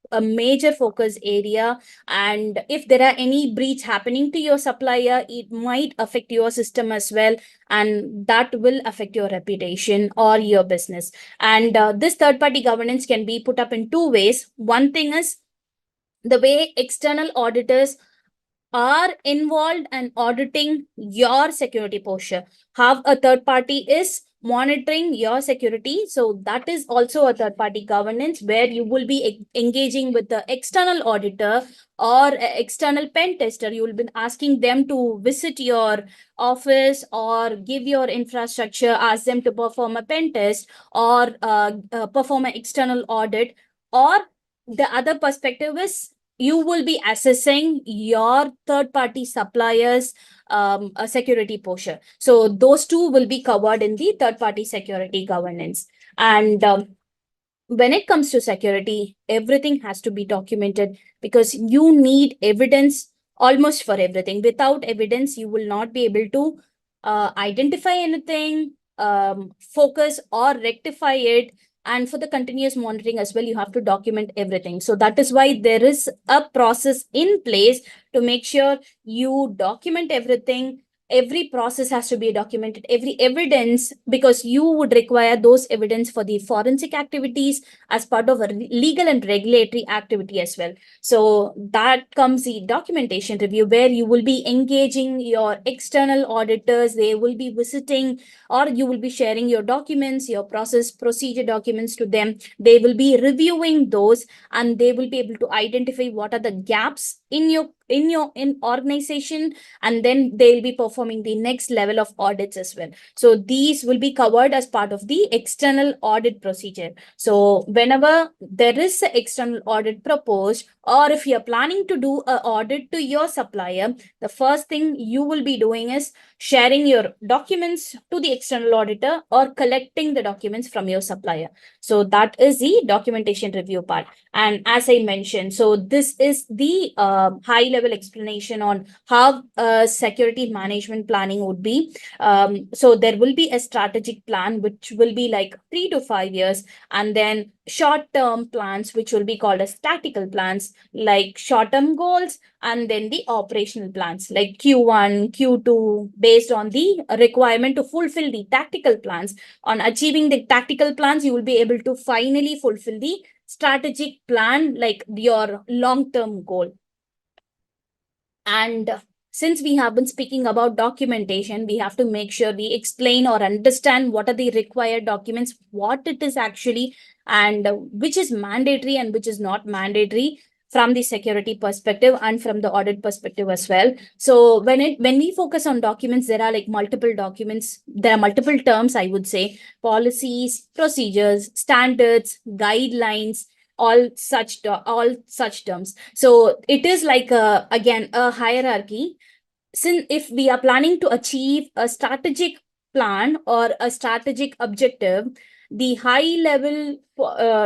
a major focus area. And if there are any breach happening to your supplier, it might affect your system as well, and that will affect your reputation or your business. And this third party governance can be put up in two ways. One thing is the way external auditors are involved and auditing your security posture. How a third party is monitoring your security. So that is also a third party governance, where you will be engaging with the external auditor or external pen tester. You will be asking them to visit your office or give your infrastructure, ask them to perform a pen test, or perform an external audit. Or the other perspective is you will be assessing your third party suppliers a security posture. So those two will be covered in the third party security governance. And when it comes to security, everything has to be documented, because you need evidence almost for everything. Without evidence, you will not be able to identify anything, focus or rectify it. And for the continuous monitoring as well, you have to document everything. So that is why there is a process in place to make sure you document everything. Every process has to be documented, every evidence, because you would require those evidence for the forensic activities as part of a legal and regulatory activity as well. So that comes the documentation review, where you will be engaging your external auditors. They will be visiting, or you will be sharing your documents, your process procedure documents to them. They will be reviewing those, and they will be able to identify what are the gaps in your organization, and then they'll be performing the next level of audits as well. So these will be covered as part of the external audit procedure. So whenever there is an external audit proposed, or if you're planning to do an audit to your supplier, the first thing you will be doing is sharing your documents to the external auditor, or collecting the documents from your supplier. So that is the documentation review part. And as I mentioned, so this is the high level explanation on how security management planning would be. So there will be a strategic plan, which will be like 3 to 5 years, and then short-term plans, which will be called as tactical plans, like short-term goals, and then the operational plans like Q1, Q2, based on the requirement to fulfill the tactical plans. On achieving the tactical plans, you will be able to finally fulfill the strategic plan, like your long-term goal. And since we have been speaking about documentation, we have to make sure we explain or understand what are the required documents, what it is actually, and which is mandatory and which is not mandatory from the security perspective and from the audit perspective as well. So when we focus on documents, there are like multiple documents. There are multiple terms, I would say: policies, procedures, standards, guidelines, all such terms. So it is like again a hierarchy. Since if we are planning to achieve a strategic plan or a strategic objective, the high level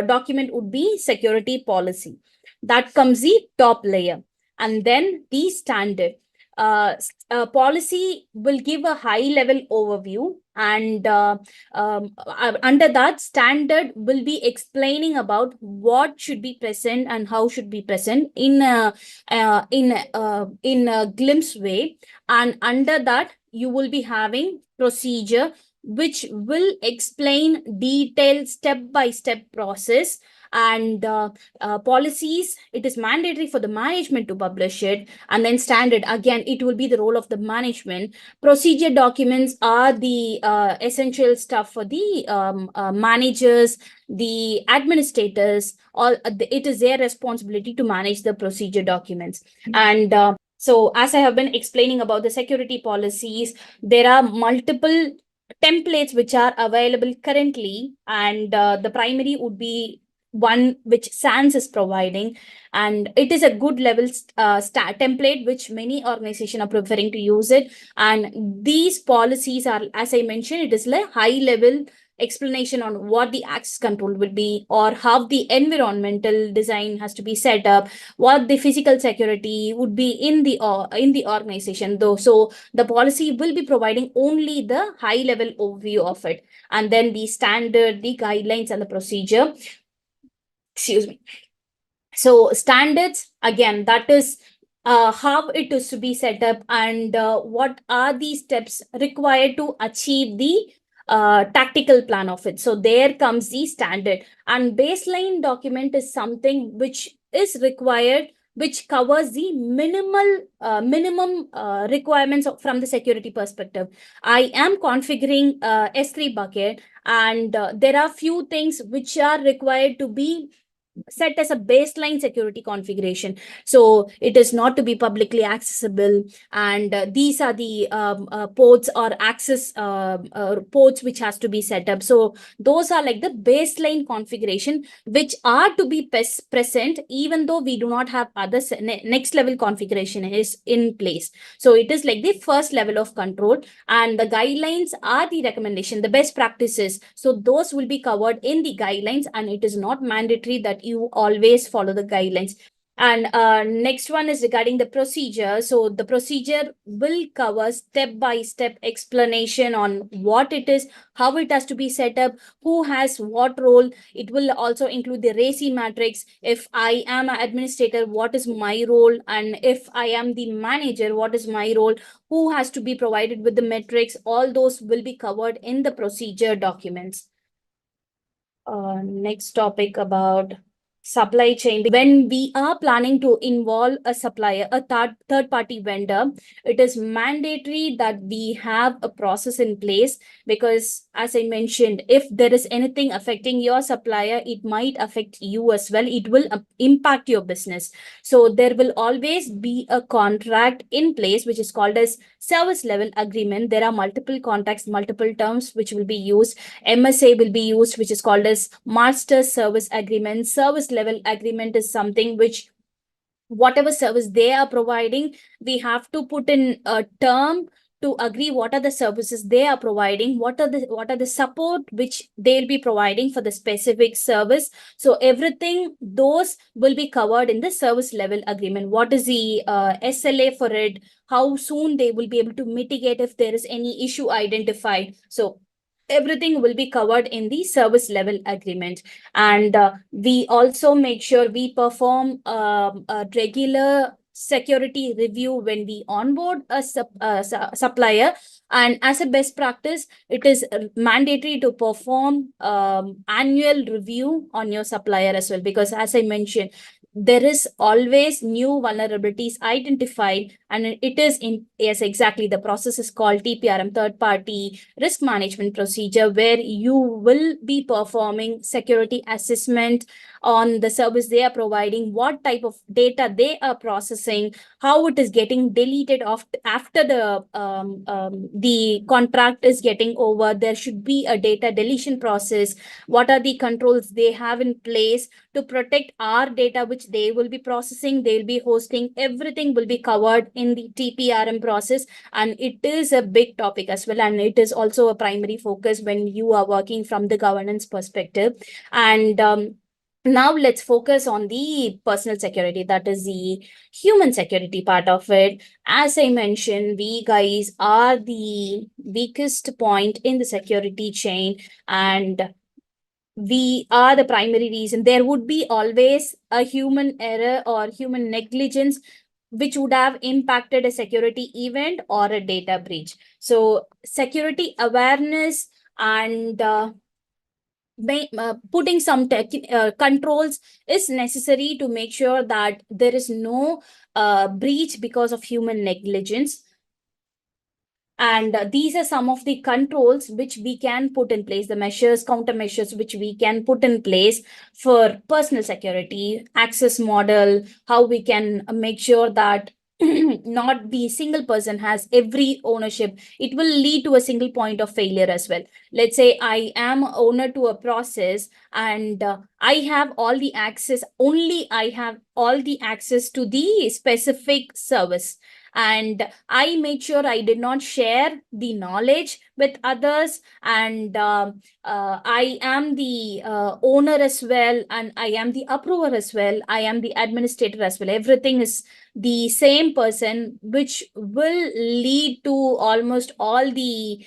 document would be security policy. That comes the top layer. And then the standard. Policy will give a high level overview, and under that, standard will be explaining about what should be present and how should be present in a glimpse way. And under that, you will be having procedure, which will explain detailed step-by-step process And policies, it is mandatory for the management to publish it. And then standard, again, it will be the role of the management. Procedure documents are the essential stuff for the managers, the administrators, or it is their responsibility to manage the procedure documents. And so as I have been explaining about the security policies, there are multiple templates which are available currently, and the primary would be one which SANS is providing, and it is a good level template which many organizations are preferring to use it. And these policies are, as I mentioned, it is like high level explanation on what the access control will be, or how the environmental design has to be set up, what the physical security would be in the organization though. So the policy will be providing only the high level overview of it, and then the standard, the guidelines, and the procedure. Excuse me. So standards, again, that is how it is to be set up, and what are the steps required to achieve the tactical plan of it. So there comes the standard, and baseline document is something which is required, which covers the minimum requirements from the security perspective. I am configuring S3 bucket, and there are few things which are required to be set as a baseline security configuration. So it is not to be publicly accessible, and these are the ports or access ports which has to be set up. So those are like the baseline configuration which are to be present, even though we do not have other next level configuration is in place. So it is like the first level of control, and the guidelines are the recommendation, the best practices. So those will be covered in the guidelines, and it is not mandatory that you always follow the guidelines. And next one is regarding the procedure. So the procedure will cover step-by-step explanation on what it is, how it has to be set up, who has what role. It will also include the RACI matrix. If I am an administrator, what is my role? And if I am the manager, what is my role? Who has to be provided with the metrics? All those will be covered in the procedure documents. Next topic about supply chain. When we are planning to involve a supplier, a third party vendor, it is mandatory that we have a process in place, because as I mentioned, if there is anything affecting your supplier, it might affect you as well. It will impact your business. So there will always be a contract in place which is called as service level agreement. There are multiple contacts, multiple terms which will be used. MSA will be used, which is called as master service agreement. Service level agreement is something which, whatever service they are providing, we have to put in a term to agree what are the services they are providing, what are the support which they'll be providing for the specific service. So everything, those will be covered in the service level agreement. What is the SLA for it? How soon they will be able to mitigate if there is any issue identified? So everything will be covered in the service level agreement. And we also make sure we perform a regular security review when we onboard a supplier. And as a best practice, it is mandatory to perform annual review on your supplier as well, because as I mentioned, there is always new vulnerabilities identified, and it is in, yes, exactly, the process is called TPRM, third party risk management procedure, where you will be performing security assessment on the service they are providing, what type of data they are processing, how it is getting deleted after the contract is getting over. There should be a data deletion process. What are the controls they have in place to protect our data which they will be processing, they'll be hosting? Everything will be covered in the TPRM process, and it is a big topic as well, and it is also a primary focus when you are working from the governance perspective. And now let's focus on the personal security, that is the human security part of it. As I mentioned, we guys are the weakest point in the security chain, and we are the primary reason. There would be always a human error or human negligence which would have impacted a security event or a data breach. So security awareness and putting some controls is necessary to make sure that there is no breach because of human negligence. And these are some of the controls which we can put in place, the measures, countermeasures which we can put in place for personal security, access model, how we can make sure that not the single person has every ownership. It will lead to a single point of failure as well. Let's say I am owner to a process, and I have all the access, only I have all the access to the specific service, and I made sure I did not share the knowledge with others, and I am the owner as well, and I am the approver as well, I am the administrator as well. Everything is the same person, which will lead to almost all the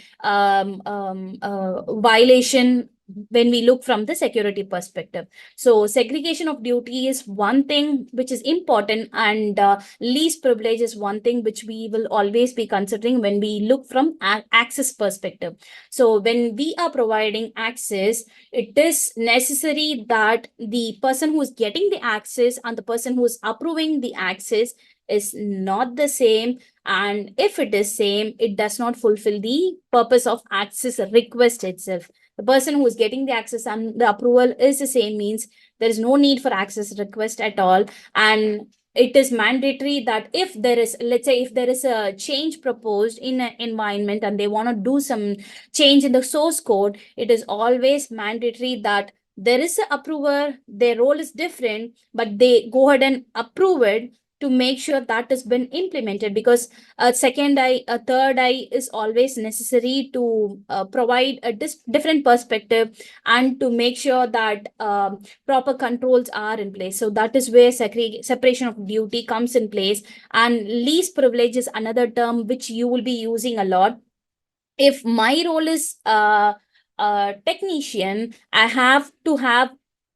violation when we look from the security perspective. So segregation of duty is one thing which is important, and least privilege is one thing which we will always be considering when we look from access perspective. So when we are providing access, it is necessary that the person who is getting the access and the person who is approving the access is not the same, and if it is same, it does not fulfill the purpose of access request itself. The person who is getting the access and the approval is the same, means there is no need for access request at all. And it is mandatory that if there is, let's say, if there is a change proposed in an environment and they want to do some change in the source code, it is always mandatory that there is an approver, their role is different, but they go ahead and approve it to make sure that has been implemented, because a second eye, a third eye is always necessary to provide a different perspective and to make sure that proper controls are in place. So that is where separation of duty comes in place. And least privilege is another term which you will be using a lot. If my role is a technician, I have to have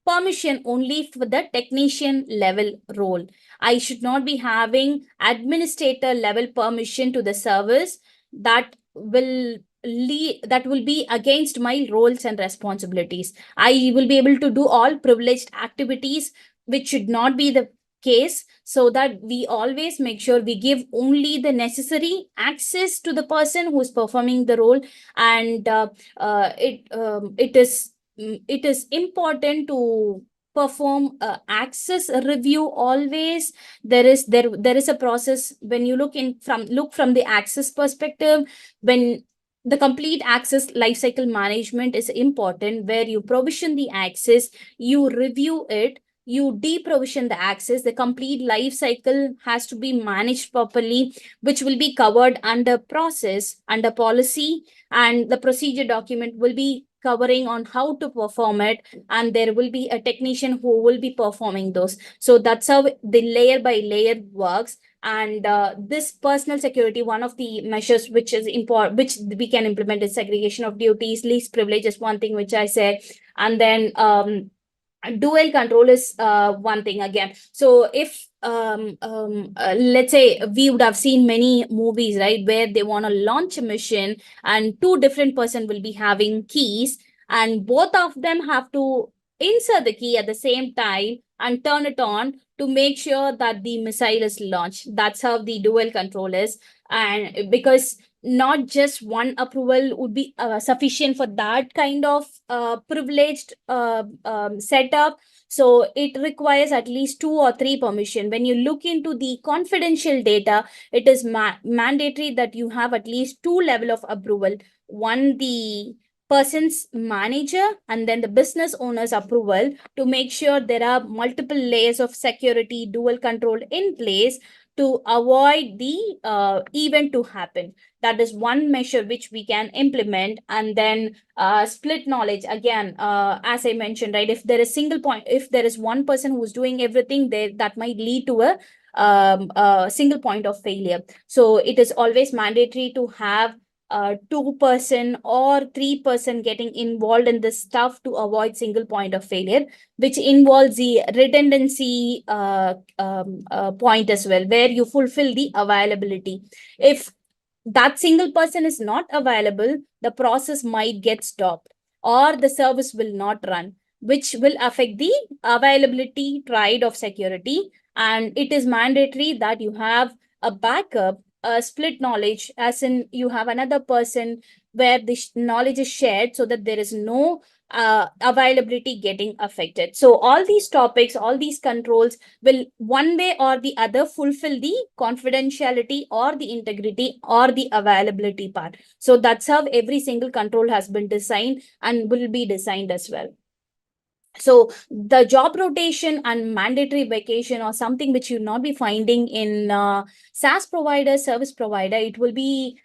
permission only for the technician level role. I should not be having administrator level permission to the service. That will that will be against my roles and responsibilities. I will be able to do all privileged activities, which should not be the case, so that we always make sure we give only the necessary access to the person who is performing the role. And it is important to perform access review always. There is a process when you look from the access perspective. When the complete access lifecycle management is important, where you provision the access, you review it, you deprovision the access. The complete life cycle has to be managed properly, which will be covered under process, under policy, and the procedure document will be covering on how to perform it, and there will be a technician who will be performing those. So that's how the layer by layer works. And this personal security, one of the measures which is important, which we can implement, is segregation of duties. Least privilege is one thing which I said, and then dual control is one thing again. So if let's say, we would have seen many movies, right, where they want to launch a mission and two different person will be having keys, and both of them have to insert the key at the same time and turn it on to make sure that the missile is launched. That's how the dual control is. And because not just one approval would be sufficient for that kind of privileged setup. So it requires at least 2 or 3 permission. When you look into the confidential data, it is mandatory that you have at least 2 level of approval. One, the person's manager, and then the business owner's approval, to make sure there are multiple layers of security, dual control in place to avoid the event to happen. That is one measure which we can implement. And then split knowledge again, as I mentioned, right, if there is single point, if there is one person who's doing everything there, that might lead to a single point of failure. So it is always mandatory to have 2 person or 3 person getting involved in this stuff to avoid single point of failure, which involves the redundancy point as well, where you fulfill the availability. If that single person is not available, the process might get stopped. or the service will not run, which will affect the availability triad of security. And it is mandatory that you have a backup, a split knowledge, as in you have another person where the knowledge is shared so that there is no availability getting affected. So all these topics, all these controls will one way or the other fulfill the confidentiality or the integrity or the availability part. So that's how every single control has been designed and will be designed as well. So the job rotation and mandatory vacation or something which you'll not be finding in SaaS provider, service provider. It will be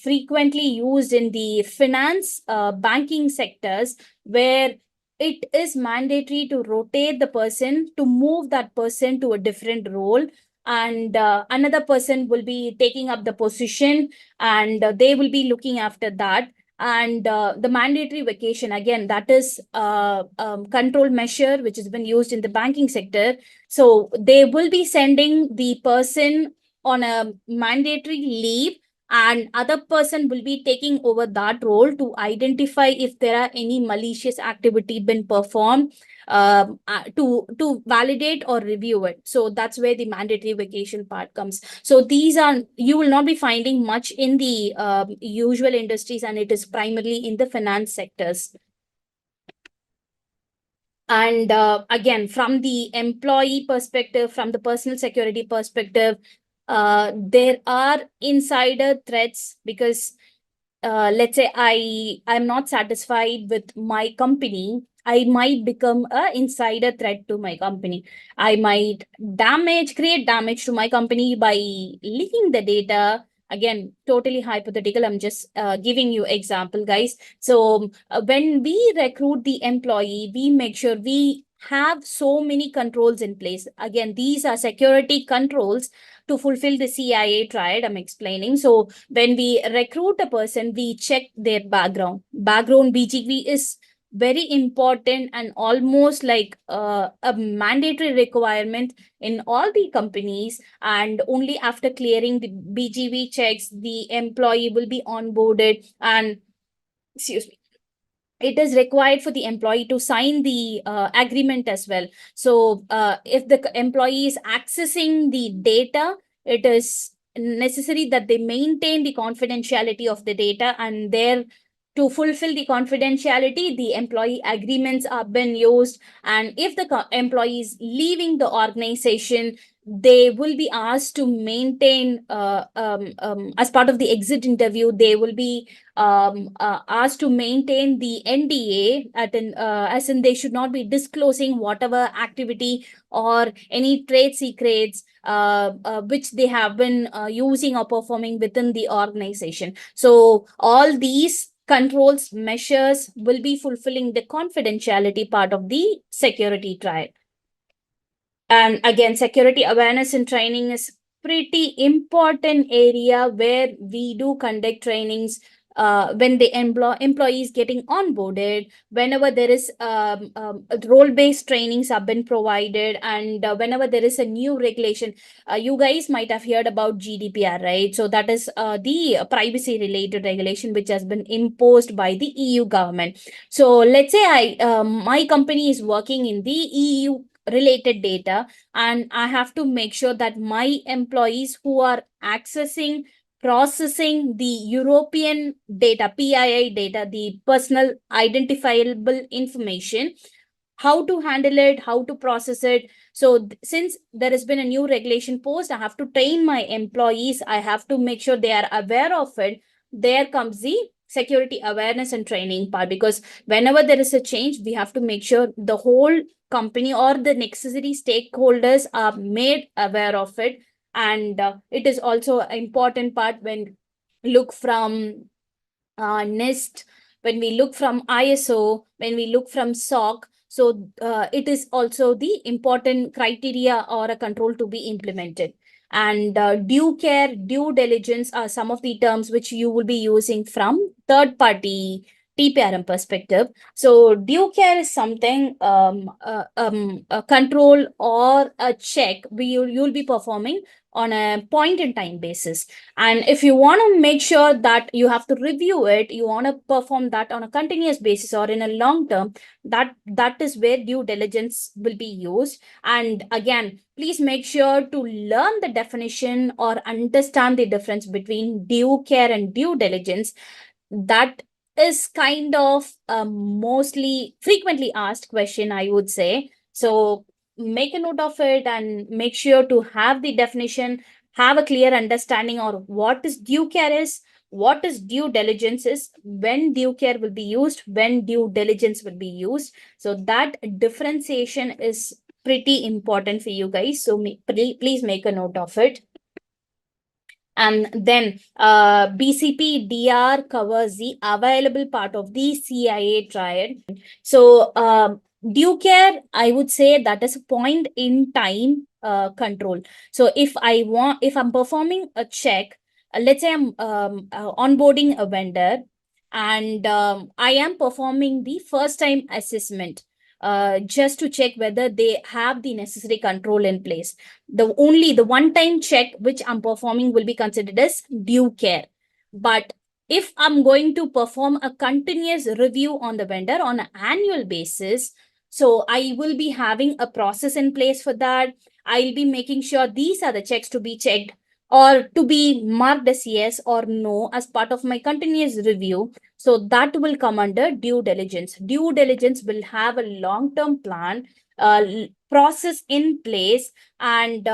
frequently used in the finance, banking sectors, where it is mandatory to rotate the person, to move that person to a different role, and another person will be taking up the position, and they will be looking after that. And the mandatory vacation, again, that is control measure which has been used in the banking sector. So they will be sending the person on a mandatory leave, and other person will be taking over that role to identify if there are any malicious activity been performed, to validate or review it. So that's where the mandatory vacation part comes. So these are, you will not be finding much in the usual industries, and it is primarily in the finance sectors. And again, from the employee perspective, from the personal security perspective, there are insider threats, because let's say I'm not satisfied with my company, I might become a insider threat to my company. I might create damage to my company by leaking the data. Again, totally hypothetical. I'm just giving you example, guys. So when we recruit the employee, we make sure we have so many controls in place. Again, these are security controls to fulfill the CIA triad I'm explaining. So when we recruit a person, we check their background. Background BGV is very important and almost like a mandatory requirement in all the companies. And only after clearing the BGV checks, the employee will be onboarded. And excuse me, it is required for the employee to sign the agreement as well. So if the employee is accessing the data, it is necessary that they maintain the confidentiality of the data, and there, to fulfill the confidentiality, the employee agreements are been used. And if the employee is leaving the organization, they will be asked to maintain, as part of the exit interview, they will be asked to maintain the NDA, as in they should not be disclosing whatever activity or any trade secrets which they have been using or performing within the organization. So all these controls measures will be fulfilling the confidentiality part of the security trial. And again, security awareness and training is pretty important area where we do conduct trainings when the employees getting onboarded, whenever there is role-based trainings have been provided, and whenever there is a new regulation. You guys might have heard about GDPR, right? So that is the privacy related regulation which has been imposed by the EU government. So let's say my company is working in the EU related data, and I have to make sure that my employees who are accessing, processing the European data, PII data, the personal identifiable information, how to handle it, how to process it. So since there has been a new regulation post, I have to train my employees, I have to make sure they are aware of it. There comes the security awareness and training part, because whenever there is a change, we have to make sure the whole company or the necessary stakeholders are made aware of it. And it is also an important part when look from NIST, when we look from ISO, when we look from SOC. So it is also the important criteria or a control to be implemented. And due care, due diligence are some of the terms which you will be using from third party TPRM perspective. So due care is something, a control or a check you'll be performing on a point in time basis. And if you want to make sure that you have to review it, you want to perform that on a continuous basis or in a long term, that is where due diligence will be used. And again, please make sure to learn the definition or understand the difference between due care and due diligence. That is kind of a mostly frequently asked question, I would say. So make a note of it and make sure to have the definition, have a clear understanding of what is due care is, what is due diligence is, when due care will be used, when due diligence will be used. So that differentiation is pretty important for you guys. So please make a note of it. And then BCP DR covers the available part of the CIA triad. So due care, I would say that is a point in time control. So if I'm performing a check, let's say I'm onboarding a vendor, and I am performing the first time assessment just to check whether they have the necessary control in place. The one time check which I'm performing will be considered as due care. But if I'm going to perform a continuous review on the vendor on an annual basis, so I will be having a process in place for that. I'll be making sure these are the checks to be checked or to be marked as yes or no as part of my continuous review. So that will come under due diligence. Due diligence will have a long-term plan, process in place. And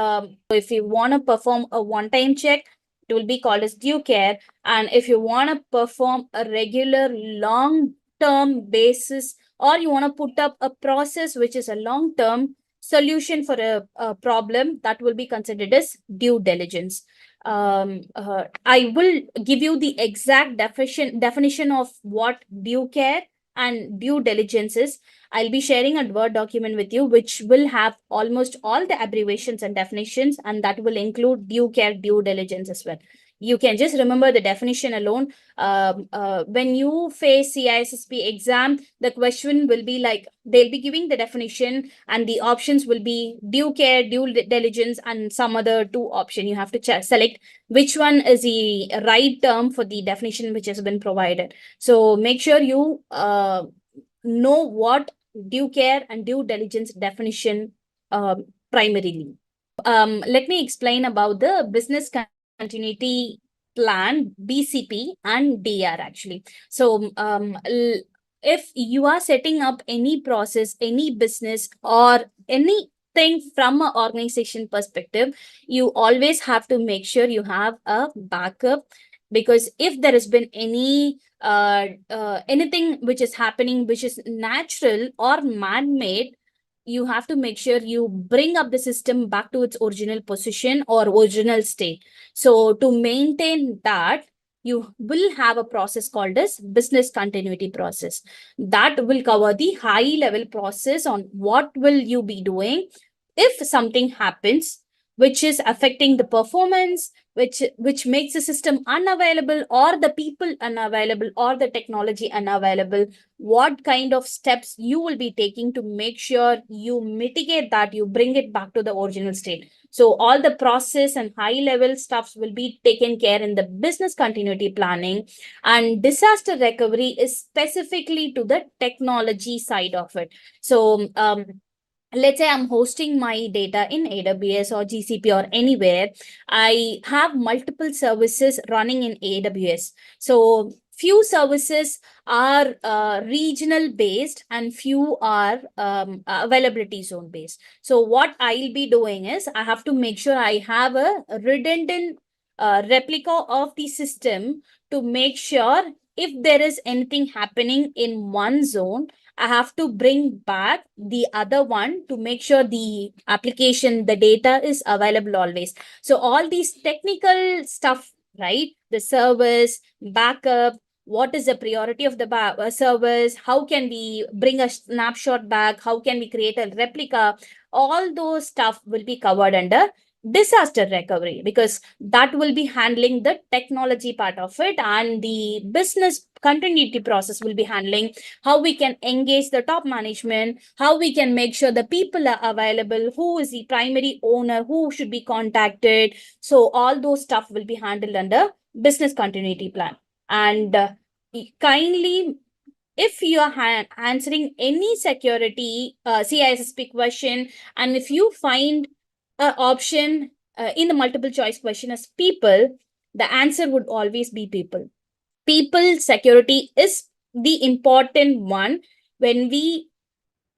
if you want to perform a one-time check, it will be called as due care. And if you want to perform a regular long-term basis, or you want to put up a process which is a long-term solution for a problem, that will be considered as due diligence. I will give you the exact definition of what due care and due diligence is. I'll be sharing a Word document with you, which will have almost all the abbreviations and definitions, and that will include due care, due diligence as well. You can just remember the definition alone. When you face CISSP exam, the question will be like, they'll be giving the definition and the options will be due care, due diligence, and some other two option. You have to select which one is the right term for the definition which has been provided. So make sure you know what due care and due diligence definition primarily. Let me explain about the business continuity plan, BCP and DR actually. So if you are setting up any process, any business, or anything from an organization perspective, you always have to make sure you have a backup, because if there has been anything which is happening which is natural or man-made, you have to make sure you bring up the system back to its original position or original state. So to maintain that, you will have a process called as business continuity process. That will cover the high level process on what will you be doing if something happens which is affecting the performance, which makes the system unavailable, or the people unavailable, or the technology unavailable. What kind of steps you will be taking to make sure you mitigate that, you bring it back to the original state. So all the process and high level stuffs will be taken care in the business continuity planning. And disaster recovery is specifically to the technology side of it. So let's say I'm hosting my data in AWS or GCP or anywhere. I have multiple services running in AWS. So few services are regional based and few are availability zone based. So what I'll be doing is I have to make sure I have a redundant replica of the system to make sure if there is anything happening in one zone, I have to bring back the other one to make sure the application, the data is available always. So all these technical stuff, right? The service, backup, what is the priority of the service? How can we bring a snapshot back? How can we create a replica? All those stuff will be covered under disaster recovery, because that will be handling the technology part of it, and the business continuity process will be handling how we can engage the top management, how we can make sure the people are available, who is the primary owner, who should be contacted. So all those stuff will be handled under business continuity plan. And kindly, if you are answering any security CISSP question, and if you find an option in the multiple choice question as people, the answer would always be people. People security is the important one when we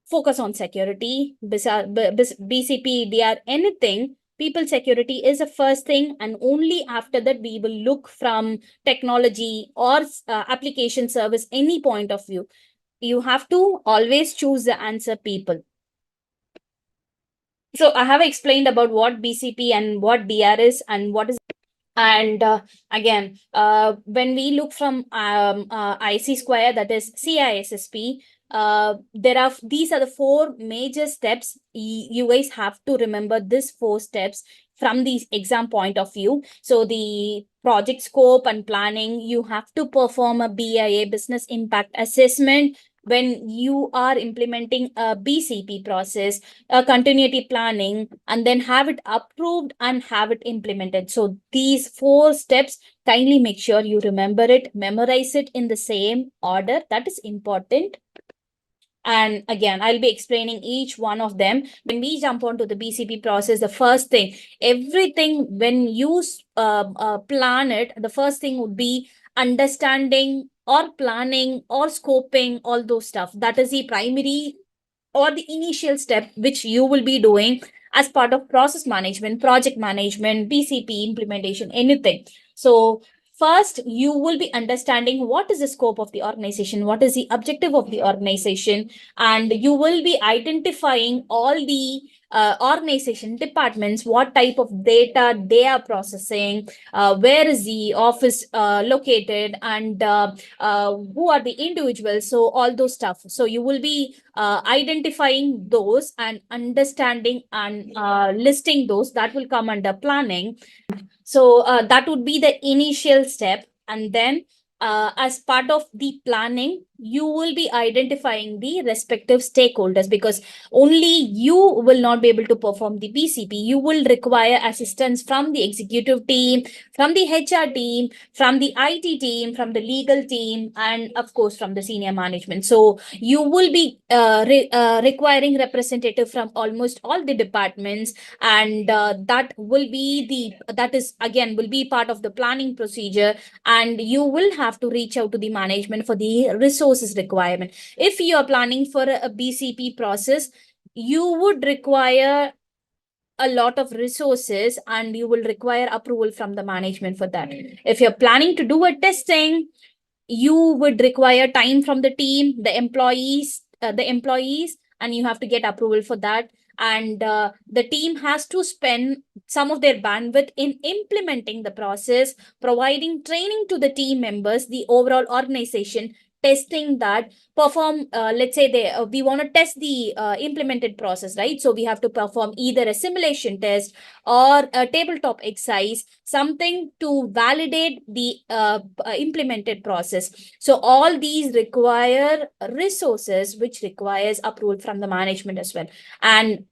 focus on security, BCP, DR, anything. People security is the first thing, and only after that we will look from technology or application service, any point of view. You have to always choose the answer people. So I have explained about what BCP and what DR is and what is. And again, when we look from IC square, that is CISSP, these are the 4 major steps. You guys have to remember these 4 steps from the exam point of view. So the project scope and planning, you have to perform a BIA, business impact assessment, when you are implementing a BCP process, a continuity planning, and then have it approved and have it implemented. So these 4 steps, kindly make sure you remember it, memorize it in the same order. That is important. And again, I'll be explaining each one of them. When we jump onto the BCP process, the first thing, everything, when you plan it, the first thing would be understanding or planning or scoping, all those stuff. That is the primary or the initial step which you will be doing as part of process management, project management, BCP implementation, anything. So first, you will be understanding what is the scope of the organization, what is the objective of the organization, and you will be identifying all the organization departments, what type of data they are processing, where is the office located, and who are the individuals. So all those stuff. So you will be identifying those and understanding and listing those. That will come under planning. So that would be the initial step. And then as part of the planning, you will be identifying the respective stakeholders, because only you will not be able to perform the BCP. You will require assistance from the executive team, from the HR team, from the IT team, from the legal team, and of course from the senior management. So you will be requiring representative from almost all the departments, and that will be part of the planning procedure. And you will have to reach out to the management for the resources requirement. If you are planning for a BCP process, you would require a lot of resources, and you will require approval from the management for that. If you're planning to do a testing, you would require time from the team, the employees, and you have to get approval for that. And the team has to spend some of their bandwidth in implementing the process, providing training to the team members, the overall organization, testing that, perform, let's say we want to test the implemented process, right? So we have to perform either a simulation test or a tabletop exercise, something to validate the implemented process. So all these require resources, which requires approval from the management as well. And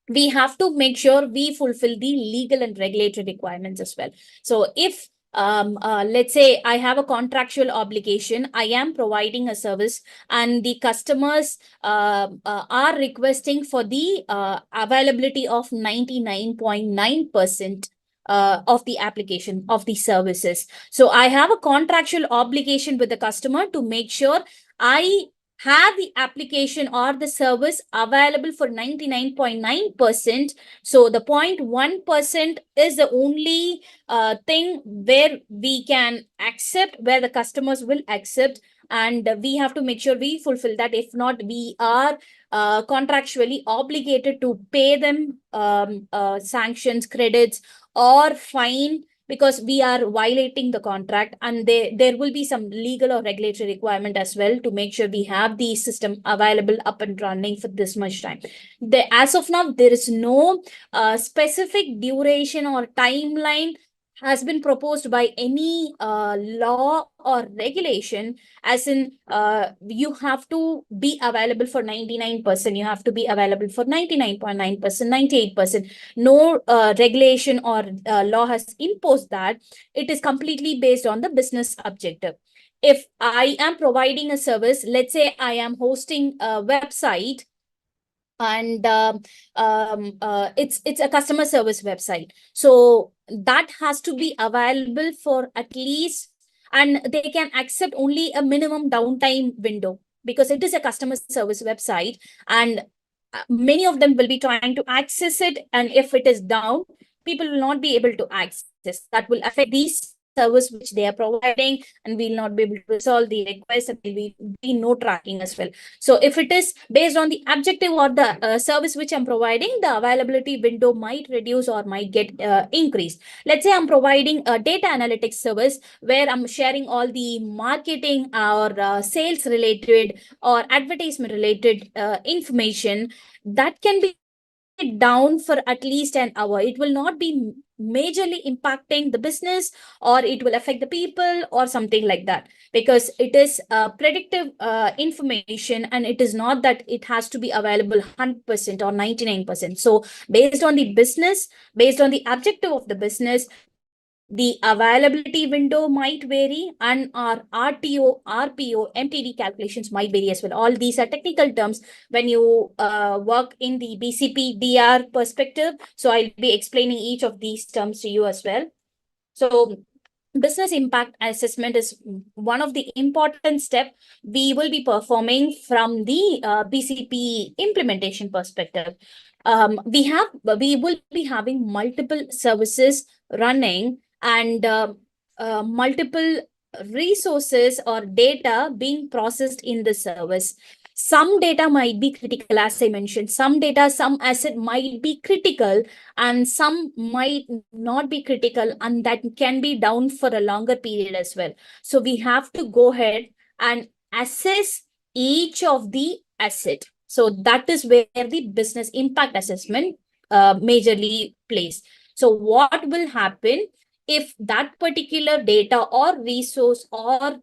we have to make sure we fulfill the legal and regulatory requirements as well. So if let's say I have a contractual obligation, I am providing a service, and the customers are requesting for the availability of 99.9% of the application of the services. So I have a contractual obligation with the customer to make sure I have the application or the service available for 99.9%. So the 0.1% is the only thing where we can accept, where the customers will accept, and we have to make sure we fulfill that. If not, we are contractually obligated to pay them sanctions, credits, or fine because we are violating the contract, and there will be some legal or regulatory requirement as well to make sure we have the system available up and running for this much time. As of now, there is no specific duration or timeline has been proposed by any law or regulation, as in you have to be available for 99%, you have to be available for 99.9%, 98%. No regulation or law has imposed that. It is completely based on the business objective. If I am providing a service, let's say I am hosting a website, and it's a customer service website, so that has to be available for at least, and they can accept only a minimum downtime window, because it is a customer service website, and many of them will be trying to access it, and if it is down, people will not be able to access. That will affect these service which they are providing, and we'll not be able to resolve the request, and there will be no tracking as well. So if it is based on the objective or the service which I'm providing, the availability window might reduce or might get increased. Let's say I'm providing a data analytics service where I'm sharing all the marketing or sales related or advertisement related information, that can be down for at least an hour. It will not be majorly impacting the business, or it will affect the people or something like that, because it is predictive information, and it is not that it has to be available 100% or 99%. So based on the business, based on the objective of the business, the availability window might vary, and our RTO, RPO, MTD calculations might vary as well. All these are technical terms when you work in the BCP DR perspective. So I'll be explaining each of these terms to you as well. So business impact assessment is one of the important step we will be performing from the BCP implementation perspective. We will be having multiple services running, and multiple resources or data being processed in the service. Some data might be critical, as I mentioned. Some data, some asset might be critical, and some might not be critical, and that can be down for a longer period as well. So we have to go ahead and assess each of the asset. So that is where the business impact assessment majorly plays. So what will happen if that particular data or resource or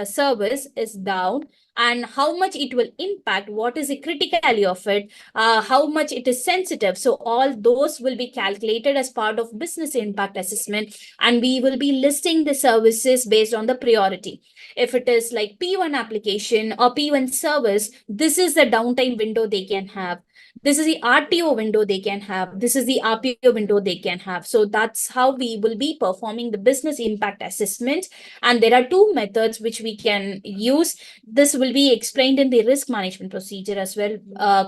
service is down, and how much it will impact, what is the criticality of it, how much it is sensitive. So all those will be calculated as part of business impact assessment, and we will be listing the services based on the priority. If it is like P1 application or P1 service, this is the downtime window they can have. This is the RTO window they can have. This is the RPO window they can have. So that's how we will be performing the business impact assessment. And there are two methods which we can use. This will be explained in the risk management procedure as well,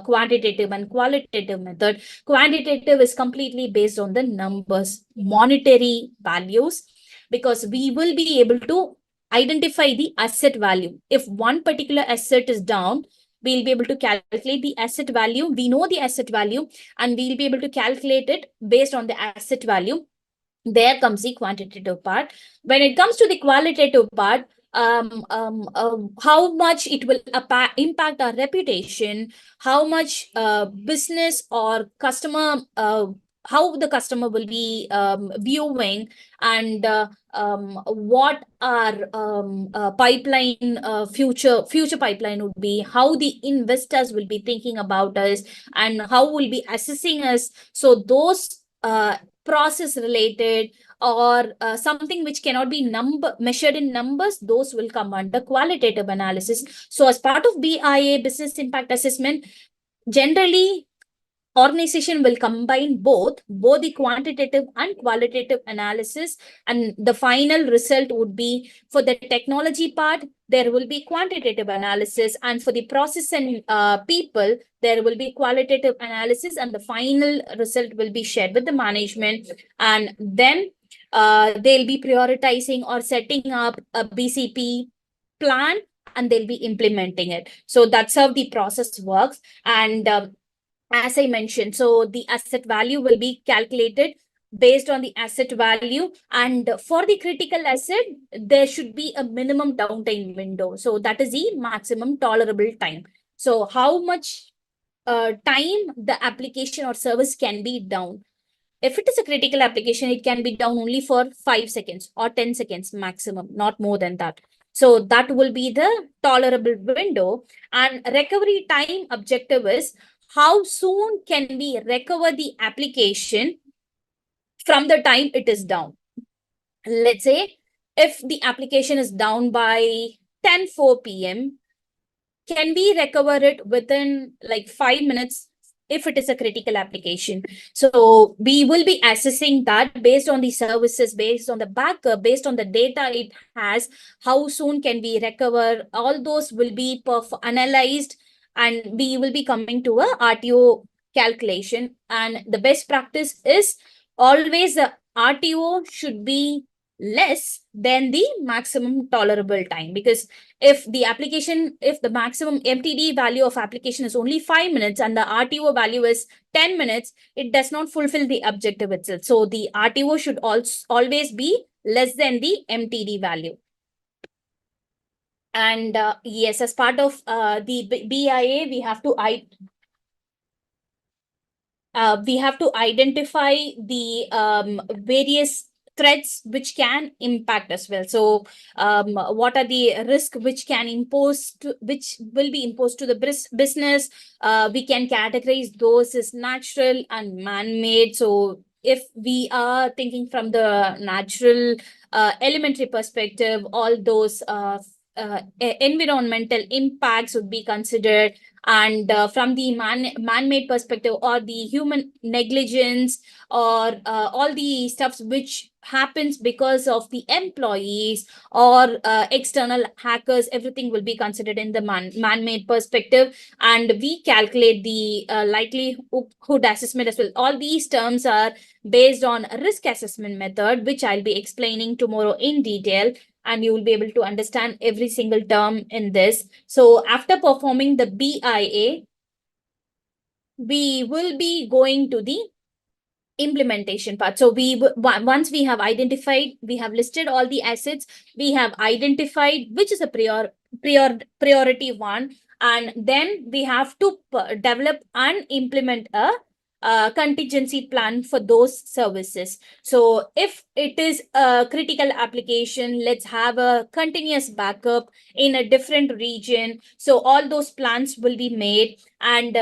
quantitative and qualitative method. Quantitative is completely based on the numbers, monetary values, because we will be able to identify the asset value. If one particular asset is down, we'll be able to calculate the asset value. We know the asset value, and we'll be able to calculate it based on the asset value. There comes the quantitative part. When it comes to the qualitative part, how much it will impact our reputation, how much business or customer, how the customer will be viewing, and what our pipeline, future pipeline would be, how the investors will be thinking about us, and how will be assessing us. So those process related or something which cannot be measured in numbers, those will come under qualitative analysis. So as part of BIA, business impact assessment, generally organization will combine both the quantitative and qualitative analysis, and the final result would be, for the technology part, there will be quantitative analysis, and for the process and people, there will be qualitative analysis, and the final result will be shared with the management. And then they'll be prioritizing or setting up a BCP plan, and they'll be implementing it. So that's how the process works. And as I mentioned, so the asset value will be calculated based on the asset value. And for the critical asset, there should be a minimum downtime window. So that is the maximum tolerable time. So how much time the application or service can be down. If it is a critical application, it can be down only for 5 seconds or 10 seconds maximum, not more than that. So that will be the tolerable window. And recovery time objective is how soon can we recover the application from the time it is down. Let's say if the application is down by 10:04 p.m., can we recover it within like 5 minutes if it is a critical application? So we will be assessing that based on the services, based on the backup, based on the data it has, how soon can we recover? All those will be analyzed, and we will be coming to a RTO calculation. And the best practice is always the RTO should be less than the maximum tolerable time, because if the maximum MTD value of application is only 5 minutes and the RTO value is 10 minutes, it does not fulfill the objective itself. So the RTO should also always be less than the MTD value. And yes, as part of the BIA, we have to identify the various threats which can impact as well. So what are the risks which will be imposed to the business? We can categorize those as natural and man-made. So if we are thinking from the natural elementary perspective, all those environmental impacts would be considered. And from the man-made perspective, or the human negligence, or all the stuffs which happens because of the employees or external hackers, everything will be considered in the man-made perspective. And we calculate the likelihood assessment as well. All these terms are based on a risk assessment method, which I'll be explaining tomorrow in detail, and you will be able to understand every single term in this. So after performing the BIA, we will be going to the implementation part. So once we have identified, we have listed all the assets, we have identified which is a priority one, and then we have to develop and implement a contingency plan for those services. So if it is a critical application, let's have a continuous backup in a different region. So all those plans will be made, and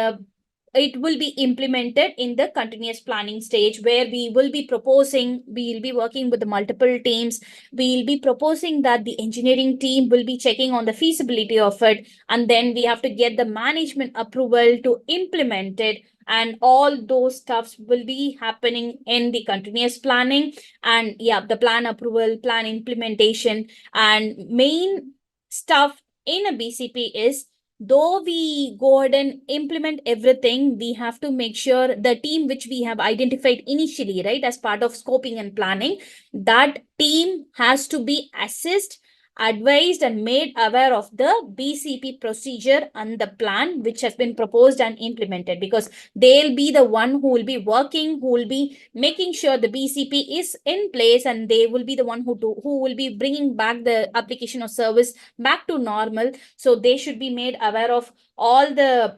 it will be implemented in the continuous planning stage, where we'll be working with the multiple teams. We'll be proposing that the engineering team will be checking on the feasibility of it, and then we have to get the management approval to implement it. And all those stuffs will be happening in the continuous planning. And yeah, the plan approval, plan implementation, and main stuff in a BCP is, though we go ahead and implement everything, we have to make sure the team which we have identified initially, right, as part of scoping and planning, that team has to be assessed, advised, and made aware of the BCP procedure and the plan which has been proposed and implemented, because they'll be the one who will be working, who will be making sure the BCP is in place, and they will be the one who will be bringing back the application or service back to normal. So they should be made aware of all the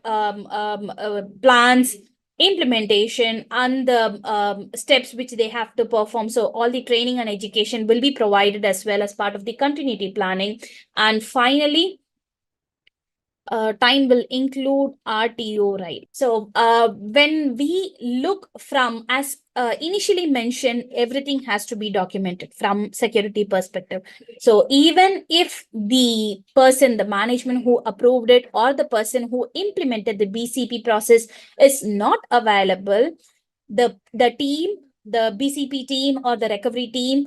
plans, implementation, and the steps which they have to perform. So all the training and education will be provided as well as part of the continuity planning. And finally, time will include RTO, right? So when we look from, as initially mentioned, everything has to be documented from security perspective. So even if the person, the management who approved it, or the person who implemented the BCP process is not available, the team, the BCP team or the recovery team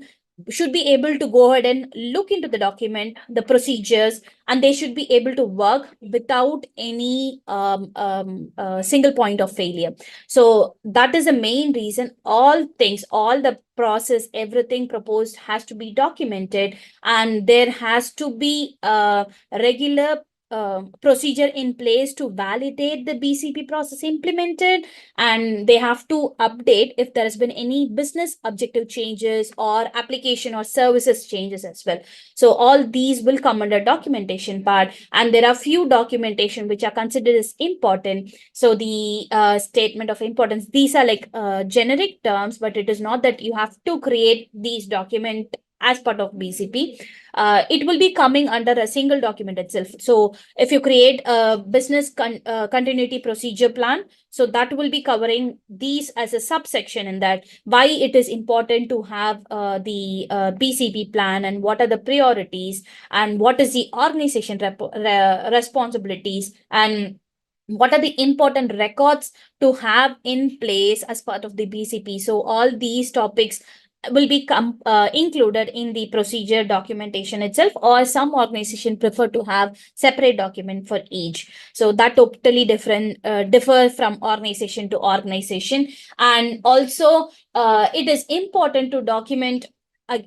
should be able to go ahead and look into the document, the procedures, and they should be able to work without any single point of failure. So that is the main reason. All things, all the process, everything proposed has to be documented, and there has to be a regular procedure in place to validate the BCP process implemented, and they have to update if there has been any business objective changes or application or services changes as well. So all these will come under documentation part, and there are few documentation which are considered as important. So the statement of importance, these are like generic terms, but it is not that you have to create these document as part of BCP. It will be coming under a single document itself. So if you create a business continuity procedure plan, so that will be covering these as a subsection in that, why it is important to have the BCP plan, and what are the priorities, and what is the organization responsibilities, and what are the important records to have in place as part of the BCP. So all these topics will be included in the procedure documentation itself, or some organization prefer to have separate document for each. So that totally differ from organization to organization. And also it is important to document, I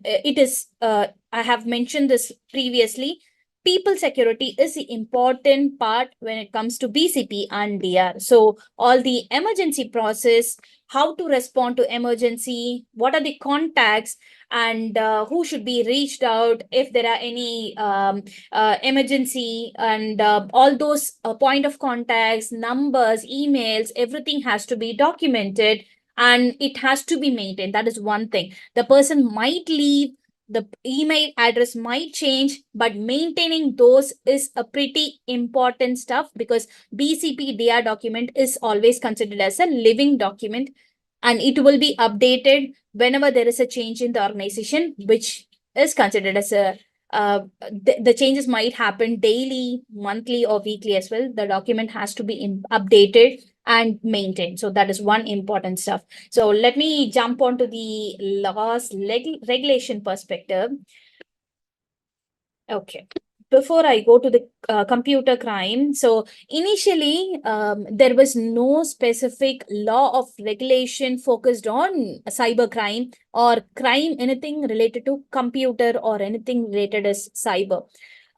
have mentioned this previously, people security is the important part when it comes to BCP and DR. So all the emergency process, how to respond to emergency, what are the contacts, and who should be reached out if there are any emergency, and all those point of contacts, numbers, emails, everything has to be documented, and it has to be maintained. That is one thing. The person might leave, the email address might change, but maintaining those is a pretty important stuff, because BCP DR document is always considered as a living document, and it will be updated whenever there is a change in the organization, which is considered as a the changes might happen daily, monthly, or weekly as well. The document has to be updated and maintained. So that is one important stuff. So let me jump onto the laws regulation perspective. Okay. Before I go to the computer crime, so initially there was no specific law of regulation focused on cyber crime or crime, anything related to computer or anything related as cyber.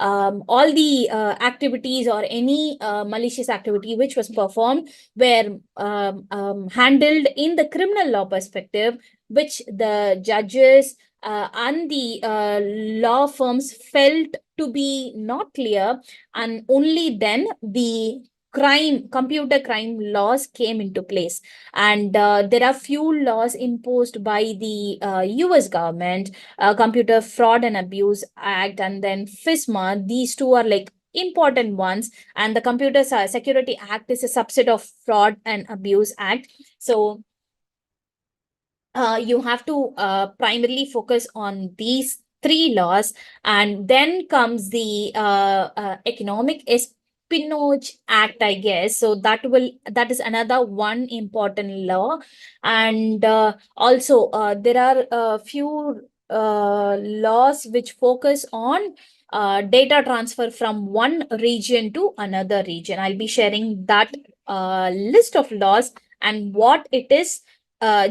All the activities or any malicious activity which was performed were handled in the criminal law perspective, which the judges and the law firms felt to be not clear, and only then the computer crime laws came into place. And there are few laws imposed by the US government, Computer Fraud and Abuse Act, and then FISMA. These two are like important ones, and the Computer Security Act is a subset of Fraud and Abuse Act. So you have to primarily focus on these three laws, and then comes the Economic Espionage Act, I guess. So that is another one important law. And also there are a few laws which focus on data transfer from one region to another region. I'll be sharing that list of laws and what it is,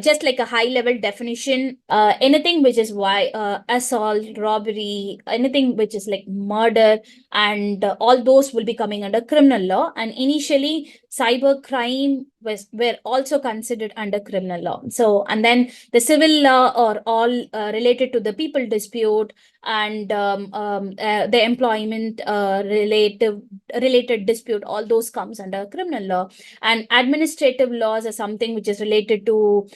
just like a high level definition. Anything which is assault, robbery, anything which is like murder, and all those will be coming under criminal law. And initially cyber crime were also considered under criminal law. So, and then the civil law or all related to the people dispute, and the employment related dispute, all those comes under criminal law. And administrative laws are something which is related to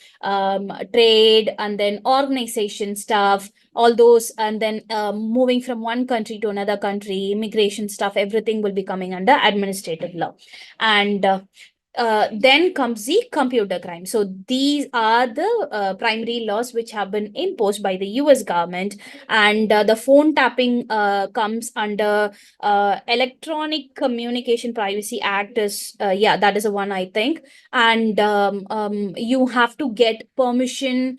trade, and then organization stuff, all those, and then moving from one country to another country, immigration stuff, everything will be coming under administrative law. And then comes the computer crime. So these are the primary laws which have been imposed by the US government. And the phone tapping comes under Electronic Communication Privacy Act is, yeah, that is the one, I think. And you have to get permission.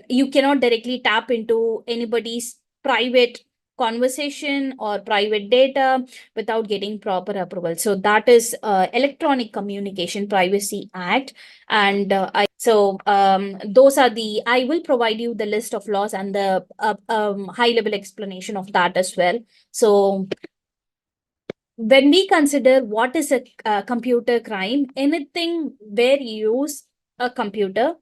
You cannot directly tap into anybody's private conversation or private data without getting proper approval. So that is Electronic Communication Privacy Act. And those are the, I will provide you the list of laws and the high level explanation of that as well. So when we consider what is a computer crime, anything where you use a computer,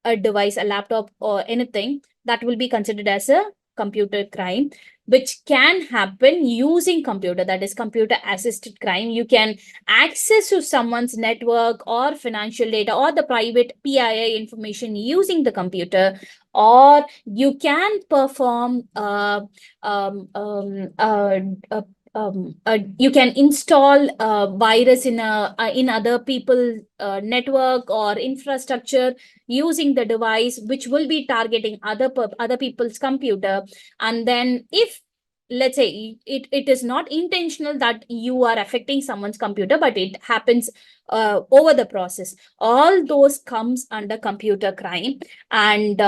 a device, a laptop, or anything that will be considered as a computer crime, which can happen using computer, that is computer assisted crime. You can access to someone's network or financial data or the private PII information using the computer, or you can perform you can install a virus in other people network or infrastructure using the device, which will be targeting other people's computer. And then if, let's say, it is not intentional that you are affecting someone's computer, but it happens over the process, all those comes under computer crime. And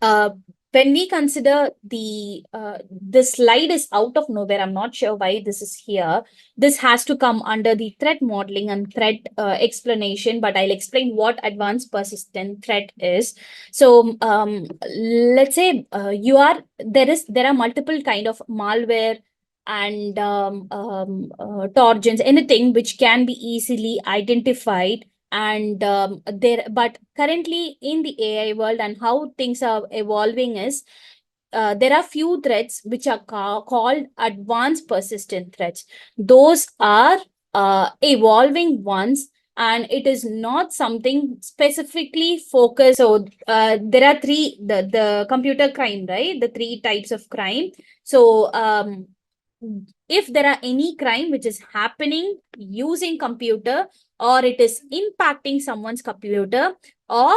uh, when we consider this slide is out of nowhere, I'm not sure why this is here. This has to come under the threat modeling and threat explanation, but I'll explain what advanced persistent threat is. So let's say there are multiple kind of malware and trojans, anything which can be easily identified. And but currently in the AI world and how things are evolving is, there are few threats which are called advanced persistent threats. Those are evolving ones, and it is not something specifically focused. So there are the computer crime, right? The three types of crime. So if there are any crime which is happening using computer, or it is impacting someone's computer, or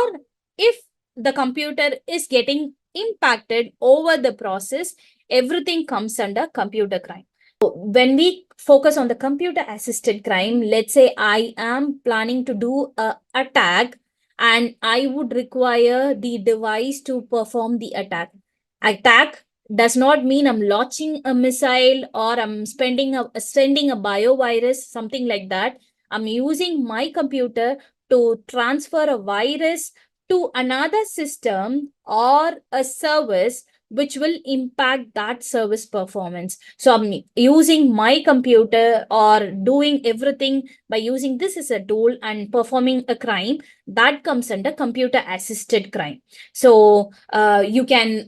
if the computer is getting impacted over the process, everything comes under computer crime. So when we focus on the computer assisted crime, let's say I am planning to do a attack and I would require the device to perform the attack does not mean I'm launching a missile or I'm sending a biovirus, something like that. I'm using my computer to transfer a virus to another system or a service which will impact that service performance. So I'm using my computer or doing everything by using this as a tool and performing a crime that comes under computer assisted crime. So you can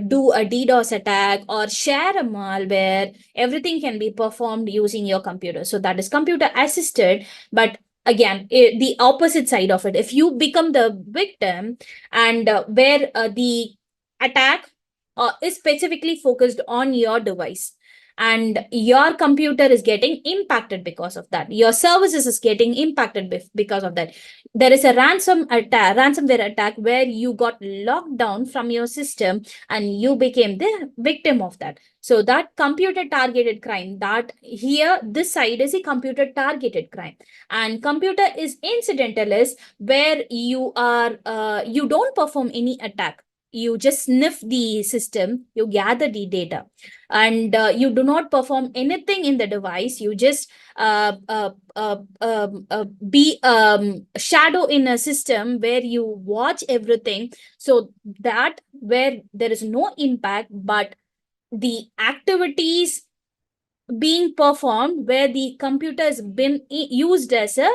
do a DDoS attack or share a malware. Everything can be performed using your computer. So that is computer assisted. But again, the opposite side of it, if you become the victim and where the attack is specifically focused on your device, and your computer is getting impacted because of that, your services is getting impacted because of that, there is a ransomware attack where you got locked down from your system and you became the victim of that. So that computer targeted crime, that here this side is a computer targeted crime, and computer is incidentalist, where you don't perform any attack. You just sniff the system, you gather the data, and you do not perform anything in the device. You just be shadow in a system where you watch everything. So that where there is no impact, but the activities being performed where the computer has been used as a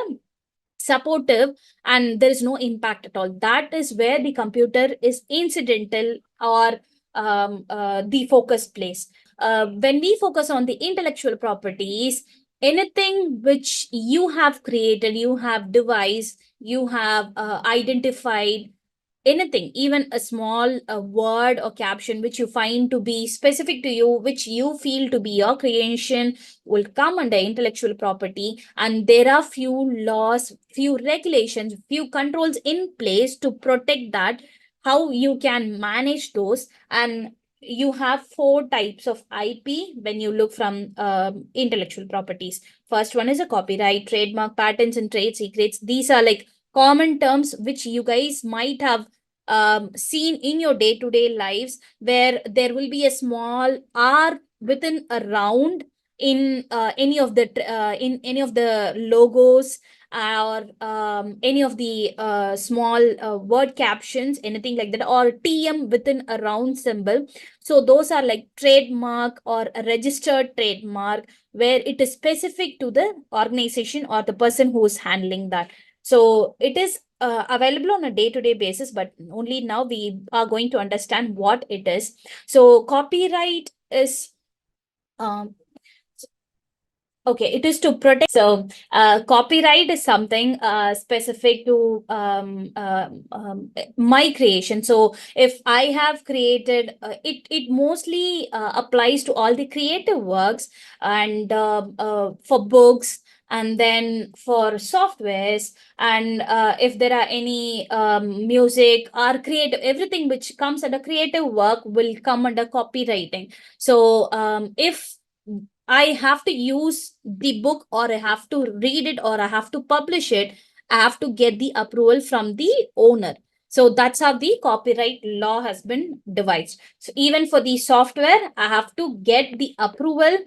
supportive and there is no impact at all, that is where the computer is incidental or the focus place. When we focus on the intellectual properties, anything which you have created, you have devised, you have identified, anything, even a small word or caption which you find to be specific to you, which you feel to be your creation, will come under intellectual property. And there are few laws, few regulations, few controls in place to protect that, how you can manage those. And you have four types of IP when you look from intellectual properties. First one is a copyright, trademark, patents, and trade secrets. These are like common terms which you guys might have seen in your day-to-day lives, where there will be a small R within a round in any of the logos, or any of the small word captions, anything like that, or TM within a round symbol. So So those are like trademark or a registered trademark, where it is specific to the organization or the person who is handling that. So it is available on a day-to-day basis, but only now we are going to understand what it is. So copyright is okay, it is to protect. So, copyright is something specific to my creation. So, if I have created it mostly applies to all the creative works, and for books, and then for softwares, and if there are any music or creative, everything which comes under creative work will come under copywriting. So, if I have to use the book, or I have to read it, or I have to publish it, I have to get the approval from the owner. So that's how the copyright law has been devised. So even for the software, I have to get the approval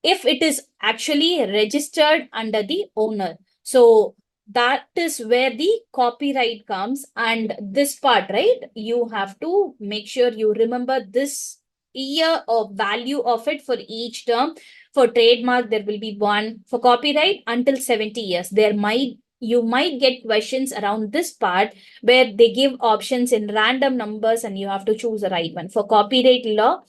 if it is actually registered under the owner. So that is where the copyright comes. And this part, right? You have to make sure you remember this year of value of it for each term. For trademark, there will be one. For copyright, until 70 years. You might get questions around this part where they give options in random numbers and you have to choose the right one. For copyright law,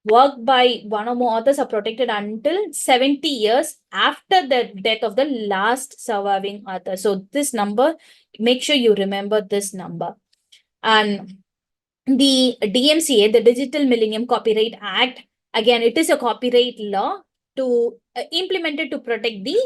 work by one or more authors are protected until 70 years after the death of the last surviving author. So this number, make sure you remember this number. And the DMCA, the Digital Millennium Copyright Act, again, it is a copyright law to implemented to protect the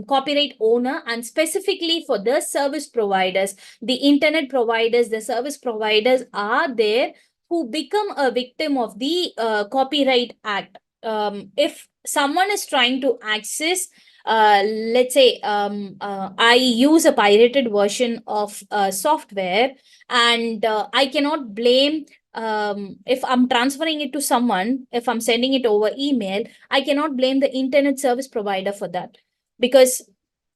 copyright owner, and specifically for the service providers, the internet providers, the service providers are there who become a victim of the Copyright Act. If someone is trying to access, let's say, I use a pirated version of software, and I cannot blame, if I'm transferring it to someone, if I'm sending it over email, I cannot blame the internet service provider for that, because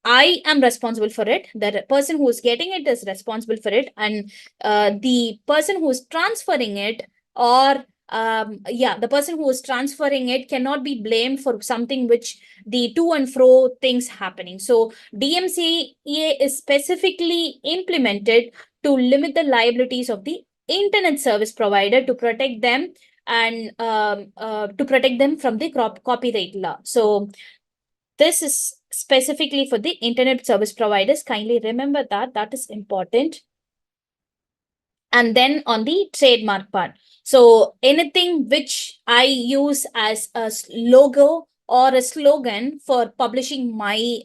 I am responsible for it. The person who is getting it is responsible for it, and the person who is transferring it, or the person who is transferring it cannot be blamed for something which the to and fro things happening. So DMCA is specifically implemented to limit the liabilities of the internet service provider, to protect them, and to protect them from the copyright law. So this is specifically for the internet service providers. Kindly remember that. That is important. And then on the trademark part, so anything which I use as a logo or a slogan for publishing my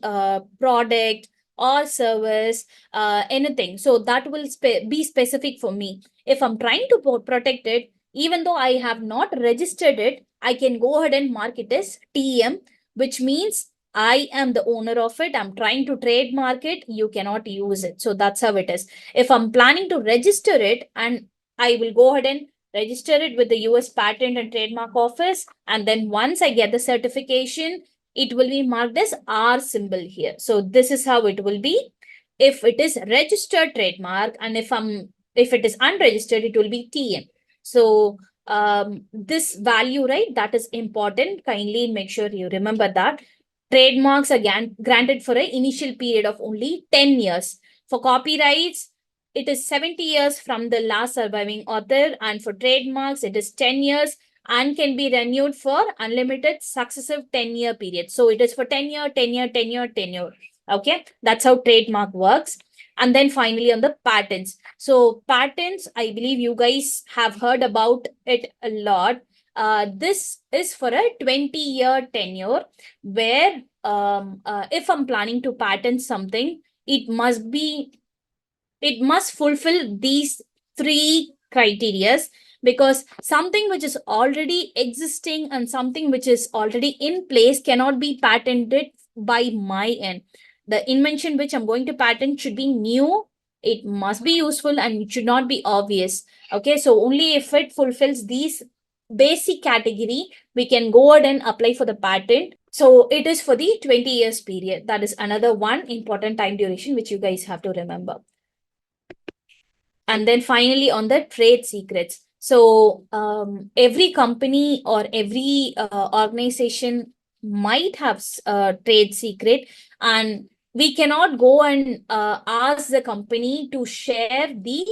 product or service, anything, so that will be specific for me. If I'm trying to protect it, even though I have not registered it, I can go ahead and mark it as TM, which means I am the owner of it. I'm trying to trademark it. You cannot use it. So that's how it is. If I'm planning to register it, and I will go ahead and register it with the US Patent and Trademark Office, and then once I get the certification, it will be marked as R symbol here. So this is how it will be if it is registered trademark, and if it is unregistered, it will be TM. So this value, right, that is important. Kindly make sure you remember that. Trademarks are granted for an initial period of only 10 years. For copyrights, it is 70 years from the last surviving author, and for trademarks, it is 10 years and can be renewed for unlimited successive 10-year period. So it is for 10-year, 10-year, 10-year, 10-year. Okay, that's how trademark works. And then finally on the patents. So patents, I believe you guys have heard about it a lot. This is for a 20-year tenure, where if I'm planning to patent something, it must fulfill these 3 criterias, because something which is already existing and something which is already in place cannot be patented by my end. The invention which I'm going to patent should be new, it must be useful, and it should not be obvious. Okay, so only if it fulfills these basic category, we can go ahead and apply for the patent. So it is for the 20 years period. That is another one important time duration which you guys have to remember. And then finally on the trade secrets. So every company or every organization might have trade secret, and we cannot go and ask the company to share the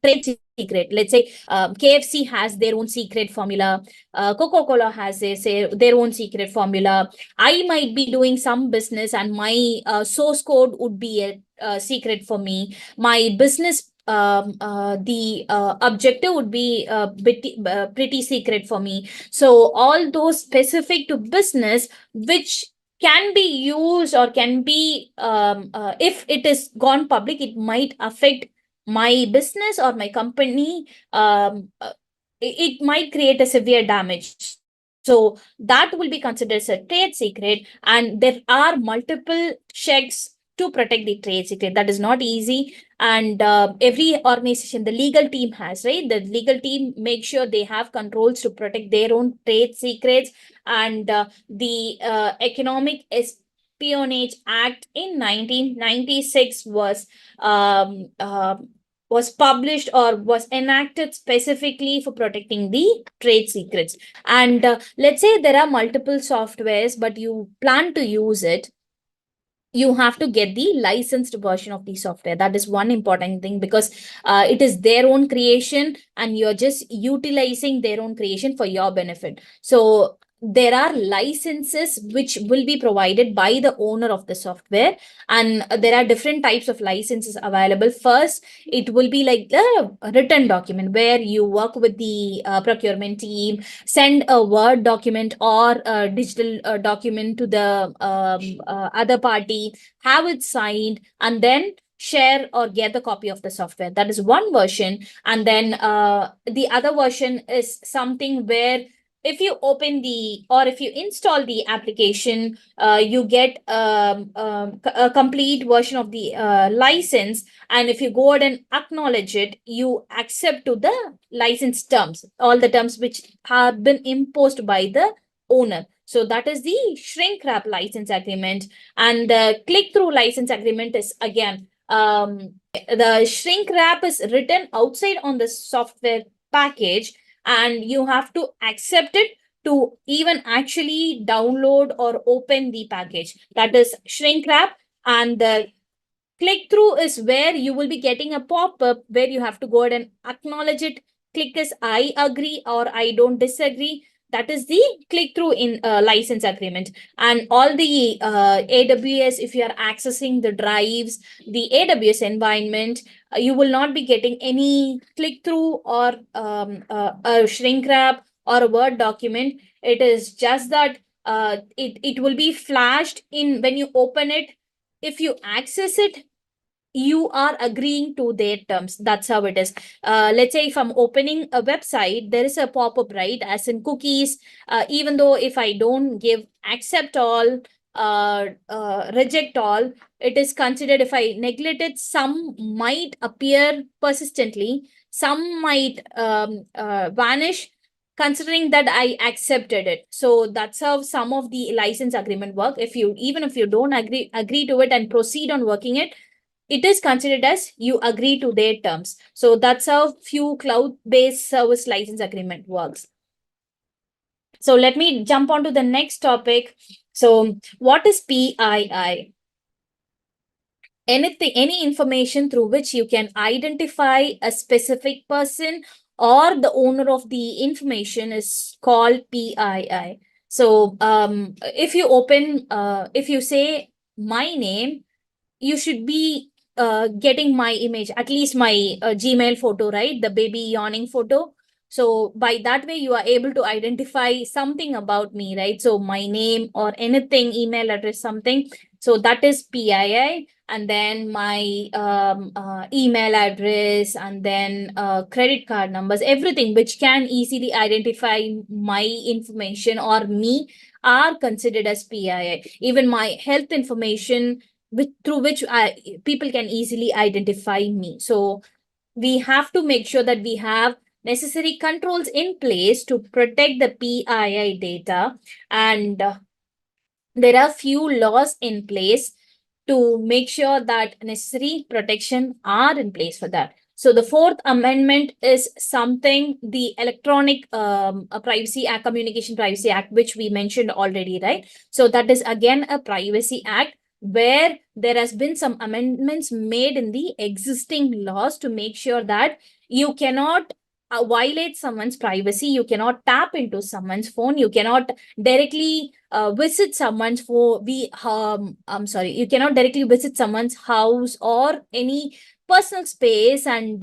trade secret. Let's say KFC has their own secret formula, Coca-Cola has their own secret formula. I might be doing some business and my source code would be a secret for me. My business the objective would be pretty secret for me. So all those specific to business which can be used or can be if it is gone public, it might affect my business or my company. It might create a severe damage. So that will be considered as a trade secret, and there are multiple checks to protect the trade secret. That is not easy. And every organization, the legal team has, right? The legal team makes sure they have controls to protect their own trade secrets. And the Economic Espionage Act in 1996 was published or was enacted specifically for protecting the trade secrets. And let's say there are multiple softwares, but you plan to use it, you have to get the licensed version of the software. That is one important thing, because it is their own creation and you're just utilizing their own creation for your benefit. So there are licenses which will be provided by the owner of the software, and there are different types of licenses available. First, it will be like a written document where you work with the procurement team, send a Word document or a digital document to the other party, have it signed, and then share or get the copy of the software. That is one version. And then the other version is something where if you open the or if you install the application, you get a complete version of the license. And if you go ahead and acknowledge it, you accept to the license terms, all the terms which have been imposed by the owner. So that is the shrink wrap license agreement. And the click-through license agreement is again, the shrink wrap is written outside on the software package, and you have to accept it to even actually download or open the package. That is shrink wrap. And the click through is where you will be getting a pop-up where you have to go ahead and acknowledge it. Click as I agree or I don't disagree. That is the click through in license agreement. And all the AWS, if you are accessing the drives, the AWS environment, you will not be getting any click through or a shrink wrap or a Word document. It is just that it will be flashed in when you open it. If you access it, you are agreeing to their terms. That's how it is. Let's say if I'm opening a website, there is a pop-up, right? As in cookies. Even though if I don't give accept all, reject all, it is considered. If I neglect it, some might appear persistently, some might vanish, considering that I accepted it. So that's how some of the license agreement work. If you even if you don't agree to it and proceed on working it, it is considered as you agree to their terms. So that's how few cloud-based service license agreement works. So let me jump on to the next topic. So what is PII? Any information through which you can identify a specific person or the owner of the information is called PII. So if you open, if you say my name, you should be getting my image, at least my Gmail photo, right? The baby yawning photo. So by that way, you are able to identify something about me, right? So my name or anything, email address, something. So that is PII. And then my email address, and then credit card numbers, everything which can easily identify my information or me are considered as PII. Even my health information, through which people can easily identify me. So we have to make sure that we have necessary controls in place to protect the PII data. And there are few laws in place to make sure that necessary protection are in place for that. So the Fourth Amendment is something, the Electronic Privacy Act, Communication Privacy Act, which we mentioned already, right? So that is again a privacy act where there has been some amendments made in the existing laws to make sure that you cannot violate someone's privacy. You cannot tap into someone's phone. You cannot directly visit someone's phone. I'm sorry. You cannot directly visit someone's house or any personal space and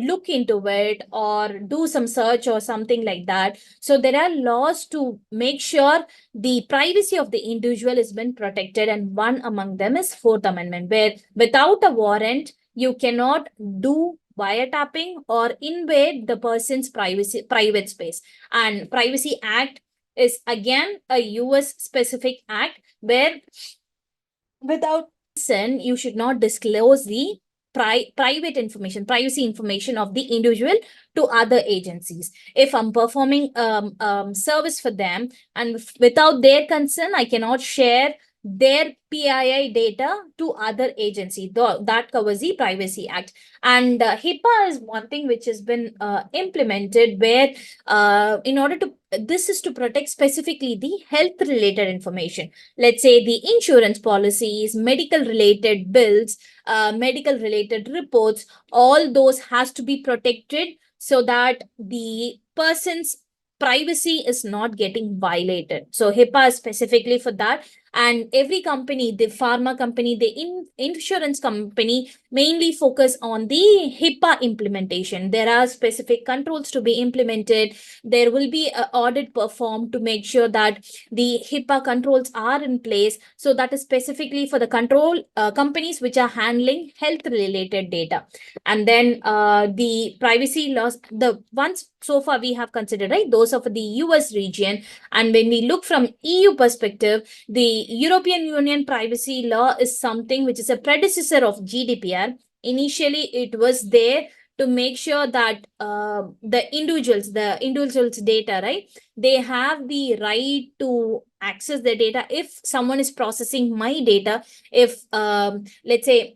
look into it or do some search or something like that. So there are laws to make sure the privacy of the individual has been protected, and one among them is Fourth Amendment, where without a warrant you cannot do wiretapping or invade the person's private space. And Privacy Act is again a US specific act where without consent you should not disclose the private information, privacy information of the individual to other agencies. If I'm performing service for them and without their consent, I cannot share their PII data to other agency. That covers the Privacy Act. And HIPAA is one thing which has been implemented where in order to, this is to protect specifically the health related information. Let's say the insurance policies, medical related bills, medical related reports, all those has to be protected so that the person's privacy is not getting violated. So HIPAA is specifically for that. And every company, the pharma company, the insurance company mainly focus on the HIPAA implementation. There are specific controls to be implemented. There will be an audit performed to make sure that the HIPAA controls are in place. So that is specifically for the control companies which are handling health related data. And then the privacy laws, the ones so far we have considered, right? Those are for the US region. And when we look from EU perspective, the European Union privacy law is something which is a predecessor of GDPR. Initially, it was there to make sure that the individuals data, right? They have the right to access their data. If someone is processing my data, if let's say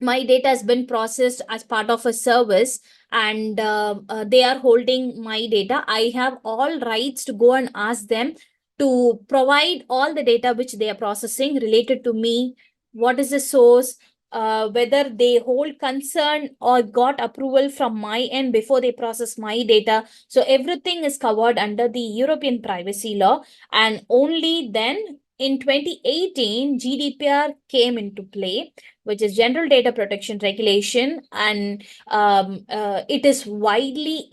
my data has been processed as part of a service and they are holding my data, I have all rights to go and ask them to provide all the data which they are processing related to me, what is the source, whether they hold concern or got approval from my end before they process my data. So everything is covered under the European privacy law. And only then in 2018, GDPR came into play, which is General Data Protection Regulation, and it is widely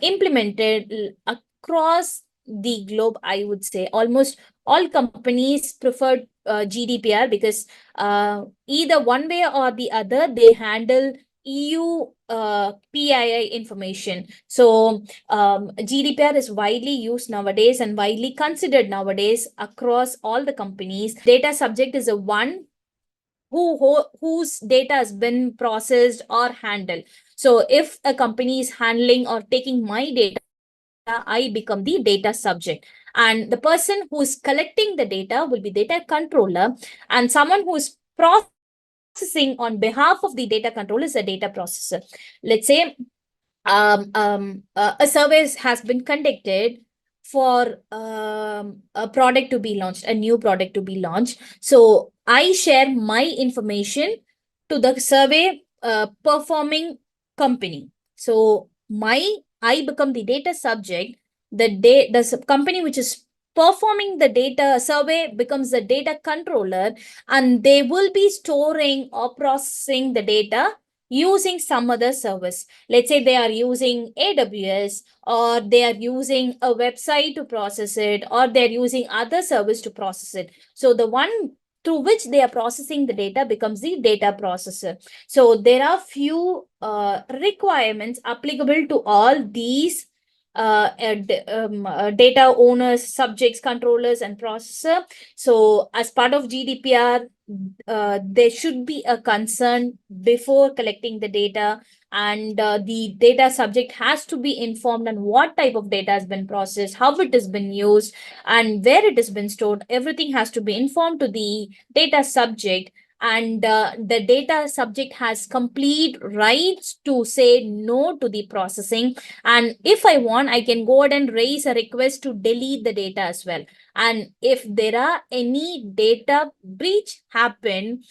implemented across the globe. I would say almost all companies prefer GDPR because either one way or the other, they handle EU PII information. So GDPR is widely used nowadays and widely considered nowadays across all the companies. Data subject is a one whose data has been processed or handled. So if a company is handling or taking my data, I become the data subject. And the person who is collecting the data will be data controller, and someone who is processing on behalf of the data controller is a data processor. Let's say a survey has been conducted for a product to be launched, a new product to be launched. So I share my information to the survey performing company. So I become the data subject. The company which is performing the data survey becomes the data controller, and they will be storing or processing the data using some other service. Let's say they are using AWS, or they are using a website to process it, or they're using other service to process it. So the one through which they are processing the data becomes the data processor. So there are few requirements applicable to all these data owners, subjects, controllers, and processor. So as part of GDPR, there should be a concern before collecting the data, and the data subject has to be informed on what type of data has been processed, how it has been used, and where it has been stored. Everything has to be informed to the data subject. and the data subject has complete rights to say no to the processing. And if I want, I can go ahead and raise a request to delete the data as well. And if there are any data breach happen,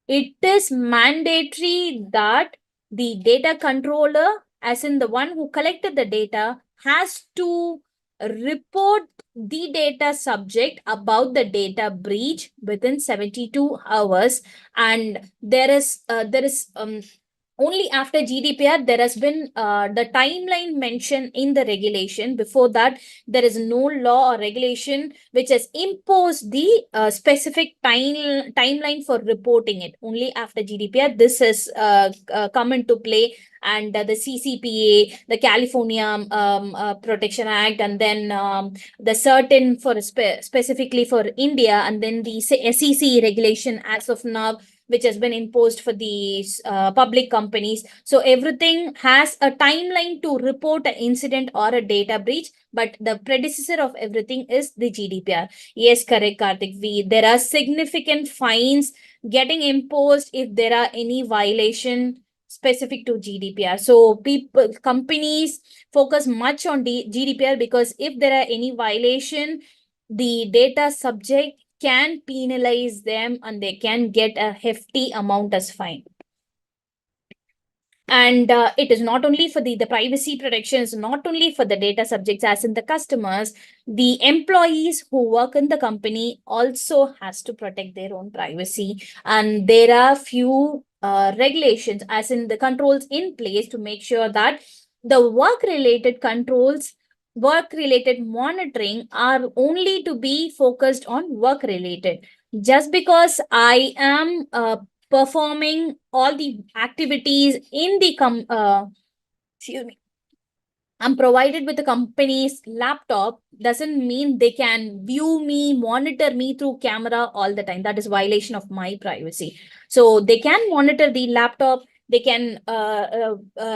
it is mandatory that the data controller, as in the one who collected the data, has to report the data subject about the data breach within 72 hours. And there is only after GDPR, there has been the timeline mentioned in the regulation. Before that, there is no law or regulation which has imposed the specific timeline for reporting it. Only after GDPR, this has come into play. And the CCPA, the California Protection Act, and then the certain for specifically for India, and then the SEC regulation as of now, which has been imposed for the public companies. So everything has a timeline to report an incident or a data breach, but the predecessor of everything is the GDPR. Yes, correct, Karthik. There are significant fines getting imposed if there are any violation specific to GDPR. So companies focus much on GDPR, because if there are any violation, the data subject can penalize them and they can get a hefty amount as fine. And it is not only for the privacy protections, not only for the data subjects as in the customers, the employees who work in the company also has to protect their own privacy. And there are few regulations, as in the controls in place, to make sure that the work-related controls, work-related monitoring are only to be focused on work-related. Just because I am performing all the activities in the excuse me, I'm provided with the company's laptop, doesn't mean they can view me, monitor me through camera all the time. That is violation of my privacy. So they can monitor the laptop, they can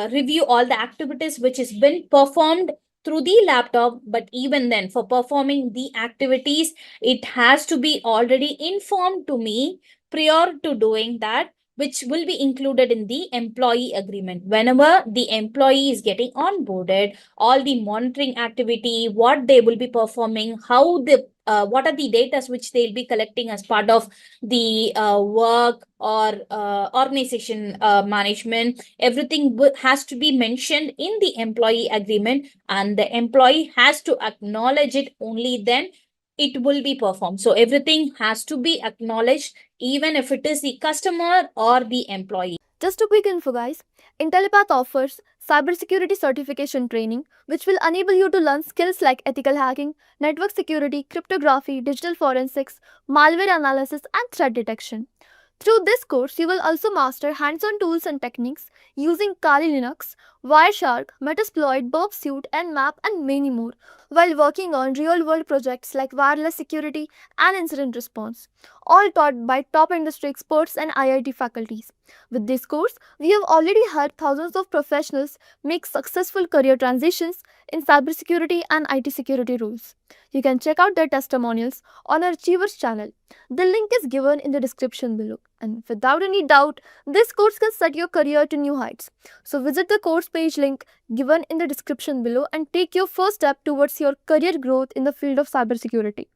review all the activities which has been performed through the laptop. But even then, for performing the activities, it has to be already informed to me prior to doing that, which will be included in the employee agreement. Whenever the employee is getting onboarded, all the monitoring activity, what they will be performing, how the what are the data which they'll be collecting as part of the work or organization management, everything has to be mentioned in the employee agreement, and the employee has to acknowledge it. Only then it will be performed. So everything has to be acknowledged, even if it is the customer or the employee. Just a quick info, guys. Intellipaat offers cybersecurity certification training, which will enable you to learn skills like ethical hacking, network security, cryptography, digital forensics, malware analysis, and threat detection. Through this course, you will also master hands-on tools and techniques using Kali Linux, Wireshark, Metasploit, Burp Suite, Nmap, and many more, while working on real-world projects like wireless security and incident response, all taught by top industry experts and IIT faculties. With this course, we have already helped thousands of professionals make successful career transitions in cybersecurity and IT security roles. You can check out their testimonials on our Achievers channel. The link is given in the description below. And without any doubt, this course can set your career to new heights. So visit the course page link given in the description below and take your first step towards your career growth in the field of cybersecurity.